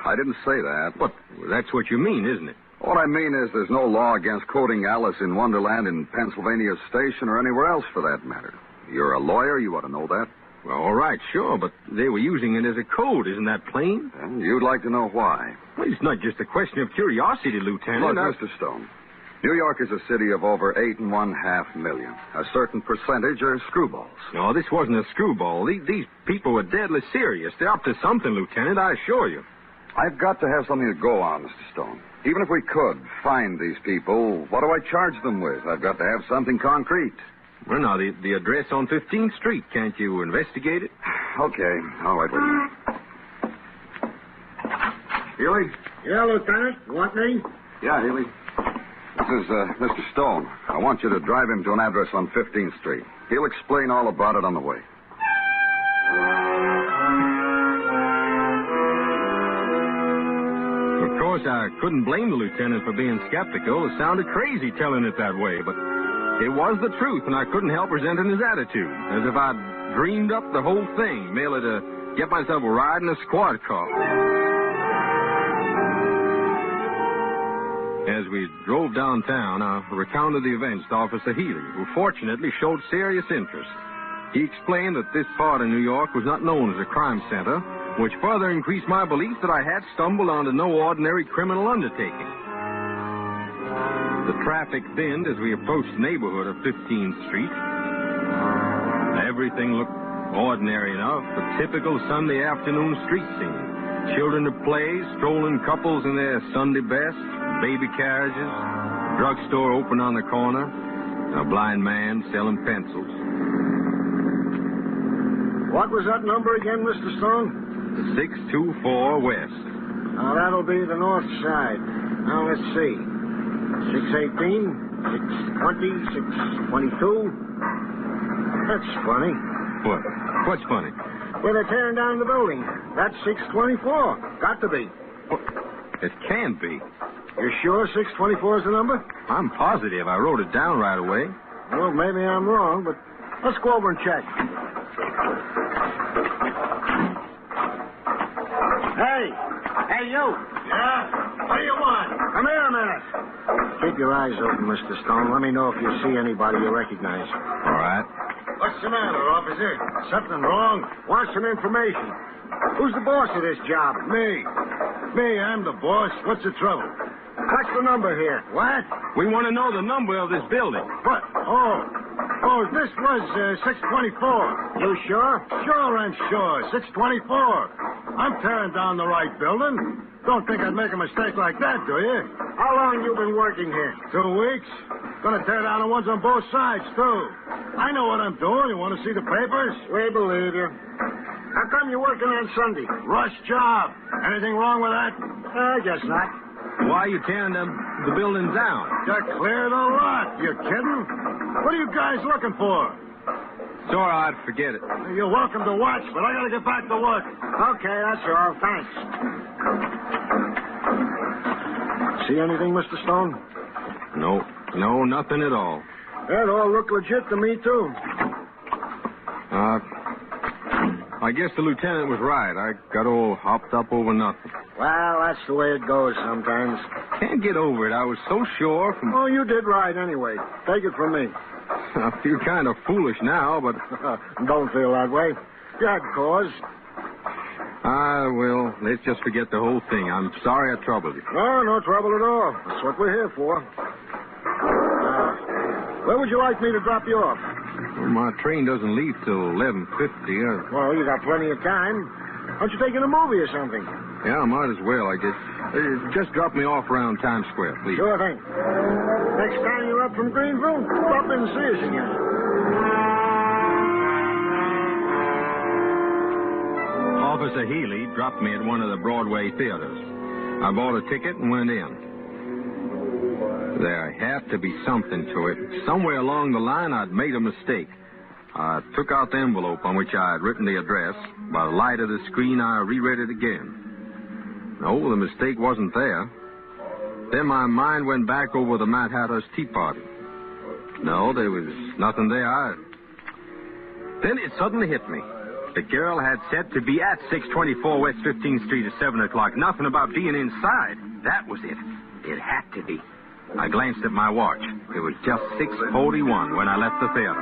I didn't say that. But that's what you mean, isn't it? What I mean is there's no law against quoting Alice in Wonderland in Pennsylvania Station or anywhere else for that matter. You're a lawyer. You ought to know that. Well, all right, sure, but they were using it as a code. Isn't that plain? And you'd like to know why. Well, it's not just a question of curiosity, Lieutenant. Look, Mr. Stone, New York is a city of over 8.5 million. A certain percentage are screwballs. No, this wasn't a screwball. These people were deadly serious. They're up to something, Lieutenant, I assure you. I've got to have something to go on, Mr. Stone. Even if we could find these people, what do I charge them with? I've got to have something concrete. Well, now, the address on 15th Street. Can't you investigate it? Okay. All right, wait a minute. Healy? Yeah, Lieutenant. You want me? Yeah, Healy. This is Mr. Stone. I want you to drive him to an address on 15th Street. He'll explain all about it on the way. Of course, I couldn't blame the lieutenant for being skeptical. It sounded crazy telling it that way, but it was the truth, and I couldn't help resenting his attitude, as if I'd dreamed up the whole thing, merely to get myself a ride in a squad car. As we drove downtown, I recounted the events to Officer Healy, who fortunately showed serious interest. He explained that this part of New York was not known as a crime center, which further increased my belief that I had stumbled onto no ordinary criminal undertaking. The traffic thinned as we approached the neighborhood of 15th Street. Everything looked ordinary enough, a typical Sunday afternoon street scene. Children at play, strolling couples in their Sunday best, baby carriages, drugstore open on the corner, a blind man selling pencils. What was that number again, Mr. Stone? 624 West. Now, that'll be the north side. Now, let's see. 618, 620, 622. That's funny. What? What's funny? Well, they're tearing down the building. That's 624. Got to be. It can't be. You sure 624 is the number? I'm positive. I wrote it down right away. Well, maybe I'm wrong, but let's go over and check. Hey, you. Yeah? What do you want? Come here a minute. Keep your eyes open, Mr. Stone. Let me know if you see anybody you recognize. All right. What's the matter, officer? Something wrong? Want some information? Who's the boss of this job? Me, I'm the boss. What's the trouble? What's the number here? What? We want to know the number of this building. What? Oh, this was 624. You sure? Sure, I'm sure. 624. I'm tearing down the right building. Don't think I'd make a mistake like that, do you? How long you been working here? 2 weeks. Gonna tear down the ones on both sides, too. I know what I'm doing. You want to see the papers? We believe you. How come you're working on Sunday? Rush job. Anything wrong with that? I guess not. Why are you tearing the buildings down? To clear the lot. You kidding? What are you guys looking for? It's all right. Forget it. You're welcome to watch, but I gotta get back to work. Okay, that's all. Thanks. See anything, Mr. Stone? No, nothing at all. That all looked legit to me, too. I guess the lieutenant was right. I got all hopped up over nothing. Well, that's the way it goes sometimes. Can't get over it. I was so sure from... Oh, you did right anyway. Take it from me. I feel kind of foolish now, but... Don't feel that way. You had cause. Well, let's just forget the whole thing. I'm sorry I troubled you. No trouble at all. That's what we're here for. Where would you like me to drop you off? Well, my train doesn't leave till 11:50. Well, you got plenty of time. Why don't you take in a movie or something? Yeah, I might as well, I guess. Just drop me off around Times Square, please. Sure thing. Next time you're up from Greenville, stop in and see us again. Officer Healy dropped me at one of the Broadway theaters. I bought a ticket and went in. There had to be something to it. Somewhere along the line, I'd made a mistake. I took out the envelope on which I had written the address. By the light of the screen, I reread it again. No, the mistake wasn't there. Then my mind went back over the Mad Hatter's Tea Party. No, there was nothing there either. Then it suddenly hit me. The girl had said to be at 624 West 15th Street at 7 o'clock. Nothing about being inside. That was it. It had to be. I glanced at my watch. It was just 6:41 when I left the theater.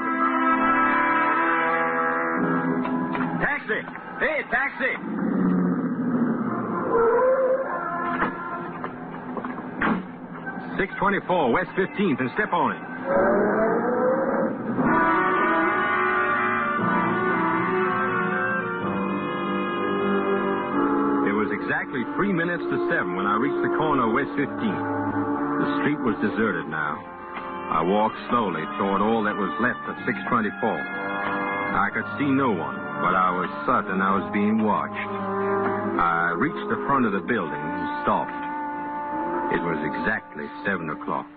Taxi! Hey, taxi! $624 West 15th and step on it. It was exactly 3 minutes to 7 when I reached the corner of West 15th. The street was deserted now. I walked slowly toward all that was left of 624. I could see no one, but I was certain I was being watched. I reached the front of the building and stopped. It was exactly 7 o'clock.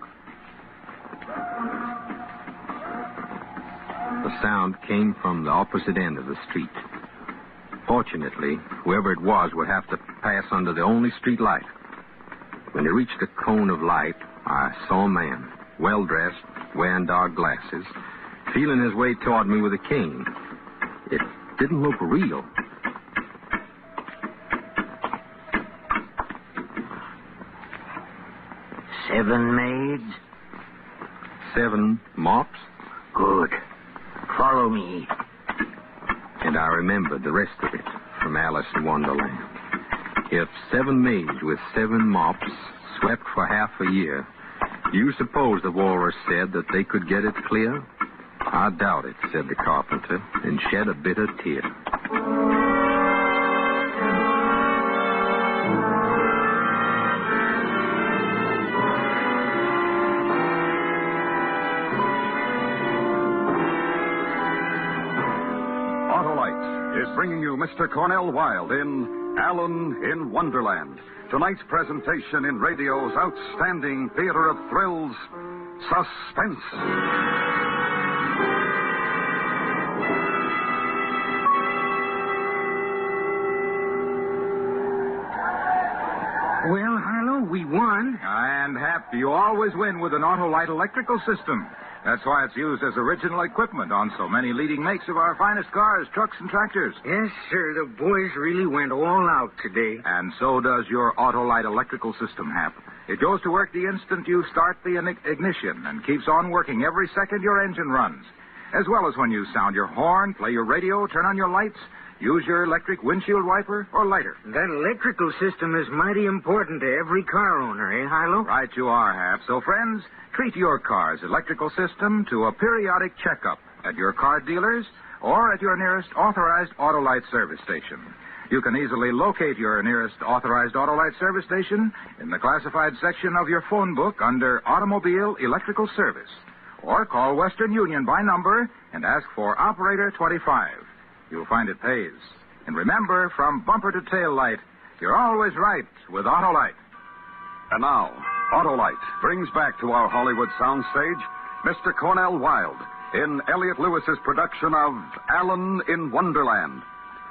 The sound came from the opposite end of the street. Fortunately, whoever it was would have to pass under the only street light. When he reached the cone of light, I saw a man, well-dressed, wearing dark glasses, feeling his way toward me with a cane. It didn't look real. Seven maids? 7 mops? Good. Follow me. And I remembered the rest of it from Alice in Wonderland. If 7 maids with 7 mops swept for half a year, do you suppose the walrus said that they could get it clear? I doubt it, said the carpenter, and shed a bitter tear. Is bringing you Mr. Cornell Wilde in Alan in Wonderland. Tonight's presentation in radio's outstanding theater of thrills, Suspense. Well, Harlow, we won. And Hap, you always win with an Autolite electrical system. That's why it's used as original equipment on so many leading makes of our finest cars, trucks, and tractors. Yes, sir. The boys really went all out today. And so does your Autolite electrical system, Hap. It goes to work the instant you start the ignition and keeps on working every second your engine runs. As well as when you sound your horn, play your radio, turn on your lights, use your electric windshield wiper, or lighter. That electrical system is mighty important to every car owner, eh, Harlow? Right you are, Hap. So, friends, treat your car's electrical system to a periodic checkup at your car dealers or at your nearest authorized Autolite service station. You can easily locate your nearest authorized Autolite service station in the classified section of your phone book under Automobile Electrical Service. Or call Western Union by number and ask for Operator 25. You'll find it pays. And remember, from bumper to tail light, you're always right with Autolite. And now, Autolite brings back to our Hollywood soundstage Mr. Cornell Wilde in Elliot Lewis's production of Alan in Wonderland.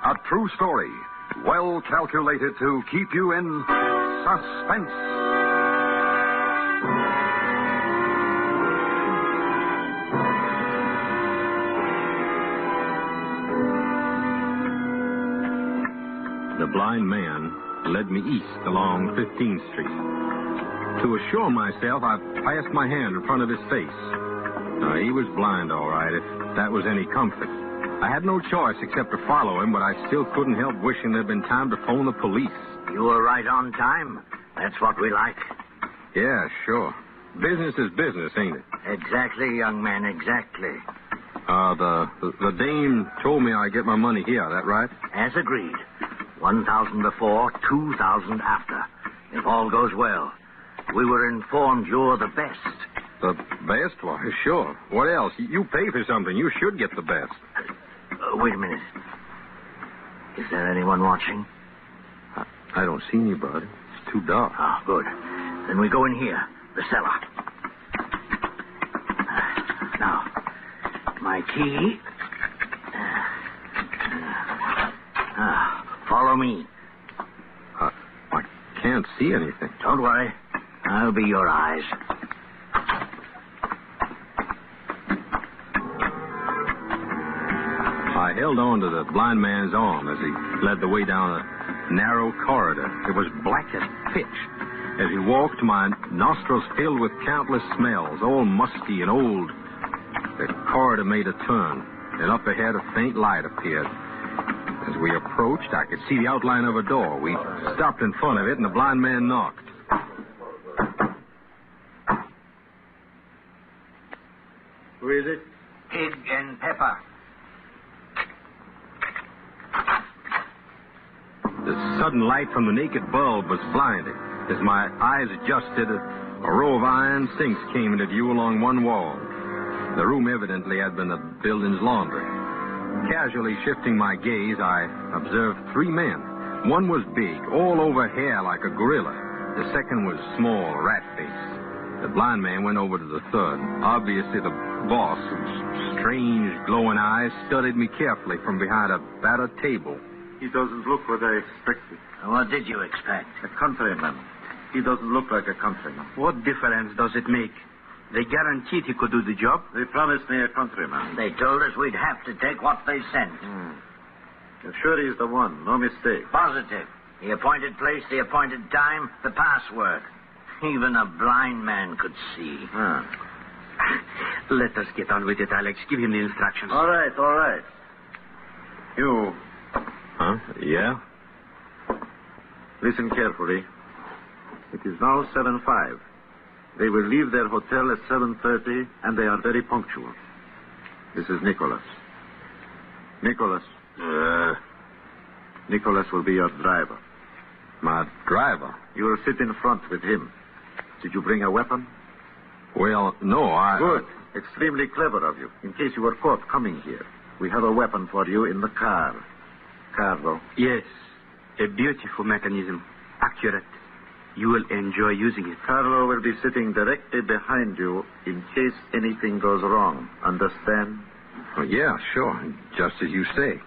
A true story, well calculated to keep you in suspense. The blind man led me east along 15th Street. To assure myself, I passed my hand in front of his face. He was blind, all right, if that was any comfort. I had no choice except to follow him, but I still couldn't help wishing there'd been time to phone the police. You were right on time. That's what we like. Yeah, sure. Business is business, ain't it? Exactly, young man, exactly. The dame told me I'd get my money here, that right? As agreed. 1,000 before, 2,000 after. If all goes well. We were informed you're the best. The best? Why, sure. What else? You pay for something. You should get the best. Wait a minute. Is there anyone watching? I don't see anybody. It's too dark. Oh, good. Then we go in here, the cellar. Now, my key. Follow me. I can't see anything. Don't worry. I'll be your eyes. I held on to the blind man's arm as he led the way down a narrow corridor. It was black as pitch. As he walked, my nostrils filled with countless smells, all musty and old. The corridor made a turn, and up ahead a faint light appeared. As we approached, I could see the outline of a door. We stopped in front of it, and the blind man knocked. Who is it? Pig and Pepper. The sudden light from the naked bulb was blinding. As my eyes adjusted, a row of iron sinks came into view along one wall. The room evidently had been the building's laundry. Casually shifting my gaze, I observed three men. One was big, all over hair like a gorilla. The second was small, rat-faced. The blind man went over to the third. Obviously the boss, whose strange, glowing eyes studied me carefully from behind a battered table. He doesn't look what I expected. What did you expect? A countryman. He doesn't look like a countryman. What difference does it make? They guaranteed he could do the job. They promised me a countryman. They told us we'd have to take what they sent. You're sure he's the one? No mistake. Positive. The appointed place, the appointed time, the password. Even a blind man could see. Let us get on with it, Alex. Give him the instructions. All right. You. Huh? Yeah? Listen carefully. It is now 7:05. They will leave their hotel at 7:30, and they are very punctual. This is Nicholas. Nicholas will be your driver. My driver? You will sit in front with him. Did you bring a weapon? Well, no, Good. Extremely clever of you. In case you were caught coming here, we have a weapon for you in the car. Carlo. Yes. A beautiful mechanism. Accurate. You will enjoy using it. Carlo will be sitting directly behind you in case anything goes wrong. Understand? Oh, yeah, sure. Just as you say.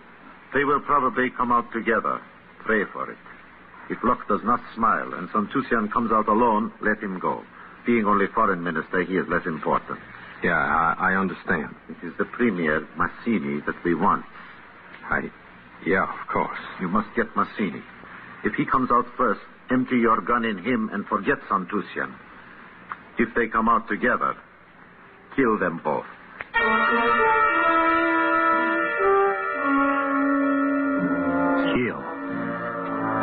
They will probably come out together. Pray for it. If luck does not smile and Santusian comes out alone, let him go. Being only foreign minister, he is less important. Yeah, I understand. It is the Premier, Mazzini, that we want. Yeah, of course. You must get Mazzini. If he comes out first, empty your gun in him and forget Santusian. If they come out together, kill them both. Kill.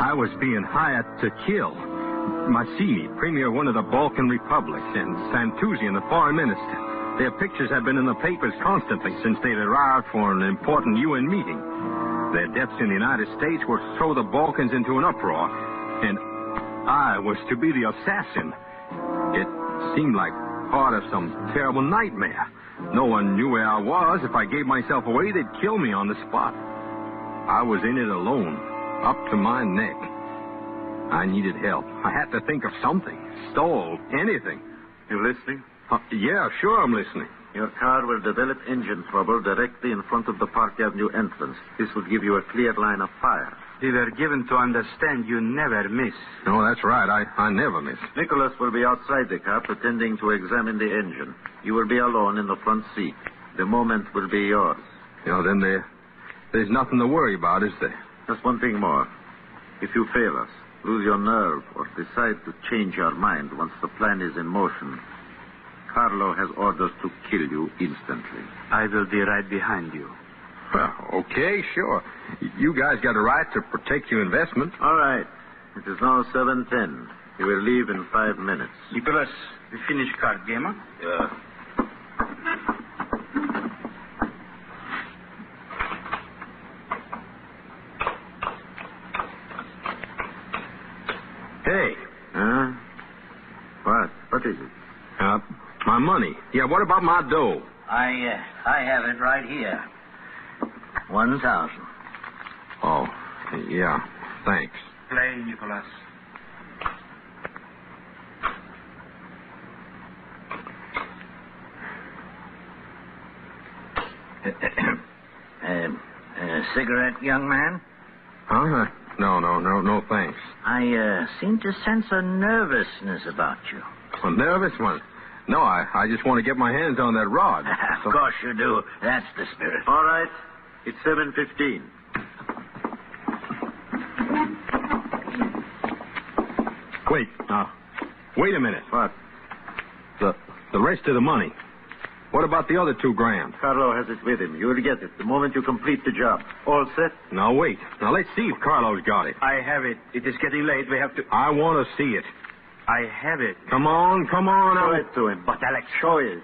I was being hired to kill. Mazzini, premier of one of the Balkan republics, and Santusian, the foreign minister. Their pictures have been in the papers constantly since they'd arrived for an important UN meeting. Their deaths in the United States were to throw the Balkans into an uproar, and I was to be the assassin. It seemed like part of some terrible nightmare. No one knew where I was. If I gave myself away, they'd kill me on the spot. I was in it alone, up to my neck. I needed help. I had to think of something. Stall, anything. You listening? Yeah, sure I'm listening. Your car will develop engine trouble directly in front of the Park Avenue entrance. This will give you a clear line of fire. We were given to understand you never miss. No, that's right. I never miss. Nicholas will be outside the car pretending to examine the engine. You will be alone in the front seat. The moment will be yours. Then there's nothing to worry about, is there? Just one thing more. If you fail us, lose your nerve, or decide to change your mind once the plan is in motion, Carlo has orders to kill you instantly. I will be right behind you. Well, okay, sure. You guys got a right to protect your investment. All right. It is now 7:10. You will leave in 5 minutes. Nicholas, we finish card game, huh? Yeah. Hey. Huh? What? What is it? My money. Yeah, what about my dough? I have it right here. 1,000. Oh, yeah. Thanks. Play, Nicholas. Cigarette, young man? Huh? No, thanks. I seem to sense a nervousness about you. A nervous one? No, I just want to get my hands on that rod. Of course you do. That's the spirit. All right. It's 7:15. Wait a minute. What? The rest of the money. What about the other $2,000? Carlo has it with him. You'll get it the moment you complete the job. All set? Now, wait. Now, let's see if Carlo's got it. I have it. It is getting late. We have to... I want to see it. I have it. Come on. Show it to him. But, Alex... Show it.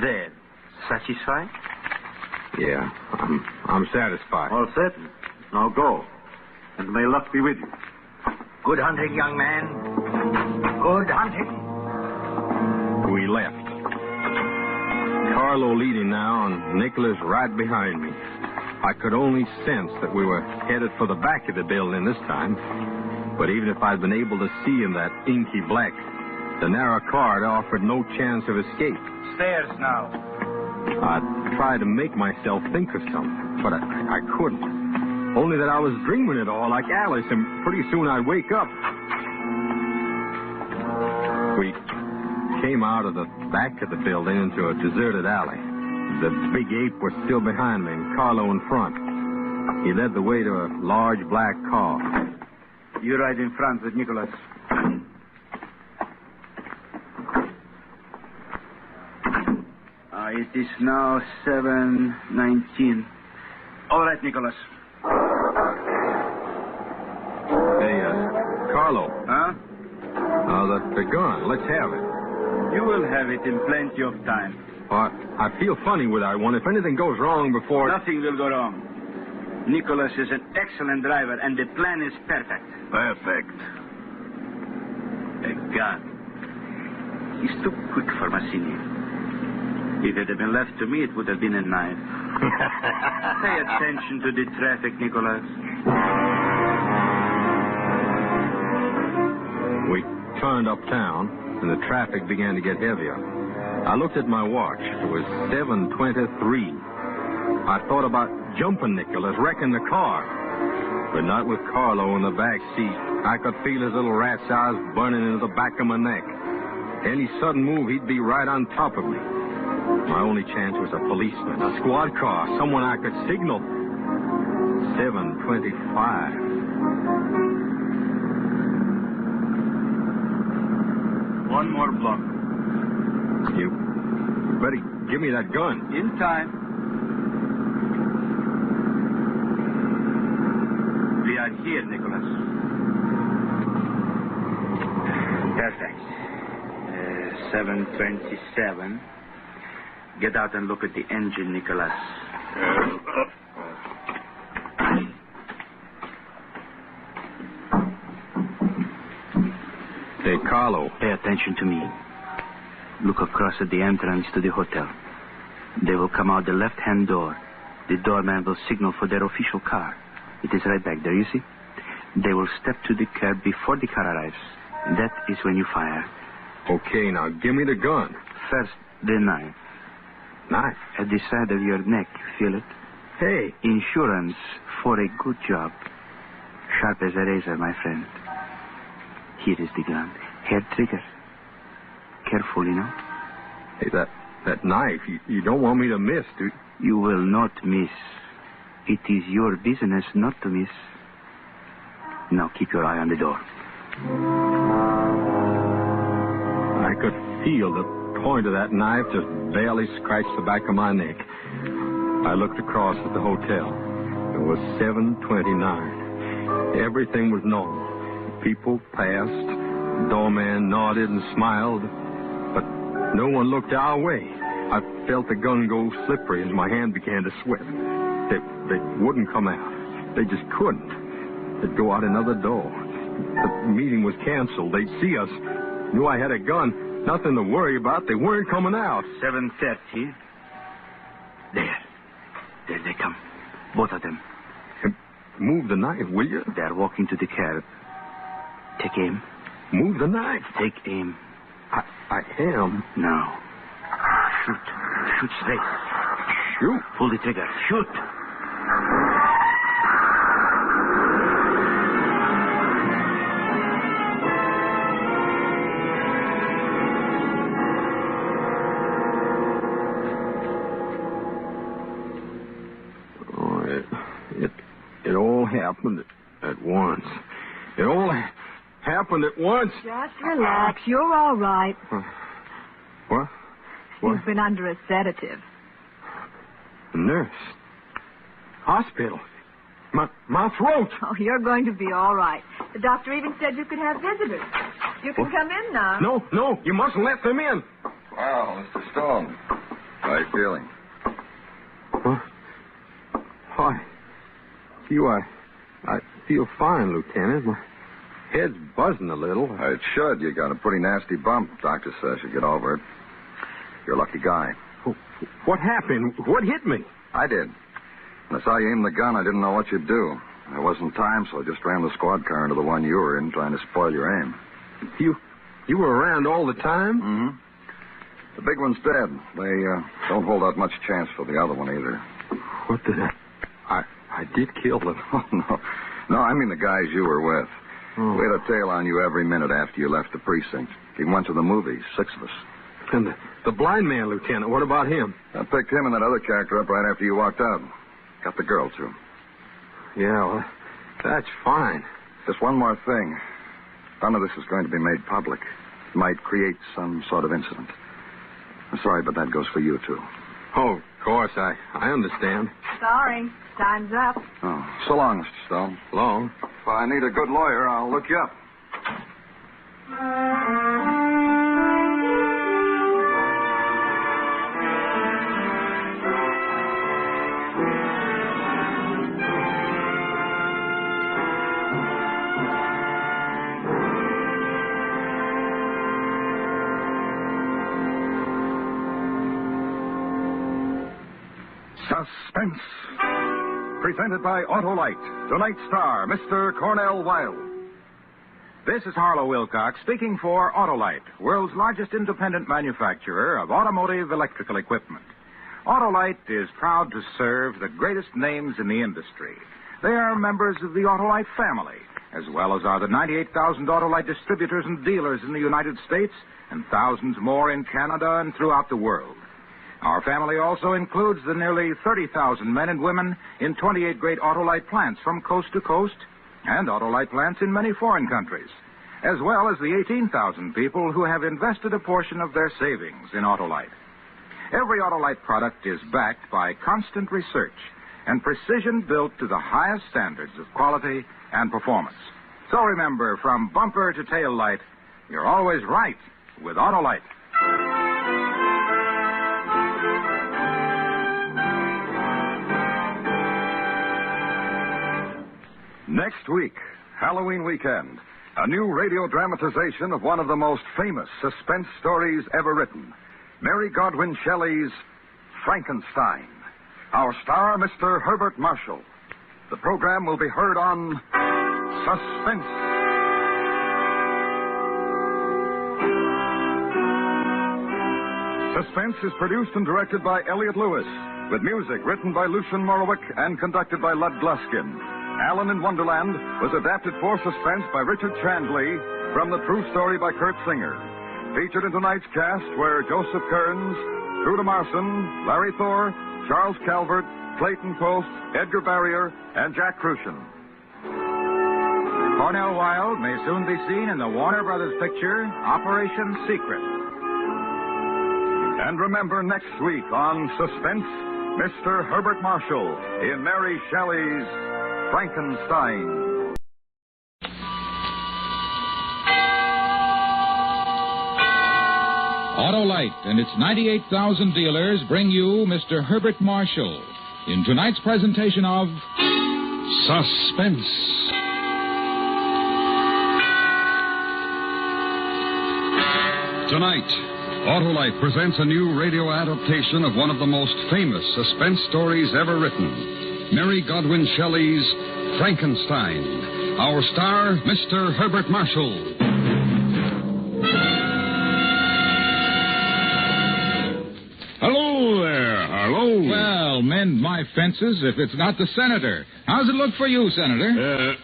There. Satisfied? Yeah, I'm satisfied. All set? Now go. And may luck be with you. Good hunting, young man. Good hunting. We left. Carlo leading now, and Nicholas right behind me. I could only sense that we were headed for the back of the building this time. But even if I'd been able to see in that inky black, the narrow corridor offered no chance of escape. Stairs now. I tried to make myself think of something, but I couldn't. Only that I was dreaming it all like Alice, and pretty soon I'd wake up. We came out of the back of the building into a deserted alley. The big ape was still behind me, and Carlo in front. He led the way to a large black car. You ride in front with Nicholas. It is now 7:19. All right, Nicholas. Hey, Carlo. Huh? The gun. Let's have it. You will have it in plenty of time. I feel funny without one. If anything goes wrong before... Nothing will go wrong. Nicholas is an excellent driver, and the plan is perfect. Perfect. A gun. He's too quick for Massini. If it had been left to me, it would have been a knife. Pay attention to the traffic, Nicholas. We turned uptown, and the traffic began to get heavier. I looked at my watch. It was 7:23. I thought about jumping Nicholas, wrecking the car. But not with Carlo in the back seat. I could feel his little rat's eyes burning into the back of my neck. Any sudden move, he'd be right on top of me. My only chance was a policeman, a squad car, someone I could signal. 7:25. One more block. You better give me that gun. In time. We are here, Nicholas. Perfect. 7:27. Get out and look at the engine, Nicholas. Hey, Carlo. Pay attention to me. Look across at the entrance to the hotel. They will come out the left-hand door. The doorman will signal for their official car. It is right back there, you see? They will step to the curb before the car arrives. That is when you fire. Okay, now give me the gun. First, the knife. Knife? At the side of your neck. Feel it? Hey. Insurance for a good job. Sharp as a razor, my friend. Here is the gun. Hair trigger. Careful, you know. Hey, that knife, you don't want me to miss, do you? You will not miss. It is your business not to miss. Now keep your eye on the door. I could feel the point of that knife just barely scratched the back of my neck. I looked across at the hotel. It was 7:29. Everything was normal. People passed. The doorman nodded and smiled. But no one looked our way. I felt the gun go slippery as my hand began to sweat. They wouldn't come out. They just couldn't. They'd go out another door. The meeting was canceled. They'd see us. Knew I had a gun. Nothing to worry about. They weren't coming out. 7:30. There they come. Both of them. Move the knife, will you? They're walking to the curb. Take aim. Move the knife. Take aim. I am. Now. Shoot. Shoot straight. Shoot. Pull the trigger. Shoot. happened at once. It all happened at once. Just relax. You're all right. What? You've been under a sedative. Nurse. Hospital. My throat. Oh, you're going to be all right. The doctor even said you could have visitors. You can come in now. No, you mustn't let them in. Well, Mr. Stone, how are you feeling? Why, I feel fine, Lieutenant. My head's buzzing a little. It should. You got a pretty nasty bump. Doctor says you get over it. You're a lucky guy. What happened? What hit me? I did. When I saw you aim the gun, I didn't know what you'd do. There wasn't time, so I just ran the squad car into the one you were in, trying to spoil your aim. You were around all the time? Mm-hmm. The big one's dead. They don't hold out much chance for the other one either. What did I did kill them. Oh, no. No, I mean the guys you were with. Oh. We had a tail on you every minute after you left the precinct. Even went to the movies, 6 of us. And the blind man, Lieutenant, what about him? I picked him and that other character up right after you walked out. Got the girl, too. Yeah, well, that's fine. Just one more thing. None of this is going to be made public. It might create some sort of incident. I'm sorry, but that goes for you, too. Oh, of course, I understand. Sorry. Time's up. Oh, so long, Mr. Stone. Long. If I need a good lawyer, I'll look you up. Suspense. Presented by Autolite. Tonight's star, Mr. Cornell Wilde. This is Harlow Wilcox speaking for Autolite, world's largest independent manufacturer of automotive electrical equipment. Autolite is proud to serve the greatest names in the industry. They are members of the Autolite family, as well as are the 98,000 Autolite distributors and dealers in the United States and thousands more in Canada and throughout the world. Our family also includes the nearly 30,000 men and women in 28 great Autolite plants from coast to coast and Autolite plants in many foreign countries, as well as the 18,000 people who have invested a portion of their savings in Autolite. Every Autolite product is backed by constant research and precision built to the highest standards of quality and performance. So remember, from bumper to tail light, you're always right with Autolite. Next week, Halloween weekend, a new radio dramatization of one of the most famous suspense stories ever written, Mary Godwin Shelley's Frankenstein. Our star, Mr. Herbert Marshall. The program will be heard on Suspense. Suspense is produced and directed by Elliot Lewis, with music written by Lucian Morowick and conducted by Lud Gluskin. Alan in Wonderland was adapted for Suspense by Richard Chandley from the true story by Kurt Singer. Featured in tonight's cast were Joseph Kearns, Truda Marson, Larry Thor, Charles Calvert, Clayton Post, Edgar Barrier, and Jack Crucian. Cornell Wilde may soon be seen in the Warner Brothers picture Operation Secret. And remember next week on Suspense, Mr. Herbert Marshall in Mary Shelley's Frankenstein. Autolite and its 98,000 dealers bring you Mr. Herbert Marshall in tonight's presentation of Suspense. Tonight, Autolite presents a new radio adaptation of one of the most famous suspense stories ever written, Mary Godwin Shelley's Frankenstein. Our star, Mr. Herbert Marshall. Hello there, Harlow. Well, mend my fences if it's not the Senator. How's it look for you, Senator?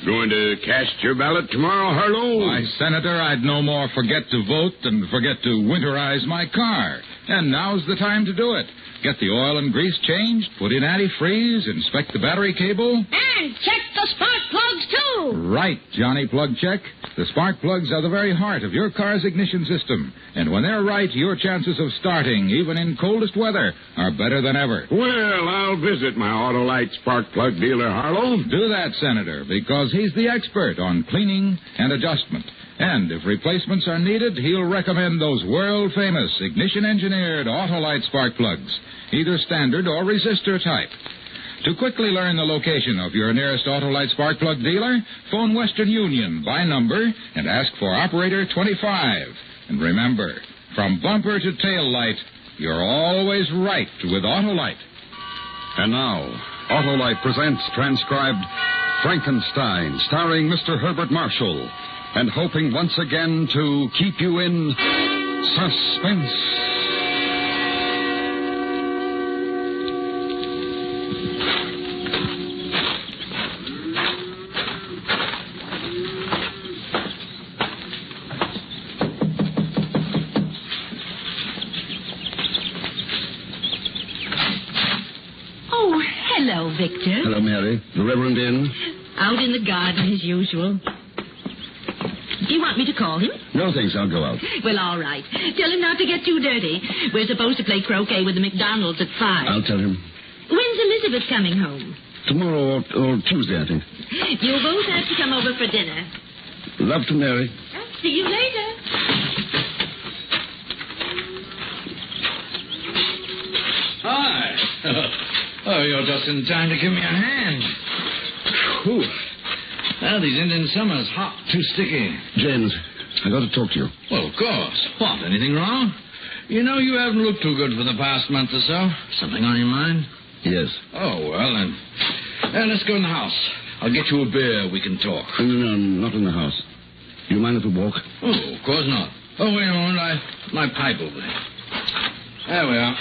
Going to cast your ballot tomorrow, Harlow? Why, Senator, I'd no more forget to vote than forget to winterize my car. And now's the time to do it. Get the oil and grease changed, put in antifreeze, inspect the battery cable. And check the spark plugs, too. Right, Johnny Plug Check. The spark plugs are the very heart of your car's ignition system. And when they're right, your chances of starting, even in coldest weather, are better than ever. Well, I'll visit my Autolite spark plug dealer, Harlow. Do that, Senator, because he's the expert on cleaning and adjustment. And if replacements are needed, he'll recommend those world-famous ignition-engineered Autolite spark plugs, either standard or resistor type. To quickly learn the location of your nearest Autolite spark plug dealer, phone Western Union by number and ask for Operator 25. And remember, from bumper to tail light, you're always right with Autolite. And now, Autolite presents transcribed Frankenstein, starring Mr. Herbert Marshall, and hoping once again to keep you in suspense. Oh, hello, Victor. Hello, Mary. The Reverend in? Out in the garden as usual. Do you want me to call him? No, thanks. I'll go out. Well, all right. Tell him not to get too dirty. We're supposed to play croquet with the McDonald's at 5. I'll tell him. When's Elizabeth coming home? Tomorrow or Tuesday, I think. You'll both have to come over for dinner. Love to Mary. See you later. Hi. Oh, you're just in time to give me a hand. Whew. Well, these Indian summers, hot, too sticky. James, I got to talk to you. Well, of course. What, anything wrong? You know, you haven't looked too good for the past month or so. Something on your mind? Yes. Oh, well, then. Let's go in the house. I'll get you a beer. We can talk. No, not in the house. Do you mind if we walk? Oh, of course not. Oh, wait a moment. My pipe over there. There we are.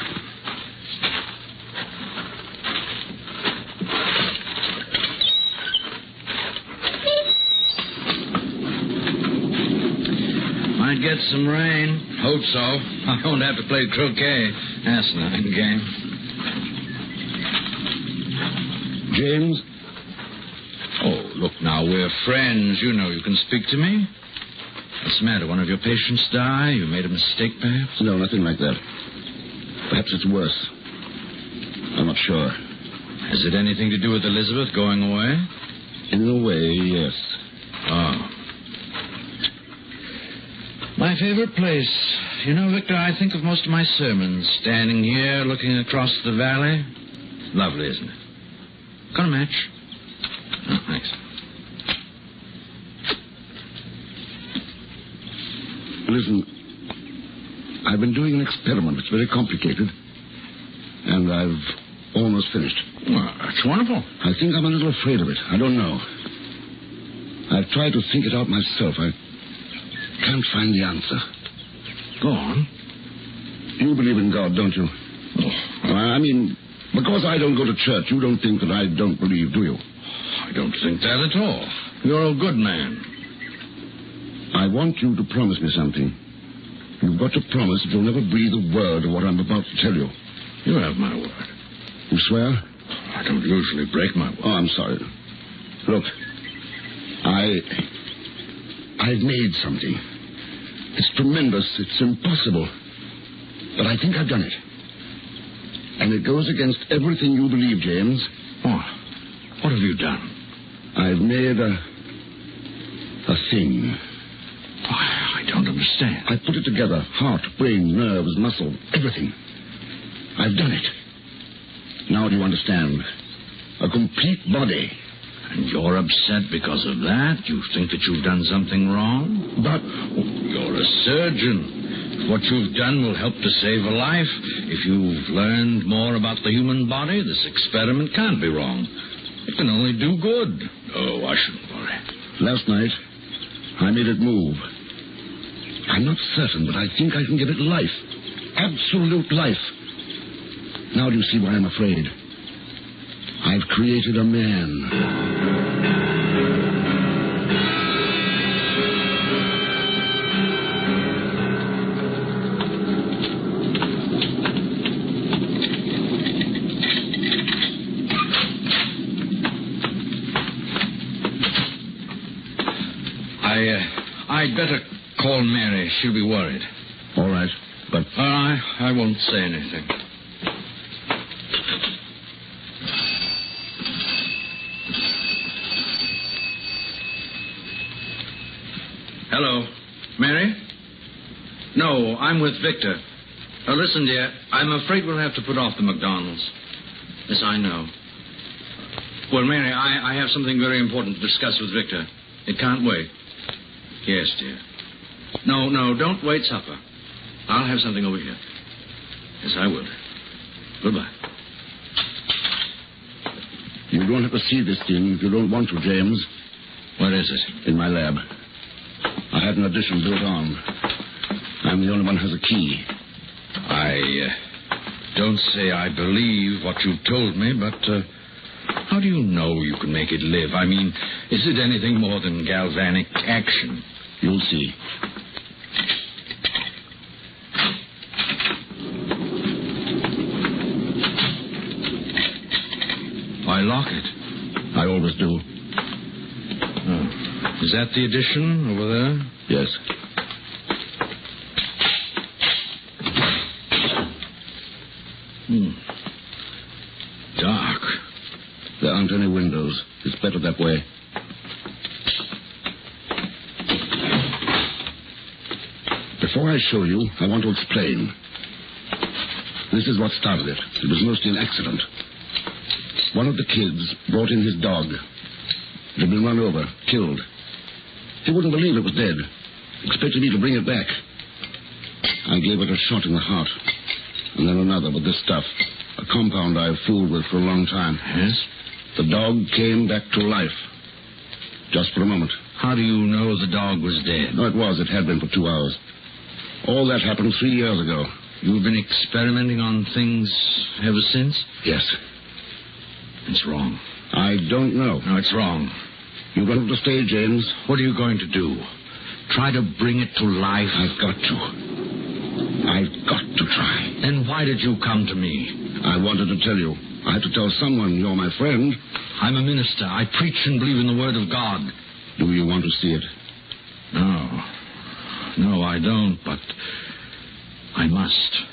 Might get some rain. Hope so. I won't have to play croquet. Asinine game. James? Oh, look now, we're friends. You know you can speak to me. What's the matter? One of your patients die? You made a mistake, perhaps? No, nothing like that. Perhaps it's worse. I'm not sure. Has it anything to do with Elizabeth going away? In a way, yes. Oh. My favorite place. You know, Victor, I think of most of my sermons standing here looking across the valley. Lovely, isn't it? Got a match? Oh, thanks. Listen, I've been doing an experiment. It's very complicated. And I've almost finished. Well, that's wonderful. I think I'm a little afraid of it. I don't know. I've tried to think it out myself. I can't find the answer. Go on. You believe in God, don't you? Oh. I mean, because I don't go to church, you don't think that I don't believe, do you? I don't think that at all. You're a good man. I want you to promise me something. You've got to promise that you'll never breathe a word of what I'm about to tell you. You have my word. You swear? I don't usually break my word. Oh, I'm sorry. Look, I've made something. It's tremendous. It's impossible. But I think I've done it. And it goes against everything you believe, James. Oh, what have you done? I've made a thing. Oh, I don't understand. I put it together. Heart, brain, nerves, muscle, everything. I've done it. Now do you understand? A complete body. And you're upset because of that? You think that you've done something wrong? But you're a surgeon. What you've done will help to save a life. If you've learned more about the human body, this experiment can't be wrong. It can only do good. Oh, I shouldn't worry. Last night, I made it move. I'm not certain, but I think I can give it life. Absolute life. Now do you see why I'm afraid? I've created a man. I'd better call Mary. She'll be worried. All right, but... I won't say anything. Hello. Mary? No, I'm with Victor. Listen, dear, I'm afraid we'll have to put off the McDonald's. Yes, I know. Well, Mary, I have something very important to discuss with Victor. It can't wait. Yes, dear. No, don't wait supper. I'll have something over here. Yes, I will. Goodbye. You don't have to see this thing if you don't want to, James. Where is it? In my lab. I had an addition built on. I'm the only one who has a key. I don't say I believe what you've told me, but how do you know you can make it live? I mean, is it anything more than galvanic action? You'll see. Why lock it? I always do. Oh. Is that the addition over there? Yes. Dark. There aren't any windows. It's better that way. Before I show you, I want to explain. This is what started it. It was mostly an accident. One of the kids brought in his dog. It had been run over, killed. He wouldn't believe it was dead. Expected me to bring it back. I gave it a shot in the heart. And then another with this stuff. A compound I've fooled with for a long time. Yes? The dog came back to life. Just for a moment. How do you know the dog was dead? No, it was. It had been for 2 hours. All that happened 3 years ago. You've been experimenting on things ever since? Yes. It's wrong. I don't know. No, it's wrong. You don't have to stay, James. What are you going to do? Try to bring it to life? I've got to. I've got to try. Then why did you come to me? I wanted to tell you. I had to tell someone you're my friend. I'm a minister. I preach and believe in the Word of God. Do you want to see it? No. No, I don't, but I must.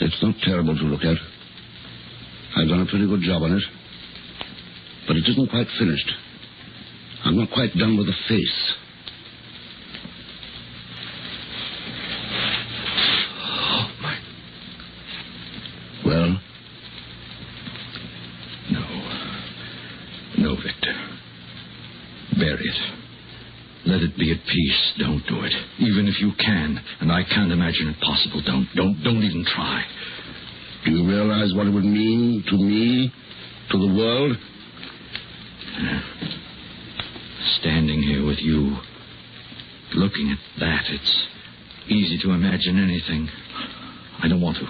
It's not terrible to look at. I've done a pretty good job on it. But it isn't quite finished. I'm not quite done with the face. Oh, my. Well? No, Victor. Bury it. Let it be at peace. Don't do it. Even if you can, and I can't imagine it possible, don't even try. Do you realize what it would mean to me, to the world? Standing here with you, looking at that, it's easy to imagine anything. I don't want to.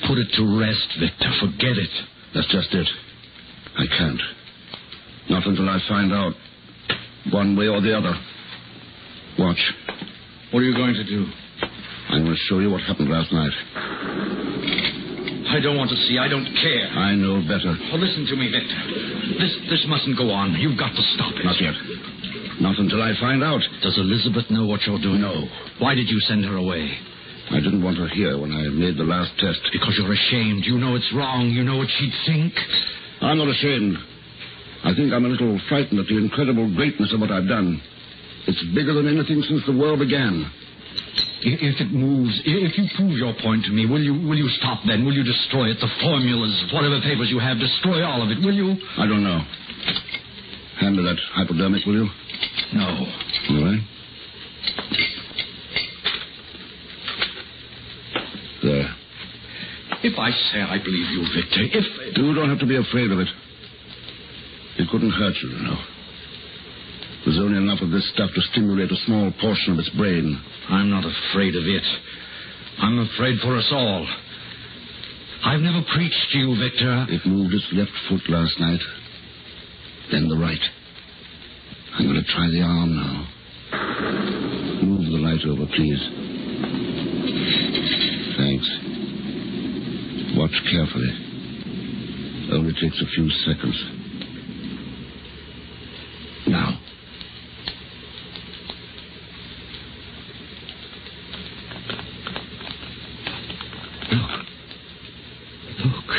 Put it to rest, Victor. Forget it. That's just it. I can't. Not until I find out, one way or the other. Watch. What are you going to do? I'm going to show you what happened last night. I don't want to see. I don't care. I know better. Oh, listen to me, Victor. This mustn't go on. You've got to stop it. Not yet. Not until I find out. Does Elizabeth know what you're doing? No. Why did you send her away? I didn't want her here when I made the last test. Because you're ashamed. You know it's wrong. You know what she'd think. I'm not ashamed. I think I'm a little frightened at the incredible greatness of what I've done. It's bigger than anything since the world began. If it moves, if you prove your point to me, will you stop then? Will you destroy it? The formulas, whatever papers you have, destroy all of it, will you? I don't know. Hand me that hypodermic, will you? No. All right. There. If I say I believe you, Victor, if... You don't have to be afraid of it. It couldn't hurt you, you know. There's only enough of this stuff to stimulate a small portion of its brain. I'm not afraid of it. I'm afraid for us all. I've never preached to you, Victor. It moved its left foot last night. then the right. I'm going to try the arm now. Move the light over, please. Thanks. Watch carefully. Only takes a few seconds. Now. Look.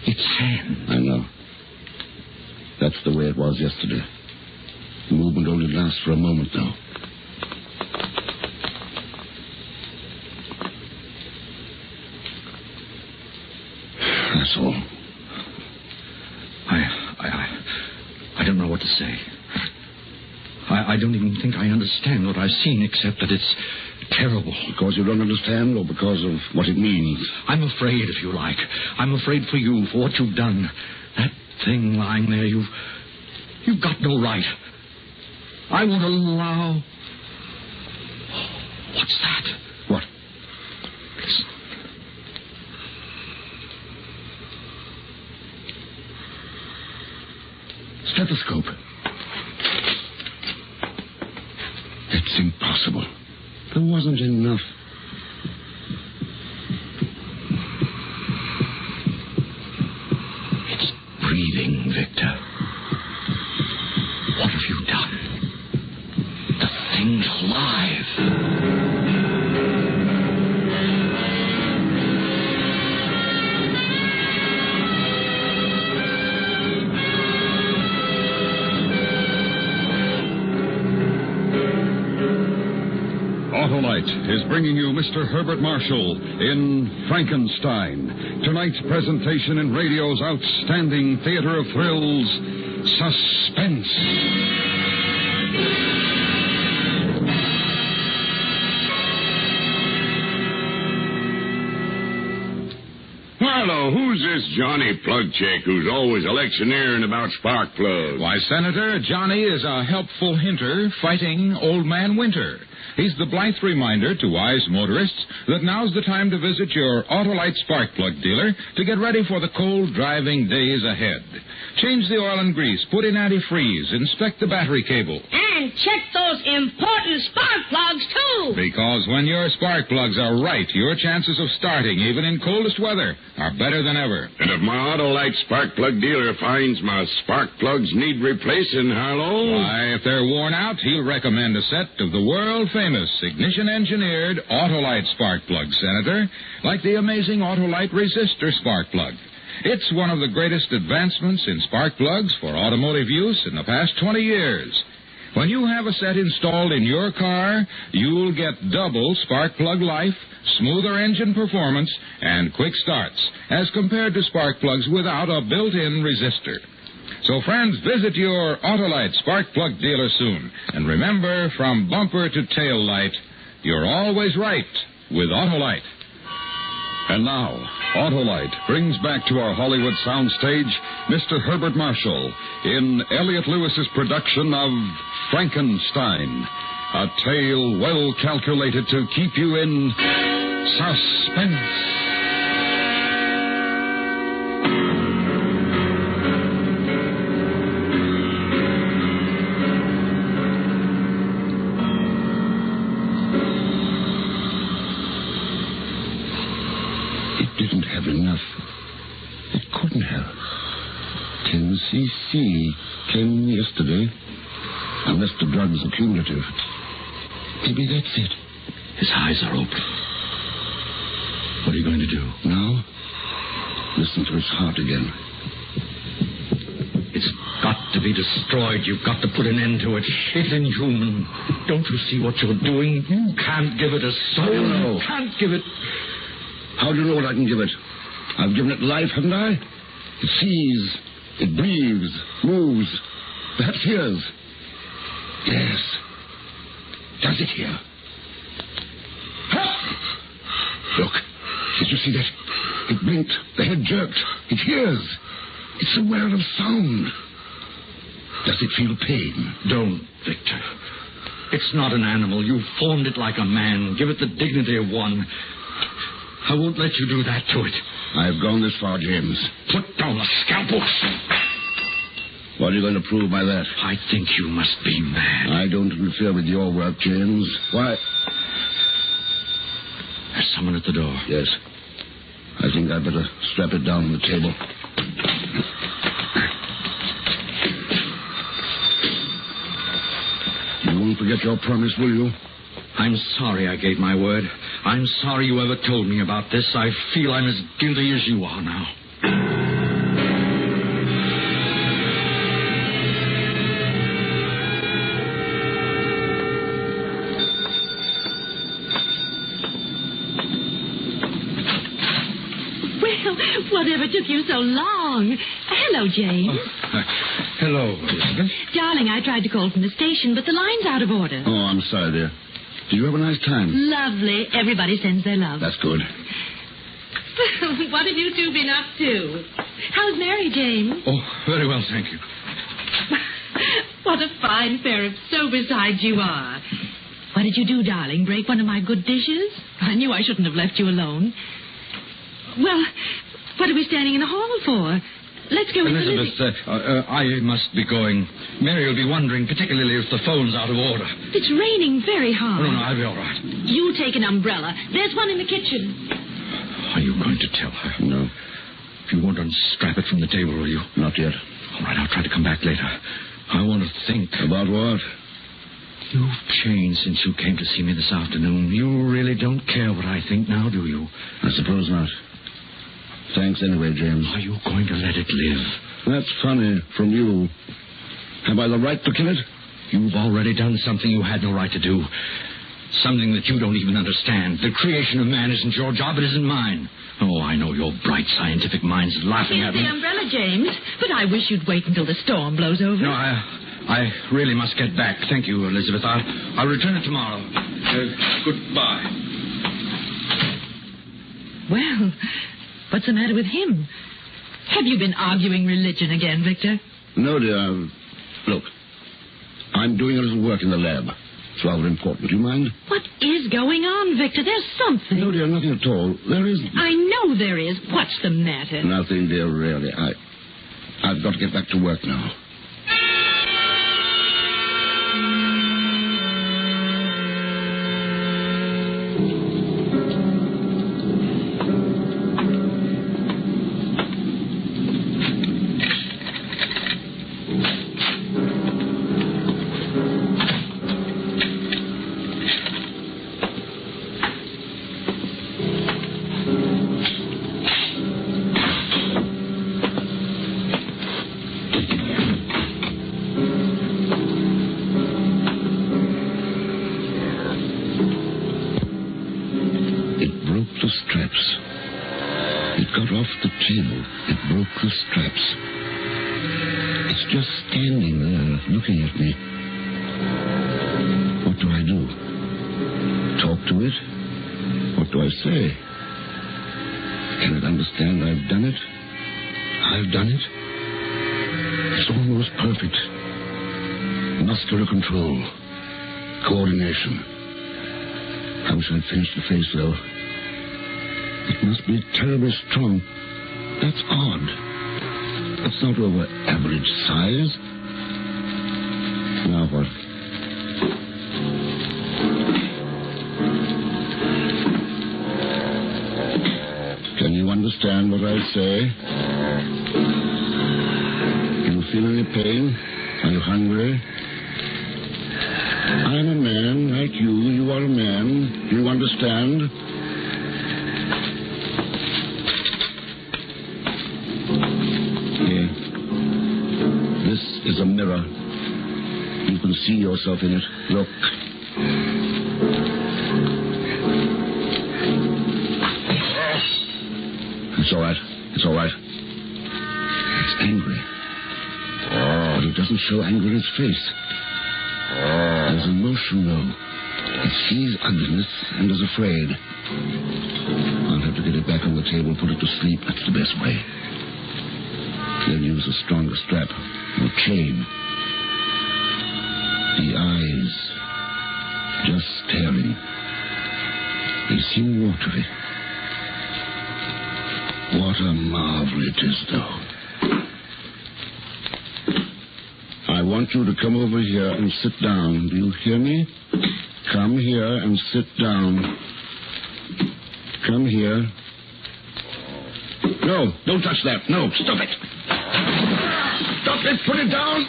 It's hand. I know. That's the way it was yesterday. The movement only lasts for a moment now. That's all. I don't know what to say. I don't even think I understand what I've seen, except that it's terrible. Because you don't understand, or because of what it means? I'm afraid, if you like. I'm afraid for you, for what you've done. That thing lying there, you've got no right. I won't allow... What's that? What? Listen. Stethoscope. It's impossible. There wasn't enough. It's breathing, Victor. What have you done? The thing's alive. Autolite is bringing you Mr. Herbert Marshall in Frankenstein. Tonight's presentation in radio's outstanding theater of thrills, Suspense. Hello, who's this Johnny Plugcheck who's always electioneering about spark plugs? Why, Senator, Johnny is a helpful hinter fighting Old Man Winter. He's the blithe reminder to wise motorists that now's the time to visit your Autolite spark plug dealer to get ready for the cold driving days ahead. Change the oil and grease, put in antifreeze, inspect the battery cable. And check those important spark plugs, too. Because when your spark plugs are right, your chances of starting, even in coldest weather, are better than ever. And if my Autolite spark plug dealer finds my spark plugs need replacing, Harlow? Why, if they're worn out, he'll recommend a set of the world-famous ignition-engineered Autolite spark plugs, Senator, like the amazing Autolite resistor spark plug. It's one of the greatest advancements in spark plugs for automotive use in the past 20 years. When you have a set installed in your car, you'll get double spark plug life, smoother engine performance, and quick starts, as compared to spark plugs without a built-in resistor. So, friends, visit your Autolite spark plug dealer soon. And remember, from bumper to tail light, you're always right with Autolite. And now, Autolite brings back to our Hollywood soundstage Mr. Herbert Marshall in Elliot Lewis's production of Frankenstein, a tale well calculated to keep you in suspense. Didn't have enough. It couldn't have. 10 cc came yesterday. Unless the drug's are cumulative. Maybe that's it. His eyes are open. What are you going to do? Now? Listen to his heart again. It's got to be destroyed. You've got to put an end to it. It's inhuman. Don't you see what you're doing? You can't give it a soul. No. You can't give it... How do you know what I can give it? I've given it life, haven't I? It sees, it breathes, moves, perhaps hears. Yes. Does it hear? Look, did you see that? It blinked, the head jerked. It hears. It's aware of sound. Does it feel pain? Don't, Victor. It's not an animal. You've formed it like a man. Give it the dignity of one. I won't let you do that to it. I've gone this far, James. Put down the scalpel. What are you going to prove by that? I think you must be mad. I don't interfere with your work, James. Why? There's someone at the door. Yes. I think I'd better strap it down on the table. You won't forget your promise, will you? I'm sorry I gave my word. I'm sorry you ever told me about this. I feel I'm as guilty as you are now. Whatever took you so long? Hello, James. Hello, Elizabeth. Darling, I tried to call from the station, but the line's out of order. Oh, I'm sorry, dear. Did you have a nice time? Lovely. Everybody sends their love. That's good. What have you two been up to? How's Mary, James? Oh, very well, thank you. What a fine pair of sober-sides you are. What did you do, darling? Break one of my good dishes? I knew I shouldn't have left you alone. Well, what are we standing in the hall for? Let's go into the Elizabeth, I must be going. Mary will be wondering, particularly if the phone's out of order. It's raining very hard. Oh, no, I'll be all right. You take an umbrella. There's one in the kitchen. Are you going to tell her? No. You won't unstrap it from the table, will you? Not yet. All right, I'll try to come back later. I want to think. About what? You've changed since you came to see me this afternoon. You really don't care what I think now, do you? I suppose not. Thanks anyway, James. Are you going to let it live? That's funny from you. Have I the right to kill it? You've already done something you had no right to do. Something that you don't even understand. The creation of man isn't your job, it isn't mine. Oh, I know your bright scientific mind's laughing at me. Here's the umbrella, James. But I wish you'd wait until the storm blows over. No, I really must get back. Thank you, Elizabeth. I'll return it tomorrow. Goodbye. Well, what's the matter with him? Have you been arguing religion again, Victor? No, dear. Look, I'm doing a little work in the lab. It's rather important. Do you mind? What is going on, Victor? There's something. No, dear, nothing at all. There is... I know there is. What's the matter? Nothing, dear, really. I've got to get back to work now. It broke the straps. It's just standing there, looking at me. What do I do? Talk to it? What do I say? Can it understand I've done it? I've done it? It's almost perfect. Muscular control. Coordination. I wish I'd finished the face, though. It must be terribly strong. That's odd. It's not over average size. Now what? Can you understand what I say? Do you feel any pain? Are you hungry? I'm a man like you. You are a man. Do you understand? Is a mirror. You can see yourself in it. Look. It's all right. It's all right. It's angry. But it doesn't show anger in its face. There's emotion, though. It sees ugliness and is afraid. I'll have to get it back on the table, put it to sleep. That's the best way. Then use a stronger strap. Or chain. The eyes just staring. They seem watery. What a marvel it is, though. want you to come over here and sit down. Do you hear me? Come here and sit down. Come here. No, don't touch that. No, stop it. Stop it. Put it down.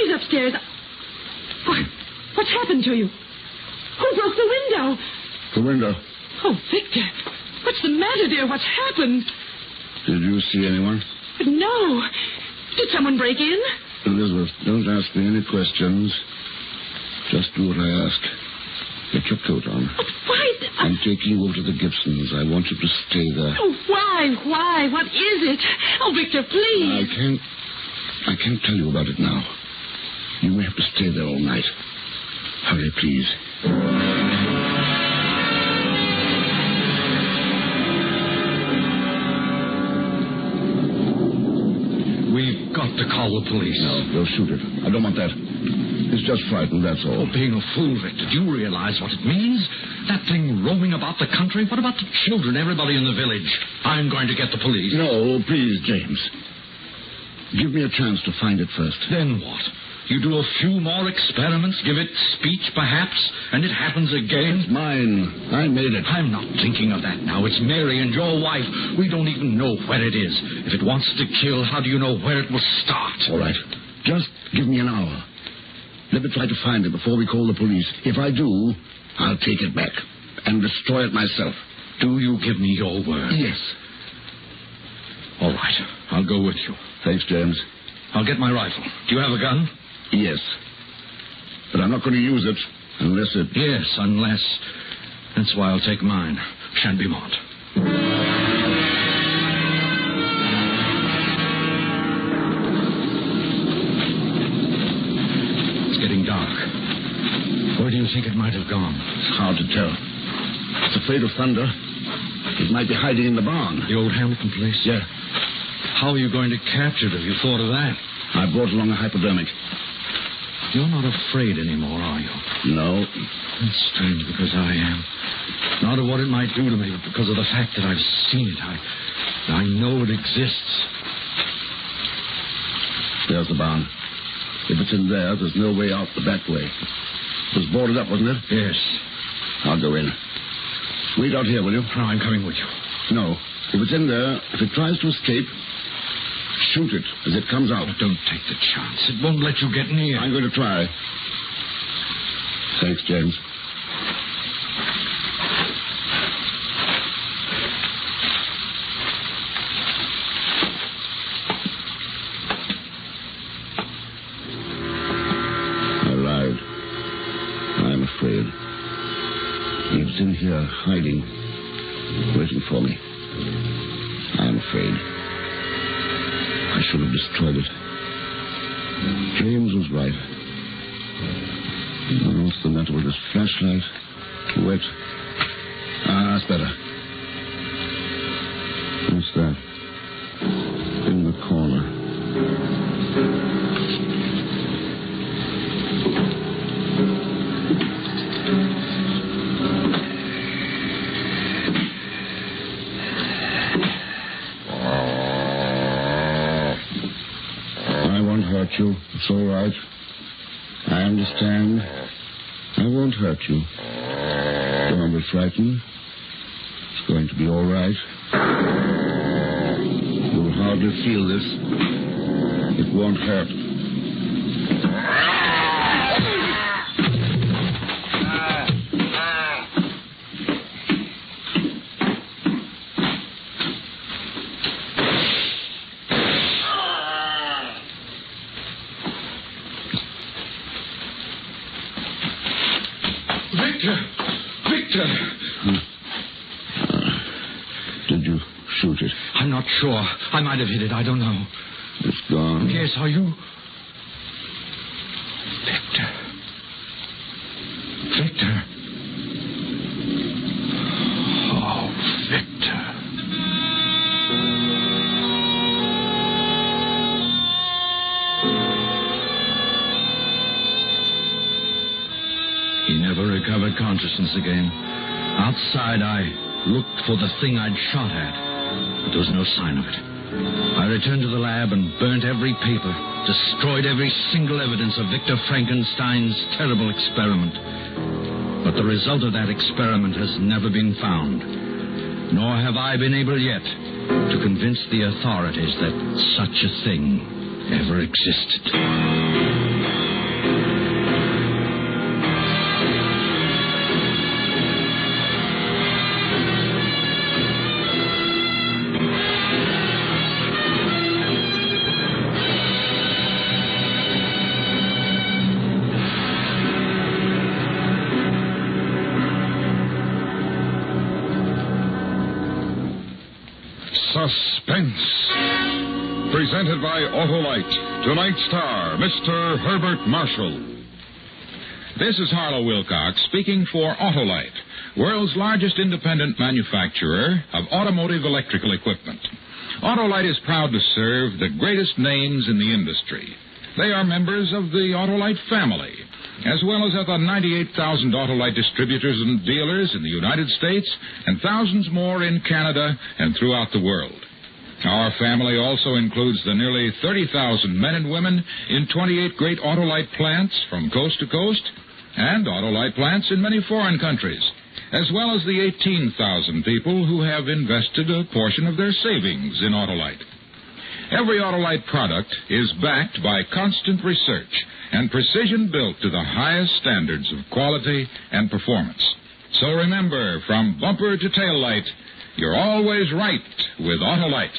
Upstairs. What's happened to you? Who broke the window? The window. Oh, Victor. What's the matter, dear? What's happened? Did you see anyone? No. Did someone break in? Elizabeth, don't ask me any questions. Just do what I ask. Get your coat on. Oh, why? I'm taking you over to the Gibsons. I want you to stay there. Oh, why? Why? What is it? Oh, Victor, please. I can't tell you about it now. You may have to stay there all night. Hurry, please. We've got to call the police. No, they'll shoot it. I don't want that. It's just frightened, that's all. Oh, being a fool, Victor. Do you realize what it means? That thing roaming about the country? What about the children, everybody in the village? I'm going to get the police. No, please, James. Give me a chance to find it first. Then what? You do a few more experiments, give it speech, perhaps, and it happens again? It's mine. I made it. I'm not thinking of that now. It's Mary and your wife. We don't even know where it is. If it wants to kill, how do you know where it will start? All right. Just give me an hour. Let me try to find it before we call the police. If I do, I'll take it back and destroy it myself. Do you give me your word? Yes. All right. I'll go with you. Thanks, James. I'll get my rifle. Do you have a gun? Yes. But I'm not going to use it unless it... Yes, unless. That's why I'll take mine. Shan't be Mont. It's getting dark. Where do you think it might have gone? It's hard to tell. It's afraid of thunder. It might be hiding in the barn. The old Hamilton place? Yeah. How are you going to capture it? Have you thought of that? I brought along a hypodermic. You're not afraid anymore, are you? No. That's strange, because I am. Not of what it might do to me, but because of the fact that I've seen it. I know it exists. There's the barn. If it's in there's no way out the back way. It was boarded up, wasn't it? Yes. I'll go in. Wait out here, will you? No, I'm coming with you. No. If it's in there, if it tries to escape, shoot it as it comes out. Don't take the chance. It won't let you get near. I'm going to try. Thanks, James. I lied. I'm afraid. It's in here, hiding, waiting for me. I'm afraid. I should have destroyed it. James was right. What's the matter with this flashlight? Wet. That's better. What's that? In the corner. Hurt you. It's all right. I understand. I won't hurt you. Don't be frightened. It's going to be all right. You'll hardly feel this. It won't hurt. sure. I might have hit it. I don't know. It's gone. Yes, are you? Victor. Victor. Oh, Victor. He never recovered consciousness again. Outside, I looked for the thing I'd shot at, but there was no sign of it. I returned to the lab and burnt every paper, destroyed every single evidence of Victor Frankenstein's terrible experiment. But the result of that experiment has never been found, nor have I been able yet to convince the authorities that such a thing ever existed. Suspense. Presented by Autolite. Tonight's star, Mr. Herbert Marshall. This is Harlow Wilcox speaking for Autolite, world's largest independent manufacturer of automotive electrical equipment. Autolite is proud to serve the greatest names in the industry. They are members of the Autolite family, as well as other 98,000 Autolite distributors and dealers in the United States and thousands more in Canada and throughout the world. Our family also includes the nearly 30,000 men and women in 28 great Autolite plants from coast to coast and Autolite plants in many foreign countries, as well as the 18,000 people who have invested a portion of their savings in Autolite. Every Autolite product is backed by constant research and precision built to the highest standards of quality and performance. So remember, from bumper to tail light, you're always right with Autolite.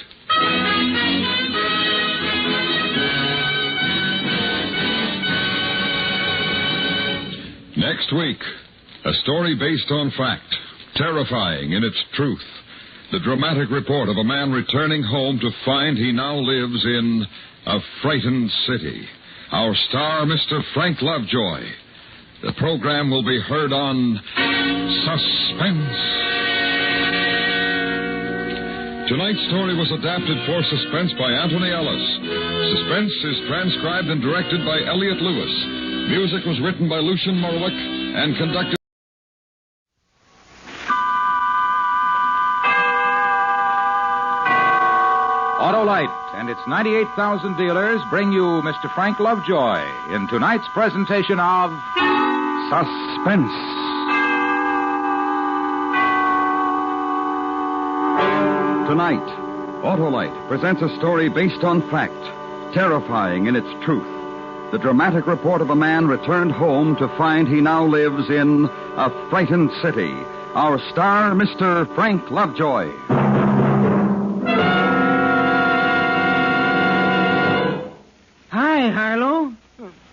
Next week, a story based on fact, terrifying in its truth. The dramatic report of a man returning home to find he now lives in a frightened city. Our star, Mr. Frank Lovejoy. The program will be heard on Suspense. Tonight's story was adapted for Suspense by Anthony Ellis. Suspense is transcribed and directed by Elliot Lewis. Music was written by Lucian Morwick and conducted Autolite and its 98,000 dealers bring you Mr. Frank Lovejoy in tonight's presentation of Suspense. Tonight, Autolite presents a story based on fact, terrifying in its truth. The dramatic report of a man returned home to find he now lives in a frightened city. Our star, Mr. Frank Lovejoy. Hi, Harlow.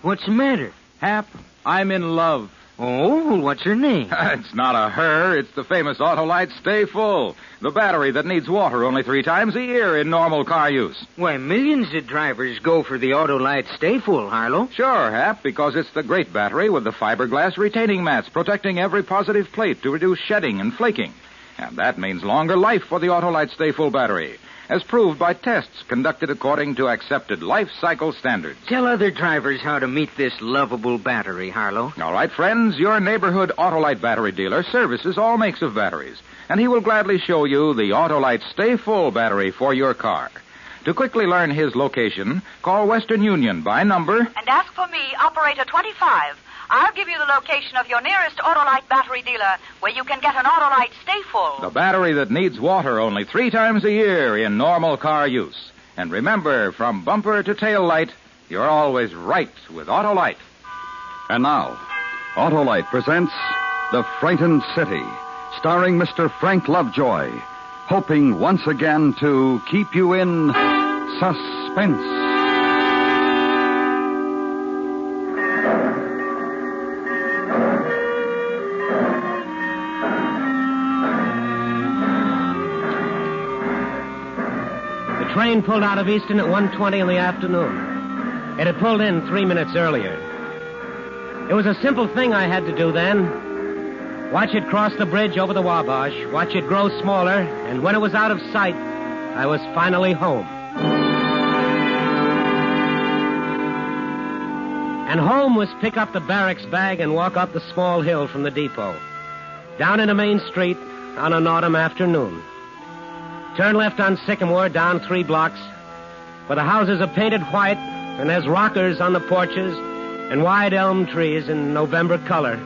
What's the matter? Hap, I'm in love. Oh, what's her name? It's not a her. It's the famous Autolite Stay Full. The battery that needs water only 3 times a year in normal car use. Why, millions of drivers go for the Autolite Stay Full, Harlow. Sure, Hap, because it's the great battery with the fiberglass retaining mats protecting every positive plate to reduce shedding and flaking. And that means longer life for the Autolite Stay Full battery, as proved by tests conducted according to accepted life cycle standards. Tell other drivers how to meet this lovable battery, Harlow. All right, friends, your neighborhood Autolite battery dealer services all makes of batteries, and he will gladly show you the Autolite Stay Full battery for your car. To quickly learn his location, call Western Union by number and ask for me, Operator 25. I'll give you the location of your nearest Autolite battery dealer where you can get an Autolite Stay Full. the battery that needs water only 3 times a year in normal car use. And remember, from bumper to tail light, you're always right with Autolite. And now, Autolite presents The Frightened City, starring Mr. Frank Lovejoy, hoping once again to keep you in suspense. train pulled out of Easton at 1:20 in the afternoon. It had pulled in 3 minutes earlier. It was a simple thing I had to do then. Watch it cross the bridge over the Wabash, watch it grow smaller, and when it was out of sight, I was finally home. And home was pick up the barracks bag and walk up the small hill from the depot. Down into Main Street on an autumn afternoon. Turn left on Sycamore, down 3 blocks, where the houses are painted white, and there's rockers on the porches, and wide elm trees in November color,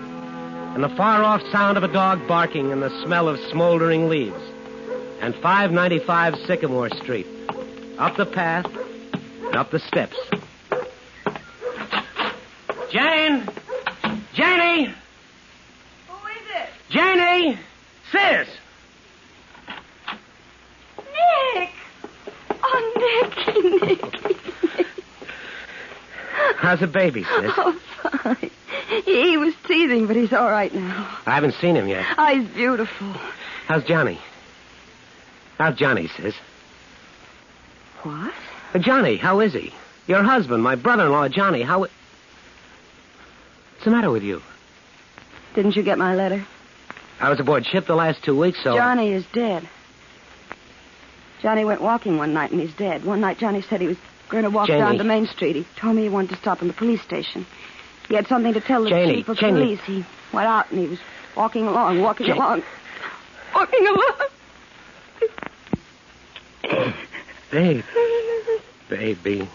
and the far-off sound of a dog barking and the smell of smoldering leaves. And 595 Sycamore Street. Up the path and up the steps. Jane! Janie! Who is it? Janie! Sis! Nick! Oh, Nicky. How's the baby, sis? Oh, fine. He was teething, but he's all right now. I haven't seen him yet. Oh, he's beautiful. How's Johnny? How's Johnny, sis? What? Johnny, how is he? Your husband, my brother-in-law, Johnny, how... What's the matter with you? Didn't you get my letter? I was aboard ship the last 2 weeks, so... Johnny is dead. Johnny went walking one night, and he's dead. One night, Johnny said he was going to walk Janie. down to Main Street. He told me he wanted to stop in the police station. He had something to tell the Janie, chief of Janie. police. He went out, and he was walking along. Walking along. Baby.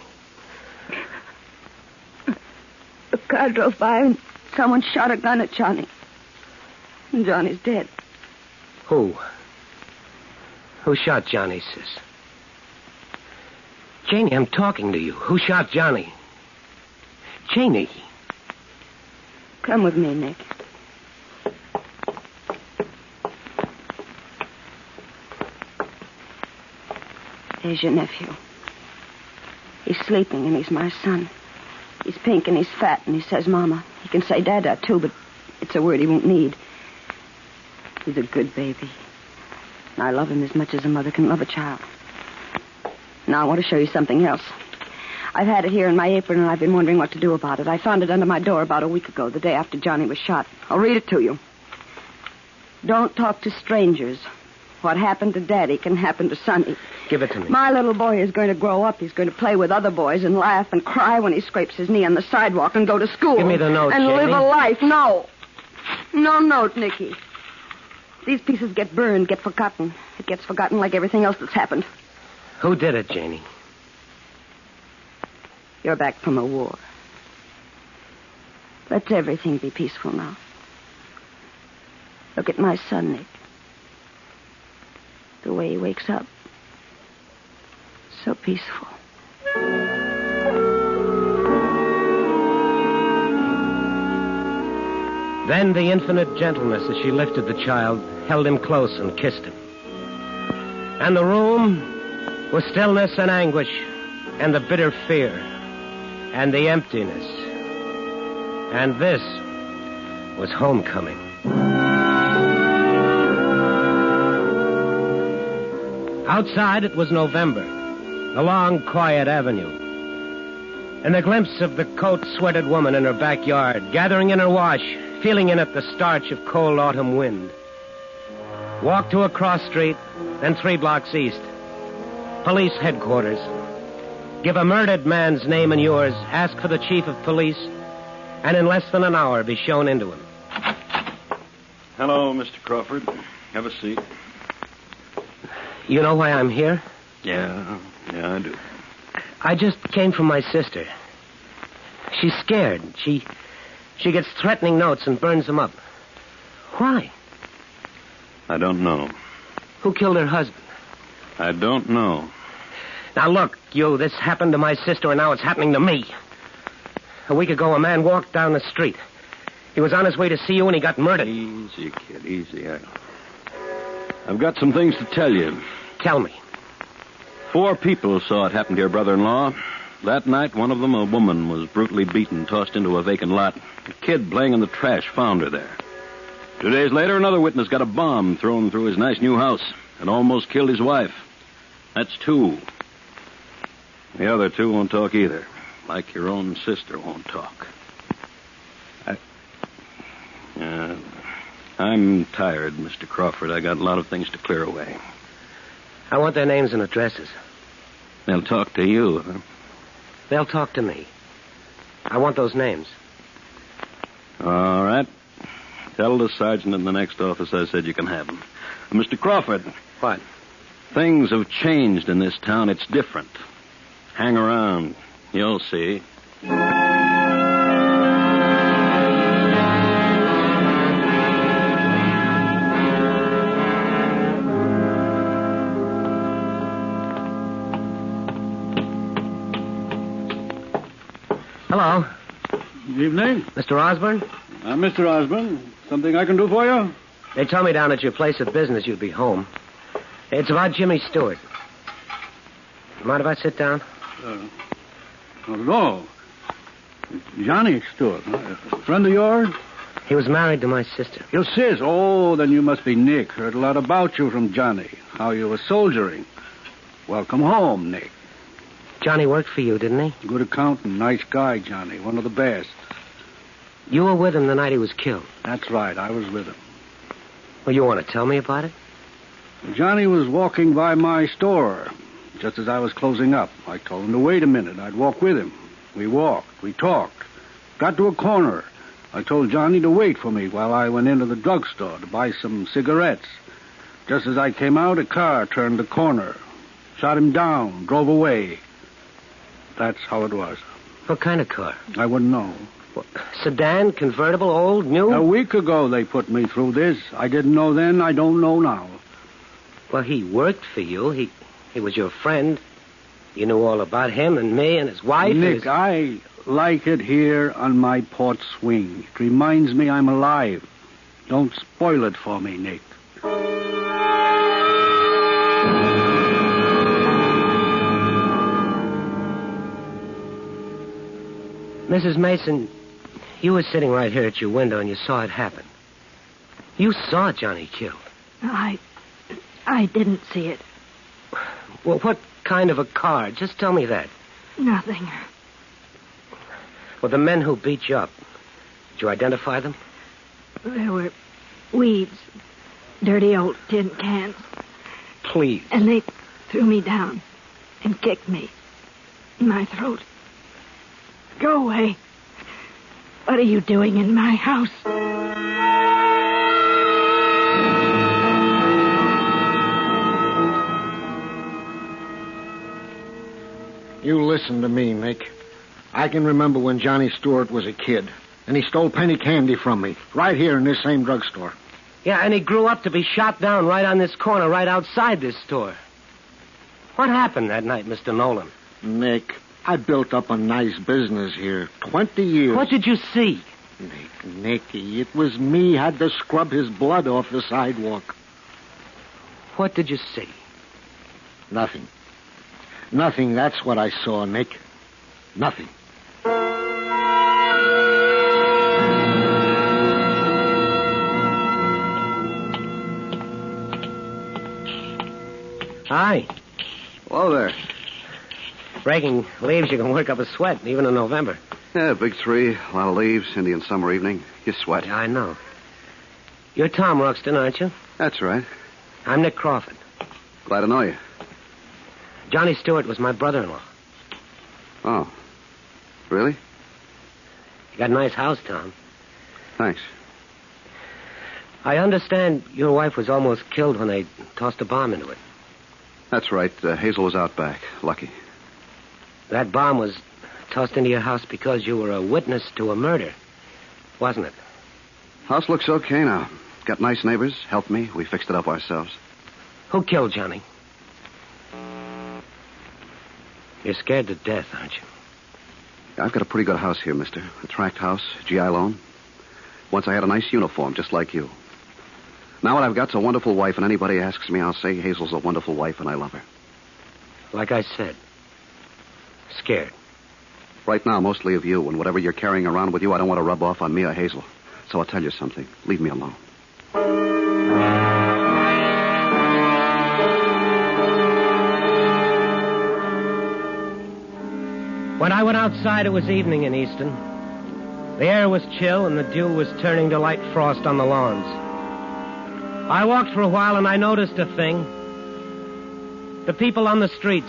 The car drove by, and someone shot a gun at Johnny. And Johnny's dead. Who? Who shot Johnny, sis? Janie, I'm talking to you. Who shot Johnny? Janie. Come with me, Nick. Here's your nephew. He's sleeping, and he's my son. He's pink, and he's fat, and he says Mama. He can say Dada, too, but it's a word he won't need. He's a good baby. And I love him as much as a mother can love a child. Now, I want to show you something else. I've had it here in my apron, and I've been wondering what to do about it. I found it under my door about a week ago, the day after Johnny was shot. I'll read it to you. Don't talk to strangers. What happened to Daddy can happen to Sonny. Give it to me. My little boy is going to grow up. He's going to play with other boys and laugh and cry when he scrapes his knee on the sidewalk and go to school. Give me the note, and Janie. live a life. No. No note, Nicky. These pieces get burned, get forgotten. It gets forgotten like everything else that's happened. Who did it, Janie? You're back from a war. Let everything be peaceful now. Look at my son, Nick. The way he wakes up. So peaceful. Then the infinite gentleness as she lifted the child, held him close and kissed him. And the room was stillness and anguish and the bitter fear and the emptiness. And this was homecoming. Outside, it was November, a long, quiet avenue. And the glimpse of the coat-sweated woman in her backyard, gathering in her wash, feeling in it the starch of cold autumn wind. Walk to a cross street, then 3 blocks east. Police headquarters. Give a murdered man's name and yours, ask for the chief of police, and in less than an hour be shown into him. Hello, Mr. Crawford. Have a seat. You know why I'm here? Yeah, I do. I just came from my sister. She's scared. She gets threatening notes and burns them up. Why? I don't know. Who killed her husband? I don't know. Now, look, you, this happened to my sister, and now it's happening to me. A week ago, a man walked down the street. He was on his way to see you, and he got murdered. Easy, kid, easy. I've got some things to tell you. Tell me. 4 people saw it happen to your brother-in-law. That night, one of them, a woman, was brutally beaten, tossed into a vacant lot. A kid playing in the trash found her there. 2 days later, another witness got a bomb thrown through his nice new house and almost killed his wife. That's 2. The other two won't talk either. Like your own sister won't talk. I'm tired, Mr. Crawford. I got a lot of things to clear away. I want their names and addresses. They'll talk to you, huh? They'll talk to me. I want those names. All right. Tell the sergeant in the next office I said you can have them. Mr. Crawford. What? Things have changed in this town. It's different. Hang around. You'll see. Hello. Evening. Mr. Osborne? Mr. Osborne, something I can do for you? They told me down at your place of business you'd be home. It's about Jimmy Stewart. Mind if I sit down? Not at all. Johnny Stewart, huh? A friend of yours? He was married to my sister. Your sis? Oh, then you must be Nick. Heard a lot about you from Johnny. How you were soldiering. Welcome home, Nick. Johnny worked for you, didn't he? Good accountant, nice guy, Johnny. One of the best. You were with him the night he was killed. That's right. I was with him. Well, you want to tell me about it? Johnny was walking by my store just as I was closing up. I told him to wait a minute. I'd walk with him. We walked. We talked. Got to a corner. I told Johnny to wait for me while I went into the drugstore to buy some cigarettes. Just as I came out, a car turned the corner. Shot him down. Drove away. That's how it was. What kind of car? I wouldn't know. What, sedan, convertible, old, new? A week ago they put me through this. I didn't know then. I don't know now. Well, he worked for you. He was your friend. You knew all about him and me and his wife. Nick, I like it here on my porch swing. It reminds me I'm alive. Don't spoil it for me, Nick. Mrs. Mason, you were sitting right here at your window and you saw it happen. You saw Johnny killed. I didn't see it. Well, what kind of a car? Just tell me that. Nothing. Well, the men who beat you up, did you identify them? There were weeds, dirty old tin cans. Please. And they threw me down and kicked me in my throat. Go away. What are you doing in my house? You listen to me, Nick. I can remember when Johnny Stewart was a kid, and he stole penny candy from me, right here in this same drugstore. Yeah, and he grew up to be shot down right on this corner, right outside this store. What happened that night, Mr. Nolan? Nick, I built up a nice business here. 20 years. What did you see? Nicky, it was me had to scrub his blood off the sidewalk. What did you see? Nothing. Nothing, that's what I saw, Nick. Nothing. Hi. Hello there. Breaking leaves, you can work up a sweat, even in November. Yeah, big tree, a lot of leaves, Indian summer evening. You sweat. Yeah, I know. You're Tom Ruxton, aren't you? That's right. I'm Nick Crawford. Glad to know you. Johnny Stewart was my brother-in-law. Oh. Really? You got a nice house, Tom. Thanks. I understand your wife was almost killed when they tossed a bomb into it. That's right. Hazel was out back. Lucky. That bomb was tossed into your house because you were a witness to a murder, wasn't it? House looks okay now. Got nice neighbors. Helped me. We fixed it up ourselves. Who killed Johnny? You're scared to death, aren't you? I've got a pretty good house here, mister. A tract house, GI loan. Once I had a nice uniform, just like you. Now what I've got's a wonderful wife, and anybody asks me, I'll say Hazel's a wonderful wife, and I love her. Like I said, scared. Right now, mostly of you, and whatever you're carrying around with you, I don't want to rub off on me or Hazel. So I'll tell you something. Leave me alone. When I went outside, it was evening in Easton. The air was chill, and the dew was turning to light frost on the lawns. I walked for a while, and I noticed a thing. The people on the streets.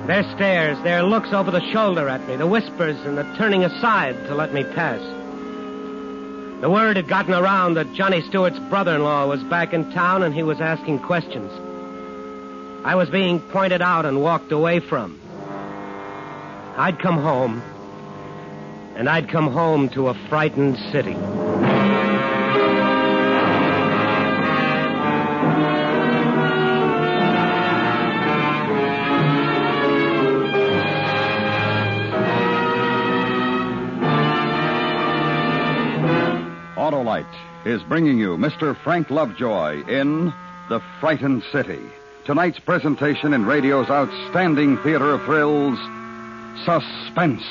Their stares, their looks over the shoulder at me, the whispers and the turning aside to let me pass. The word had gotten around that Johnny Stewart's brother-in-law was back in town, and he was asking questions. I was being pointed out and walked away from. I'd come home, and I'd come home to a frightened city. Autolite is bringing you Mr. Frank Lovejoy in The Frightened City. Tonight's presentation in radio's outstanding theater of thrills, Suspense.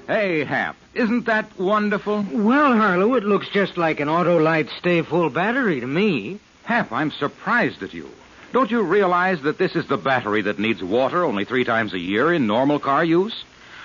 Hey, Hap, isn't that wonderful? Well, Harlow, it looks just like an Autolite Stay Full battery to me. Hap, I'm surprised at you. Don't you realize that this is the battery that needs water only 3 times a year in normal car use?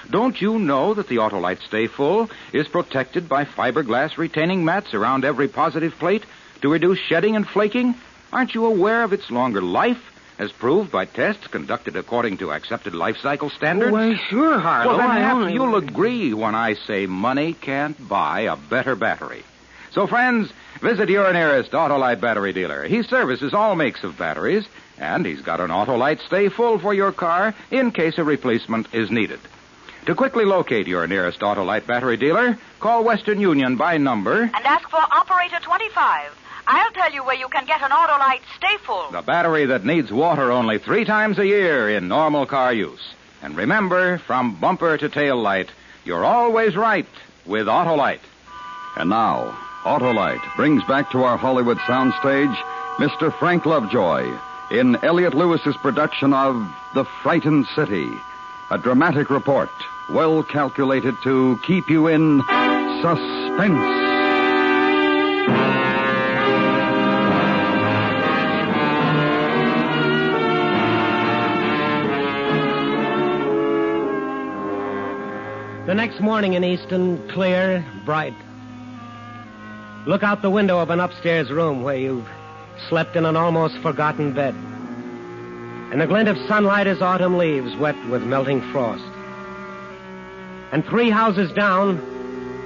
Don't you know that the Autolite Stay Full is protected by fiberglass retaining mats around every positive plate to reduce shedding and flaking? Aren't you aware of its longer life, as proved by tests conducted according to accepted life cycle standards? Why, sure, Harlow. Well, then, Hap, you'll agree when I say money can't buy a better battery. So, friends, visit your nearest Autolite battery dealer. He services all makes of batteries, and he's got an Autolite Stay Full for your car in case a replacement is needed. To quickly locate your nearest Autolite battery dealer, call Western Union by number and ask for Operator 25. I'll tell you where you can get an Autolite Stay Full. The battery that needs water only 3 times a year in normal car use. And remember, from bumper to tail light, you're always right with Autolite. And now, Autolite brings back to our Hollywood soundstage Mr. Frank Lovejoy in Elliot Lewis's production of The Frightened City, a dramatic report well calculated to keep you in suspense. The next morning in Easton, clear, bright. Look out the window of an upstairs room where you've slept in an almost forgotten bed. And the glint of sunlight is autumn leaves wet with melting frost. And 3 houses down,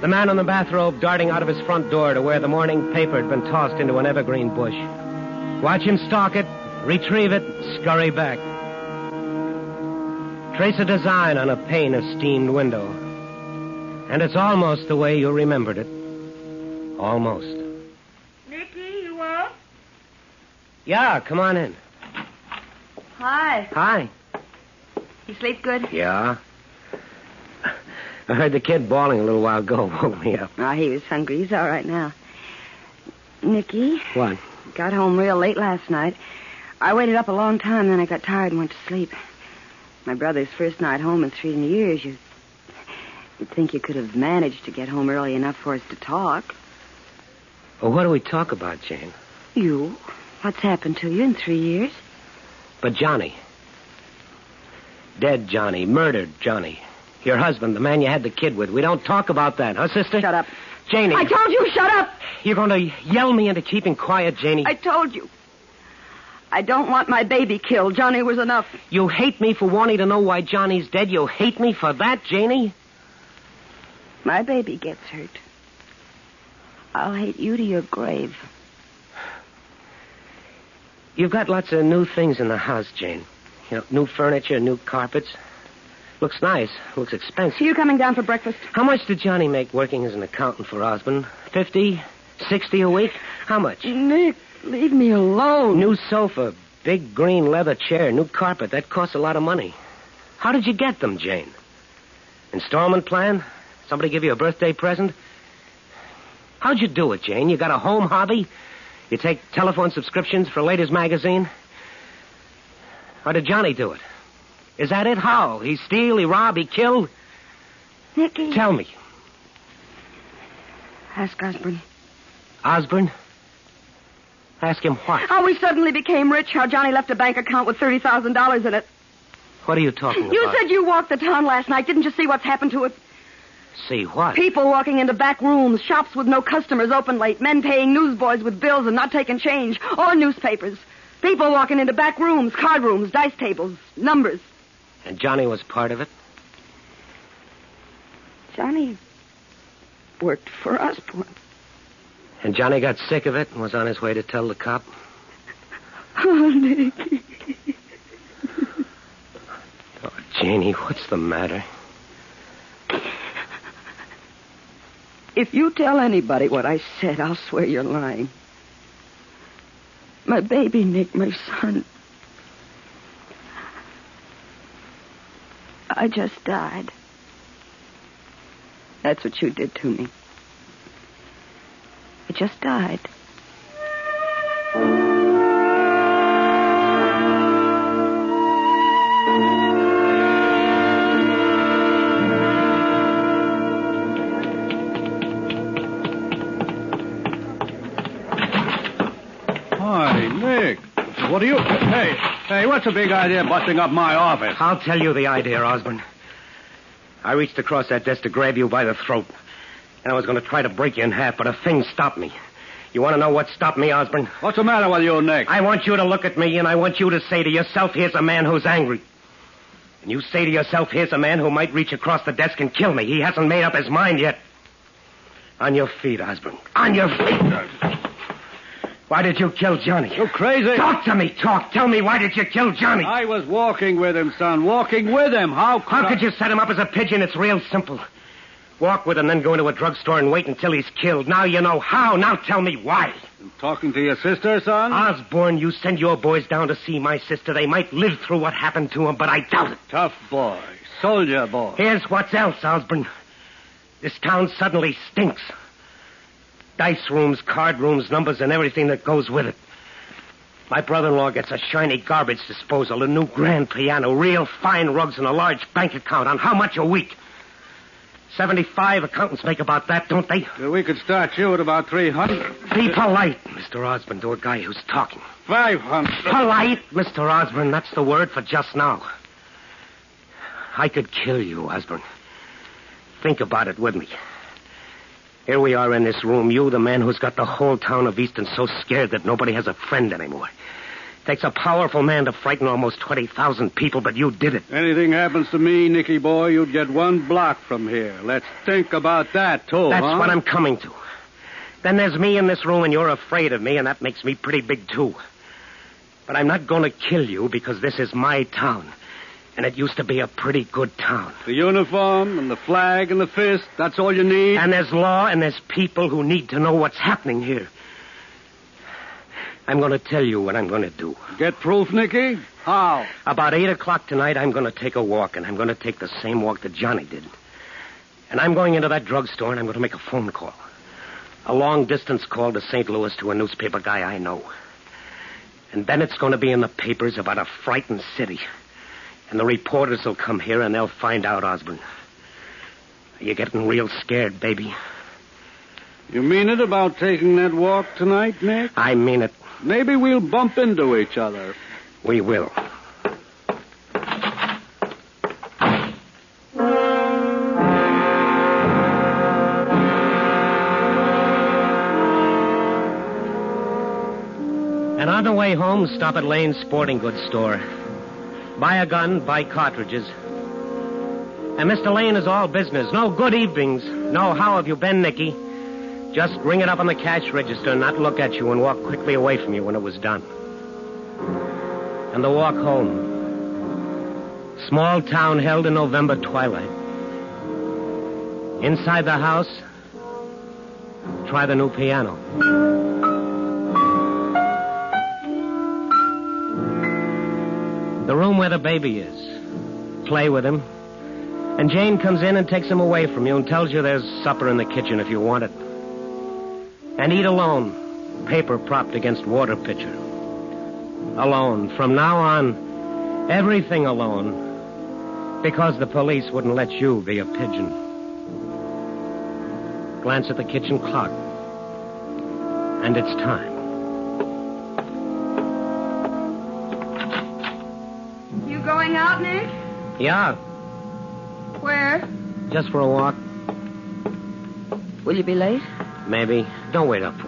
the man in the bathrobe darting out of his front door to where the morning paper had been tossed into an evergreen bush. Watch him stalk it, retrieve it, scurry back. Trace a design on a pane of steamed window. And it's almost the way you remembered it. Almost. Nicky, you up? Yeah, come on in. Hi. Hi. You sleep good? Yeah. I heard the kid bawling a little while ago. Woke me up. Oh, he was hungry. He's all right now. Nicky. What? Got home real late last night. I waited up a long time, then I got tired and went to sleep. My brother's first night home in 3 years. You'd think you could have managed to get home early enough for us to talk. Well, what do we talk about, Jane? You. What's happened to you in 3 years? But Johnny. Dead Johnny. Murdered Johnny. Your husband, the man you had the kid with. We don't talk about that, huh, sister? Shut up. Janie. I told you, shut up! You're going to yell me into keeping quiet, Janie. I told you. I don't want my baby killed. Johnny was enough. You hate me for wanting to know why Johnny's dead? You hate me for that, Janie? My baby gets hurt. I'll hate you to your grave. You've got lots of new things in the house, Jane. You know, new furniture, new carpets. Looks nice. Looks expensive. Are you coming down for breakfast? How much did Johnny make working as an accountant for Osborne? 50? 60 a week? How much? Nick, leave me alone. New sofa, big green leather chair, new carpet. That costs a lot of money. How did you get them, Jane? Installment plan? Somebody give you a birthday present? How'd you do it, Jane? You got a home hobby? You take telephone subscriptions for Ladies Magazine? How did Johnny do it? Is that it? How? He steal, he rob, he kill? Nicky. Tell me. Ask Osborne. Osborne? Ask him what? How we suddenly became rich, how Johnny left a bank account with $30,000 in it. What are you talking about? You said you walked the town last night. Didn't you see what's happened to it? See what? People walking into back rooms, shops with no customers open late, men paying newsboys with bills and not taking change, or newspapers. People walking into back rooms, card rooms, dice tables, numbers. And Johnny was part of it? Johnny worked for Osborne. And Johnny got sick of it and was on his way to tell the cop? Oh, Nicky. Oh, Janie, what's the matter? If you tell anybody what I said, I'll swear you're lying. My baby, Nick, my son. I just died. That's what you did to me. I just died. Hi, Nick. What are you... Hey, what's the big idea busting up my office? I'll tell you the idea, Osborne. I reached across that desk to grab you by the throat. And I was going to try to break you in half, but a thing stopped me. You want to know what stopped me, Osborne? What's the matter with you, Nick? I want you to look at me, and I want you to say to yourself, here's a man who's angry. And you say to yourself, here's a man who might reach across the desk and kill me. He hasn't made up his mind yet. On your feet, Osborne. On your feet. Why did you kill Johnny? You crazy? Talk to me, talk. Tell me, why did you kill Johnny? I was walking with him, son. Walking with him. How could you set him up as a pigeon? It's real simple. Walk with him, then go into a drugstore and wait until he's killed. Now you know how. Now tell me why. I'm talking to your sister, son? Osborne, you send your boys down to see my sister. They might live through what happened to them, but I doubt it. Tough boy. Soldier boy. Here's what's else, Osborne. This town suddenly stinks. Dice rooms, card rooms, numbers, and everything that goes with it. My brother-in-law gets a shiny garbage disposal, a new grand piano, real fine rugs, and a large bank account. On how much a week? 75 accountants make about that, don't they? We could start you at about 300. Be polite, Mr. Osborne, to a guy who's talking. 500. Polite, Mr. Osborne. That's the word for just now. I could kill you, Osborne. Think about it with me. Here we are in this room. You, the man who's got the whole town of Easton so scared that nobody has a friend anymore. Takes a powerful man to frighten almost 20,000 people, but you did it. Anything happens to me, Nicky boy, you'd get one block from here. Let's think about that, too, That's what I'm coming to. Then there's me in this room, and you're afraid of me, and that makes me pretty big, too. But I'm not going to kill you because this is my town. And it used to be a pretty good town. The uniform and the flag and the fist, that's all you need? And there's law and there's people who need to know what's happening here. I'm going to tell you what I'm going to do. Get proof, Nicky? How? About 8 o'clock tonight, I'm going to take a walk, and I'm going to take the same walk that Johnny did. And I'm going into that drugstore, and I'm going to make a phone call. A long-distance call to St. Louis to a newspaper guy I know. And then it's going to be in the papers about a frightened city. And the reporters will come here and they'll find out, Osborne. Are you getting real scared, baby? You mean it about taking that walk tonight, Nick? I mean it. Maybe we'll bump into each other. We will. And on the way home, stop at Lane's sporting goods store. Buy a gun, buy cartridges. And Mr. Lane is all business. No good evenings. No, how have you been, Nicky? Just ring it up on the cash register and not look at you and walk quickly away from you when it was done. And the walk home. Small town held in November twilight. Inside the house, try the new piano. The room where the baby is. Play with him. And Jane comes in and takes him away from you and tells you there's supper in the kitchen if you want it. And eat alone, paper propped against water pitcher. Alone. From now on, everything alone. Because the police wouldn't let you be a pigeon. Glance at the kitchen clock. And it's time. You going out, Nick? Yeah, Where? just for a walk. Will you be late? Maybe. Don't wait up for me.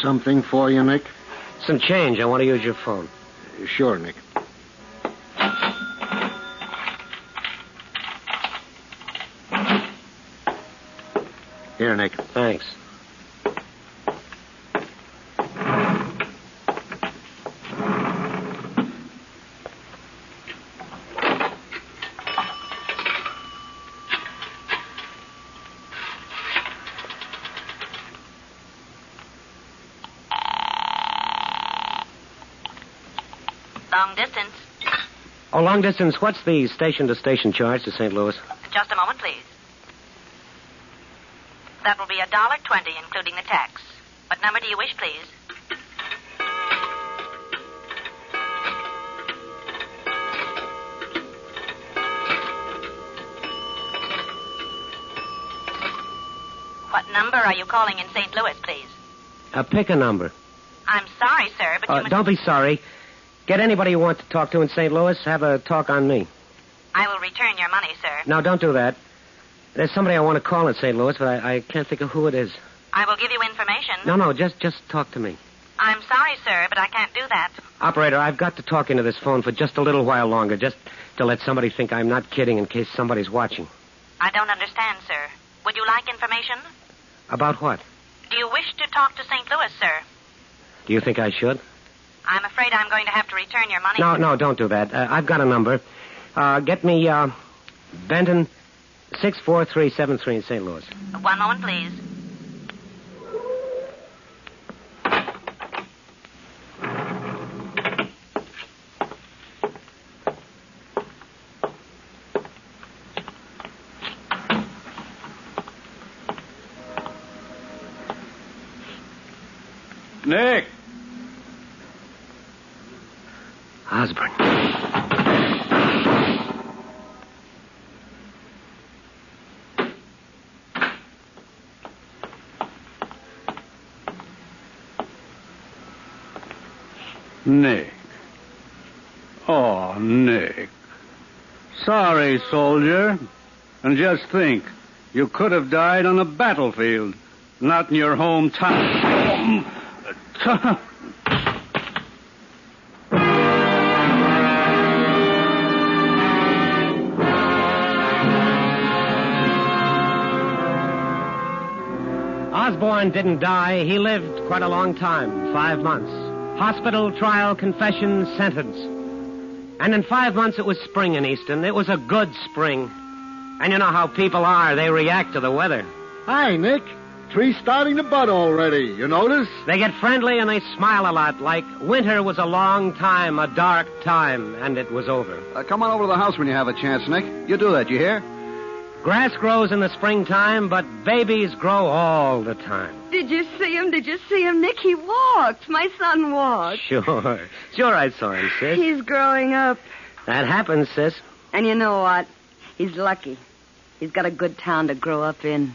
Something for you, Nick? Some change. I want to use your phone. Sure, Nick. Here, Nick. Thanks. Long distance. Oh, long distance. What's the station-to-station charge to St. Louis? Just a moment, please. That will be $1.20, including the tax. What number do you wish, please? What number are you calling in St. Louis, please? Pick a number. I'm sorry, sir, but you must... Don't be sorry. Get anybody you want to talk to in St. Louis. Have a talk on me. I will return your money, sir. No, don't do that. There's somebody I want to call in St. Louis, but I can't think of who it is. I will give you information. No, just talk to me. I'm sorry, sir, but I can't do that. Operator, I've got to talk into this phone for just a little while longer, just to let somebody think I'm not kidding in case somebody's watching. I don't understand, sir. Would you like information? About what? Do you wish to talk to St. Louis, sir? Do you think I should? I'm afraid I'm going to have to return your money. No, don't do that. I've got a number. Get me, Benton 64373 in St. Louis. One moment, please. Nick! Osborne. Nick. Oh, Nick. Sorry, soldier. And just think, you could have died on a battlefield, not in your hometown. Osborne didn't die. He lived quite a long time, 5 months. Hospital, trial, confession, sentence. And in 5 months it was spring in Easton. It was a good spring. And you know how people are. They react to the weather. Hi, Nick. Tree's starting to bud already. You notice? They get friendly and they smile a lot, like winter was a long time, a dark time, and it was over. Come on over to the house when you have a chance, Nick. You do that, you hear? Grass grows in the springtime, but babies grow all the time. Did you see him? Did you see him, Nick? He walked. My son walked. Sure I saw him, sis. He's growing up. That happens, sis. And you know what? He's lucky. He's got a good town to grow up in.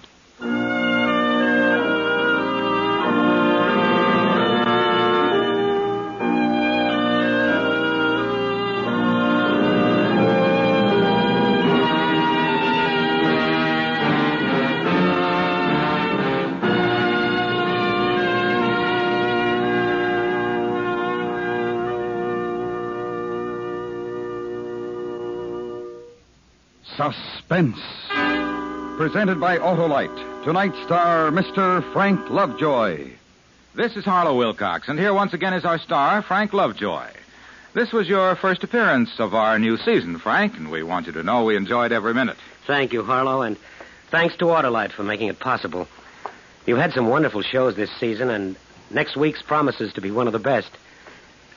Suspense. Presented by Autolite. Tonight's star, Mr. Frank Lovejoy. This is Harlow Wilcox, and here once again is our star, Frank Lovejoy. This was your first appearance of our new season, Frank, and we want you to know we enjoyed every minute. Thank you, Harlow, and thanks to Autolite for making it possible. You've had some wonderful shows this season, and next week's promises to be one of the best.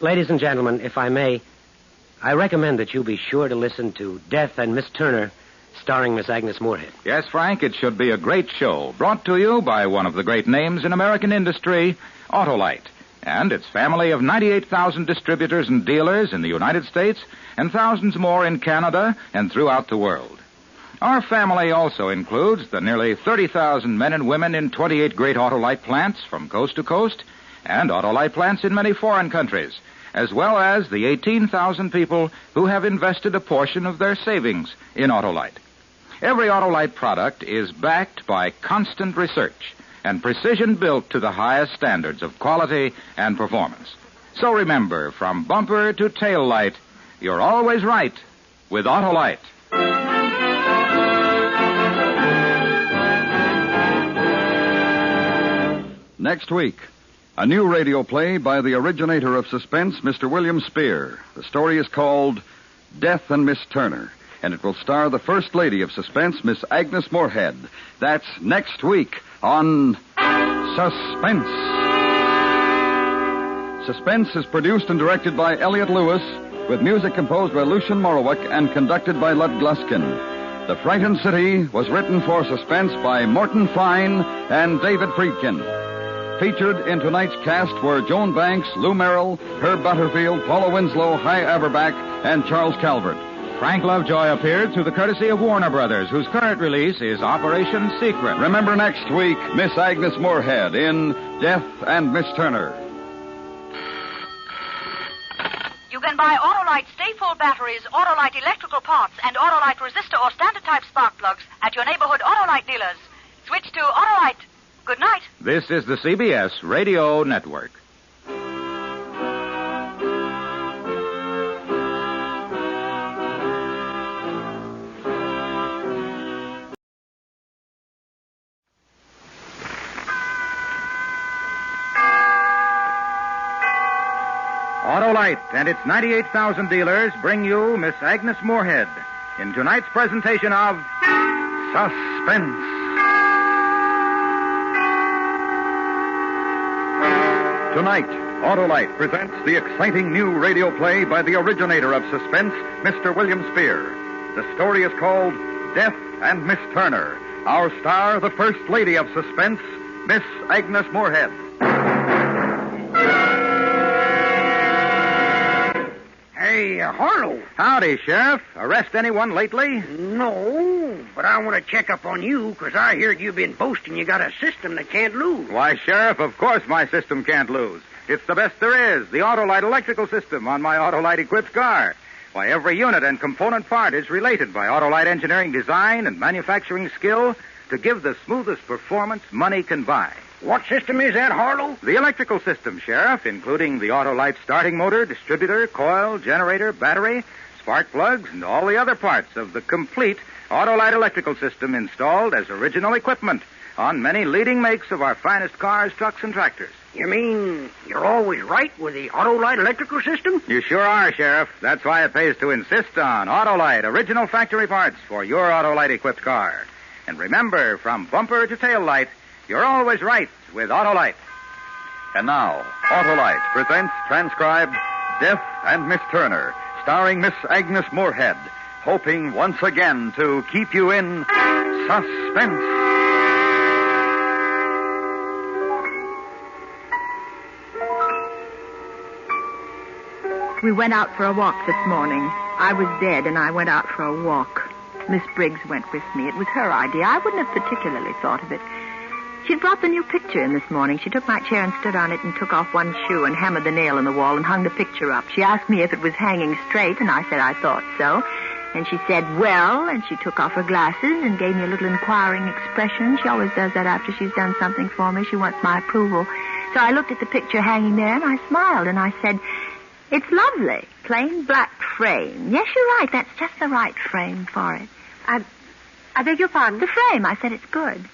Ladies and gentlemen, if I may, I recommend that you be sure to listen to Death and Miss Turner, starring Miss Agnes Moorehead. Yes, Frank, it should be a great show, brought to you by one of the great names in American industry, Autolite, and its family of 98,000 distributors and dealers in the United States and thousands more in Canada and throughout the world. Our family also includes the nearly 30,000 men and women in 28 great Autolite plants from coast to coast and Autolite plants in many foreign countries, as well as the 18,000 people who have invested a portion of their savings in Autolite. Every Autolite product is backed by constant research and precision built to the highest standards of quality and performance. So remember, from bumper to tail light, you're always right with Autolite. Next week, a new radio play by the originator of Suspense, Mr. William Spear. The story is called Death and Miss Turner, and it will star the First Lady of Suspense, Miss Agnes Moorehead. That's next week on Suspense. Suspense is produced and directed by Elliott Lewis, with music composed by Lucian Morowick and conducted by Lud Gluskin. The Frightened City was written for Suspense by Morton Fine and David Friedkin. Featured in tonight's cast were Joan Banks, Lou Merrill, Herb Butterfield, Paula Winslow, Hy Averback, and Charles Calvert. Frank Lovejoy appeared through the courtesy of Warner Brothers, whose current release is Operation Secret. Remember next week, Miss Agnes Moorehead in Death and Miss Turner. You can buy Autolite Stay-Full batteries, Autolite electrical parts, and Autolite resistor or standard-type spark plugs at your neighborhood Autolite dealers. Switch to Autolite. Good night. This is the CBS Radio Network. Autolite and its 98,000 dealers bring you Miss Agnes Moorehead in tonight's presentation of Suspense. Tonight, Autolite presents the exciting new radio play by the originator of Suspense, Mr. William Spear. The story is called Death and Miss Turner. Our star, the First Lady of Suspense, Miss Agnes Moorehead. Hey, Harlow. Howdy, Sheriff. Arrest anyone lately? No, but I want to check up on you, because I heard you've been boasting you got a system that can't lose. Why, Sheriff, of course my system can't lose. It's the best there is, the Autolite electrical system on my Autolite-equipped car. Why, every unit and component part is related by Autolite engineering design and manufacturing skill to give the smoothest performance money can buy. What system is that, Harlow? The electrical system, Sheriff, including the Autolite starting motor, distributor, coil, generator, battery, spark plugs, and all the other parts of the complete Autolite electrical system installed as original equipment on many leading makes of our finest cars, trucks, and tractors. You mean you're always right with the Autolite electrical system? You sure are, Sheriff. That's why it pays to insist on Autolite original factory parts for your Autolite-equipped car. And remember, from bumper to tail light, you're always right with Autolite. And now, Autolite presents transcribed Death and Miss Turner, starring Miss Agnes Moorehead, hoping once again to keep you in suspense. We went out for a walk this morning. I was dead, and I went out for a walk. Miss Briggs went with me. It was her idea. I wouldn't have particularly thought of it. She'd brought the new picture in this morning. She took my chair and stood on it and took off one shoe and hammered the nail in the wall and hung the picture up. She asked me if it was hanging straight, and I said I thought so. And she said, well, and she took off her glasses and gave me a little inquiring expression. She always does that after she's done something for me. She wants my approval. So I looked at the picture hanging there, and I smiled, and I said, it's lovely. Plain black frame. Yes, you're right. That's just the right frame for it. I beg your pardon? The frame. I said it's good.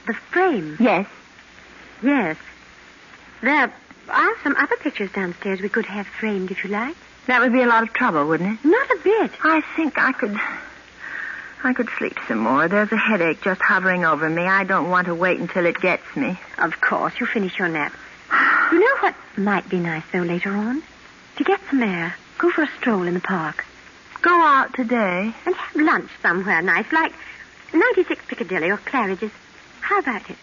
The frame? Yes. Yes. There are some other pictures downstairs we could have framed, if you like. That would be a lot of trouble, wouldn't it? Not a bit. I think I could sleep some more. There's a headache just hovering over me. I don't want to wait until it gets me. Of course. You finish your nap. You know what might be nice, though, later on? To get some air. Go for a stroll in the park. Go out today? And have lunch somewhere nice, like 96 Piccadilly or Claridge's. How about it?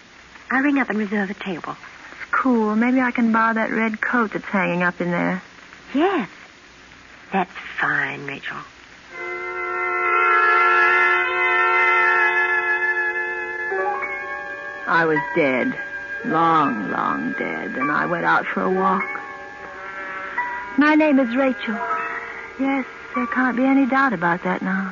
I'll ring up and reserve a table. It's cool. Maybe I can borrow that red coat that's hanging up in there. Yes. That's fine, Rachel. I was dead. Long, long dead. And I went out for a walk. My name is Rachel. Yes, there can't be any doubt about that now.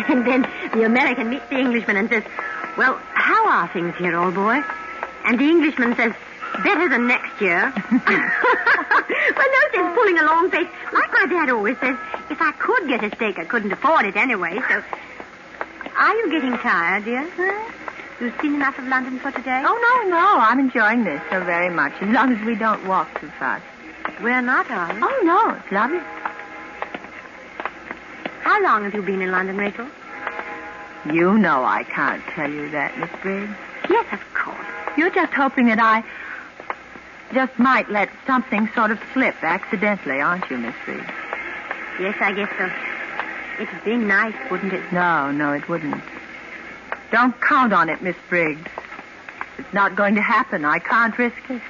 And then the American meets the Englishman and says, well, how are things here, old boy? And the Englishman says, better than next year. Well, no sense pulling a long face. Like my dad always says, if I could get a steak, I couldn't afford it anyway, so... Are you getting tired, dear? Huh? You've seen enough of London for today? Oh, no. I'm enjoying this so very much, as long as we don't walk too fast. We're not, are we? Oh, no, it's lovely. How long have you been in London, Rachel? You know I can't tell you that, Miss Briggs. Yes, of course. You're just hoping that I just might let something sort of slip accidentally, aren't you, Miss Briggs? Yes, I guess so. It'd be nice, wouldn't it? No, it wouldn't. Don't count on it, Miss Briggs. It's not going to happen. I can't risk it.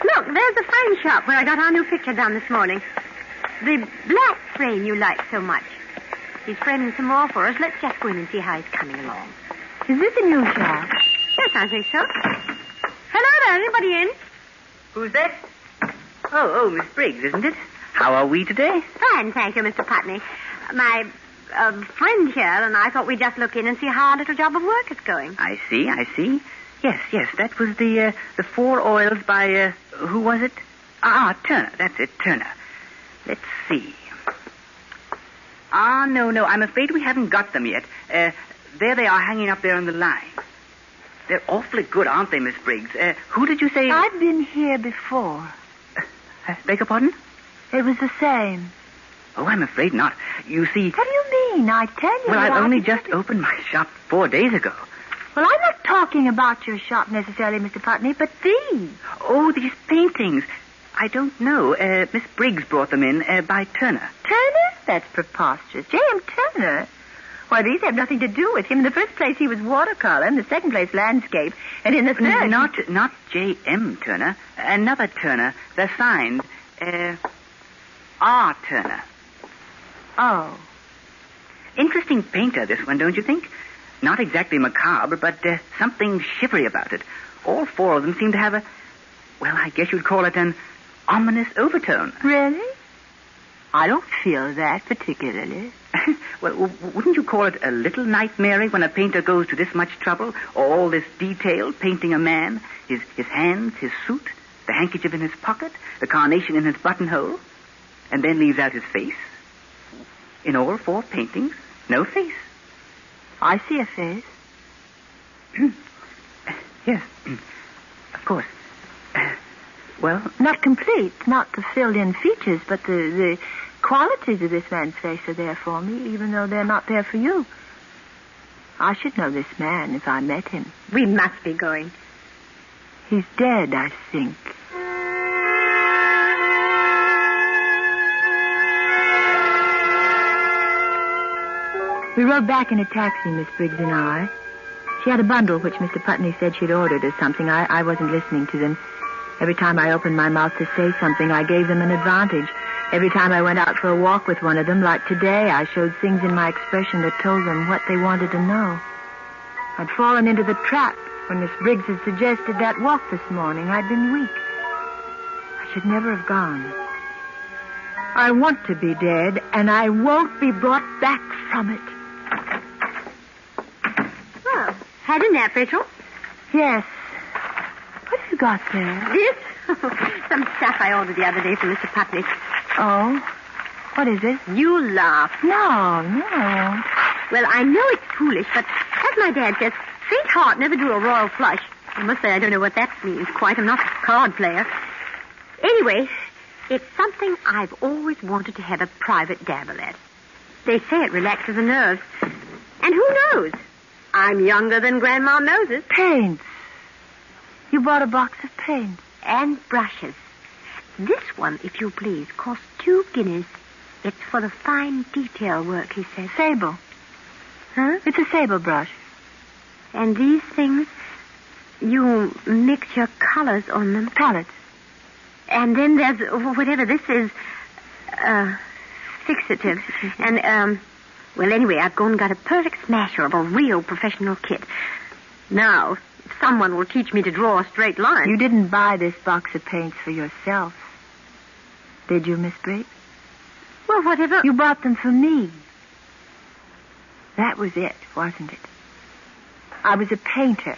Look, there's the frame shop where I got our new picture done this morning. The black frame you like so much. He's framing some more for us. Let's just go in and see how he's coming along. Is this a new shop? Yes, I think so. Hello there, anybody in? Who's that? Oh, Miss Briggs, isn't it? How are we today? Fine, thank you, Mr. Putney. My friend here and I thought we'd just look in and see how our little job of work is going. I see. Yes, that was the 4 oils by, who was it? Turner, that's it, Turner. Let's see. No, I'm afraid we haven't got them yet. There they are hanging up there on the line. They're awfully good, aren't they, Miss Briggs? Who did you say... I've been here before. Beg your pardon? It was the same. Oh, I'm afraid not. You see... What do you mean? I tell you... Well, I've only just opened my shop 4 days ago. Well, I'm not talking about your shop necessarily, Mr. Putney, but these. Oh, these paintings. I don't know. Miss Briggs brought them in by Turner. Turner? That's preposterous. J.M. Turner? Why, these have nothing to do with him. In the first place, he was watercolor. In the second place, landscape. And in the third... Not J.M. Turner. Another Turner. They're signed. R. Turner. Oh. Interesting painter, this one, don't you think? Not exactly macabre, but something shivery about it. All 4 of them seem to have I guess you'd call it an ominous overtone. Really? I don't feel that particularly. Well, wouldn't you call it a little nightmare when a painter goes to this much trouble, all this detail, painting a man, his hands, his suit, the handkerchief in his pocket, the carnation in his buttonhole, and then leaves out his face? In all 4 paintings, no face. I see a face. Yes, of course. Well? Not complete, not the filled-in features, but the qualities of this man's face are there for me, even though they're not there for you. I should know this man if I met him. We must be going. He's dead, I think. We rode back in a taxi, Miss Briggs and I. She had a bundle which Mr. Putney said she'd ordered or something. I wasn't listening to them. Every time I opened my mouth to say something, I gave them an advantage. Every time I went out for a walk with one of them, like today, I showed things in my expression that told them what they wanted to know. I'd fallen into the trap when Miss Briggs had suggested that walk this morning. I'd been weak. I should never have gone. I want to be dead, and I won't be brought back from it. Well, had a nap, Rachel? Yes. What have you got there? This? Some stuff I ordered the other day from Mr. Putney. Oh? What is it? You laugh. No. Well, I know it's foolish, but as my dad says, faint heart never drew a royal flush. I must say I don't know what that means quite. I'm not a card player. Anyway, it's something I've always wanted to have a private dabble at. They say it relaxes the nerves. And who knows? I'm younger than Grandma Moses. Paints. You bought a box of paints. And brushes. This one, if you please, costs 2 guineas. It's for the fine detail work, he says. Sable. Huh? It's a sable brush. And these things, you mix your colors on them. Palettes. And then there's whatever this is, fixative. And, well, anyway, I've gone and got a perfect smasher of a real professional kit. Now, someone will teach me to draw a straight line. You didn't buy this box of paints for yourself, did you, Miss Briggs? Well, whatever. You bought them for me. That was it, wasn't it? I was a painter.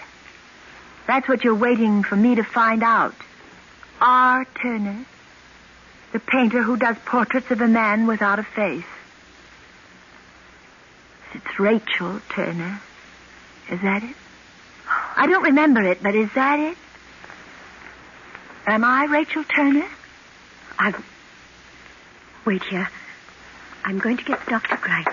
That's what you're waiting for me to find out. R. Turner, the painter who does portraits of a man without a face. It's Rachel Turner. Is that it? I don't remember it, but is that it? Am I Rachel Turner? Wait here. I'm going to get Dr. Grice.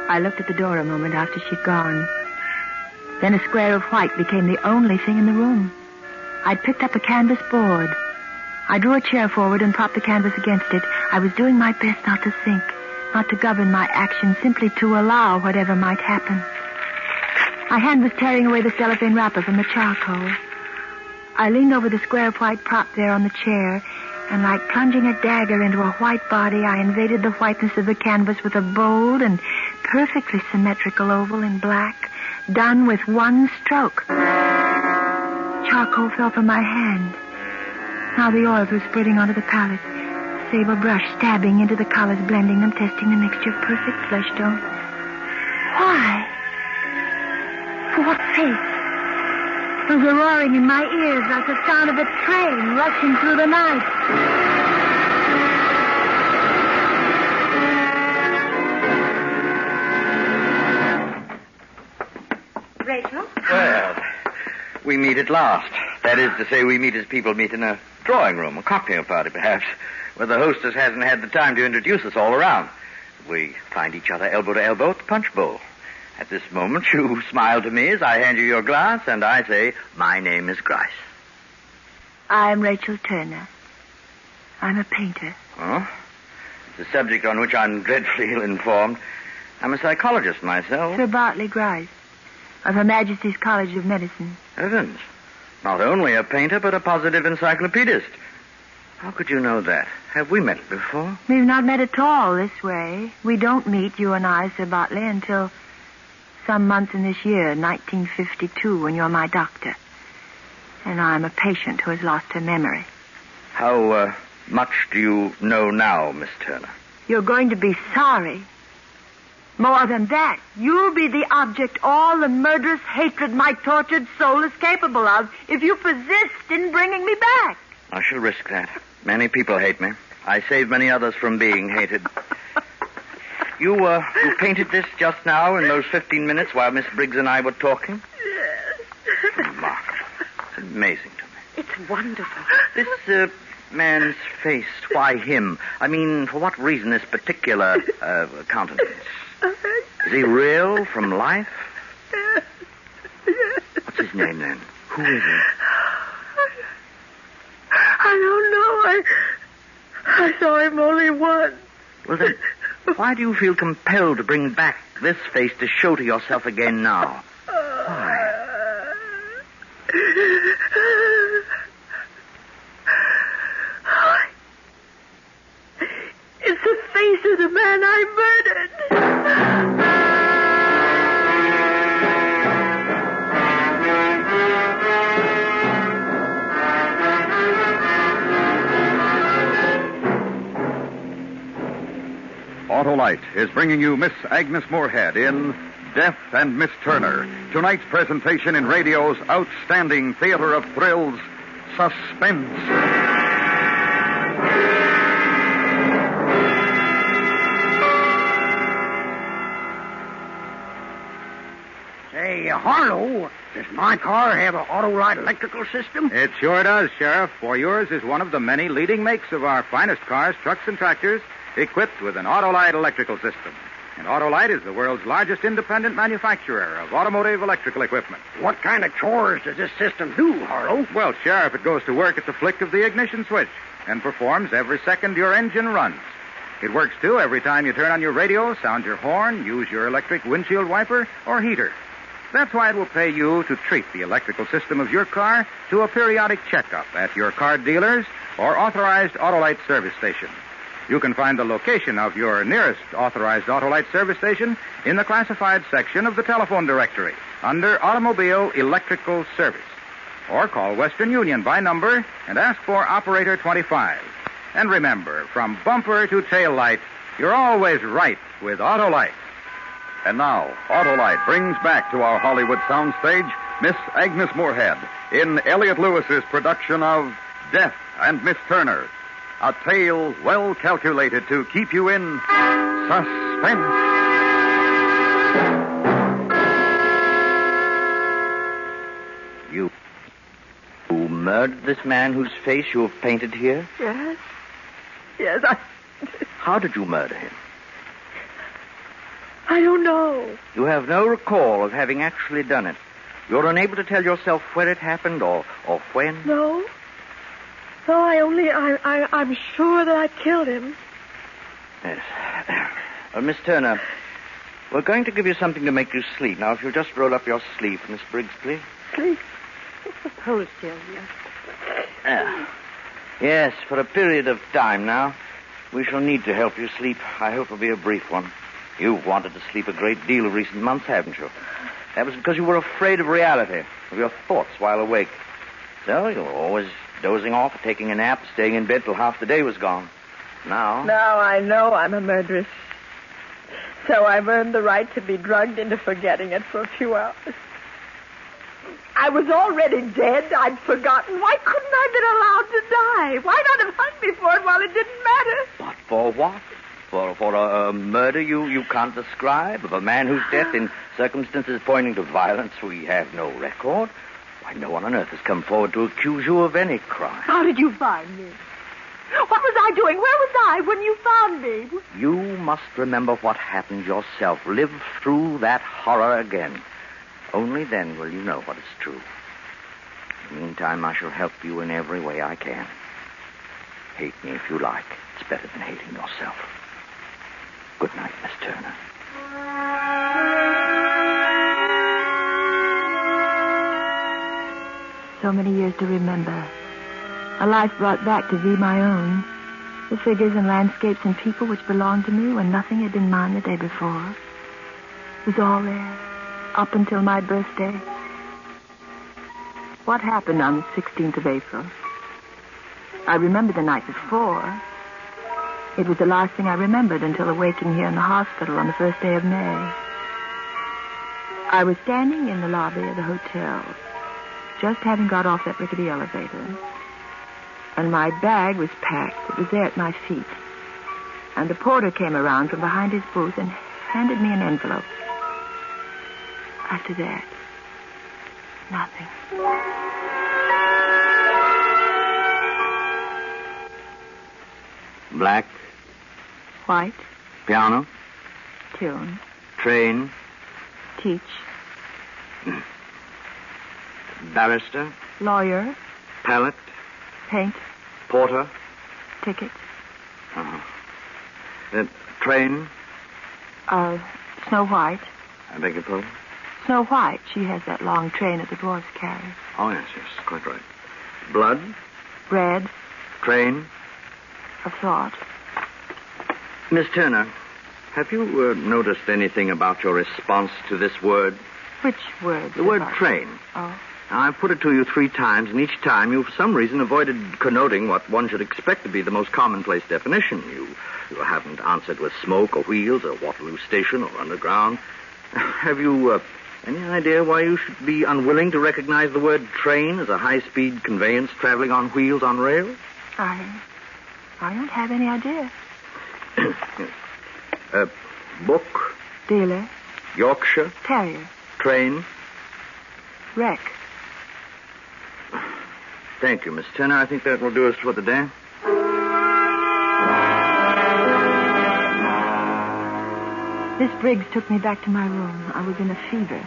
I looked at the door a moment after she'd gone. Then a square of white became the only thing in the room. I'd picked up a canvas board. I drew a chair forward and propped the canvas against it. I was doing my best not to think, not to govern my actions, simply to allow whatever might happen. My hand was tearing away the cellophane wrapper from the charcoal. I leaned over the square of white prop there on the chair, and like plunging a dagger into a white body, I invaded the whiteness of the canvas with a bold and perfectly symmetrical oval in black, done with one stroke. Charcoal fell from my hand. Now the oils were spreading onto the palette. Sable brush stabbing into the colors, blending them, testing the mixture of perfect flesh tone. Why? For what sake? There was a roaring in my ears like the sound of a train rushing through the night. Rachel? Well, we meet at last. That is to say, we meet as people meet in a drawing room, a cocktail party, perhaps, where the hostess hasn't had the time to introduce us all around. We find each other elbow to elbow at the punch bowl. At this moment, you smile to me as I hand you your glass, and I say, my name is Grice. I'm Rachel Turner. I'm a painter. Oh? It's a subject on which I'm dreadfully ill-informed. I'm a psychologist myself. Sir Bartley Grice, of Her Majesty's College of Medicine. Heavens. Not only a painter, but a positive encyclopedist. How could you know that? Have we met before? We've not met at all this way. We don't meet, you and I, Sir Bartley, until some months in this year, 1952, when you're my doctor. And I'm a patient who has lost her memory. How much do you know now, Miss Turner? You're going to be sorry. More than that, you'll be the object all the murderous hatred my tortured soul is capable of if you persist in bringing me back. I shall risk that. Many people hate me. I save many others from being hated. You painted this just now in those 15 minutes while Miss Briggs and I were talking? Yes. Remarkable. It's amazing to me. It's wonderful. This man's face, why him? I mean, for what reason this particular countenance? Is he real from life? What's his name, then? Who is he? I don't know. I saw him only once. Well, then, why do you feel compelled to bring back this face to show to yourself again now? Why? It's the face of the man I murdered. Autolite is bringing you Miss Agnes Moorehead in Death and Miss Turner, tonight's presentation in radio's outstanding theater of thrills, Suspense. Say, Harlow, does my car have an Autolite electrical system? It sure does, Sheriff, for yours is one of the many leading makes of our finest cars, trucks, and tractors. equipped with an Autolite electrical system. And Autolite is the world's largest independent manufacturer of automotive electrical equipment. What kind of chores does this system do, Harlow? Well, Sheriff, it goes to work at the flick of the ignition switch and performs every second your engine runs. It works, too, every time you turn on your radio, sound your horn, use your electric windshield wiper, or heater. That's why it will pay you to treat the electrical system of your car to a periodic checkup at your car dealers or authorized Autolite service station. You can find the location of your nearest authorized Autolite service station in the classified section of the telephone directory under Automobile Electrical Service. Or call Western Union by number and ask for Operator 25. And remember, from bumper to tail light, you're always right with Autolite. And now, Autolite brings back to our Hollywood soundstage Miss Agnes Moorehead in Elliot Lewis's production of Death and Miss Turner. A tale well calculated to keep you in suspense. You murdered this man whose face you have painted here? Yes. Yes, I... How did you murder him? I don't know. You have no recall of having actually done it. You're unable to tell yourself where it happened or when? No. No, I'm sure that I killed him. Yes. Miss Turner, we're going to give you something to make you sleep. Now, if you'll just roll up your sleeve for Miss Briggs, please. Sleep? Hold still, yes. Yes, for a period of time now. We shall need to help you sleep. I hope it'll be a brief one. You've wanted to sleep a great deal of recent months, haven't you? That was because you were afraid of reality, of your thoughts while awake. So you were always dozing off, taking a nap, staying in bed till half the day was gone. Now I know I'm a murderess. So I've earned the right to be drugged into forgetting it for a few hours. I was already dead. I'd forgotten. Why couldn't I have been allowed to die? Why not have hung me for it while it didn't matter? But for what? For a murder you can't describe? Of a man whose death in circumstances pointing to violence we have no record? Why, no one on earth has come forward to accuse you of any crime. How did you find me? What was I doing? Where was I when you found me? You must remember what happened yourself. Live through that horror again. Only then will you know what is true. In the meantime, I shall help you in every way I can. Hate me if you like. It's better than hating yourself. Good night, Miss Turner. So many years to remember. A life brought back to be my own. The figures and landscapes and people which belonged to me when nothing had been mine the day before. It was all there, up until my birthday. What happened on the 16th of April? I remember the night before. It was the last thing I remembered until awaking here in the hospital on the first day of May. I was standing in the lobby of the hotel, just having got off that rickety elevator. And my bag was packed. It was there at my feet. And the porter came around from behind his booth and handed me an envelope. After that, nothing. Black. White. Piano. Tune. Train. Teach. Barrister. Lawyer. Pallet. Paint. Porter. Ticket. Train. Snow White. I beg your pardon? Snow White. She has that long train that the dwarfs carry. Oh, yes, quite right. Blood. Bread. Train. Of thought. Miss Turner, have you noticed anything about your response to this word? Which word? The word train. Oh. I've put it to you 3 times, and each time you, for some reason, avoided connoting what one should expect to be the most commonplace definition. You haven't answered with smoke or wheels or Waterloo Station or underground. Have you any idea why you should be unwilling to recognize the word train as a high-speed conveyance traveling on wheels on rails? I don't have any idea. Book. Dealer. Yorkshire. Terrier. Train. Wreck. Thank you, Miss Turner. I think that will do us for the day. Miss Briggs took me back to my room. I was in a fever.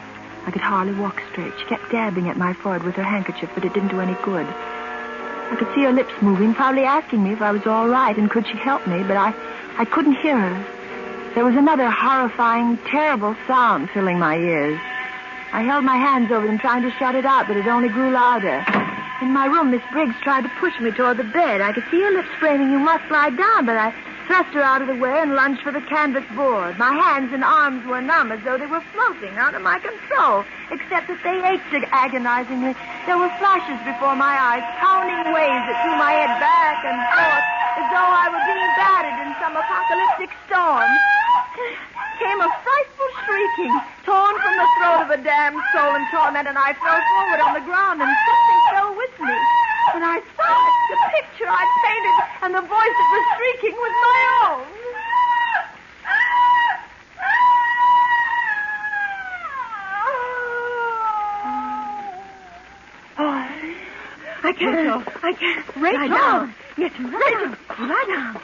I could hardly walk straight. She kept dabbing at my forehead with her handkerchief, but it didn't do any good. I could see her lips moving, probably asking me if I was all right and could she help me, but I couldn't hear her. There was another horrifying, terrible sound filling my ears. I held my hands over them, trying to shut it out, but it only grew louder. In my room, Miss Briggs tried to push me toward the bed. I could see her lips framing, "You must lie down," but I thrust her out of the way and lunged for the canvas board. My hands and arms were numb, as though they were floating out of my control, except that they ached agonizingly. There were flashes before my eyes, pounding waves that threw my head back and forth, as though I were being battered in some apocalyptic storm. Came a frightful shrieking, torn from the throat of a damned soul in torment, and I fell forward on the ground, and something fell with me. And I saw it, the picture I'd painted, and the voice that was shrieking was my own. Oh, I can't go. I can't. Rachel. Lie down. Yes, Rachel. Lie down.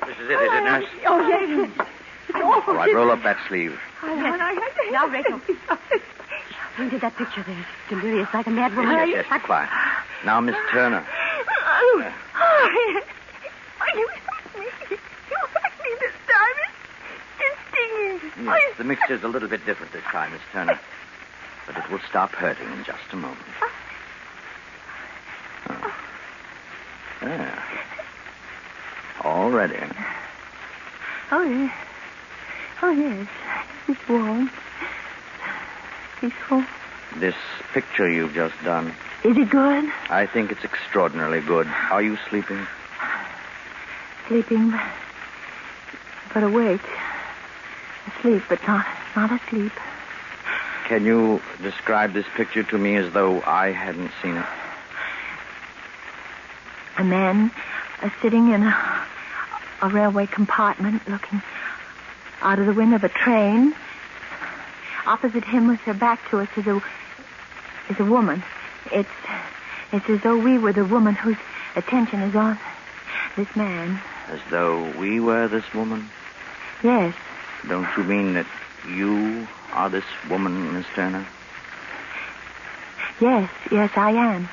This is it, nurse? Oh, yes. It's awful. All right, roll up that sleeve. Yes. Now, Rachel. When did that picture there? Delirious like a mad woman. Yes, quiet. Now, Miss Turner. You hurt me. You hurt me this time. It's stinging. Yes, the mixture's a little bit different this time, Miss Turner. But it will stop hurting in just a moment. There. All ready. Oh, yes. Oh, yes. It's warm. Peaceful. This picture you've just done. Is it good? I think it's extraordinarily good. Are you sleeping? Sleeping, but awake. Asleep, but not asleep. Can you describe this picture to me as though I hadn't seen it? A man sitting in a railway compartment looking out of the window of a train. Opposite him with her back to us is a woman. It's as though we were the woman whose attention is on this man. As though we were this woman? Yes. Don't you mean that you are this woman, Miss Turner? Yes, I am.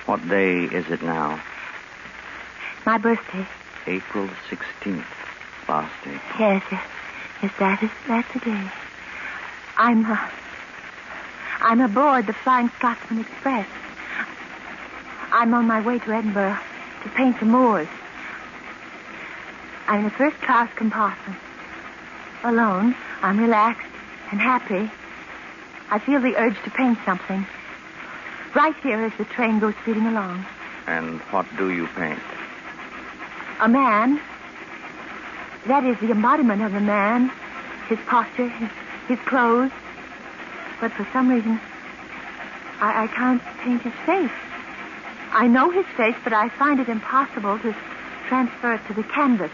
What day is it now? My birthday. April 16th. Last April. Yes, that's the day. I'm aboard the Flying Scotsman Express. I'm on my way to Edinburgh to paint the moors. I'm in a first-class compartment. Alone, I'm relaxed and happy. I feel the urge to paint something. Right here as the train goes speeding along. And what do you paint? A man. That is the embodiment of a man. His posture, his clothes. But for some reason, I can't paint his face. I know his face, but I find it impossible to transfer it to the canvas.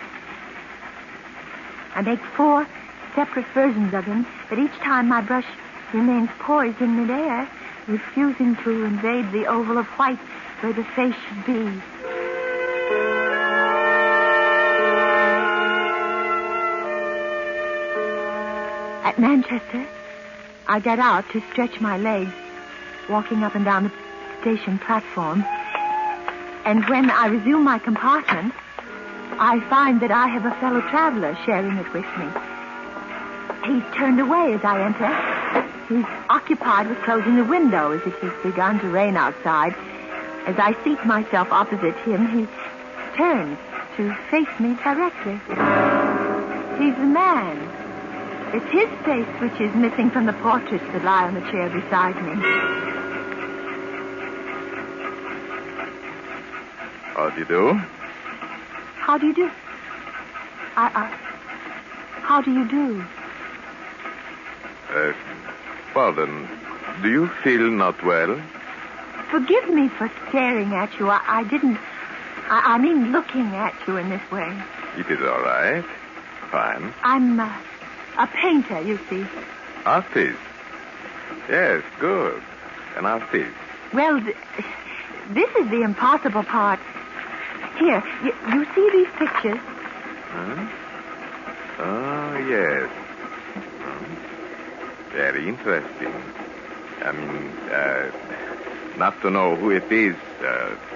I make 4 separate versions of him, but each time my brush remains poised in midair, refusing to invade the oval of white where the face should be. At Manchester, I got out to stretch my legs, walking up and down the station platform. And when I resume my compartment, I find that I have a fellow traveler sharing it with me. He's turned away as I enter. He's occupied with closing the window as it has begun to rain outside. As I seat myself opposite him, he turns to face me directly. He's the man. It's his face which is missing from the portraits that lie on the chair beside me. How do you do? How do you do? How do you do? Well then, do you feel not well? Forgive me for staring at you. I didn't... I mean looking at you in this way. It is all right. Fine. I'm a painter, you see. Artist? Yes, good. An artist. Well, this is the impossible part. Here, you see these pictures? Huh? Oh, yes. Very interesting. I mean, not to know who it is,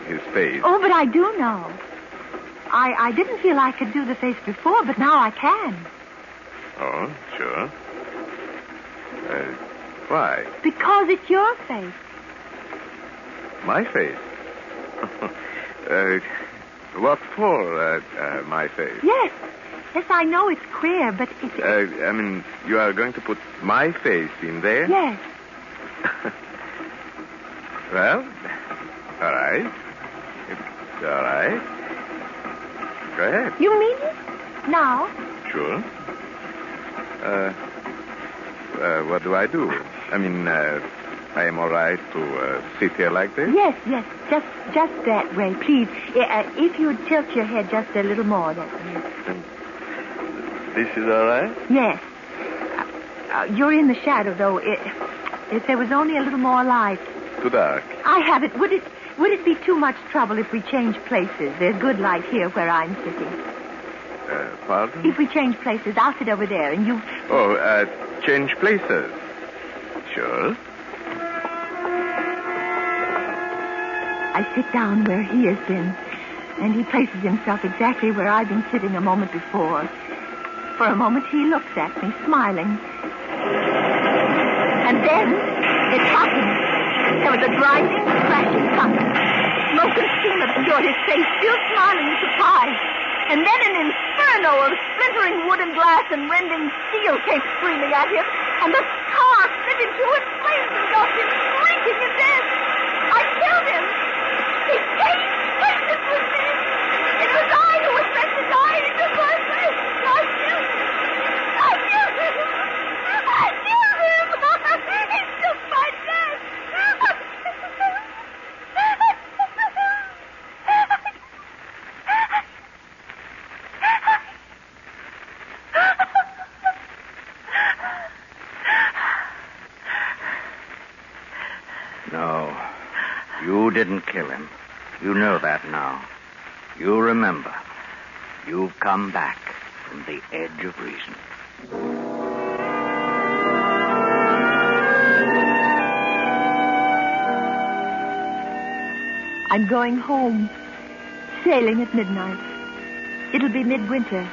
his face. Oh, but I do know. I didn't feel I could do the face before, but now I can. Oh, sure. Why? Because it's your face. My face? What for, my face? Yes. Yes, I know it's queer, but it's... I mean, you are going to put my face in there? Yes. Well, all right. It's all right. Go ahead. You mean it? Now? Sure. What do I do? I mean, I am all right to sit here like this? Yes. Just that way, please. If you'd tilt your head just a little more, that way. This is all right? Yes. You're in the shadow, though. If there was only a little more light. Too dark. I have it. Would it be too much trouble if we change places? There's good light here where I'm sitting. Pardon? If we change places, I'll sit over there and you... Oh, change places. Sure. I sit down where he has been, and he places himself exactly where I've been sitting a moment before. For a moment, he looks at me, smiling. And then it happened. There was a grinding, crashing cut. Smoke and steam obscured his face, still smiling in surprise. And then an inferno of splintering wood and glass and rending steel came screaming at him, and the car split into its flames and got him shrieking in death. I killed him. He changed places with me. It was I who was meant to die. He took my place. I killed him. I killed him. He took my death. No, you didn't kill him. You know that now. You remember. You've come back from the edge of reason. I'm going home, sailing at midnight. It'll be midwinter.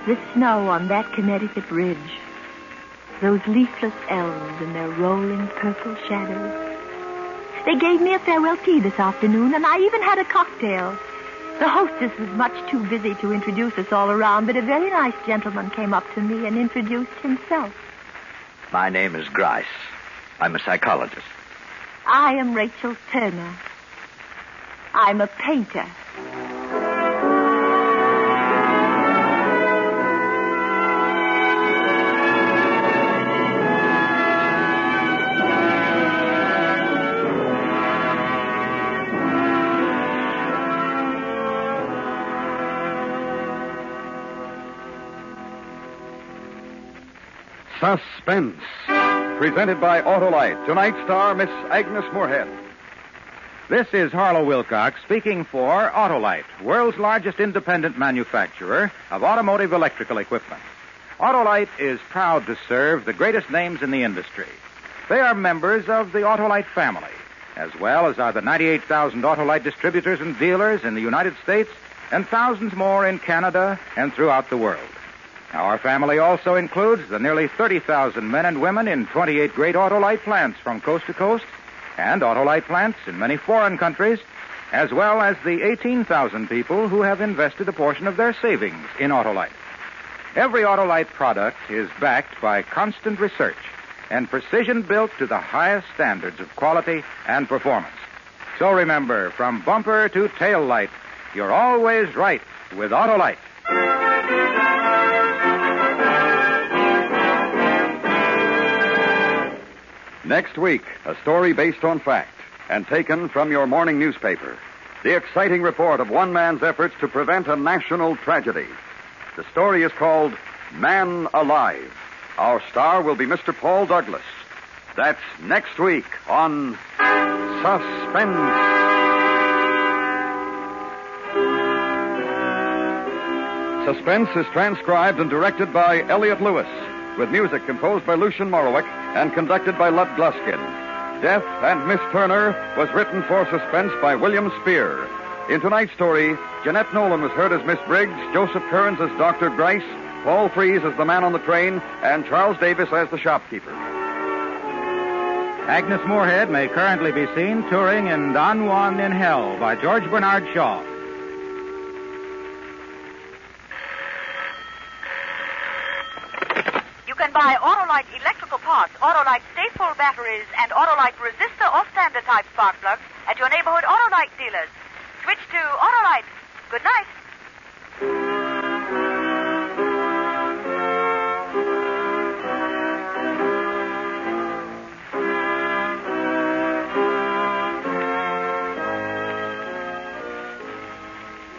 The snow on that Connecticut ridge. Those leafless elms in their rolling purple shadows. They gave me a farewell tea this afternoon, and I even had a cocktail. The hostess was much too busy to introduce us all around, but a very nice gentleman came up to me and introduced himself. My name is Grice. I'm a psychologist. I am Rachel Turner. I'm a painter. Suspense, presented by Autolite. Tonight's star, Miss Agnes Moorehead. This is Harlow Wilcox speaking for Autolite, world's largest independent manufacturer of automotive electrical equipment. Autolite is proud to serve the greatest names in the industry. They are members of the Autolite family, as well as are the 98,000 Autolite distributors and dealers in the United States and thousands more in Canada and throughout the world. Our family also includes the nearly 30,000 men and women in 28 great Autolite plants from coast to coast, and Autolite plants in many foreign countries, as well as the 18,000 people who have invested a portion of their savings in Autolite. Every Autolite product is backed by constant research and precision built to the highest standards of quality and performance. So remember, from bumper to tail light, you're always right with Autolite. Next week, a story based on fact and taken from your morning newspaper. The exciting report of one man's efforts to prevent a national tragedy. The story is called Man Alive. Our star will be Mr. Paul Douglas. That's next week on Suspense. Suspense is transcribed and directed by Elliot Lewis, with music composed by Lucian Morowick and conducted by Lud Gluskin. Death and Miss Turner was written for Suspense by William Spear. In tonight's story, Jeanette Nolan was heard as Miss Briggs, Joseph Kearns as Dr. Grice, Paul Freese as the man on the train, and Charles Davis as the shopkeeper. Agnes Moorehead may currently be seen touring in Don Juan in Hell by George Bernard Shaw. You can buy Autolite electrical parts, Autolite stay-full batteries, and Autolite resistor or standard type spark plugs at your neighborhood Autolite dealers. Switch to Autolite. Good night.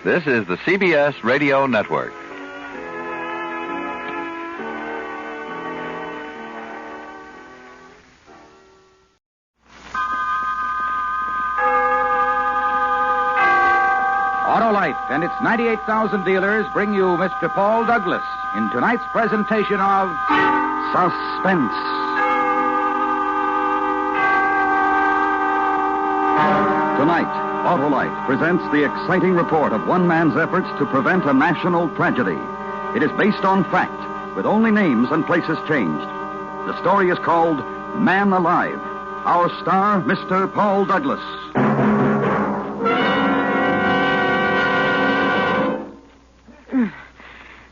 This is the CBS Radio Network. Autolite and its 98,000 dealers bring you Mr. Paul Douglas in tonight's presentation of Suspense. Tonight, Autolite presents the exciting report of one man's efforts to prevent a national tragedy. It is based on fact, with only names and places changed. The story is called Man Alive. Our star, Mr. Paul Douglas.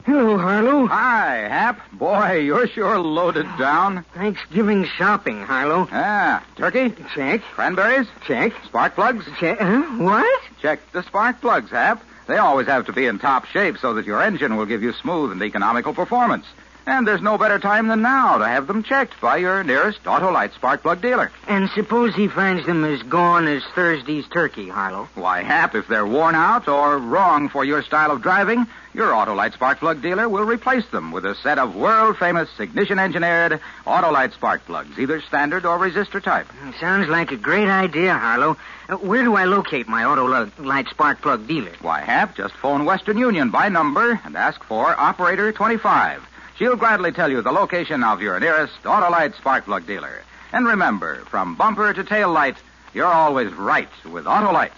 Hello, Harlow. Hi, Hap. Boy, you're sure loaded down. Thanksgiving shopping, Harlow. Ah, turkey? Check. Cranberries? Check. Spark plugs? Check. What? Check the spark plugs, Hap. They always have to be in top shape so that your engine will give you smooth and economical performance. And there's no better time than now to have them checked by your nearest Autolite spark plug dealer. And suppose he finds them as gone as Thursday's turkey, Harlow? Why, Hap, if they're worn out or wrong for your style of driving, your Autolite spark plug dealer will replace them with a set of world-famous ignition-engineered Autolite spark plugs, either standard or resistor type. Sounds like a great idea, Harlow. Where do I locate my Autolite spark plug dealer? Why, Hap, just phone Western Union by number and ask for Operator 25. She'll gladly tell you the location of your nearest Autolite spark plug dealer. And remember, from bumper to tail light, you're always right with Autolite.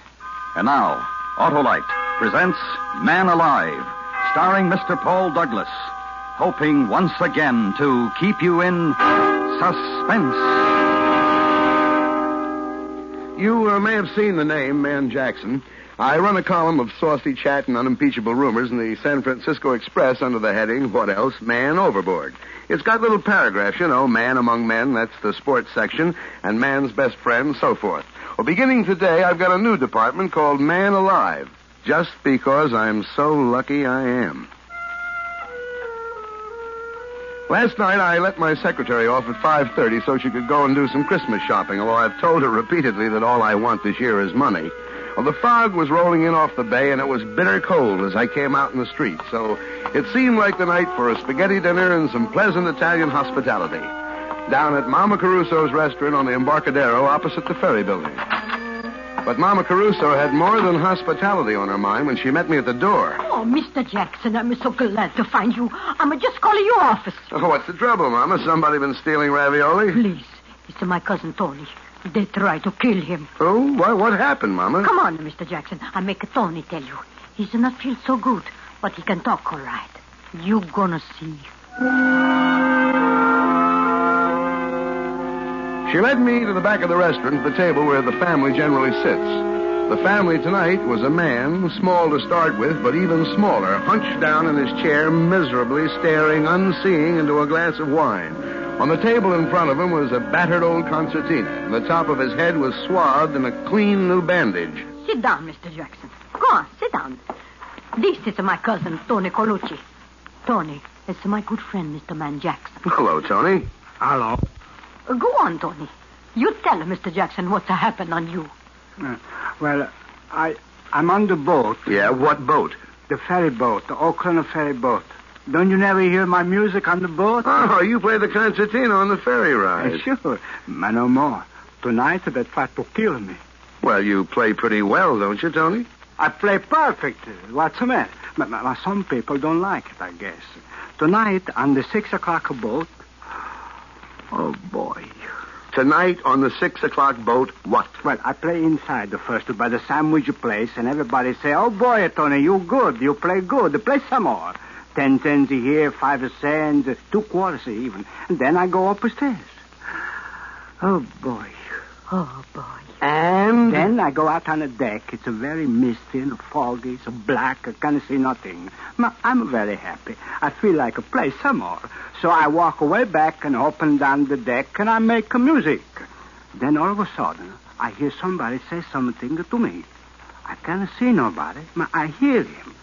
And now, Autolite presents Man Alive, starring Mr. Paul Douglas, hoping once again to keep you in suspense. You may have seen the name, Man Jackson. I run a column of saucy chat and unimpeachable rumors in the San Francisco Express under the heading, what else, Man Overboard. It's got little paragraphs, you know, man among men, that's the sports section, and man's best friend, so forth. Well, beginning today, I've got a new department called Man Alive, just because I'm so lucky I am. Last night, I let my secretary off at 5:30 so she could go and do some Christmas shopping, although I've told her repeatedly that all I want this year is money. Well, the fog was rolling in off the bay, and it was bitter cold as I came out in the street, so it seemed like the night for a spaghetti dinner and some pleasant Italian hospitality. Down at Mama Caruso's restaurant on the Embarcadero opposite the ferry building. But Mama Caruso had more than hospitality on her mind when she met me at the door. Oh, Mr. Jackson, I'm so glad to find you. I'm just calling your office. Oh, what's the trouble, Mama? Somebody been stealing ravioli? Please. It's my cousin Tony. They tried to kill him. Oh, what happened, Mama? Come on, Mr. Jackson. I make Tony tell you. He does not feel so good, but he can talk all right. You gonna see. She led me to the back of the restaurant, to the table where the family generally sits. The family tonight was a man, small to start with, but even smaller, hunched down in his chair, miserably staring, unseeing, into a glass of wine. On the table in front of him was a battered old concertina, and the top of his head was swathed in a clean new bandage. Sit down, Mr. Jackson. Go on, sit down. This is my cousin, Tony Colucci. Tony, it's my good friend, Mr. Man Jackson. Hello, Tony. Hello. Go on, Tony. You tell Mr. Jackson what's happened on you. I'm on the boat. Yeah, what boat? The ferry boat, the Oakland ferry boat. Don't you never hear my music on the boat? Oh, you play the concertina on the ferry ride. Sure. But no more. Tonight they tried to kill me. Well, you play pretty well, don't you, Tony? I play perfect. What's the matter? Some people don't like it, I guess. Tonight, on the 6 o'clock boat... Oh, boy. Tonight on the 6 o'clock boat, what? Well, I play inside the first by the sandwich place, and everybody say, oh, boy, Tony, you good. You play good. Play some more. 10 cents here, 5 cents, 2 quarters even. And then I go upstairs. Oh, boy. Oh, boy. And then I go out on the deck. It's a very misty and foggy. It's black. I can't see nothing. I'm very happy. I feel like I play some more. So I walk away back and open down the deck and I make music. Then all of a sudden, I hear somebody say something to me. I can't see nobody, but I hear him.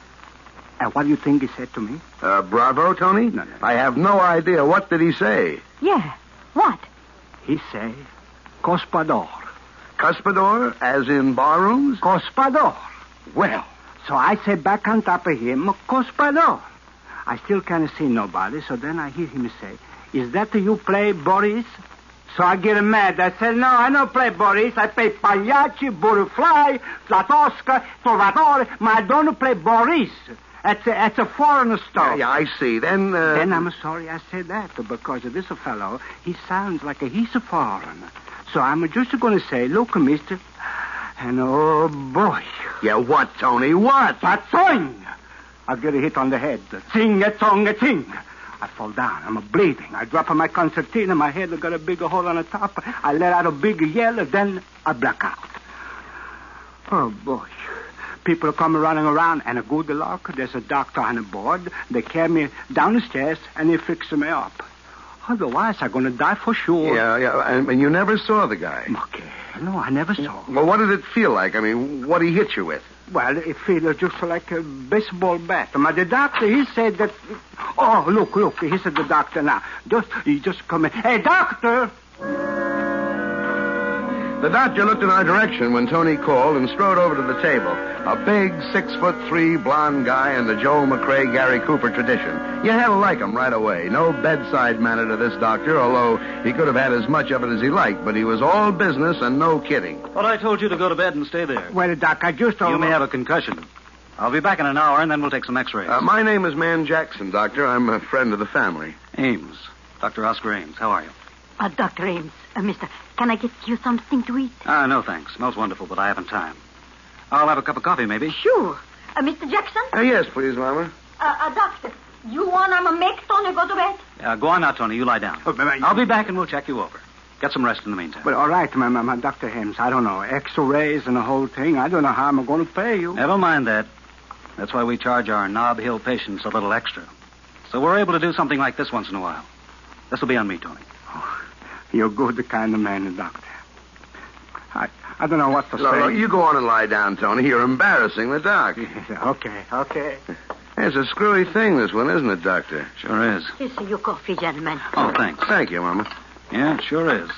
And what do you think he said to me? Bravo, Tony? No. I have no idea. What did he say? Yeah. What? He say, Cospador. Cuspador, as in barrooms? Cospador. Well, so I say back on top of him, Cospador. I still can't see nobody, so then I hear him say, is that you play Boris? So I get mad. I said, no, I don't play Boris. I play Pagliacci, Butterfly, Flatosca, Trovatore, but I don't play Boris. That's a foreign stuff. Yeah, I see. Then I'm sorry I said that, because this fellow, he sounds like he's a foreigner. So I'm just going to say, look, mister, and oh, boy. Yeah, what, Tony? What? Patsing! I get a hit on the head. Ting-a-tong-a-ting. I fall down. I'm bleeding. I drop my concertina. My head got a big hole on the top. I let out a big yell, then I black out. Oh, boy. People come running around, and a good luck, there's a doctor on board. They carry me down the stairs, and they fix me up. Otherwise, I'm going to die for sure. Yeah, and you never saw the guy? Okay. No, I never saw. Well, what did it feel like? I mean, what did he hit you with? Well, it feels just like a baseball bat. But the doctor, he said that... Oh, look, he said the doctor now. He just come in. Hey, doctor! The doctor looked in our direction when Tony called and strode over to the table. A big 6'3" blonde guy in the Joel McRae, Gary Cooper tradition. You had to like him right away. No bedside manner to this doctor, although he could have had as much of it as he liked, but he was all business and no kidding. But I told you to go to bed and stay there. Well, Doc, I just... You may have a concussion. I'll be back in an hour, and then we'll take some x-rays. My name is Man Jackson, Doctor. I'm a friend of the family. Ames. Dr. Oscar Ames. How are you? Dr. Ames, mister, can I get you something to eat? No, thanks. Smells wonderful, but I haven't time. I'll have a cup of coffee, maybe. Sure. Mr. Jackson? Yes, please, Mama. Doctor, you want to make Tony go to bed? Go on now, Tony. You lie down. I'll be back and we'll check you over. Get some rest in the meantime. Well, all right, my Dr. Ames. I don't know. X-rays and the whole thing. I don't know how I'm going to pay you. Never mind that. That's why we charge our Nob Hill patients a little extra. So we're able to do something like this once in a while. This will be on me, Tony. Oh, you're a good kind of man, Doctor. I don't know what to say. No, you go on and lie down, Tony. You're embarrassing the doc. Okay. It's a screwy thing, this one, isn't it, Doctor? Sure is. Here's your coffee, gentlemen. Oh, thanks. Thank you, Mama. Yeah, it sure is.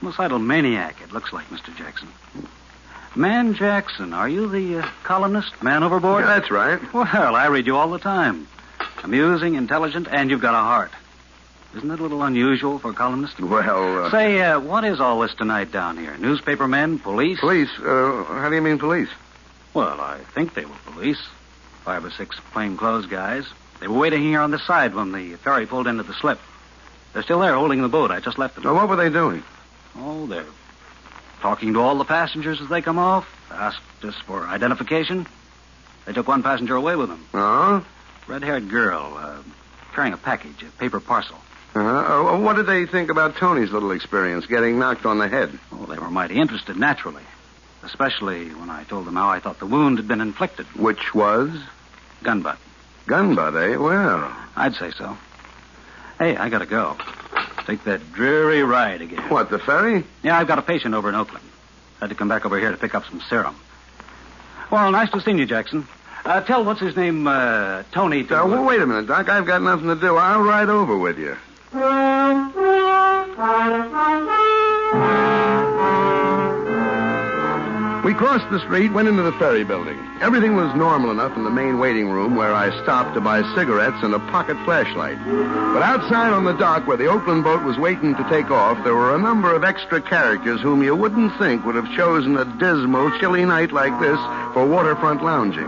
Homicidal maniac, it looks like, Mr. Jackson. Man Jackson, are you the columnist, Man Overboard? Yeah, that's right. Well, I read you all the time. Amusing, intelligent, and you've got a heart. Isn't it a little unusual for a columnist? Well, Say, what is all this tonight down here? Newspapermen, police? Police? How do you mean police? Well, I think they were police. 5 or 6 plainclothes guys. They were waiting here on the side when the ferry pulled into the slip. They're still there holding the boat. I just left them. Well, what were they doing? Oh, they're talking to all the passengers as they come off. Asked us for identification. They took one passenger away with them. Oh? Red-haired girl, carrying a package, a paper parcel. What did they think about Tony's little experience, getting knocked on the head? Oh, they were mighty interested, naturally. Especially when I told them how I thought the wound had been inflicted. Which was? Gun butt. Gun butt, eh? Well. I'd say so. Hey, I gotta go. Take that dreary ride again. What, the ferry? Yeah, I've got a patient over in Oakland. Had to come back over here to pick up some serum. Well, nice to see you, Jackson. Tell what's his name, Tony. Well, wait a minute, Doc. I've got nothing to do. I'll ride over with you. We crossed the street, went into the ferry building. Everything was normal enough in the main waiting room where I stopped to buy cigarettes and a pocket flashlight. But outside on the dock where the Oakland boat was waiting to take off, there were a number of extra characters whom you wouldn't think would have chosen a dismal, chilly night like this for waterfront lounging.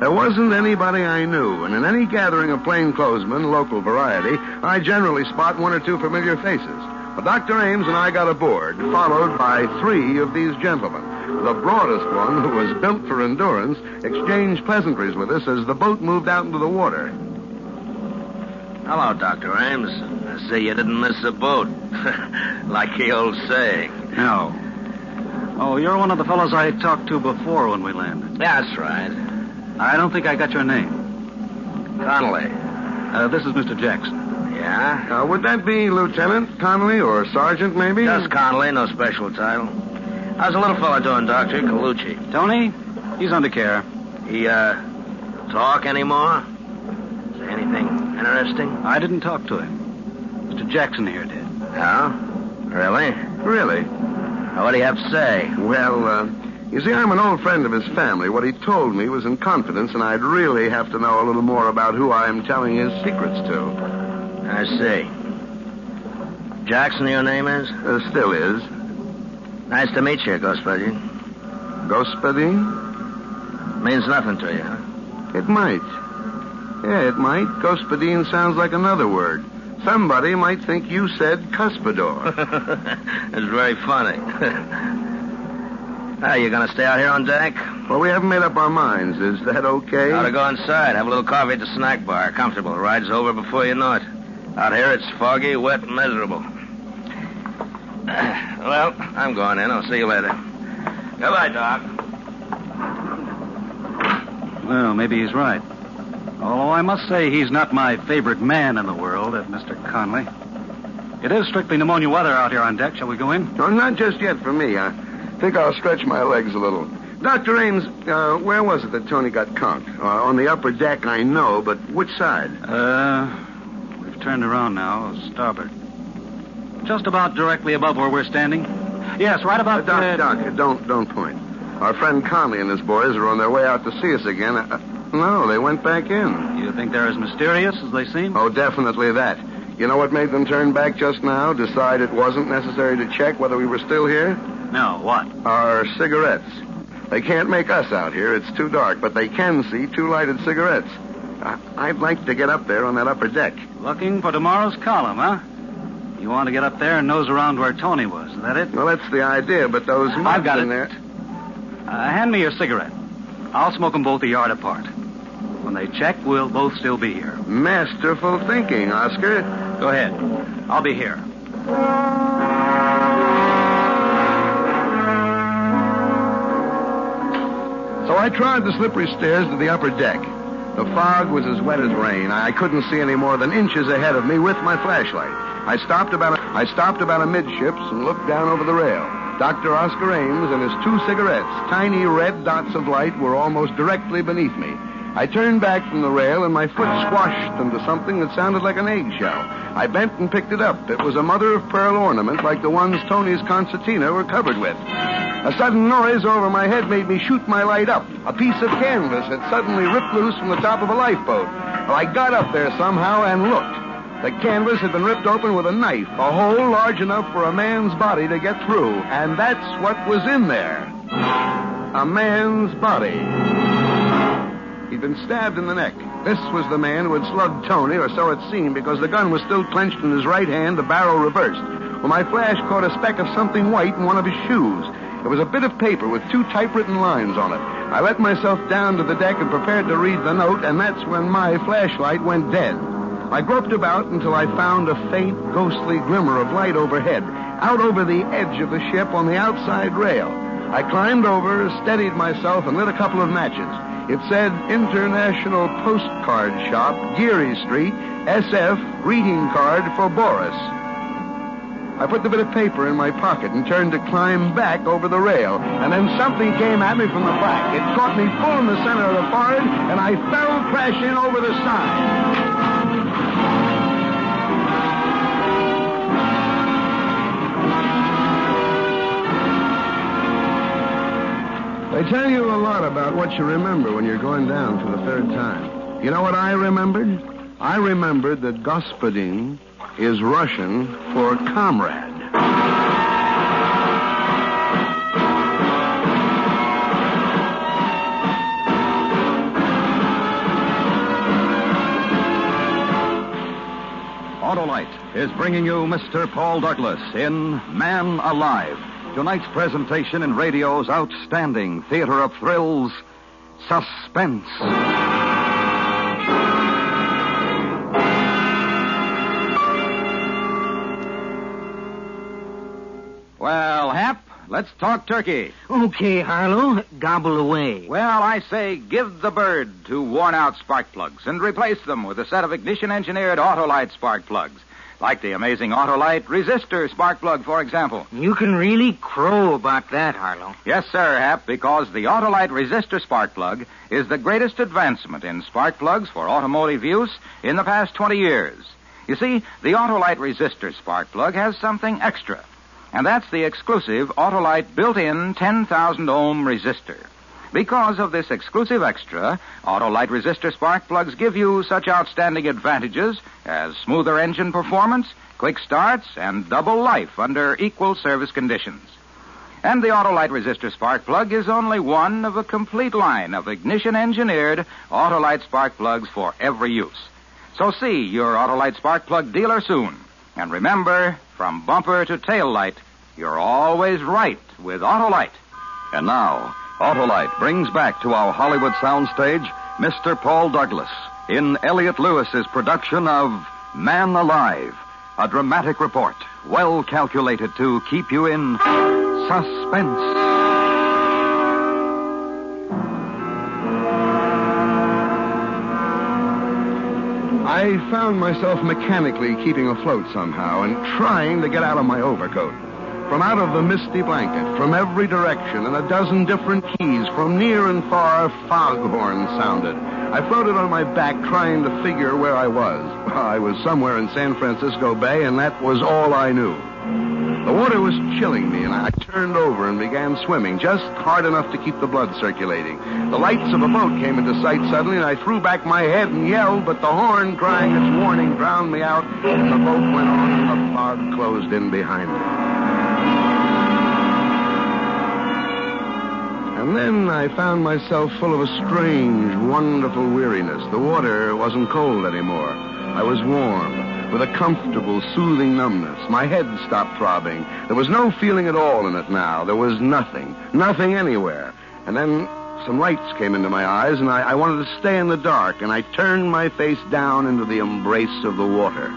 There wasn't anybody I knew, and in any gathering of plainclothesmen, local variety, I generally spot one or two familiar faces. But Dr. Ames and I got aboard, followed by 3 of these gentlemen. The broadest one, who was built for endurance, exchanged pleasantries with us as the boat moved out into the water. Hello, Dr. Ames. I see you didn't miss the boat. Like the old saying. No. Oh, you're one of the fellows I talked to before when we landed. That's right. I don't think I got your name. Connolly. This is Mr. Jackson. Yeah? Would that be Lieutenant Connolly or Sergeant, maybe? Just Connolly, no special title. How's the little fella doing, Doctor? Colucci. Tony? He's under care. He, talk anymore? Is there anything interesting? I didn't talk to him. Mr. Jackson here did. Oh? Really? Really? What do you have to say? Well, you see, I'm an old friend of his family. What he told me was in confidence, and I'd really have to know a little more about who I am telling his secrets to. I see. Jackson, your name is? Still is. Nice to meet you, Gospodin. Gospodin? Means nothing to you, huh? It might. Yeah, it might. Gospodin sounds like another word. Somebody might think you said cuspidor. It's very funny. Are you going to stay out here on deck? Well, we haven't made up our minds. Is that okay? Ought to go inside. Have a little coffee at the snack bar. Comfortable. The ride's over before you know it. Out here, it's foggy, wet, and miserable. Well, I'm going in. I'll see you later. Goodbye, Doc. Well, maybe he's right. Although I must say he's not my favorite man in the world, Mr. Conley. It is strictly pneumonia weather out here on deck. Shall we go in? No, not just yet for me. I think I'll stretch my legs a little. Dr. Ames, where was it that Tony got conked? On the upper deck, I know, but which side? We've turned around now, starboard. Just about directly above where we're standing. Yes, right about... Doc, don't point. Our friend Conley and his boys are on their way out to see us again. No, they went back in. You think they're as mysterious as they seem? Oh, definitely that. You know what made them turn back just now? Decide it wasn't necessary to check whether we were still here? No, what? Our cigarettes. They can't make us out here. It's too dark, but they can see 2 lighted cigarettes. I'd like to get up there on that upper deck. Looking for tomorrow's column, huh? You want to get up there and nose around where Tony was, is that it? Well, that's the idea, but those I've got in it. there... Hand me your cigarette. I'll smoke them both a yard apart. When they check, we'll both still be here. Masterful thinking, Oscar. Go ahead. I'll be here. So I trod the slippery stairs to the upper deck. The fog was as wet as rain. I couldn't see any more than inches ahead of me with my flashlight. I stopped about amidships and looked down over the rail. Dr. Oscar Ames and his 2 cigarettes, tiny red dots of light, were almost directly beneath me. I turned back from the rail, and my foot squashed into something that sounded like an eggshell. I bent and picked it up. It was a mother-of-pearl ornament like the ones Tony's concertina were covered with. A sudden noise over my head made me shoot my light up. A piece of canvas had suddenly ripped loose from the top of a lifeboat. Well, I got up there somehow and looked. The canvas had been ripped open with a knife, a hole large enough for a man's body to get through. And that's what was in there. A man's body. He'd been stabbed in the neck. This was the man who had slugged Tony, or so it seemed, because the gun was still clenched in his right hand, the barrel reversed. Well, my flash caught a speck of something white in one of his shoes. It was a bit of paper with 2 typewritten lines on it. I let myself down to the deck and prepared to read the note, and that's when my flashlight went dead. I groped about until I found a faint, ghostly glimmer of light overhead, out over the edge of the ship on the outside rail. I climbed over, steadied myself, and lit a couple of matches. It said International Postcard Shop, Geary Street, SF, greeting card for Boris. I put the bit of paper in my pocket and turned to climb back over the rail. And then something came at me from the back. It caught me full in the center of the forehead, and I fell crashing over the side. They tell you a lot about what you remember when you're going down for the 3rd time. You know what I remembered? I remembered that Господин is Russian for comrade. Autolite is bringing you Mr. Paul Douglas in Man Alive. Tonight's presentation in radio's outstanding theater of thrills, Suspense. Well, Hap, let's talk turkey. Okay, Harlow, gobble away. Well, I say give the bird to worn-out spark plugs and replace them with a set of ignition-engineered Autolite spark plugs. Like the amazing Autolite resistor spark plug, for example. You can really crow about that, Harlow. Yes, sir, Hap, because the Autolite resistor spark plug is the greatest advancement in spark plugs for automotive use in the past 20 years. You see, the Autolite resistor spark plug has something extra. And that's the exclusive Autolite built-in 10,000-ohm resistor. Because of this exclusive extra, Autolite resistor spark plugs give you such outstanding advantages as smoother engine performance, quick starts, and double life under equal service conditions. And the Autolite resistor spark plug is only one of a complete line of ignition-engineered Autolite spark plugs for every use. So see your Autolite spark plug dealer soon. And remember, from bumper to tail light, you're always right with Autolite. And now, Autolite brings back to our Hollywood soundstage Mr. Paul Douglas in Elliot Lewis's production of Man Alive, a dramatic report well calculated to keep you in suspense. I found myself mechanically keeping afloat somehow and trying to get out of my overcoat. From out of the misty blanket, from every direction, in a dozen different keys, from near and far, foghorns sounded. I floated on my back trying to figure where I was. I was somewhere in San Francisco Bay, and that was all I knew. The water was chilling me, and I turned over and began swimming, just hard enough to keep the blood circulating. The lights of a boat came into sight suddenly, and I threw back my head and yelled, but the horn crying its warning drowned me out, and the boat went on, and the fog closed in behind me. And then I found myself full of a strange, wonderful weariness. The water wasn't cold anymore. I was warm, with a comfortable, soothing numbness. My head stopped throbbing. There was no feeling at all in it now. There was nothing anywhere. And then some lights came into my eyes, and I wanted to stay in the dark, and I turned my face down into the embrace of the water.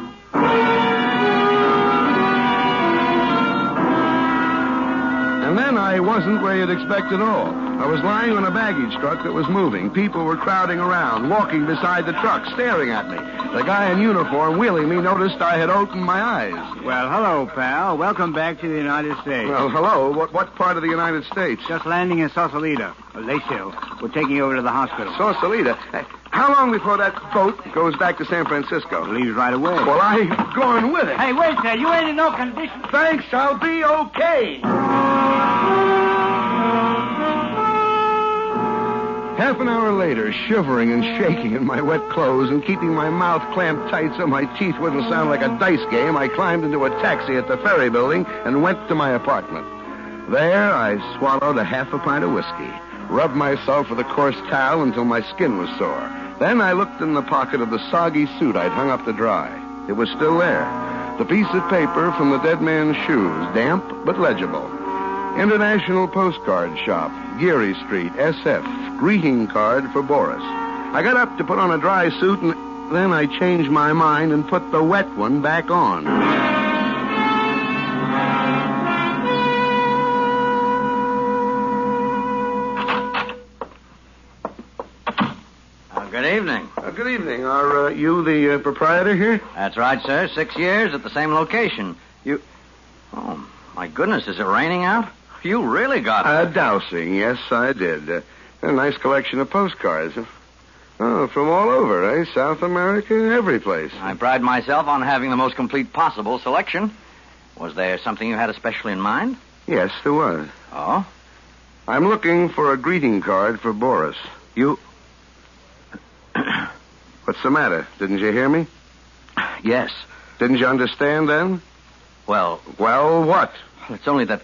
And then I wasn't where you'd expect at all. I was lying on a baggage truck that was moving. People were crowding around, walking beside the truck, staring at me. The guy in uniform wheeling me noticed I had opened my eyes. Well, hello, pal. Welcome back to the United States. Well, hello. What part of the United States? Just landing in Sausalito. Lace Hill. We're taking you over to the hospital. Sausalito? How long before that boat goes back to San Francisco? It leaves right away. Well, I'm going with it. Hey, wait, sir. You ain't in no condition. Thanks. I'll be okay. Half an hour later, shivering and shaking in my wet clothes and keeping my mouth clamped tight so my teeth wouldn't sound like a dice game, I climbed into a taxi at the ferry building and went to my apartment. There, I swallowed a half a pint of whiskey, rubbed myself with a coarse towel until my skin was sore. Then I looked in the pocket of the soggy suit I'd hung up to dry. It was still there. The piece of paper from the dead man's shoes, damp but legible. International Postcard Shop, Geary Street, SF. Greeting card for Boris. I got up to put on a dry suit, and then I changed my mind and put the wet one back on. Good evening. Good evening. Are you the proprietor here? That's right, sir. 6 years at the same location. You... Oh, my goodness, is it raining out? You really got it. Dowsing, yes, I did. A nice collection of postcards. Oh, from all over, eh? South America, every place. I pride myself on having the most complete possible selection. Was there something you had especially in mind? Yes, there was. Oh? I'm looking for a greeting card for Boris. You... What's the matter? Didn't you hear me? Yes. Didn't you understand then? Well, what? It's only that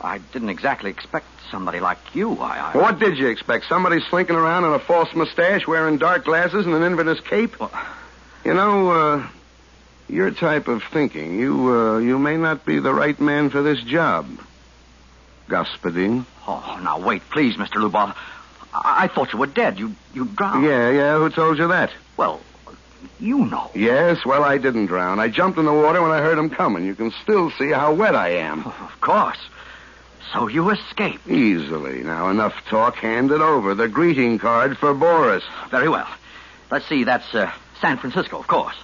I didn't exactly expect somebody like you. What did you expect? Somebody slinking around in a false mustache, wearing dark glasses and an Inverness cape? Well... You know, your type of thinking, you may not be the right man for this job. Господин. Oh, now wait, please, Mr. Lubov. I thought you were dead. You drowned. Yeah, who told you that? Well, you know. Yes, well, I didn't drown. I jumped in the water when I heard him coming. You can still see how wet I am. Oh, of course. So you escaped. Easily. Now, enough talk. Hand it over. The greeting card for Boris. Very well. Let's see, that's San Francisco, of course.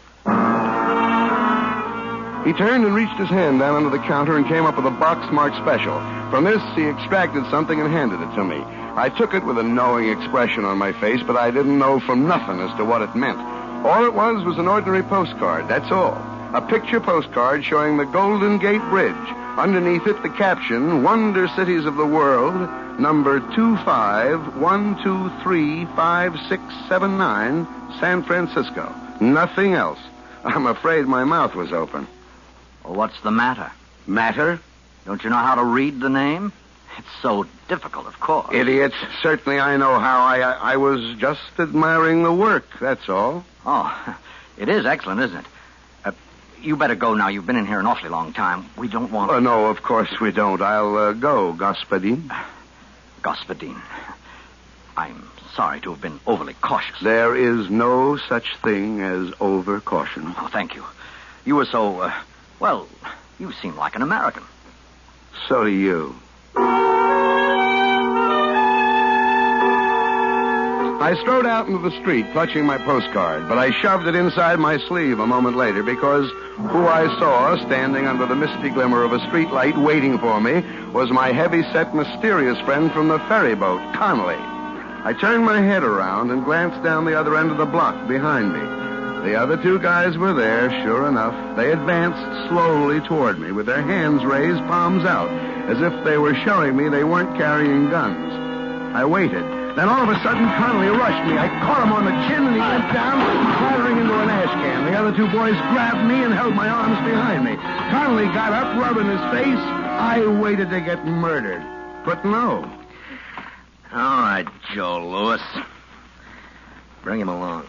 He turned and reached his hand down under the counter and came up with a box marked special. From this, he extracted something and handed it to me. I took it with a knowing expression on my face, but I didn't know from nothing as to what it meant. All it was an ordinary postcard, that's all. A picture postcard showing the Golden Gate Bridge. Underneath it, the caption, Wonder Cities of the World, number 2512355679, San Francisco. Nothing else. I'm afraid my mouth was open. Well, what's the matter? Matter? Don't you know how to read the name? It's so difficult, of course. Idiots. Certainly I know how. I was just admiring the work, that's all. Oh, it is excellent, isn't it? You better go now. You've been in here an awfully long time. We don't want... No, of course we don't. I'll go, Господин. Господин. I'm sorry to have been overly cautious. There is no such thing as over-caution. Oh, thank you. You were so, well, you seem like an American. So do you. I strode out into the street, clutching my postcard, but I shoved it inside my sleeve a moment later because who I saw standing under the misty glimmer of a street light waiting for me was my heavy-set, mysterious friend from the ferry boat, Connolly. I turned my head around and glanced down the other end of the block behind me. The other two guys were there, sure enough. They advanced slowly toward me with their hands raised, palms out, as if they were showing me they weren't carrying guns. I waited. Then all of a sudden, Connolly rushed me. I caught him on the chin, and he went down, clattering into an ash can. The other two boys grabbed me and held my arms behind me. Connolly got up, rubbing his face. I waited to get murdered. But no. All right, Joe Louis. Bring him along.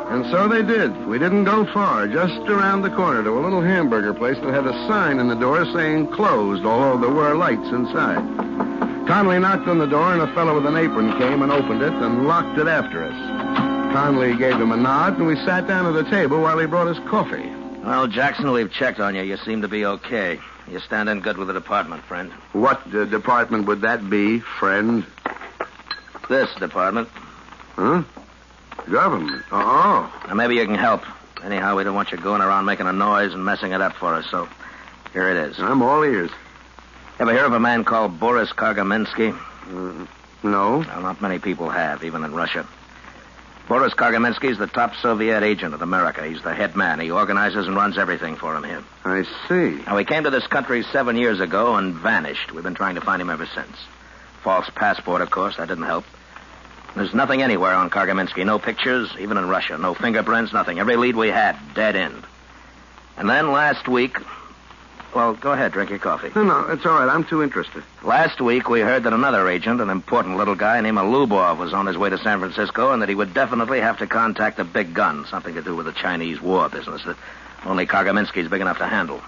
And so they did. We didn't go far, just around the corner to a little hamburger place that had a sign in the door saying closed, although there were lights inside. Conley knocked on the door, and a fellow with an apron came and opened it and locked it after us. Conley gave him a nod, and we sat down at the table while he brought us coffee. Well, Jackson, we've checked on you. You seem to be okay. You stand in good with the department, friend. What department would that be, friend? This department. Huh? Government. Oh. Now, maybe you can help. Anyhow, we don't want you going around making a noise and messing it up for us, so here it is. I'm all ears. Ever hear of a man called Boris Kargamensky? No. Well, not many people have, even in Russia. Boris Kargamensky is the top Soviet agent of America. He's the head man. He organizes and runs everything for him here. I see. Now, he came to this country 7 years ago and vanished. We've been trying to find him ever since. False passport, of course. That didn't help. There's nothing anywhere on Kargamensky. No pictures, even in Russia. No fingerprints, nothing. Every lead we had, dead end. And then last week... Well, go ahead, drink your coffee. No, it's all right. I'm too interested. Last week, we heard that another agent, an important little guy named Lubov, was on his way to San Francisco and that he would definitely have to contact the big gun, something to do with the Chinese war business that only Kargamensky's big enough to handle.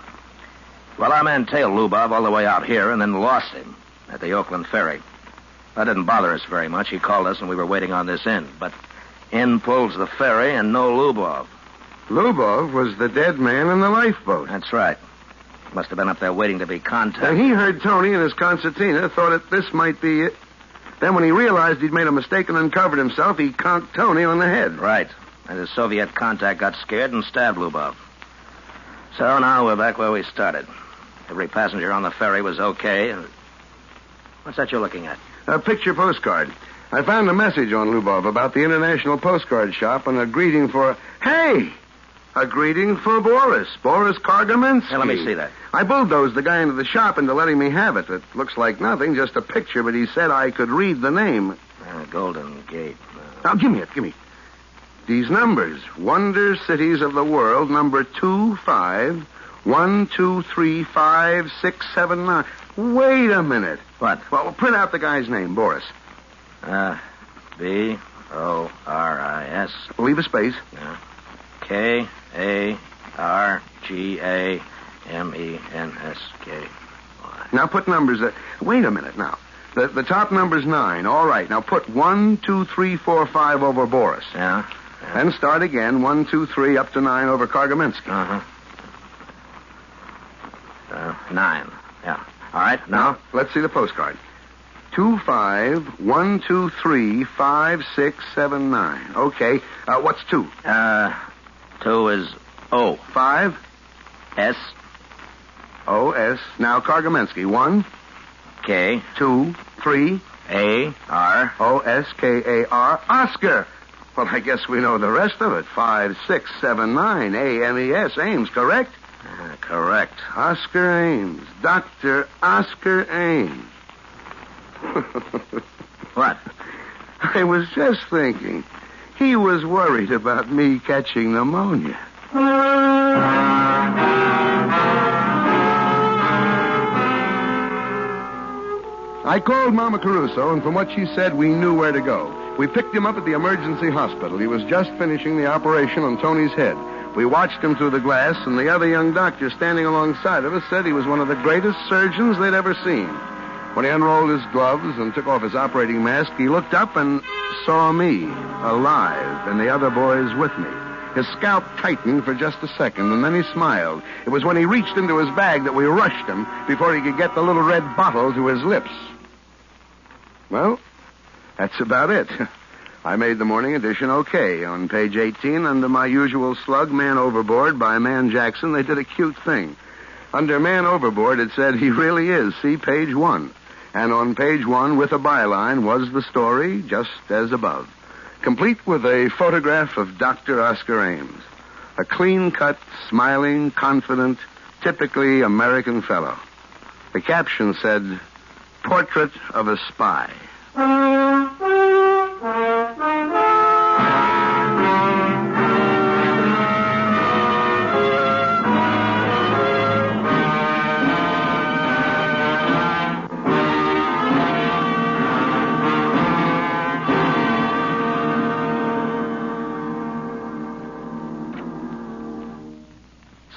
Well, our man tailed Lubov all the way out here and then lost him at the Oakland ferry. That didn't bother us very much. He called us and we were waiting on this end. But in pulls the ferry and no Lubov. Lubov was the dead man in the lifeboat. That's right. Must have been up there waiting to be contacted. Now, he heard Tony and his concertina, thought that this might be it. Then when he realized he'd made a mistake and uncovered himself, he conked Tony on the head. Right. And his Soviet contact got scared and stabbed Lubov. So now we're back where we started. Every passenger on the ferry was okay. What's that you're looking at? A picture postcard. I found a message on Lubov about the International Postcard Shop and a greeting for... Hey! A greeting for Boris Kargamensky. Now, let me see that. I bulldozed the guy into the shop into letting me have it. It looks like nothing, just a picture, but he said I could read the name. Golden Gate. Now, give me it. These numbers. Wonder Cities of the World, number 2512355679. Wait a minute. What? Well, print out the guy's name, Boris. B. K-A-R-G-A-M-E-N-S. Leave a space. Yeah. K-A-R-G-A-M-E-N-S-K-Y. Now put numbers there. Wait a minute now. The top number's 9. All right. Now put 1, 2, 3, 4, 5 over Boris. Yeah. Then start again. 1, 2, 3 up to 9 over Kargamensky. 9. Yeah. All right. Now let's see the postcard. 2, 5, 1, 2, 3, 5, 6, 7, 9. Okay. What's 2? 2 is O. 5? S. O-S. Now Kargamensky. 1. K. 2, 3. A-R. O-S-K-A-R. Oscar. Well, I guess we know the rest of it. 5, 6, 7, 9. A-M-E-S. Ames, correct? Correct. Oscar Ames. Dr. Oscar Ames. What? I was just thinking. He was worried about me catching pneumonia. I called Mama Caruso, and from what she said, we knew where to go. We picked him up at the emergency hospital. He was just finishing the operation on Tony's head. We watched him through the glass, and the other young doctor standing alongside of us said he was one of the greatest surgeons they'd ever seen. When he unrolled his gloves and took off his operating mask, he looked up and saw me, alive, and the other boys with me. His scalp tightened for just a second, and then he smiled. It was when he reached into his bag that we rushed him before he could get the little red bottle to his lips. Well, that's about it. I made the morning edition okay. On page 18, under my usual slug, Man Overboard by Man Jackson, they did a cute thing. Under Man Overboard, it said, he really is. See page 1. And on page 1, with a byline, was the story, just as above. Complete with a photograph of Dr. Oscar Ames. A clean-cut, smiling, confident, typically American fellow. The caption said, Portrait of a Spy.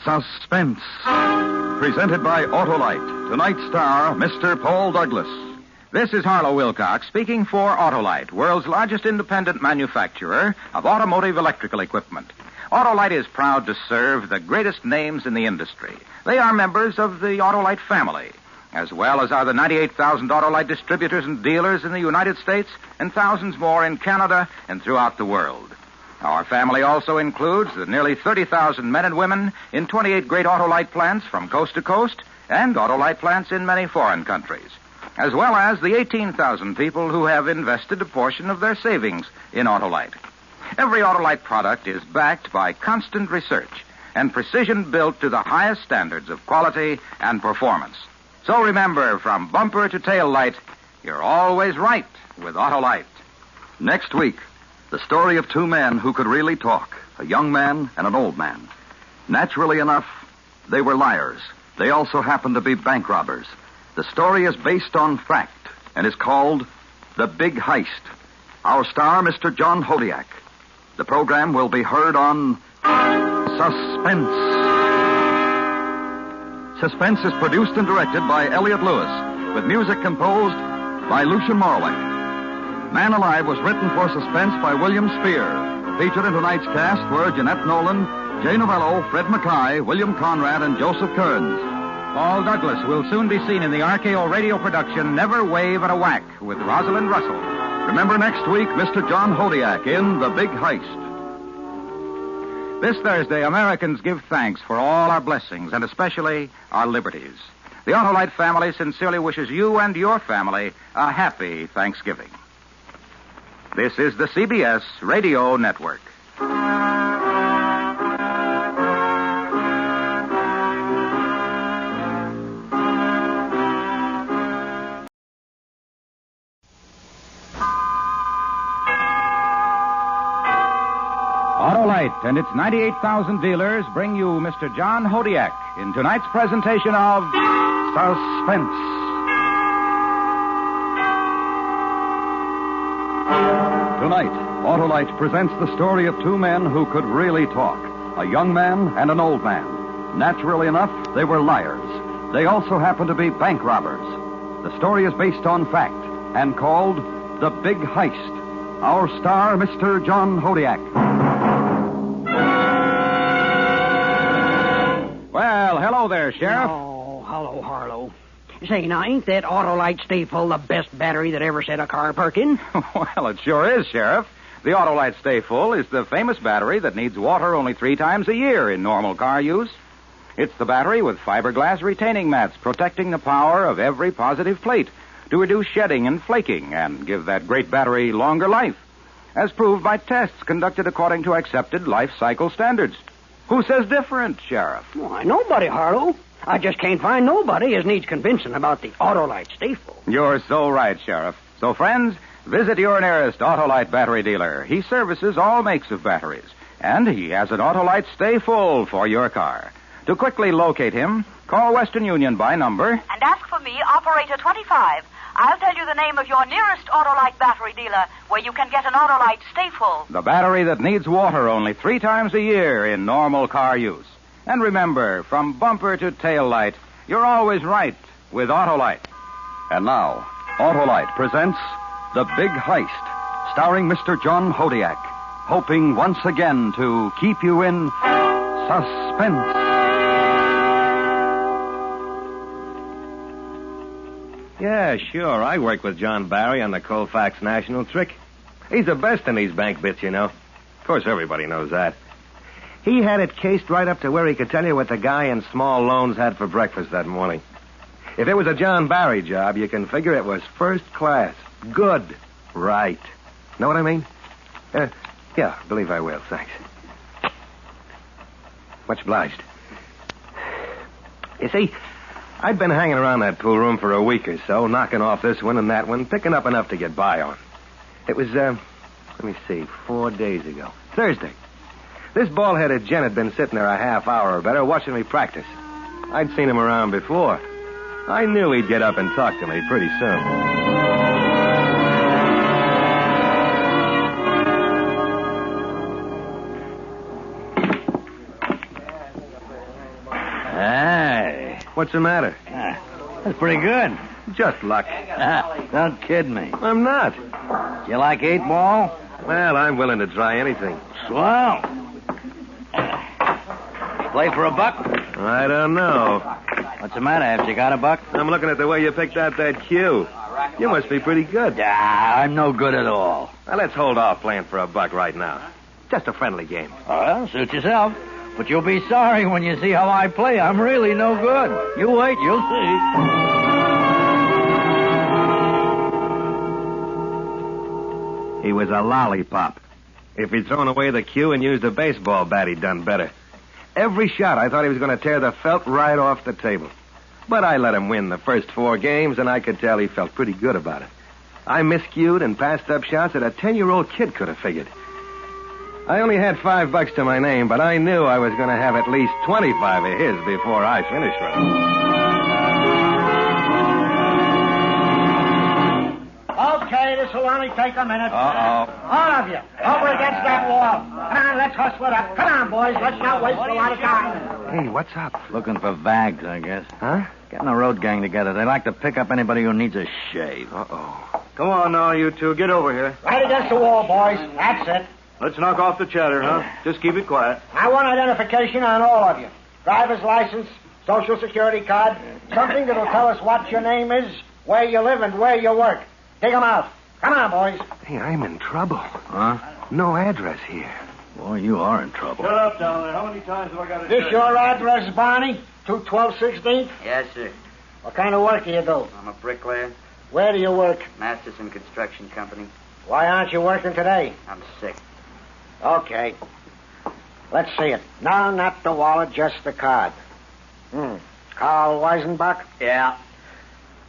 Suspense. Presented by Autolite. Tonight's star, Mr. Paul Douglas. This is Harlow Wilcox speaking for Autolite, world's largest independent manufacturer of automotive electrical equipment. Autolite is proud to serve the greatest names in the industry. They are members of the Autolite family, as well as are the 98,000 Autolite distributors and dealers in the United States and thousands more in Canada and throughout the world. Our family also includes the nearly 30,000 men and women in 28 great Autolite plants from coast to coast and Autolite plants in many foreign countries, as well as the 18,000 people who have invested a portion of their savings in Autolite. Every Autolite product is backed by constant research and precision built to the highest standards of quality and performance. So remember, from bumper to tail light, you're always right with Autolite. Next week, the story of 2 men who could really talk, a young man and an old man. Naturally enough, they were liars. They also happened to be bank robbers. The story is based on fact and is called The Big Heist. Our star, Mr. John Hodiak. The program will be heard on Suspense. Suspense is produced and directed by Elliot Lewis, with music composed by Lucian Morwick. Man Alive was written for Suspense by William Spear. Featured in tonight's cast were Jeanette Nolan, Jay Novello, Fred Mackay, William Conrad, and Joseph Kearns. Paul Douglas will soon be seen in the RKO radio production Never Wave at a Whack with Rosalind Russell. Remember next week, Mr. John Hodiak in The Big Heist. This Thursday, Americans give thanks for all our blessings and especially our liberties. The Autolite family sincerely wishes you and your family a happy Thanksgiving. This is the CBS Radio Network. Autolite and its 98,000 dealers bring you Mr. John Hodiak in tonight's presentation of Suspense. Tonight, Autolite presents the story of two men who could really talk. A young man and an old man. Naturally enough, they were liars. They also happened to be bank robbers. The story is based on fact and called The Big Heist. Our star, Mr. John Hodiak. Well, hello there, Sheriff. Oh, hello, Harlow. Say, now, ain't that Autolite Stay Full the best battery that ever set a car perking? Well, it sure is, Sheriff. The Autolite Stay Full is the famous battery that needs water only 3 times a year in normal car use. It's the battery with fiberglass retaining mats protecting the power of every positive plate to reduce shedding and flaking and give that great battery longer life, as proved by tests conducted according to accepted life cycle standards. Who says different, Sheriff? Why, nobody, Harlow. I just can't find nobody as needs convincing about the Autolite Stay Full. You're so right, Sheriff. So, friends, visit your nearest Autolite battery dealer. He services all makes of batteries, and he has an Autolite Stay Full for your car. To quickly locate him, call Western Union by number and ask for me, Operator 25. I'll tell you the name of your nearest Autolite battery dealer where you can get an Autolite Stay Full. The battery that needs water only 3 times a year in normal car use. And remember, from bumper to tail light, you're always right with Autolite. And now, Autolite presents The Big Heist, starring Mr. John Hodiak, hoping once again to keep you in suspense. Yeah, sure. I worked with John Barry on the Colfax National trick. He's the best in these bank bits, you know. Of course, everybody knows that. He had it cased right up to where he could tell you what the guy in small loans had for breakfast that morning. If it was a John Barry job, you can figure it was first class. Good. Right. Know what I mean? Yeah, believe I will. Thanks. Much obliged. You see, I'd been hanging around that pool room for a week or so, knocking off this one and that one, picking up enough to get by on. It was, 4 days ago. Thursday. This bald-headed gent had been sitting there a half hour or better watching me practice. I'd seen him around before. I knew he'd get up and talk to me pretty soon. Hey. What's the matter? That's pretty good. Just luck. Don't kid me. I'm not. You like 8 ball? Well, I'm willing to try anything. Swell. Play for a buck? I don't know. What's the matter? Have you got a buck? I'm looking at the way you picked out that cue. You must be pretty good. I'm no good at all. Now, let's hold off playing for a buck right now. Just a friendly game. Well, suit yourself. But you'll be sorry when you see how I play. I'm really no good. You wait, you'll see. He was a lollipop. If he'd thrown away the cue and used a baseball bat, he'd done better. Every shot, I thought he was going to tear the felt right off the table. But I let him win the first 4 games, and I could tell he felt pretty good about it. I miscued and passed up shots that a 10-year-old kid could have figured. I only had $5 to my name, but I knew I was going to have at least 25 of his before I finished with him. Okay, this will only take a minute. Uh-oh. All of you, over against that wall. Come on, let's hustle it up. Come on, boys, let's not waste a lot of time. Hey, what's up? Looking for vags, I guess. Huh? Getting a road gang together. They like to pick up anybody who needs a shave. Uh-oh. Come on now, you two. Get over here. Right against the wall, boys. That's it. Let's knock off the chatter, huh? Just keep it quiet. I want identification on all of you. Driver's license, social security card, something that'll tell us what your name is, where you live, and where you work. Take them out. Come on, boys. Hey, I'm in trouble. Huh? No address here. Boy, you are in trouble. Shut up down there. How many times have I got to This say? your address, Barney? 212 16th? Yes, sir. What kind of work do you do? I'm a bricklayer. Where do you work? Masterson Construction Company. Why aren't you working today? I'm sick. Okay. Let's see it. No, not the wallet, just the card. Carl Weisenbach? Yeah.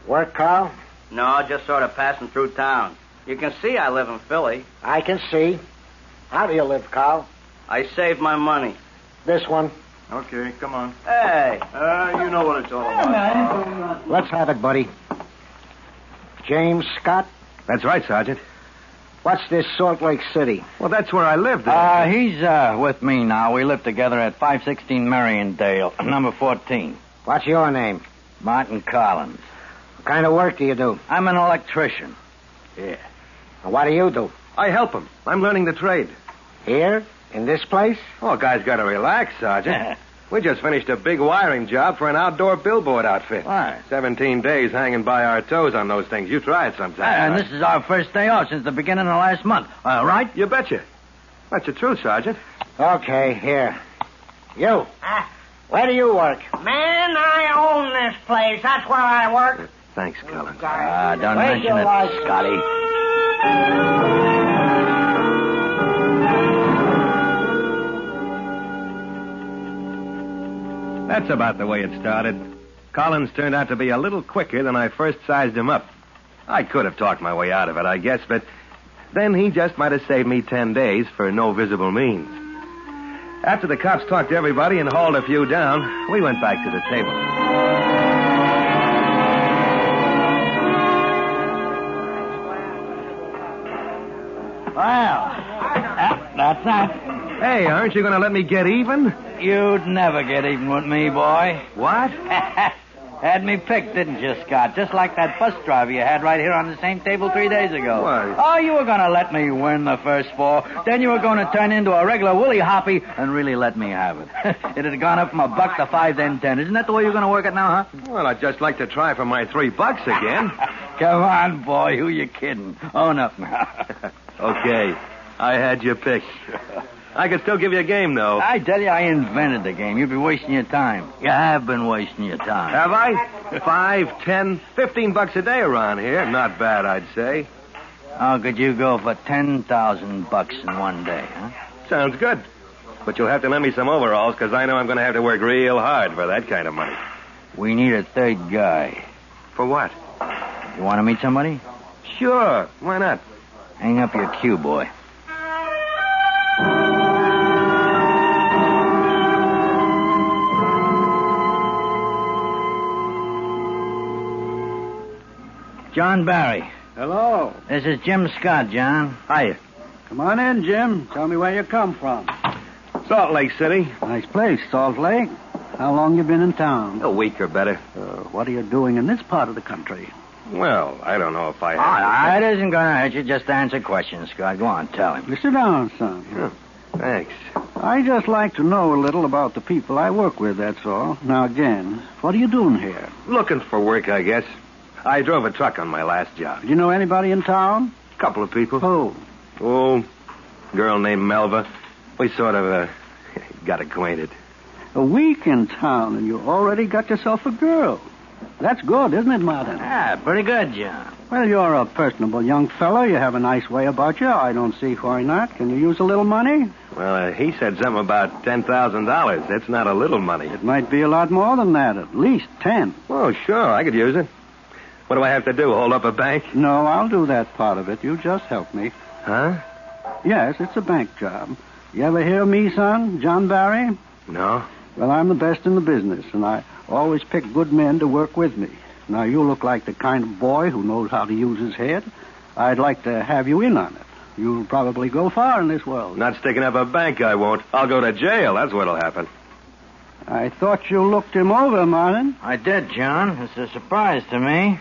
Work, Carl? No, just sort of passing through town. You can see I live in Philly. I can see. How do you live, Carl? I save my money. This one. Okay, come on. Hey. You know what it's all about. Let's have it, buddy. James Scott? That's right, Sergeant. What's this Salt Lake City? Well, that's where I lived. He's with me now. We live together at 516 Mariondale, number 14. What's your name? Martin Collins. What kind of work do you do? I'm an electrician. Yeah. And what do you do? I help him. I'm learning the trade. Here? In this place? Oh, guys got to relax, Sergeant. We just finished a big wiring job for an outdoor billboard outfit. Why? 17 days hanging by our toes on those things. You try it sometime. And this is our first day off since the beginning of last month. Right? You betcha. That's the truth, Sergeant. Okay, here. You. Where do you work? Man, I own this place. That's where I work. Thanks, Collins. Don't mention it, Scotty. That's about the way it started. Collins turned out to be a little quicker than I first sized him up. I could have talked my way out of it, I guess, but then he just might have saved me 10 days for no visible means. After the cops talked to everybody and hauled a few down, we went back to the table. Well, that's that. Hey, aren't you going to let me get even? You'd never get even with me, boy. What? Had me picked, didn't you, Scott? Just like that bus driver you had right here on the same table 3 days ago. What? Oh, you were going to let me win the first 4. Then you were going to turn into a regular Willie Hoppy and really let me have it. It had gone up from $1 to 5, then 10. Isn't that the way you're going to work it now, huh? Well, I'd just like to try for my $3 again. Come on, boy. Who you kidding? Own up now. Okay. I had you picked. I could still give you a game, though. I tell you, I invented the game. You'd be wasting your time. You have been wasting your time. Have I? 5, 10, $15 a day around here. Not bad, I'd say. How could you go for $10,000 in one day, huh? Sounds good. But you'll have to lend me some overalls, because I know I'm going to have to work real hard for that kind of money. We need a third guy. For what? You want to meet somebody? Sure. Why not? Hang up your cue, boy. John Barry. Hello. This is Jim Scott, John. Hiya. Come on in, Jim. Tell me where you come from. Salt Lake City. Nice place, Salt Lake. How long you been in town? A week or better. What are you doing in this part of the country? Well, I don't know if I have... It isn't going to hurt you. Just answer questions, Scott. Go on, tell him. You sit down, son. Thanks. I just like to know a little about the people I work with, that's all. Now, again, what are you doing here? Looking for work, I guess. I drove a truck on my last job. Do you know anybody in town? A couple of people. Who? Oh, girl named Melva. We sort of, got acquainted. A week in town, and you already got yourself a girl. That's good, isn't it, Martin? Pretty good, John. Well, you're a personable young fellow. You have a nice way about you. I don't see why not. Can you use a little money? Well, he said something about $10,000. That's not a little money. It might be a lot more than that, at least 10. Oh, sure, I could use it. What do I have to do, hold up a bank? No, I'll do that part of it. You just help me. Huh? Yes, it's a bank job. You ever hear of me, son? John Barry? No. Well, I'm the best in the business, and I always pick good men to work with me. Now, you look like the kind of boy who knows how to use his head. I'd like to have you in on it. You'll probably go far in this world. Not sticking up a bank, I won't. I'll go to jail. That's what'll happen. I thought you looked him over, Martin. I did, John. It's a surprise to me.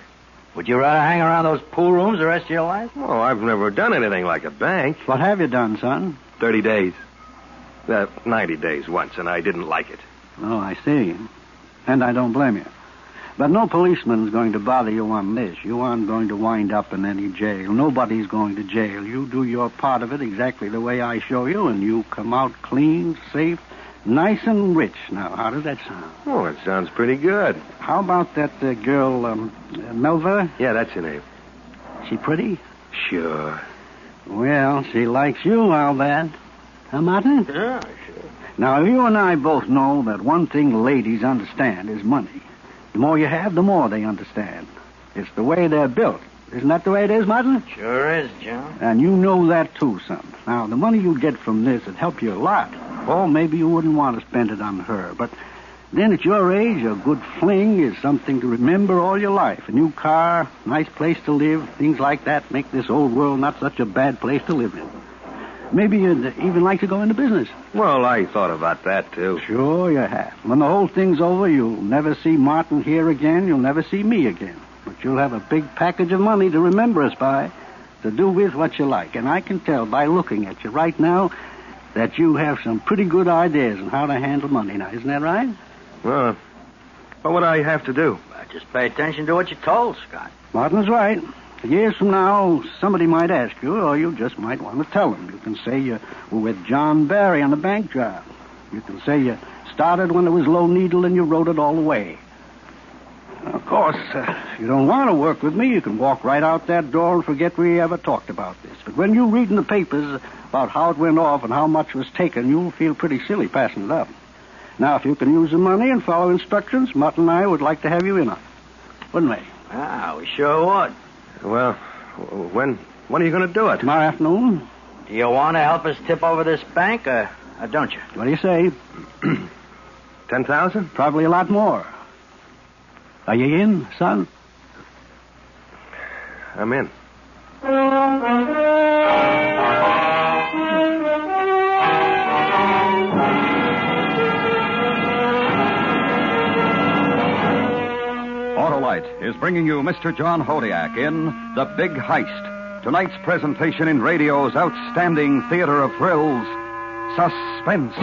Would you rather hang around those pool rooms the rest of your life? Oh, I've never done anything like a bank. What have you done, son? 30 days. 90 days once, and I didn't like it. Oh, I see. And I don't blame you. But no policeman's going to bother you on this. You aren't going to wind up in any jail. Nobody's going to jail. You do your part of it exactly the way I show you, and you come out clean, safe, nice and rich. Now, how does that sound? Oh, it sounds pretty good. How about that girl, Melva? Yeah, that's her name. She pretty? Sure. Well, she likes you, I'll bet. Huh, Martin? Yeah, sure. Now, you and I both know that one thing ladies understand is money. The more you have, the more they understand. It's the way they're built. Isn't that the way it is, Martin? Sure is, John. And you know that, too, son. Now, the money you get from this would help you a lot. Or maybe you wouldn't want to spend it on her. But Then at your age, a good fling is something to remember all your life. A new car, nice place to live, things like that make this old world not such a bad place to live in. Maybe you'd even like to go into business. Well, I thought about that, too. Sure you have. When the whole thing's over, you'll never see Martin here again. You'll never see me again. But you'll have a big package of money to remember us by, to do with what you like. And I can tell by looking at you right now that you have some pretty good ideas on how to handle money now. Isn't that right? Well, what would I have to do? Just pay attention to what you're told, Scott. Martin's right. Years from now, somebody might ask you, or you just might want to tell them. You can say you were with John Barry on a bank job. You can say you started when it was low needle and you rode it all the way. Of course, if you don't want to work with me, you can walk right out that door and forget we ever talked about this. But when you read in the papers about how it went off and how much was taken, you'll feel pretty silly passing it up. Now, if you can use the money and follow instructions, Martin and I would like to have you in on it. Wouldn't we? We sure would. Well, when are you going to do it? Tomorrow afternoon. Do you want to help us tip over this bank, or don't you? What do you say? 10,000? Probably a lot more. Are you in, son? I'm in. Autolite is bringing you Mr. John Hodiak in The Big Heist. Tonight's presentation in radio's outstanding theater of thrills, Suspense.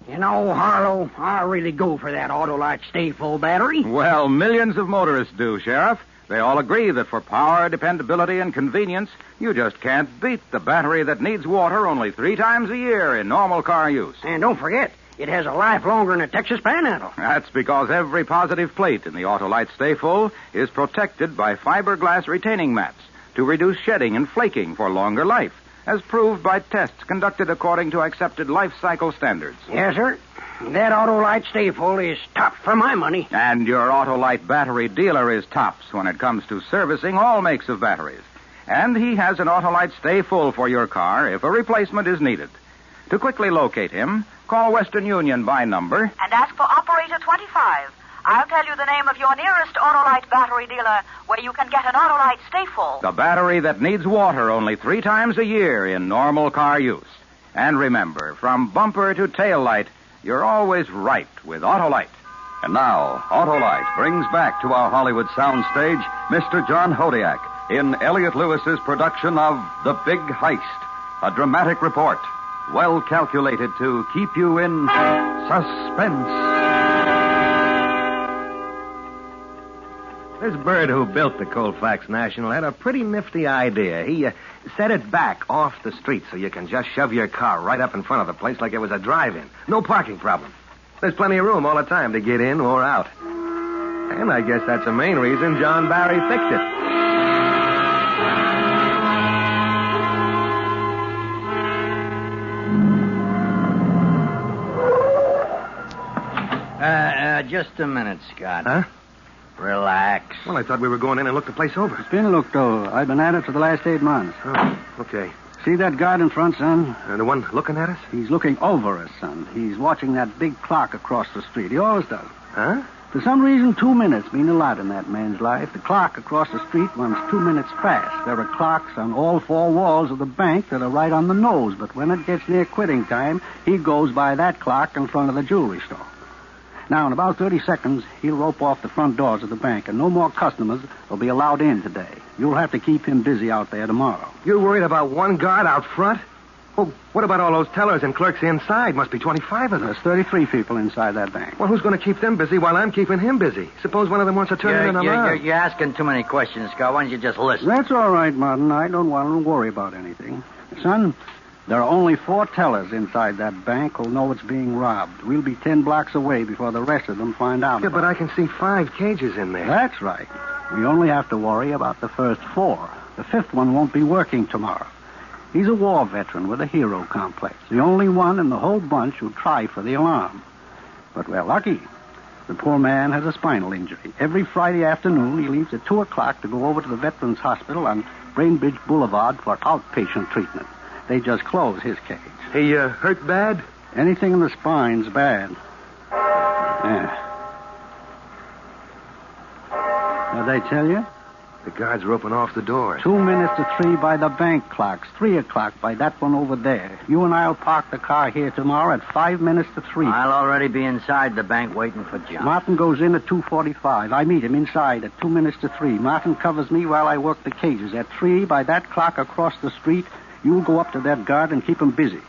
You know, Harlow, I really go for that Autolite Stay Full battery. Well, millions of motorists do, Sheriff. They all agree that for power, dependability, and convenience, you just can't beat the battery that needs water only 3 times a year in normal car use. And don't forget, it has a life longer than a Texas Panhandle. That's because every positive plate in the Autolite Stay Full is protected by fiberglass retaining mats to reduce shedding and flaking for longer life, as proved by tests conducted according to accepted life cycle standards. Yes, sir. That Autolite Stay Full is top for my money. And your Autolite battery dealer is tops when it comes to servicing all makes of batteries. And he has an Autolite Stay Full for your car if a replacement is needed. To quickly locate him, call Western Union by number and ask for Operator 25. I'll tell you the name of your nearest Autolite battery dealer where you can get an Autolite Stay Full. The battery that needs water only 3 times a year in normal car use. And remember, from bumper to tail light, you're always right with Autolite. And now, Autolite brings back to our Hollywood soundstage Mr. John Hodiak in Elliot Lewis's production of The Big Heist, a dramatic report well calculated to keep you in suspense. This bird who built the Colfax National had a pretty nifty idea. He set it back off the street so you can just shove your car right up in front of the place like it was a drive-in. No parking problem. There's plenty of room all the time to get in or out. And I guess that's the main reason John Barry fixed it. Just a minute, Scott. Huh? Relax. Well, I thought we were going in and look the place over. It's been looked over. I've been at it for the last 8 months. Oh, okay. See that guard in front, son? The one looking at us? He's looking over us, son. He's watching that big clock across the street. He always does. Huh? For some reason, 2 minutes mean a lot in that man's life. The clock across the street runs 2 minutes fast. There are clocks on all 4 walls of the bank that are right on the nose, but when it gets near quitting time, he goes by that clock in front of the jewelry store. Now, in about 30 seconds, he'll rope off the front doors of the bank, and no more customers will be allowed in today. You'll have to keep him busy out there tomorrow. You're worried about one guard out front? Well, what about all those tellers and clerks inside? Must be 25 of them. There's 33 people inside that bank. Well, who's going to keep them busy while I'm keeping him busy? Suppose one of them wants to turn in an alarm. You're asking too many questions, Scott. Why don't you just listen? That's all right, Martin. I don't want to worry about anything. Son, there are only 4 tellers inside that bank who'll know it's being robbed. We'll be 10 blocks away before the rest of them find out. Yeah, but I can see 5 cages in there. That's right. We only have to worry about the first 4. The 5th one won't be working tomorrow. He's a war veteran with a hero complex. The only one in the whole bunch who'll try for the alarm. But we're lucky. The poor man has a spinal injury. Every Friday afternoon, he leaves at 2 o'clock to go over to the Veterans Hospital on Bainbridge Boulevard for outpatient treatment. They just closed his cage. He hurt bad? Anything in the spine's bad. Yeah. Did they tell you? The guards were open off the doors. 2 minutes to 3 by the bank clocks. 3 o'clock by that one over there. You and I'll park the car here tomorrow at 5 minutes to 3. I'll already be inside the bank waiting for John. Martin goes in at 2:45. I meet him inside at 2 minutes to 3. Martin covers me while I work the cages. At 3, by that clock across the street, you'll go up to that guard and keep him busy.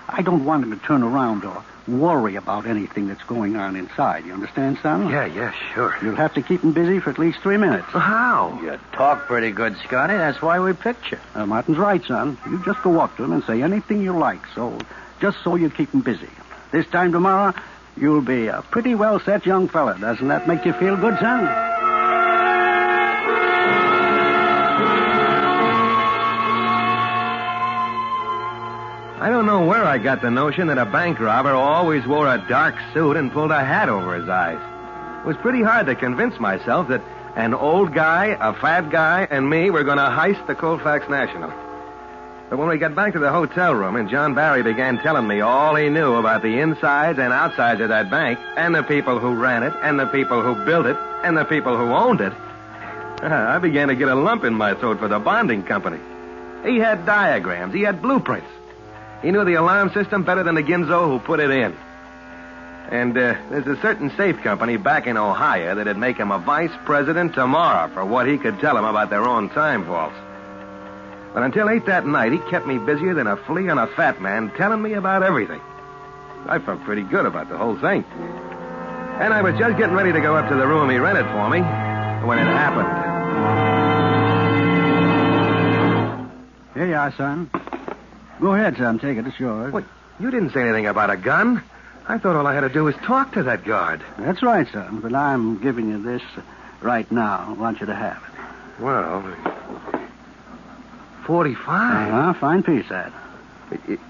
I don't want him to turn around or worry about anything that's going on inside. You understand, son? Yeah, sure. You'll have to keep him busy for at least 3 minutes. How? You talk pretty good, Scotty. That's why we picked you. Martin's right, son. You just go up to him and say anything you like, just so you keep him busy. This time tomorrow, you'll be a pretty well-set young fella. Doesn't that make you feel good, son? I don't know where I got the notion that a bank robber always wore a dark suit and pulled a hat over his eyes. It was pretty hard to convince myself that an old guy, a fat guy, and me were going to heist the Colfax National. But when we got back to the hotel room and John Barry began telling me all he knew about the insides and outsides of that bank, and the people who ran it, and the people who built it, and the people who owned it, I began to get a lump in my throat for the bonding company. He had diagrams. He had blueprints. He knew the alarm system better than the Ginzo who put it in. And there's a certain safe company back in Ohio that'd make him a vice president tomorrow for what he could tell him about their own time vaults. But until 8 that night, he kept me busier than a flea on a fat man, telling me about everything. I felt pretty good about the whole thing. And I was just getting ready to go up to the room he rented for me when it happened. Here you are, son. Go ahead, son. Take it. It's yours. Wait, you didn't say anything about a gun. I thought all I had to do was talk to that guard. That's right, son. But I'm giving you this right now. I want you to have it. Well, 45. Fine piece, that.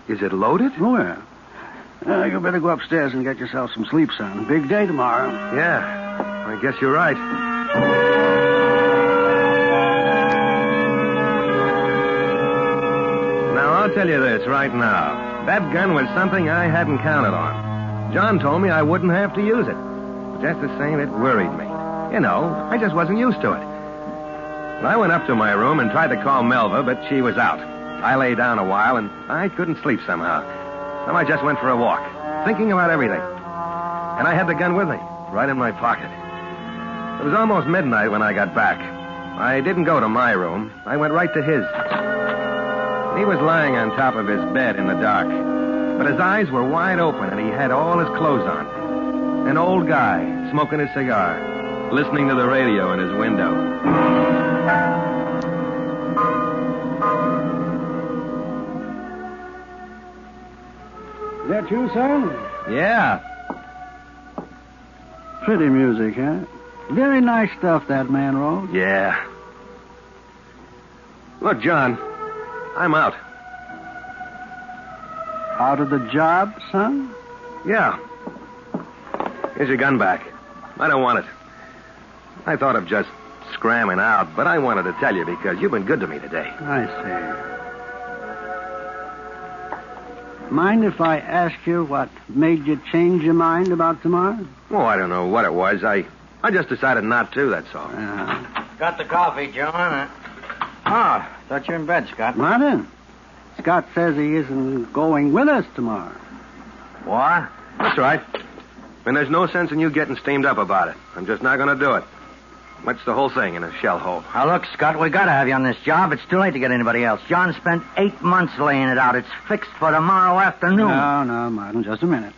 Is it loaded? Oh, yeah. You better go upstairs and get yourself some sleep, son. Big day tomorrow. Yeah, I guess you're right. Now, I'll tell you this right now. That gun was something I hadn't counted on. John told me I wouldn't have to use it. But just the same, it worried me. You know, I just wasn't used to it. I went up to my room and tried to call Melva, but she was out. I lay down a while, and I couldn't sleep somehow. So I just went for a walk, thinking about everything. And I had the gun with me, right in my pocket. It was almost midnight when I got back. I didn't go to my room. I went right to his. He was lying on top of his bed in the dark. But his eyes were wide open, and he had all his clothes on. An old guy, smoking his cigar, listening to the radio in his window. Is that you, son? Yeah. Pretty music, huh? Very nice stuff that man wrote. Yeah. Look, John, I'm out. Out of the job, son? Yeah. Here's your gun back. I don't want it. I thought of just scramming out, but I wanted to tell you because you've been good to me today. I see. Mind if I ask you what made you change your mind about tomorrow? Oh, I don't know what it was. I just decided not to, that's all. Got the coffee, John. Thought you're in bed, Scott. Martin, Scott says he isn't going with us tomorrow. What? That's right. And there's no sense in you getting steamed up about it. I'm just not going to do it. What's the whole thing in a shell hole? Now, look, Scott, we got to have you on this job. It's too late to get anybody else. John spent 8 months laying it out. It's fixed for tomorrow afternoon. No, Martin, just a minute.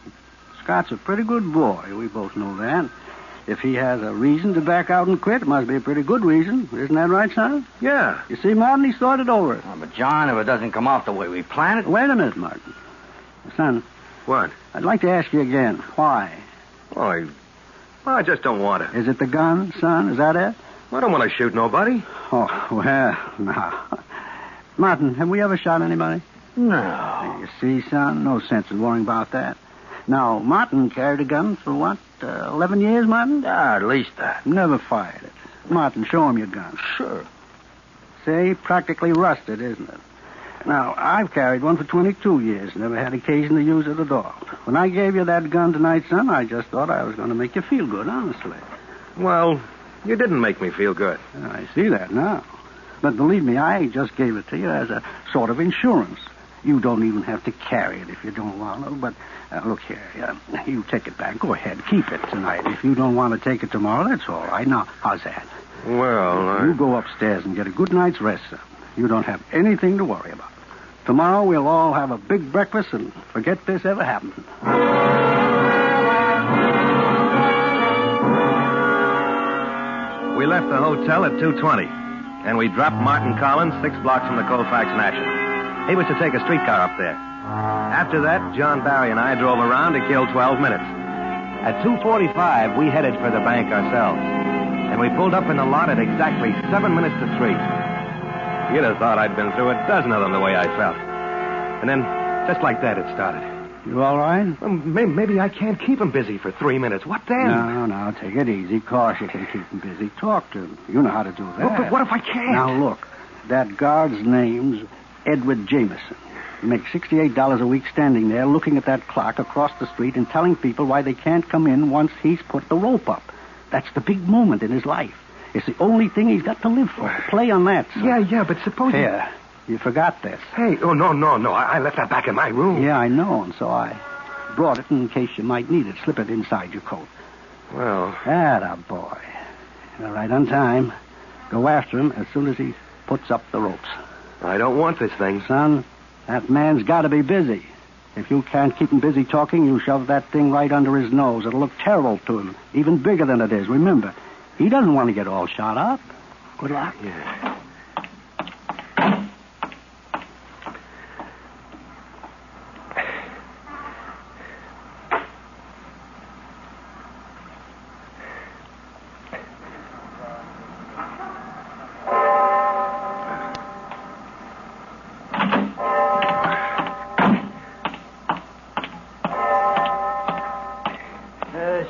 Scott's a pretty good boy. We both know that. If he has a reason to back out and quit, it must be a pretty good reason. Isn't that right, son? Yeah. You see, Martin, he's thought it over. Oh, but, John, if it doesn't come off the way we planned it... Wait a minute, Martin. Son. What? I'd like to ask you again. Why? Oh, I just don't want it. Is it the gun, son? Is that it? I don't want to shoot nobody. Oh, well, no. Martin, have we ever shot anybody? No. You see, son, no sense in worrying about that. Now, Martin carried a gun for, 11 years, Martin? At least that. Never fired it. Martin, show him your gun. Sure. say, practically rusted, isn't it? Now, I've carried one for 22 years, never had occasion to use it at all. When I gave you that gun tonight, son, I just thought I was going to make you feel good, honestly. Well, you didn't make me feel good. I see that now. But believe me, I just gave it to you as a sort of insurance. You don't even have to carry it if you don't want to. But look here, you take it back. Go ahead, keep it tonight. If you don't want to take it tomorrow, that's all right. Now, how's that? Well, You go upstairs and get a good night's rest, son. You don't have anything to worry about. Tomorrow we'll all have a big breakfast and forget this ever happened. We left the hotel at 2:20, and we dropped Martin Collins 6 blocks from the Colfax National. He was to take a streetcar up there. After that, John Barry and I drove around to kill 12 minutes. At 2:45, we headed for the bank ourselves, and we pulled up in the lot at exactly 7 minutes to 3. You'd have thought I'd been through a dozen of them the way I felt. And then, just like that, it started. You all right? Well, maybe I can't keep him busy for 3 minutes. What then? No, take it easy. Of course you can keep him busy. Talk to him. You know how to do that. But what if I can't? Now, look, that guard's name's Edward Jameson. He makes $68 a week standing there looking at that clock across the street and telling people why they can't come in once he's put the rope up. That's the big moment in his life. It's the only thing he's got to live for. Play on that, son. Yeah, but suppose... Here, you forgot this. Hey, no. I left that back in my room. Yeah, I know, and so I brought it in case you might need it. Slip it inside your coat. Well... Atta boy. All right, on time. Go after him as soon as he puts up the ropes. I don't want this thing. Son, that man's got to be busy. If you can't keep him busy talking, you shove that thing right under his nose. It'll look terrible to him, even bigger than it is. Remember, he doesn't want to get all shot up. Good luck. Yeah.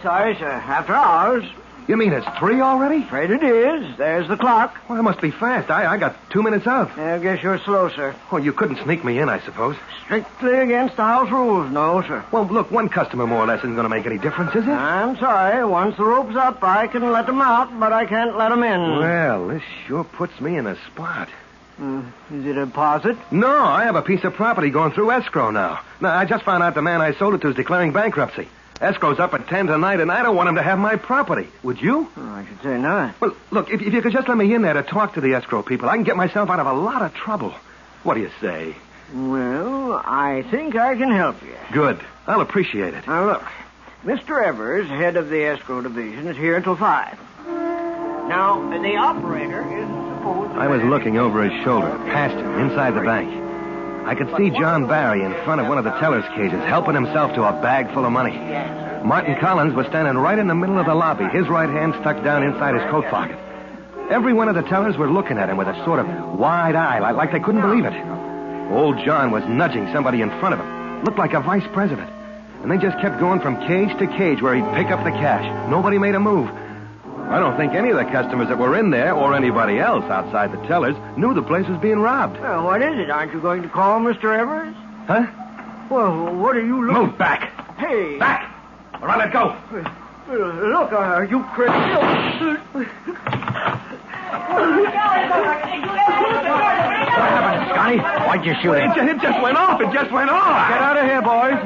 Sorry, sir. After hours. You mean it's 3 already? Afraid it is. There's the clock. Well, that must be fast. I got 2 minutes out. I guess you're slow, sir. Well, you couldn't sneak me in, I suppose. Strictly against the house rules, no, sir. Well, look, one customer more or less isn't going to make any difference, is it? I'm sorry. Once the rope's up, I can let them out, but I can't let them in. Well, this sure puts me in a spot. Is it a deposit? No, I have a piece of property going through escrow now. Now, I just found out the man I sold it to is declaring bankruptcy. Escrow's up at 10 tonight, and I don't want him to have my property. Would you? Oh, I should say not. Well, look, if you could just let me in there to talk to the escrow people, I can get myself out of a lot of trouble. What do you say? Well, I think I can help you. Good. I'll appreciate it. Now, look. Mr. Evers, head of the escrow division, is here until 5. Now, the operator isn't supposed to... I was looking over his shoulder, past him, inside the bank. I could see John Barry in front of one of the teller's cages, helping himself to a bag full of money. Martin Collins was standing right in the middle of the lobby, his right hand stuck down inside his coat pocket. Every one of the tellers were looking at him with a sort of wide eye, like they couldn't believe it. Old John was nudging somebody in front of him. Looked like a vice president. And they just kept going from cage to cage where he'd pick up the cash. Nobody made a move. I don't think any of the customers that were in there, or anybody else outside the tellers, knew the place was being robbed. Well, what is it? Aren't you going to call Mr. Evers? Huh? Well, what are you looking... Move back! Hey! Back! All right, let go! Look, are you crazy? What happened, Scotty? Why'd you shoot him? It just went off. It just went off. Get out of here, boys.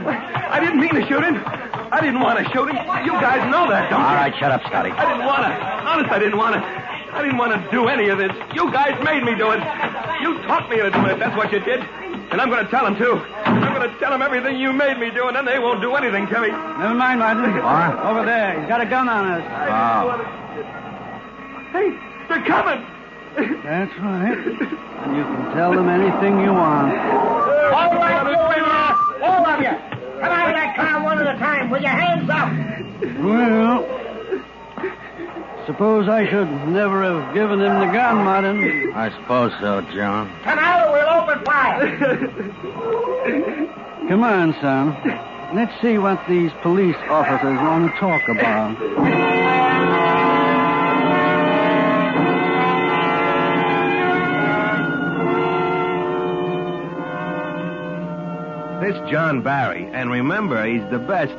I didn't mean to shoot him. I didn't want to shoot him. You guys know that, don't you? All right, shut up, Scotty. I didn't want to. Honest, I didn't want to. I didn't want to do any of this. You guys made me do it. You taught me to do it. That's what you did. And I'm going to tell them, too. I'm going to tell them everything you made me do, and then they won't do anything to me. Never mind, Martin. Over there. He's got a gun on us. Hey, they're coming. That's right. And you can tell them anything you want. All right, you, all of you. Come out of that car one at a time with your hands up. Well, suppose I should never have given him the gun, Martin. I suppose so, John. Come out or we'll open fire. Come on, son. Let's see what these police officers want to talk about. This John Barry, and remember, he's the best,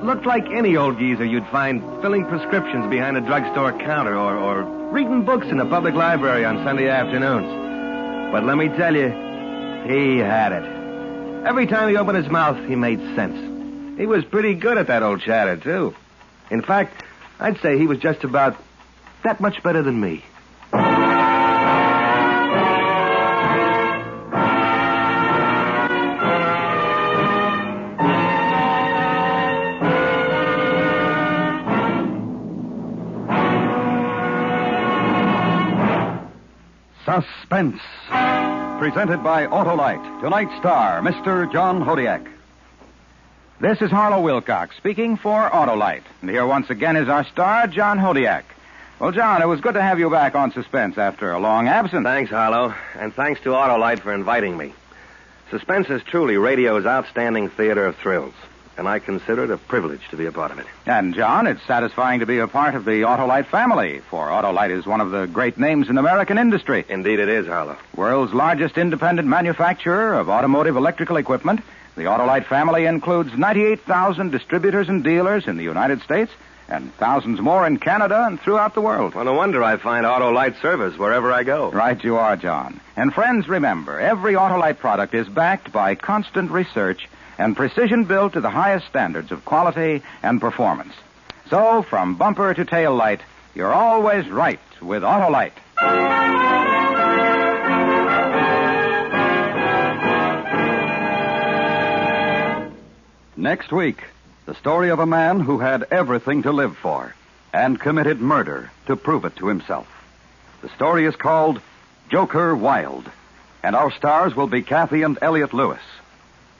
looked like any old geezer you'd find filling prescriptions behind a drugstore counter or reading books in a public library on Sunday afternoons. But let me tell you, he had it. Every time he opened his mouth, he made sense. He was pretty good at that old chatter, too. In fact, I'd say he was just about that much better than me. Suspense. Presented by Autolite. Tonight's star, Mr. John Hodiak. This is Harlow Wilcox speaking for Autolite. And here once again is our star, John Hodiak. Well, John, it was good to have you back on Suspense after a long absence. Thanks, Harlow, and thanks to Autolite for inviting me. Suspense is truly radio's outstanding theater of thrills, and I consider it a privilege to be a part of it. And, John, it's satisfying to be a part of the Autolite family, for Autolite is one of the great names in American industry. Indeed it is, Harlow. World's largest independent manufacturer of automotive electrical equipment, the Autolite family includes 98,000 distributors and dealers in the United States and thousands more in Canada and throughout the world. Well, no wonder I find Autolite service wherever I go. Right you are, John. And friends, remember, every Autolite product is backed by constant research and precision built to the highest standards of quality and performance. So, from bumper to tail light, you're always right with Autolite. Next week, the story of a man who had everything to live for and committed murder to prove it to himself. The story is called Joker Wild, and our stars will be Kathy and Elliot Lewis.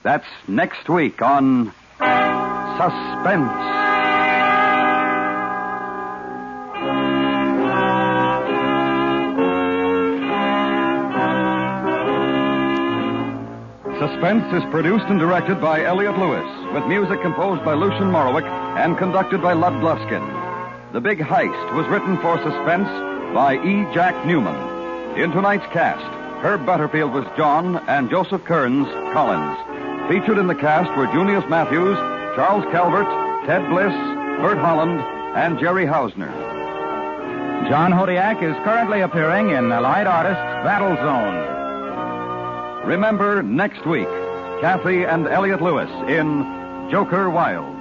That's next week on Suspense. Suspense is produced and directed by Elliot Lewis, with music composed by Lucian Morowick and conducted by Lud Gluskin. The Big Heist was written for Suspense by E. Jack Newman. In tonight's cast, Herb Butterfield was John and Joseph Kearns, Collins. Featured in the cast were Junius Matthews, Charles Calvert, Ted Bliss, Bert Holland, and Jerry Hausner. John Hodiak is currently appearing in Allied Artists' Battle Zone. Remember, next week, Kathy and Elliot Lewis in Joker Wild.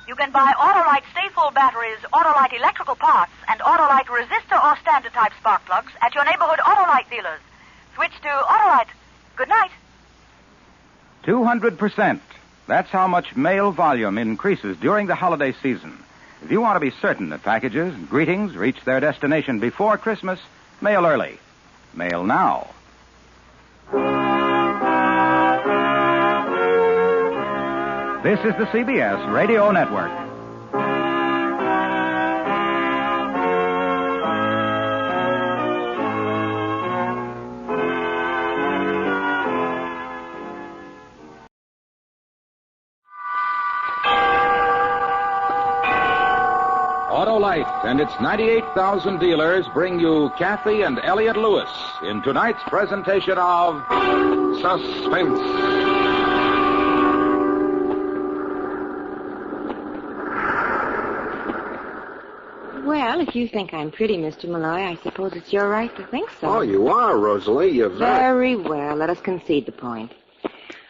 You can buy Autolite Stay-Full batteries, Autolite electrical parts, and Autolite resistor or standard type spark plugs at your neighborhood Autolite dealers. Switch to Autolite. Good night. 200%. That's how much mail volume increases during the holiday season. If you want to be certain that packages and greetings reach their destination before Christmas, mail early. Mail now. This is the CBS Radio Network. Autolite and its 98,000 dealers bring you Kathy and Elliot Lewis in tonight's presentation of Suspense. Well, if you think I'm pretty, Mr. Malloy, I suppose it's your right to think so. Oh, you are, Rosalie. You're Very well. Let us concede the point.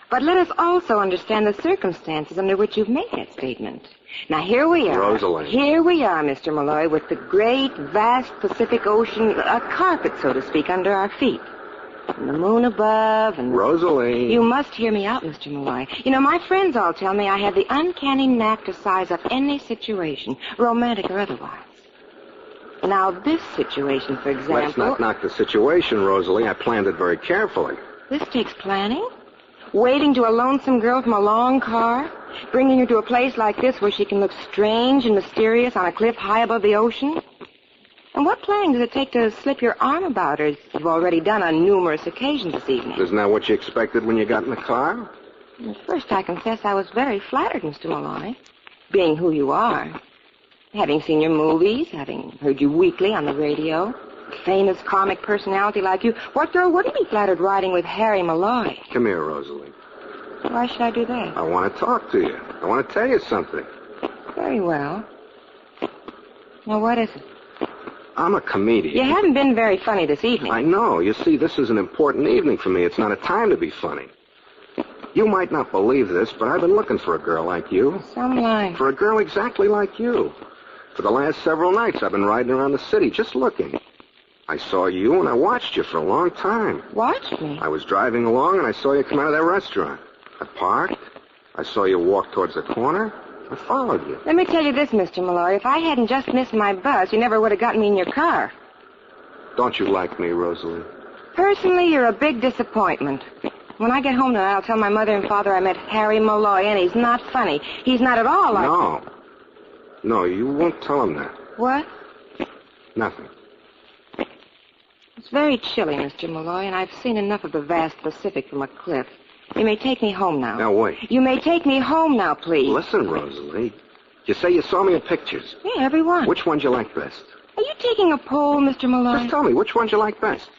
But let us also understand the circumstances under which you've made that statement. Now, here we are. Rosalie. Here we are, Mr. Malloy, with the great, vast Pacific Ocean, a carpet, so to speak, under our feet. And the moon above and... Rosalie. You must hear me out, Mr. Malloy. You know, my friends all tell me I have the uncanny knack to size up any situation, romantic or otherwise. Now, this situation, for example... Let's not knock the situation, Rosalie. I planned it very carefully. This takes planning? Waiting to a lonesome girl from a long car? Bringing her to a place like this where she can look strange and mysterious on a cliff high above the ocean? And what planning does it take to slip your arm about her, as you've already done on numerous occasions this evening? Isn't that what you expected when you got in the car? At first, I confess I was very flattered, Mr. Malloy, being who you are. Having seen your movies, having heard you weekly on the radio, famous comic personality like you, what girl wouldn't be flattered riding with Harry Malloy? Come here, Rosalie. Why should I do that? I want to talk to you. I want to tell you something. Very well. Now, what is it? I'm a comedian. You haven't been very funny this evening. I know. You see, this is an important evening for me. It's not a time to be funny. You might not believe this, but I've been looking for a girl like you. Some line. For a girl exactly like you. For the last several nights, I've been riding around the city just looking. I saw you, and I watched you for a long time. Watched me? I was driving along, and I saw you come out of that restaurant. I parked. I saw you walk towards the corner. I followed you. Let me tell you this, Mr. Malloy. If I hadn't just missed my bus, you never would have gotten me in your car. Don't you like me, Rosalie? Personally, you're a big disappointment. When I get home tonight, I'll tell my mother and father I met Harry Malloy, and he's not funny. He's not at all like... No, you won't tell him that. What? Nothing. It's very chilly, Mr. Malloy, and I've seen enough of the vast Pacific from a cliff. You may take me home now. Now, wait. You may take me home now, please. Listen, Rosalie. You say you saw me in pictures. Yeah, every one. Which one do you like best? Are you taking a poll, Mr. Malloy? Just tell me, which one do you like best?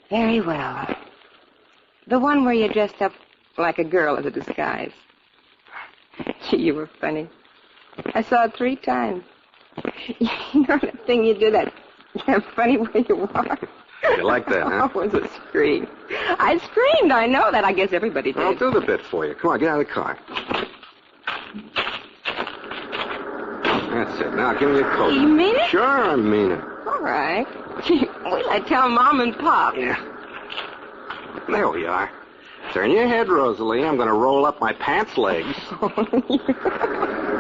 Very well. The one where you dressed up like a girl as a disguise. Gee, you were funny. I saw it 3 times. You know that thing you do, that funny way you are? You like that, huh? Oh, it was a scream. I screamed, I know that. I guess everybody did. I'll do the bit for you. Come on, get out of the car. That's it. Now, give me your coat. You mean it? Sure, I mean it. All right. Gee, wait, I tell Mom and Pop. Yeah. There we are. Turn your head, Rosalie. I'm going to roll up my pants legs.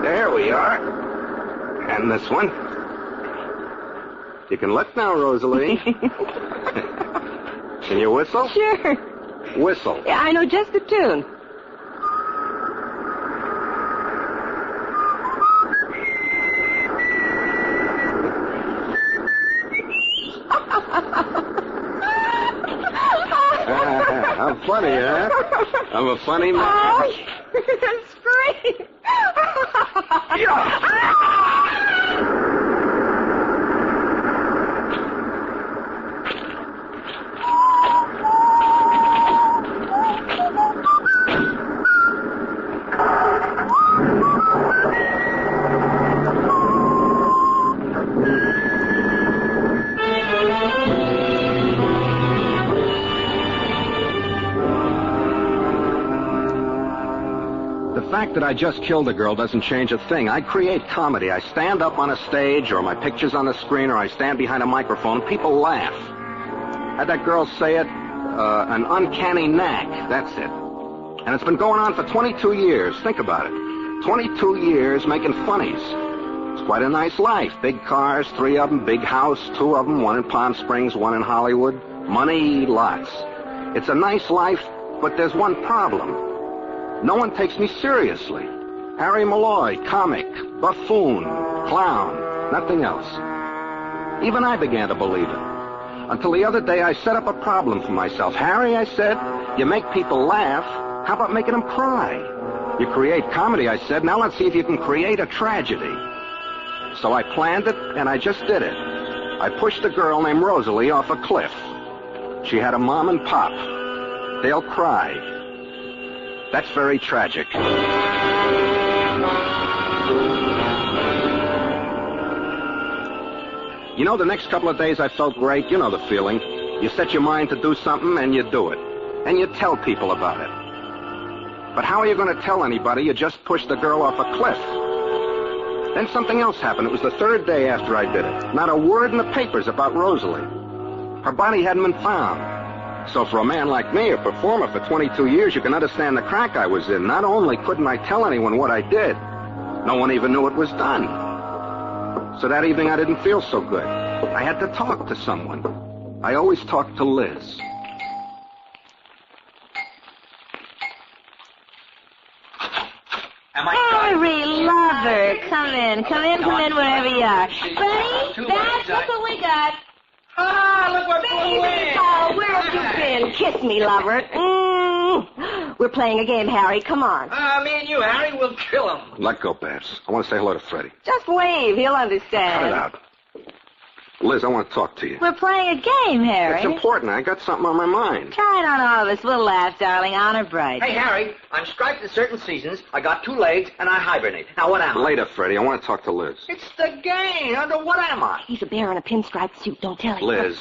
There we are. And this one. You can look now, Rosalie. Can you whistle? Sure. Whistle. Yeah, I know just the tune. I'm funny, huh? I'm a funny man. Oh, scream! The fact that I just killed a girl doesn't change a thing. I create comedy. I stand up on a stage, or my picture's on the screen, or I stand behind a microphone. People laugh. Had that girl say it? An uncanny knack. That's it. And it's been going on for 22 years. Think about it. 22 years making funnies. It's quite a nice life. Big cars, 3 of them. Big house, 2 of them. 1 in Palm Springs, 1 in Hollywood. Money, lots. It's a nice life, but there's one problem. No one takes me seriously. Harry Malloy, comic, buffoon, clown, nothing else. Even I began to believe it. Until the other day, I set up a problem for myself. Harry, I said, you make people laugh. How about making them cry? You create comedy, I said. Now let's see if you can create a tragedy. So I planned it, and I just did it. I pushed a girl named Rosalie off a cliff. She had a mom and pop. They'll cry. That's very tragic. You know, the next couple of days I felt great. You know the feeling. You set your mind to do something, and you do it. And you tell people about it. But how are you going to tell anybody you just pushed the girl off a cliff? Then something else happened. It was the 3rd day after I did it. Not a word in the papers about Rosalie. Her body hadn't been found. So for a man like me, a performer for 22 years, you can understand the crack I was in. Not only couldn't I tell anyone what I did, no one even knew it was done. So that evening I didn't feel so good. I had to talk to someone. I always talk to Liz. I really love her. Come in wherever you are. Buddy, that's what we got. Ah, look what flew in. Oh, where have you been? Kiss me, lover. We're playing a game, Harry. Come on. Me and you, Harry, will kill him. Let go, Babs. I want to say hello to Freddie. Just wave. He'll understand. Cut it out. Liz, I want to talk to you. We're playing a game, Harry. It's important. I got something on my mind. Try it on all of us. We'll laugh, darling. Honor bright. Hey, Harry, I'm striped in certain seasons. I got 2 legs, and I hibernate. Now, what am I? Later, Freddie. I want to talk to Liz. It's the game. Under what am I? He's a bear in a pinstripe suit. Don't tell him. Liz.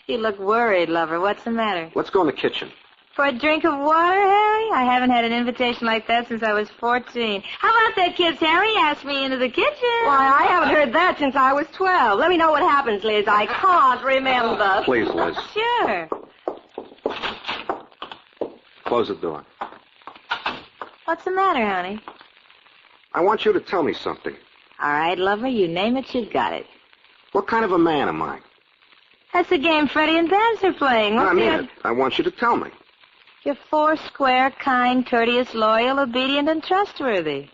You look worried, lover. What's the matter? Let's go in the kitchen. For a drink of water, Harry? I haven't had an invitation like that since I was 14. How about that, kids? Harry asked me into the kitchen. Why, I haven't heard that since I was 12. Let me know what happens, Liz. I can't remember. Please, Liz. Sure. Close the door. What's the matter, honey? I want you to tell me something. All right, lover, you name it, you got it. What kind of a man am I? That's the game Freddie and Babs are playing. I mean it. I want you to tell me. You're 4 square, kind, courteous, loyal, obedient, and trustworthy.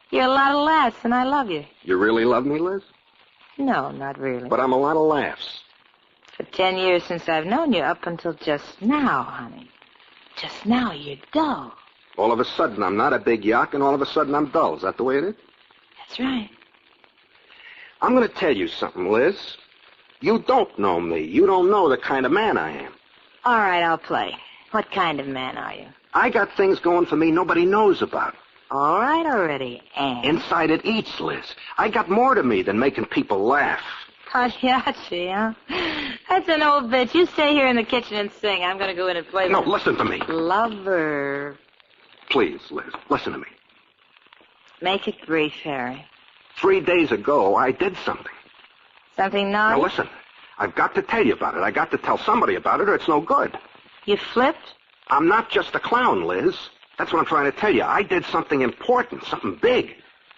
You're a lot of laughs, and I love you. You really love me, Liz? No, not really. But I'm a lot of laughs. For 10 years since I've known you, up until just now, honey. Just now, you're dull. All of a sudden, I'm not a big yak, and all of a sudden, I'm dull. Is that the way it is? That's right. I'm going to tell you something, Liz. You don't know me. You don't know the kind of man I am. All right, I'll play. What kind of man are you? I got things going for me nobody knows about. All right already, and? Inside it eats, Liz. I got more to me than making people laugh. Pagliacci, huh? That's an old bitch. You stay here in the kitchen and sing. I'm going to go in and play No, with... listen to me. Lover. Please, Liz, listen to me. Make it brief, Harry. 3 days ago, I did something. Something naughty? Now, listen. I've got to tell you about it. I got to tell somebody about it, or it's no good. You flipped? I'm not just a clown, Liz. That's what I'm trying to tell you. I did something important, something big.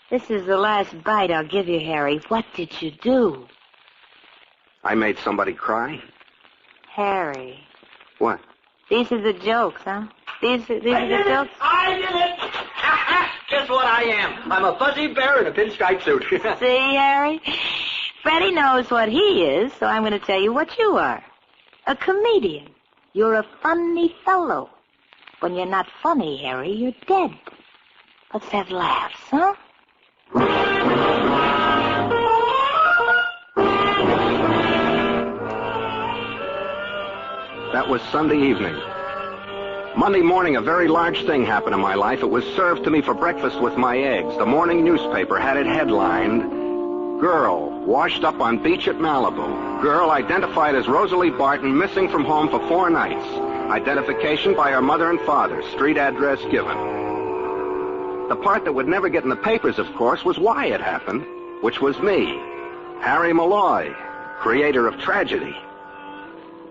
This is the last bite I'll give you, Harry. What did you do? I made somebody cry. Harry. What? These are the jokes, huh? These are the jokes? I did it! Guess what I am? I'm a fuzzy bear in a pinstripe suit. See, Harry? Freddie knows what he is, so I'm going to tell you what you are. A comedian. You're a funny fellow. When you're not funny, Harry, you're dead. Let's have laughs, huh? That was Sunday evening. Monday morning, a very large thing happened in my life. It was served to me for breakfast with my eggs. The morning newspaper had it headlined, Girl washed up on beach at Malibu. Girl identified as Rosalie Barton, missing from home for 4 nights. Identification by her mother and father. Street address given. The part that would never get in the papers, of course, was why it happened, which was me, Harry Malloy, creator of tragedy.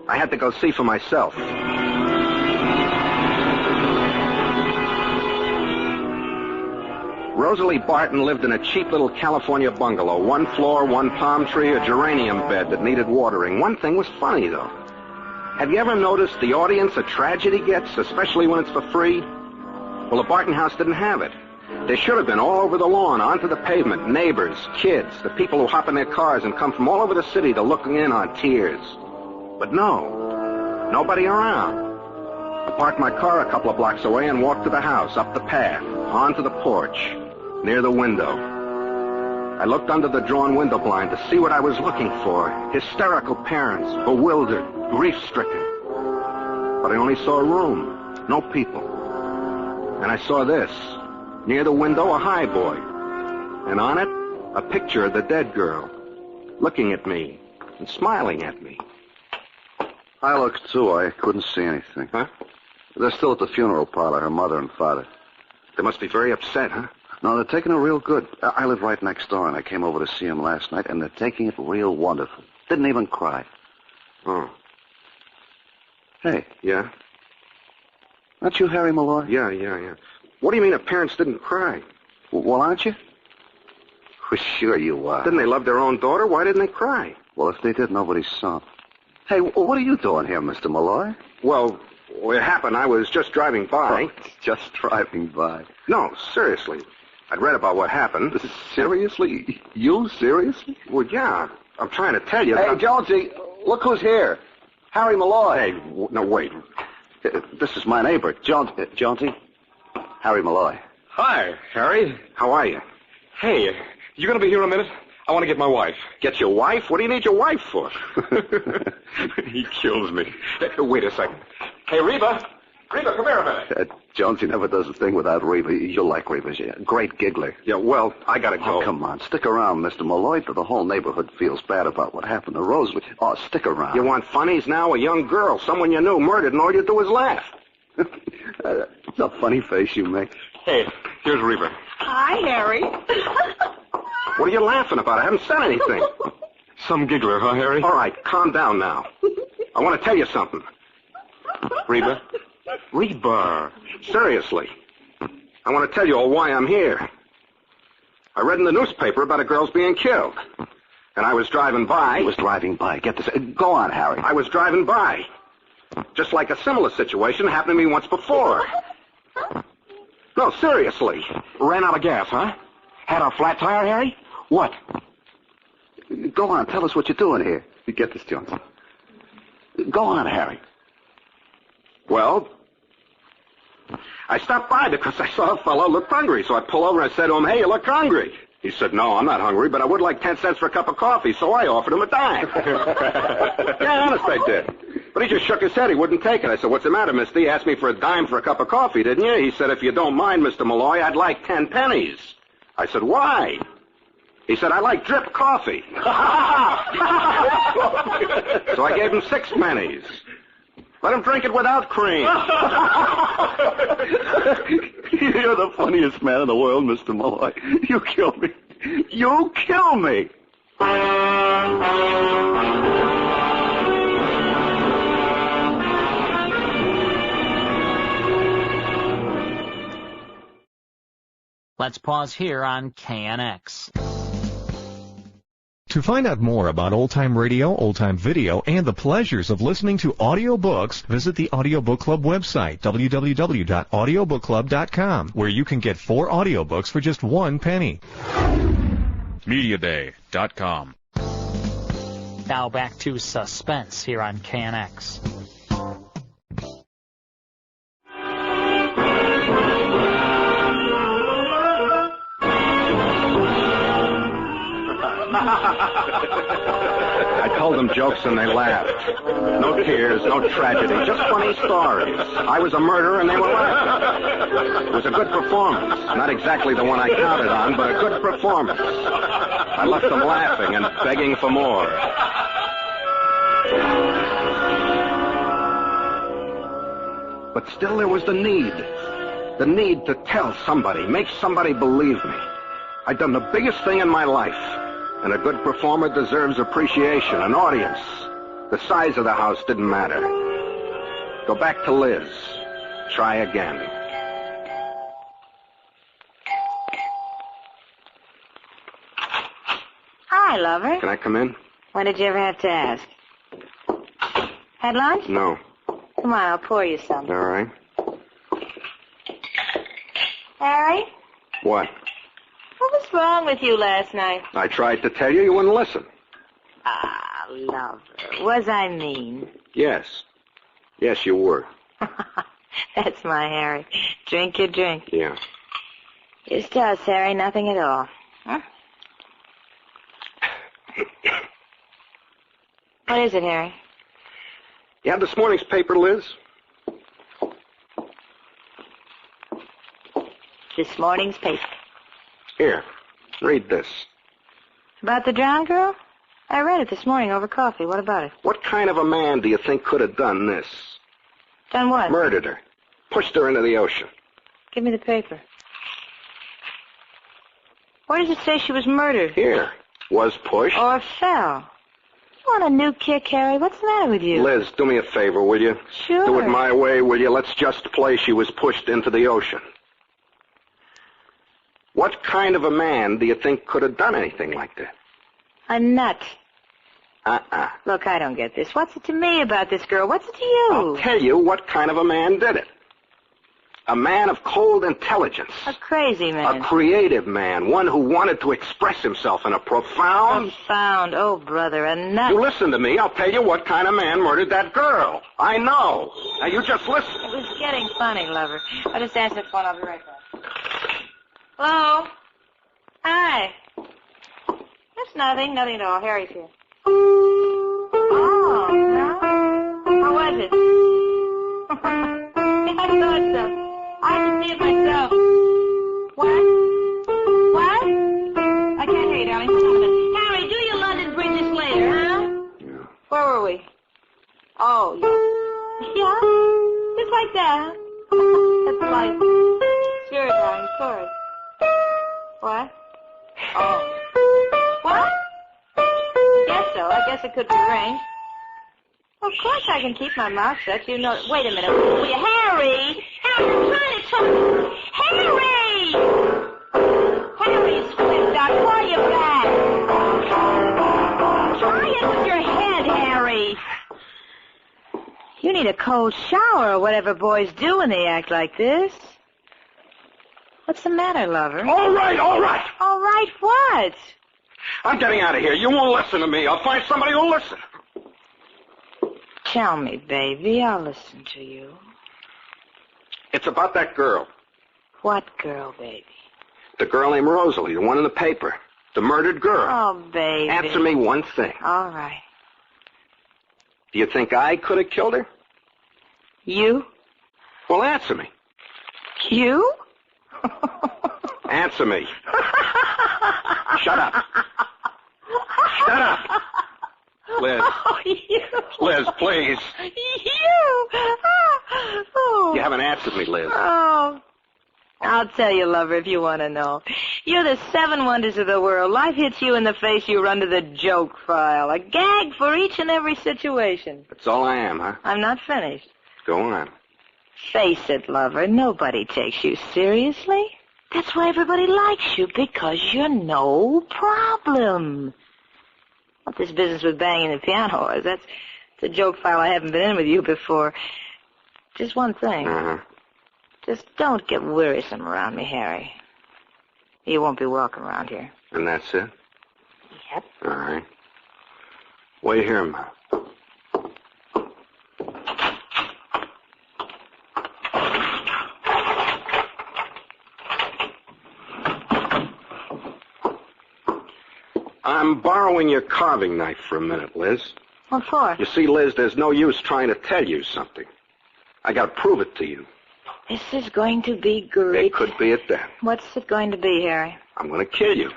I had to go see for myself. Rosalie Barton lived in a cheap little California bungalow. 1 floor, 1 palm tree, a geranium bed that needed watering. One thing was funny, though. Have you ever noticed the audience a tragedy gets, especially when it's for free? Well, the Barton house didn't have it. There should have been all over the lawn, onto the pavement, neighbors, kids, the people who hop in their cars and come from all over the city to look in on tears. But no, nobody around. I parked my car a couple of blocks away and walked to the house, up the path, onto the porch, near the window. I looked under the drawn window blind to see what I was looking for. Hysterical parents, bewildered, grief-stricken. But I only saw a room, no people. And I saw this. Near the window, a highboy. And on it, a picture of the dead girl, looking at me and smiling at me. I looked, too. I couldn't see anything. Huh? They're still at the funeral parlor, her mother and father. They must be very upset, huh? No, they're taking it real good. I live right next door, and I came over to see them last night, and they're taking it real wonderful. Didn't even cry. Oh. Hey. Yeah? Aren't you Harry Malloy? Yeah. What do you mean the parents didn't cry? Well, aren't you? Well, sure you are. Didn't they love their own daughter? Why didn't they cry? Well, if they did, nobody saw. Hey, what are you doing here, Mr. Malloy? Well, it happened. I was just driving by. Oh, just driving by? No, seriously. I'd read about what happened. Seriously? You seriously? Well, yeah. I'm trying to tell you. Hey, Jonesy, look who's here. Harry Malloy. Hey, no, wait. This is my neighbor, Jonesy. Harry Malloy. Hi, Harry. How are you? Hey, you going to be here a minute? I want to get my wife. Get your wife? What do you need your wife for? He kills me. Wait a second. Hey, Reba. Reba, come here a minute. Jonesy never does a thing without Reba. You'll like Reba. She's a great giggler. Yeah, well, I gotta go. Oh, come on. Stick around, Mr. Malloy. The whole neighborhood feels bad about what happened to Rosalie. Oh, stick around. You want funnies now? A young girl, someone you knew, murdered, and all you do is laugh. It's a funny face you make. Hey, here's Reba. Hi, Harry. What are you laughing about? I haven't said anything. Some giggler, huh, Harry? All right, calm down now. I want to tell you something. Reba? Reba. Seriously. I want to tell you all why I'm here. I read in the newspaper about a girl's being killed. And I was driving by. He was driving by. Get this. Go on, Harry. I was driving by. Just like a similar situation happened to me once before. No, seriously. Ran out of gas, huh? Had a flat tire, Harry? What? Go on. Tell us what you're doing here. Get this, Jones. Go on, Harry. Well, I stopped by because I saw a fellow look hungry, so I pulled over and I said to him, hey, you look hungry. He said, no, I'm not hungry, but I would like 10 cents for a cup of coffee, so I offered him a dime. Yeah, honest, I did. But he just shook his head. He wouldn't take it. I said, what's the matter, mister? You asked me for a dime for a cup of coffee, didn't you? He said, if you don't mind, Mr. Malloy, I'd like 10 pennies. I said, why? He said, I like drip coffee. So I gave him 6 pennies. Let him drink it without cream. You're the funniest man in the world, Mr. Malloy. You kill me. You kill me. Let's pause here on KNX. To find out more about old-time radio, old-time video, and the pleasures of listening to audiobooks, visit the Audiobook Club website, www.audiobookclub.com, where you can get 4 audiobooks for just 1 penny. Mediaday.com. Now back to Suspense here on KNX. I told them jokes and they laughed. No tears, no tragedy, just funny stories. I was a murderer and they were laughing. It was a good performance. Not exactly the one I counted on, but a good performance. I left them laughing and begging for more. But still there was the need. The need to tell somebody, make somebody believe me. I'd done the biggest thing in my life. And a good performer deserves appreciation, an audience. The size of the house didn't matter. Go back to Liz. Try again. Hi, lover. Can I come in? When did you ever have to ask? Had lunch? No. Come on, I'll pour you some. All right. Harry? What? What was wrong with you last night? I tried to tell you. You wouldn't listen. Ah, lover. Was I mean? Yes. Yes, you were. That's my Harry. Drink your drink. Yeah. Just us, Harry. Nothing at all. Huh? What is it, Harry? You have this morning's paper, Liz? This morning's paper. Here, read this. About the drowned girl? I read it this morning over coffee. What about it? What kind of a man do you think could have done this? Done what? Murdered her. Pushed her into the ocean. Give me the paper. Where does it say she was murdered? Here. Was pushed. Or fell. You want a new kick, Harry? What's the matter with you? Liz, do me a favor, will you? Sure. Do it my way, will you? Let's just play she was pushed into the ocean. What kind of a man do you think could have done anything like that? A nut. Uh-uh. Look, I don't get this. What's it to me about this girl? What's it to you? I'll tell you what kind of a man did it. A man of cold intelligence. A crazy man. A creative man. One who wanted to express himself in a profound... Profound. Oh, brother, a nut. You listen to me. I'll tell you what kind of man murdered that girl. I know. Now, you just listen. It was getting funny, lover. I'll just answer the phone. I'll be right back. Hello? Hi. That's nothing at all. Harry's here. Oh, no? How was it? I thought so. I had to see it myself. What? What? I can't hear you, darling. Hold on a minute. Harry, do your London Bridges later, huh? Yeah. Where were we? Oh, yeah. Yeah? Just like that, huh? That's life. Sure, darling, sorry. What? Oh. What? Guess so. I guess it could be arranged. Of course I can keep my mouth shut. You know... Wait a minute. Will you... Harry! Harry, I'm trying to talk... Harry! Harry, it's Flint. I'll call you back. Try it with your head, Harry. You need a cold shower or whatever boys do when they act like this. What's the matter, lover? All right, all right. All right, what? I'm getting out of here. You won't listen to me. I'll find somebody who'll listen. Tell me, baby. I'll listen to you. It's about that girl. What girl, baby? The girl named Rosalie, the one in the paper. The murdered girl. Oh, baby. Answer me one thing. All right. Do you think I could have killed her? You? Well, answer me. You? Answer me. Shut up. Shut up. Liz. Oh, you. Liz, please. You. Oh. You haven't answered me, Liz. Oh. I'll tell you, lover, if you want to know. You're the 7 wonders of the world. Life hits you in the face, you run to the joke file. A gag for each and every situation. That's all I am, huh? I'm not finished. Go on. Face it, lover, nobody takes you seriously. That's why everybody likes you, because you're no problem. What this business with banging the piano is, that's a joke file I haven't been in with you before. Just one thing. Uh-huh. Just don't get wearisome around me, Harry. You won't be welcome around here. And that's it? Yep. All right. Wait here, Ma. I'm borrowing your carving knife for a minute, Liz. What for? You see, Liz, there's no use trying to tell you something. I gotta prove it to you. This is going to be great. It could be at that. What's it going to be, Harry? I'm gonna kill you.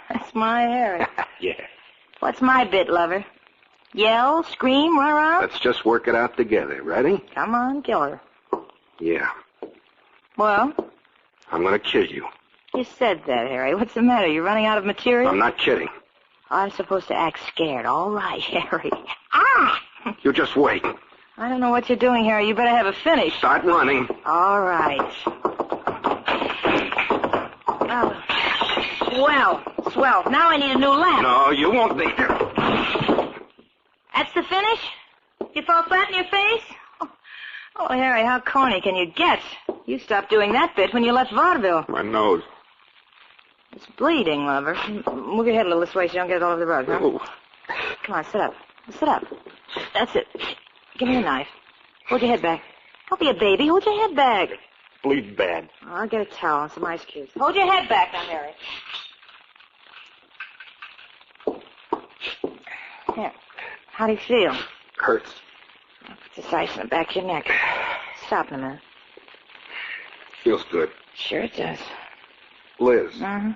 That's my Harry. Yeah. What's my bit, lover? Yell, scream, run around? Let's just work it out together. Ready? Come on, kill her. Yeah. Well? I'm gonna kill you. You said that, Harry. What's the matter? You running out of material? I'm not kidding. I'm supposed to act scared. All right, Harry. Ah! You just wait. I don't know what you're doing, Harry. You better have it finished. Start running. All right. Swell. Now I need a new lamp. No, you won't need it. That's the finish? You fall flat in your face? Oh, Harry, how corny can you get? You stopped doing that bit when you left vaudeville. My nose. It's bleeding, lover. Move your head a little this way so you don't get it all over the rug, huh? Oh. Come on, sit up. Sit up. That's it. Give me a knife. Hold your head back. Don't be a baby. Hold your head back. Bleeds bad. Oh, I'll get a towel and some ice cubes. Hold your head back now, Harry. Here. How do you feel? Hurts. Put this ice in the back of your neck. Stop in a minute. Feels good. Sure it does. Liz. Mm-hmm.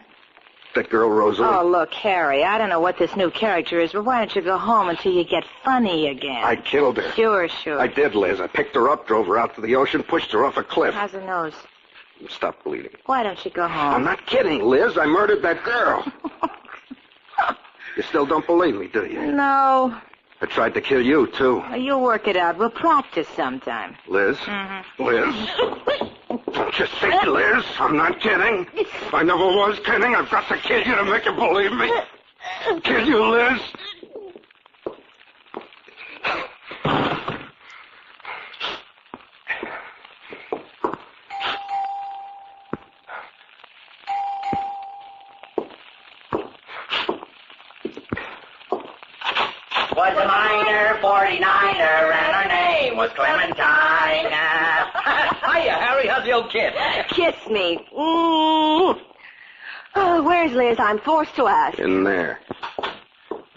That girl, Rosalie. Oh, look, Harry, I don't know what this new character is, but why don't you go home until you get funny again? I killed her. Sure. I did, Liz. I picked her up, drove her out to the ocean, pushed her off a cliff. How's her nose? Stop bleeding. Why don't you go home? I'm not kidding, Liz. I murdered that girl. You still don't believe me, do you? No. I tried to kill you, too. Well, you'll work it out. We'll practice sometime. Liz? Mm-hmm. Liz? Don't you see, Liz? I'm not kidding. I never was kidding. I've got to kill you to make you believe me. Kill you, Liz. Was a minor, 49er, and her name was Clementine. Hiya, Harry. How's the old kid? Kiss me. Oh, where's Liz? I'm forced to ask. In there.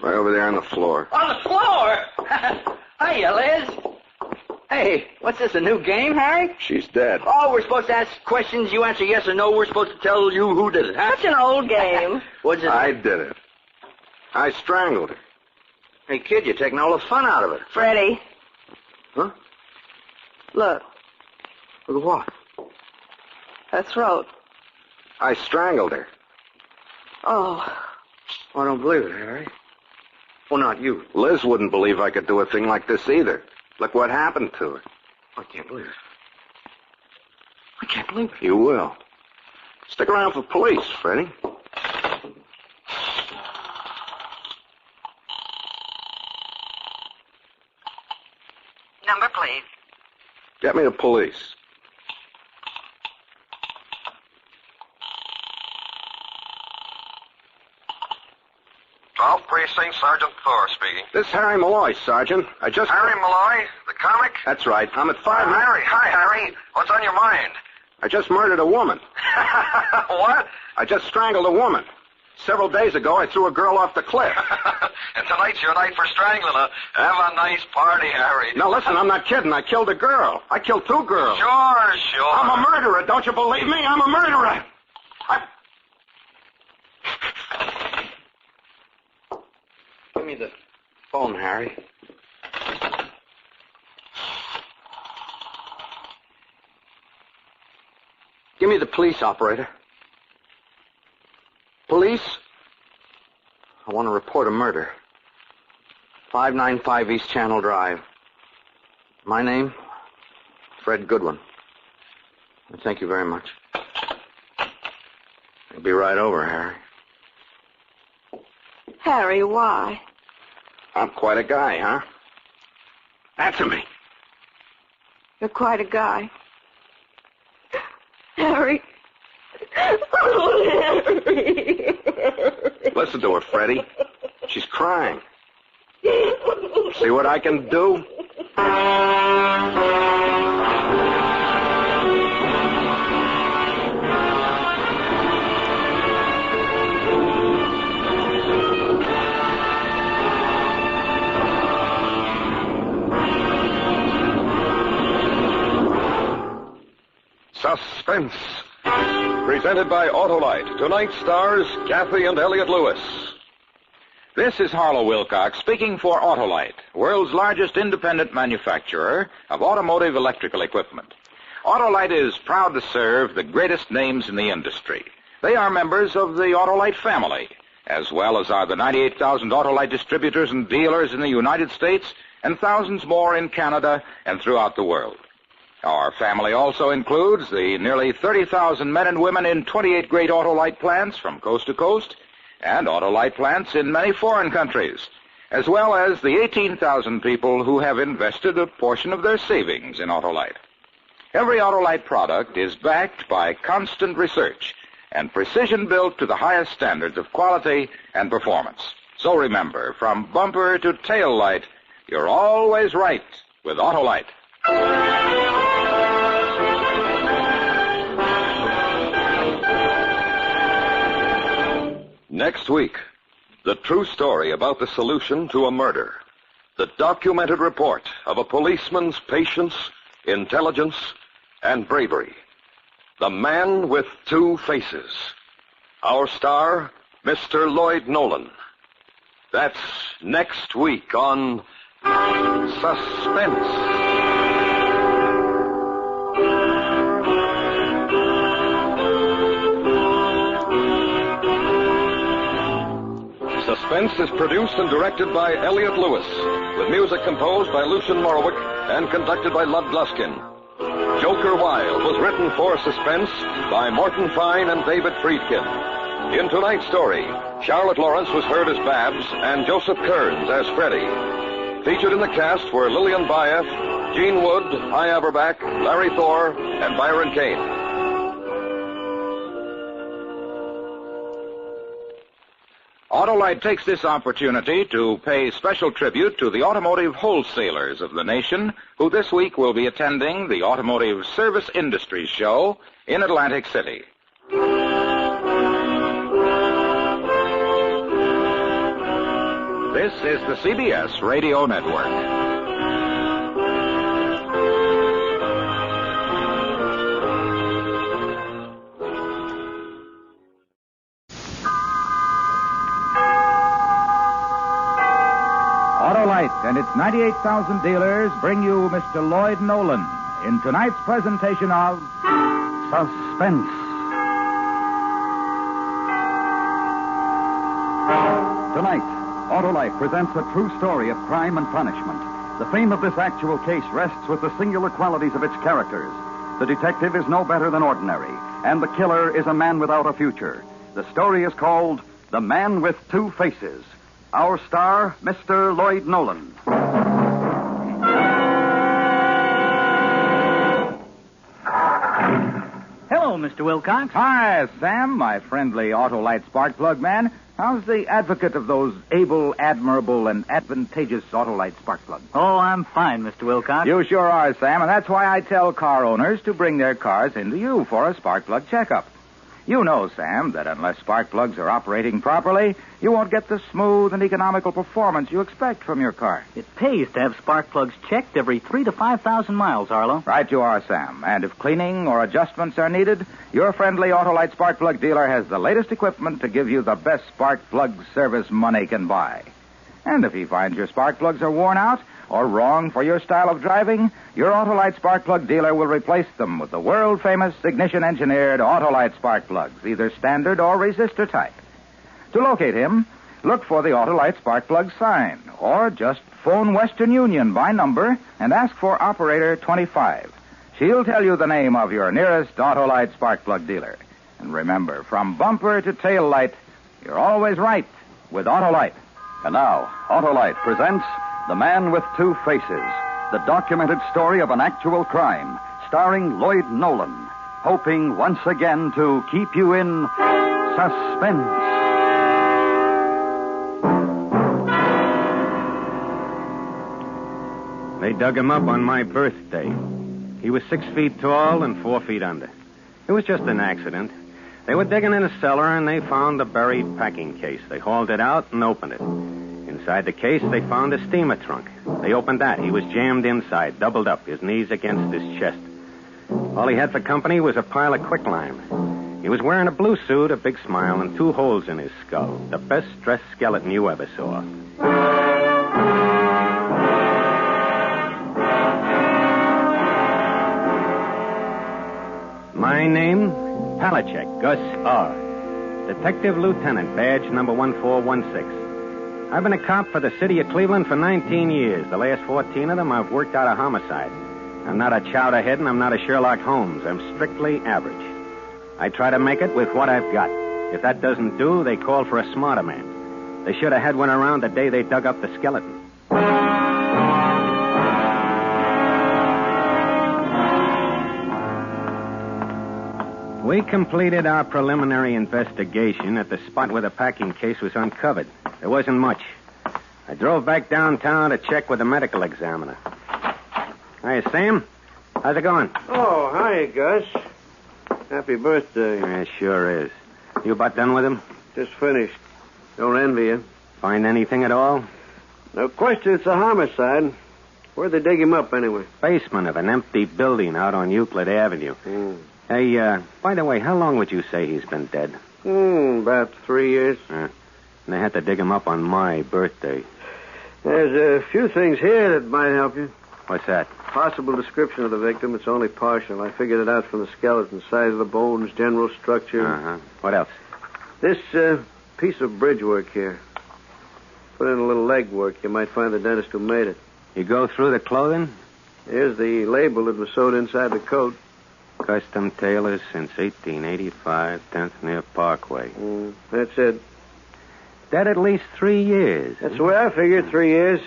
Right over there on the floor. On the floor? Hiya, Liz. Hey, what's this, a new game, Harry? She's dead. Oh, we're supposed to ask questions, you answer yes or no. We're supposed to tell you who did it, huh? Such an old game. What's it? I did it. I strangled her. Hey, kid, you're taking all the fun out of it. Freddie. Huh? Look. Look at what? Her throat. I strangled her. Oh. I don't believe it, Harry. Well, not you. Liz wouldn't believe I could do a thing like this either. Look what happened to her. I can't believe it. I can't believe it. You will. Stick around for police, Freddie. Number, please. Get me the police. Precinct, Sergeant Thor speaking. This is Harry Malloy, Sergeant. Harry Malloy, the comic? That's right. I'm at 5... Harry. Hi, Harry. What's on your mind? I just murdered a woman. What? I just strangled a woman. Several days ago, I threw a girl off the cliff. And tonight's your night for strangling her. Have a nice party, Harry. Now, listen, I'm not kidding. I killed a girl. I killed 2 girls. Sure. I'm a murderer. Don't you believe me? I'm a murderer. Give me the phone, Harry. Give me the police, operator. Police? I want to report a murder. 595 East Channel Drive. My name? Fred Goodwin. Thank you very much. I'll be right over, Harry. Harry, why? I'm quite a guy, huh? Answer me. You're quite a guy. Harry. Oh, Harry. Listen to her, Freddie. She's crying. See what I can do? Suspense. Presented by Autolite. Tonight stars Kathy and Elliot Lewis. This is Harlow Wilcox speaking for Autolite, world's largest independent manufacturer of automotive electrical equipment. Autolite is proud to serve the greatest names in the industry. They are members of the Autolite family, as well as are the 98,000 Autolite distributors and dealers in the United States and thousands more in Canada and throughout the world. Our family also includes the nearly 30,000 men and women in 28 great Autolite plants from coast to coast and Autolite plants in many foreign countries, as well as the 18,000 people who have invested a portion of their savings in Autolite. Every Autolite product is backed by constant research and precision built to the highest standards of quality and performance. So remember, from bumper to tail light, you're always right with Autolite. Next week, the true story about the solution to a murder. The documented report of a policeman's patience, intelligence, and bravery. The Man with Two Faces. Our star, Mr. Lloyd Nolan. That's next week on Suspense. Suspense is produced and directed by Elliot Lewis, with music composed by Lucian Morwick and conducted by Lud Gluskin. Joker Wild was written for Suspense by Morton Fine and David Friedkin. In tonight's story, Charlotte Lawrence was heard as Babs and Joseph Kearns as Freddie. Featured in the cast were Lillian Baeff, Gene Wood, Hy Averback, Larry Thor, and Byron Kane. Autolite takes this opportunity to pay special tribute to the automotive wholesalers of the nation who this week will be attending the Automotive Service Industries Show in Atlantic City. This is the CBS Radio Network. Autolite and its 98,000 dealers bring you Mr. Lloyd Nolan in tonight's presentation of Suspense. Tonight, Autolite presents a true story of crime and punishment. The fame of this actual case rests with the singular qualities of its characters. The detective is no better than ordinary, and the killer is a man without a future. The story is called The Man with Two Faces. Our star, Mr. Lloyd Nolan. Hello, Mr. Wilcox. Hi, Sam, my friendly Autolite spark plug man. How's the advocate of those able, admirable, and advantageous Autolite spark plugs? Oh, I'm fine, Mr. Wilcox. You sure are, Sam, and that's why I tell car owners to bring their cars into you for a spark plug checkup. You know, Sam, that unless spark plugs are operating properly, you won't get the smooth and economical performance you expect from your car. It pays to have spark plugs checked every 3,000 to 5,000 miles, Arlo. Right you are, Sam. And if cleaning or adjustments are needed, your friendly Autolite spark plug dealer has the latest equipment to give you the best spark plug service money can buy. And if he finds your spark plugs are worn out or wrong for your style of driving, your Autolite spark plug dealer will replace them with the world-famous ignition-engineered Autolite spark plugs, either standard or resistor type. To locate him, look for the Autolite spark plug sign, or just phone Western Union by number and ask for Operator 25. She'll tell you the name of your nearest Autolite spark plug dealer. And remember, from bumper to tail light, you're always right with Autolite. And now, Autolite presents The Man with Two Faces, the documented story of an actual crime, starring Lloyd Nolan, hoping once again to keep you in suspense. They dug him up on my birthday. He was 6 feet tall and 4 feet under. It was just an accident. They were digging in a cellar and they found a buried packing case. They hauled it out and opened it. Inside the case, they found a steamer trunk. They opened that. He was jammed inside, doubled up, his knees against his chest. All he had for company was a pile of quicklime. He was wearing a blue suit, a big smile, and 2 holes in his skull. The best dressed skeleton you ever saw. My name, Palachek, Gus R. Detective Lieutenant, badge number 1416. I've been a cop for the city of Cleveland for 19 years. The last 14 of them, I've worked out a homicide. I'm not a chowderhead and I'm not a Sherlock Holmes. I'm strictly average. I try to make it with what I've got. If that doesn't do, they call for a smarter man. They should have had one around the day they dug up the skeleton. We completed our preliminary investigation at the spot where the packing case was uncovered. There wasn't much. I drove back downtown to check with the medical examiner. Hi, Sam. How's it going? Oh, hi, Gus. Happy birthday. Yeah, sure is. You about done with him? Just finished. Don't envy you. Find anything at all? No question it's a homicide. Where'd they dig him up, anyway? Basement of an empty building out on Euclid Avenue. Hey, by the way, how long would you say he's been dead? About 3 years. And they had to dig him up on my birthday. There's a few things here that might help you. What's that? Possible description of the victim. It's only partial. I figured it out from the skeleton, size of the bones, general structure. Uh-huh. What else? This piece of bridge work here. Put in a little leg work. You might find the dentist who made it. You go through the clothing? Here's the label that was sewed inside the coat. Custom tailors since 1885, 10th near Parkway. That's it. That at least 3 years. That's the way I figured, 3 years.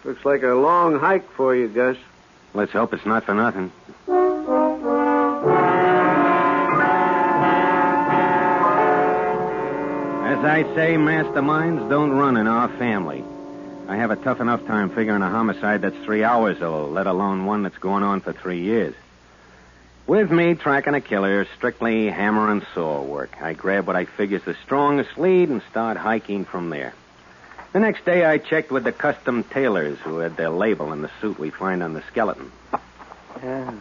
Looks like a long hike for you, Gus. Let's hope it's not for nothing. As I say, masterminds don't run in our family. I have a tough enough time figuring a homicide that's 3 hours old, let alone one that's going on for 3 years. With me, tracking a killer, strictly hammer and saw work. I grab what I figure's the strongest lead and start hiking from there. The next day, I checked with the custom tailors who had their label in the suit we find on the skeleton.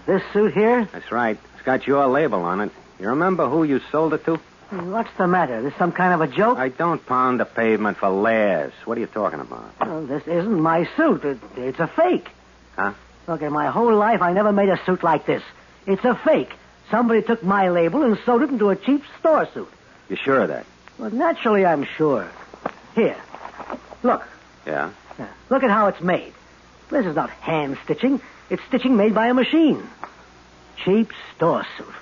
This suit here? That's right. It's got your label on it. You remember who you sold it to? What's the matter? This some kind of a joke? I don't pound the pavement for laughs. What are you talking about? Well, this isn't my suit. It's a fake. Huh? Look, in my whole life, I never made a suit like this. It's a fake. Somebody took my label and sewed it into a cheap store suit. You sure of that? Well, naturally, I'm sure. Here. Look. Yeah? Look at how it's made. This is not hand stitching. It's stitching made by a machine. Cheap store suit.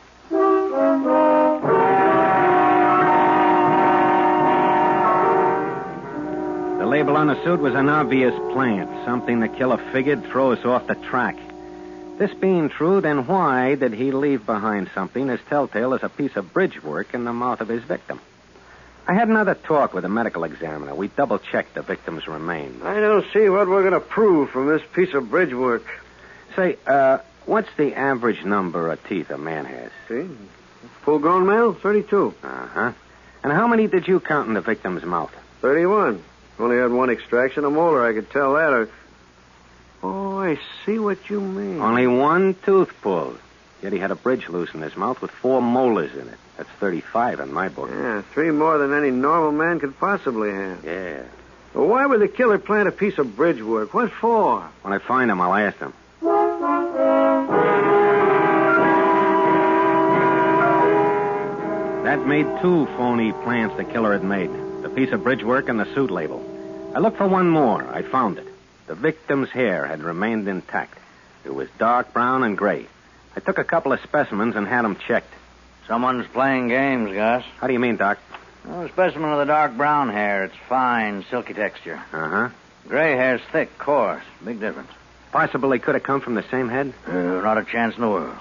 The label on the suit was an obvious plant, something the killer figured throw us off the track. This being true, then why did he leave behind something as telltale as a piece of bridge work in the mouth of his victim? I had another talk with the medical examiner. We double-checked the victim's remains. I don't see what we're going to prove from this piece of bridge work. Say, what's the average number of teeth a man has? See? Full-grown male, 32. Uh-huh. And how many did you count in the victim's mouth? 31. Only had one extraction, a molar, I could tell that. Oh, I see what you mean. Only one tooth pulled. Yet he had a bridge loose in his mouth with 4 molars in it. That's 35 in my book. Yeah, 3 more than any normal man could possibly have. Yeah. Well, why would the killer plant a piece of bridge work? What for? When I find him, I'll ask him. That made 2 phony plants the killer had made. The piece of bridge work and the suit label. I looked for one more. I found it. The victim's hair had remained intact. It was dark brown and gray. I took a couple of specimens and had them checked. Someone's playing games, Gus. How do you mean, Doc? Oh, a specimen of the dark brown hair. It's fine, silky texture. Uh-huh. Gray hair's thick, coarse. Big difference. Possible they could have come from the same head? Not a chance in the world.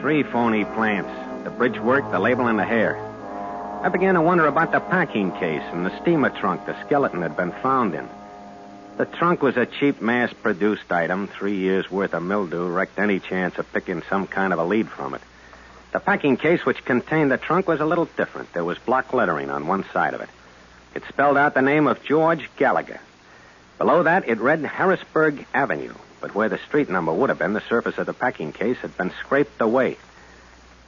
3 phony plants. The bridge work, the label, and the hair. I began to wonder about the packing case and the steamer trunk the skeleton had been found in. The trunk was a cheap, mass-produced item. 3 years' worth of mildew wrecked any chance of picking some kind of a lead from it. The packing case which contained the trunk was a little different. There was block lettering on one side of it. It spelled out the name of George Gallagher. Below that, it read Harrisburg Avenue. But where the street number would have been, the surface of the packing case had been scraped away.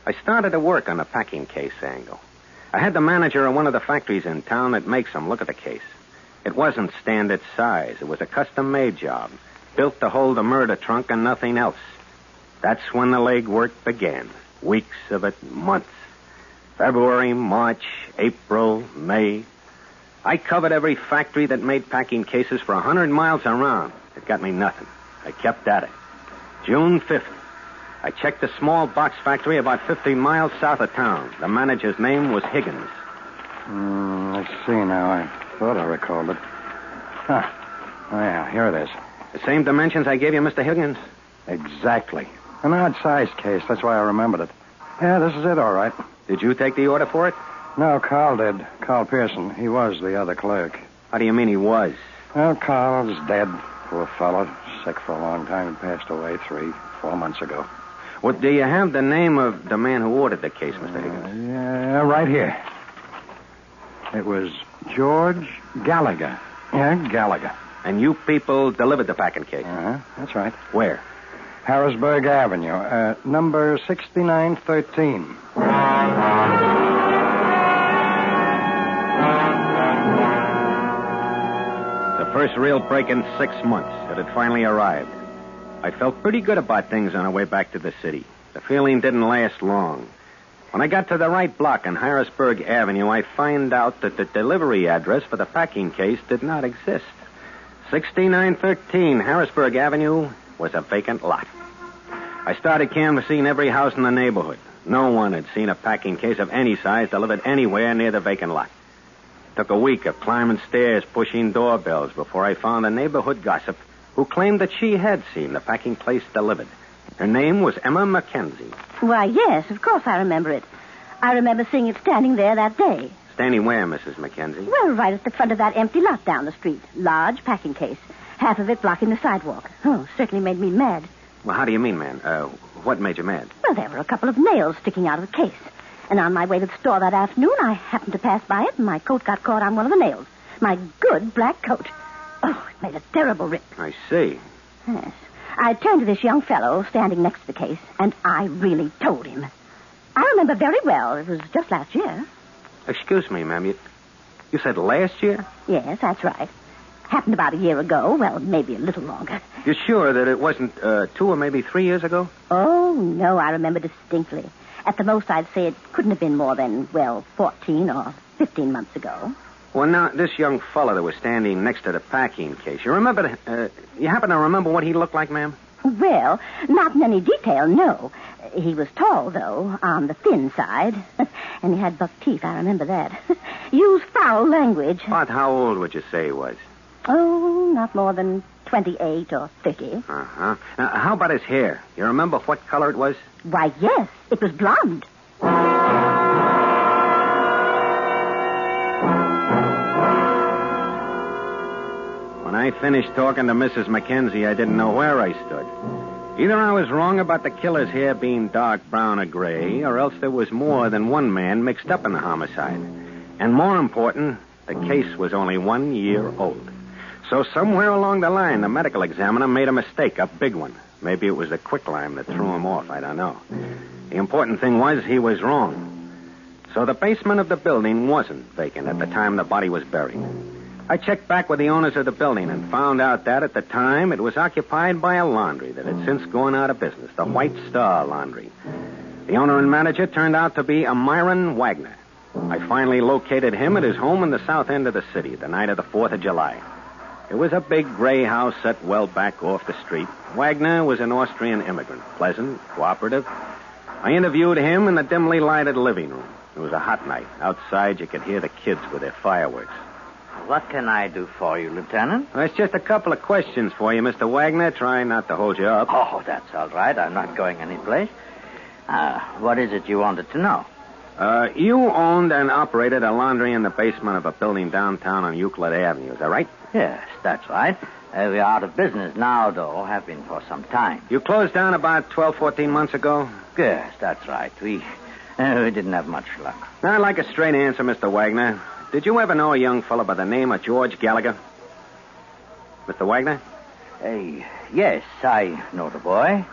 I started to work on the packing case angle. I had the manager of one of the factories in town that makes them look at the case. It wasn't standard size. It was a custom-made job, built to hold the murder trunk and nothing else. That's when the legwork began. Weeks of it, months. February, March, April, May. I covered every factory that made packing cases for 100 miles around. It got me nothing. I kept at it. June 5th. I checked a small box factory about 50 miles south of town. The manager's name was Higgins. Let's see now. I thought I recalled it. Huh. Oh, yeah, here it is. The same dimensions I gave you, Mr. Higgins? Exactly. An odd-sized case. That's why I remembered it. Yeah, this is it, all right. Did you take the order for it? No, Carl did. Carl Pearson. He was the other clerk. How do you mean he was? Well, Carl is dead. Poor fellow. Sick for a long time. He passed away 3-4 months ago. Well, do you have the name of the man who ordered the case, Mr. Higgins? Yeah, right here. It was George Gallagher. Yeah, Gallagher. And you people delivered the packing case? Uh-huh, that's right. Where? Harrisburg Avenue, number 6913. The first real break in 6 months. It had finally arrived. I felt pretty good about things on our way back to the city. The feeling didn't last long. When I got to the right block on Harrisburg Avenue, I found out that the delivery address for the packing case did not exist. 6913 Harrisburg Avenue was a vacant lot. I started canvassing every house in the neighborhood. No one had seen a packing case of any size delivered anywhere near the vacant lot. It took a week of climbing stairs, pushing doorbells, before I found a neighborhood gossip who claimed that she had seen the packing case delivered. Her name was Emma Mackenzie. Why, yes, of course I remember it. I remember seeing it standing there that day. Standing where, Mrs. Mackenzie? Well, right at the front of that empty lot down the street. Large packing case. Half of it blocking the sidewalk. Oh, certainly made me mad. Well, how do you mean, man? What made you mad? Well, there were a couple of nails sticking out of the case. And on my way to the store that afternoon, I happened to pass by it, and my coat got caught on one of the nails. My good black coat. Oh, it made a terrible rip. I see. Yes. I turned to this young fellow standing next to the case, and I really told him. I remember very well. It was just last year. Excuse me, ma'am. You said last year? Yes, that's right. Happened about a year ago. Well, maybe a little longer. You're sure that it wasn't 2 or maybe 3 years ago? Oh, no, I remember distinctly. At the most, I'd say it couldn't have been more than, 14 or 15 months ago. Well, now, this young fellow that was standing next to the packing case, you happen to remember what he looked like, ma'am? Well, not in any detail, no. He was tall, though, on the thin side. And he had buck teeth, I remember that. Used foul language. About how old would you say he was? Oh, not more than 28 or 30. Uh-huh. Now, how about his hair? You remember what color it was? Why, yes. It was blonde. When I finished talking to Mrs. Mackenzie, I didn't know where I stood. Either I was wrong about the killer's hair being dark brown or gray, or else there was more than one man mixed up in the homicide. And more important, the case was only 1 year old. So somewhere along the line, the medical examiner made a mistake, a big one. Maybe it was the quicklime that threw him off, I don't know. The important thing was he was wrong. So the basement of the building wasn't vacant at the time the body was buried. I checked back with the owners of the building and found out that at the time it was occupied by a laundry that had since gone out of business, the White Star Laundry. The owner and manager turned out to be a Myron Wagner. I finally located him at his home in the south end of the city the night of the 4th of July. It was a big gray house set well back off the street. Wagner was an Austrian immigrant, pleasant, cooperative. I interviewed him in the dimly lighted living room. It was a hot night. Outside, you could hear the kids with their fireworks. What can I do for you, Lieutenant? Well, it's just a couple of questions for you, Mr. Wagner. Try not to hold you up. Oh, that's all right. I'm not going anyplace. What is it you wanted to know? You owned and operated a laundry in the basement of a building downtown on Euclid Avenue. Is that right? Yes, that's right. We're out of business now, though. Have been for some time. You closed down about 12, 14 months ago? Yes, that's right. We didn't have much luck. I'd like a straight answer, Mr. Wagner. Did you ever know a young fellow by the name of George Gallagher? Mr. Wagner? Yes, I know the boy.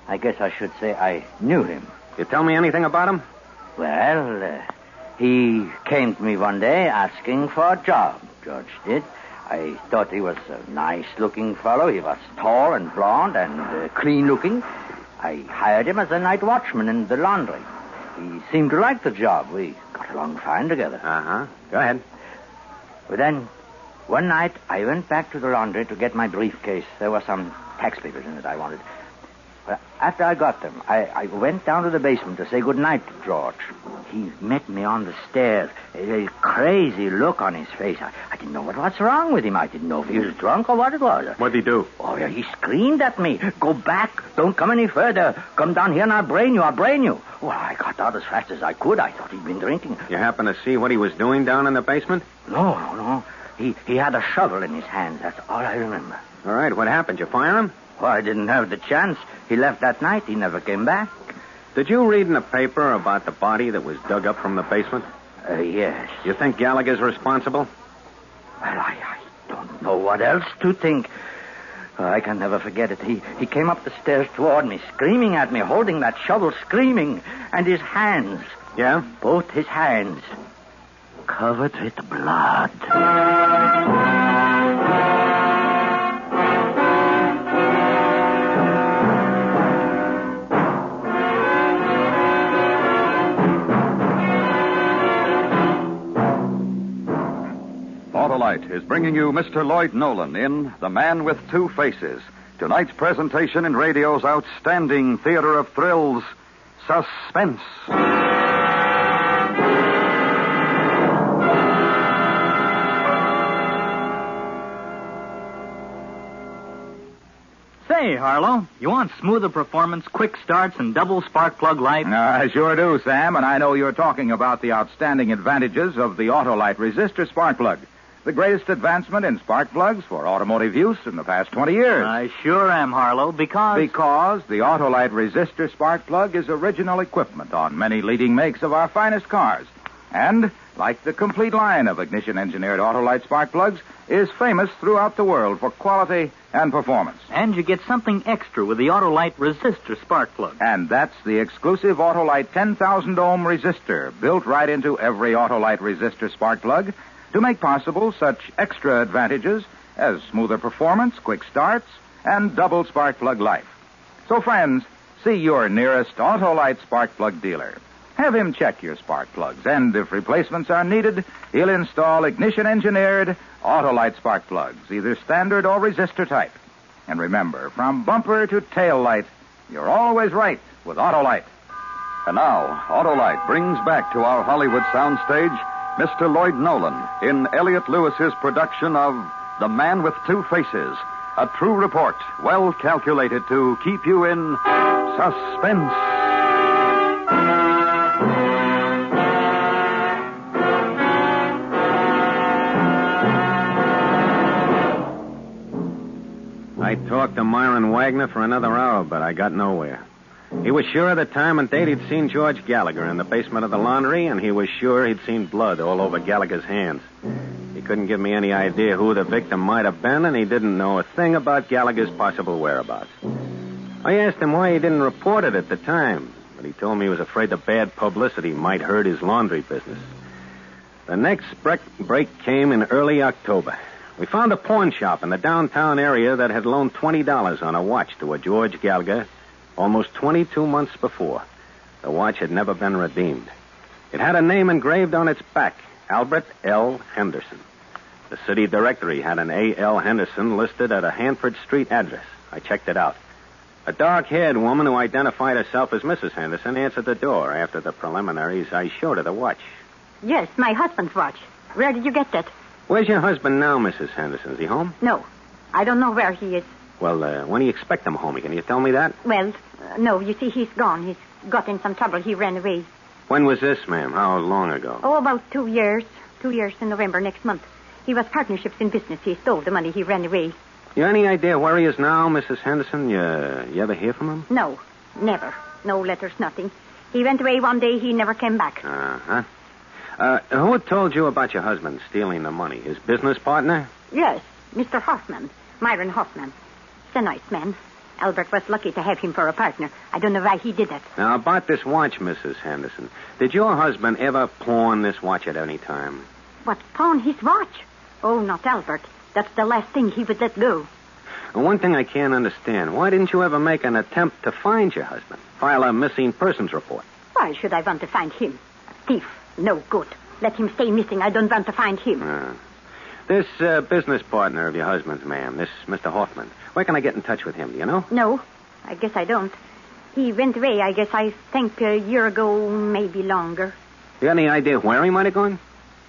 I guess I should say I knew him. You tell me anything about him? Well, he came to me one day asking for a job, George did. I thought he was a nice-looking fellow. He was tall and blond and clean-looking. I hired him as a night watchman in the laundry. He seemed to like the job. We got along fine together. Uh-huh. Go ahead. But then, one night, I went back to the laundry to get my briefcase. There were some tax papers in it I wanted. Well, after I got them, I went down to the basement to say goodnight to George. He met me on the stairs, a crazy look on his face. I didn't know what was wrong with him. I didn't know if he was drunk or what it was. What'd he do? Oh, he screamed at me. Go back. Don't come any further. Come down here and I'll brain you. I'll brain you. Well, I got out as fast as I could. I thought he'd been drinking. You happen to see what he was doing down in the basement? No. He had a shovel in his hand. That's all I remember. All right, what happened? You fire him? Well, I didn't have the chance. He left that night. He never came back. Did you read in the paper about the body that was dug up from the basement? Yes. You think Gallagher's responsible? Well, I don't know what else to think. I can never forget it. He came up the stairs toward me, screaming at me, holding that shovel, screaming. And his hands. Yeah? Both his hands. Covered with blood. Autolite is bringing you Mr. Lloyd Nolan in The Man with Two Faces. Tonight's presentation in radio's outstanding theater of thrills, Suspense. Say, Harlow, you want smoother performance, quick starts, and double spark plug light? I sure do, Sam, and I know you're talking about the outstanding advantages of the Autolite resistor spark plug. the greatest advancement in spark plugs for automotive use in the past 20 years. I sure am, Harlow, because... Because the Autolite resistor spark plug is original equipment on many leading makes of our finest cars. And, like the complete line of ignition-engineered Autolite spark plugs, is famous throughout the world for quality and performance. And you get something extra with the Autolite resistor spark plug. And that's the exclusive Autolite 10,000-ohm resistor built right into every Autolite resistor spark plug to make possible such extra advantages as smoother performance, quick starts, and double spark plug life. So, friends, see your nearest Autolite spark plug dealer. Have him check your spark plugs, and if replacements are needed, he'll install ignition-engineered Autolite spark plugs, either standard or resistor type. And remember, from bumper to tail light, you're always right with Autolite. And now, Autolite brings back to our Hollywood soundstage Mr. Lloyd Nolan in Elliot Lewis's production of The Man with Two Faces, a true report well calculated to keep you in suspense. I talked to Myron Wagner for another hour, but I got nowhere. He was sure of the time and date he'd seen George Gallagher in the basement of the laundry, and he was sure he'd seen blood all over Gallagher's hands. He couldn't give me any idea who the victim might have been, and he didn't know a thing about Gallagher's possible whereabouts. I asked him why he didn't report it at the time, but he told me he was afraid the bad publicity might hurt his laundry business. The next break came in early October. We found a pawn shop in the downtown area that had loaned $20 on a watch to a George Gallagher almost 22 months before. The watch had never been redeemed. It had a name engraved on its back, Albert L. Henderson. The city directory had an A.L. Henderson listed at a Hanford Street address. I checked it out. A dark-haired woman who identified herself as Mrs. Henderson answered the door. After the preliminaries, I showed her the watch. Yes, my husband's watch. Where did you get that? Where's your husband now, Mrs. Henderson? Is he home? No. I don't know where he is. Well, when do you expect him home? Can you tell me that? Well, no. You see, he's gone. He's got in some trouble. He ran away. When was this, ma'am? How long ago? Oh, about 2 years. 2 years in November next month. He was partnerships in business. He stole the money. He ran away. You any idea where he is now, Mrs. Henderson? You ever hear from him? No. Never. No letters, nothing. He went away one day. He never came back. Uh-huh. Who had told you about your husband stealing the money? His business partner? Yes, Mr. Hoffman. Myron Hoffman. He's a nice man. Albert was lucky to have him for a partner. I don't know why he did that. Now, about this watch, Mrs. Henderson. Did your husband ever pawn this watch at any time? What, pawn his watch? Oh, not Albert. That's the last thing he would let go. One thing I can't understand. Why didn't you ever make an attempt to find your husband? File a missing persons report? Why should I want to find him? A thief. No good. Let him stay missing. I don't want to find him. This business partner of your husband's, ma'am, this Mr. Hoffman, where can I get in touch with him? Do you know? No, I guess I don't. He went away, I guess, I think a year ago, maybe longer. You got any idea where he might have gone?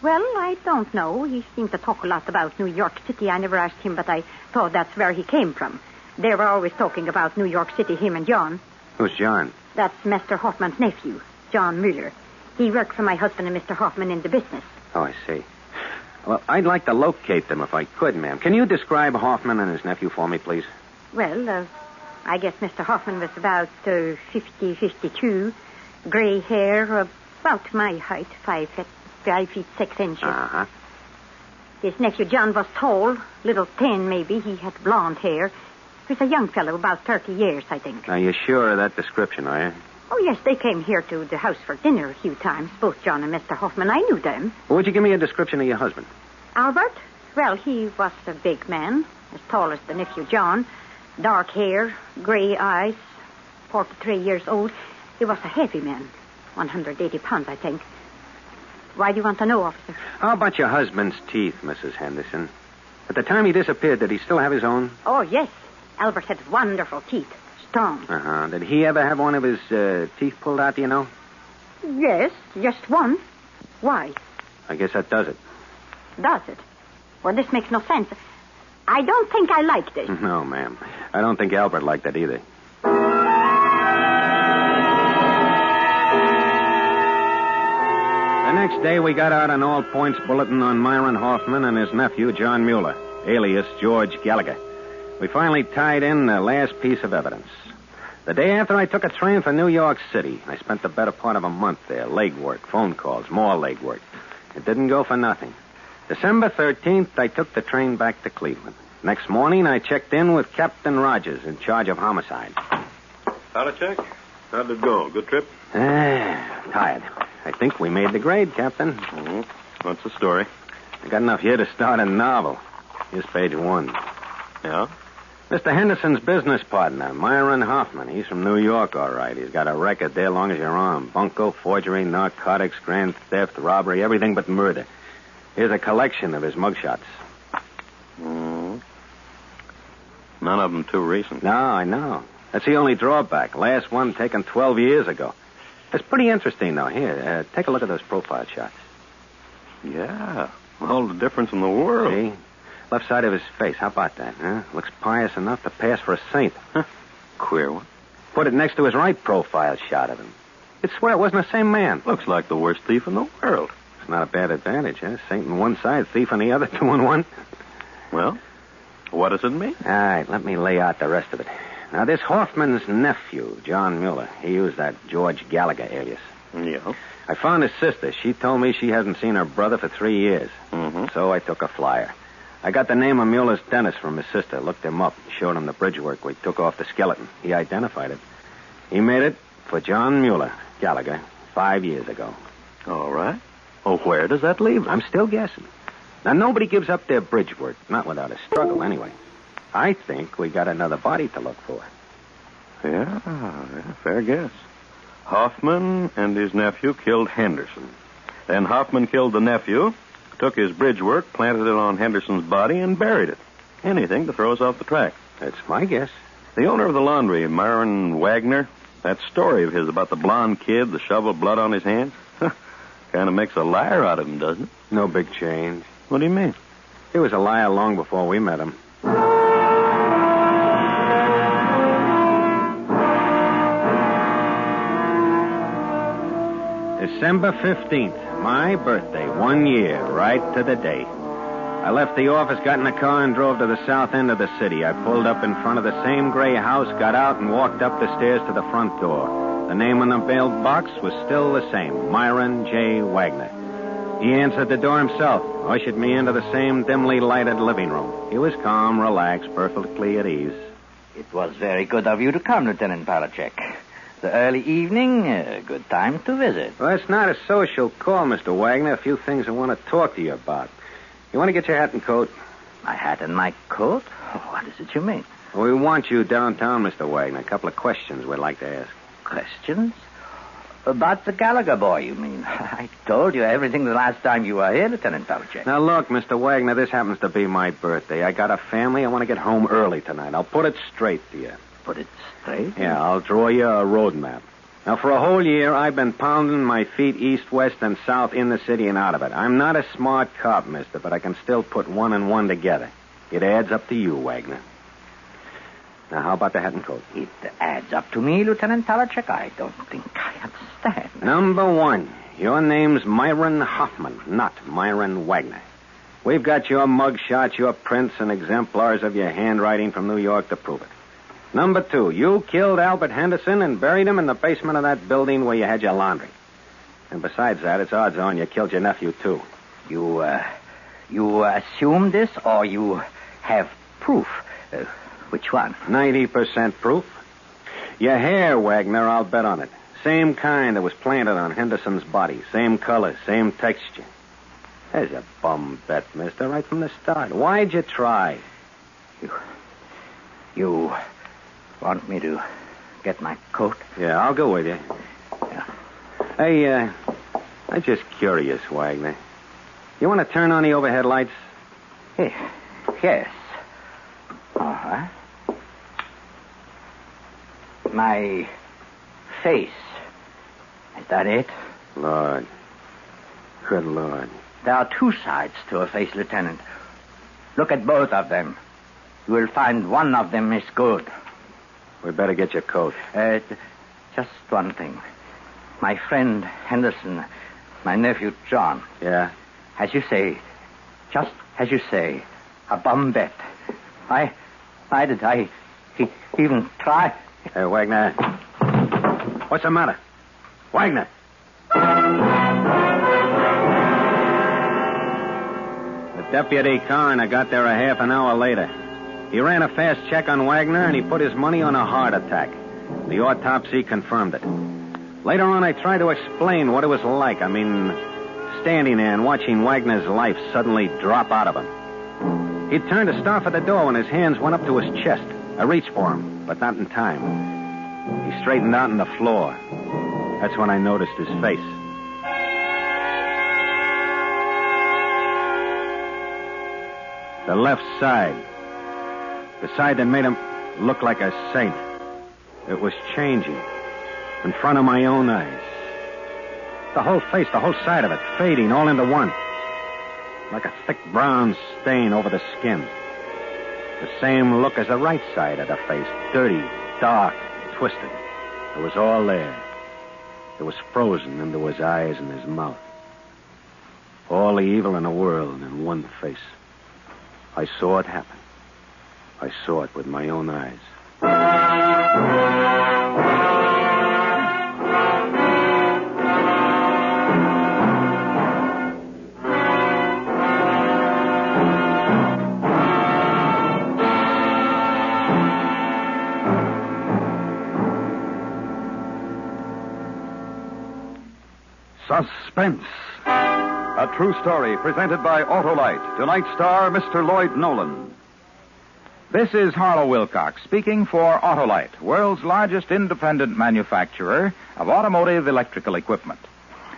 Well, I don't know. He seemed to talk a lot about New York City. I never asked him, but I thought that's where he came from. They were always talking about New York City, him and John. Who's John? That's Mr. Hoffman's nephew, John Mueller. He worked for my husband and Mr. Hoffman in the business. Oh, I see. Well, I'd like to locate them if I could, ma'am. Can you describe Hoffman and his nephew for me, please? Well, I guess Mr. Hoffman was about 50, 52, gray hair, about my height, 5 feet 6 inches. Uh-huh. His nephew John was tall, little thin maybe. He had blonde hair. He was a young fellow, about 30 years, I think. Are you sure of that description, are you? Oh, yes, they came here to the house for dinner a few times, both John and Mr. Hoffman. I knew them. Well, would you give me a description of your husband? Albert? Well, he was a big man, as tall as the nephew John. Dark hair, gray eyes, 43 years old. He was a heavy man, 180 pounds, I think. Why do you want to know, officer? How about your husband's teeth, Mrs. Henderson? At the time he disappeared, did he still have his own? Oh, yes. Albert had wonderful teeth. Strong. Uh-huh. Did he ever have one of his teeth pulled out, do you know? Yes, just one. Why? I guess that does it. Does it? Well, this makes no sense. I don't think I like this. No, ma'am. I don't think Albert liked that either. The next day, we got out an all-points bulletin on Myron Hoffman and his nephew, John Mueller, alias George Gallagher. We finally tied in the last piece of evidence. The day after, I took a train for New York City. I spent the better part of a month there. Legwork, phone calls, more legwork. It didn't go for nothing. December 13th, I took the train back to Cleveland. Next morning, I checked in with Captain Rogers in charge of homicide. Palachek, how'd it go? Good trip? Tired. I think we made the grade, Captain. Mm-hmm. What's the story? I got enough here to start a novel. Here's page 1. Yeah? Mr. Henderson's business partner, Myron Hoffman. He's from New York, all right. He's got a record there long as your arm. Bunco, forgery, narcotics, grand theft, robbery, everything but murder. Here's a collection of his mugshots. Mm-hmm. None of them too recent. No, I know. That's the only drawback. Last one taken 12 years ago. It's pretty interesting, though. Here, take a look at those profile shots. Yeah. All the difference in the world. See? Left side of his face. How about that, huh? Looks pious enough to pass for a saint. Huh? Queer one. Put it next to his right profile shot of him. You'd swear it wasn't the same man. Looks like the worst thief in the world. It's not a bad advantage, huh? Saint on one side, thief on the other, 2 on 1. Well, what does it mean? All right, let me lay out the rest of it. Now, this Hoffman's nephew, John Mueller, he used that George Gallagher alias. Yeah. I found his sister. She told me she hasn't seen her brother for 3 years. Mm-hmm. So I took a flyer. I got the name of Mueller's dentist from his sister, looked him up, showed him the bridge work we took off the skeleton. He identified it. He made it for John Mueller, Gallagher, 5 years ago. All right. Well, where does that leave us? I'm still guessing. Now, nobody gives up their bridge work, not without a struggle, anyway. I think we got another body to look for. Yeah, fair guess. Hoffman and his nephew killed Henderson. Then Hoffman killed the nephew, took his bridge work, planted it on Henderson's body, and buried it. Anything to throw us off the track. That's my guess. The owner of the laundry, Myron Wagner, that story of his about the blonde kid, the shovel of blood on his hands, kind of makes a liar out of him, doesn't it? No big change. What do you mean? He was a liar long before we met him. December 15th, my birthday, 1 year, right to the day. I left the office, got in a car, and drove to the south end of the city. I pulled up in front of the same gray house, got out, and walked up the stairs to the front door. The name on the mailbox was still the same, Myron J. Wagner. He answered the door himself, ushered me into the same dimly lighted living room. He was calm, relaxed, perfectly at ease. It was very good of you to come, Lieutenant Palachek. The early evening, a good time to visit. Well, it's not a social call, Mr. Wagner. A few things I want to talk to you about. You want to get your hat and coat? My hat and my coat? What is it you mean? We want you downtown, Mr. Wagner. A couple of questions we'd like to ask. Questions? About the Gallagher boy, you mean? I told you everything the last time you were here, Lieutenant Palachek. Now, look, Mr. Wagner, this happens to be my birthday. I got a family. I want to get home early tonight. I'll put it straight to you. Put it straight? Yeah, I'll draw you a road map. Now, for a whole year, I've been pounding my feet east, west, and south in the city and out of it. I'm not a smart cop, mister, but I can still put 1 and 1 together. It adds up to you, Wagner. Now, how about the hat and coat? It adds up to me, Lieutenant Palachek. I don't think I understand. Number 1, your name's Myron Hoffman, not Myron Wagner. We've got your mug shots, your prints, and exemplars of your handwriting from New York to prove it. Number 2, you killed Albert Henderson and buried him in the basement of that building where you had your laundry. And besides that, it's odds on you killed your nephew, too. You assume this, or you have proof? Which one? 90% proof. Your hair, Wagner, I'll bet on it. Same kind that was planted on Henderson's body. Same color, same texture. There's a bum bet, mister, right from the start. Why'd you try? You want me to get my coat? Yeah, I'll go with you. Yeah. Hey, I'm just curious, Wagner. You want to turn on the overhead lights? Yes. All right. My face. Is that it? Lord. Good Lord. There are 2 sides to a face, Lieutenant. Look at both of them. You will find one of them is good. We better get your coat. Just one thing. My friend Henderson, My nephew, John. Yeah? As you say, just as you say, a bum bet. I even try. Hey, Wagner. What's the matter? Wagner! The deputy coroner got there a half an hour later. He ran a fast check on Wagner, and he put his money on a heart attack. The autopsy confirmed it. Later on, I tried to explain what it was like. I mean, standing there and watching Wagner's life suddenly drop out of him. He turned to start for the door when his hands went up to his chest. I reached for him, but not in time. He straightened out on the floor. That's when I noticed his face. The left side. The side that made him look like a saint. It was changing in front of my own eyes. The whole face, the whole side of it, fading all into one. Like a thick brown stain over the skin. The same look as the right side of the face. Dirty, dark, twisted. It was all there. It was frozen into his eyes and his mouth. All the evil in the world in one face. I saw it happen. I saw it with my own eyes. Suspense. A true story presented by Autolite. Tonight's star, Mr. Lloyd Nolan. This is Harlow Wilcox speaking for Autolite, world's largest independent manufacturer of automotive electrical equipment.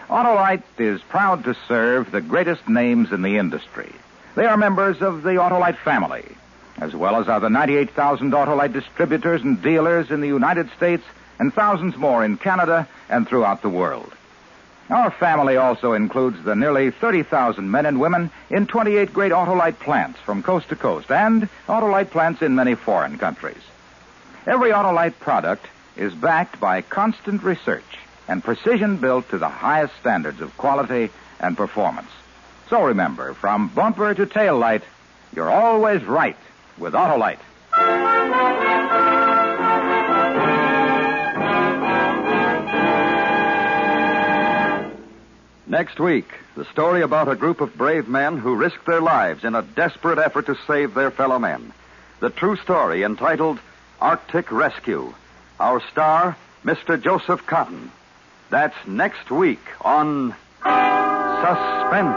Autolite is proud to serve the greatest names in the industry. They are members of the Autolite family, as well as are the 98,000 Autolite distributors and dealers in the United States and thousands more in Canada and throughout the world. Our family also includes the nearly 30,000 men and women in 28 great Autolite plants from coast to coast and Autolite plants in many foreign countries. Every Autolite product is backed by constant research and precision built to the highest standards of quality and performance. So remember, from bumper to tail light, you're always right with Autolite. Next week, the story about a group of brave men who risked their lives in a desperate effort to save their fellow men. The true story entitled Arctic Rescue. Our star, Mr. Joseph Cotton. That's next week on Suspense.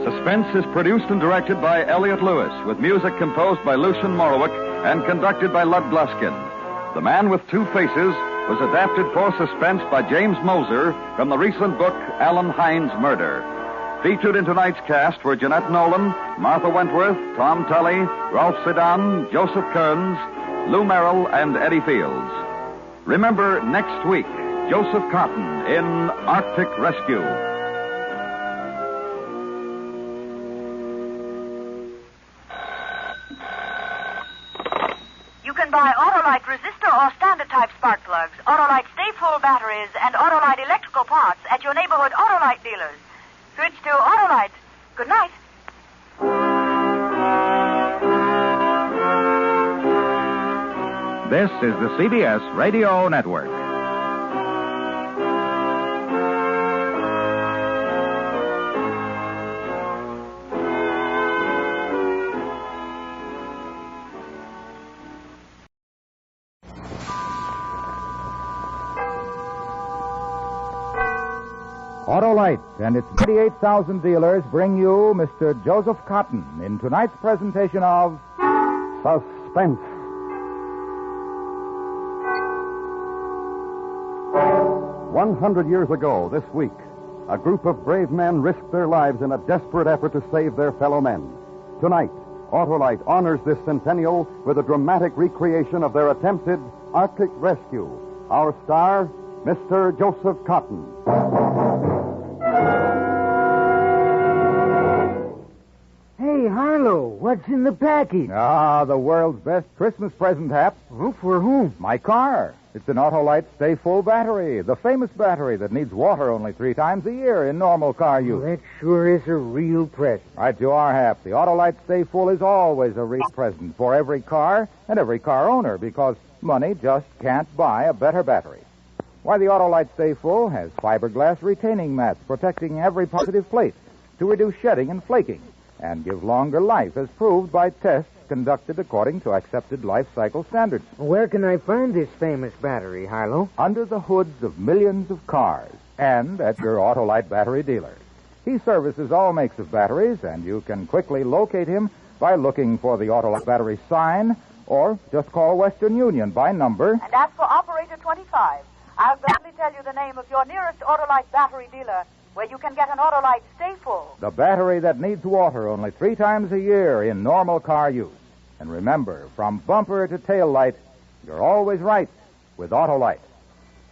Suspense is produced and directed by Elliott Lewis, with music composed by Lucian Morowick and conducted by Lud Gluskin. The Man with Two Faces was adapted for Suspense by James Moser from the recent book Allen Hines' Murder. Featured in tonight's cast were Jeanette Nolan, Martha Wentworth, Tom Tully, Ralph Sedan, Joseph Kearns, Lou Merrill, and Eddie Fields. Remember, next week, Joseph Cotton in Arctic Rescue. Buy Autolite resistor or standard type spark plugs, Autolite stay full batteries, and Autolite electrical parts at your neighborhood Autolite dealers. Switch to Autolite. Good night. This is the CBS Radio Network. Autolite and its 38,000 dealers bring you Mr. Joseph Cotton in tonight's presentation of Suspense. 100 years ago, this week, a group of brave men risked their lives in a desperate effort to save their fellow men. Tonight, Autolite honors this centennial with a dramatic recreation of their attempted Arctic rescue. Our star, Mr. Joseph Cotton. Hey, Harlow, what What's in the package? Ah, the world's best Christmas present, Hap. Oh, for whom? My car. It's an Autolite Stay Full battery, the famous battery that needs water only 3 times a year in normal car use. That sure is a real present. Right you are, Hap. The Autolite Stay Full is always a real present for every car and every car owner because money just can't buy a better battery. Why, the Autolite Stay Full has fiberglass retaining mats protecting every positive plate to reduce shedding and flaking and give longer life as proved by tests conducted according to accepted life cycle standards. Where can I find this famous battery, Harlow? Under the hoods of millions of cars and at your Autolite battery dealer. He services all makes of batteries, and you can quickly locate him by looking for the Autolite battery sign or just call Western Union by number. And ask for Operator 25. I'll gladly tell you the name of your nearest Autolite battery dealer where you can get an Autolite Stay Full. The battery that needs water only 3 times a year in normal car use. And remember, from bumper to tail light, you're always right with Autolite.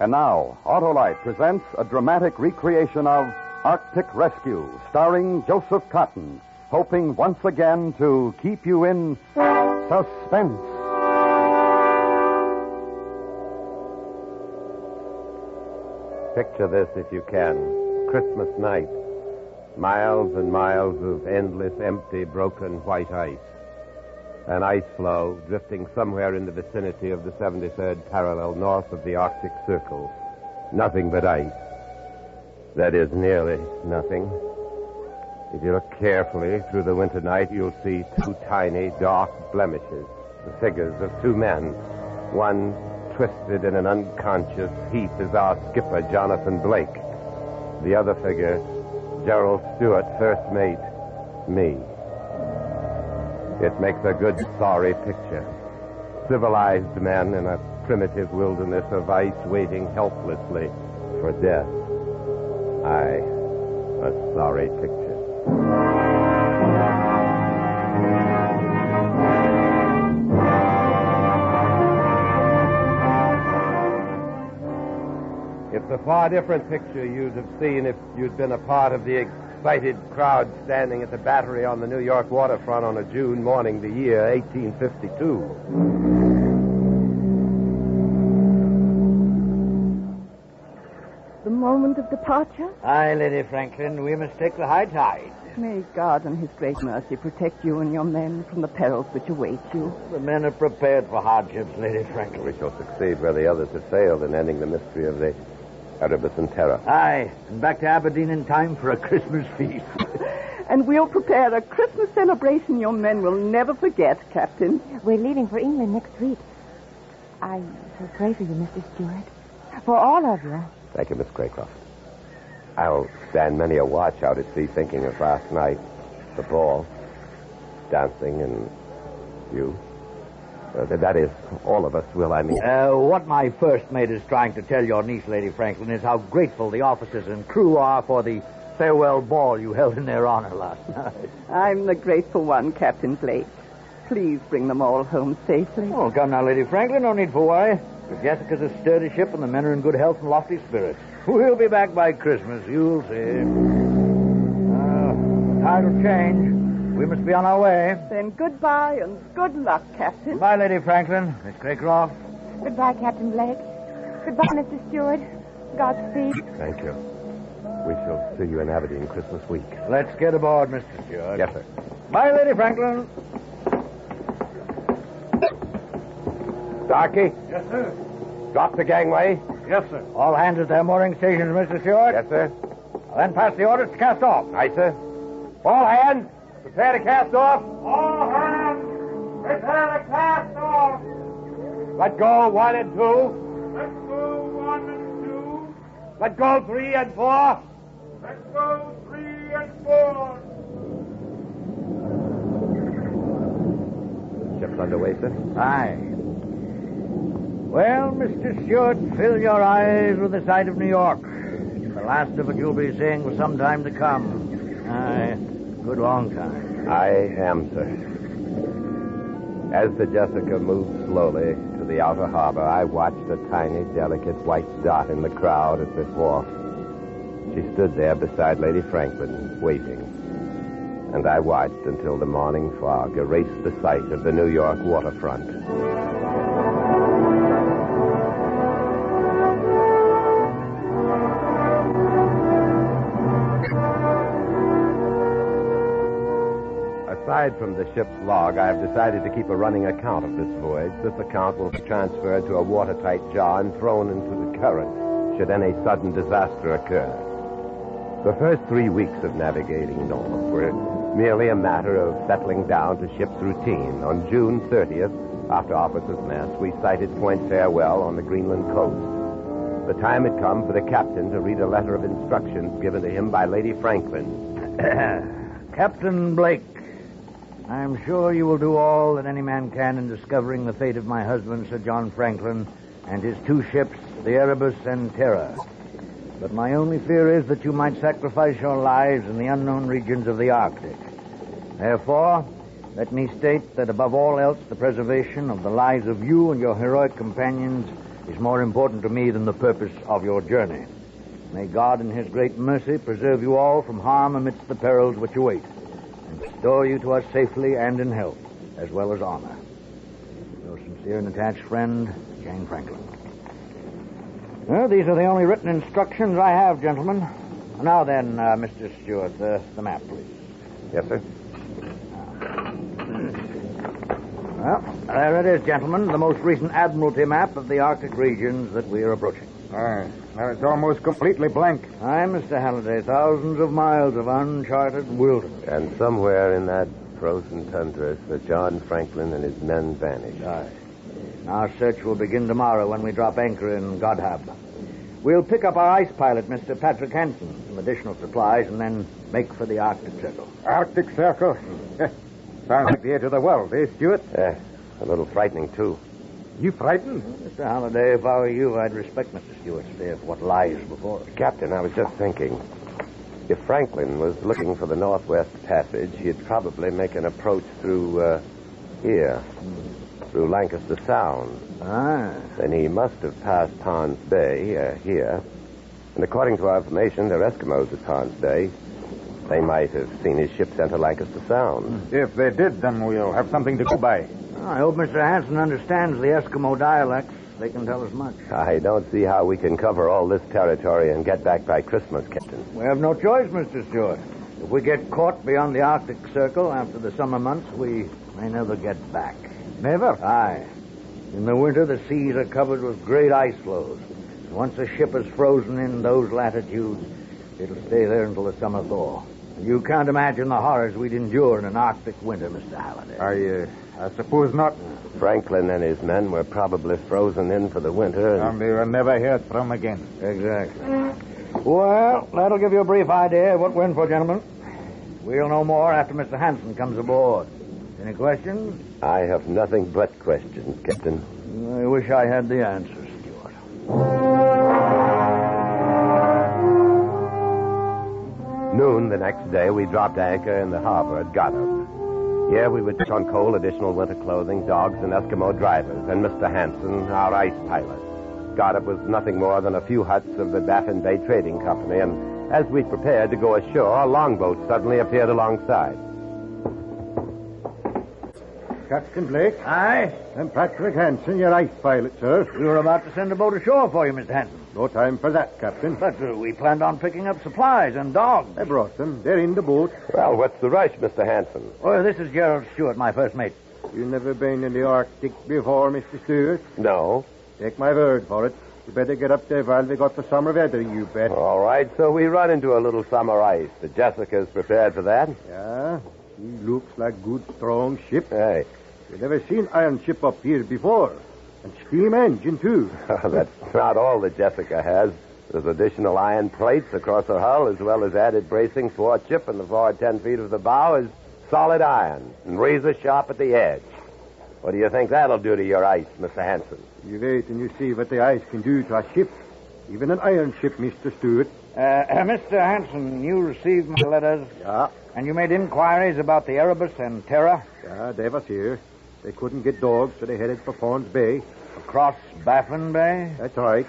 And now, Autolite presents a dramatic recreation of Arctic Rescue, starring Joseph Cotton, hoping once again to keep you in suspense. Picture this if you can. Christmas night. Miles and miles of endless, empty, broken white ice. An ice floe drifting somewhere in the vicinity of the 73rd parallel north of the Arctic Circle. Nothing but ice. That is, nearly nothing. If you look carefully through the winter night, you'll see 2 tiny, dark blemishes. The figures of 2 men. One twisted in an unconscious heap is our skipper, Jonathan Blake. The other figure, Gerald Stewart, first mate, me. It makes a good, sorry picture. Civilized men in a primitive wilderness of ice waiting helplessly for death. Aye, a sorry picture. It's a far different picture you'd have seen if you'd been a part of the excited crowd standing at the battery on the New York waterfront on a June morning, the year 1852. The moment of departure? Aye, Lady Franklin, we must take the high tide. May God in his great mercy protect you and your men from the perils which await you. The men are prepared for hardships, Lady Franklin. We shall succeed where the others have failed in ending the mystery of the Erebus and Terror. Aye, and back to Aberdeen in time for a Christmas feast. And we'll prepare a Christmas celebration your men will never forget, Captain. We're leaving for England next week. I shall pray for you, Mr. Stewart. For all of you. Thank you, Miss Craycroft. I'll stand many a watch out at sea thinking of last night, the ball, dancing, and you. That is, all of us will, I mean. What my first mate is trying to tell your niece, Lady Franklin, is how grateful the officers and crew are for the farewell ball you held in their honor last night. I'm the grateful one, Captain Blake. Please bring them all home safely. Oh, come now, Lady Franklin, no need for worry. The Jessica's a sturdy ship and the men are in good health and lofty spirits. We'll be back by Christmas, you'll see. Tide will change. We must be on our way. Then goodbye and good luck, Captain. Goodbye, Lady Franklin. Miss Craycroft. Goodbye, Captain Blake. Goodbye, Mr. Stewart. Godspeed. Thank you. We shall see you in Aberdeen Christmas week. Let's get aboard, Mr. Stewart. Yes, sir. Bye, Lady Franklin. Darky? Yes, sir. Drop the gangway. Yes, sir. All hands at their mooring stations, Mr. Stewart. Yes, sir. I'll then pass the orders to cast off. Aye, sir. All hands, prepare to cast off. All hands, prepare to cast off. Let go 1 and 2. Let go 1 and 2. Let go 3 and 4. Let go 3 and 4. Ship's underway, sir. Aye. Well, Mr. Stewart, fill your eyes with the sight of New York. The last of it you'll be seeing for some time to come. Aye, good long time. I am, sir. As the Jessica moved slowly to the outer harbor, I watched a tiny, delicate white dot in the crowd at the wharf. She stood there beside Lady Franklin, waiting. and I watched until the morning fog erased the sight of the New York waterfront. Aside from the ship's log, I have decided to keep a running account of this voyage. This account will be transferred to a watertight jar and thrown into the current should any sudden disaster occur. The first 3 weeks of navigating north were merely a matter of settling down to ship's routine. On June 30th, after officers' mess, we sighted Point Farewell on the Greenland coast. The time had come for the captain to read a letter of instructions given to him by Lady Franklin. Captain Blake, I'm sure you will do all that any man can in discovering the fate of my husband, Sir John Franklin, and his 2 ships, the Erebus and Terror. But my only fear is that you might sacrifice your lives in the unknown regions of the Arctic. Therefore, let me state that above all else, the preservation of the lives of you and your heroic companions is more important to me than the purpose of your journey. May God in his great mercy preserve you all from harm amidst the perils which await, and restore you to us safely and in health, as well as honor. Your sincere and attached friend, Jane Franklin. Well, these are the only written instructions I have, gentlemen. Now then, Mr. Stewart, the map, please. Yes, sir. Well, there it is, gentlemen, the most recent Admiralty map of the Arctic regions that we are approaching. Now it's almost completely blank. Aye, Mr. Halliday, thousands of miles of uncharted wilderness. And somewhere in that frozen tundra, Sir John Franklin and his men vanished. Aye. Our search will begin tomorrow when we drop anchor in Godhab. We'll pick up our ice pilot, Mr. Patrick Hansen, some additional supplies, and then make for the Arctic Circle. Arctic Circle? Sounds like the edge of the world, eh, Stuart? Yeah, a little frightening, too. You frightened? Mr. Halliday, if I were you, I'd respect Mr. Stewart's fear for what lies before us. Captain, I was just thinking. If Franklin was looking for the Northwest Passage, he'd probably make an approach through, here. Through Lancaster Sound. Ah. Then he must have passed Hans Bay, here. And according to our information, they're Eskimos at Hans Bay. They might have seen his ships enter Lancaster Sound. If they did, then we'll have something to go by. I hope Mr. Hansen understands the Eskimo dialects. They can tell us much. I don't see how we can cover all this territory and get back by Christmas, Captain. We have no choice, Mr. Stewart. If we get caught beyond the Arctic Circle after the summer months, we may never get back. Never? Aye. In the winter, the seas are covered with great ice floes. Once a ship is frozen in those latitudes, it'll stay there until the summer thaw. You can't imagine the horrors we'd endure in an Arctic winter, Mr. Halliday. I suppose not. Franklin and his men were probably frozen in for the winter. And they were never heard from again. Exactly. Well, that'll give you a brief idea of what we're in for, gentlemen. We'll know more after Mr. Hansen comes aboard. Any questions? I have nothing but questions, Captain. I wish I had the answers, Stuart. Noon the next day, we dropped anchor in the harbor at Godhab. Here we would on coal, additional winter clothing, dogs, and Eskimo drivers, and Mr. Hansen, our ice pilot. Godhab was nothing more than a few huts of the Baffin Bay Trading Company, and as we prepared to go ashore, a longboat suddenly appeared alongside. Captain Blake? Aye? And Patrick Hansen, your ice pilot, sir. We were about to send a boat ashore for you, Mr. Hansen. No time for that, Captain. But we planned on picking up supplies and dogs. I brought them. They're in the boat. Well, what's the rush, Mr. Hansen? Oh, this is Gerald Stewart, my first mate. You never been in the Arctic before, Mr. Stewart? No. Take my word for it. You better get up there while we got the summer weather, you bet. All right, so we run into a little summer ice. The Jessica's prepared for that? Yeah. She looks like good, strong ship. Hey. You've never seen iron ship up here before. And steam engine, too. That's not all the Jessica has. There's additional iron plates across her hull, as well as added bracing forechip, and the forward 10 feet of the bow is solid iron and razor sharp at the edge. What do you think that'll do to your ice, Mr. Hansen? You wait and you see what the ice can do to a ship. Even an iron ship, Mr. Stewart. Mr. Hansen, you received my letters. Yeah. And you made inquiries about the Erebus and Terror? Yeah, they was here. They couldn't get dogs, so they headed for Fawns Bay. Across Baffin Bay? That's right.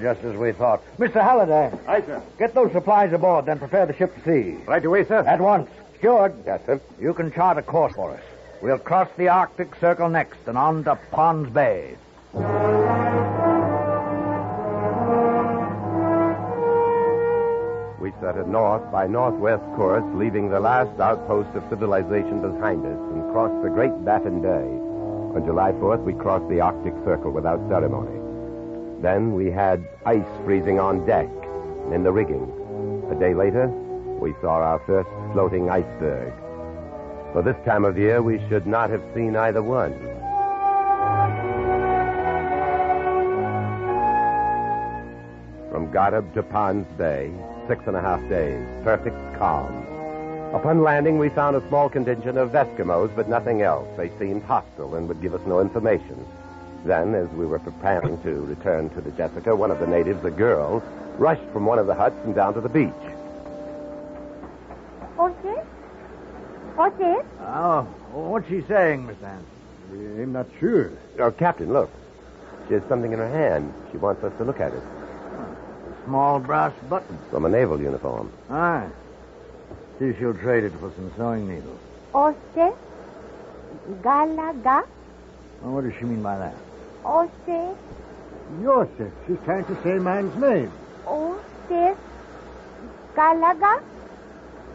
Just as we thought. Mr. Halliday. Aye, sir. Get those supplies aboard, then prepare the ship to sea. Right away, sir. At once. Stewart. Yes, sir. You can chart a course for us. We'll cross the Arctic Circle next and on to Pond's Bay. We set a north by northwest course, leaving the last outpost of civilization behind us, and crossed the Great Baffin Bay. On July 4th, we crossed the Arctic Circle without ceremony. Then we had ice freezing on deck and in the rigging. A day later, we saw our first floating iceberg. For this time of year, we should not have seen either one. From Goddard to Pond's Bay, 6.5 days, perfect calm. Upon landing, we found a small contingent of Eskimos, but nothing else. They seemed hostile and would give us no information. Then, as we were preparing to return to the Jessica, one of the natives, a girl, rushed from one of the huts and down to the beach. What's this? What's this? Oh, what's she saying, Mr. Hanson? I'm not sure. Oh, Captain, look. She has something in her hand. She wants us to look at it. A small brass button. From a naval uniform. Aye. See, she'll trade it for some sewing needles. Oste? Galaga? Well, what does she mean by that? Oste? Joseph. She's trying to say man's name. Oste? Galaga?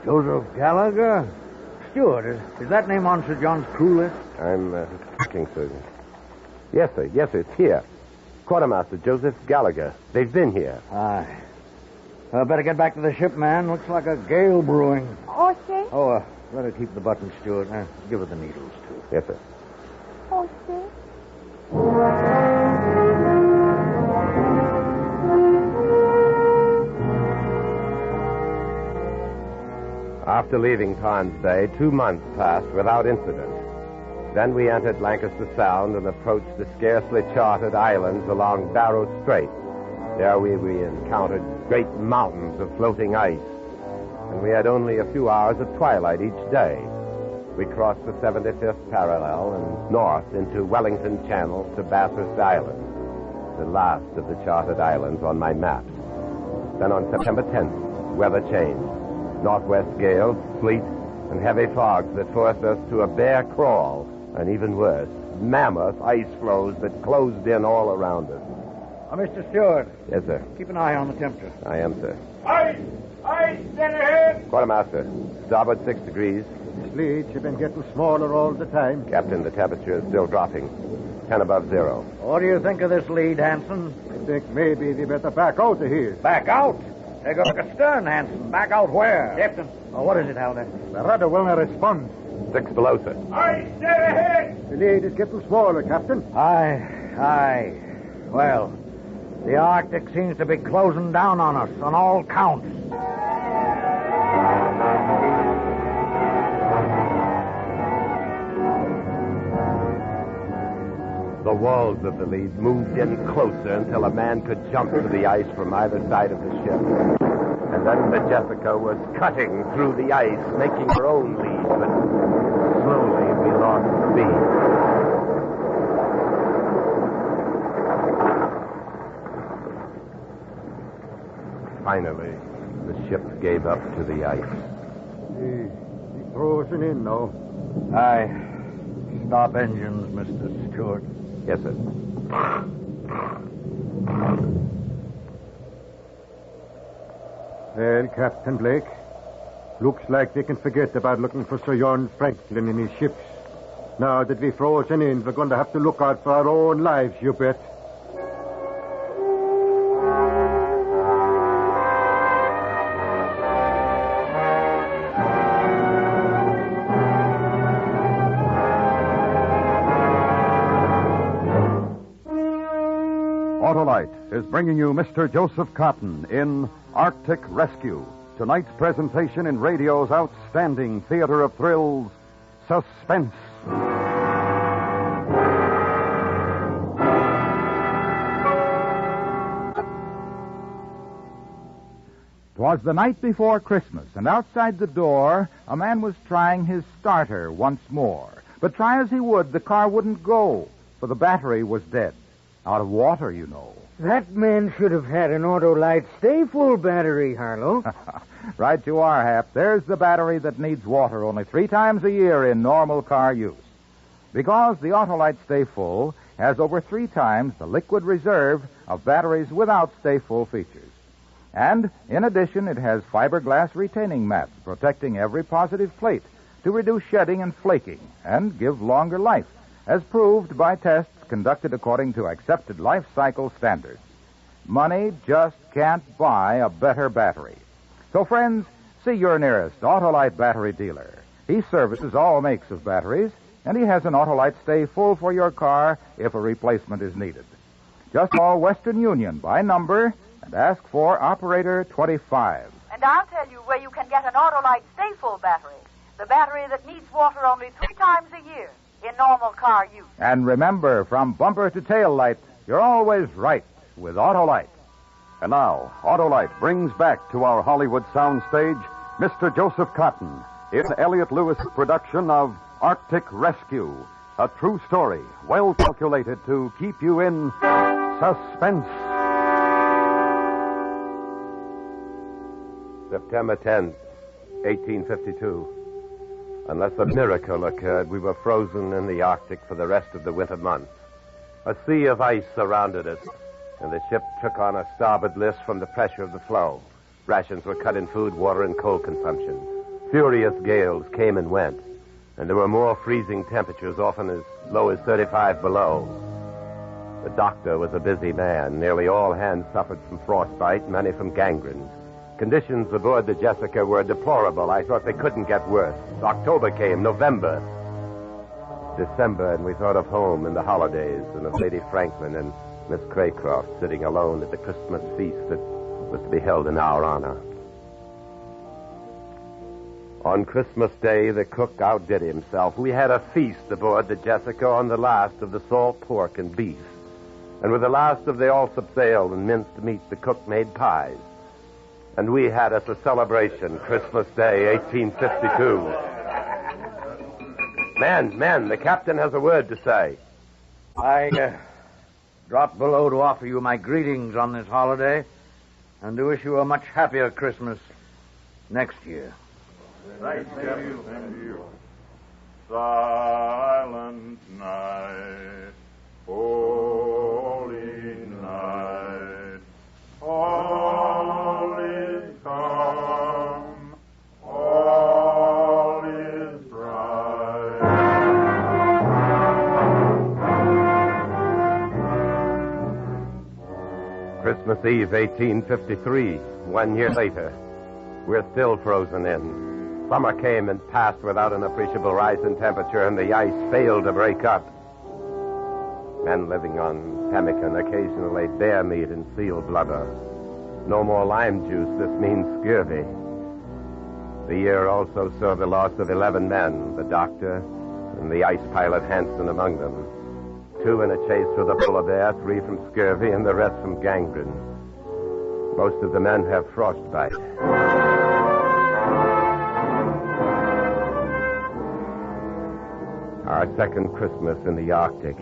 Joseph Gallagher? Stewart, is that name on Sir John's crew list? I'm looking, sir. Yes, sir. Yes, sir. It's here. Quartermaster Joseph Gallagher. They've been here. Aye. Better get back to the ship, man. Looks like a gale brewing. Oste? Oh, let her keep the button, Stewart. Give her the needles, too. Yes, sir. Oste? After leaving Pond's Bay, 2 months passed without incident. Then we entered Lancaster Sound and approached the scarcely charted islands along Barrow Strait. There we encountered great mountains of floating ice, and we had only a few hours of twilight each day. We crossed the 75th parallel and north into Wellington Channel to Bathurst Island, the last of the charted islands on my map. Then on September 10th, weather changed. Northwest gales, sleet, and heavy fogs that forced us to a bare crawl, and even worse, mammoth ice floes that closed in all around us. Mr. Stewart. Yes, sir. Keep an eye on the temperature. I am, sir. Ice! Ice! Dead ahead! Quartermaster, starboard 6 degrees. Sleet, you've been getting smaller all the time. Captain, the temperature is still dropping. 10 above zero. What do you think of this lead, Hanson? I think maybe they better back out of here. Back out? Take a look astern, Hanson. Back out where? Captain. Oh, what is it, Halder? The rudder will not respond. 6 below, sir. Ice! Dead ahead! The lead is getting smaller, Captain. Aye. Well, the Arctic seems to be closing down on us on all counts. The walls of the lead moved in closer until a man could jump to the ice from either side of the ship. And then the Jessica was cutting through the ice, making her own lead, but slowly we lost speed. Finally, the ship gave up to the ice. He's frozen in now. Aye. Stop engines, Mr. Stewart. Yes, sir. Well, Captain Blake, looks like they can forget about looking for Sir John Franklin in his ships. Now that we're frozen in, we're going to have to look out for our own lives, you bet. Autolite is bringing you Mr. Joseph Cotton in Arctic Rescue, tonight's presentation in radio's outstanding theater of thrills, Suspense. 'Twas the night before Christmas, and outside the door, a man was trying his starter once more. But try as he would, the car wouldn't go, for the battery was dead. Out of water, you know. That man should have had an Autolite Stay Full battery, Harlow. Right you are, Hap. There's the battery that needs water only 3 times a year in normal car use. Because the Autolite Stay Full has over 3 times the liquid reserve of batteries without Stay Full features. And, in addition, it has fiberglass retaining mats protecting every positive plate to reduce shedding and flaking and give longer life, as proved by tests conducted according to accepted life cycle standards. Money just can't buy a better battery. So, friends, see your nearest Autolite battery dealer. He services all makes of batteries, and he has an Autolite Stay Full for your car if a replacement is needed. Just call Western Union by number and ask for Operator 25. And I'll tell you where you can get an Autolite Stay Full battery. The battery that needs water only 3 times a year in normal car use. And remember, from bumper to tail light, you're always right with Autolite. And now, Autolite brings back to our Hollywood soundstage Mr. Joseph Cotton in Elliott Lewis' production of Arctic Rescue, a true story well calculated to keep you in suspense. September 10th, 1852. Unless a miracle occurred, we were frozen in the Arctic for the rest of the winter months. A sea of ice surrounded us, and the ship took on a starboard list from the pressure of the floe. Rations were cut in food, water, and coal consumption. Furious gales came and went, and there were more freezing temperatures, often as low as 35 below. The doctor was a busy man. Nearly all hands suffered from frostbite, many from gangrene. Conditions aboard the Jessica were deplorable. I thought they couldn't get worse. October came, November, December, and we thought of home and the holidays and of Lady Franklin and Miss Craycroft sitting alone at the Christmas feast that was to be held in our honor. On Christmas Day, the cook outdid himself. We had a feast aboard the Jessica on the last of the salt pork and beef. And with the last of the Allsop ale and minced meat, the cook made pies. And we had us a celebration, Christmas Day, 1852. Men, the captain has a word to say. I dropped below to offer you my greetings on this holiday and to wish you a much happier Christmas next year. Thank you. Silent night, holy night, all is calm, all is bright. Christmas Eve, 1853. 1 year later, we're still frozen in. Summer came and passed without an appreciable rise in temperature, and the ice failed to break up. Men living on pemmican, occasionally bear meat and seal blubber. No more lime juice. This means scurvy. The year also saw the loss of 11 men, the doctor and the ice pilot Hansen among them. 2 in a chase with a polar bear, 3 from scurvy, and the rest from gangrene. Most of the men have frostbite. Our second Christmas in the Arctic.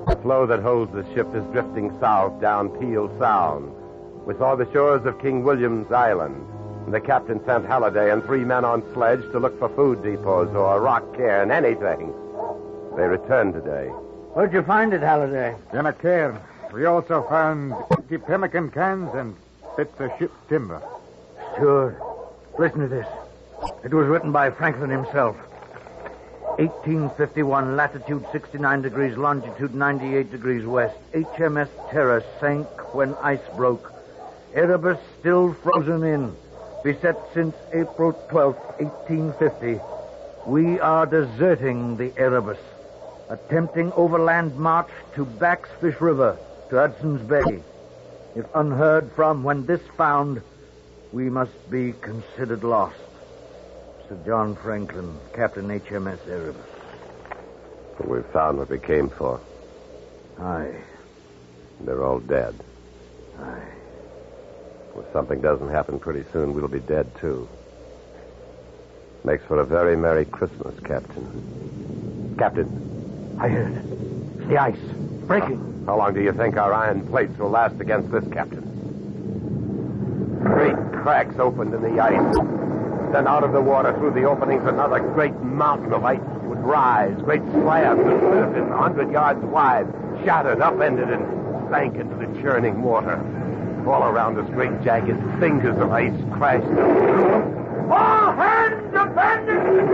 The floe that holds the ship is drifting south down Peel Sound. We saw the shores of King William's Island. And the captain sent Halliday and 3 men on sledge to look for food depots or rock cairn, anything. They returned today. Where'd you find it, Halliday? In a cairn. We also found empty pemmican cans and bits of ship's timber. Sure. Listen to this. It was written by Franklin himself. 1851, latitude 69 degrees, longitude 98 degrees west. HMS Terror sank when ice broke. Erebus still frozen in. Beset since April 12th, 1850. We are deserting the Erebus. Attempting overland march to Baxfish River, to Hudson's Bay. If unheard from when this found, we must be considered lost. Sir John Franklin, Captain HMS Erebus. We've found what we came for. Aye. They're all dead. Aye. If something doesn't happen pretty soon, we'll be dead, too. Makes for a very Merry Christmas, Captain. Captain. I heard it. It's the ice. Breaking. How long do you think our iron plates will last against this, Captain? Great cracks opened in the ice. Then out of the water through the openings, another great mountain of ice would rise. Great slabs of surface 100 yards wide, shattered, upended, and sank into the churning water. All around us, great jagged fingers of ice crashed. All hands abandoned!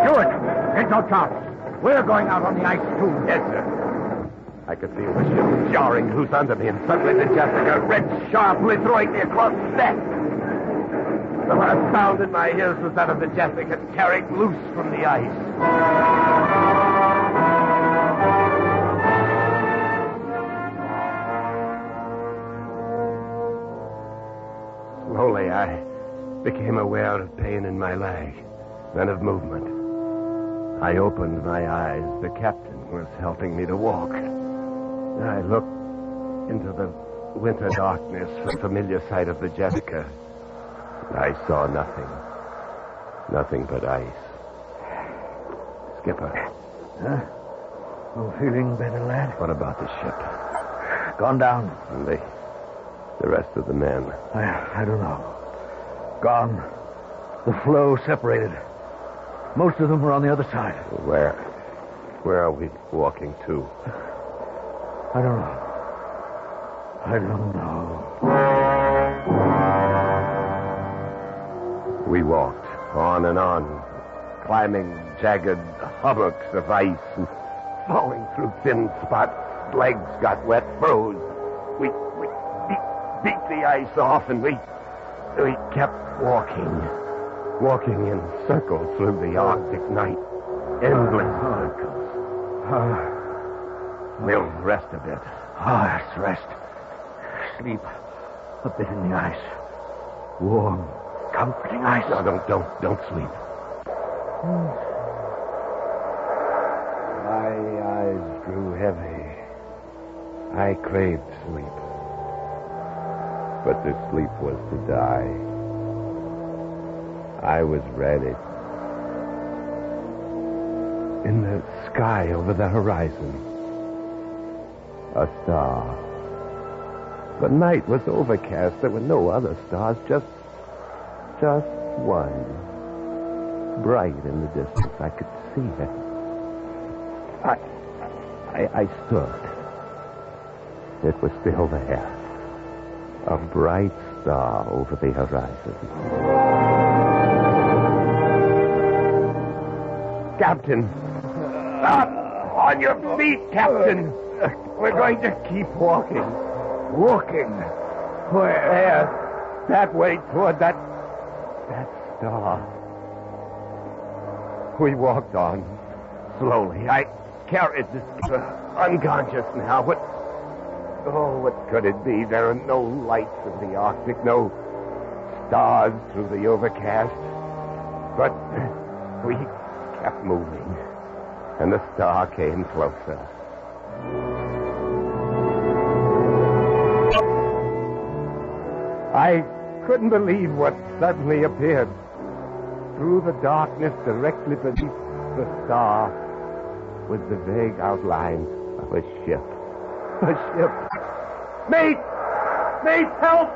Stewart, there's no chance. We're going out on the ice, too. Yes, sir. I could feel the ship jarring loose under me, and suddenly the Jessica ripped sharply, throwing me across the deck. The last sound in my ears was that of the Jessica tearing loose from the ice. Slowly, I became aware of pain in my leg, then of movement. I opened my eyes. The captain was helping me to walk. I looked into the winter darkness for the familiar sight of the Jessica. I saw nothing. Nothing but ice. Skipper. Huh? Oh, feeling better, lad? What about the ship? Gone down. And the rest of the men? I don't know. Gone. The floe separated. Most of them were on the other side. Where are we walking to? I don't know. I don't know. We walked on and on, climbing jagged hummocks of ice and falling through thin spots. Legs got wet, froze. We beat the ice off, and we kept walking in circles through the Arctic night. Endless circles. We'll rest a bit. Let's rest. Sleep a bit in the ice. Warm, comforting ice. No, don't sleep. My eyes grew heavy. I craved sleep. But the sleep was to die. I was ready. In the sky over the horizon, a star. The night was overcast. There were no other stars, just one. Bright in the distance. I could see it. I stood. It was still there. A bright star over the horizon. Captain! Up! On your feet, Captain! We're going to keep walking. Walking? Where? There. That way, toward that star. We walked on, slowly. I carried the skipper, unconscious now. What could it be? There are no lights in the Arctic, no stars through the overcast. But we kept moving, and the star came closer. I couldn't believe what suddenly appeared. Through the darkness directly beneath the star was the vague outline of a ship. A ship. Mate! Mate, help!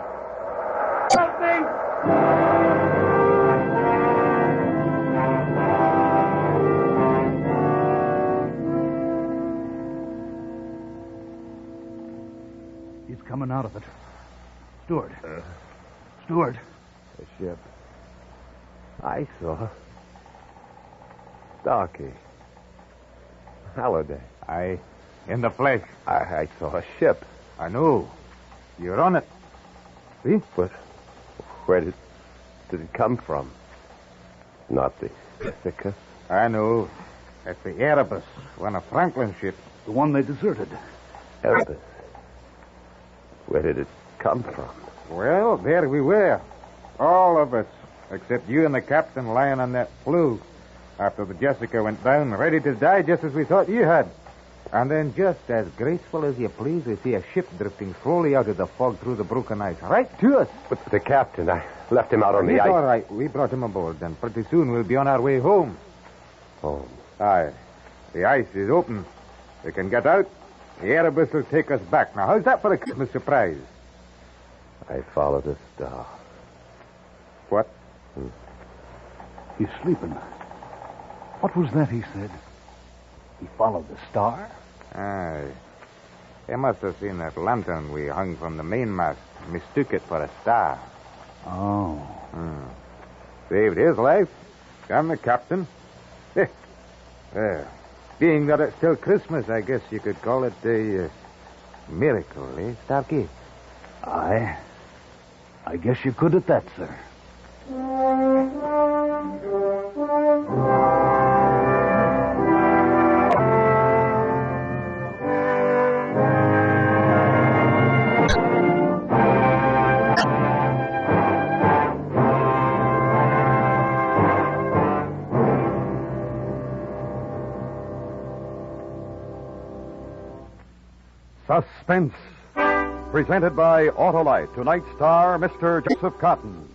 Help me! He's coming out of it. Steward. Steward. The ship. I saw Starkey. Halliday. In the flesh. I saw a ship. I know. You're on it. See? But where did it come from? Not the Jessica. I know. It's the Erebus, one of Franklin's ships. The one they deserted. Erebus. Where did it come from? Well, there we were. All of us, except you and the captain lying on that flue after the Jessica went down, ready to die just as we thought you had. And then just as graceful as you please, we see a ship drifting slowly out of the fog through the broken ice, right to us. But the captain, I left him out on the He's ice. all right. We brought him aboard, and pretty soon we'll be on our way home. Home? Aye. The ice is open. We can get out. The Erebus will take us back. Now, how's that for a Christmas surprise? I followed a star. What? He's sleeping. What was that he said? He followed the star? Aye. He must have seen that lantern we hung from the mainmast, mistook it for a star. Oh. Saved his life. I'm the captain. Being that it's still Christmas, I guess you could call it a miracle, Starkey? I guess you could at that, sir. Suspense. Presented by Autolite. Tonight's star, Mr. Joseph Cotton.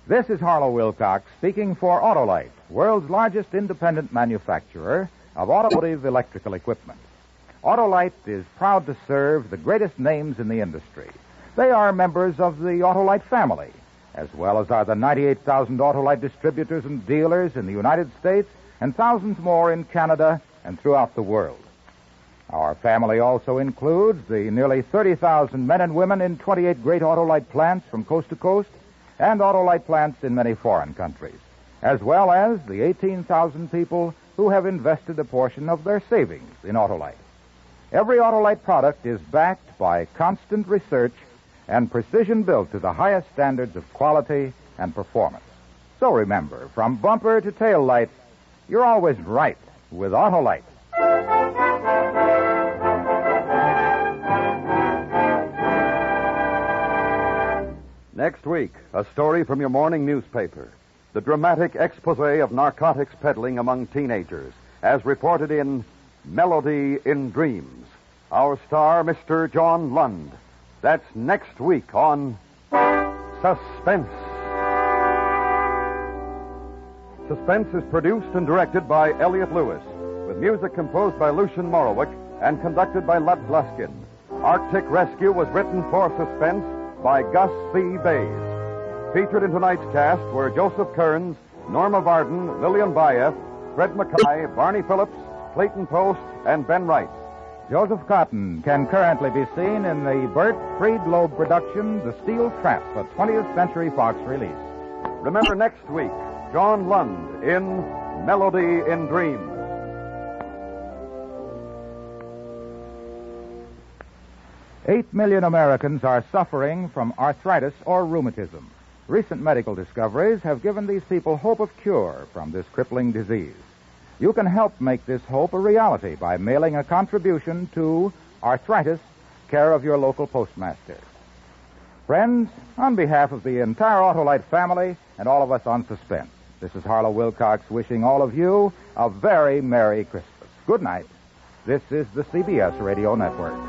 This is Harlow Wilcox speaking for Autolite, world's largest independent manufacturer of automotive electrical equipment. Autolite is proud to serve the greatest names in the industry. They are members of the Autolite family, as well as are the 98,000 Autolite distributors and dealers in the United States and thousands more in Canada and throughout the world. Our family also includes the nearly 30,000 men and women in 28 great Autolite plants from coast to coast and Autolite plants in many foreign countries, as well as the 18,000 people who have invested a portion of their savings in Autolite. Every Autolite product is backed by constant research and precision built to the highest standards of quality and performance. So remember, from bumper to tail light, you're always right with Autolite. Next week, a story from your morning newspaper. The dramatic expose of narcotics peddling among teenagers, as reported in Melody in Dreams. Our star, Mr. John Lund. That's next week on Suspense. Suspense is produced and directed by Elliot Lewis, with music composed by Lucian Morowick and conducted by Lud Gluskin. Arctic Rescue was written for Suspense by Gus C. Bays. Featured in tonight's cast were Joseph Kearns, Norma Varden, Lillian Bayeff, Fred Mackay, Barney Phillips, Clayton Post, and Ben Wright. Joseph Cotton can currently be seen in the Burt Friedloeb production, The Steel Trap, a 20th Century Fox release. Remember next week, John Lund in Melody in Dreams. 8 million Americans are suffering from arthritis or rheumatism. Recent medical discoveries have given these people hope of cure from this crippling disease. You can help make this hope a reality by mailing a contribution to Arthritis, care of your local postmaster. Friends, on behalf of the entire Autolite family and all of us on Suspense, this is Harlow Wilcox wishing all of you a very Merry Christmas. Good night. This is the CBS Radio Network.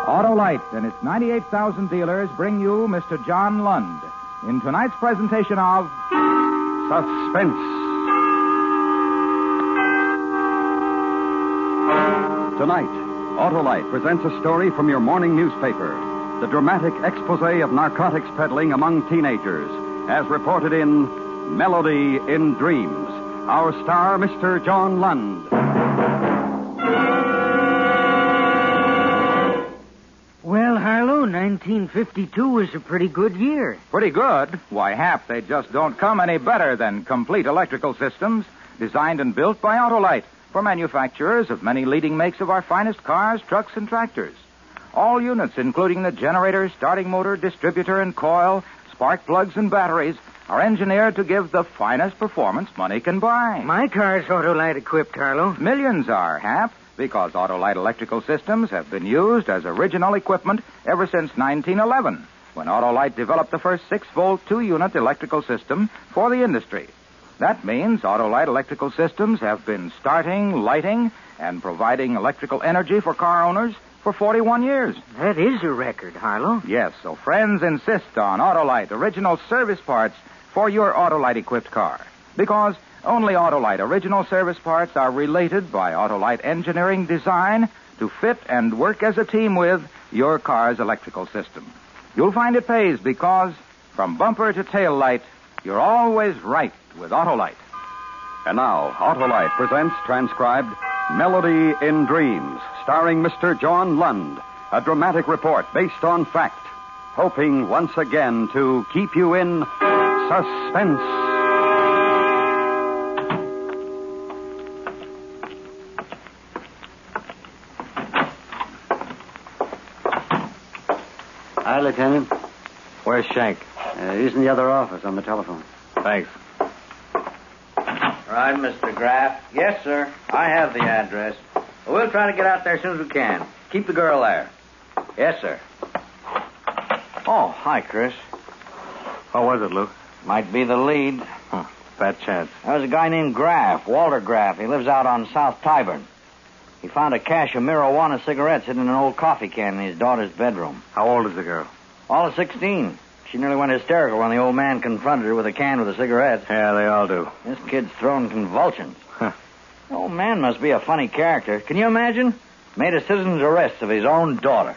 Autolite and its 98,000 dealers bring you Mr. John Lund in tonight's presentation of Suspense. Tonight, Autolite presents a story from your morning newspaper. The dramatic expose of narcotics peddling among teenagers, as reported in Melody in Dreams. Our star, Mr. John Lund. Well, Harlow, 1952 was a pretty good year. Pretty good? Why, Hap, they just don't come any better than complete electrical systems designed and built by Autolite for manufacturers of many leading makes of our finest cars, trucks, and tractors. All units, including the generator, starting motor, distributor, and coil, spark plugs, and batteries, are engineered to give the finest performance money can buy. My car's Autolite equipped, Harlow. Millions are, Hap, because Autolite electrical systems have been used as original equipment ever since 1911, when Autolite developed the first 6-volt 2-unit electrical system for the industry. That means Autolite electrical systems have been starting, lighting, and providing electrical energy for car owners for 41 years. That is a record, Harlow. Yes, so friends insist on Autolite original service parts for your Autolite-equipped car. Because only Autolite original service parts are related by Autolite engineering design to fit and work as a team with your car's electrical system. You'll find it pays because from bumper to tail light, you're always right with Autolite. And now, Autolite presents transcribed Melody in Dreams, starring Mr. John Lund, a dramatic report based on fact, hoping once again to keep you in suspense. Hi, Lieutenant. Where's Shank? He's in the other office on the telephone. Thanks. Right, Mr. Graff. Yes, sir. I have the address. We'll try to get out there as soon as we can. Keep the girl there. Yes, sir. Oh, hi, Chris. What was it, Luke? Might be the lead. Fat chance. There was a guy named Graff, Walter Graff. He lives out on South Tyburn. He found a cache of marijuana cigarettes hidden in an old coffee can in his daughter's bedroom. How old is the girl? All of 16. She nearly went hysterical when the old man confronted her with a can with the cigarettes. Yeah, they all do. This kid's throwing convulsions. The old man must be a funny character. Can you imagine? Made a citizen's arrest of his own daughter.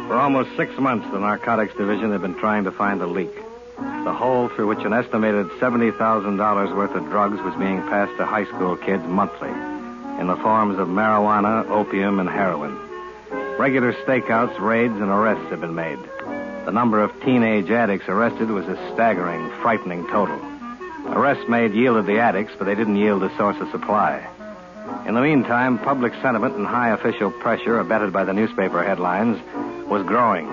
For almost 6 months, the Narcotics Division had been trying to find the leak. The hole through which an estimated $70,000 worth of drugs was being passed to high school kids monthly in the forms of marijuana, opium, and heroin. Regular stakeouts, raids, and arrests had been made. The number of teenage addicts arrested was a staggering, frightening total. Arrests made yielded the addicts, but they didn't yield the source of supply. In the meantime, public sentiment and high official pressure, abetted by the newspaper headlines, was growing,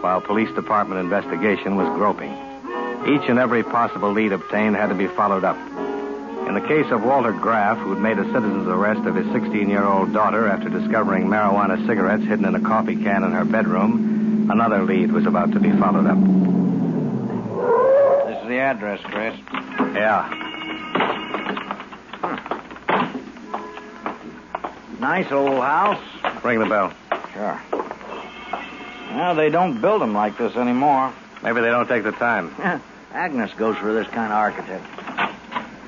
while police department investigation was groping. Each and every possible lead obtained had to be followed up. In the case of Walter Graff, who'd made a citizen's arrest of his 16-year-old daughter after discovering marijuana cigarettes hidden in a coffee can in her bedroom, another lead was about to be followed up. This is the address, Chris. Yeah. Nice old house. Ring the bell. Sure. Well, they don't build them like this anymore. Maybe they don't take the time. Agnes goes for this kind of architect.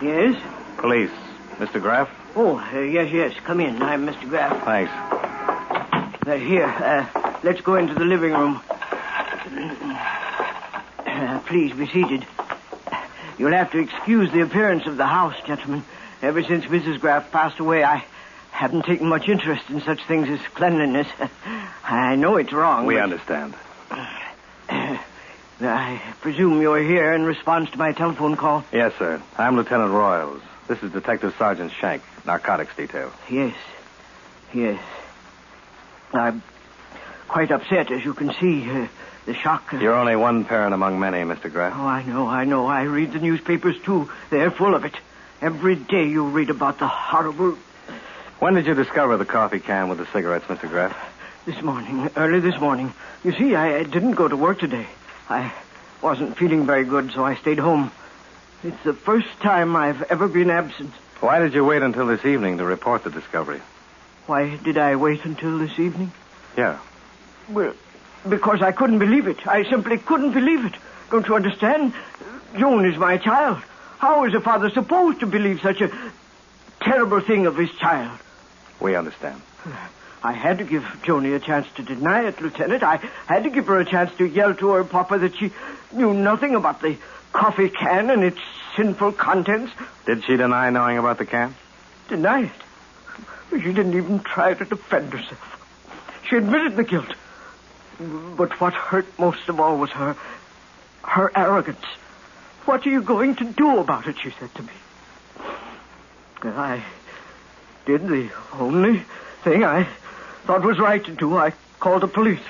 Yes? Police. Mr. Graff? Oh, yes. Come in. I'm Mr. Graff. Thanks. Here, let's go into the living room. Please be seated. You'll have to excuse the appearance of the house, gentlemen. Ever since Mrs. Graff passed away, I haven't taken much interest in such things as cleanliness. I know it's wrong. We understand. I presume you're here in response to my telephone call? Yes, sir. I'm Lieutenant Royals. This is Detective Sergeant Shank, Narcotics Detail. Yes. I'm quite upset, as you can see. The shock... You're only one parent among many, Mr. Graff. Oh, I know. I read the newspapers, too. They're full of it. Every day you read about the horrible... When did you discover the coffee can with the cigarettes, Mr. Graff? This morning. Early this morning. You see, I didn't go to work today. I wasn't feeling very good, so I stayed home. It's the first time I've ever been absent. Why did you wait until this evening to report the discovery? Why did I wait until this evening? Yeah. Well, because I couldn't believe it. I simply couldn't believe it. Don't you understand? Joan is my child. How is a father supposed to believe such a terrible thing of his child? We understand. I had to give Joni a chance to deny it, Lieutenant. I had to give her a chance to yell to her papa that she knew nothing about the coffee can and its sinful contents. Did she deny knowing about the can? Deny it? She didn't even try to defend herself. She admitted the guilt. But what hurt most of all was her arrogance. What are you going to do about it, she said to me. I did the only thing I thought was right to do. I called the police.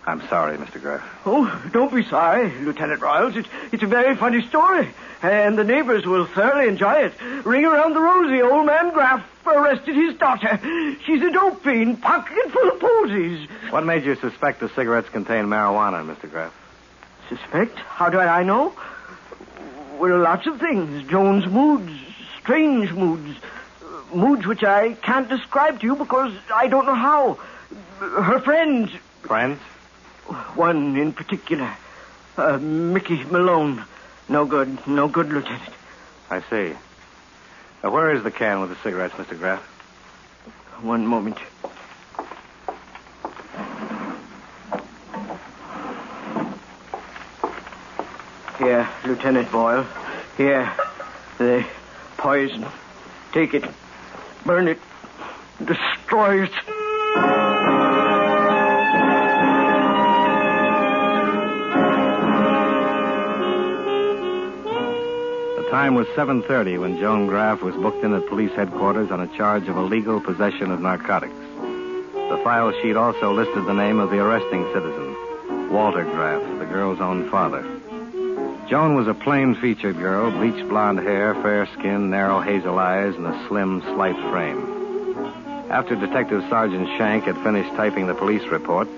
I'm sorry, Mr. Graff. Oh, don't be sorry, Lieutenant Royals. It's a very funny story, and the neighbors will thoroughly enjoy it. Ring around the rosy, old man Graff arrested his daughter. She's a dope fiend, pocket full of posies. What made you suspect the cigarettes contained marijuana, Mr. Graff? Suspect? How do I know? Well, lots of things. Joan's moods, strange moods. Moods which I can't describe to you because I don't know how. Her friends... Friends? One in particular. Mickey Malone. No good, Lieutenant. I see. Where is the can with the cigarettes, Mr. Graff? One moment. Here, Lieutenant Boyle. Here. The poison. Take it. Burn it. Destroy it. The time was 7:30 when Joan Graff was booked in at police headquarters on a charge of illegal possession of narcotics. The file sheet also listed the name of the arresting citizen, Walter Graff, the girl's own father. Joan was a plain-featured girl, bleached blonde hair, fair skin, narrow hazel eyes, and a slim, slight frame. After Detective Sergeant Shank had finished typing the police report,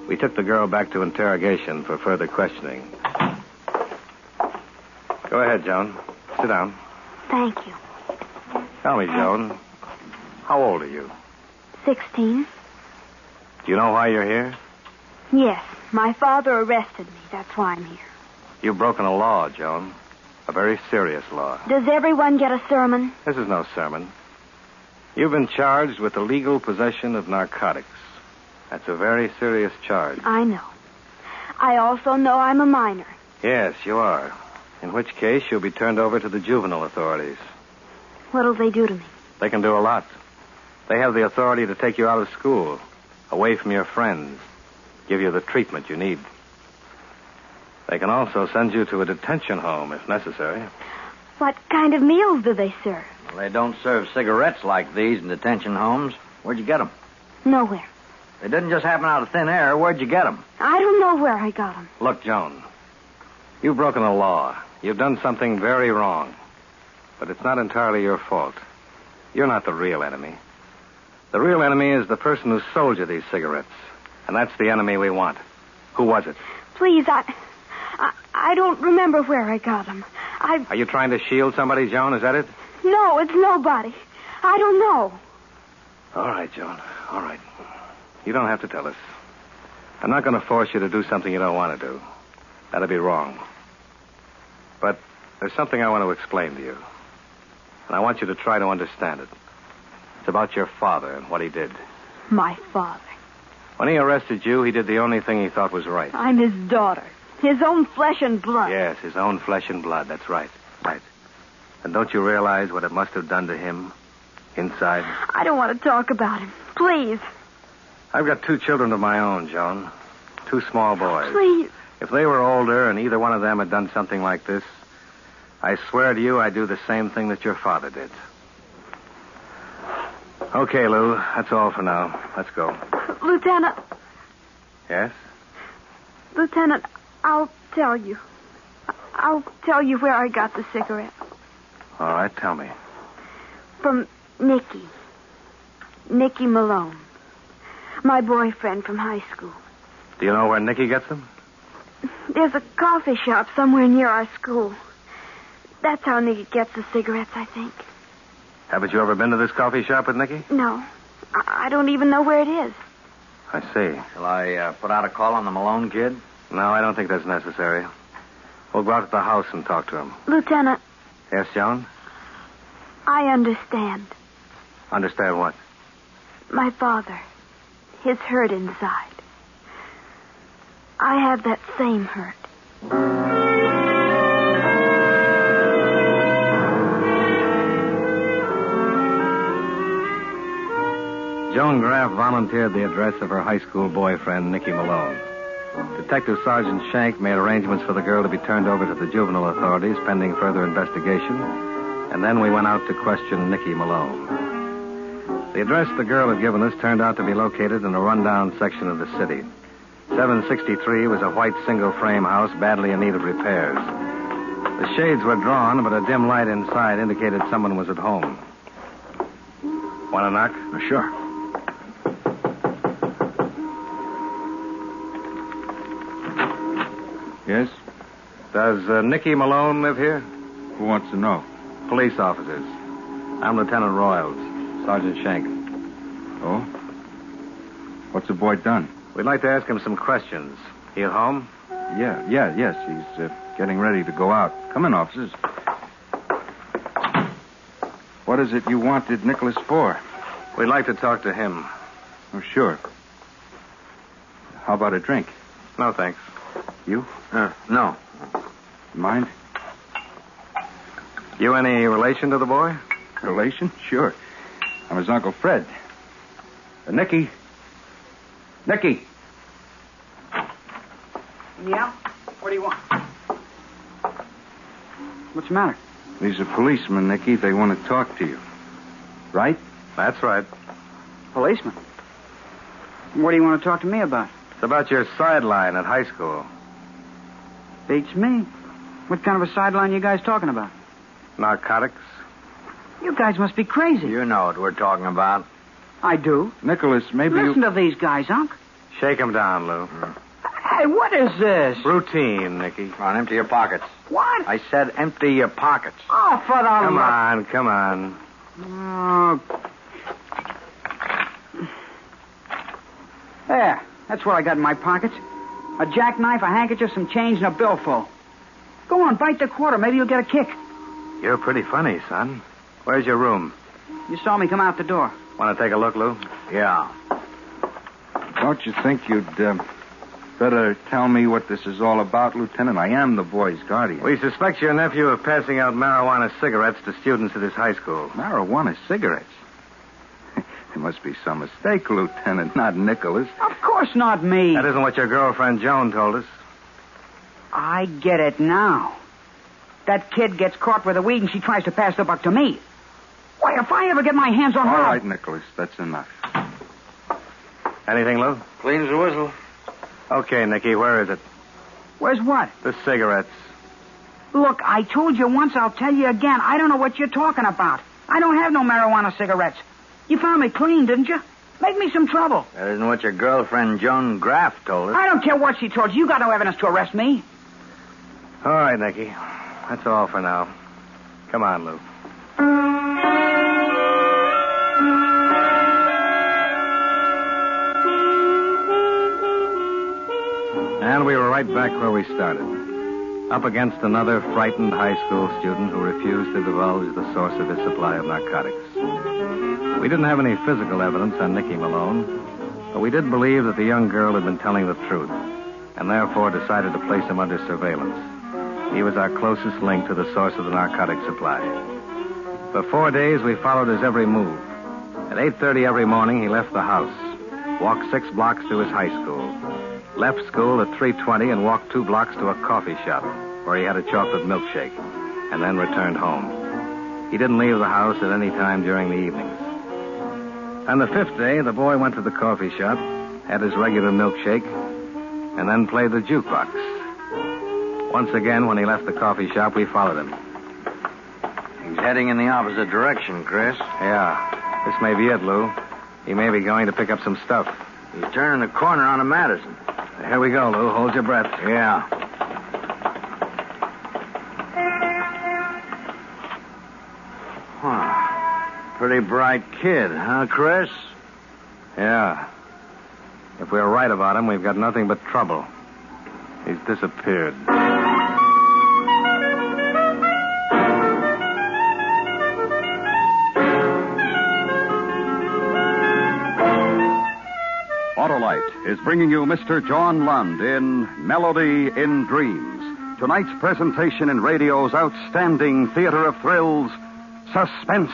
we took the girl back to interrogation for further questioning. Go ahead, Joan. Sit down. Thank you. Tell me, Joan, how old are you? 16. Do you know why you're here? Yes, my father arrested me. That's why I'm here. You've broken a law, Joan. A very serious law. Does everyone get a sermon? This is no sermon. You've been charged with illegal possession of narcotics. That's a very serious charge. I know. I also know I'm a minor. Yes, you are. In which case, you'll be turned over to the juvenile authorities. What'll they do to me? They can do a lot. They have the authority to take you out of school, away from your friends, give you the treatment you need. They can also send you to a detention home if necessary. What kind of meals do they serve? Well, they don't serve cigarettes like these in detention homes. Where'd you get them? Nowhere. They didn't just happen out of thin air. Where'd you get them? I don't know where I got them. Look, Joan, you've broken the law. You've done something very wrong. But it's not entirely your fault. You're not the real enemy. The real enemy is the person who sold you these cigarettes. And that's the enemy we want. Who was it? Please, I don't remember where I got them. Are you trying to shield somebody, Joan? Is that it? No, it's nobody. I don't know. All right, Joan. All right. You don't have to tell us. I'm not going to force you to do something you don't want to do. That'd be wrong. But there's something I want to explain to you. And I want you to try to understand it. It's about your father and what he did. My father. When he arrested you, he did the only thing he thought was right. I'm his daughter. His own flesh and blood. Yes, his own flesh and blood. That's right. Right. And don't you realize what it must have done to him inside? I don't want to talk about him. Please. I've got 2 children of my own, Joan. 2 small boys. Please. If they were older and either one of them had done something like this, I swear to you I'd do the same thing that your father did. Okay, Lou. That's all for now. Let's go. Lieutenant. Yes? Lieutenant, I'll tell you. I'll tell you where I got the cigarette. All right, tell me. From Nicky. Nicky Malone. My boyfriend from high school. Do you know where Nicky gets them? There's a coffee shop somewhere near our school. That's how Nicky gets the cigarettes, I think. Haven't you ever been to this coffee shop with Nicky? No. I don't even know where it is. I see. Shall I put out a call on the Malone kid? No, I don't think that's necessary. We'll go out to the house and talk to him. Lieutenant. Yes, Joan? I understand. Understand what? My father. His hurt inside. I have that same hurt. Joan Graff volunteered the address of her high school boyfriend, Nicky Malone. Detective Sergeant Shank made arrangements for the girl to be turned over to the juvenile authorities pending further investigation, and then we went out to question Nicky Malone. The address the girl had given us turned out to be located in a rundown section of the city. 763 was a white single-frame house badly in need of repairs. The shades were drawn, but a dim light inside indicated someone was at home. Want to knock? Sure. Yes? Does Nicky Malone live here? Who wants to know? Police officers. I'm Lieutenant Royals, Sergeant Shank. Oh? What's the boy done? We'd like to ask him some questions. He at home? Yes. He's getting ready to go out. Come in, officers. What is it you wanted Nicholas for? We'd like to talk to him. Oh, sure. How about a drink? No, thanks. You? No. Mind? You any relation to the boy? Relation? Sure. I'm his Uncle Fred. Nicky. Nicky. Yeah? What do you want? What's the matter? These are policemen, Nicky. They want to talk to you. Right? That's right. Policeman? What do you want to talk to me about? It's about your sideline at high school. Beats me. What kind of a sideline you guys talking about? Narcotics. You guys must be crazy. You know what we're talking about. I do. Nicholas, maybe Listen to these guys, Unc. Shake him down, Lou. Hey, what is this? Routine, Nicky. Come on, empty your pockets. What? I said empty your pockets. Oh, for the Come on. Oh. There. That's what I got in my pockets. A jackknife, a handkerchief, some change, and a billfold. Go on, bite the quarter. Maybe you'll get a kick. You're pretty funny, son. Where's your room? You saw me come out the door. Want to take a look, Lou? Yeah. Don't you think you'd better tell me what this is all about, Lieutenant? I am the boy's guardian. We suspect your nephew of passing out marijuana cigarettes to students at his high school. Marijuana cigarettes? There must be some mistake, Lieutenant, not Nicholas. Of course not me. That isn't what your girlfriend Joan told us. I get it now. That kid gets caught with the weed and she tries to pass the buck to me. Why, if I ever get my hands on her... All right, Nicholas, that's enough. Anything, Lou? Clean as a whistle. Okay, Nicky, where is it? Where's what? The cigarettes. Look, I told you once, I'll tell you again. I don't know what you're talking about. I don't have no marijuana cigarettes. You found me clean, didn't you? Make me some trouble. That isn't what your girlfriend Joan Graff told us. I don't care what she told you. You got no evidence to arrest me. All right, Nicky. That's all for now. Come on, Lou. And we were right back where we started. Up against another frightened high school student who refused to divulge the source of his supply of narcotics. We didn't have any physical evidence on Nicky Malone, but we did believe that the young girl had been telling the truth, and therefore decided to place him under surveillance. He was our closest link to the source of the narcotic supply. For 4 days, we followed his every move. At 8:30 every morning, he left the house, walked 6 blocks to his high school, left school at 3:20 and walked 2 blocks to a coffee shop where he had a chocolate milkshake, and then returned home. He didn't leave the house at any time during the evenings. On the 5th day, the boy went to the coffee shop, had his regular milkshake, and then played the jukebox. Once again, when he left the coffee shop, we followed him. He's heading in the opposite direction, Chris. Yeah. This may be it, Lou. He may be going to pick up some stuff. He's turning the corner onto Madison. Here we go, Lou. Hold your breath. Yeah. Huh. Pretty bright kid, huh, Chris? Yeah. If we're right about him, we've got nothing but trouble. He's disappeared. Autolite is bringing you Mr. John Lund in Melody in Dreams. Tonight's presentation in radio's outstanding theater of thrills, Suspense.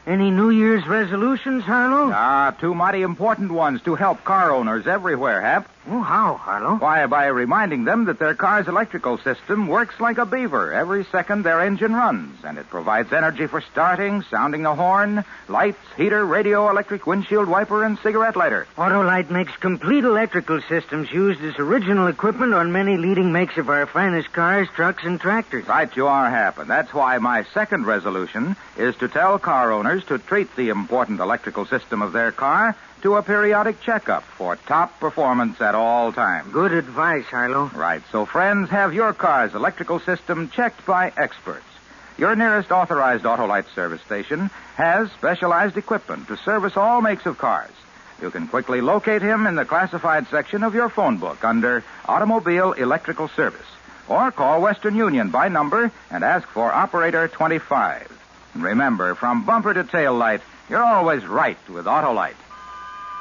Any New Year's resolutions, Harlow? Two mighty important ones to help car owners everywhere, Hap. Oh, how, Harlow? Why, by reminding them that their car's electrical system works like a beaver every second their engine runs, and it provides energy for starting, sounding the horn, lights, heater, radio, electric windshield wiper, and cigarette lighter. Autolite makes complete electrical systems used as original equipment on many leading makes of our finest cars, trucks, and tractors. Right you are, Hap, and that's why my second resolution is to tell car owners to treat the important electrical system of their car to a periodic checkup for top performance at all times. Good advice, Harlow. Right. So, friends, have your car's electrical system checked by experts. Your nearest authorized Autolite service station has specialized equipment to service all makes of cars. You can quickly locate him in the classified section of your phone book under Automobile Electrical Service. Or call Western Union by number and ask for Operator 25. And remember, from bumper to tail light, you're always right with Autolite.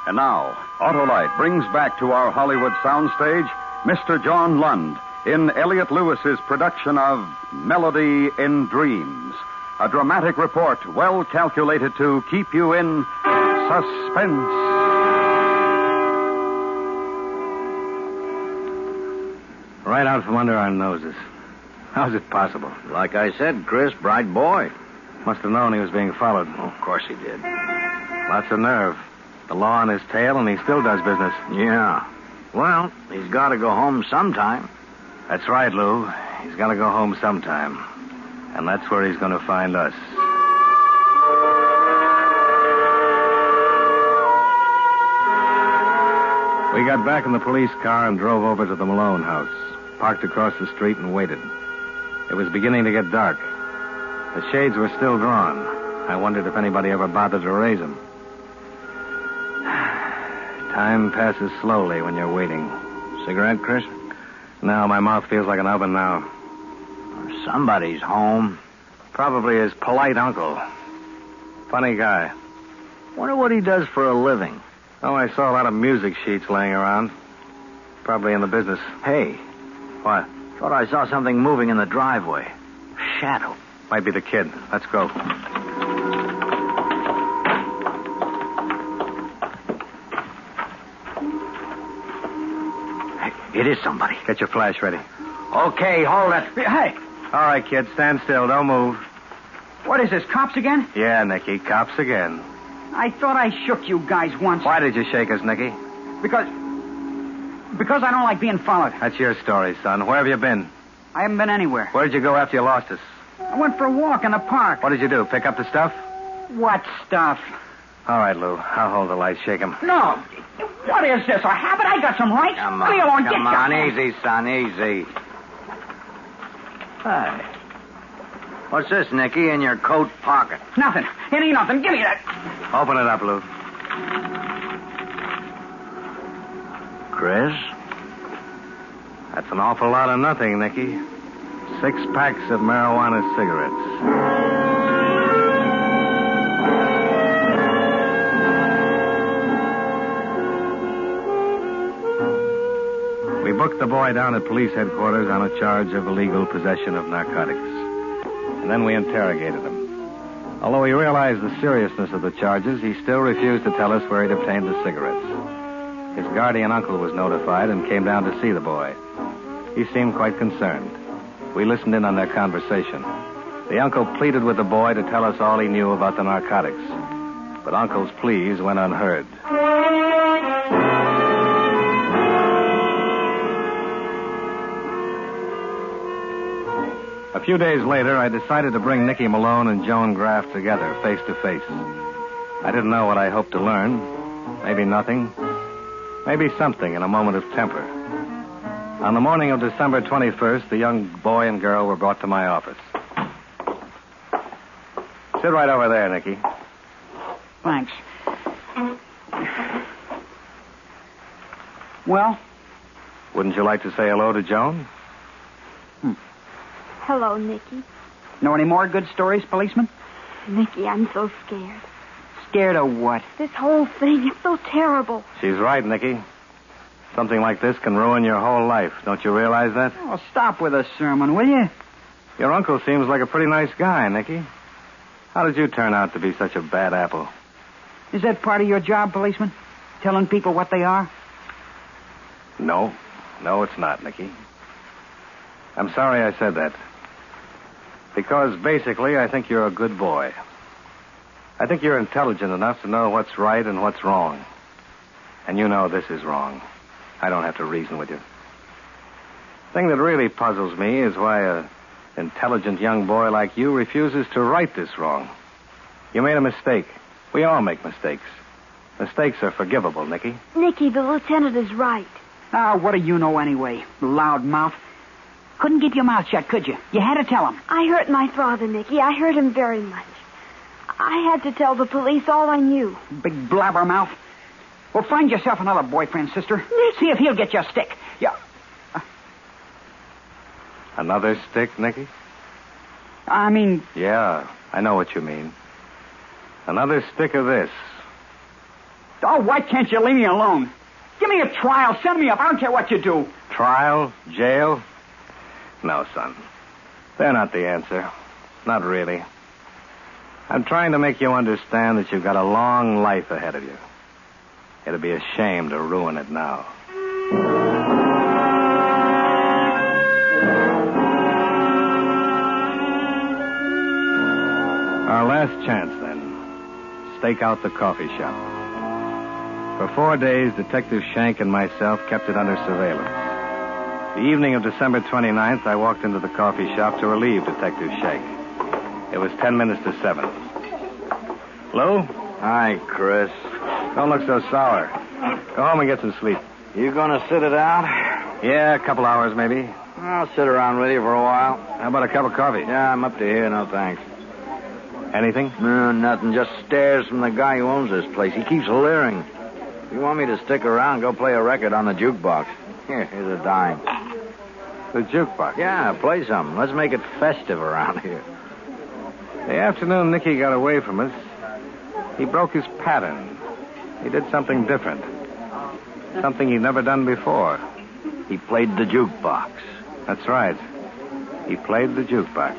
And now, Autolite brings back to our Hollywood soundstage Mr. John Lund in Elliot Lewis's production of Melody in Dreams, a dramatic report well calculated to keep you in suspense. Right out from under our noses. How's it possible? Like I said, Chris, bright boy. Must have known he was being followed. Oh, of course he did. Lots of nerve. The law on his tail, and he still does business. Yeah. Well, he's got to go home sometime. That's right, Lou. He's got to go home sometime. And that's where he's going to find us. We got back in the police car and drove over to the Malone house. Parked across the street and waited. It was beginning to get dark. The shades were still drawn. I wondered if anybody ever bothered to raise them. Time passes slowly when you're waiting. Cigarette, Chris? No, my mouth feels like an oven now. Somebody's home. Probably his polite uncle. Funny guy. Wonder what he does for a living. Oh, I saw a lot of music sheets laying around. Probably in the business. Hey. What? Thought I saw something moving in the driveway. Shadow. Might be the kid. Let's go. It is somebody. Get your flash ready. Okay, hold it. Hey, All right, kid, stand still. Don't move. what is this, cops again? Yeah, Nicky, cops again. I thought I shook you guys once. Why did you shake us, Nicky? Because I don't like being followed. That's your story, son. Where have you been? I haven't been anywhere. Where did you go after you lost us? I went for a walk in the park. What did you do? Pick up the stuff? What stuff? All right, Lou. I'll hold the light. Shake him. No. What is this, a habit? I got some rights. Come Leave me alone. on, Get come your on. hands. Easy, son, easy. Hey. What's this, Nicky, in your coat pocket? Nothing. It ain't nothing. Give me that. Open it up, Lou. Chris? That's an awful lot of nothing, Nicky. 6 packs of marijuana cigarettes. We booked the boy down at police headquarters on a charge of illegal possession of narcotics. And then we interrogated him. Although he realized the seriousness of the charges, he still refused to tell us where he'd obtained the cigarettes. His guardian uncle was notified and came down to see the boy. He seemed quite concerned. We listened in on their conversation. The uncle pleaded with the boy to tell us all he knew about the narcotics. But Uncle's pleas went unheard. A few days later, I decided to bring Nicky Malone and Joan Graff together, face to face. I didn't know what I hoped to learn. Maybe nothing. Maybe something in a moment of temper. On the morning of December 21st, the young boy and girl were brought to my office. Sit right over there, Nicky. Thanks. Well? Wouldn't you like to say hello to Joan? Hello, Nicky. Know any more good stories, policeman? Nicky, I'm so scared. Scared of what? This whole thing is so terrible. She's right, Nicky. Something like this can ruin your whole life. Don't you realize that? Oh, stop with a sermon, will you? Your uncle seems like a pretty nice guy, Nicky. How did you turn out to be such a bad apple? Is that part of your job, policeman? Telling people what they are? No. No, it's not, Nicky. I'm sorry I said that. Because basically, I think you're a good boy. I think you're intelligent enough to know what's right and what's wrong. And you know this is wrong. I don't have to reason with you. The thing that really puzzles me is why an intelligent young boy like you refuses to right this wrong. You made a mistake. We all make mistakes. Mistakes are forgivable, Nicky. Nicky, the lieutenant is right. Ah, what do you know anyway, loud mouth? Couldn't keep your mouth shut, could you? You had to tell him. I hurt my father, Nicky. I hurt him very much. I had to tell the police all I knew. Big blabbermouth. Well, find yourself another boyfriend, sister. Nicky. See if he'll get you a stick. Yeah. Another stick, Nicky? I mean... Yeah, I know what you mean. Another stick of this. Oh, why can't you leave me alone? Give me a trial. Send me up. I don't care what you do. Trial? Jail? No, son. They're not the answer. Not really. I'm trying to make you understand that you've got a long life ahead of you. It'd be a shame to ruin it now. Our last chance, then. Stake out the coffee shop. For 4 days, Detective Shank and myself kept it under surveillance. The evening of December 29th, I walked into the coffee shop to relieve Detective Shank. It was 10 minutes to 7. Lou? Hi, Chris. Don't look so sour. Go home and get some sleep. You gonna sit it out? Yeah, a couple hours maybe. I'll sit around with you for a while. How about a cup of coffee? Yeah, I'm up to here, no thanks. Anything? No, nothing. Just stares from the guy who owns this place. He keeps leering. If you want me to stick around, go play a record on the jukebox. Here's a dime. The jukebox? Yeah, play something. Let's make it festive around here. The afternoon Nicky got away from us, he broke his pattern. He did something different. Something he'd never done before. He played the jukebox. That's right. He played the jukebox.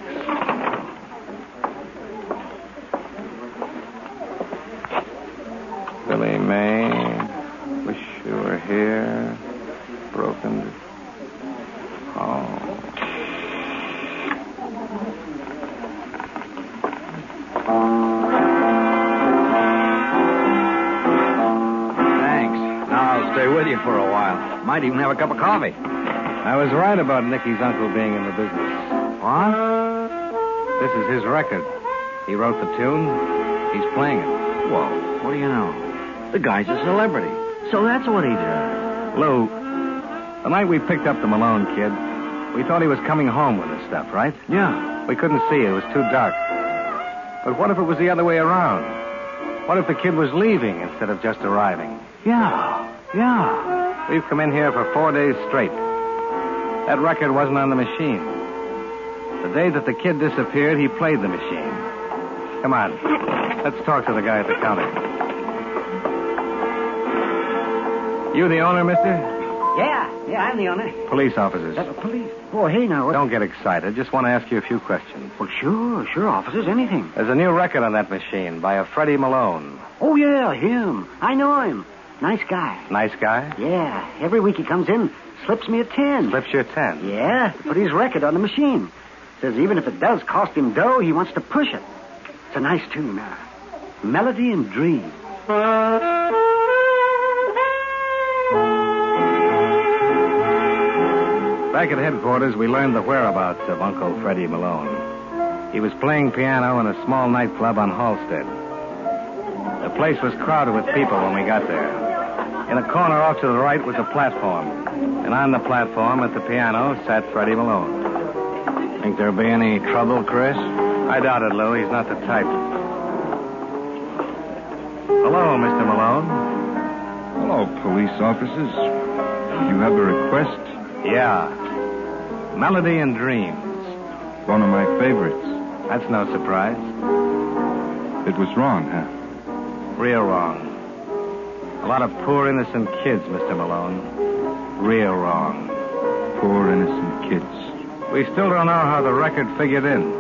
Billy May, wish you were here. Broken. Oh. Thanks. Now I'll stay with you for a while. Might even have a cup of coffee. I was right about Nicky's uncle being in the business. What? This is his record. He wrote the tune. He's playing it. Whoa, what do you know? The guy's a celebrity. So that's what he did. Lou, the night we picked up the Malone kid, we thought he was coming home with his stuff, right? Yeah. We couldn't see. It was too dark. But what if it was the other way around? What if the kid was leaving instead of just arriving? Yeah. We've come in here for 4 days straight. That record wasn't on the machine. The day that the kid disappeared, he played the machine. Come on. Let's talk to the guy at the counter. You the owner, mister? Yeah, I'm the owner. Police officers. Police? Oh, hey, now. Don't get excited. Just want to ask you a few questions. Well, sure, officers, anything. There's a new record on that machine by a Freddie Malone. Oh, yeah, him. I know him. Nice guy. Nice guy? Yeah, every week he comes in, slips me a 10. Slips you a 10? Yeah, to put his record on the machine. Says even if it does cost him dough, he wants to push it. It's a nice tune, Melody and Dream. Back at headquarters, we learned the whereabouts of Uncle Freddie Malone. He was playing piano in a small nightclub on Halstead. The place was crowded with people when we got there. In a corner off to the right was a platform. And on the platform at the piano sat Freddie Malone. Think there'll be any trouble, Chris? I doubt it, Lou. He's not the type. Hello, Mr. Malone. Hello, police officers. You have a request? Yeah. Melody and Dreams. One of my favorites. That's no surprise. It was wrong, huh? Real wrong. A lot of poor, innocent kids, Mr. Malone. Real wrong. Poor, innocent kids. We still don't know how the record figured in.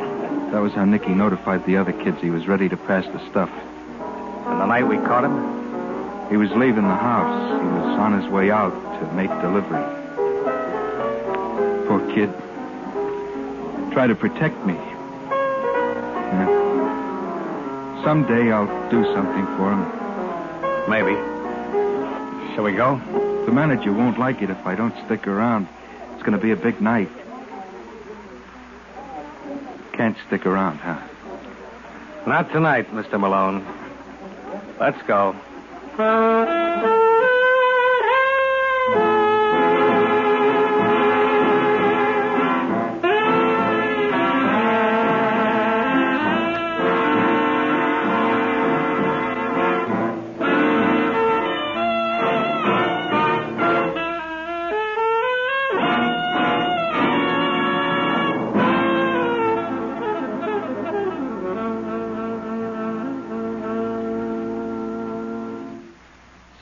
That was how Nicky notified the other kids he was ready to pass the stuff. And the night we caught him? He was leaving the house. He was on his way out to make delivery. Poor kid. Try to protect me. Yeah. Someday I'll do something for him. Maybe. Shall we go? The manager won't like it if I don't stick around. It's going to be a big night. Can't stick around, huh? Not tonight, Mr. Malone. Let's go.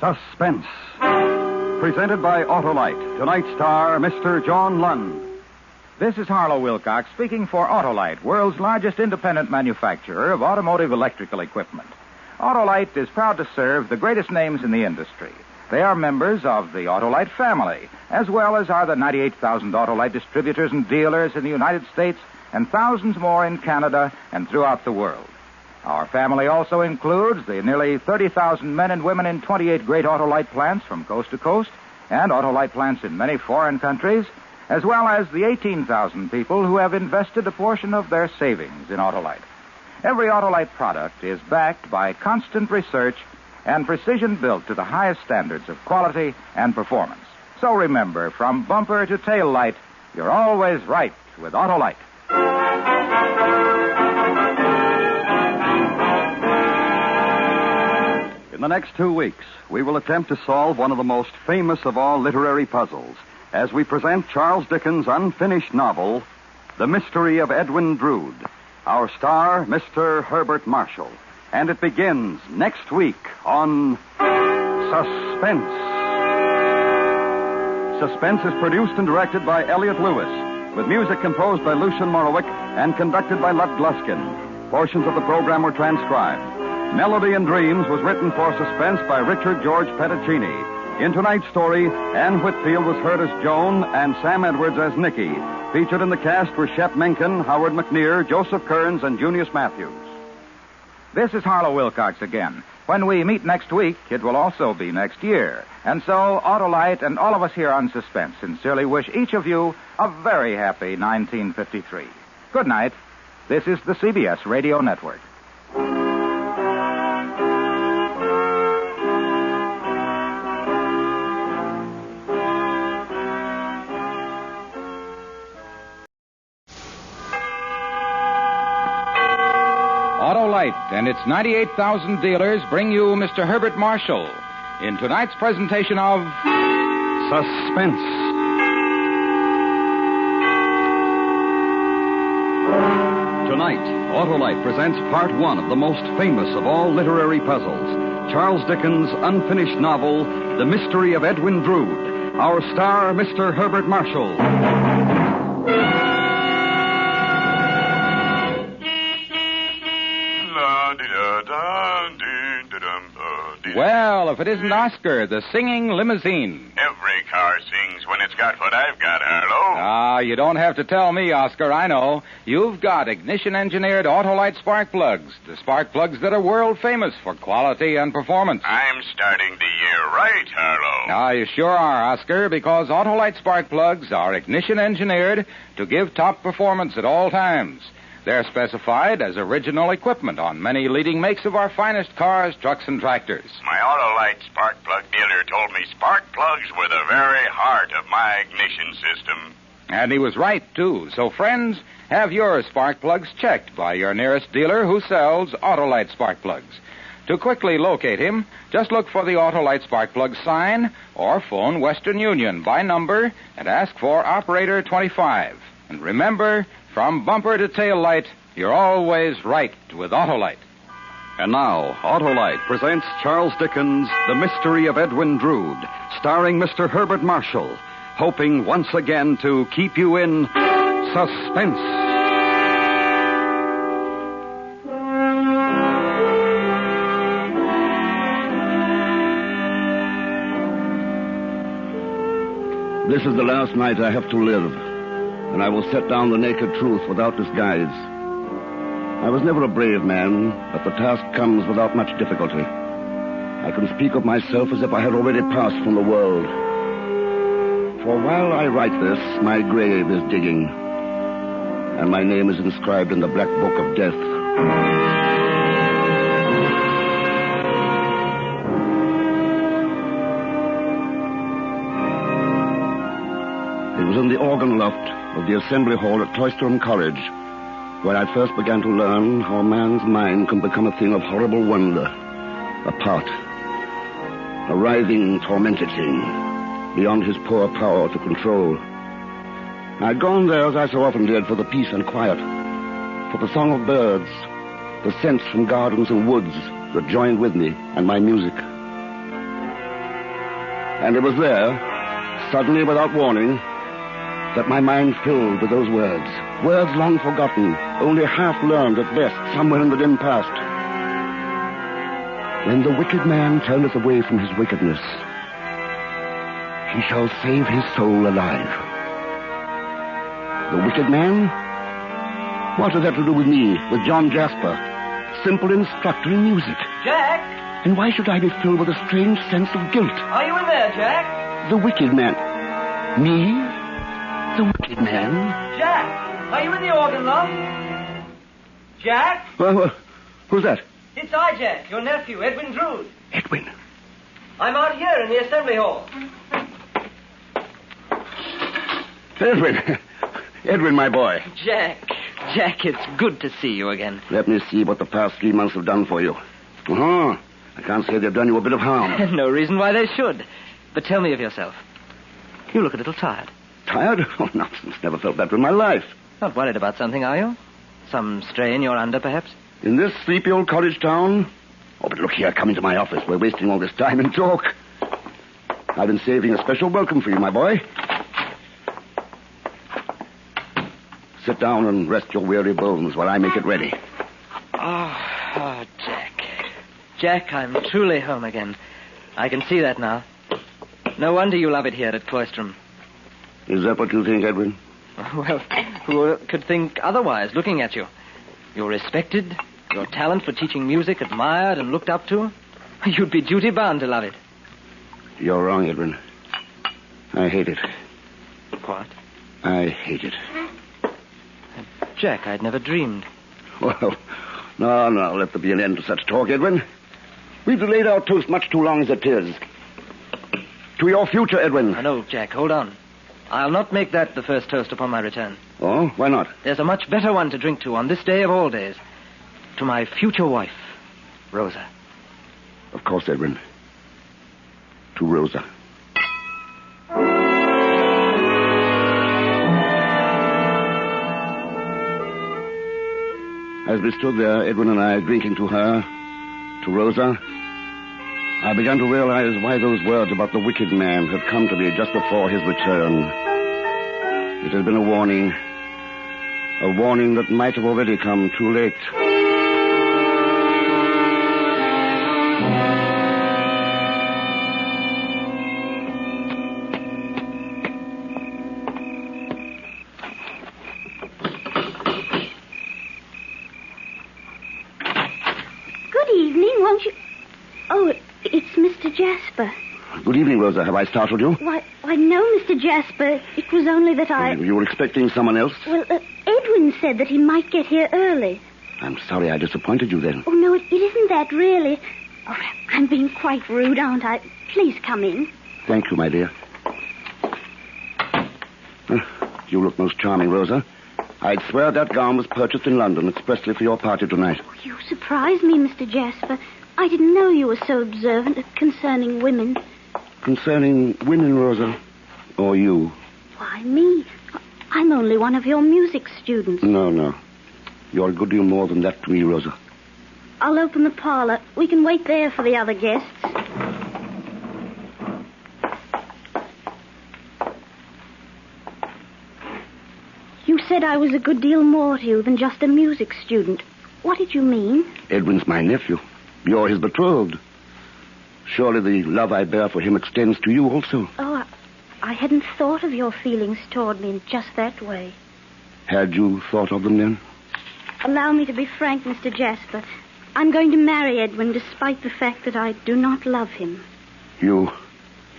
Suspense. Presented by Autolite. Tonight's star, Mr. John Lund. This is Harlow Wilcox speaking for Autolite, world's largest independent manufacturer of automotive electrical equipment. Autolite is proud to serve the greatest names in the industry. They are members of the Autolite family, as well as are the 98,000 Autolite distributors and dealers in the United States and thousands more in Canada and throughout the world. Our family also includes the nearly 30,000 men and women in 28 great Autolite plants from coast to coast and Autolite plants in many foreign countries, as well as the 18,000 people who have invested a portion of their savings in Autolite. Every Autolite product is backed by constant research and precision built to the highest standards of quality and performance. So remember, from bumper to tail light, you're always right with Autolite. In the next 2 weeks, we will attempt to solve one of the most famous of all literary puzzles as we present Charles Dickens' unfinished novel, The Mystery of Edwin Drood. Our star, Mr. Herbert Marshall. And it begins next week on Suspense. Suspense is produced and directed by Elliott Lewis, with music composed by Lucian Morowick and conducted by Lud Gluskin. Portions of the program were transcribed. Melody and Dreams was written for Suspense by Richard George Petticini. In tonight's story, Ann Whitfield was heard as Joan and Sam Edwards as Nicky. Featured in the cast were Shep Menken, Howard McNear, Joseph Kearns, and Junius Matthews. This is Harlow Wilcox again. When we meet next week, it will also be next year. And so, Autolite and all of us here on Suspense sincerely wish each of you a very happy 1953. Good night. This is the CBS Radio Network. Autolite and its 98,000 dealers bring you Mr. Herbert Marshall in tonight's presentation of Suspense. Tonight, Autolite presents part one of the most famous of all literary puzzles, Charles Dickens' unfinished novel, The Mystery of Edwin Drood. Our star, Mr. Herbert Marshall. Well, if it isn't Oscar, the singing limousine. Every car sings when it's got what I've got, Harlow. Ah, you don't have to tell me, Oscar. I know. You've got ignition-engineered Autolite spark plugs. The spark plugs that are world famous for quality and performance. I'm starting the year right, Harlow. Ah, you sure are, Oscar, because Autolite spark plugs are ignition-engineered to give top performance at all times. They're specified as original equipment on many leading makes of our finest cars, trucks, and tractors. My Autolite spark plug dealer told me spark plugs were the very heart of my ignition system. And he was right, too. So, friends, have your spark plugs checked by your nearest dealer who sells Autolite spark plugs. To quickly locate him, just look for the Autolite spark plug sign or phone Western Union by number and ask for Operator 25. And remember, from bumper to tail light, you're always right with Autolite. And now, Autolite presents Charles Dickens' The Mystery of Edwin Drood, starring Mr. Herbert Marshall, hoping once again to keep you in suspense. This is the last night I have to live, and I will set down the naked truth without disguise. I was never a brave man, but the task comes without much difficulty. I can speak of myself as if I had already passed from the world. For while I write this, my grave is digging, and my name is inscribed in the black book of death. It was in the organ loft of the assembly hall at Cloisterham College where I first began to learn how a man's mind can become a thing of horrible wonder, a part, a writhing, tormented thing, beyond his poor power to control. I'd gone there, as I so often did, for the peace and quiet, for the song of birds, the scents from gardens and woods that joined with me, and my music. And it was there, suddenly without warning, that my mind filled with those words long forgotten, only half learned at best, somewhere in the dim past. When the wicked man turneth away from his wickedness, he shall save his soul alive. The wicked man? What has that to do with me, with John Jasper, simple instructor in music? Jack? And why should I be filled with a strange sense of guilt? Are you in there, Jack? The wicked man. Me? The wicked man? Jack, are you in the organ loft? Jack? Who's that? It's I, Jack, your nephew, Edwin Drood. Edwin? I'm out here in the assembly hall. Edwin. Edwin, my boy. Jack, it's good to see you again. Let me see what the past 3 months have done for you. Uh-huh. I can't say they've done you a bit of harm. No reason why they should. But tell me of yourself. You look a little tired. Tired? Oh, nonsense. Never felt better in my life. Not worried about something, are you? Some strain you're under, perhaps? In this sleepy old college town? Oh, but look here. Come into my office. We're wasting all this time in talk. I've been saving a special welcome for you, my boy. Sit down and rest your weary bones while I make it ready. Oh, Jack. Jack, I'm truly home again. I can see that now. No wonder you love it here at Cloisterham. Is that what you think, Edwin? Well, who could think otherwise, looking at you? You're respected, your talent for teaching music admired and looked up to. You'd be duty-bound to love it. You're wrong, Edwin. I hate it. What? I hate it. Jack, I'd never dreamed. Well, no, let there be an end to such talk, Edwin. We've delayed our toast much too long as it is. To your future, Edwin. No, Jack, hold on. I'll not make that the first toast upon my return. Oh, why not? There's a much better one to drink to on this day of all days. To my future wife, Rosa. Of course, Edwin. To Rosa. As we stood there, Edwin and I, drinking to her, to Rosa, I began to realize why those words about the wicked man had come to me just before his return. It had been a warning that might have already come too late. Good evening, won't you... Oh, it's Mr. Jasper. Good evening, Rosa. Have I startled you? Why, no, Mr. Jasper. It was only that You were expecting someone else? Well, Edwin said that he might get here early. I'm sorry I disappointed you then. Oh, no, it isn't that, really. Oh, I'm being quite rude, aren't I? Please come in. Thank you, my dear. You look most charming, Rosa. I'd swear that gown was purchased in London expressly for your party tonight. Oh, you surprised me, Mr. Jasper. I didn't know you were so observant concerning women. Concerning women, Rosa? Or you? Why, me? I'm only one of your music students. No. You're a good deal more than that to me, Rosa. I'll open the parlor. We can wait there for the other guests. You said I was a good deal more to you than just a music student. What did you mean? Edwin's my nephew. You're his betrothed. Surely the love I bear for him extends to you also. Oh, I hadn't thought of your feelings toward me in just that way. Had you thought of them then? Allow me to be frank, Mr. Jasper. I'm going to marry Edwin despite the fact that I do not love him. You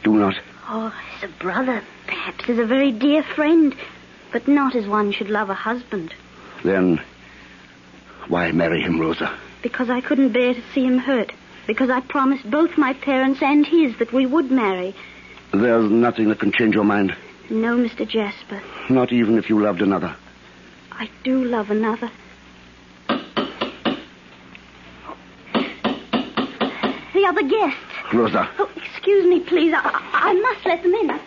do not? Oh, as a brother, perhaps as a very dear friend, but not as one should love a husband. Then, why marry him, Rosa? Because I couldn't bear to see him hurt. Because I promised both my parents and his that we would marry. There's nothing that can change your mind? No, Mr. Jasper. Not even if you loved another? I do love another. The other guests. Rosa. Oh, excuse me, please. I must let them in.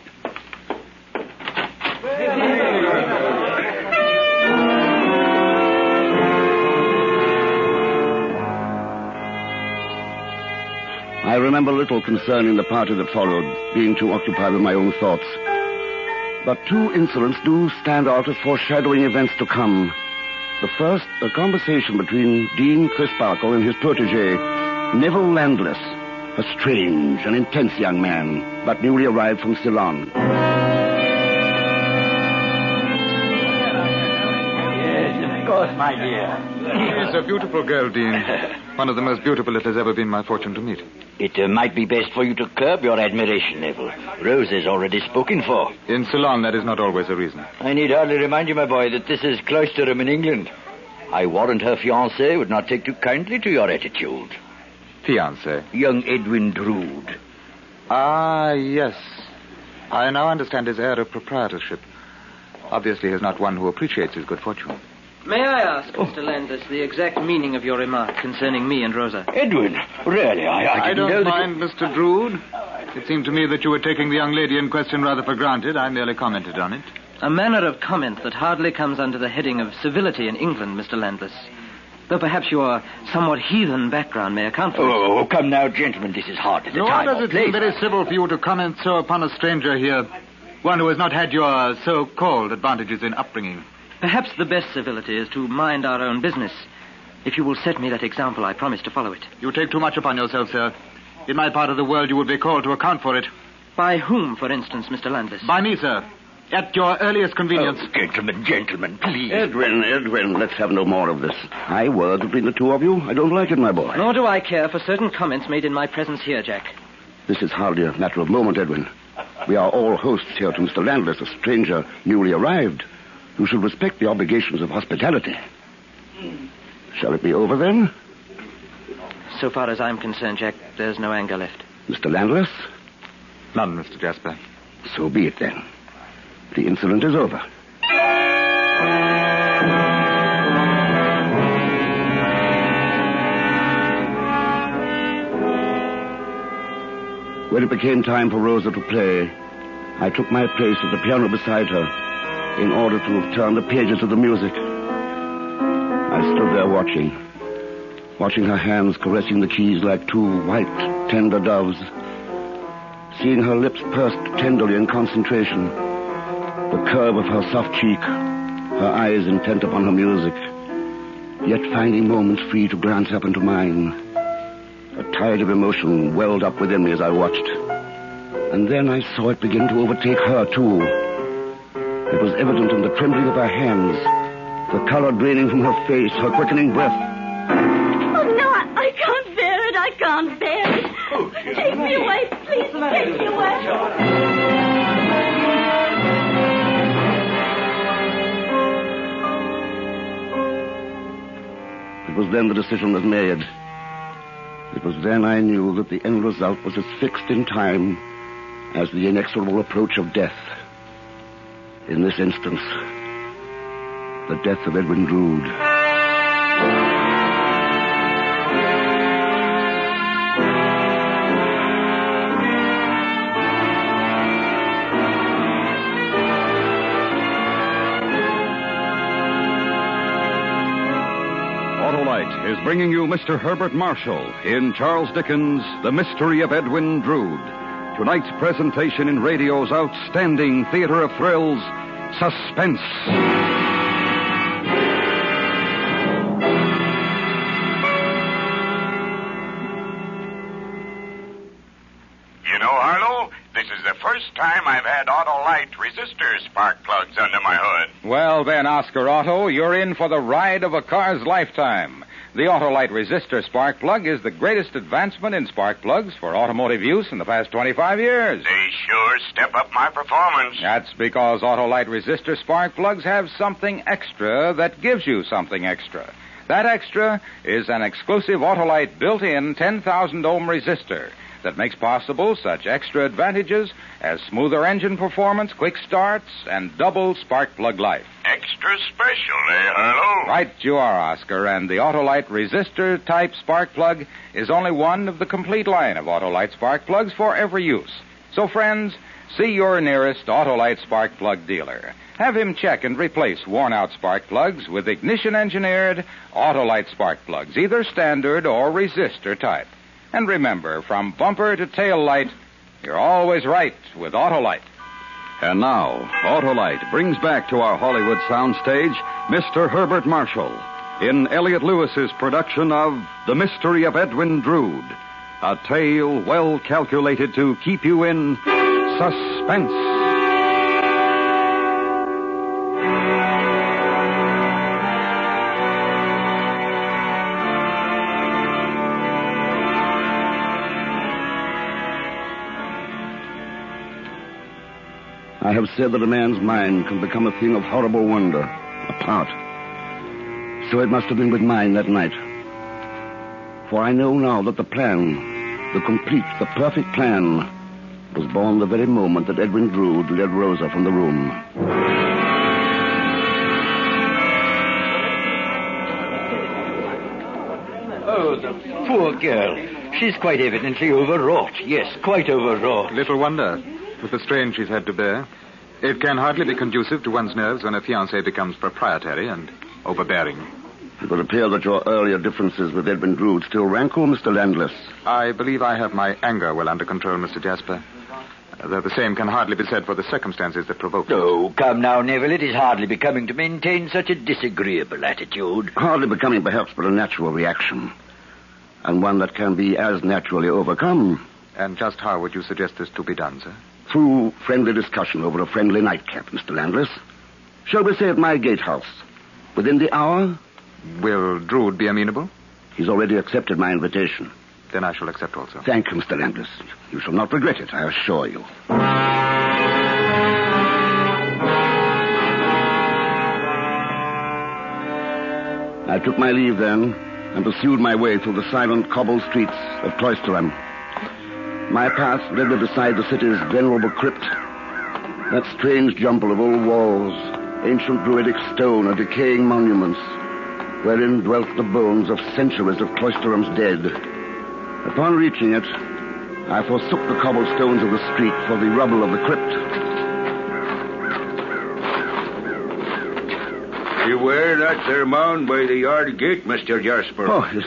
I remember little concerning the party that followed, being too occupied with my own thoughts. But two incidents do stand out as foreshadowing events to come. The first, a conversation between Dean Crisparkle and his protege, Neville Landless, a strange and intense young man, but newly arrived from Ceylon. Yes, of course, my dear. She's a beautiful girl, Dean. One of the most beautiful it has ever been my fortune to meet. It might be best for you to curb your admiration, Neville. Rose is already spoken for. In Ceylon, that is not always a reason. I need hardly remind you, my boy, that this is Cloisterham in England. I warrant her fiancé would not take too kindly to your attitude. Fiancé? Young Edwin Drood. Ah, yes. I now understand his air of proprietorship. Obviously, he is not one who appreciates his good fortune. May I ask, Mr. Landis, the exact meaning of your remark concerning me and Rosa? Edwin, really, I didn't know don't mind, Mr. Drood. It seemed to me that you were taking the young lady in question rather for granted. I merely commented on it. A manner of comment that hardly comes under the heading of civility in England, Mr. Landis. Though perhaps your somewhat heathen background may account for it. Oh, come now, gentlemen, this is hardly the time. Nor does it seem very civil for you to comment so upon a stranger here, one who has not had your so-called advantages in upbringing. Perhaps the best civility is to mind our own business. If you will set me that example, I promise to follow it. You take too much upon yourself, sir. In my part of the world, you would be called to account for it. By whom, for instance, Mr. Landis? By me, sir. At your earliest convenience. Oh, gentlemen, please. Edwin, let's have no more of this. High words between the two of you. I don't like it, my boy. Nor do I care for certain comments made in my presence here, Jack. This is hardly a matter of moment, Edwin. We are all hosts here to Mr. Landless, a stranger newly arrived. You should respect the obligations of hospitality. Shall it be over, then? So far as I'm concerned, Jack, there's no anger left. Mr. Landless? None, Mr. Jasper. So be it, then. The incident is over. When it became time for Rosa to play, I took my place at the piano beside her in order to turn the pages of the music. I stood there watching her hands caressing the keys like two white, tender doves, seeing her lips pursed tenderly in concentration, the curve of her soft cheek, her eyes intent upon her music, yet finding moments free to glance up into mine. A tide of emotion welled up within me as I watched. And then I saw it begin to overtake her, too. It was evident in the trembling of her hands, the color draining from her face, her quickening breath. Oh, no, I can't bear it. I can't bear it. Oh, take me away, please. Take me away. It was then the decision was made. It was then I knew that the end result was as fixed in time as the inexorable approach of death. In this instance, the death of Edwin Drood. Autolite is bringing you Mr. Herbert Marshall in Charles Dickens' The Mystery of Edwin Drood. Tonight's presentation in radio's outstanding theater of thrills, Suspense. You know, Harlow, this is the first time I've had had Autolite resistor spark plugs under my hood. Well then, Oscar Otto, you're in for the ride of a car's lifetime. The Autolite resistor spark plug is the greatest advancement in spark plugs for automotive use in the past 25 years. They sure step up my performance. That's because Autolite resistor spark plugs have something extra that gives you something extra. That extra is an exclusive Autolite built-in 10,000 ohm resistor that makes possible such extra advantages as smoother engine performance, quick starts, and double spark plug life. Extra special, eh, Harlow? Right you are, Oscar, and the Autolite resistor type spark plug is only one of the complete line of Autolite spark plugs for every use. So, friends, see your nearest Autolite spark plug dealer. Have him check and replace worn-out spark plugs with ignition-engineered Autolite spark plugs, either standard or resistor type. And remember, from bumper to tail light, you're always right with Autolite. And now, Autolite brings back to our Hollywood soundstage Mr. Herbert Marshall in Elliot Lewis's production of The Mystery of Edwin Drood, a tale well calculated to keep you in suspense. I have said that a man's mind can become a thing of horrible wonder, a part. So it must have been with mine that night. For I know now that the plan, the complete, the perfect plan, was born the very moment that Edwin Drood led Rosa from the room. Oh, the poor girl. She's quite evidently overwrought. Yes, quite overwrought. Little wonder, with the strain she's had to bear. It can hardly be conducive to one's nerves when a fiancé becomes proprietary and overbearing. It would appear that your earlier differences with Edwin Drood still rankle, Mr. Landless. I believe I have my anger well under control, Mr. Jasper. Though the same can hardly be said for the circumstances that provoked it. Oh, come now, Neville. It is hardly becoming to maintain such a disagreeable attitude. Hardly becoming perhaps but a natural reaction. And one that can be as naturally overcome. And just how would you suggest this to be done, sir? Through friendly discussion over a friendly nightcap, Mr. Landless. Shall we say at my gatehouse? Within the hour? Will Drood be amenable? He's already accepted my invitation. Then I shall accept also. Thank you, Mr. Landless. You shall not regret it, I assure you. I took my leave then and pursued my way through the silent cobbled streets of Cloisterham. My path led me beside the city's venerable crypt. That strange jumble of old walls, ancient druidic stone and decaying monuments, wherein dwelt the bones of centuries of Cloisterham's dead. Upon reaching it, I forsook the cobblestones of the street for the rubble of the crypt. Beware that there mound by the yard gate, Mr. Jasper. Oh, is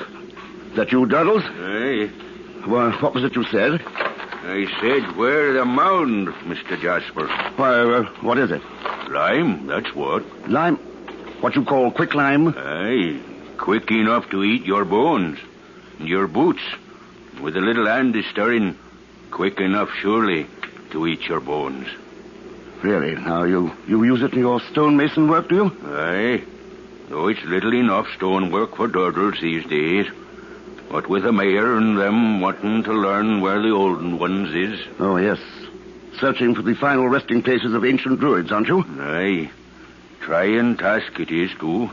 that you, Doddles? Aye. Well, what was it you said? I said, where the mound, Mr. Jasper. Why, what is it? Lime, that's what. Lime? What you call quicklime? Aye. Quick enough to eat your bones and your boots. With a little hand stirring, quick enough, surely, to eat your bones. Really? Now, you use it in your stonemason work, do you? Aye. Though it's little enough stonework for Doddles these days. But with the mayor and them wanting to learn where the olden ones is. Oh, yes. Searching for the final resting places of ancient druids, aren't you? Aye. Trying task it is, too.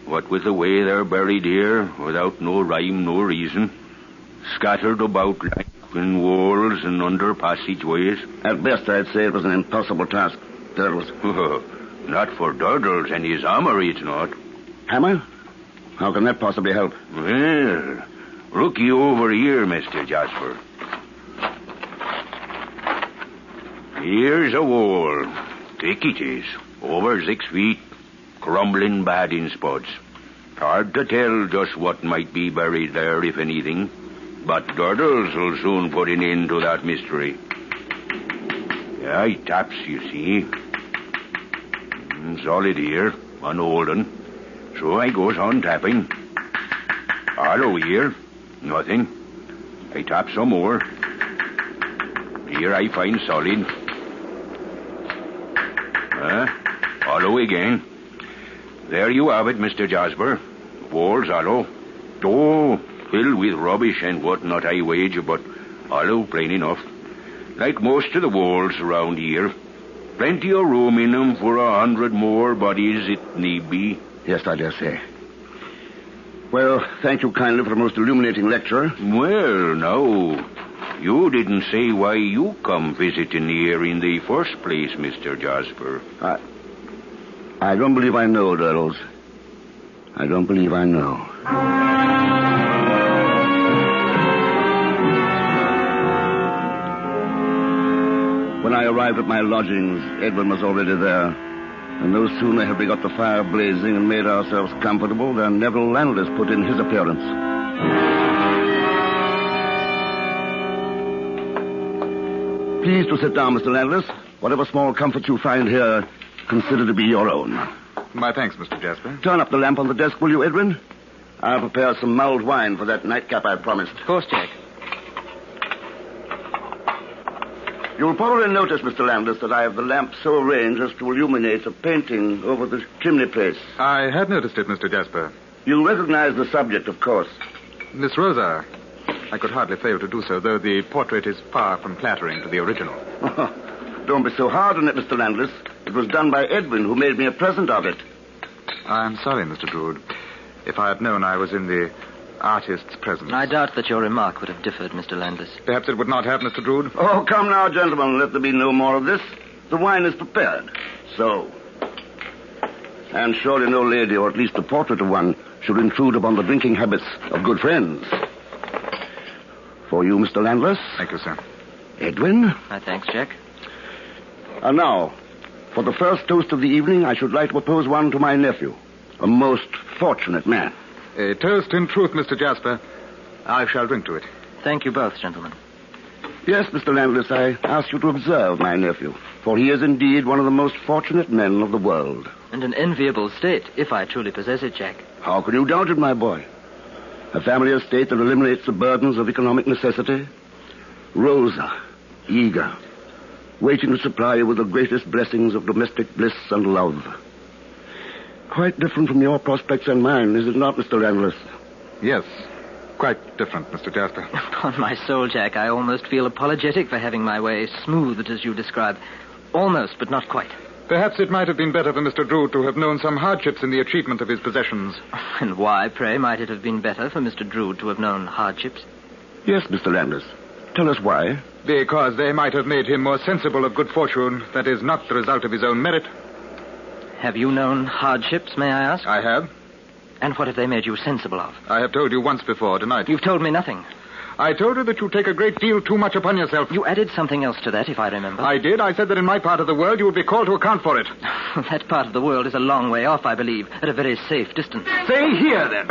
What with the way they're buried here, without no rhyme, no reason. Scattered about like in walls and under passageways. At best, I'd say it was an impossible task, Doddles. Not for Doddles and his hammer, it's not. Hammer? How can that possibly help? Well, look you over here, Mr. Jasper. Here's a wall. Thick it is. Over 6 feet. Crumbling bad in spots. Hard to tell just what might be buried there, if anything. But Doddles will soon put an end to that mystery. Yeah, he taps, you see. Solid here, unholden. So I goes on tapping. Hollow here. Nothing. I tap some more. Here I find solid. Hollow again. There you have it, Mr. Jasper. Walls hollow. Oh, filled with rubbish and whatnot, I wager, but hollow, plain enough. Like most of the walls around here. Plenty of room in them for 100 more bodies it need be. Yes, I dare say. Well, thank you kindly for a most illuminating lecture. Well, now, you didn't say why you come visiting here in the first place, Mr. Jasper. I don't believe I know, Durrells. I don't believe I know. When I arrived at my lodgings, Edwin was already there. And no sooner had we got the fire blazing and made ourselves comfortable than Neville Landless put in his appearance. Please to sit down, Mr. Landless. Whatever small comforts you find here, consider to be your own. My thanks, Mr. Jasper. Turn up the lamp on the desk, will you, Edwin? I'll prepare some mulled wine for that nightcap I promised. Of course, Jack. You'll probably notice, Mr. Landless, that I have the lamp so arranged as to illuminate a painting over the chimney place. I had noticed it, Mr. Jasper. You recognize the subject, of course. Miss Rosa. I could hardly fail to do so, though the portrait is far from flattering to the original. Don't be so hard on it, Mr. Landless. It was done by Edwin, who made me a present of it. I'm sorry, Mr. Drood. If I had known I was in the artist's presence. I doubt that your remark would have differed, Mr. Landless. Perhaps it would not have, Mr. Drood. Oh, come now, gentlemen. Let there be no more of this. The wine is prepared. So. And surely no lady, or at least the portrait of one, should intrude upon the drinking habits of good friends. For you, Mr. Landless. Thank you, sir. Edwin. Thanks, Jack. And now, for the first toast of the evening, I should like to propose one to my nephew. A most fortunate man. A toast in truth, Mr. Jasper. I shall drink to it. Thank you both, gentlemen. Yes, Mr. Landless, I ask you to observe my nephew, for he is indeed one of the most fortunate men of the world. And an enviable state, if I truly possess it, Jack. How can you doubt it, my boy? A family estate that eliminates the burdens of economic necessity. Rosa, eager, waiting to supply you with the greatest blessings of domestic bliss and love. Quite different from your prospects and mine, is it not, Mr. Landless? Yes, quite different, Mr. Jasper. Upon my soul, Jack, I almost feel apologetic for having my way smoothed as you describe. Almost, but not quite. Perhaps it might have been better for Mr. Drood to have known some hardships in the achievement of his possessions. And why, pray, might it have been better for Mr. Drood to have known hardships? Yes, Mr. Landless. Tell us why. Because they might have made him more sensible of good fortune that is not the result of his own merit. Have you known hardships, may I ask? I have. And what have they made you sensible of? I have told you once before tonight. You've told me nothing. I told you that you take a great deal too much upon yourself. You added something else to that, if I remember. I did. I said that in my part of the world you would be called to account for it. That part of the world is a long way off, I believe, at a very safe distance. Say here, then.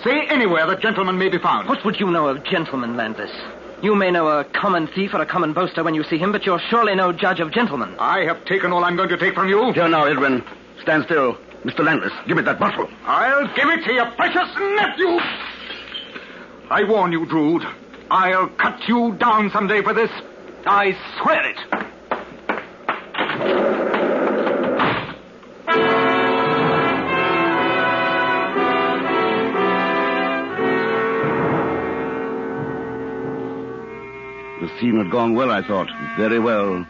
Say anywhere that gentleman may be found. What would you know of gentlemen, Landless? You may know a common thief or a common boaster when you see him, but you're surely no judge of gentlemen. I have taken all I'm going to take from you. Here now, Edwin. Stand still. Mr. Landless, give me that bottle. I'll give it to your precious nephew. I warn you, Drood. I'll cut you down someday for this. I swear it. The scene had gone well, I thought. Very well.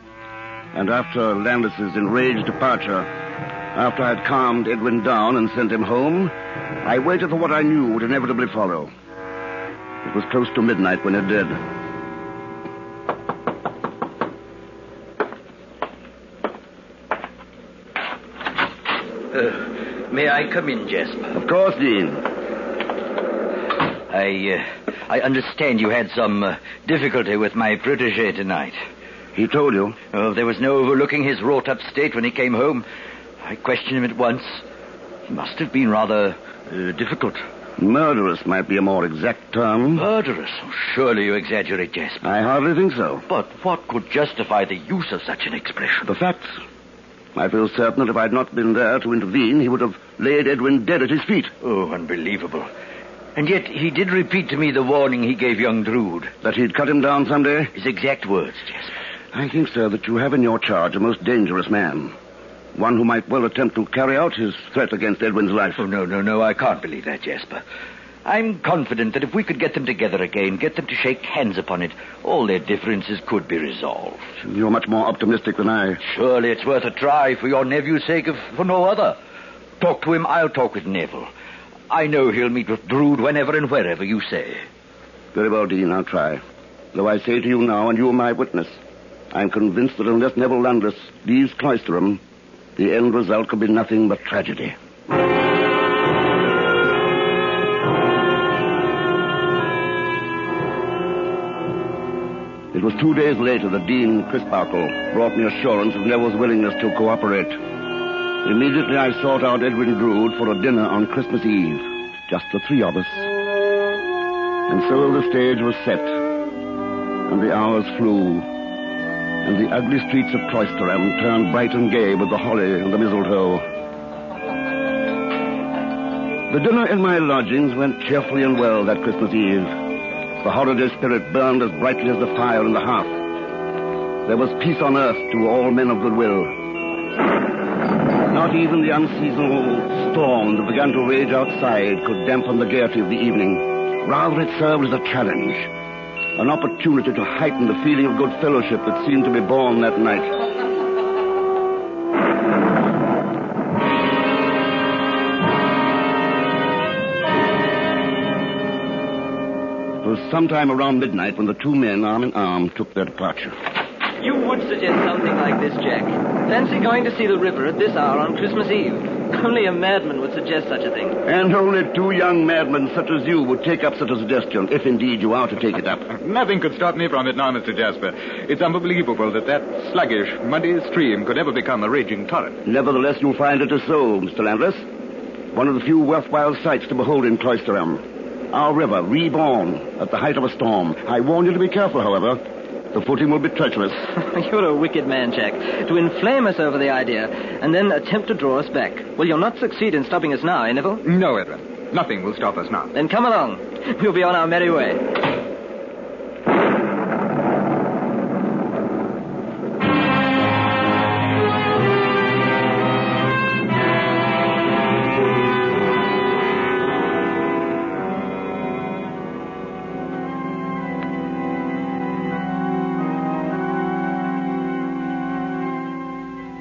And after Landless's enraged departure, after I had calmed Edwin down and sent him home, I waited for what I knew would inevitably follow. It was close to midnight when it did. May I come in, Jasper? Of course, Dean. I understand you had some difficulty with my protege tonight. He told you? Oh, there was no overlooking his wrought-up state when he came home. I questioned him at once. He must have been rather difficult. Murderous might be a more exact term. Murderous? Oh, surely you exaggerate, Jasper. I hardly think so. But what could justify the use of such an expression? The facts. I feel certain that if I had not been there to intervene, he would have laid Edwin dead at his feet. Oh, unbelievable. And yet he did repeat to me the warning he gave young Drood. That he'd cut him down someday? His exact words, Jasper. I think, sir, that you have in your charge a most dangerous man. One who might well attempt to carry out his threat against Edwin's life. Oh, no, I can't believe that, Jasper. I'm confident that if we could get them together again, get them to shake hands upon it, all their differences could be resolved. You're much more optimistic than I. Surely it's worth a try for your nephew's sake, if for no other. Talk to him, I'll talk with Neville. I know he'll meet with Drood whenever and wherever you say. Very well, Dean, I'll try. Though I say to you now, and you are my witness, I'm convinced that unless Neville Landless leaves Cloisterham, the end result could be nothing but tragedy. It was 2 days later that Dean Crisparkle brought me assurance of Neville's willingness to cooperate. Immediately I sought out Edwin Drood for a dinner on Christmas Eve. Just the three of us. And so the stage was set, and the hours flew, and the ugly streets of Cloisterham turned bright and gay with the holly and the mistletoe. The dinner in my lodgings went cheerfully and well that Christmas Eve. The holiday spirit burned as brightly as the fire in the hearth. There was peace on earth to all men of goodwill. Not even the unseasonal storm that began to rage outside could dampen the gaiety of the evening. Rather, it served as a challenge, an opportunity to heighten the feeling of good fellowship that seemed to be born that night. It was sometime around midnight when the two men, arm in arm, took their departure. You would suggest something like this, Jack. Fancy going to see the river at this hour on Christmas Eve. Only a madman would suggest such a thing. And only two young madmen such as you would take up such a suggestion, if indeed you are to take it up. Nothing could stop me from it now, Mr. Jasper. It's unbelievable that sluggish, muddy stream could ever become a raging torrent. Nevertheless, you'll find it is so, Mr. Landless. One of the few worthwhile sights to behold in Cloisterham. Our river, reborn at the height of a storm. I warn you to be careful, however. The footing will be treacherous. You're a wicked man, Jack. To inflame us over the idea and then attempt to draw us back. Well, you'll not succeed in stopping us now, eh, Neville? No, Edwin. Nothing will stop us now. Then come along. We'll be on our merry way.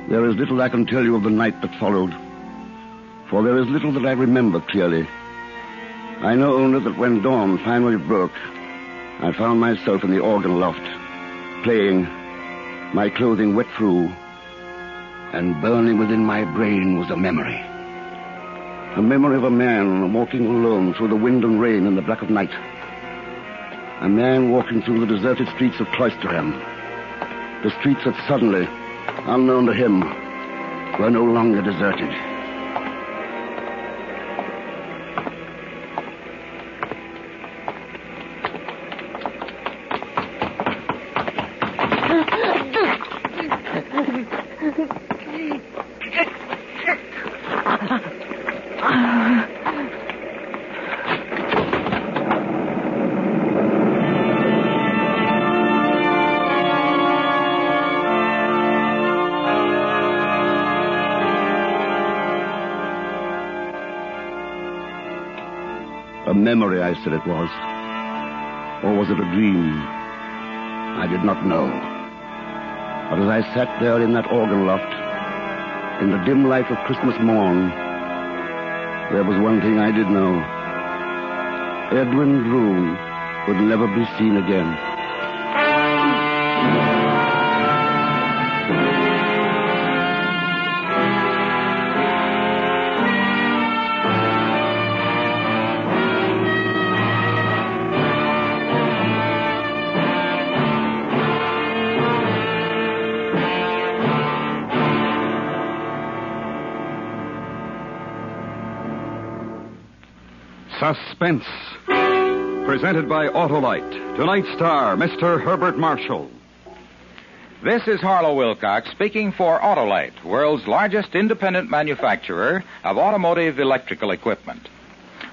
There is little I can tell you of the night that followed, for there is little that I remember clearly. I know only that when dawn finally broke, I found myself in the organ loft, playing, my clothing wet through, and burning within my brain was a memory. A memory of a man walking alone through the wind and rain in the black of night. A man walking through the deserted streets of Cloisterham. The streets that suddenly, unknown to him, were no longer deserted. A memory, I said it was. Or was it a dream? I did not know. But as I sat there in that organ loft, in the dim light of Christmas morn, there was one thing I did know. Edwin Drood would never be seen again. Suspense. Presented by Autolite. Tonight's star, Mr. Herbert Marshall. This is Harlow Wilcox speaking for Autolite, world's largest independent manufacturer of automotive electrical equipment.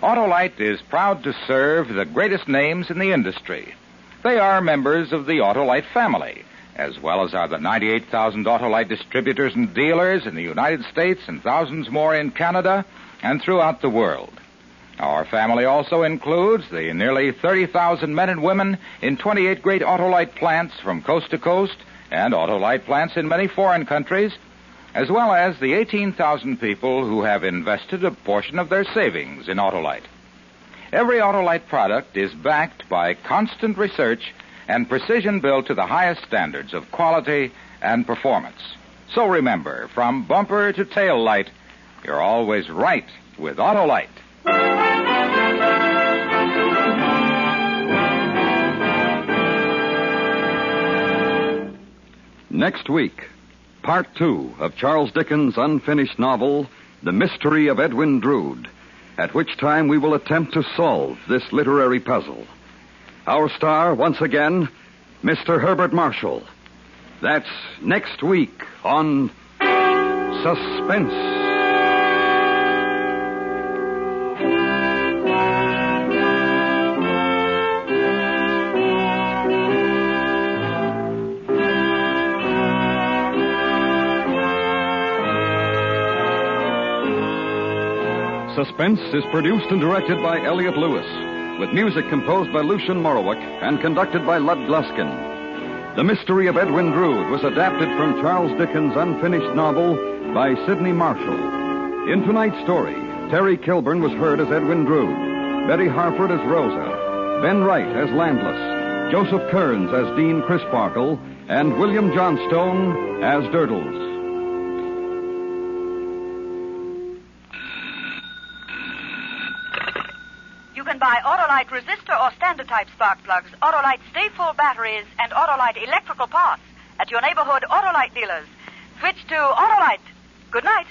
Autolite is proud to serve the greatest names in the industry. They are members of the Autolite family, as well as are the 98,000 Autolite distributors and dealers in the United States and thousands more in Canada and throughout the world. Our family also includes the nearly 30,000 men and women in 28 great Autolite plants from coast to coast and Autolite plants in many foreign countries, as well as the 18,000 people who have invested a portion of their savings in Autolite. Every Autolite product is backed by constant research and precision built to the highest standards of quality and performance. So remember, from bumper to tail light, you're always right with Autolite. Next week, Part 2 of Charles Dickens' unfinished novel, The Mystery of Edwin Drood, at which time we will attempt to solve this literary puzzle. Our star, once again, Mr. Herbert Marshall. That's next week on Suspense. Suspense is produced and directed by Elliot Lewis, with music composed by Lucian Morowick and conducted by Lud Gluskin. The Mystery of Edwin Drood was adapted from Charles Dickens' unfinished novel by Sidney Marshall. In tonight's story, Terry Kilburn was heard as Edwin Drood, Betty Harford as Rosa, Ben Wright as Landless, Joseph Kearns as Dean Crisparkle, and William Johnstone as Durdles. You can buy Autolite resistor or standard type spark plugs, Autolite stay full batteries, and Autolite electrical parts at your neighborhood Autolite dealers. Switch to Autolite. Good night.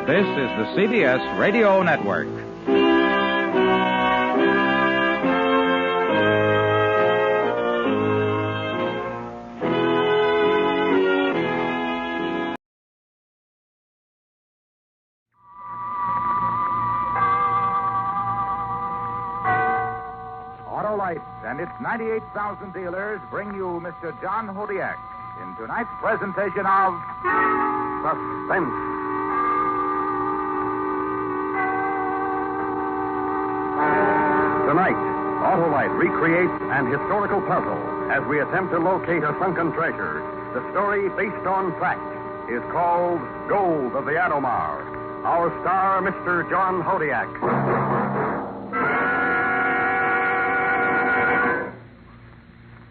This is the CBS Radio Network. Autolite and its 98,000 dealers bring you Mr. John Hodiak in tonight's presentation of Suspense. Tonight, Autolite recreates an historical puzzle as we attempt to locate a sunken treasure. The story, based on fact, is called Gold of the Adomar. Our star, Mr. John Hodiak.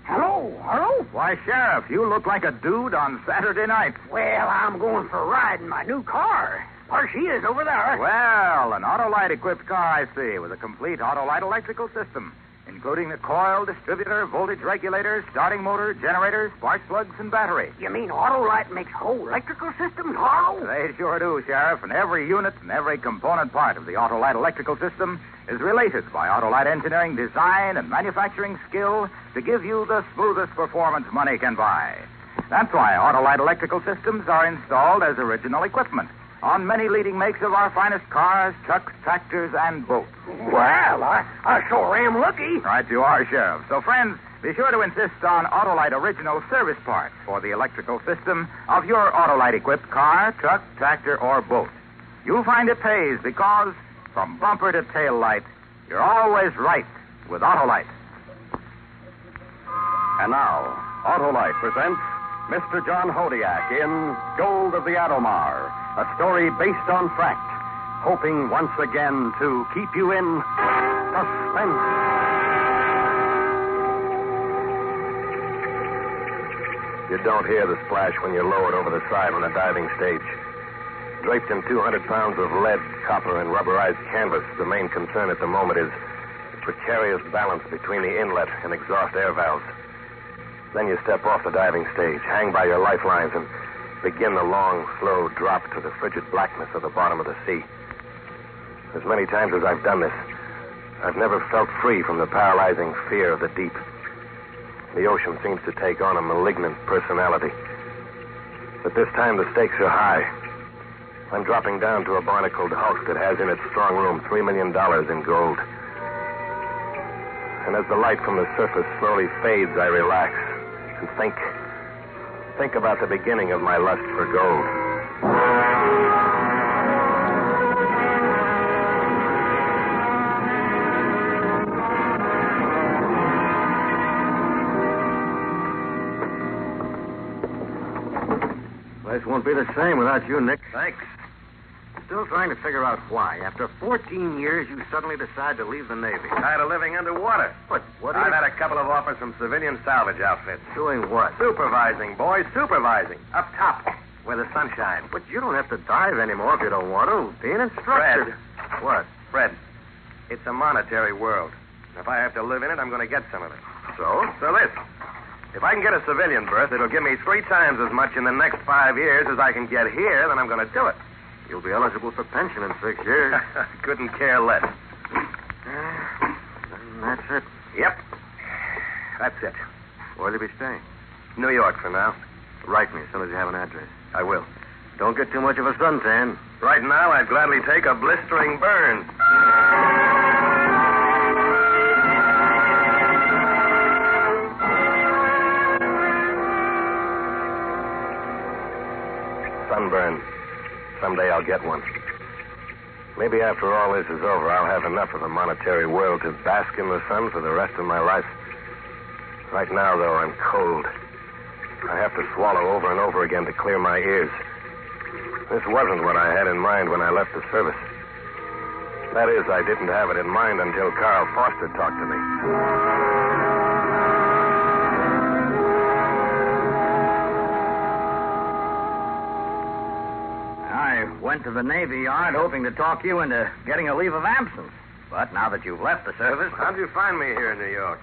Hello? Why, Sheriff, you look like a dude on Saturday night. Well, I'm going for a ride in my new car. There she is over there. Well, an Autolite-equipped car, I see, with a complete Autolite electrical system, including the coil, distributor, voltage regulators, starting motor, generators, spark plugs, and battery. You mean Autolite makes whole electrical systems, Harlow? They sure do, Sheriff, and every unit and every component part of the Autolite electrical system is related by Autolite engineering design and manufacturing skill to give you the smoothest performance money can buy. That's why Autolite electrical systems are installed as original equipment on many leading makes of our finest cars, trucks, tractors, and boats. Well, I sure am lucky. Right you are, Sheriff. So, friends, be sure to insist on Autolite original service parts for the electrical system of your Autolite-equipped car, truck, tractor, or boat. You'll find it pays because, from bumper to tail light, you're always right with Autolite. And now, Autolite presents Mr. John Hodiak in Gold of the Adomar, a story based on fact, hoping once again to keep you in suspense. You don't hear the splash when you're lowered over the side on a diving stage. Draped in 200 pounds of lead, copper, and rubberized canvas, the main concern at the moment is the precarious balance between the inlet and exhaust air valves. Then you step off the diving stage, hang by your lifelines, and begin the long, slow drop to the frigid blackness of the bottom of the sea. As many times as I've done this, I've never felt free from the paralyzing fear of the deep. The ocean seems to take on a malignant personality. But this time the stakes are high. I'm dropping down to a barnacled hulk that has in its strong room $3 million in gold. And as the light from the surface slowly fades, I relax and think. Think about the beginning of my lust for gold. Place won't be the same without you, Nick. Thanks. Still trying to figure out why. After 14 years, you suddenly decide to leave the Navy. Tired of living underwater. What I've had a couple of offers from civilian salvage outfits. Doing what? Supervising, boys, supervising. Up top, where the sun shines. But you don't have to dive anymore if you don't want to. Be an instructor. Fred. What? Fred, it's a monetary world. If I have to live in it, I'm going to get some of it. So? So this. If I can get a civilian berth, it'll give me 3 times as much in the next 5 years as I can get here, then I'm going to do it. You'll be eligible for pension in 6 years. Couldn't care less. That's it. Yep. That's it. Where'll you be staying? New York for now. Write me as soon as you have an address. I will. Don't get too much of a suntan. Right now, I'd gladly take a blistering burn. Sunburn. Someday I'll get one. Maybe after all this is over, I'll have enough of the monetary world to bask in the sun for the rest of my life. Right now, though, I'm cold. I have to swallow over and over again to clear my ears. This wasn't what I had in mind when I left the service. That is, I didn't have it in mind until Carl Foster talked to me. I went to the Navy Yard hoping to talk you into getting a leave of absence. But now that you've left the service... How'd you find me here in New York?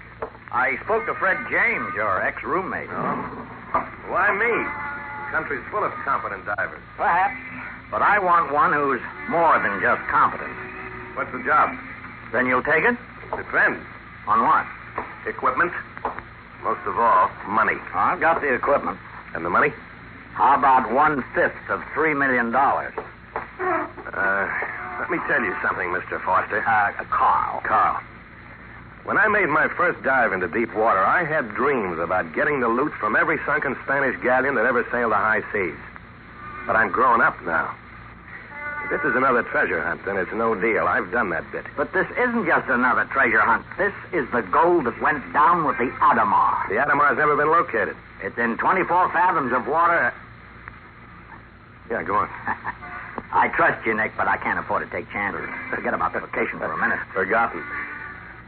I spoke to Fred James, your ex-roommate. Oh? Why me? The country's full of competent divers. Perhaps. But I want one who's more than just competent. What's the job? Then you'll take it? Depends. On what? Equipment. Most of all, money. I've got the equipment. And the money? How about 1/5 of $3 million? Let me tell you something, Mr. Foster. Carl. Carl. When I made my first dive into deep water, I had dreams about getting the loot from every sunken Spanish galleon that ever sailed the high seas. But I'm grown up now. If this is another treasure hunt, then it's no deal. I've done that bit. But this isn't just another treasure hunt. This is the gold that went down with the Adamar. The Adamar's never been located. It's in 24 fathoms of water. Yeah, go on. I trust you, Nick, but I can't afford to take chances. Forget about the vacation for a minute. Forgotten.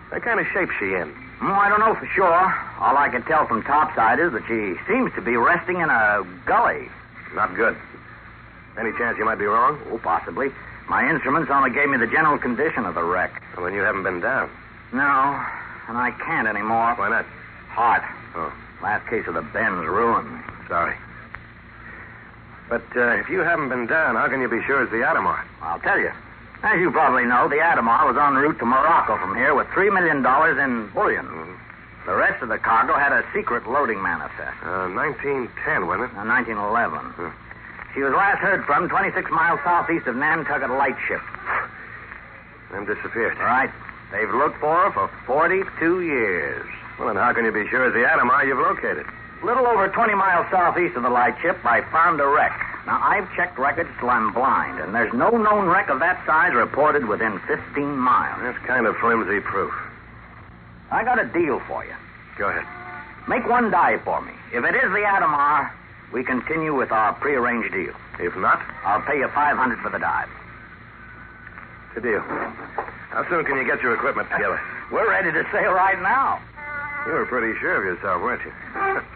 What kind of shape's she in? I don't know for sure. All I can tell from topside is that she seems to be resting in a gully. Not good. Any chance you might be wrong? Oh, possibly. My instruments only gave me the general condition of the wreck. Well, then you haven't been down. No, and I can't anymore. Why not? Heart. Oh. Last case of the bends ruined me. Sorry. But if you haven't been down, how can you be sure it's the Adamar? I'll tell you. As you probably know, the Adamar was en route to Morocco from here with $3 million in bullion. Mm-hmm. The rest of the cargo had a secret loading manifest. 1910, wasn't it? 1911. She was last heard from 26 miles southeast of Nantucket Lightship. Then disappeared. Right. They've looked for her for 42 years. Well, then how can you be sure it's the Adamar you've located? A little over 20 miles southeast of the Lightship, I found a wreck. Now, I've checked records till I'm blind, and there's no known wreck of that size reported within 15 miles. That's kind of flimsy proof. I got a deal for you. Go ahead. Make one dive for me. If it is the Adamar, we continue with our prearranged deal. If not? I'll pay you $500 for the dive. Good deal. How soon can you get your equipment together? We're ready to sail right now. You were pretty sure of yourself, weren't you?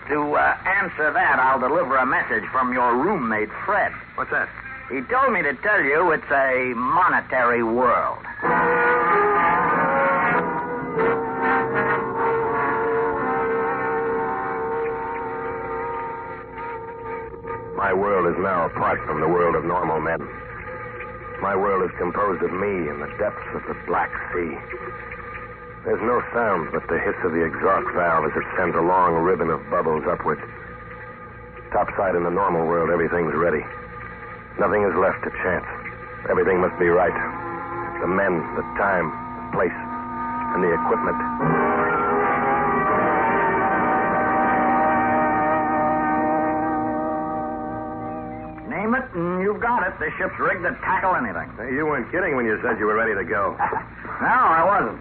To answer that, I'll deliver a message from your roommate, Fred. What's that? He told me to tell you it's a monetary world. My world is now apart from the world of normal men. My world is composed of me in the depths of the Black Sea. There's no sound but the hiss of the exhaust valve as it sends a long ribbon of bubbles upward. Topside in the normal world, everything's ready. Nothing is left to chance. Everything must be right. The men, the time, the place, and the equipment. You've got it. This ship's rigged to tackle anything. Hey, you weren't kidding when you said you were ready to go. No, I wasn't.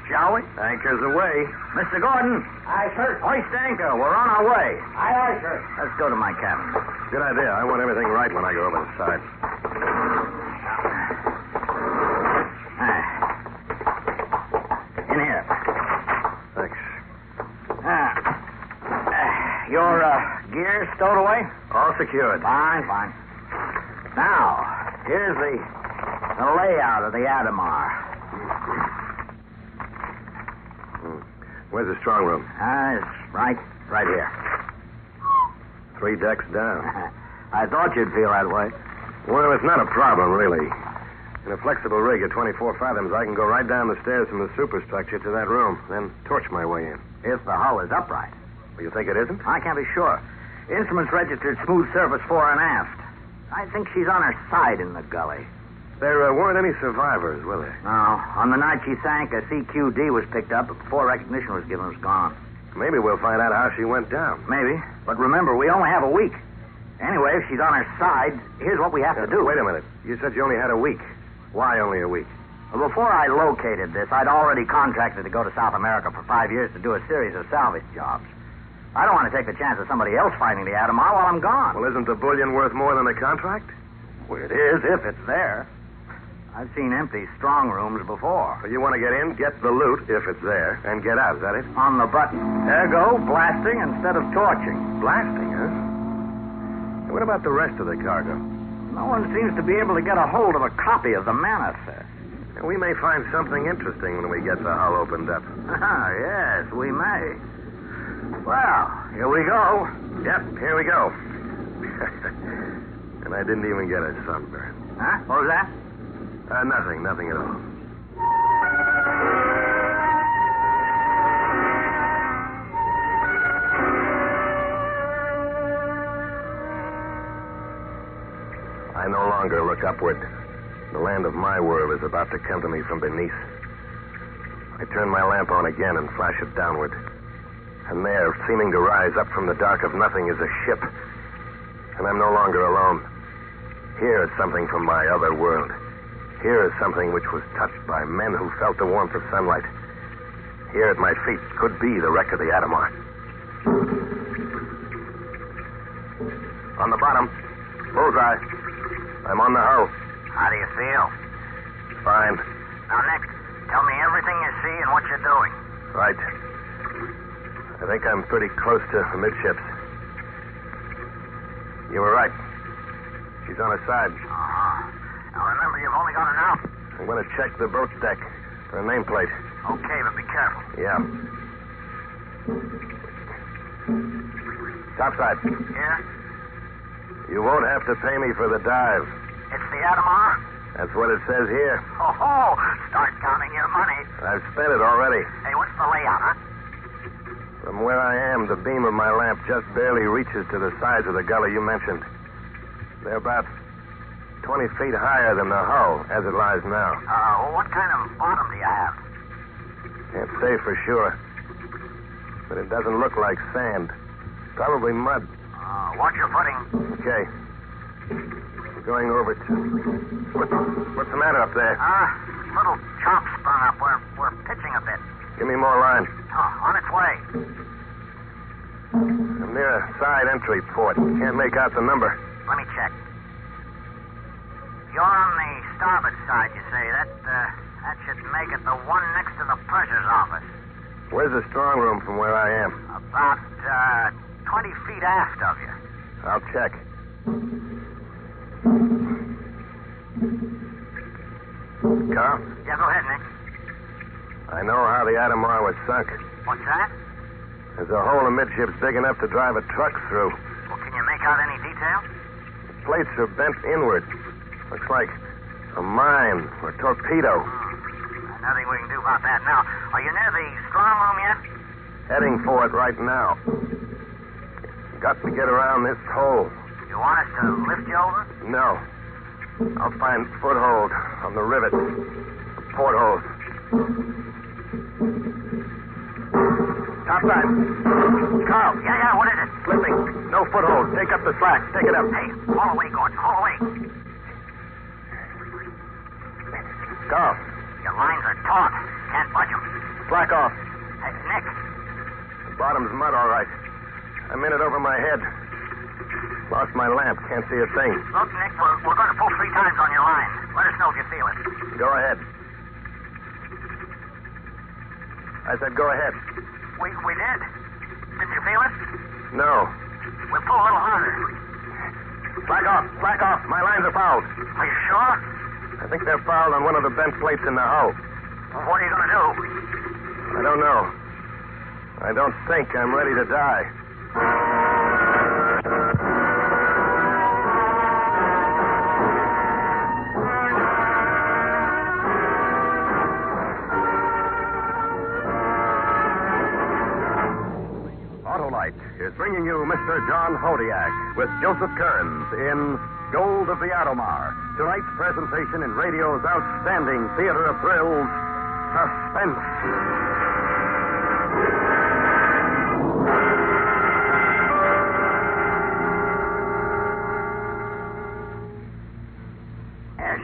Shall we? Anchor's away. Mr. Gordon. Aye, sir. Hoist anchor. We're on our way. Aye, sir. Let's go to my cabin. Good idea. I want everything right when I go over the side. In here. Thanks. Your gear stowed away? All secured. Fine. Now, here's the layout of the Adamar. Where's the strong room? It's right here. 3 decks down. I thought you'd feel that way. Well, it's not a problem, really. In a flexible rig at 24 fathoms, I can go right down the stairs from the superstructure to that room, then torch my way in. If the hull is upright. You think it isn't? I can't be sure. Instruments registered smooth surface fore and aft. I think she's on her side in the gully. There weren't any survivors, were there? No. On the night she sank, a CQD was picked up, but before recognition was given, it was gone. Maybe we'll find out how she went down. Maybe. But remember, we only have a week. Anyway, if she's on her side, here's what we have to do. Wait a minute. You said you only had a week. Why only a week? Well, before I located this, I'd already contracted to go to South America for 5 years to do a series of salvage jobs. I don't want to take the chance of somebody else finding the Adamar while I'm gone. Well, isn't the bullion worth more than the contract? Well, it is, if it's there. I've seen empty strong rooms before. So you want to get in, get the loot, if it's there, and get out, is that it? On the button. Ergo, blasting instead of torching. Blasting, huh? And what about the rest of the cargo? No one seems to be able to get a hold of a copy of the manifest. And we may find something interesting when we get the hull opened up. Yes, we may. Well, here we go. Yep, here we go. And I didn't even get a sunburn. Huh? What was that? Nothing at all. I no longer look upward. The land of my world is about to come to me from beneath. I turn my lamp on again and flash it downward. And there, seeming to rise up from the dark of nothing, is a ship. And I'm no longer alone. Here is something from my other world. Here is something which was touched by men who felt the warmth of sunlight. Here at my feet could be the wreck of the Adamar. On the bottom, bullseye. I'm on the hull. How do you feel? Fine. Now, Nick, tell me everything you see and what you're doing. Right. I think I'm pretty close to amidships. You were right. She's on her side. Now, remember, you've only got an hour. I'm going to check the boat deck for a nameplate. Okay, but be careful. Yeah. Topside. Yeah? You won't have to pay me for the dive. It's the Adamar? That's what it says here. Oh, start counting your money. I've spent it already. Hey, what's the layout, huh? From where I am, the beam of my lamp just barely reaches to the sides of the gully you mentioned. They're about 20 feet higher than the hull as it lies now. What kind of bottom do you have? Can't say for sure. But it doesn't look like sand. Probably mud. Watch your footing. Okay. We're going over to... What's the matter up there? Little chop sprung up. We're pitching a bit. Give me more line. On its way. I'm near a side entry port. Can't make out the number. Let me check. You're on the starboard side, you say. That should make it the one next to the purser's office. Where's the strong room from where I am? About 20 feet aft of you. I'll check. Carl? Yeah, go ahead, Nick. I know how the Adamar was sunk. What's that? There's a hole amidships big enough to drive a truck through. Well, can you make out any detail? The plates are bent inward. Looks like a mine or torpedo. Nothing we can do about that now. Are you near the strong room yet? Heading for it right now. Got to get around this hole. You want us to lift you over? No. I'll find foothold on the rivet. The portholes. Topside. Carl. Yeah, what is it? Slipping. No foothold. Take up the slack. Take it up. Hey, haul away, Gordon, haul away. Carl. Your lines are taut. Can't budge them. Slack off. Hey, Nick. The bottom's mud, all right. I'm in it over my head. Lost my lamp. Can't see a thing. Look, Nick, we're going to pull 3 times on your line. Let us know if you feel it. Go ahead. I said go ahead. We did. Didn't you feel it? No. We'll pull a little harder. Slack off. Slack off. My lines are fouled. Are you sure? I think they're fouled on one of the bent plates in the hull. Well, what are you going to do? I don't know. I don't think I'm ready to die. Autolite is bringing you Mr. John Hodiak with Joseph Kearns in Gold of the Atomar. Tonight's presentation in radio's outstanding theater of thrills, Suspense.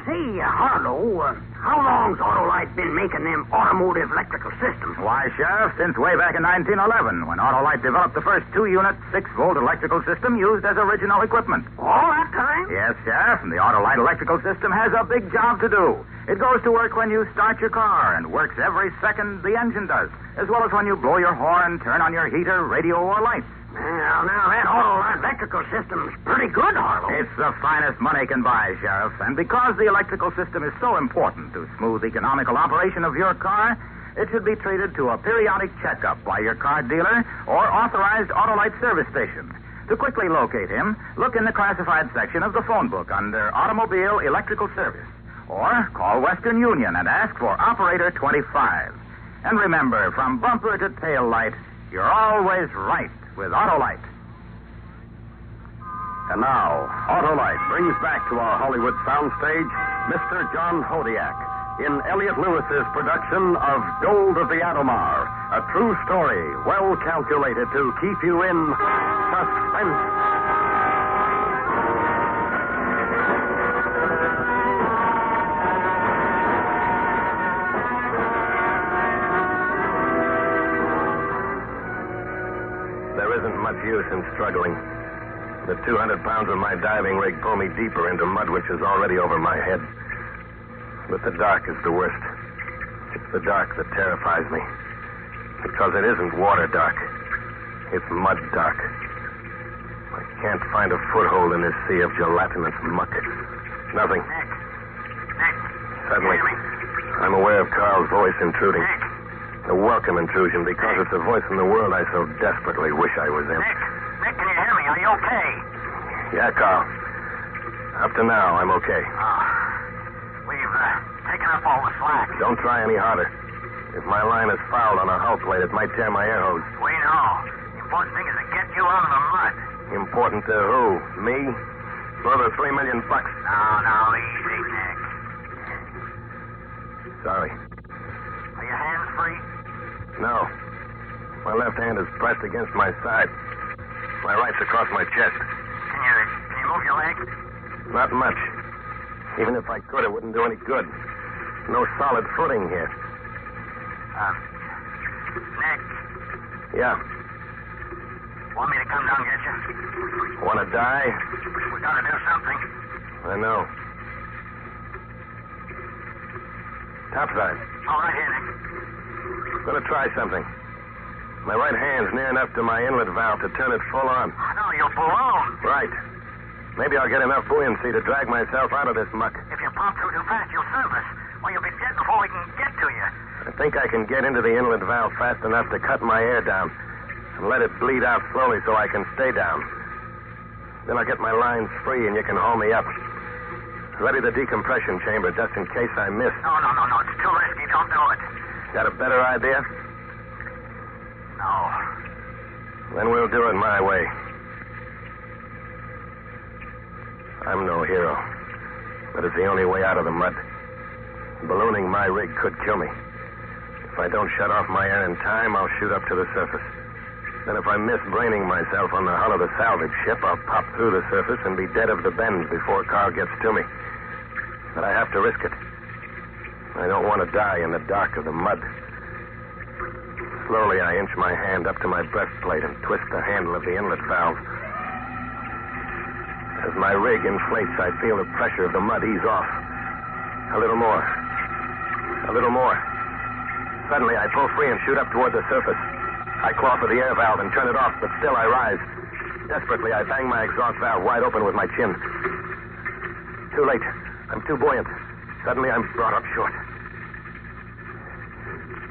Say, Harlow, how long's Autolite been making them automotive electrical systems? Why, Sheriff, since way back in 1911, when Autolite developed the first 2-unit, 6-volt electrical system used as original equipment. All that time? Yes, Sheriff, and the Autolite electrical system has a big job to do. It goes to work when you start your car and works every second the engine does, as well as when you blow your horn, turn on your heater, radio, or lights. Well, now that Autolite electrical system's pretty good, Harlow. It's the finest money can buy, Sheriff. And because the electrical system is so important to smooth economical operation of your car, it should be treated to a periodic checkup by your car dealer or authorized Autolite service station. To quickly locate him, look in the classified section of the phone book under Automobile Electrical Service. Or call Western Union and ask for Operator 25. And remember, from bumper to tail light, you're always right with Autolite. And now, Autolite brings back to our Hollywood soundstage Mr. John Hodiak in Elliot Lewis's production of Gold of the Atomar, a true story well calculated to keep you in suspense. There isn't much use in struggling. The 200 pounds of my diving rig pull me deeper into mud which is already over my head. But the dark is the worst. It's the dark that terrifies me. Because it isn't water dark. It's mud dark. I can't find a foothold in this sea of gelatinous muck. Nothing. Nick. Suddenly, Hear me? I'm aware of Carl's voice intruding. Nick. A welcome intrusion because it's the voice in the world I so desperately wish I was in. Nick, can you hear me? Are you okay? Yeah, Carl. Up to now, I'm okay. We've taken up all the slack. Don't try any harder. If my line is fouled on a hull plate, it might tear my air hose. We know. The important thing is to get you out of the mud. Important to who? Me? For the $3 million? No, easy, Nick. Sorry. Are your hands free? No. My left hand is pressed against my side. My right's across my chest. Can you move your leg? Not much. Even if I could, it wouldn't do any good. No solid footing here. Nick. Yeah. Want me to come down and get you? Want to die? We gotta do something. I know. Topside. All right, here, Nick. Gonna try something. My right hand's near enough to my inlet valve to turn it full on. No, you'll balloon. Right. Maybe I'll get enough buoyancy to drag myself out of this muck. If you pump through too fast, you'll surface. Or you'll be dead before we can get to you. I think I can get into the inlet valve fast enough to cut my air down and let it bleed out slowly so I can stay down. Then I'll get my lines free and you can haul me up. Ready the decompression chamber just in case I miss. No. It's too risky. Don't do it. Got a better idea? No. Then we'll do it my way. I'm no hero, but it's the only way out of the mud. Ballooning my rig could kill me. If If I don't shut off my air in time, I'll shoot up to the surface. Then if I miss braining myself on the hull of the salvage ship, I'll pop through the surface and be dead of the bends before Carl gets to me. But I have to risk it. I don't want to die in the dark of the mud. Slowly, I inch my hand up to my breastplate and twist the handle of the inlet valve. As my rig inflates, I feel the pressure of the mud ease off. A little more. A little more. Suddenly, I pull free and shoot up toward the surface. I claw for the air valve and turn it off, but still I rise. Desperately, I bang my exhaust valve wide open with my chin. Too late. I'm too buoyant. Suddenly, I'm brought up short.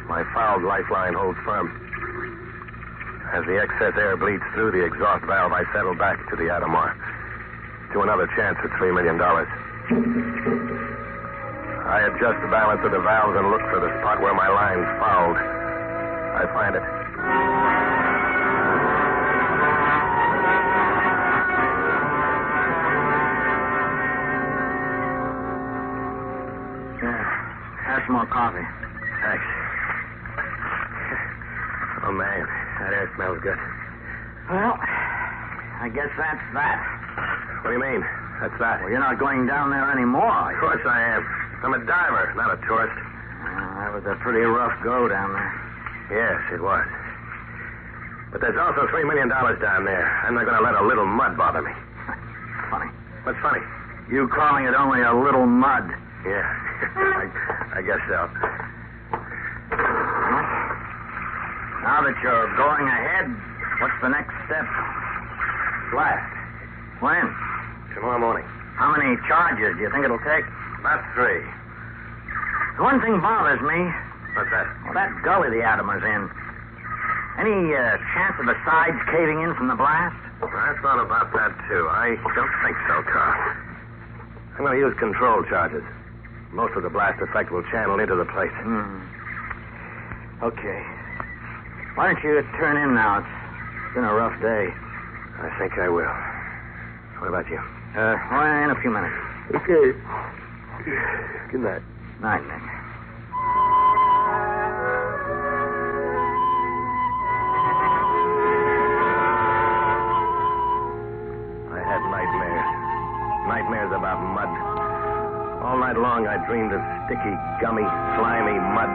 My fouled lifeline holds firm. As the excess air bleeds through the exhaust valve, I settle back to the Atomar. To another chance at $3 million. I adjust the balance of the valves and look for the spot where my line's fouled. I find it. Have some more coffee. Thanks. Oh, man. That air smells good. Well, I guess that's that. What do you mean? That's that? Well, you're not going down there anymore, are you? Of course I am. I'm a diver, not a tourist. That was a pretty rough go down there. Yes, it was. But there's also $3 million down there. I'm not going to let a little mud bother me. Funny. What's funny? You calling it only a little mud. Yeah, I guess so. Now that you're going ahead, what's the next step? Blast. When? Tomorrow morning. How many charges do you think it'll take? About 3. One thing bothers me. What's that? Well, that gully the Atomar's in. Any chance of the sides caving in from the blast? I thought about that, too. I don't think so, Carl. I'm going to use control charges. Most of the blast effect will channel into the plate. Okay. Why don't you turn in now? It's been a rough day. I think I will. What about you? In a few minutes. Okay. Good night. Night, Nick. I had nightmares. Nightmares about mud. All night long I dreamed of sticky, gummy, slimy mud.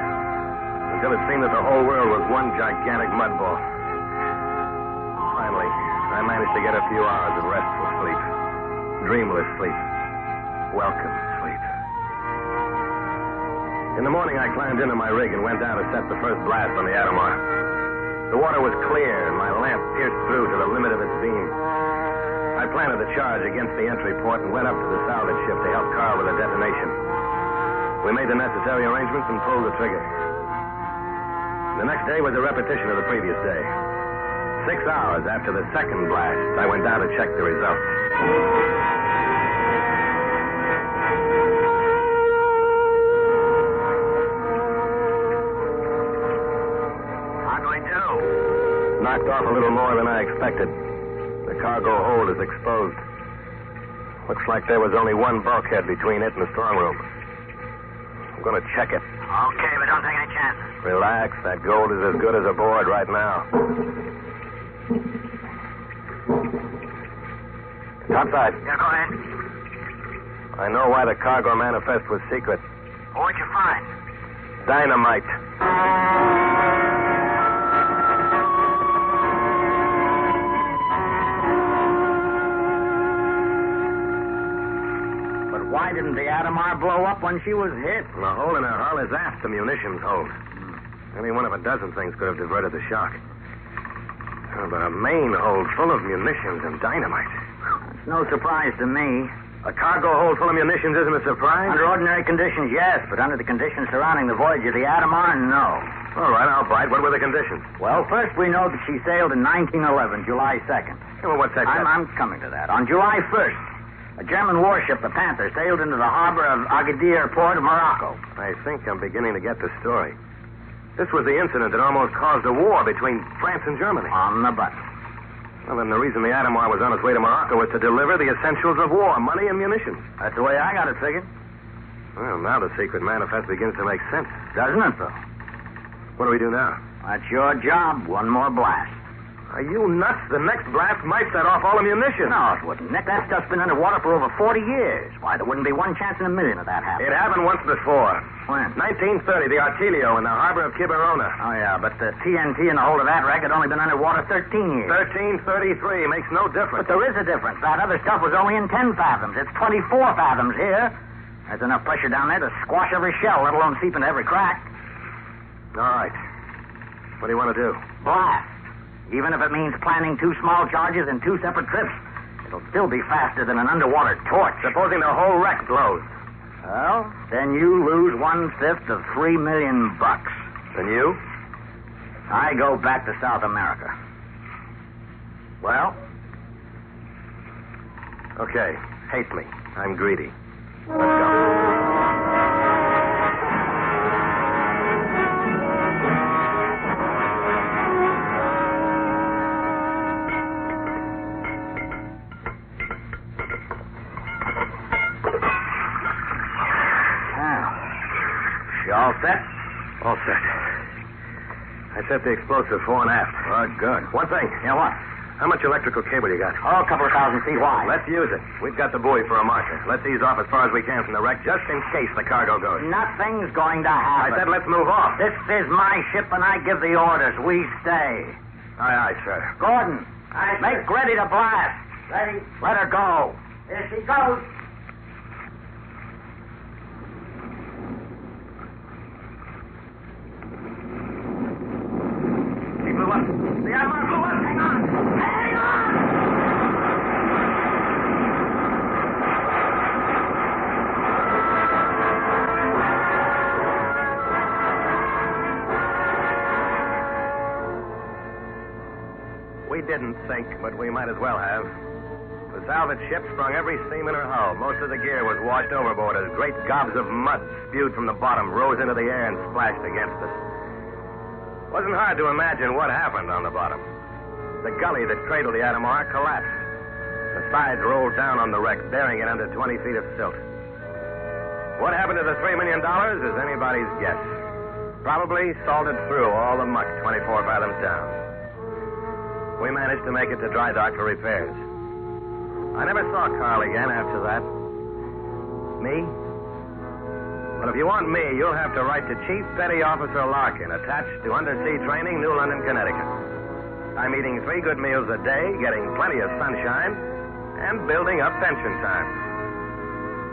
Until it seemed that the whole world was one gigantic mud ball. Finally, I managed to get a few hours of restful sleep. Dreamless sleep. Welcome sleep. In the morning, I climbed into my rig and went down to set the first blast on the Atomar. The water was clear, and my lamp pierced through to the limit of its beam. I planted the charge against the entry port and went up to the salvage ship to help Carl with the detonation. We made the necessary arrangements and pulled the trigger. The next day was a repetition of the previous day. 6 hours after the second blast, I went down to check the results. How'd we do? Knocked off a little more than I expected. The cargo hold is exposed. Looks like there was only one bulkhead between it and the strong room. I'm going to check it. Okay, but don't take any chances. Relax. That gold is as good as aboard right now. Topside. Yeah, go ahead. I know why the cargo manifest was secret. What'd you find? Dynamite. But why didn't the Atomar blow up when she was hit? The hole in her hull is aft the munitions hold. Any one of a dozen things could have diverted the shock. But a main hold full of munitions and dynamite. It's no surprise to me. A cargo hold full of munitions isn't a surprise? Under ordinary conditions, yes, but under the conditions surrounding the voyage of the Atomar, no. All right, I'll bite. What were the conditions? Well, first we know that she sailed in 1911, July 2nd. Well, what's that? I'm coming to that. On July 1st, a German warship, the Panther, sailed into the harbor of Agadir port of Morocco. I think I'm beginning to get the story. This was the incident that almost caused a war between France and Germany. On the button. Well, then the reason the Atomar was on its way to Morocco was to deliver the essentials of war, money and munitions. That's the way I got it figured. Well, now the secret manifest begins to make sense. Doesn't it, though? What do we do now? That's your job. One more blast. Are you nuts? The next blast might set off all ammunition. No, it wouldn't, Nick. That stuff's been underwater for over 40 years. Why, there wouldn't be one chance in a million of that happening. It happened once before. When? 1930, the Artilio in the harbor of Quiberona. Oh, yeah, but the TNT in the hold of that wreck had only been underwater 13 years. 1333 makes no difference. But there is a difference. That other stuff was only in 10 fathoms. It's 24 fathoms here. There's enough pressure down there to squash every shell, let alone seep into every crack. All right. What do you want to do? Blast. Even if it means planning 2 small charges in 2 separate trips, it'll still be faster than an underwater torch. Supposing the whole wreck blows. Well, then you lose 1/5 of $3 million. And you? I go back to South America. Well? Okay. Haste me. I'm greedy. Let's go. All set? All set. I set the explosive fore and aft. Oh, good. One thing. Yeah, what? How much electrical cable you got? Oh, a couple of 1,000 feet wide. Let's use it. We've got the buoy for a marker. Let's ease off as far as we can from the wreck, just in case the cargo goes. Nothing's going to happen. I said let's move off. This is my ship, and I give the orders. We stay. Aye, aye, sir. Gordon, make ready to blast. Ready? Let her go. Here she goes. The Admiral blew up. Hang on. Hang on! We didn't sink, but we might as well have. The salvage ship sprung every seam in her hull. Most of the gear was washed overboard as great gobs of mud spewed from the bottom rose into the air and splashed against us. Wasn't hard to imagine what happened on the bottom. The gully that cradled the Atomar collapsed. The sides rolled down on the wreck, burying it under 20 feet of silt. What happened to the $3 million is anybody's guess. Probably salted through all the muck 24 fathoms down. We managed to make it to dry dock for repairs. I never saw Carl again after that. Me? Well, if you want me, you'll have to write to Chief Petty Officer Larkin, attached to Undersea Training, New London, Connecticut. I'm eating 3 good meals a day, getting plenty of sunshine, and building up pension time.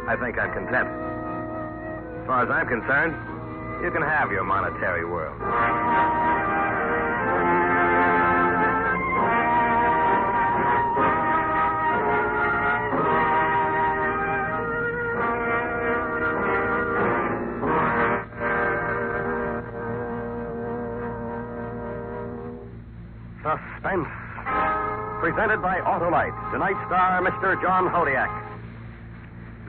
I think I'm content. As far as I'm concerned, you can have your monetary world. Suspense. Presented by Autolite. Tonight's star, Mr. John Hodiak.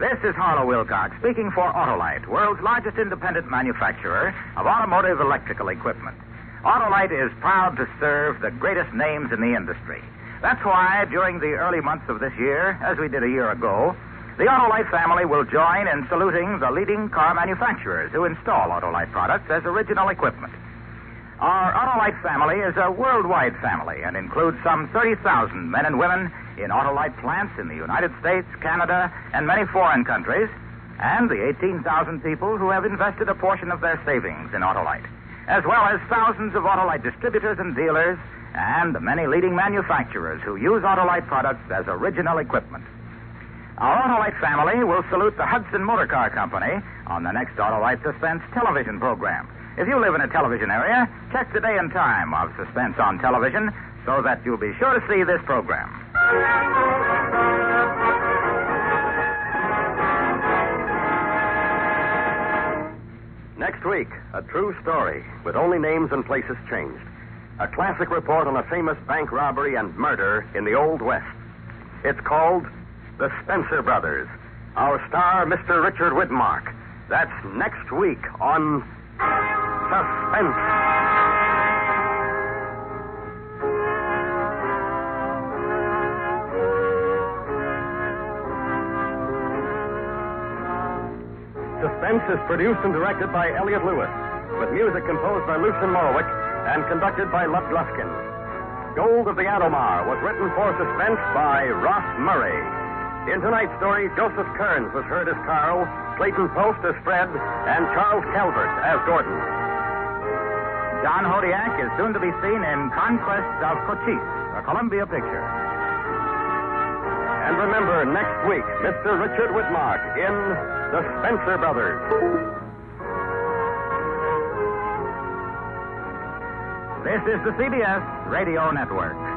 This is Harlow Wilcox speaking for Autolite, world's largest independent manufacturer of automotive electrical equipment. Autolite is proud to serve the greatest names in the industry. That's why, during the early months of this year, as we did a year ago, the Autolite family will join in saluting the leading car manufacturers who install Autolite products as original equipment. Our Autolite family is a worldwide family and includes some 30,000 men and women in Autolite plants in the United States, Canada, and many foreign countries, and the 18,000 people who have invested a portion of their savings in Autolite, as well as thousands of Autolite distributors and dealers, and the many leading manufacturers who use Autolite products as original equipment. Our Autolite family will salute the Hudson Motor Car Company on the next Autolite Suspense television program. If you live in a television area, check the day and time of Suspense on television so that you'll be sure to see this program. Next week, a true story with only names and places changed. A classic report on a famous bank robbery and murder in the Old West. It's called The Spencer Brothers. Our star, Mr. Richard Widmark. That's next week on Suspense. Suspense is produced and directed by Elliott Lewis. with music composed by Lucien Morawick and conducted by Lud Gluskin. Gold of the Atomar was written for Suspense by Ross Murray. In tonight's story, Joseph Kearns was heard as Carl, Clayton Post as Fred, and Charles Calvert as Gordon. John Hodiak is soon to be seen in Conquest of Cochise, a Columbia picture. And remember, next week, Mr. Richard Whitmark in The Spencer Brothers. This is the CBS Radio Network.